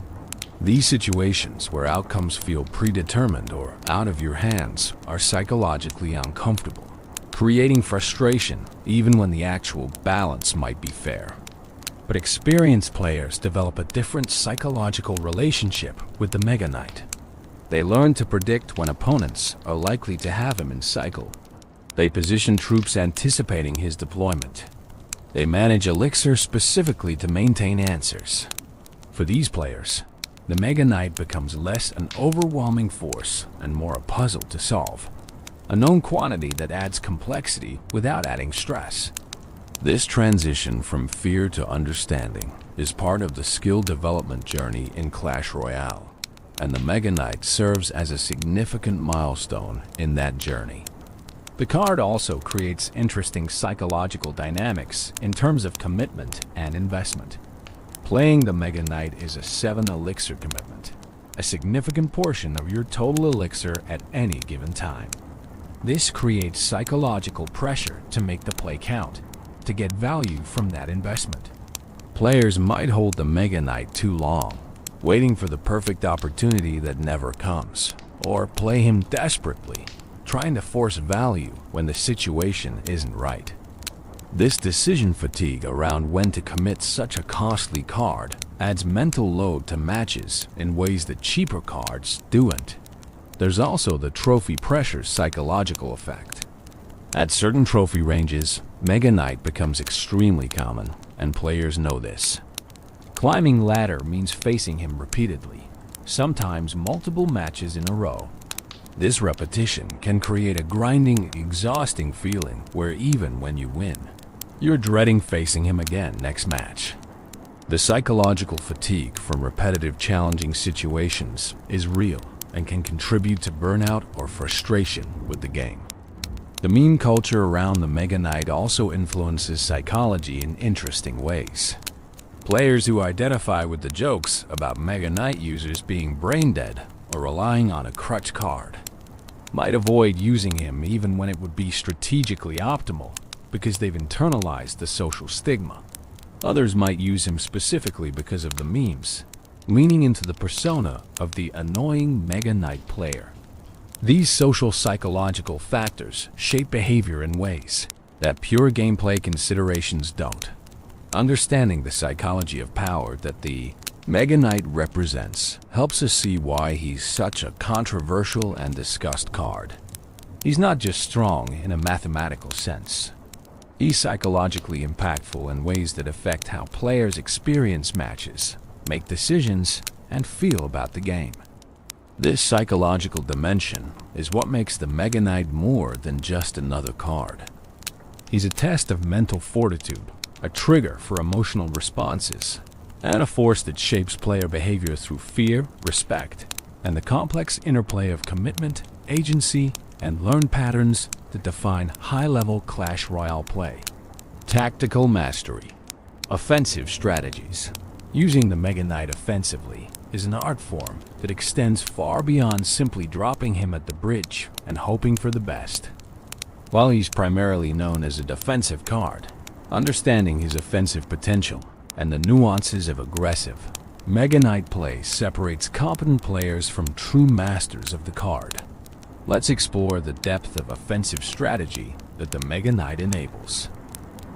These situations where outcomes feel predetermined or out of your hands are psychologically uncomfortable, creating frustration even when the actual balance might be fair. But experienced players develop a different psychological relationship with the Mega Knight. They learn to predict when opponents are likely to have him in cycle. They position troops anticipating his deployment. They manage elixir specifically to maintain answers. For these players, the Mega Knight becomes less an overwhelming force and more a puzzle to solve, a known quantity that adds complexity without adding stress. This transition from fear to understanding is part of the skill development journey in Clash Royale, and the Mega Knight serves as a significant milestone in that journey. The card also creates interesting psychological dynamics in terms of commitment and investment. Playing the Mega Knight is a 7 elixir commitment, a significant portion of your total elixir at any given time. This creates psychological pressure to make the play count, to get value from that investment. Players might hold the Mega Knight too long, waiting for the perfect opportunity that never comes, or play him desperately, trying to force value when the situation isn't right. This decision fatigue around when to commit such a costly card adds mental load to matches in ways that cheaper cards don't. There's also the trophy pressure's psychological effect. At certain trophy ranges, Mega Knight becomes extremely common, and players know this. Climbing ladder means facing him repeatedly, sometimes multiple matches in a row. This repetition can create a grinding, exhausting feeling where even when you win, you're dreading facing him again next match. The psychological fatigue from repetitive challenging situations is real and can contribute to burnout or frustration with the game. The meme culture around the Mega Knight also influences psychology in interesting ways. Players who identify with the jokes about Mega Knight users being brain dead or relying on a crutch card might avoid using him even when it would be strategically optimal because they've internalized the social stigma. Others might use him specifically because of the memes, leaning into the persona of the annoying Mega Knight player. These social psychological factors shape behavior in ways that pure gameplay considerations don't. Understanding the psychology of power that the Mega Knight represents helps us see why he's such a controversial and discussed card. He's not just strong in a mathematical sense. He's psychologically impactful in ways that affect how players experience matches, make decisions, and feel about the game. This psychological dimension is what makes the Mega Knight more than just another card. He's a test of mental fortitude, a trigger for emotional responses, and a force that shapes player behavior through fear, respect, and the complex interplay of commitment, agency, and learned patterns that define high-level Clash Royale play. Tactical mastery. Offensive strategies. Using the Mega Knight offensively is an art form that extends far beyond simply dropping him at the bridge and hoping for the best. While he's primarily known as a defensive card, understanding his offensive potential and the nuances of aggressive, Mega Knight play separates competent players from true masters of the card. Let's explore the depth of offensive strategy that the Mega Knight enables.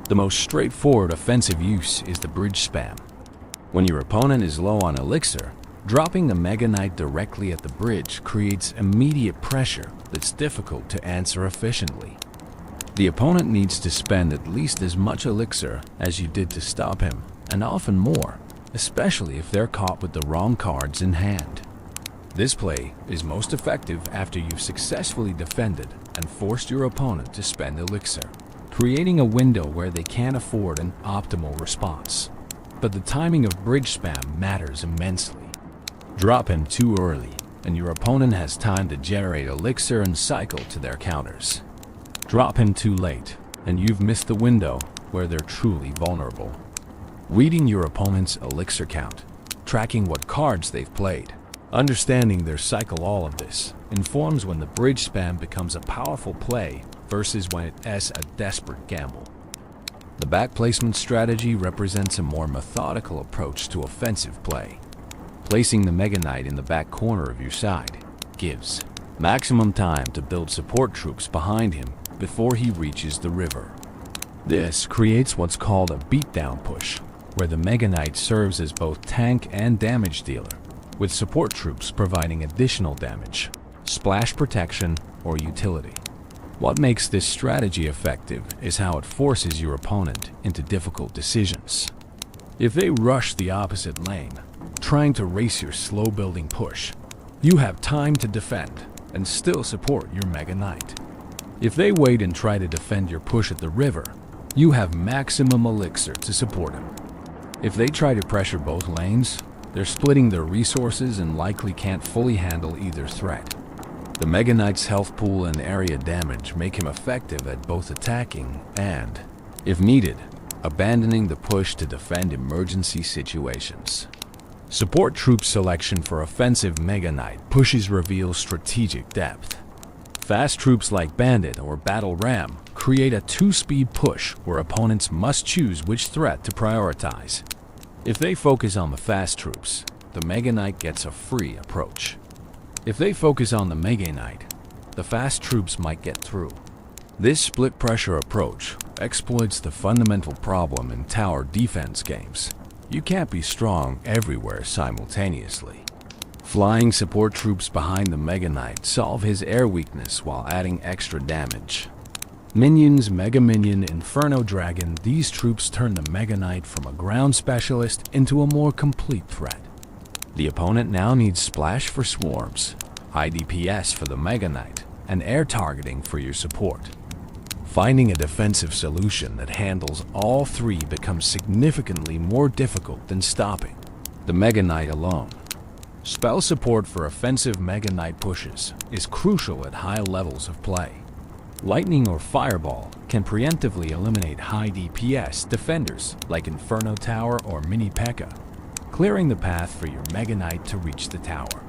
The most straightforward offensive use is the bridge spam. When your opponent is low on elixir, dropping the Mega Knight directly at the bridge creates immediate pressure that's difficult to answer efficiently. The opponent needs to spend at least as much elixir as you did to stop him, and often more, especially if they're caught with the wrong cards in hand. This play is most effective after you've successfully defended and forced your opponent to spend elixir, creating a window where they can't afford an optimal response. But the timing of bridge spam matters immensely. Drop him too early, and your opponent has time to generate elixir and cycle to their counters. Drop him too late, and you've missed the window where they're truly vulnerable. Reading your opponent's elixir count, tracking what cards they've played, understanding their cycle, all of this informs when the bridge spam becomes a powerful play versus when it's a desperate gamble. The back placement strategy represents a more methodical approach to offensive play. Placing the Mega Knight in the back corner of your side gives maximum time to build support troops behind him before he reaches the river. This creates what's called a beatdown push, where the Mega Knight serves as both tank and damage dealer, with support troops providing additional damage, splash protection, or utility. What makes this strategy effective is how it forces your opponent into difficult decisions. If they rush the opposite lane, trying to race your slow-building push, you have time to defend and still support your Mega Knight. If they wait and try to defend your push at the river, you have maximum elixir to support him. If they try to pressure both lanes, they're splitting their resources and likely can't fully handle either threat. The Mega Knight's health pool and area damage make him effective at both attacking and, if needed, abandoning the push to defend emergency situations. Support troop selection for offensive Mega Knight pushes reveal strategic depth. Fast troops like Bandit or Battle Ram create a two-speed push where opponents must choose which threat to prioritize. If they focus on the fast troops, the Mega Knight gets a free approach. If they focus on the Mega Knight, the fast troops might get through. This split pressure approach exploits the fundamental problem in tower defense games. You can't be strong everywhere simultaneously. Flying support troops behind the Mega Knight solve his air weakness while adding extra damage. Minions, Mega Minion, Inferno Dragon, these troops turn the Mega Knight from a ground specialist into a more complete threat. The opponent now needs splash for swarms, high DPS for the Mega Knight, and air targeting for your support. Finding a defensive solution that handles all three becomes significantly more difficult than stopping the Mega Knight alone. Spell support for offensive Mega Knight pushes is crucial at high levels of play. Lightning or Fireball can preemptively eliminate high DPS defenders like Inferno Tower or Mini P.E.K.K.A., clearing the path for your Mega Knight to reach the tower.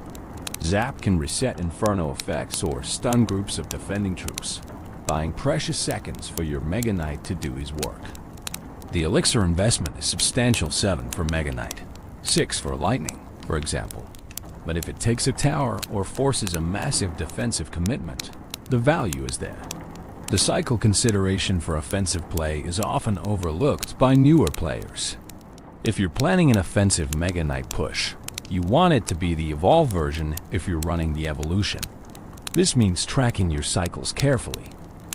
Zap can reset Inferno effects or stun groups of defending troops, buying precious seconds for your Mega Knight to do his work. The elixir investment is substantial 7 for Mega Knight, 6 for Lightning, for example. But if it takes a tower or forces a massive defensive commitment, the value is there. The cycle consideration for offensive play is often overlooked by newer players. If you're planning an offensive Mega Knight push, you want it to be the evolved version if you're running the evolution. This means tracking your cycles carefully,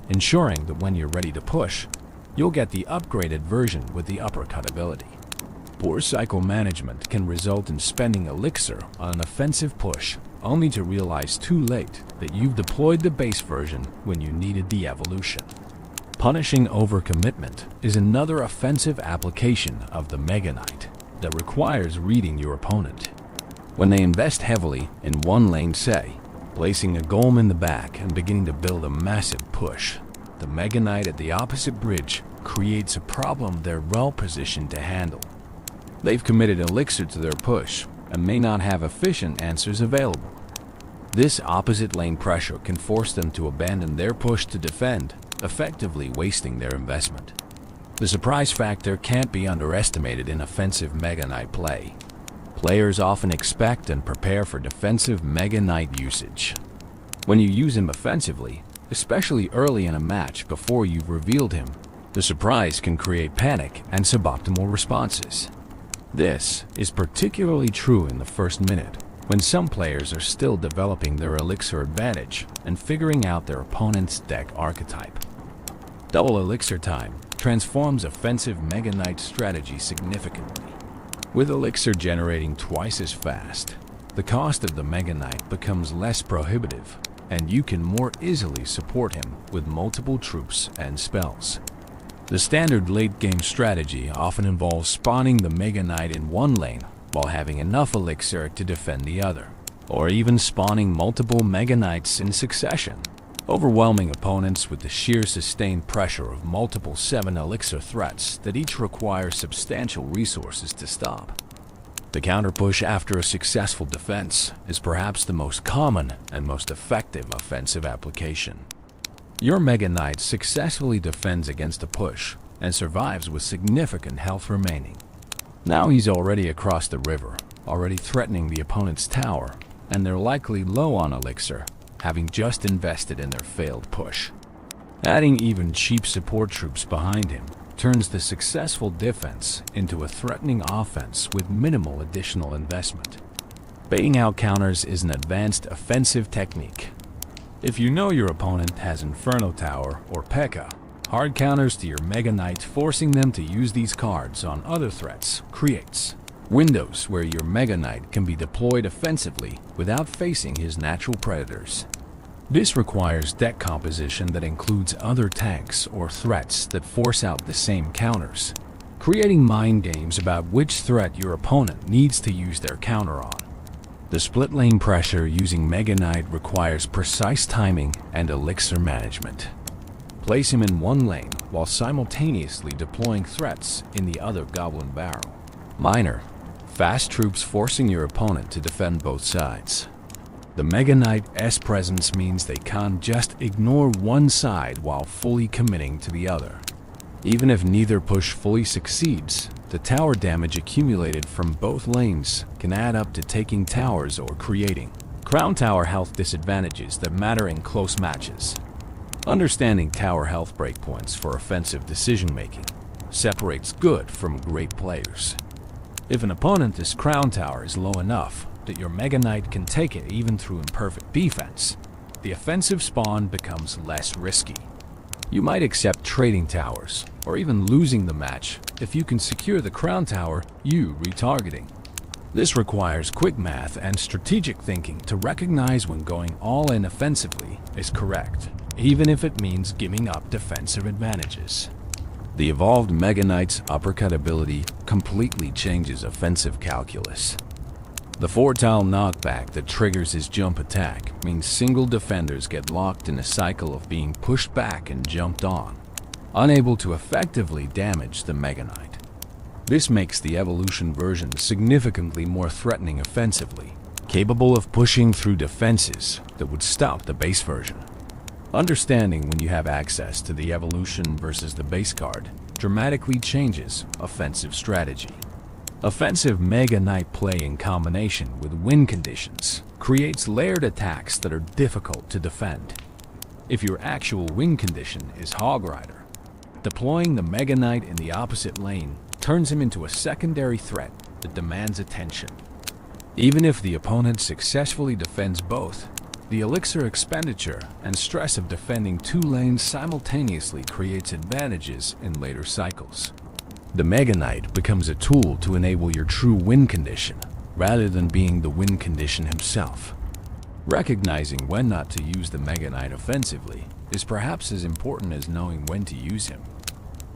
ensuring that when you're ready to push, you'll get the upgraded version with the uppercut ability. Poor cycle management can result in spending elixir on an offensive push, only to realize too late that you've deployed the base version when you needed the evolution. Punishing overcommitment is another offensive application of the Mega Knight that requires reading your opponent. When they invest heavily in one lane, say, placing a golem in the back and beginning to build a massive push, the Mega Knight at the opposite bridge creates a problem they're well positioned to handle. They've committed elixir to their push and may not have efficient answers available. This opposite lane pressure can force them to abandon their push to defend, effectively wasting their investment. The surprise factor can't be underestimated in offensive Mega Knight play. Players often expect and prepare for defensive Mega Knight usage. When you use him offensively, especially early in a match before you've revealed him, the surprise can create panic and suboptimal responses. This is particularly true in the first minute, when some players are still developing their elixir advantage and figuring out their opponent's deck archetype. Double elixir time transforms offensive Mega Knight strategy significantly. With elixir generating twice as fast, the cost of the Mega Knight becomes less prohibitive, and you can more easily support him with multiple troops and spells. The standard late-game strategy often involves spawning the Mega Knight in one lane while having enough elixir to defend the other, or even spawning multiple Mega Knights in succession, overwhelming opponents with the sheer sustained pressure of multiple 7 elixir threats that each require substantial resources to stop. The counter-push after a successful defense is perhaps the most common and most effective offensive application. Your Mega Knight successfully defends against a push and survives with significant health remaining. Now he's already across the river, already threatening the opponent's tower, and they're likely low on elixir, having just invested in their failed push. Adding even cheap support troops behind him turns the successful defense into a threatening offense with minimal additional investment. Baiting out counters is an advanced offensive technique. If you know your opponent has Inferno Tower or P.E.K.K.A., hard counters to your Mega Knight forcing them to use these cards on other threats creates windows where your Mega Knight can be deployed offensively without facing his natural predators. This requires deck composition that includes other tanks or threats that force out the same counters, creating mind games about which threat your opponent needs to use their counter on. The split lane pressure using Mega Knight requires precise timing and elixir management. Place him in one lane while simultaneously deploying threats in the other goblin barrel. Minor, fast troops forcing your opponent to defend both sides. The Mega Knight's presence means they can't just ignore one side while fully committing to the other. Even if neither push fully succeeds, the tower damage accumulated from both lanes can add up to taking towers or creating crown tower health disadvantages that matter in close matches. Understanding tower health breakpoints for offensive decision-making separates good from great players. If an opponent's crown tower is low enough that your Mega Knight can take it even through imperfect defense, the offensive spawn becomes less risky. You might accept trading towers, or even losing the match if you can secure the crown tower you retargeting. This requires quick math and strategic thinking to recognize when going all in offensively is correct, even if it means giving up defensive advantages. The evolved Mega Knight's uppercut ability completely changes offensive calculus. The 4-tile knockback that triggers his jump attack means single defenders get locked in a cycle of being pushed back and jumped on, unable to effectively damage the Mega Knight. This makes the evolution version significantly more threatening offensively, capable of pushing through defenses that would stop the base version. Understanding when you have access to the evolution versus the base card dramatically changes offensive strategy. Offensive Mega Knight play in combination with win conditions creates layered attacks that are difficult to defend. If your actual win condition is Hog Rider, deploying the Mega Knight in the opposite lane turns him into a secondary threat that demands attention. Even if the opponent successfully defends both, the elixir expenditure and stress of defending two lanes simultaneously creates advantages in later cycles. The Mega Knight becomes a tool to enable your true win condition, rather than being the win condition himself. Recognizing when not to use the Mega Knight offensively is perhaps as important as knowing when to use him.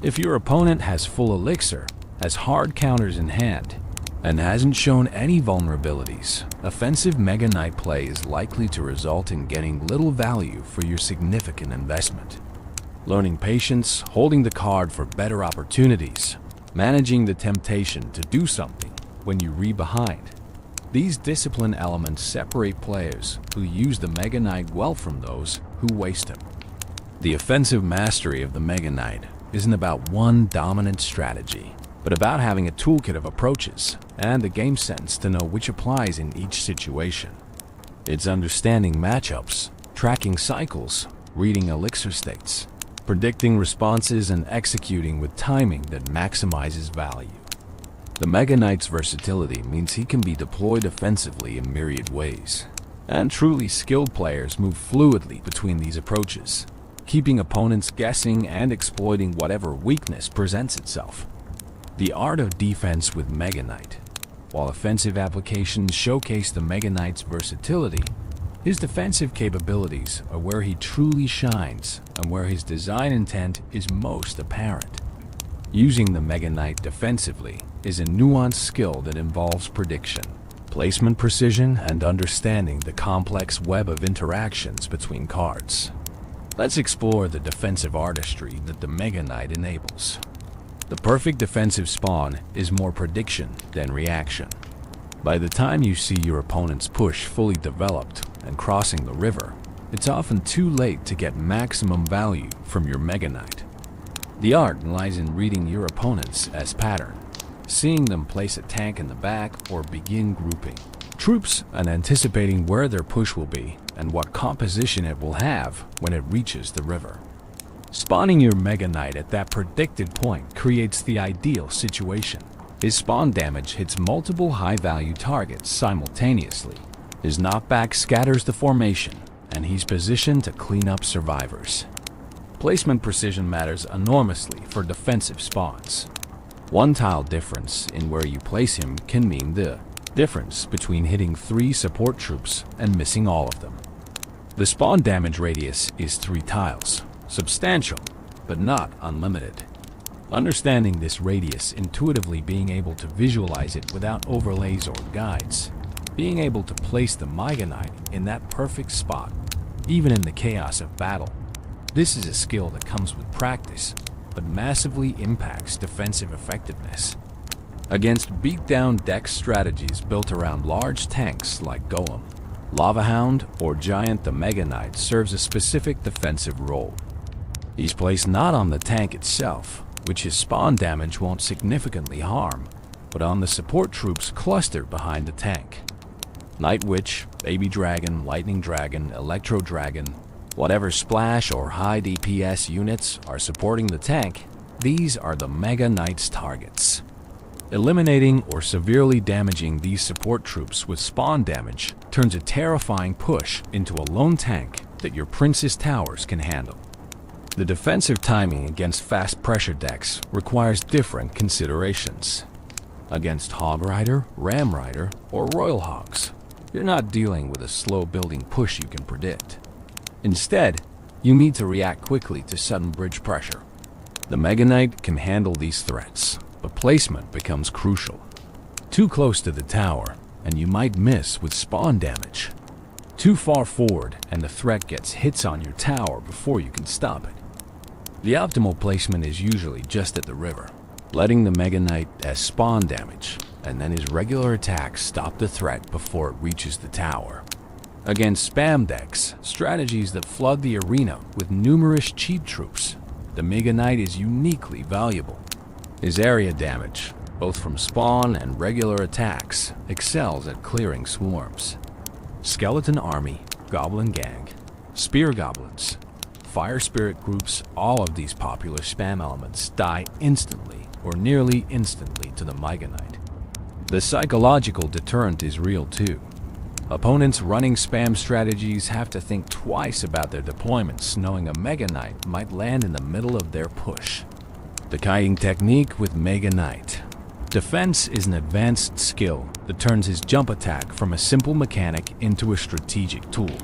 If your opponent has full elixir, has hard counters in hand, and hasn't shown any vulnerabilities, offensive Mega Knight play is likely to result in getting little value for your significant investment. Learning patience, holding the card for better opportunities, managing the temptation to do something when you re-behind. These discipline elements separate players who use the Mega Knight well from those who waste him. The offensive mastery of the Mega Knight isn't about one dominant strategy, but about having a toolkit of approaches and the game sense to know which applies in each situation. It's understanding matchups, tracking cycles, reading elixir states, predicting responses, and executing with timing that maximizes value. The Mega Knight's versatility means he can be deployed offensively in myriad ways, and truly skilled players move fluidly between these approaches, keeping opponents guessing and exploiting whatever weakness presents itself. The art of defense with Mega Knight. While offensive applications showcase the Mega Knight's versatility, his defensive capabilities are where he truly shines and where his design intent is most apparent. Using the Mega Knight defensively is a nuanced skill that involves prediction, placement precision, and understanding the complex web of interactions between cards. Let's explore the defensive artistry that the Mega Knight enables. The perfect defensive spawn is more prediction than reaction. By the time you see your opponent's push fully developed and crossing the river, it's often too late to get maximum value from your Mega Knight. The art lies in reading your opponents as pattern, seeing them place a tank in the back or begin grouping troops and anticipating where their push will be and what composition it will have when it reaches the river. Spawning your Mega Knight at that predicted point creates the ideal situation. His spawn damage hits multiple high-value targets simultaneously. His knockback scatters the formation, and he's positioned to clean up survivors. Placement precision matters enormously for defensive spawns. One tile difference in where you place him can mean the difference between hitting 3 support troops and missing all of them. The spawn damage radius is 3 tiles, substantial, but not unlimited. Understanding this radius intuitively, being able to visualize it without overlays or guides, being able to place the Mega Knight in that perfect spot, even in the chaos of battle. This is a skill that comes with practice, but massively impacts defensive effectiveness. Against beatdown deck strategies built around large tanks like Golem, Lava Hound, or Giant, the Mega Knight serves a specific defensive role. He's placed not on the tank itself, which his spawn damage won't significantly harm, but on the support troops clustered behind the tank. Night Witch, Baby Dragon, Lightning Dragon, Electro Dragon, whatever splash or high DPS units are supporting the tank, these are the Mega Knight's targets. Eliminating or severely damaging these support troops with spawn damage turns a terrifying push into a lone tank that your Princess Towers can handle. The defensive timing against fast pressure decks requires different considerations. Against Hog Rider, Ram Rider, or Royal Hogs, you're not dealing with a slow building push you can predict. Instead, you need to react quickly to sudden bridge pressure. The Mega Knight can handle these threats, but placement becomes crucial. Too close to the tower, and you might miss with spawn damage. Too far forward, and the threat gets hits on your tower before you can stop it. The optimal placement is usually just at the river, letting the Mega Knight as spawn damage, and then his regular attacks stop the threat before it reaches the tower. Against spam decks, strategies that flood the arena with numerous cheap troops, the Mega Knight is uniquely valuable. His area damage, both from spawn and regular attacks, excels at clearing swarms. Skeleton Army, Goblin Gang, Spear Goblins, Fire Spirit groups, all of these popular spam elements die instantly or nearly instantly to the Mega Knight. The psychological deterrent is real too. Opponents running spam strategies have to think twice about their deployments, knowing a Mega Knight might land in the middle of their push. The kiting technique with Mega Knight. Defense is an advanced skill that turns his jump attack from a simple mechanic into a strategic tool.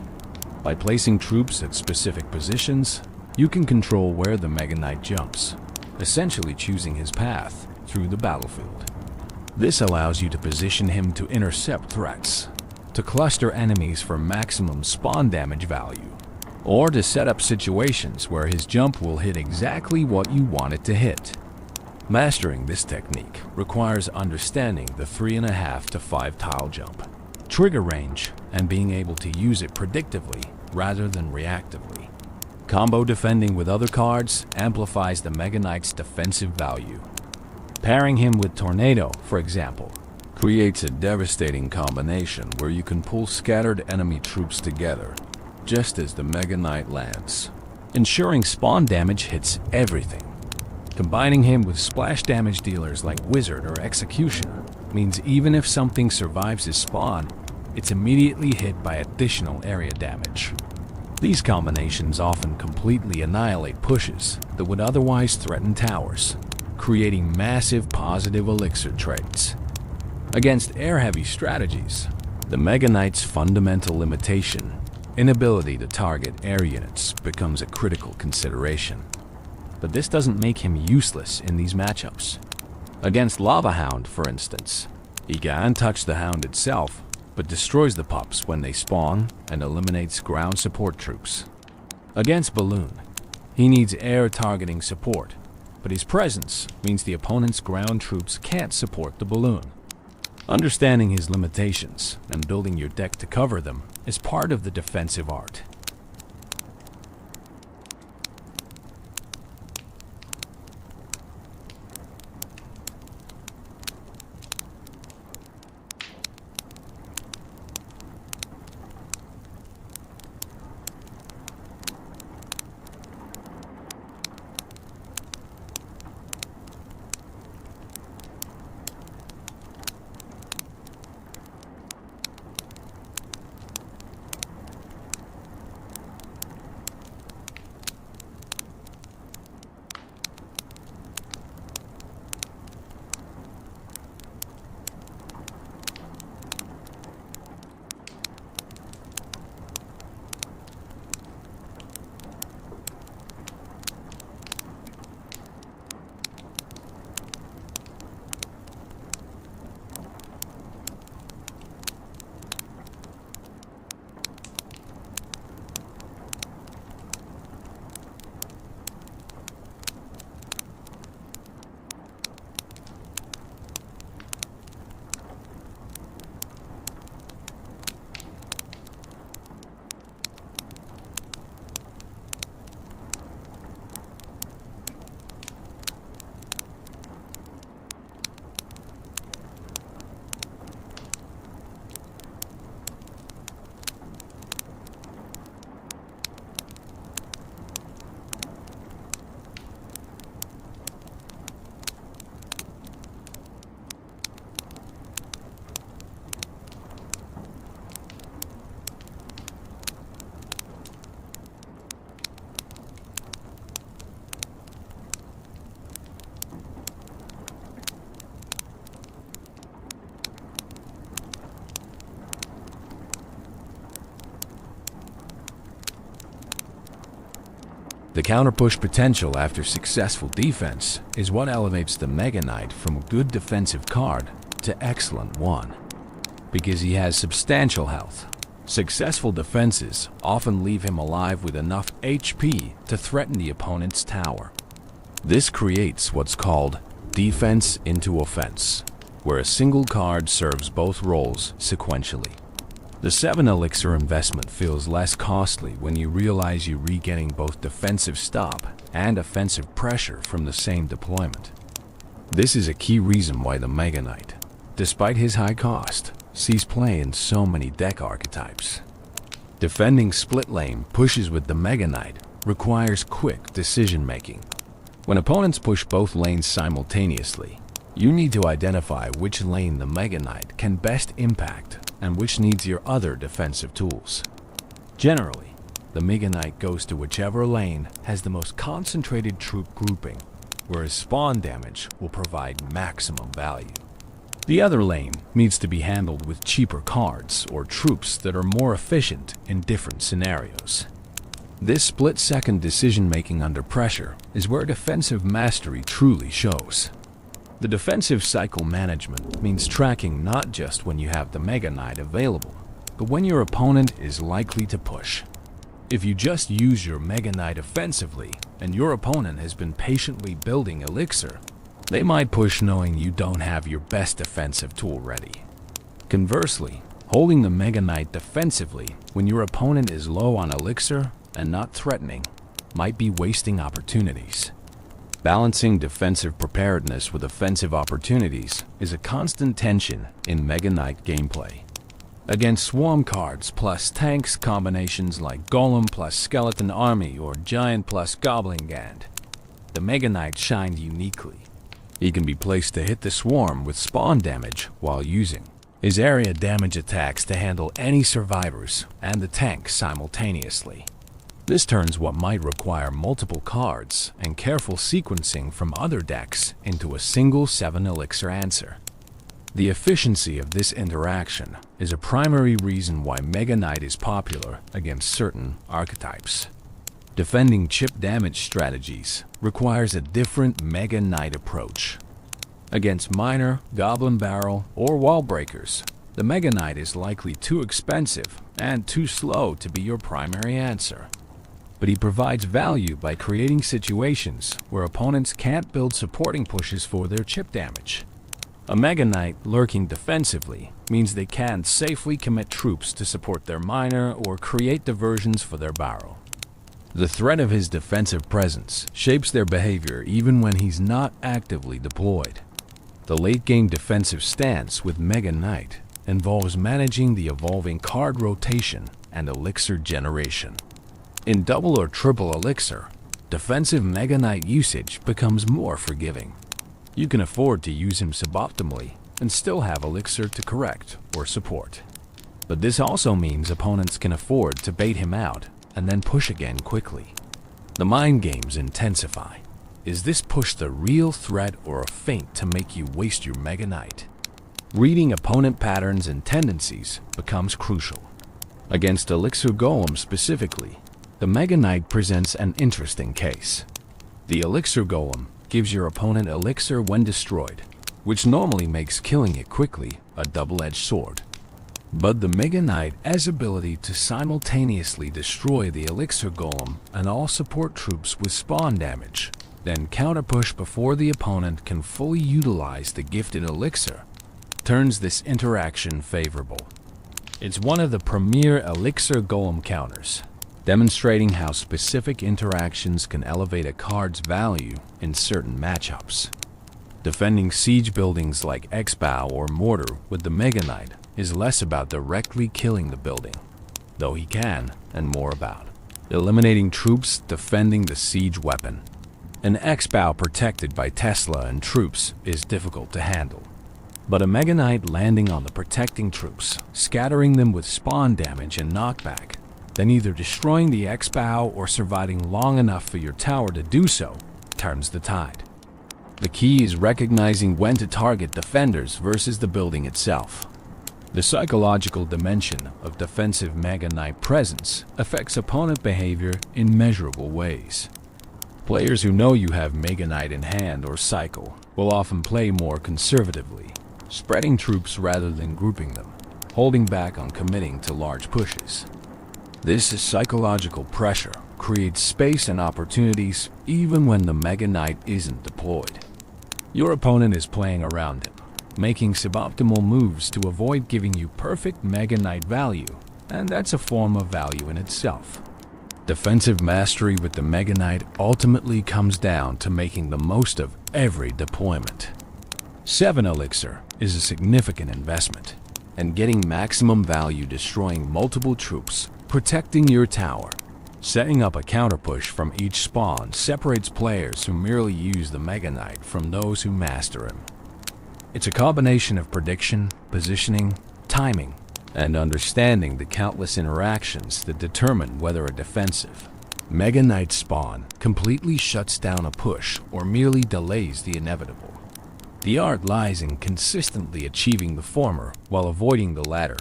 By placing troops at specific positions, you can control where the Mega Knight jumps, essentially choosing his path through the battlefield. This allows you to position him to intercept threats, to cluster enemies for maximum spawn damage value, or to set up situations where his jump will hit exactly what you want it to hit. Mastering this technique requires understanding the 3.5 to 5 tile jump, trigger range, and being able to use it predictively rather than reactively. Combo defending with other cards amplifies the Mega Knight's defensive value. Pairing him with Tornado, for example, creates a devastating combination where you can pull scattered enemy troops together just as the Mega Knight lands, ensuring spawn damage hits everything. Combining him with splash damage dealers like Wizard or Executioner means even if something survives his spawn, it's immediately hit by additional area damage. These combinations often completely annihilate pushes that would otherwise threaten towers, creating massive positive elixir trades. Against air-heavy strategies, the Mega Knight's fundamental limitation, inability to target air units, becomes a critical consideration. But this doesn't make him useless in these matchups. Against Lava Hound, for instance, he can touch the Hound itself, but destroys the pups when they spawn and eliminates ground support troops. Against Balloon, he needs air targeting support, but his presence means the opponent's ground troops can't support the Balloon. Understanding his limitations and building your deck to cover them is part of the defensive art. The counter-push potential after successful defense is what elevates the Mega Knight from a good defensive card to excellent one. Because he has substantial health, successful defenses often leave him alive with enough HP to threaten the opponent's tower. This creates what's called defense into offense, where a single card serves both roles sequentially. The 7 elixir investment feels less costly when you realize you're getting both defensive stop and offensive pressure from the same deployment. This is a key reason why the Mega Knight, despite his high cost, sees play in so many deck archetypes. Defending split lane pushes with the Mega Knight requires quick decision making. When opponents push both lanes simultaneously, you need to identify which lane the Mega Knight can best impact and which needs your other defensive tools. Generally, the Mega Knight goes to whichever lane has the most concentrated troop grouping, whereas spawn damage will provide maximum value. The other lane needs to be handled with cheaper cards or troops that are more efficient in different scenarios. This split-second decision-making under pressure is where defensive mastery truly shows. The defensive cycle management means tracking not just when you have the Mega Knight available, but when your opponent is likely to push. If you just use your Mega Knight offensively and your opponent has been patiently building elixir, they might push knowing you don't have your best defensive tool ready. Conversely, holding the Mega Knight defensively when your opponent is low on elixir and not threatening might be wasting opportunities. Balancing defensive preparedness with offensive opportunities is a constant tension in Mega Knight gameplay. Against swarm cards plus tanks combinations like Golem plus Skeleton Army or Giant plus Goblin Gand, the Mega Knight shined uniquely. He can be placed to hit the swarm with spawn damage while using his area damage attacks to handle any survivors and the tank simultaneously. This turns what might require multiple cards and careful sequencing from other decks into a single 7 elixir answer. The efficiency of this interaction is a primary reason why Mega Knight is popular against certain archetypes. Defending chip damage strategies requires a different Mega Knight approach. Against miner, goblin barrel, or wall breakers, the Mega Knight is likely too expensive and too slow to be your primary answer. But he provides value by creating situations where opponents can't build supporting pushes for their chip damage. A Mega Knight lurking defensively means they can't safely commit troops to support their miner or create diversions for their barrel. The threat of his defensive presence shapes their behavior even when he's not actively deployed. The late-game defensive stance with Mega Knight involves managing the evolving card rotation and elixir generation. In double or triple elixir, defensive Mega Knight usage becomes more forgiving. You can afford to use him suboptimally and still have elixir to correct or support. But this also means opponents can afford to bait him out and then push again quickly. The mind games intensify. Is this push the real threat or a feint to make you waste your Mega Knight? Reading opponent patterns and tendencies becomes crucial. Against Elixir Golem specifically, the Mega Knight presents an interesting case. The Elixir Golem gives your opponent elixir when destroyed, which normally makes killing it quickly a double-edged sword. But the Mega Knight has ability to simultaneously destroy the Elixir Golem and all support troops with spawn damage, then counterpush before the opponent can fully utilize the gifted elixir, turns this interaction favorable. It's one of the premier Elixir Golem counters, demonstrating how specific interactions can elevate a card's value in certain matchups. Defending siege buildings like X-Bow or Mortar with the Mega Knight is less about directly killing the building, though he can, and more about eliminating troops defending the siege weapon. An X-Bow protected by Tesla and troops is difficult to handle, but a Mega Knight landing on the protecting troops, scattering them with spawn damage and knockback, then either destroying the X-Bow or surviving long enough for your tower to do so, turns the tide. The key is recognizing when to target defenders versus the building itself. The psychological dimension of defensive Mega Knight presence affects opponent behavior in measurable ways. Players who know you have Mega Knight in hand or cycle will often play more conservatively, spreading troops rather than grouping them, holding back on committing to large pushes. This psychological pressure creates space and opportunities even when the Mega Knight isn't deployed. Your opponent is playing around him, making suboptimal moves to avoid giving you perfect Mega Knight value, and that's a form of value in itself. Defensive mastery with the Mega Knight ultimately comes down to making the most of every deployment. 7 Elixir is a significant investment, and getting maximum value destroying multiple troops, protecting your tower. Setting up a counterpush from each spawn separates players who merely use the Mega Knight from those who master him. It's a combination of prediction, positioning, timing, and understanding the countless interactions that determine whether a defensive Mega Knight spawn completely shuts down a push or merely delays the inevitable. The art lies in consistently achieving the former while avoiding the latter,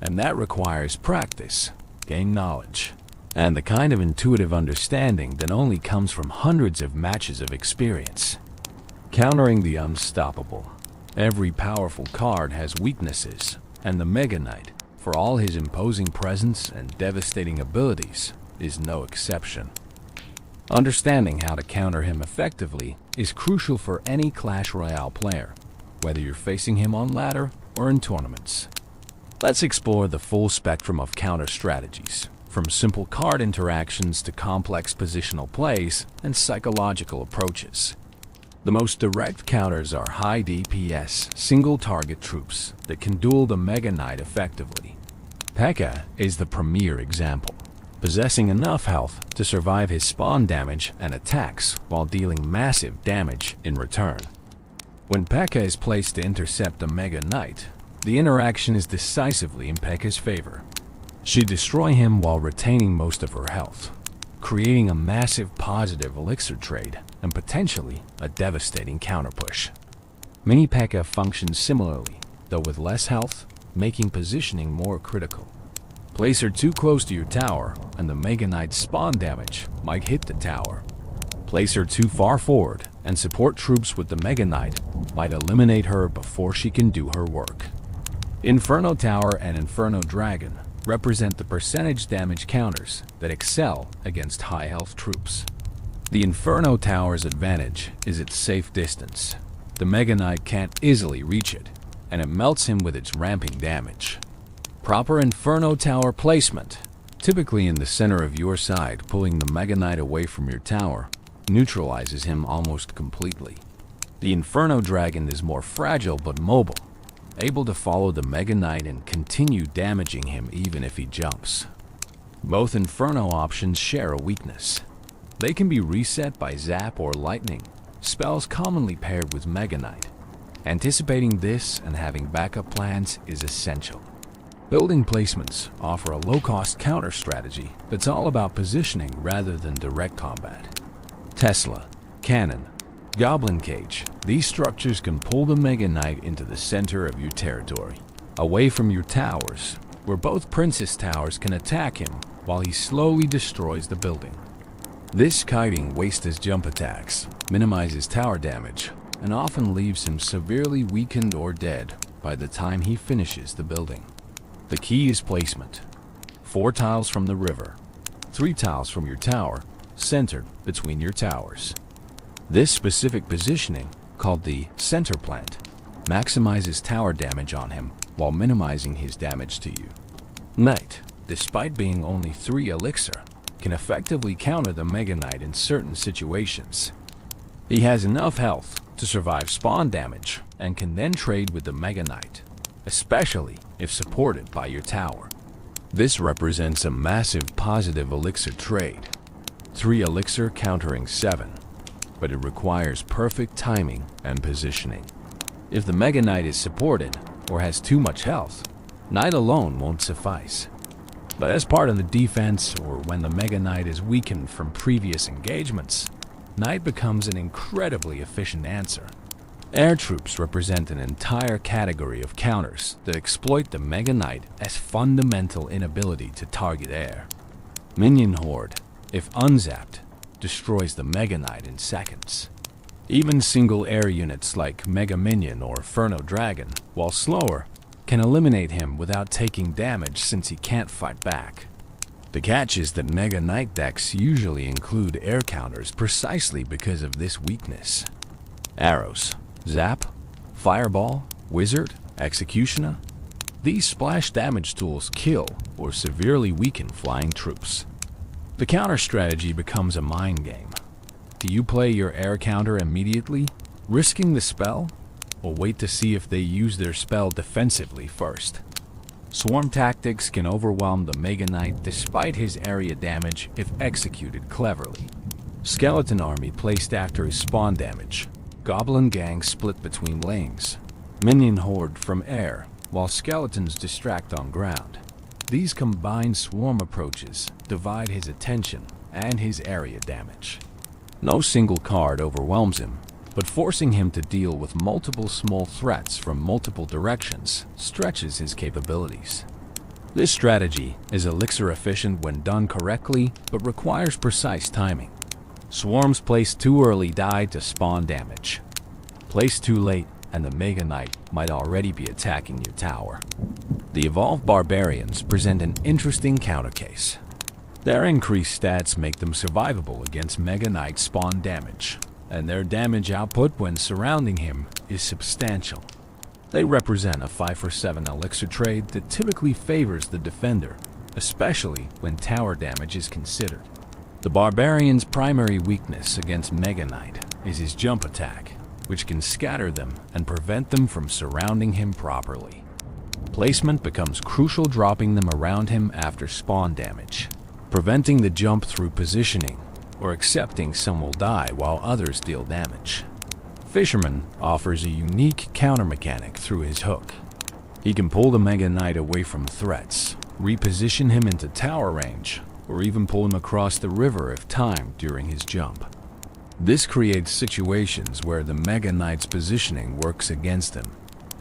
and that requires practice, game knowledge, and the kind of intuitive understanding that only comes from hundreds of matches of experience. Countering the unstoppable. Every powerful card has weaknesses, and the Mega Knight, for all his imposing presence and devastating abilities, is no exception. Understanding how to counter him effectively is crucial for any Clash Royale player, whether you're facing him on ladder or in tournaments. Let's explore the full spectrum of counter strategies, from simple card interactions to complex positional plays and psychological approaches. The most direct counters are high DPS, single-target troops that can duel the Mega Knight effectively. P.E.K.K.A. is the premier example, possessing enough health to survive his spawn damage and attacks while dealing massive damage in return. When P.E.K.K.A. is placed to intercept the Mega Knight, the interaction is decisively in P.E.K.K.A.'s favor. She destroys him while retaining most of her health, creating a massive positive elixir trade and potentially a devastating counterpush. Mini P.E.K.K.A. functions similarly, though with less health, making positioning more critical. Place her too close to your tower, and the Mega Knight's spawn damage might hit the tower. Place her too far forward, and support troops with the Mega Knight might eliminate her before she can do her work. Inferno Tower and Inferno Dragon represent the percentage damage counters that excel against high health troops. The Inferno Tower's advantage is its safe distance. The Mega Knight can't easily reach it, and it melts him with its ramping damage. Proper Inferno Tower placement, typically in the center of your side, pulling the Mega Knight away from your tower, neutralizes him almost completely. The Inferno Dragon is more fragile but mobile, able to follow the Mega Knight and continue damaging him even if he jumps. Both Inferno options share a weakness. They can be reset by Zap or Lightning, spells commonly paired with Mega Knight. Anticipating this and having backup plans is essential. Building placements offer a low-cost counter strategy that's all about positioning rather than direct combat. Tesla, Cannon, Goblin Cage, these structures can pull the Mega Knight into the center of your territory, away from your towers, where both Princess Towers can attack him while he slowly destroys the building. This kiting wastes his jump attacks, minimizes tower damage, and often leaves him severely weakened or dead by the time he finishes the building. The key is placement. 4 tiles from the river, 3 tiles from your tower, centered between your towers. This specific positioning, called the center plant, maximizes tower damage on him while minimizing his damage to you. Knight, despite being only 3 elixir, can effectively counter the Mega Knight in certain situations. He has enough health to survive spawn damage and can then trade with the Mega Knight, especially if supported by your tower. This represents a massive positive elixir trade. 3 elixir countering 7, but it requires perfect timing and positioning. If the Mega Knight is supported or has too much health, Knight alone won't suffice. But as part of the defense or when the Mega Knight is weakened from previous engagements, Knight becomes an incredibly efficient answer. Air troops represent an entire category of counters that exploit the Mega Knight's fundamental inability to target air. Minion Horde, if unzapped, destroys the Mega Knight in seconds. Even single air units like Mega Minion or Ferno Dragon, while slower, can eliminate him without taking damage since he can't fight back. The catch is that Mega Knight decks usually include air counters precisely because of this weakness. Arrows, Zap, Fireball, Wizard, Executioner. These splash damage tools kill or severely weaken flying troops. The counter strategy becomes a mind game. Do you play your air counter immediately, risking the spell, or wait to see if they use their spell defensively first? Swarm tactics can overwhelm the Mega Knight despite his area damage if executed cleverly. Skeleton army placed after his spawn damage. Goblin gang split between lanes. Minion horde from air, while skeletons distract on ground. These combined swarm approaches divide his attention and his area damage. No single card overwhelms him, but forcing him to deal with multiple small threats from multiple directions stretches his capabilities. This strategy is elixir efficient when done correctly, but requires precise timing. Swarms placed too early die to spawn damage. Placed too late, and the Mega Knight might already be attacking your tower. The evolved barbarians present an interesting counter case. Their increased stats make them survivable against Mega Knight spawn damage, and their damage output when surrounding him is substantial. They represent a 5-for-7 elixir trade that typically favors the defender, especially when tower damage is considered. The barbarian's primary weakness against Mega Knight is his jump attack, which can scatter them and prevent them from surrounding him properly. Placement becomes crucial, dropping them around him after spawn damage, preventing the jump through positioning, or accepting some will die while others deal damage. Fisherman offers a unique counter mechanic through his hook. He can pull the Mega Knight away from threats, reposition him into tower range, or even pull him across the river if timed during his jump. This creates situations where the Mega Knight's positioning works against him,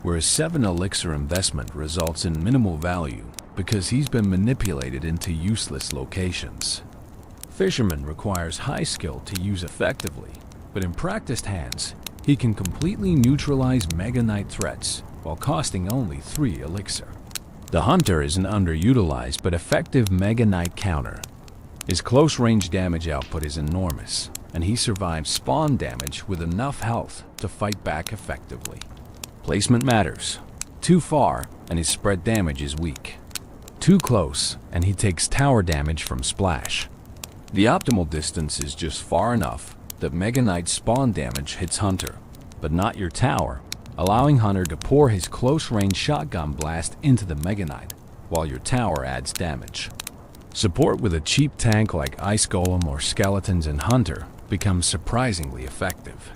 whereas 7 elixir investment results in minimal value because he's been manipulated into useless locations. Fisherman requires high skill to use effectively, but in practiced hands, he can completely neutralize Mega Knight threats while costing only 3 elixir. The Hunter is an underutilized but effective Mega Knight counter. His close range damage output is enormous, and he survives spawn damage with enough health to fight back effectively. Placement matters. Too far, and his spread damage is weak. Too close, and he takes tower damage from splash. The optimal distance is just far enough that Mega Knight's spawn damage hits Hunter, but not your tower, allowing Hunter to pour his close-range shotgun blast into the Mega Knight, while your tower adds damage. Support with a cheap tank like Ice Golem or Skeletons and Hunter becomes surprisingly effective.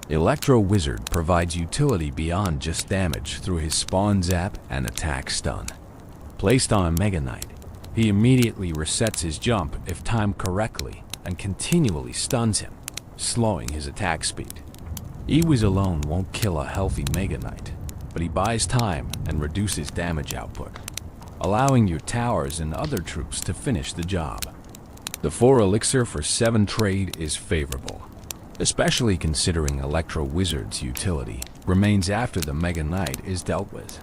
Electro Wizard provides utility beyond just damage through his spawn zap and attack stun. Placed on a Mega Knight, he immediately resets his jump if timed correctly and continually stuns him, slowing his attack speed. E-Wiz alone won't kill a healthy Mega Knight, but he buys time and reduces damage output, allowing your towers and other troops to finish the job. The 4 elixir for 7 trade is favorable, especially considering Electro Wizard's utility remains after the Mega Knight is dealt with.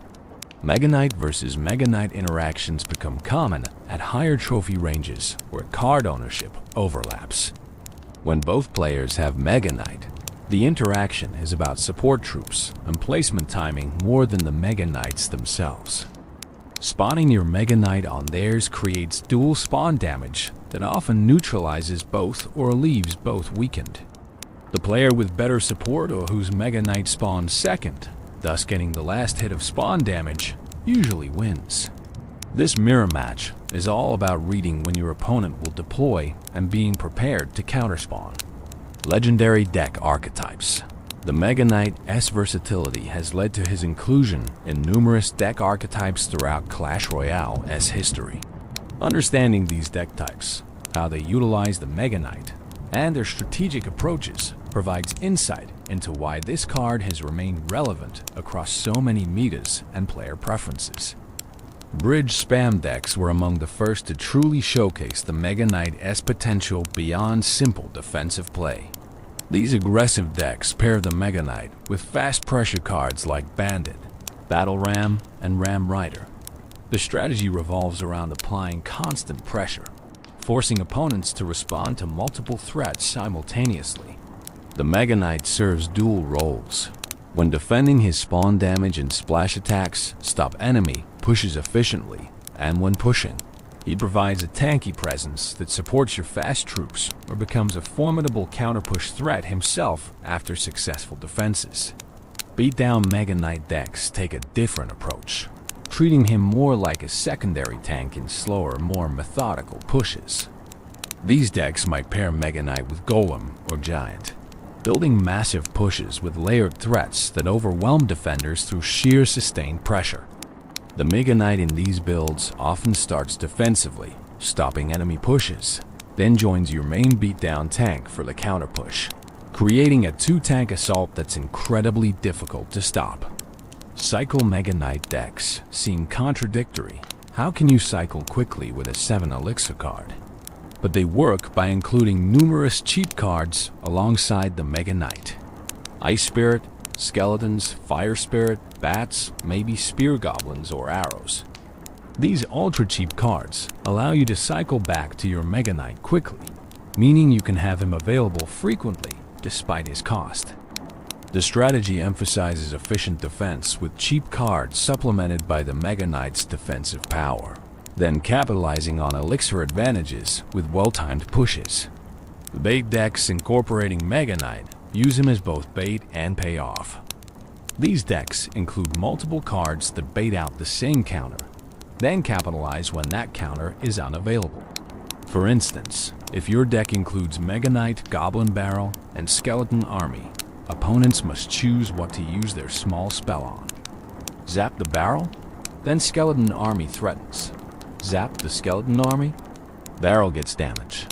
Mega Knight versus Mega Knight interactions become common at higher trophy ranges where card ownership overlaps. When both players have Mega Knight, the interaction is about support troops and placement timing more than the Mega Knights themselves. Spawning your Mega Knight on theirs creates dual spawn damage that often neutralizes both or leaves both weakened. The player with better support or whose Mega Knight spawns second, thus getting the last hit of spawn damage, usually wins. This mirror match is all about reading when your opponent will deploy and being prepared to counterspawn. Legendary deck archetypes. The Mega Knight's versatility has led to his inclusion in numerous deck archetypes throughout Clash Royale's history. Understanding these deck types, how they utilize the Mega Knight, and their strategic approaches provides insight into why this card has remained relevant across so many metas and player preferences. Bridge spam decks were among the first to truly showcase the Mega Knight's potential beyond simple defensive play. These aggressive decks pair the Mega Knight with fast pressure cards like Bandit, Battle Ram, and Ram Rider. The strategy revolves around applying constant pressure, forcing opponents to respond to multiple threats simultaneously. The Mega Knight serves dual roles. When defending, his spawn damage and splash attacks stop enemy pushes efficiently, and when pushing, he provides a tanky presence that supports your fast troops or becomes a formidable counter-push threat himself after successful defenses. Beatdown Mega Knight decks take a different approach, treating him more like a secondary tank in slower, more methodical pushes. These decks might pair Mega Knight with Golem or Giant, building massive pushes with layered threats that overwhelm defenders through sheer sustained pressure. The Mega Knight in these builds often starts defensively, stopping enemy pushes, then joins your main beatdown tank for the counter push, creating a two-tank assault that's incredibly difficult to stop. Cycle Mega Knight decks seem contradictory. How can you cycle quickly with a 7 elixir card? But they work by including numerous cheap cards alongside the Mega Knight. Ice Spirit, Skeletons, Fire Spirit, Bats, maybe Spear Goblins or Arrows. These ultra-cheap cards allow you to cycle back to your Mega Knight quickly, meaning you can have him available frequently despite his cost. The strategy emphasizes efficient defense with cheap cards supplemented by the Mega Knight's defensive power, then capitalizing on elixir advantages with well-timed pushes. The bait decks incorporating Mega Knight use him as both bait and payoff. These decks include multiple cards that bait out the same counter, then capitalize when that counter is unavailable. For instance, if your deck includes Mega Knight, Goblin Barrel, and Skeleton Army, opponents must choose what to use their small spell on. Zap the barrel? Then Skeleton Army threatens. Zap the Skeleton Army? Barrel gets damage.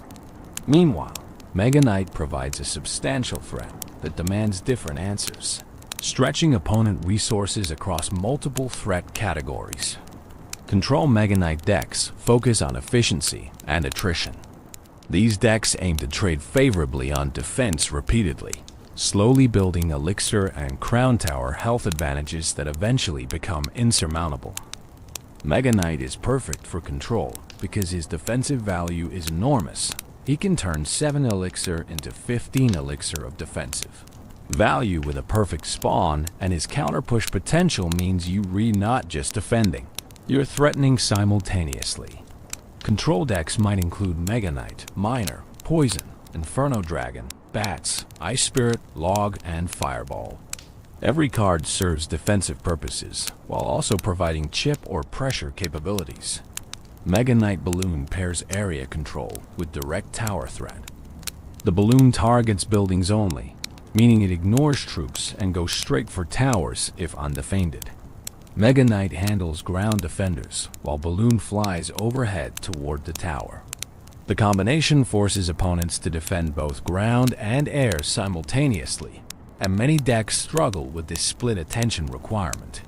Meanwhile, Mega Knight provides a substantial threat that demands different answers, stretching opponent resources across multiple threat categories. Control Mega Knight decks focus on efficiency and attrition. These decks aim to trade favorably on defense repeatedly, slowly building elixir and crown tower health advantages that eventually become insurmountable. Mega Knight is perfect for control because his defensive value is enormous. He can turn 7 elixir into 15 elixir of defensive value with a perfect spawn, and his counter-push potential means you're not just defending, you're threatening simultaneously. Control decks might include Mega Knight, Miner, Poison, Inferno Dragon, Bats, Ice Spirit, Log, and Fireball. Every card serves defensive purposes, while also providing chip or pressure capabilities. Mega Knight Balloon pairs area control with direct tower threat. The balloon targets buildings only, meaning it ignores troops and goes straight for towers if undefended. Mega Knight handles ground defenders, while Balloon flies overhead toward the tower. The combination forces opponents to defend both ground and air simultaneously, and many decks struggle with this split attention requirement.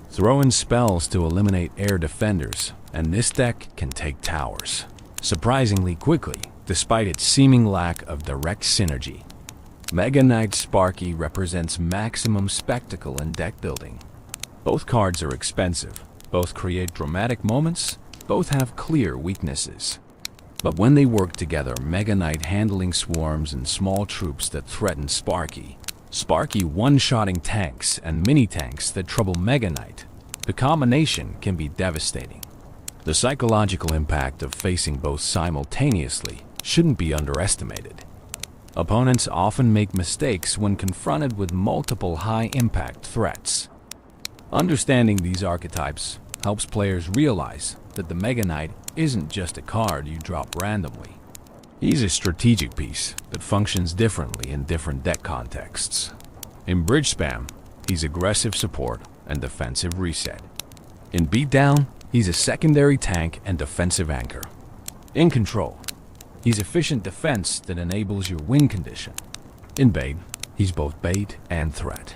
Throw in spells to eliminate air defenders, and this deck can take towers surprisingly quickly, despite its seeming lack of direct synergy. Mega Knight Sparky represents maximum spectacle in deck building. Both cards are expensive, both create dramatic moments, both have clear weaknesses. But when they work together, Mega Knight handling swarms and small troops that threaten Sparky, Sparky one-shotting tanks and mini-tanks that trouble Mega Knight, the combination can be devastating. The psychological impact of facing both simultaneously shouldn't be underestimated. Opponents often make mistakes when confronted with multiple high-impact threats. Understanding these archetypes helps players realize that the Mega Knight isn't just a card you drop randomly. He's a strategic piece that functions differently in different deck contexts. In bridge spam, he's aggressive support and defensive reset. In beatdown, he's a secondary tank and defensive anchor. In control, he's efficient defense that enables your win condition. In bait, he's both bait and threat.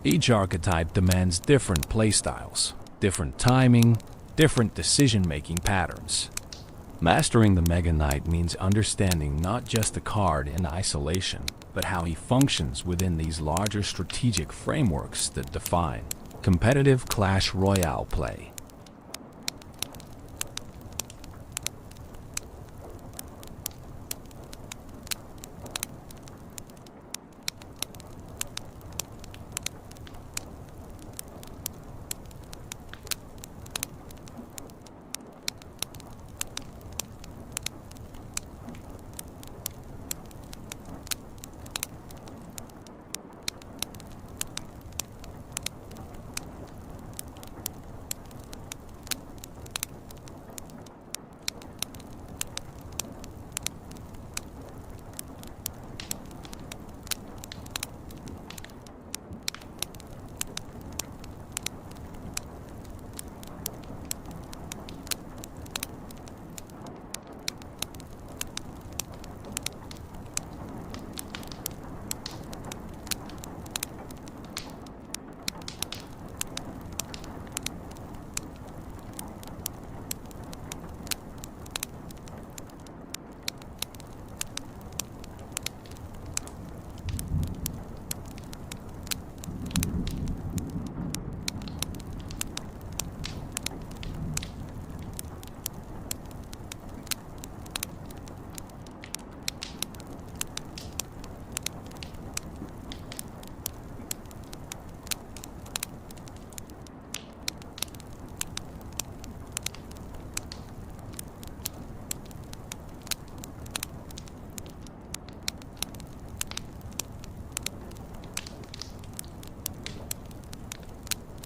Each archetype demands different playstyles, different timing, different decision-making patterns. Mastering the Mega Knight means understanding not just the card in isolation, but how he functions within these larger strategic frameworks that define competitive Clash Royale play.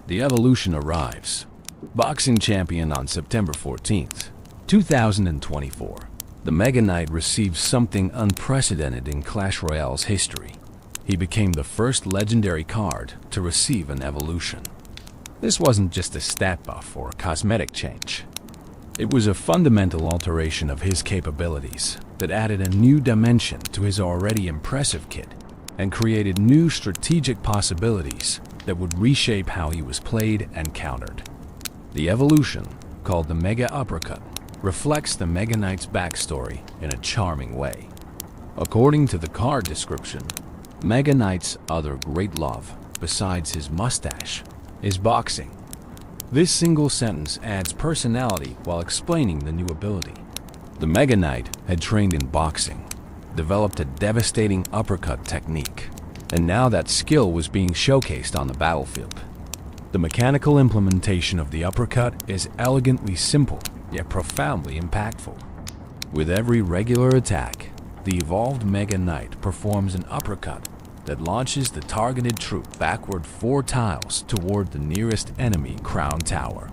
The evolution arrives. Boxing champion on September 14th, 2024. The Mega Knight received something unprecedented in Clash Royale's history. He became the first legendary card to receive an evolution. This wasn't just a stat buff or a cosmetic change. It was a fundamental alteration of his capabilities that added a new dimension to his already impressive kit and created new strategic possibilities that would reshape how he was played and countered. The evolution, called the Mega Uppercut, reflects the Mega Knight's backstory in a charming way. According to the card description, Mega Knight's other great love, besides his mustache, is boxing. This single sentence adds personality while explaining the new ability. The Mega Knight had trained in boxing, developed a devastating uppercut technique, and now that skill was being showcased on the battlefield. The mechanical implementation of the uppercut is elegantly simple, yet profoundly impactful. With every regular attack, the evolved Mega Knight performs an uppercut that launches the targeted troop backward 4 tiles toward the nearest enemy crown tower.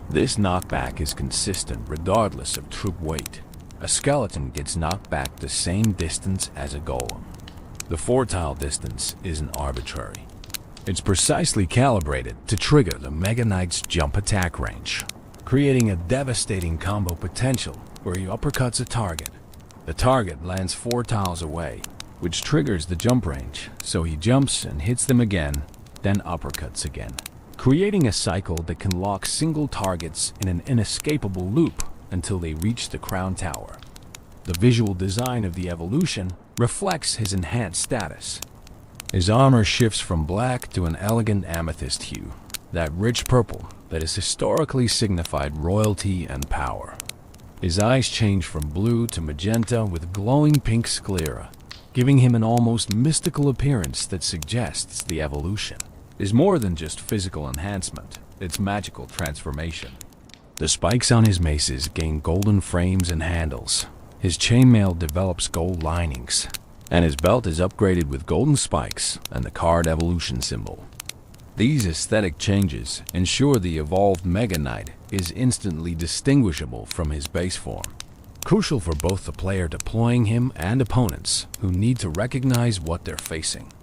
This knockback is consistent regardless of troop weight. A skeleton gets knocked back the same distance as a golem. The 4-tile distance isn't arbitrary. It's precisely calibrated to trigger the Mega Knight's jump attack range, creating a devastating combo potential where he uppercuts a target. The target lands 4 tiles away, which triggers the jump range, so he jumps and hits them again, then uppercuts again, creating a cycle that can lock single targets in an inescapable loop until they reach the crown tower. The visual design of the evolution reflects his enhanced status. His armor shifts from black to an elegant amethyst hue, that rich purple that has historically signified royalty and power. His eyes change from blue to magenta with glowing pink sclera, giving him an almost mystical appearance that suggests the evolution is more than just physical enhancement, it's magical transformation. The spikes on his maces gain golden frames and handles. His chainmail develops gold linings, and his belt is upgraded with golden spikes and the card evolution symbol. These aesthetic changes ensure the evolved Mega Knight is instantly distinguishable from his base form, crucial for both the player deploying him and opponents who need to recognize what they're facing.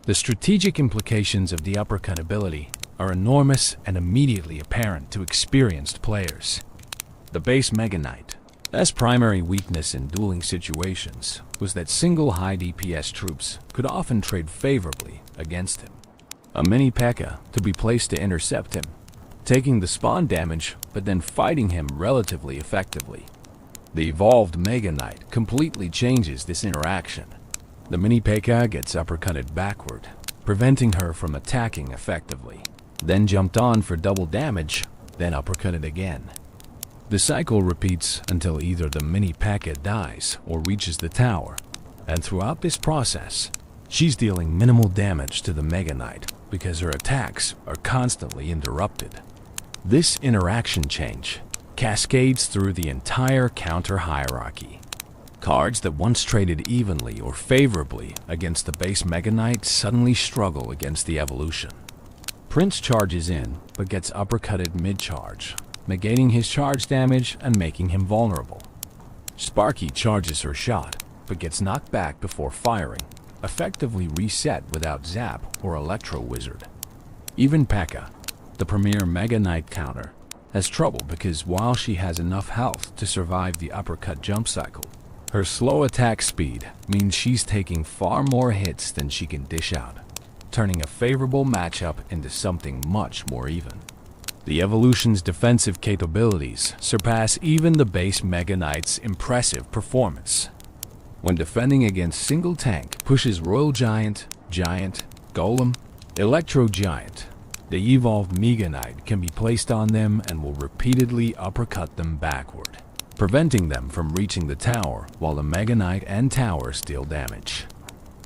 The strategic implications of the uppercut ability are enormous and immediately apparent to experienced players. The base Mega Knight, his primary weakness in dueling situations was that single high DPS troops could often trade favorably against him. A mini P.E.K.K.A. to be placed to intercept him, taking the spawn damage but then fighting him relatively effectively. The evolved Mega Knight completely changes this interaction. The mini P.E.K.K.A. gets uppercutted backward, preventing her from attacking effectively, then jumped on for double damage, then uppercutted again. The cycle repeats until either the mini P.E.K.K.A. dies or reaches the tower, and throughout this process, she's dealing minimal damage to the Mega Knight because her attacks are constantly interrupted. This interaction change cascades through the entire counter hierarchy. Cards that once traded evenly or favorably against the base Mega Knight suddenly struggle against the evolution. Prince charges in but gets uppercutted mid-charge, negating his charge damage and making him vulnerable. Sparky charges her shot but gets knocked back before firing, effectively reset without Zap or Electro Wizard. Even P.E.K.K.A., the premier Mega Knight counter, has trouble because while she has enough health to survive the uppercut jump cycle, her slow attack speed means she's taking far more hits than she can dish out, turning a favorable matchup into something much more even. The evolution's defensive capabilities surpass even the base Mega Knight's impressive performance. When defending against single tank pushes Royal Giant, Giant, Golem, Electro Giant, the evolved Mega Knight can be placed on them and will repeatedly uppercut them backward, preventing them from reaching the tower while the Mega Knight and towers deal damage.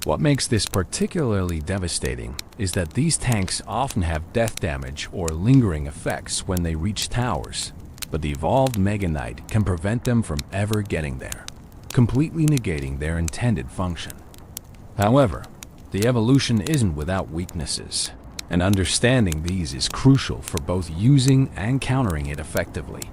What makes this particularly devastating is that these tanks often have death damage or lingering effects when they reach towers, but the evolved Mega Knight can prevent them from ever getting there, completely negating their intended function. However, the evolution isn't without weaknesses, and understanding these is crucial for both using and countering it effectively.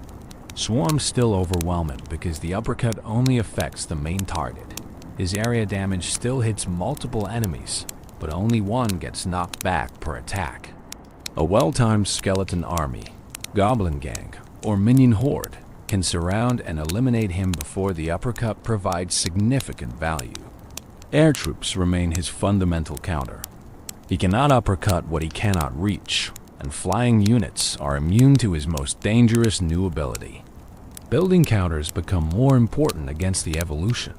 Swarm's still overwhelming because the uppercut only affects the main target. His area damage still hits multiple enemies, but only one gets knocked back per attack. A well-timed skeleton army, goblin gang, or minion horde can surround and eliminate him before the uppercut provides significant value. Air troops remain his fundamental counter. He cannot uppercut what he cannot reach, and flying units are immune to his most dangerous new ability. Building counters become more important against the evolution,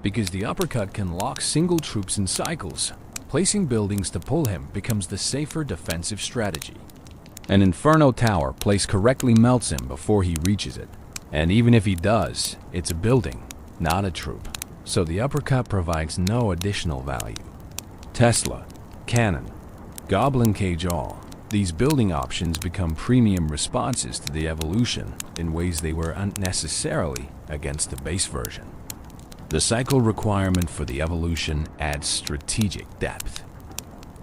because the uppercut can lock single troops in cycles. Placing buildings to pull him becomes the safer defensive strategy. An Inferno Tower placed correctly melts him before he reaches it, and even if he does, it's a building, not a troop, so the uppercut provides no additional value. Tesla, Cannon, Goblin Cage all, these building options become premium responses to the evolution in ways they were unnecessarily against the base version. The cycle requirement for the evolution adds strategic depth.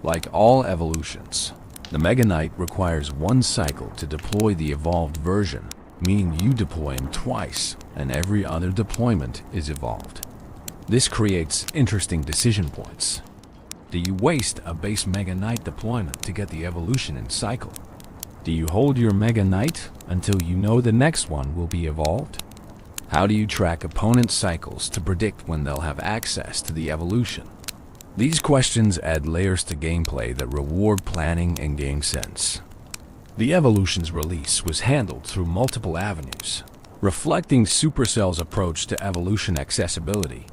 Like all evolutions, the Mega Knight requires one cycle to deploy the evolved version, meaning you deploy him twice, and every other deployment is evolved. This creates interesting decision points. Do you waste a base Mega Knight deployment to get the evolution in cycle? Do you hold your Mega Knight until you know the next one will be evolved? How do you track opponent cycles to predict when they'll have access to the evolution? These questions add layers to gameplay that reward planning and game sense. The evolution's release was handled through multiple avenues, reflecting Supercell's approach to evolution accessibility.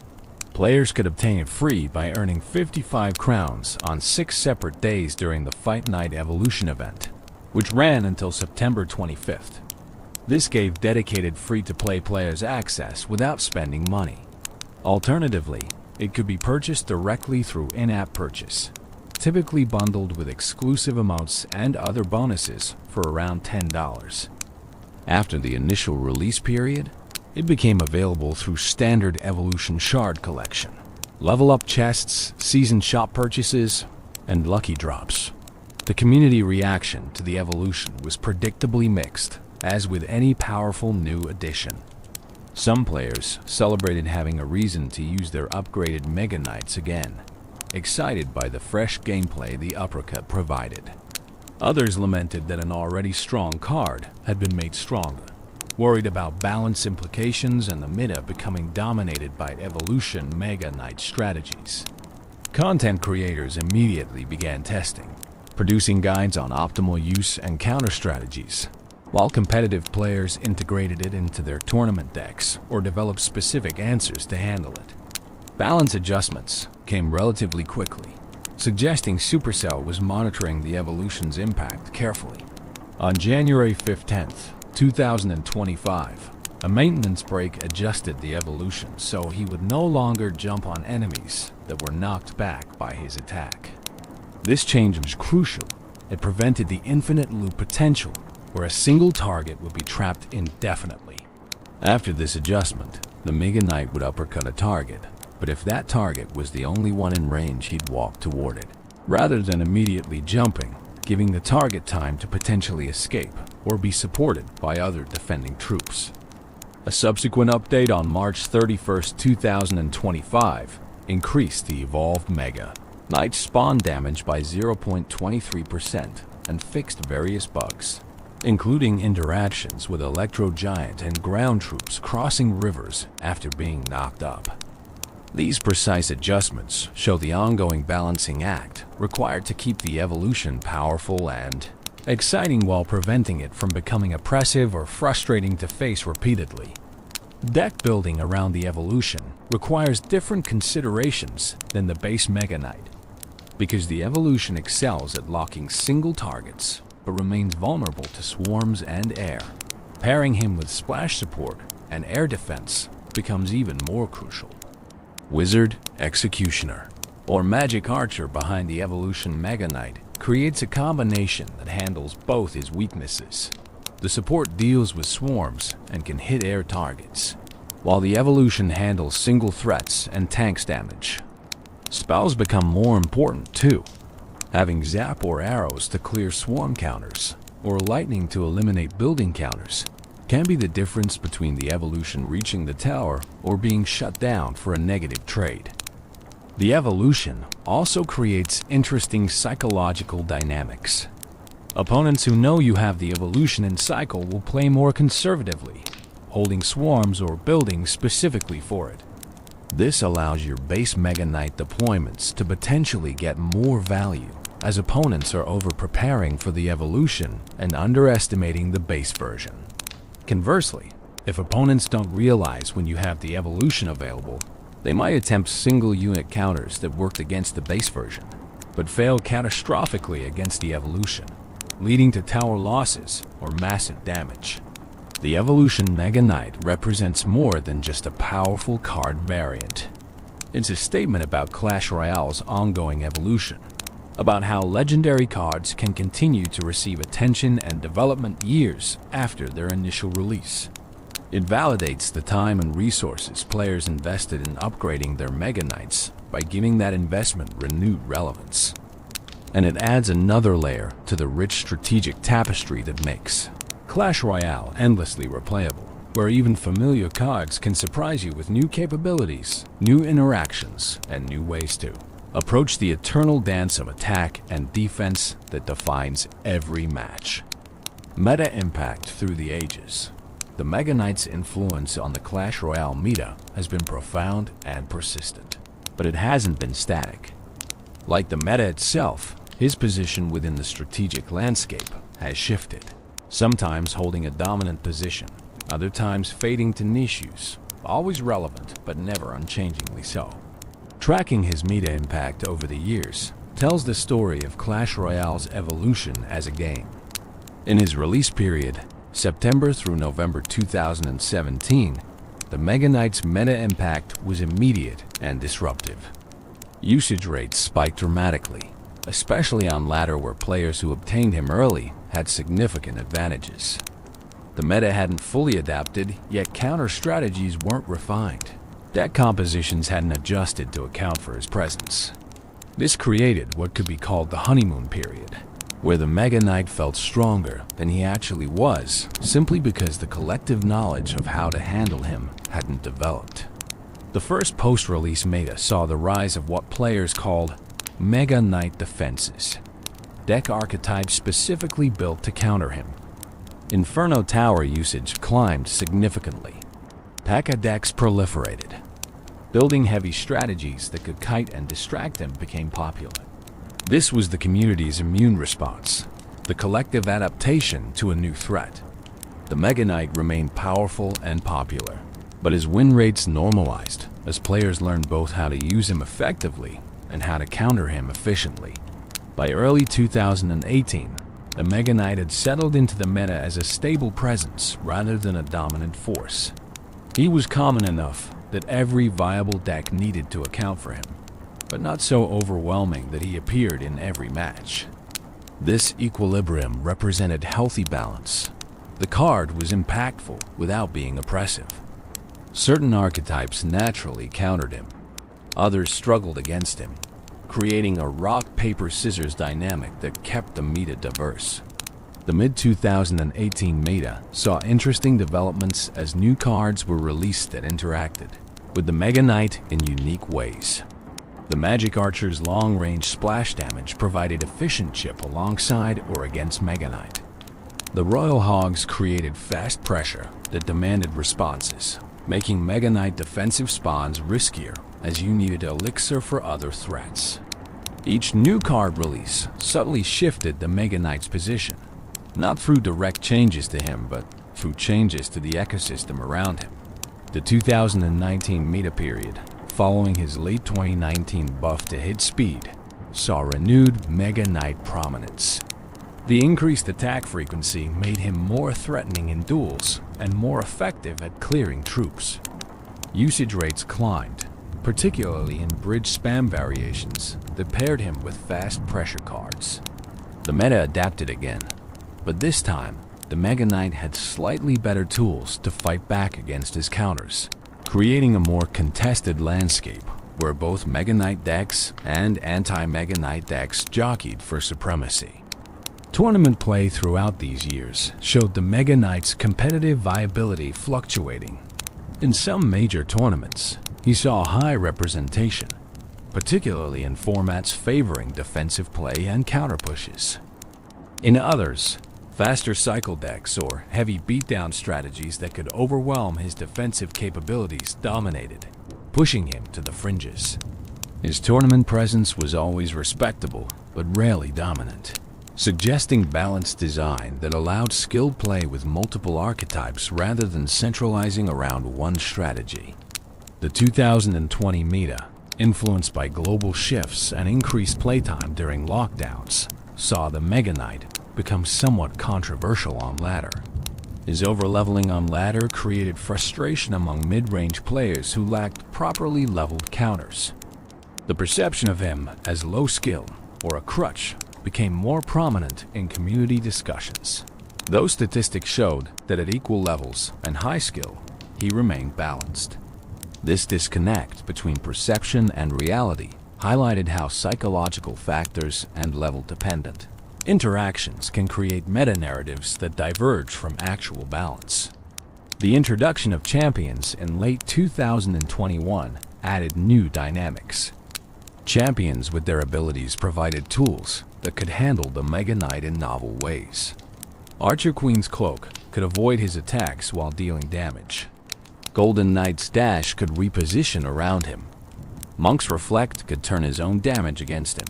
Players could obtain it free by earning 55 crowns on 6 separate days during the Fight Night Evolution event, which ran until September 25th. This gave dedicated free-to-play players access without spending money. Alternatively, it could be purchased directly through in-app purchase, typically bundled with exclusive emotes and other bonuses for around $10. After the initial release period, it became available through standard Evolution Shard collection, level up chests, season shop purchases, and lucky drops. The community reaction to the evolution was predictably mixed, as with any powerful new addition. Some players celebrated having a reason to use their upgraded Mega Knights again, excited by the fresh gameplay the uppercut provided. Others lamented that an already strong card had been made stronger, worried about balance implications and the meta becoming dominated by evolution Mega Knight strategies. Content creators immediately began testing, producing guides on optimal use and counter strategies, while competitive players integrated it into their tournament decks or developed specific answers to handle it. Balance adjustments came relatively quickly, suggesting Supercell was monitoring the evolution's impact carefully. On January 15, 2025, a maintenance break adjusted the evolution so he would no longer jump on enemies that were knocked back by his attack. This change was crucial. It prevented the infinite loop potential, where a single target would be trapped indefinitely. After this adjustment, the Mega Knight would uppercut a target, but if that target was the only one in range, he'd walk toward it, rather than immediately jumping, giving the target time to potentially escape or be supported by other defending troops. A subsequent update on March 31, 2025, increased the evolved Mega Knight's spawn damage by 0.23% and fixed various bugs, including interactions with Electro Giant and ground troops crossing rivers after being knocked up. These precise adjustments show the ongoing balancing act required to keep the evolution powerful and exciting while preventing it from becoming oppressive or frustrating to face repeatedly. Deck building around the evolution requires different considerations than the base Mega Knight, because the evolution excels at locking single targets but remains vulnerable to swarms and air. Pairing him with splash support and air defense becomes even more crucial. Wizard Executioner, or Magic Archer behind the evolution Mega Knight, creates a combination that handles both his weaknesses. The support deals with swarms and can hit air targets, while the evolution handles single threats and tanks damage. Spells become more important too. Having zap or arrows to clear swarm counters, or lightning to eliminate building counters, can be the difference between the evolution reaching the tower or being shut down for a negative trade. The evolution also creates interesting psychological dynamics. Opponents who know you have the evolution in cycle will play more conservatively, holding swarms or buildings specifically for it. This allows your base Mega Knight deployments to potentially get more value, as opponents are over-preparing for the evolution and underestimating the base version. Conversely, if opponents don't realize when you have the evolution available, they might attempt single-unit counters that worked against the base version, but fail catastrophically against the evolution, leading to tower losses or massive damage. The evolution Mega Knight represents more than just a powerful card variant. It's a statement about Clash Royale's ongoing evolution, about how legendary cards can continue to receive attention and development years after their initial release. It validates the time and resources players invested in upgrading their Mega Knights by giving that investment renewed relevance. And it adds another layer to the rich strategic tapestry that makes Clash Royale endlessly replayable, where even familiar cards can surprise you with new capabilities, new interactions, and new ways to approach the eternal dance of attack and defense that defines every match. Meta impact through the ages. The Mega Knight's influence on the Clash Royale meta has been profound and persistent, but it hasn't been static. Like the meta itself, his position within the strategic landscape has shifted, sometimes holding a dominant position, other times fading to niche use, always relevant but never unchangingly so. Tracking his meta impact over the years tells the story of Clash Royale's evolution as a game. In his release period, September through November 2017, the Mega Knight's meta impact was immediate and disruptive. Usage rates spiked dramatically, especially on ladder where players who obtained him early had significant advantages. The meta hadn't fully adapted, yet counter strategies weren't refined. Deck compositions hadn't adjusted to account for his presence. This created what could be called the honeymoon period, where the Mega Knight felt stronger than he actually was, simply because the collective knowledge of how to handle him hadn't developed. The first post-release meta saw the rise of what players called Mega Knight defenses, deck archetypes specifically built to counter him. Inferno Tower usage climbed significantly. P.E.K.K.A decks proliferated. Building heavy strategies that could kite and distract him became popular. This was the community's immune response, the collective adaptation to a new threat. The Mega Knight remained powerful and popular, but his win rates normalized as players learned both how to use him effectively and how to counter him efficiently. By early 2018, the Mega Knight had settled into the meta as a stable presence rather than a dominant force. He was common enough that every viable deck needed to account for him, but not so overwhelming that he appeared in every match. This equilibrium represented healthy balance. The card was impactful without being oppressive. Certain archetypes naturally countered him. Others struggled against him, creating a rock-paper-scissors dynamic that kept the meta diverse. The mid-2018 meta saw interesting developments as new cards were released that interacted with the Mega Knight in unique ways. The Magic Archer's long-range splash damage provided efficient chip alongside or against Mega Knight. The Royal Hogs created fast pressure that demanded responses, making Mega Knight defensive spawns riskier as you needed elixir for other threats. Each new card release subtly shifted the Mega Knight's position, not through direct changes to him, but through changes to the ecosystem around him. The 2019 meta period, following his late 2019 buff to hit speed, saw renewed Mega Knight prominence. The increased attack frequency made him more threatening in duels and more effective at clearing troops. Usage rates climbed, particularly in bridge spam variations that paired him with fast pressure cards. The meta adapted again, but this time, the Mega Knight had slightly better tools to fight back against his counters, creating a more contested landscape where both Mega Knight decks and anti-Mega Knight decks jockeyed for supremacy. Tournament play throughout these years showed the Mega Knight's competitive viability fluctuating. In some major tournaments, he saw high representation, particularly in formats favoring defensive play and counter pushes. In others, faster cycle decks or heavy beatdown strategies that could overwhelm his defensive capabilities dominated, pushing him to the fringes. His tournament presence was always respectable, but rarely dominant, suggesting balanced design that allowed skilled play with multiple archetypes rather than centralizing around one strategy. The 2020 meta, influenced by global shifts and increased playtime during lockdowns, saw the Mega Knight become somewhat controversial on ladder. His overleveling on ladder created frustration among mid-range players who lacked properly leveled counters. The perception of him as low skill or a crutch became more prominent in community discussions. Those statistics showed that at equal levels and high skill, he remained balanced. This disconnect between perception and reality highlighted how psychological factors and level-dependent interactions can create meta-narratives that diverge from actual balance. The introduction of champions in late 2021 added new dynamics. Champions with their abilities provided tools that could handle the Mega Knight in novel ways. Archer Queen's Cloak could avoid his attacks while dealing damage. Golden Knight's Dash could reposition around him. Monk's Reflect could turn his own damage against him.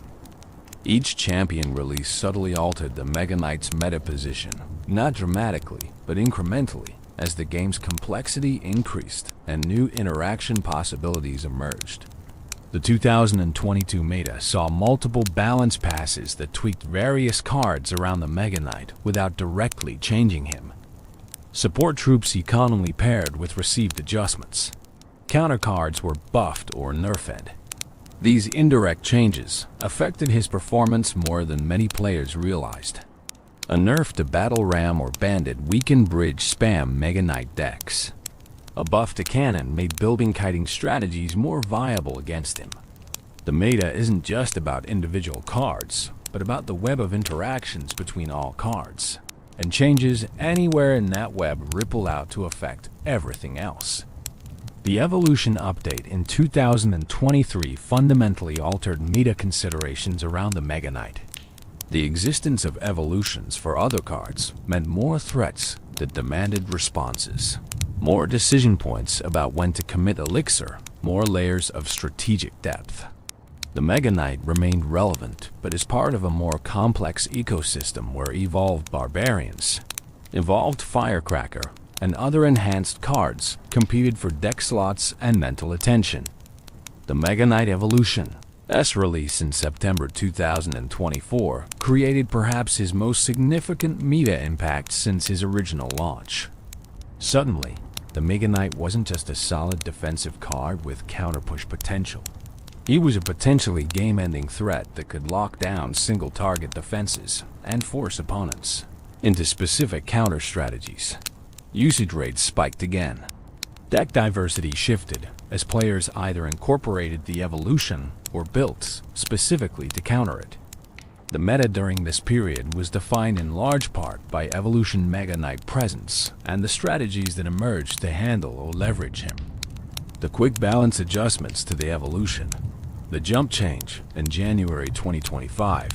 Each champion release subtly altered the Mega Knight's meta position, not dramatically, but incrementally, as the game's complexity increased and new interaction possibilities emerged. The 2022 meta saw multiple balance passes that tweaked various cards around the Mega Knight without directly changing him. Support troops he commonly paired with received adjustments. Counter cards were buffed or nerfed. These indirect changes affected his performance more than many players realized. A nerf to Battle Ram or Bandit weakened bridge spam Mega Knight decks. A buff to Cannon made building kiting strategies more viable against him. The meta isn't just about individual cards, but about the web of interactions between all cards, and changes anywhere in that web ripple out to affect everything else. The Evolution update in 2023 fundamentally altered meta considerations around the Mega Knight. The existence of evolutions for other cards meant more threats that demanded responses, more decision points about when to commit elixir, more layers of strategic depth. The Mega Knight remained relevant, but is part of a more complex ecosystem where evolved barbarians, evolved firecracker, and other enhanced cards competed for deck slots and mental attention. The Mega Knight Evolution, S release in September 2024, created perhaps his most significant meta impact since his original launch. Suddenly, the Mega Knight wasn't just a solid defensive card with counter-push potential. He was a potentially game-ending threat that could lock down single-target defenses and force opponents into specific counter strategies. Usage rates spiked again. Deck diversity shifted as players either incorporated the evolution or built specifically to counter it. The meta during this period was defined in large part by Evolution Mega Knight presence and the strategies that emerged to handle or leverage him. The quick balance adjustments to the evolution, the jump change in January 2025,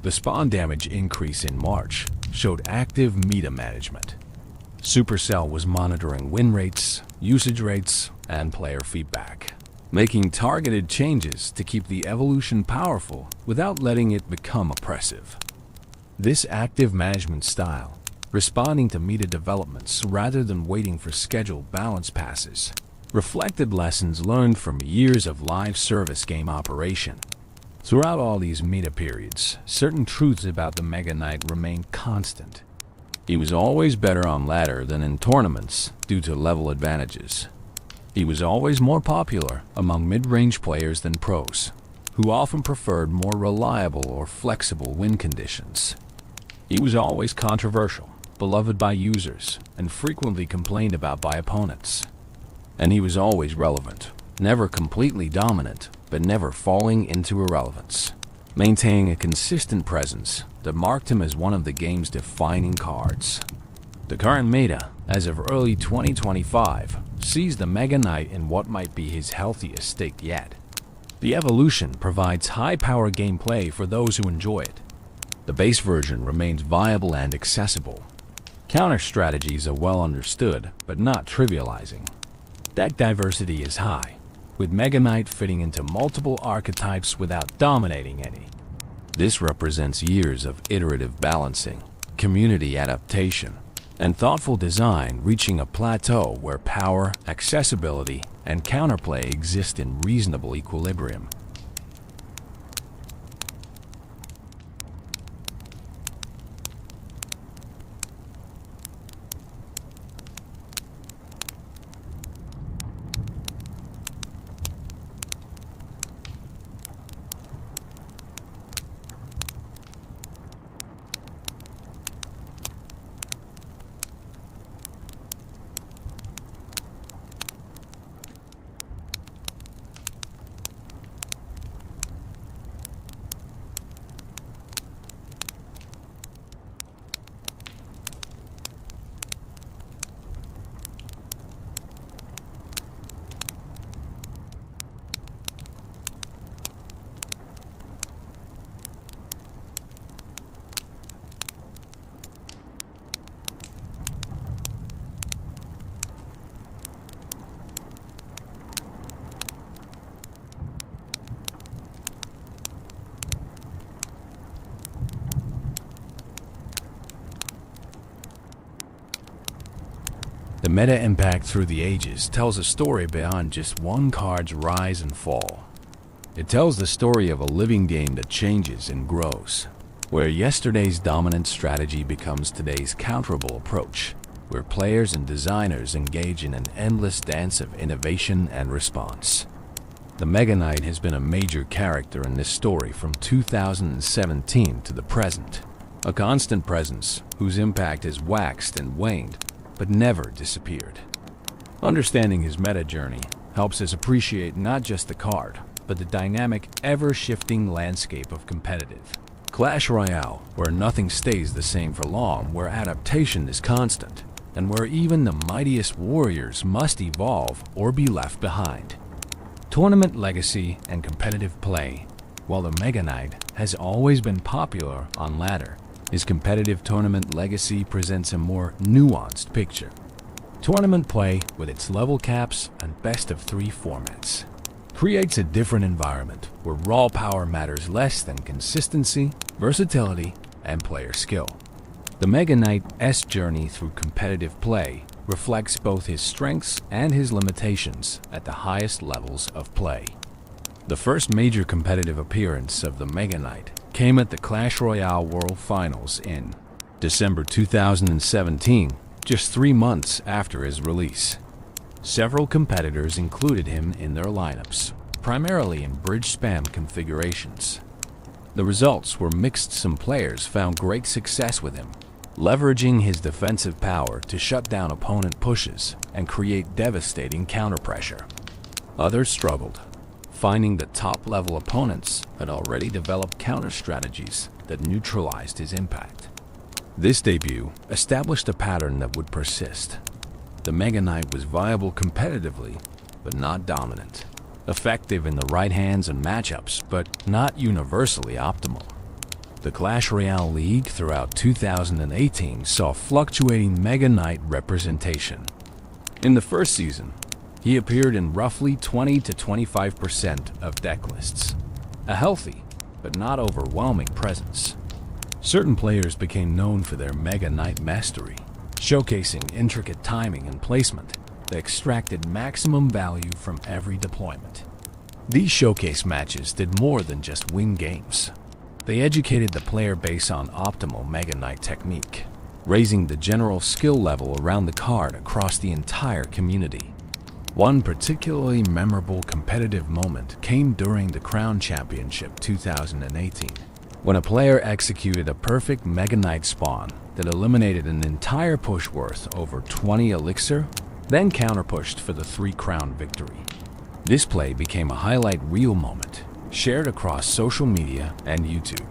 the spawn damage increase in March showed active meta management. Supercell was monitoring win rates, usage rates, and player feedback, making targeted changes to keep the evolution powerful without letting it become oppressive. This active management style, responding to meta developments rather than waiting for scheduled balance passes, reflected lessons learned from years of live service game operation. Throughout all these meta periods, certain truths about the Mega Knight remained constant. He was always better on ladder than in tournaments due to level advantages. He was always more popular among mid-range players than pros, who often preferred more reliable or flexible win conditions. He was always controversial, beloved by users, and frequently complained about by opponents. And he was always relevant, never completely dominant, but never falling into irrelevance, maintaining a consistent presence that marked him as one of the game's defining cards. The current meta, as of early 2025, sees the Mega Knight in what might be his healthiest state yet. The evolution provides high-power gameplay for those who enjoy it. The base version remains viable and accessible. Counter strategies are well understood, but not trivializing. Deck diversity is high, with Mega Knight fitting into multiple archetypes without dominating any. This represents years of iterative balancing, community adaptation, and thoughtful design reaching a plateau where power, accessibility, and counterplay exist in reasonable equilibrium. The meta impact through the ages tells a story beyond just one card's rise and fall. It tells the story of a living game that changes and grows, where yesterday's dominant strategy becomes today's counterable approach, where players and designers engage in an endless dance of innovation and response. The Mega Knight has been a major character in this story from 2017 to the present, a constant presence whose impact has waxed and waned, but never disappeared. Understanding his meta journey helps us appreciate not just the card, but the dynamic, ever-shifting landscape of competitive Clash Royale, where nothing stays the same for long, where adaptation is constant, and where even the mightiest warriors must evolve or be left behind. Tournament legacy and competitive play. While the Mega Knight has always been popular on ladder, his competitive tournament legacy presents a more nuanced picture. Tournament play with its level caps and best-of-3 formats. creates a different environment where raw power matters less than consistency, versatility, and player skill. The Mega Knight's journey through competitive play reflects both his strengths and his limitations at the highest levels of play. The first major competitive appearance of the Mega Knight came at the Clash Royale World Finals in December 2017, just 3 months after his release. Several competitors included him in their lineups, primarily in bridge spam configurations. The results were mixed. Some players found great success with him, leveraging his defensive power to shut down opponent pushes and create devastating counterpressure. Others struggled, finding that top-level opponents had already developed counter strategies that neutralized his impact. This debut established a pattern that would persist. The Mega Knight was viable competitively, but not dominant. Effective in the right hands and matchups, but not universally optimal. The Clash Royale League throughout 2018 saw fluctuating Mega Knight representation. In the first season, he appeared in roughly 20 to 25% of deck lists, a healthy but not overwhelming presence. Certain players became known for their Mega Knight mastery, showcasing intricate timing and placement that extracted maximum value from every deployment. These showcase matches did more than just win games. They educated the player base on optimal Mega Knight technique, raising the general skill level around the card across the entire community. One particularly memorable competitive moment came during the Crown Championship 2018, when a player executed a perfect Mega Knight spawn that eliminated an entire push worth over 20 elixir, then counterpushed for the 3 crown victory. This play became a highlight reel moment, shared across social media and YouTube,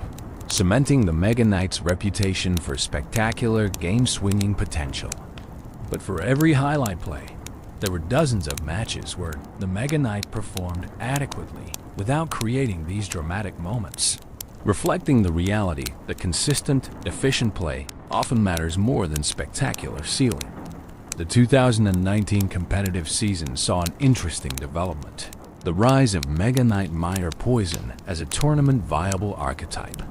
cementing the Mega Knight's reputation for spectacular game-swinging potential. But for every highlight play, there were dozens of matches where the Mega Knight performed adequately without creating these dramatic moments, reflecting the reality that consistent, efficient play often matters more than spectacular ceiling. The 2019 competitive season saw an interesting development: the rise of Mega Knight Minor Poison as a tournament-viable archetype.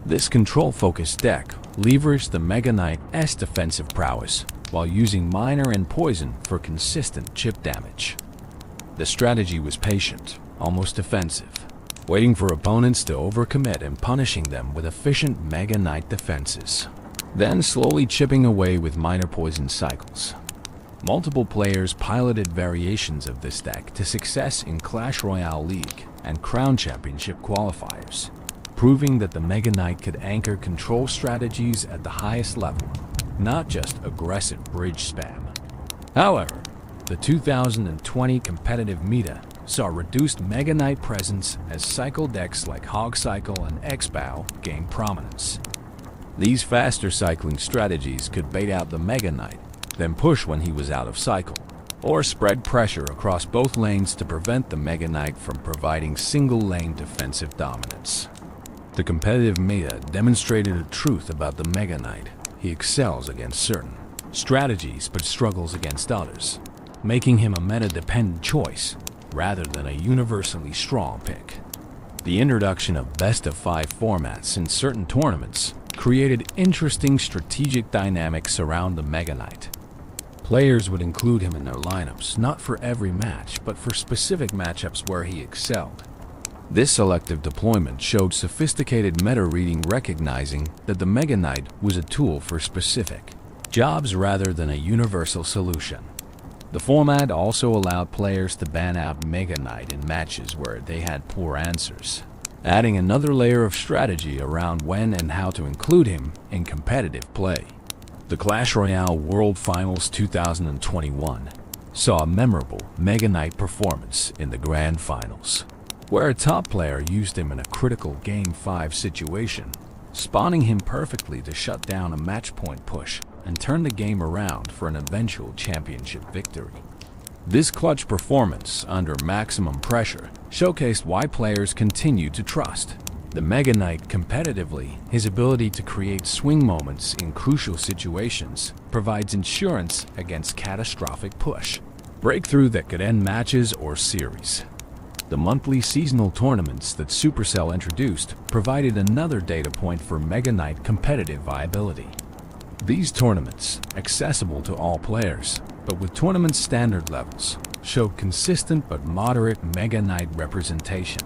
This control-focused deck leveraged the Mega Knight's defensive prowess while using Minor and Poison for consistent chip damage. The strategy was patient, almost defensive, waiting for opponents to overcommit and punishing them with efficient Mega Knight defenses, then slowly chipping away with Minor Poison cycles. Multiple players piloted variations of this deck to success in Clash Royale League and Crown Championship qualifiers, proving that the Mega Knight could anchor control strategies at the highest level, not just aggressive bridge spam. However, the 2020 competitive meta saw reduced Mega Knight presence as cycle decks like Hog Cycle and X-Bow gained prominence. These faster cycling strategies could bait out the Mega Knight, then push when he was out of cycle, or spread pressure across both lanes to prevent the Mega Knight from providing single-lane defensive dominance. The competitive meta demonstrated a truth about the Mega Knight: he excels against certain strategies but struggles against others, making him a meta-dependent choice rather than a universally strong pick. The introduction of best-of-5 formats in certain tournaments created interesting strategic dynamics around the Mega Knight. Players would include him in their lineups not for every match, but for specific matchups where he excelled. This selective deployment showed sophisticated meta reading, recognizing that the Mega Knight was a tool for specific jobs rather than a universal solution. The format also allowed players to ban out Mega Knight in matches where they had poor answers, adding another layer of strategy around when and how to include him in competitive play. The Clash Royale World Finals 2021 saw a memorable Mega Knight performance in the Grand Finals, where a top player used him in a critical Game 5 situation, spawning him perfectly to shut down a match point push and turn the game around for an eventual championship victory. This clutch performance under maximum pressure showcased why players continue to trust the Mega Knight competitively. His ability to create swing moments in crucial situations provides insurance against catastrophic push, breakthrough that could end matches or series. The monthly seasonal tournaments that Supercell introduced provided another data point for Mega Knight competitive viability. These tournaments, accessible to all players, but with tournament standard levels, showed consistent but moderate Mega Knight representation.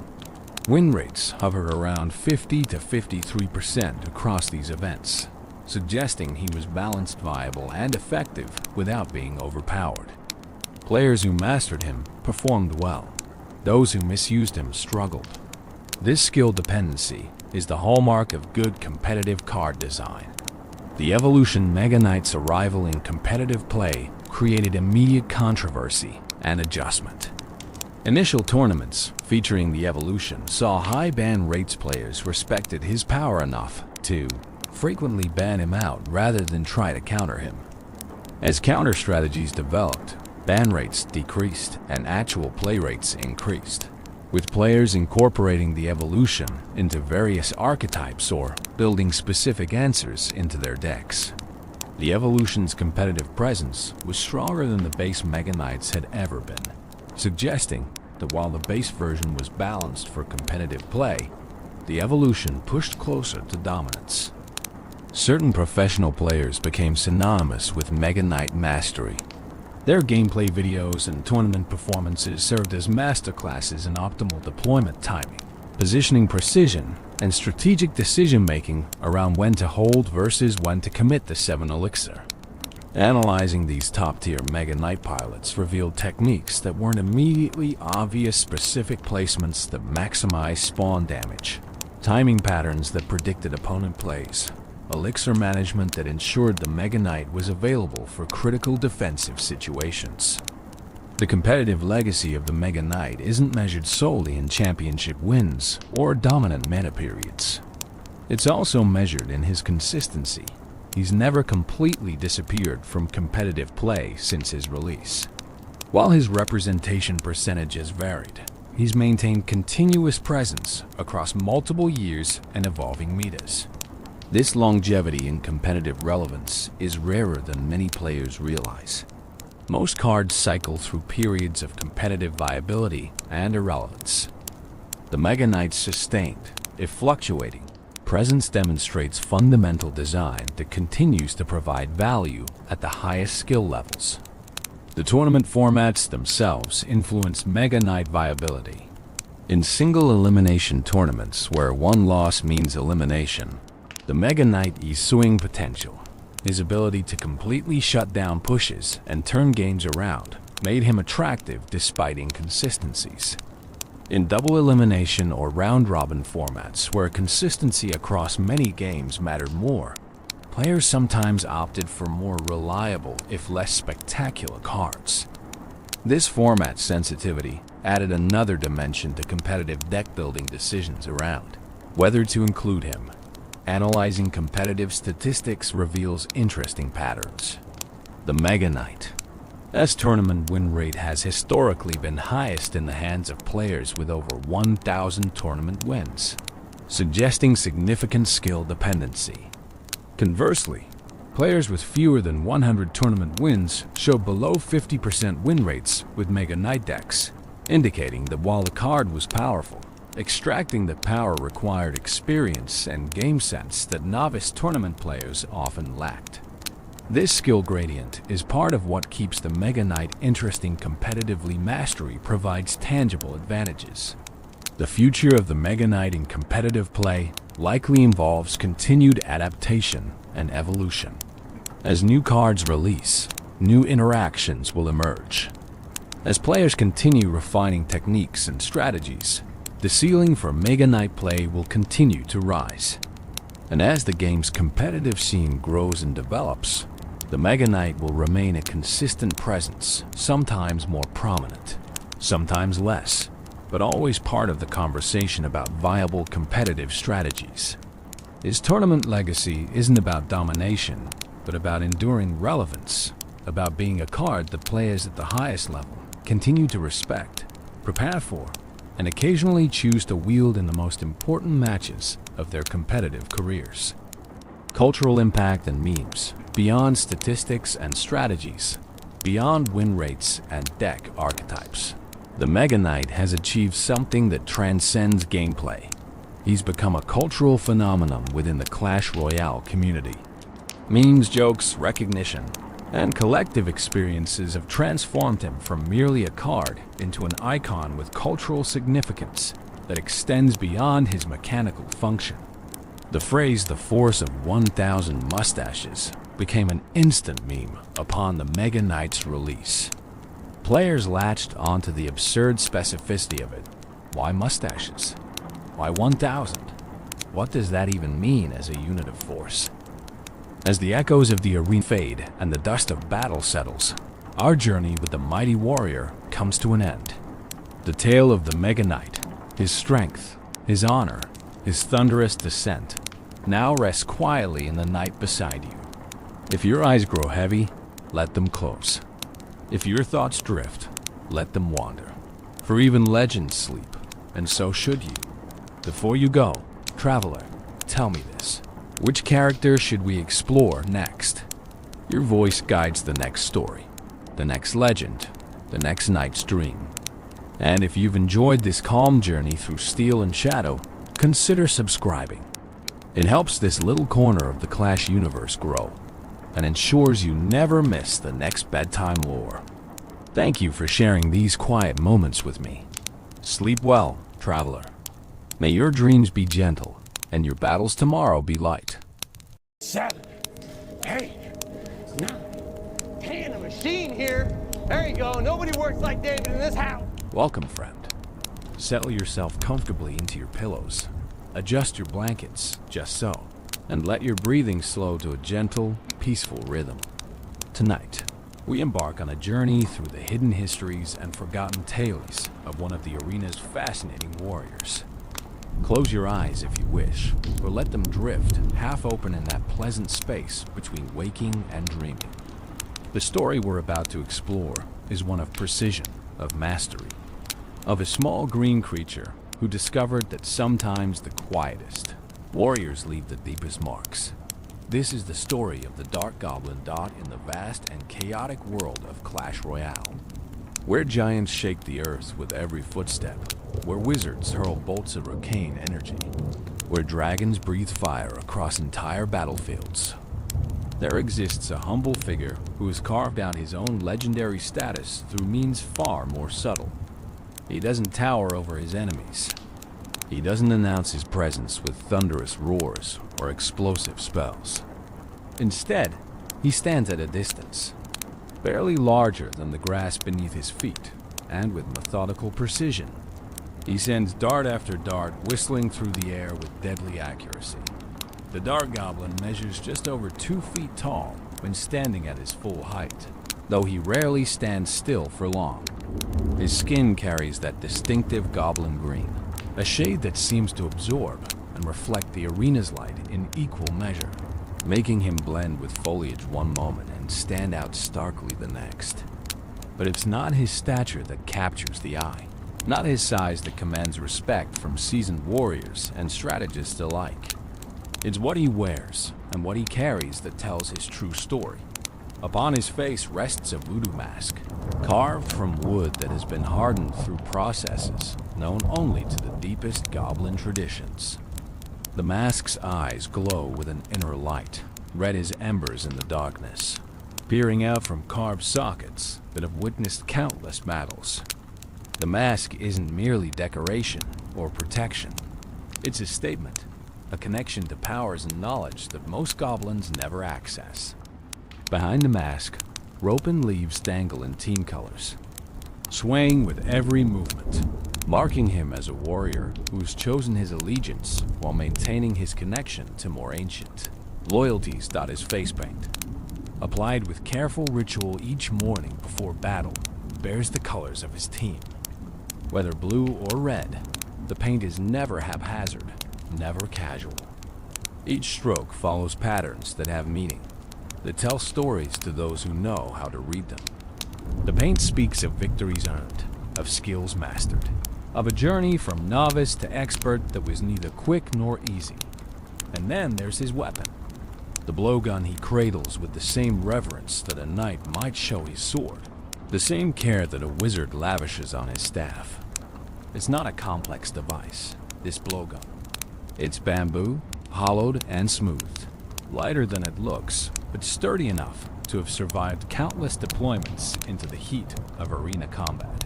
Win rates hovered around 50 to 53% across these events, suggesting he was balanced, viable, and effective without being overpowered. Players who mastered him performed well. Those who misused him struggled. This skill dependency is the hallmark of good competitive card design. The Evolution Mega Knight's arrival in competitive play created immediate controversy and adjustment. Initial tournaments featuring the Evolution saw high ban rates. Players respected his power enough to frequently ban him out rather than try to counter him. As counter strategies developed, ban rates decreased and actual play rates increased, with players incorporating the Evolution into various archetypes or building specific answers into their decks. The Evolution's competitive presence was stronger than the base Mega Knights had ever been, suggesting that while the base version was balanced for competitive play, the Evolution pushed closer to dominance. Certain professional players became synonymous with Mega Knight mastery. Their gameplay videos and tournament performances served as masterclasses in optimal deployment timing, positioning precision, and strategic decision-making around when to hold versus when to commit the 7 elixir. Analyzing these top-tier Mega Knight pilots revealed techniques that weren't immediately obvious: specific placements that maximize spawn damage, timing patterns that predicted opponent plays, elixir management that ensured the Mega Knight was available for critical defensive situations. The competitive legacy of the Mega Knight isn't measured solely in championship wins or dominant meta periods. It's also measured in his consistency. He's never completely disappeared from competitive play since his release. While his representation percentage has varied, he's maintained continuous presence across multiple years and evolving metas. This longevity in competitive relevance is rarer than many players realize. Most cards cycle through periods of competitive viability and irrelevance. The Mega Knight's sustained, if fluctuating, presence demonstrates fundamental design that continues to provide value at the highest skill levels. The tournament formats themselves influence Mega Knight viability. In single elimination tournaments where one loss means elimination, the Mega Knight's swing potential, his ability to completely shut down pushes and turn games around, made him attractive despite inconsistencies. In double elimination or round-robin formats where consistency across many games mattered more, players sometimes opted for more reliable, if less spectacular, cards. This format sensitivity added another dimension to competitive deck-building decisions around whether to include him. Analyzing competitive statistics reveals interesting patterns. The Mega Knight's tournament win rate has historically been highest in the hands of players with over 1,000 tournament wins, suggesting significant skill dependency. Conversely, players with fewer than 100 tournament wins showed below 50% win rates with Mega Knight decks, indicating that while the card was powerful, extracting the power required experience and game sense that novice tournament players often lacked. This skill gradient is part of what keeps the Mega Knight interesting competitively. Mastery provides tangible advantages. The future of the Mega Knight in competitive play likely involves continued adaptation and evolution. As new cards release, new interactions will emerge. As players continue refining techniques and strategies, the ceiling for Mega Knight play will continue to rise. And as the game's competitive scene grows and develops, the Mega Knight will remain a consistent presence, sometimes more prominent, sometimes less, but always part of the conversation about viable competitive strategies. His tournament legacy isn't about domination, but about enduring relevance, about being a card that players at the highest level continue to respect, prepare for, and occasionally choose to wield in the most important matches of their competitive careers. Cultural impact and memes, beyond statistics and strategies, beyond win rates and deck archetypes. The Mega Knight has achieved something that transcends gameplay. He's become a cultural phenomenon within the Clash Royale community. Memes, jokes, recognition, and collective experiences have transformed him from merely a card into an icon with cultural significance that extends beyond his mechanical function. The phrase "the force of 1,000 mustaches" became an instant meme upon the Mega Knight's release. Players latched onto the absurd specificity of it. Why mustaches? Why 1,000? What does that even mean as a unit of force? As the echoes of the arena fade and the dust of battle settles, our journey with the mighty warrior comes to an end. The tale of the Mega Knight, his strength, his honor, his thunderous descent, now rests quietly in the night beside you. If your eyes grow heavy, let them close. If your thoughts drift, let them wander. For even legends sleep, and so should you. Before you go, traveler, tell me this. Which character should we explore next? Your voice guides the next story, the next legend, the next night's dream. And if you've enjoyed this calm journey through Steel and Shadow, consider subscribing. It helps this little corner of the Clash universe grow, and ensures you never miss the next bedtime lore. Thank you for sharing these quiet moments with me. Sleep well, traveler. May your dreams be gentle, and your battles tomorrow be light. 7, 8, 9, 10, a machine here. There you go. Nobody works like David in this house. Welcome, friend. Settle yourself comfortably into your pillows. Adjust your blankets, just so, and let your breathing slow to a gentle, peaceful rhythm. Tonight, we embark on a journey through the hidden histories and forgotten tales of one of the arena's fascinating warriors. Close your eyes if you wish, or let them drift, half open in that pleasant space between waking and dreaming. The story we're about to explore is one of precision, of mastery, of a small green creature who discovered that sometimes the quietest warriors leave the deepest marks. This is the story of the Dark Goblin Dot in the vast and chaotic world of Clash Royale, where giants shake the earth with every footstep, where wizards hurl bolts of arcane energy, where dragons breathe fire across entire battlefields. There exists a humble figure who has carved out his own legendary status through means far more subtle. He doesn't tower over his enemies. He doesn't announce his presence with thunderous roars or explosive spells. Instead, he stands at a distance, barely larger than the grass beneath his feet, and with methodical precision. He sends dart after dart whistling through the air with deadly accuracy. The Dark Goblin measures just over 2 feet tall when standing at his full height, though he rarely stands still for long. His skin carries that distinctive goblin green, a shade that seems to absorb and reflect the arena's light in equal measure, making him blend with foliage one moment and stand out starkly the next. But it's not his stature that captures the eye, not his size that commands respect from seasoned warriors and strategists alike. It's what he wears and what he carries that tells his true story. Upon his face rests a voodoo mask, carved from wood that has been hardened through processes known only to the deepest goblin traditions. The mask's eyes glow with an inner light, red as embers in the darkness, peering out from carved sockets that have witnessed countless battles. The mask isn't merely decoration or protection. It's a statement, a connection to powers and knowledge that most goblins never access. Behind the mask, rope and leaves dangle in team colors, swaying with every movement, marking him as a warrior who's chosen his allegiance while maintaining his connection to more ancient loyalties. His face paint, applied with careful ritual each morning before battle, bears the colors of his team. Whether blue or red, the paint is never haphazard, never casual. Each stroke follows patterns that have meaning, that tell stories to those who know how to read them. The paint speaks of victories earned, of skills mastered, of a journey from novice to expert that was neither quick nor easy. And then there's his weapon, the blowgun he cradles with the same reverence that a knight might show his sword. The same care that a wizard lavishes on his staff. It's not a complex device, this blowgun. It's bamboo, hollowed and smoothed, lighter than it looks, but sturdy enough to have survived countless deployments into the heat of arena combat.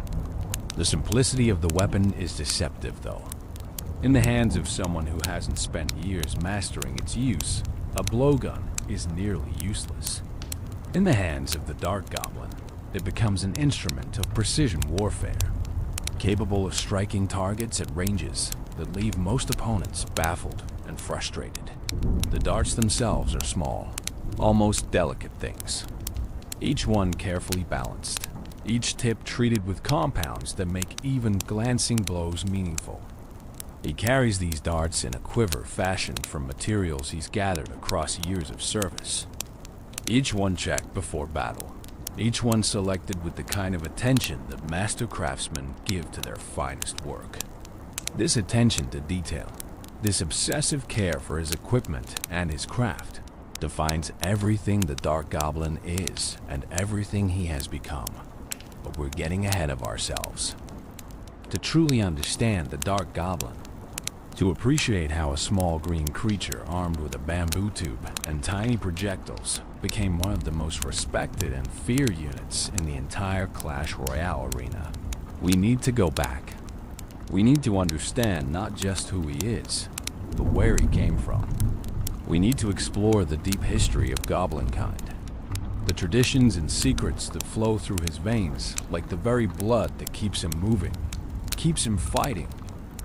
The simplicity of the weapon is deceptive, though. In the hands of someone who hasn't spent years mastering its use, a blowgun is nearly useless. In the hands of the Dark Goblin, it becomes an instrument of precision warfare, capable of striking targets at ranges that leave most opponents baffled and frustrated. The darts themselves are small, almost delicate things, each one carefully balanced, each tip treated with compounds that make even glancing blows meaningful. He carries these darts in a quiver fashioned from materials he's gathered across years of service. Each one checked before battle, each one selected with the kind of attention that master craftsmen give to their finest work. This attention to detail, this obsessive care for his equipment and his craft, defines everything the Dark Goblin is and everything he has become. But we're getting ahead of ourselves. To truly understand the Dark Goblin, to appreciate how a small green creature armed with a bamboo tube and tiny projectiles became one of the most respected and feared units in the entire Clash Royale arena, we need to go back. We need to understand not just who he is, but where he came from. We need to explore the deep history of Goblinkind, the traditions and secrets that flow through his veins like the very blood that keeps him moving, keeps him fighting,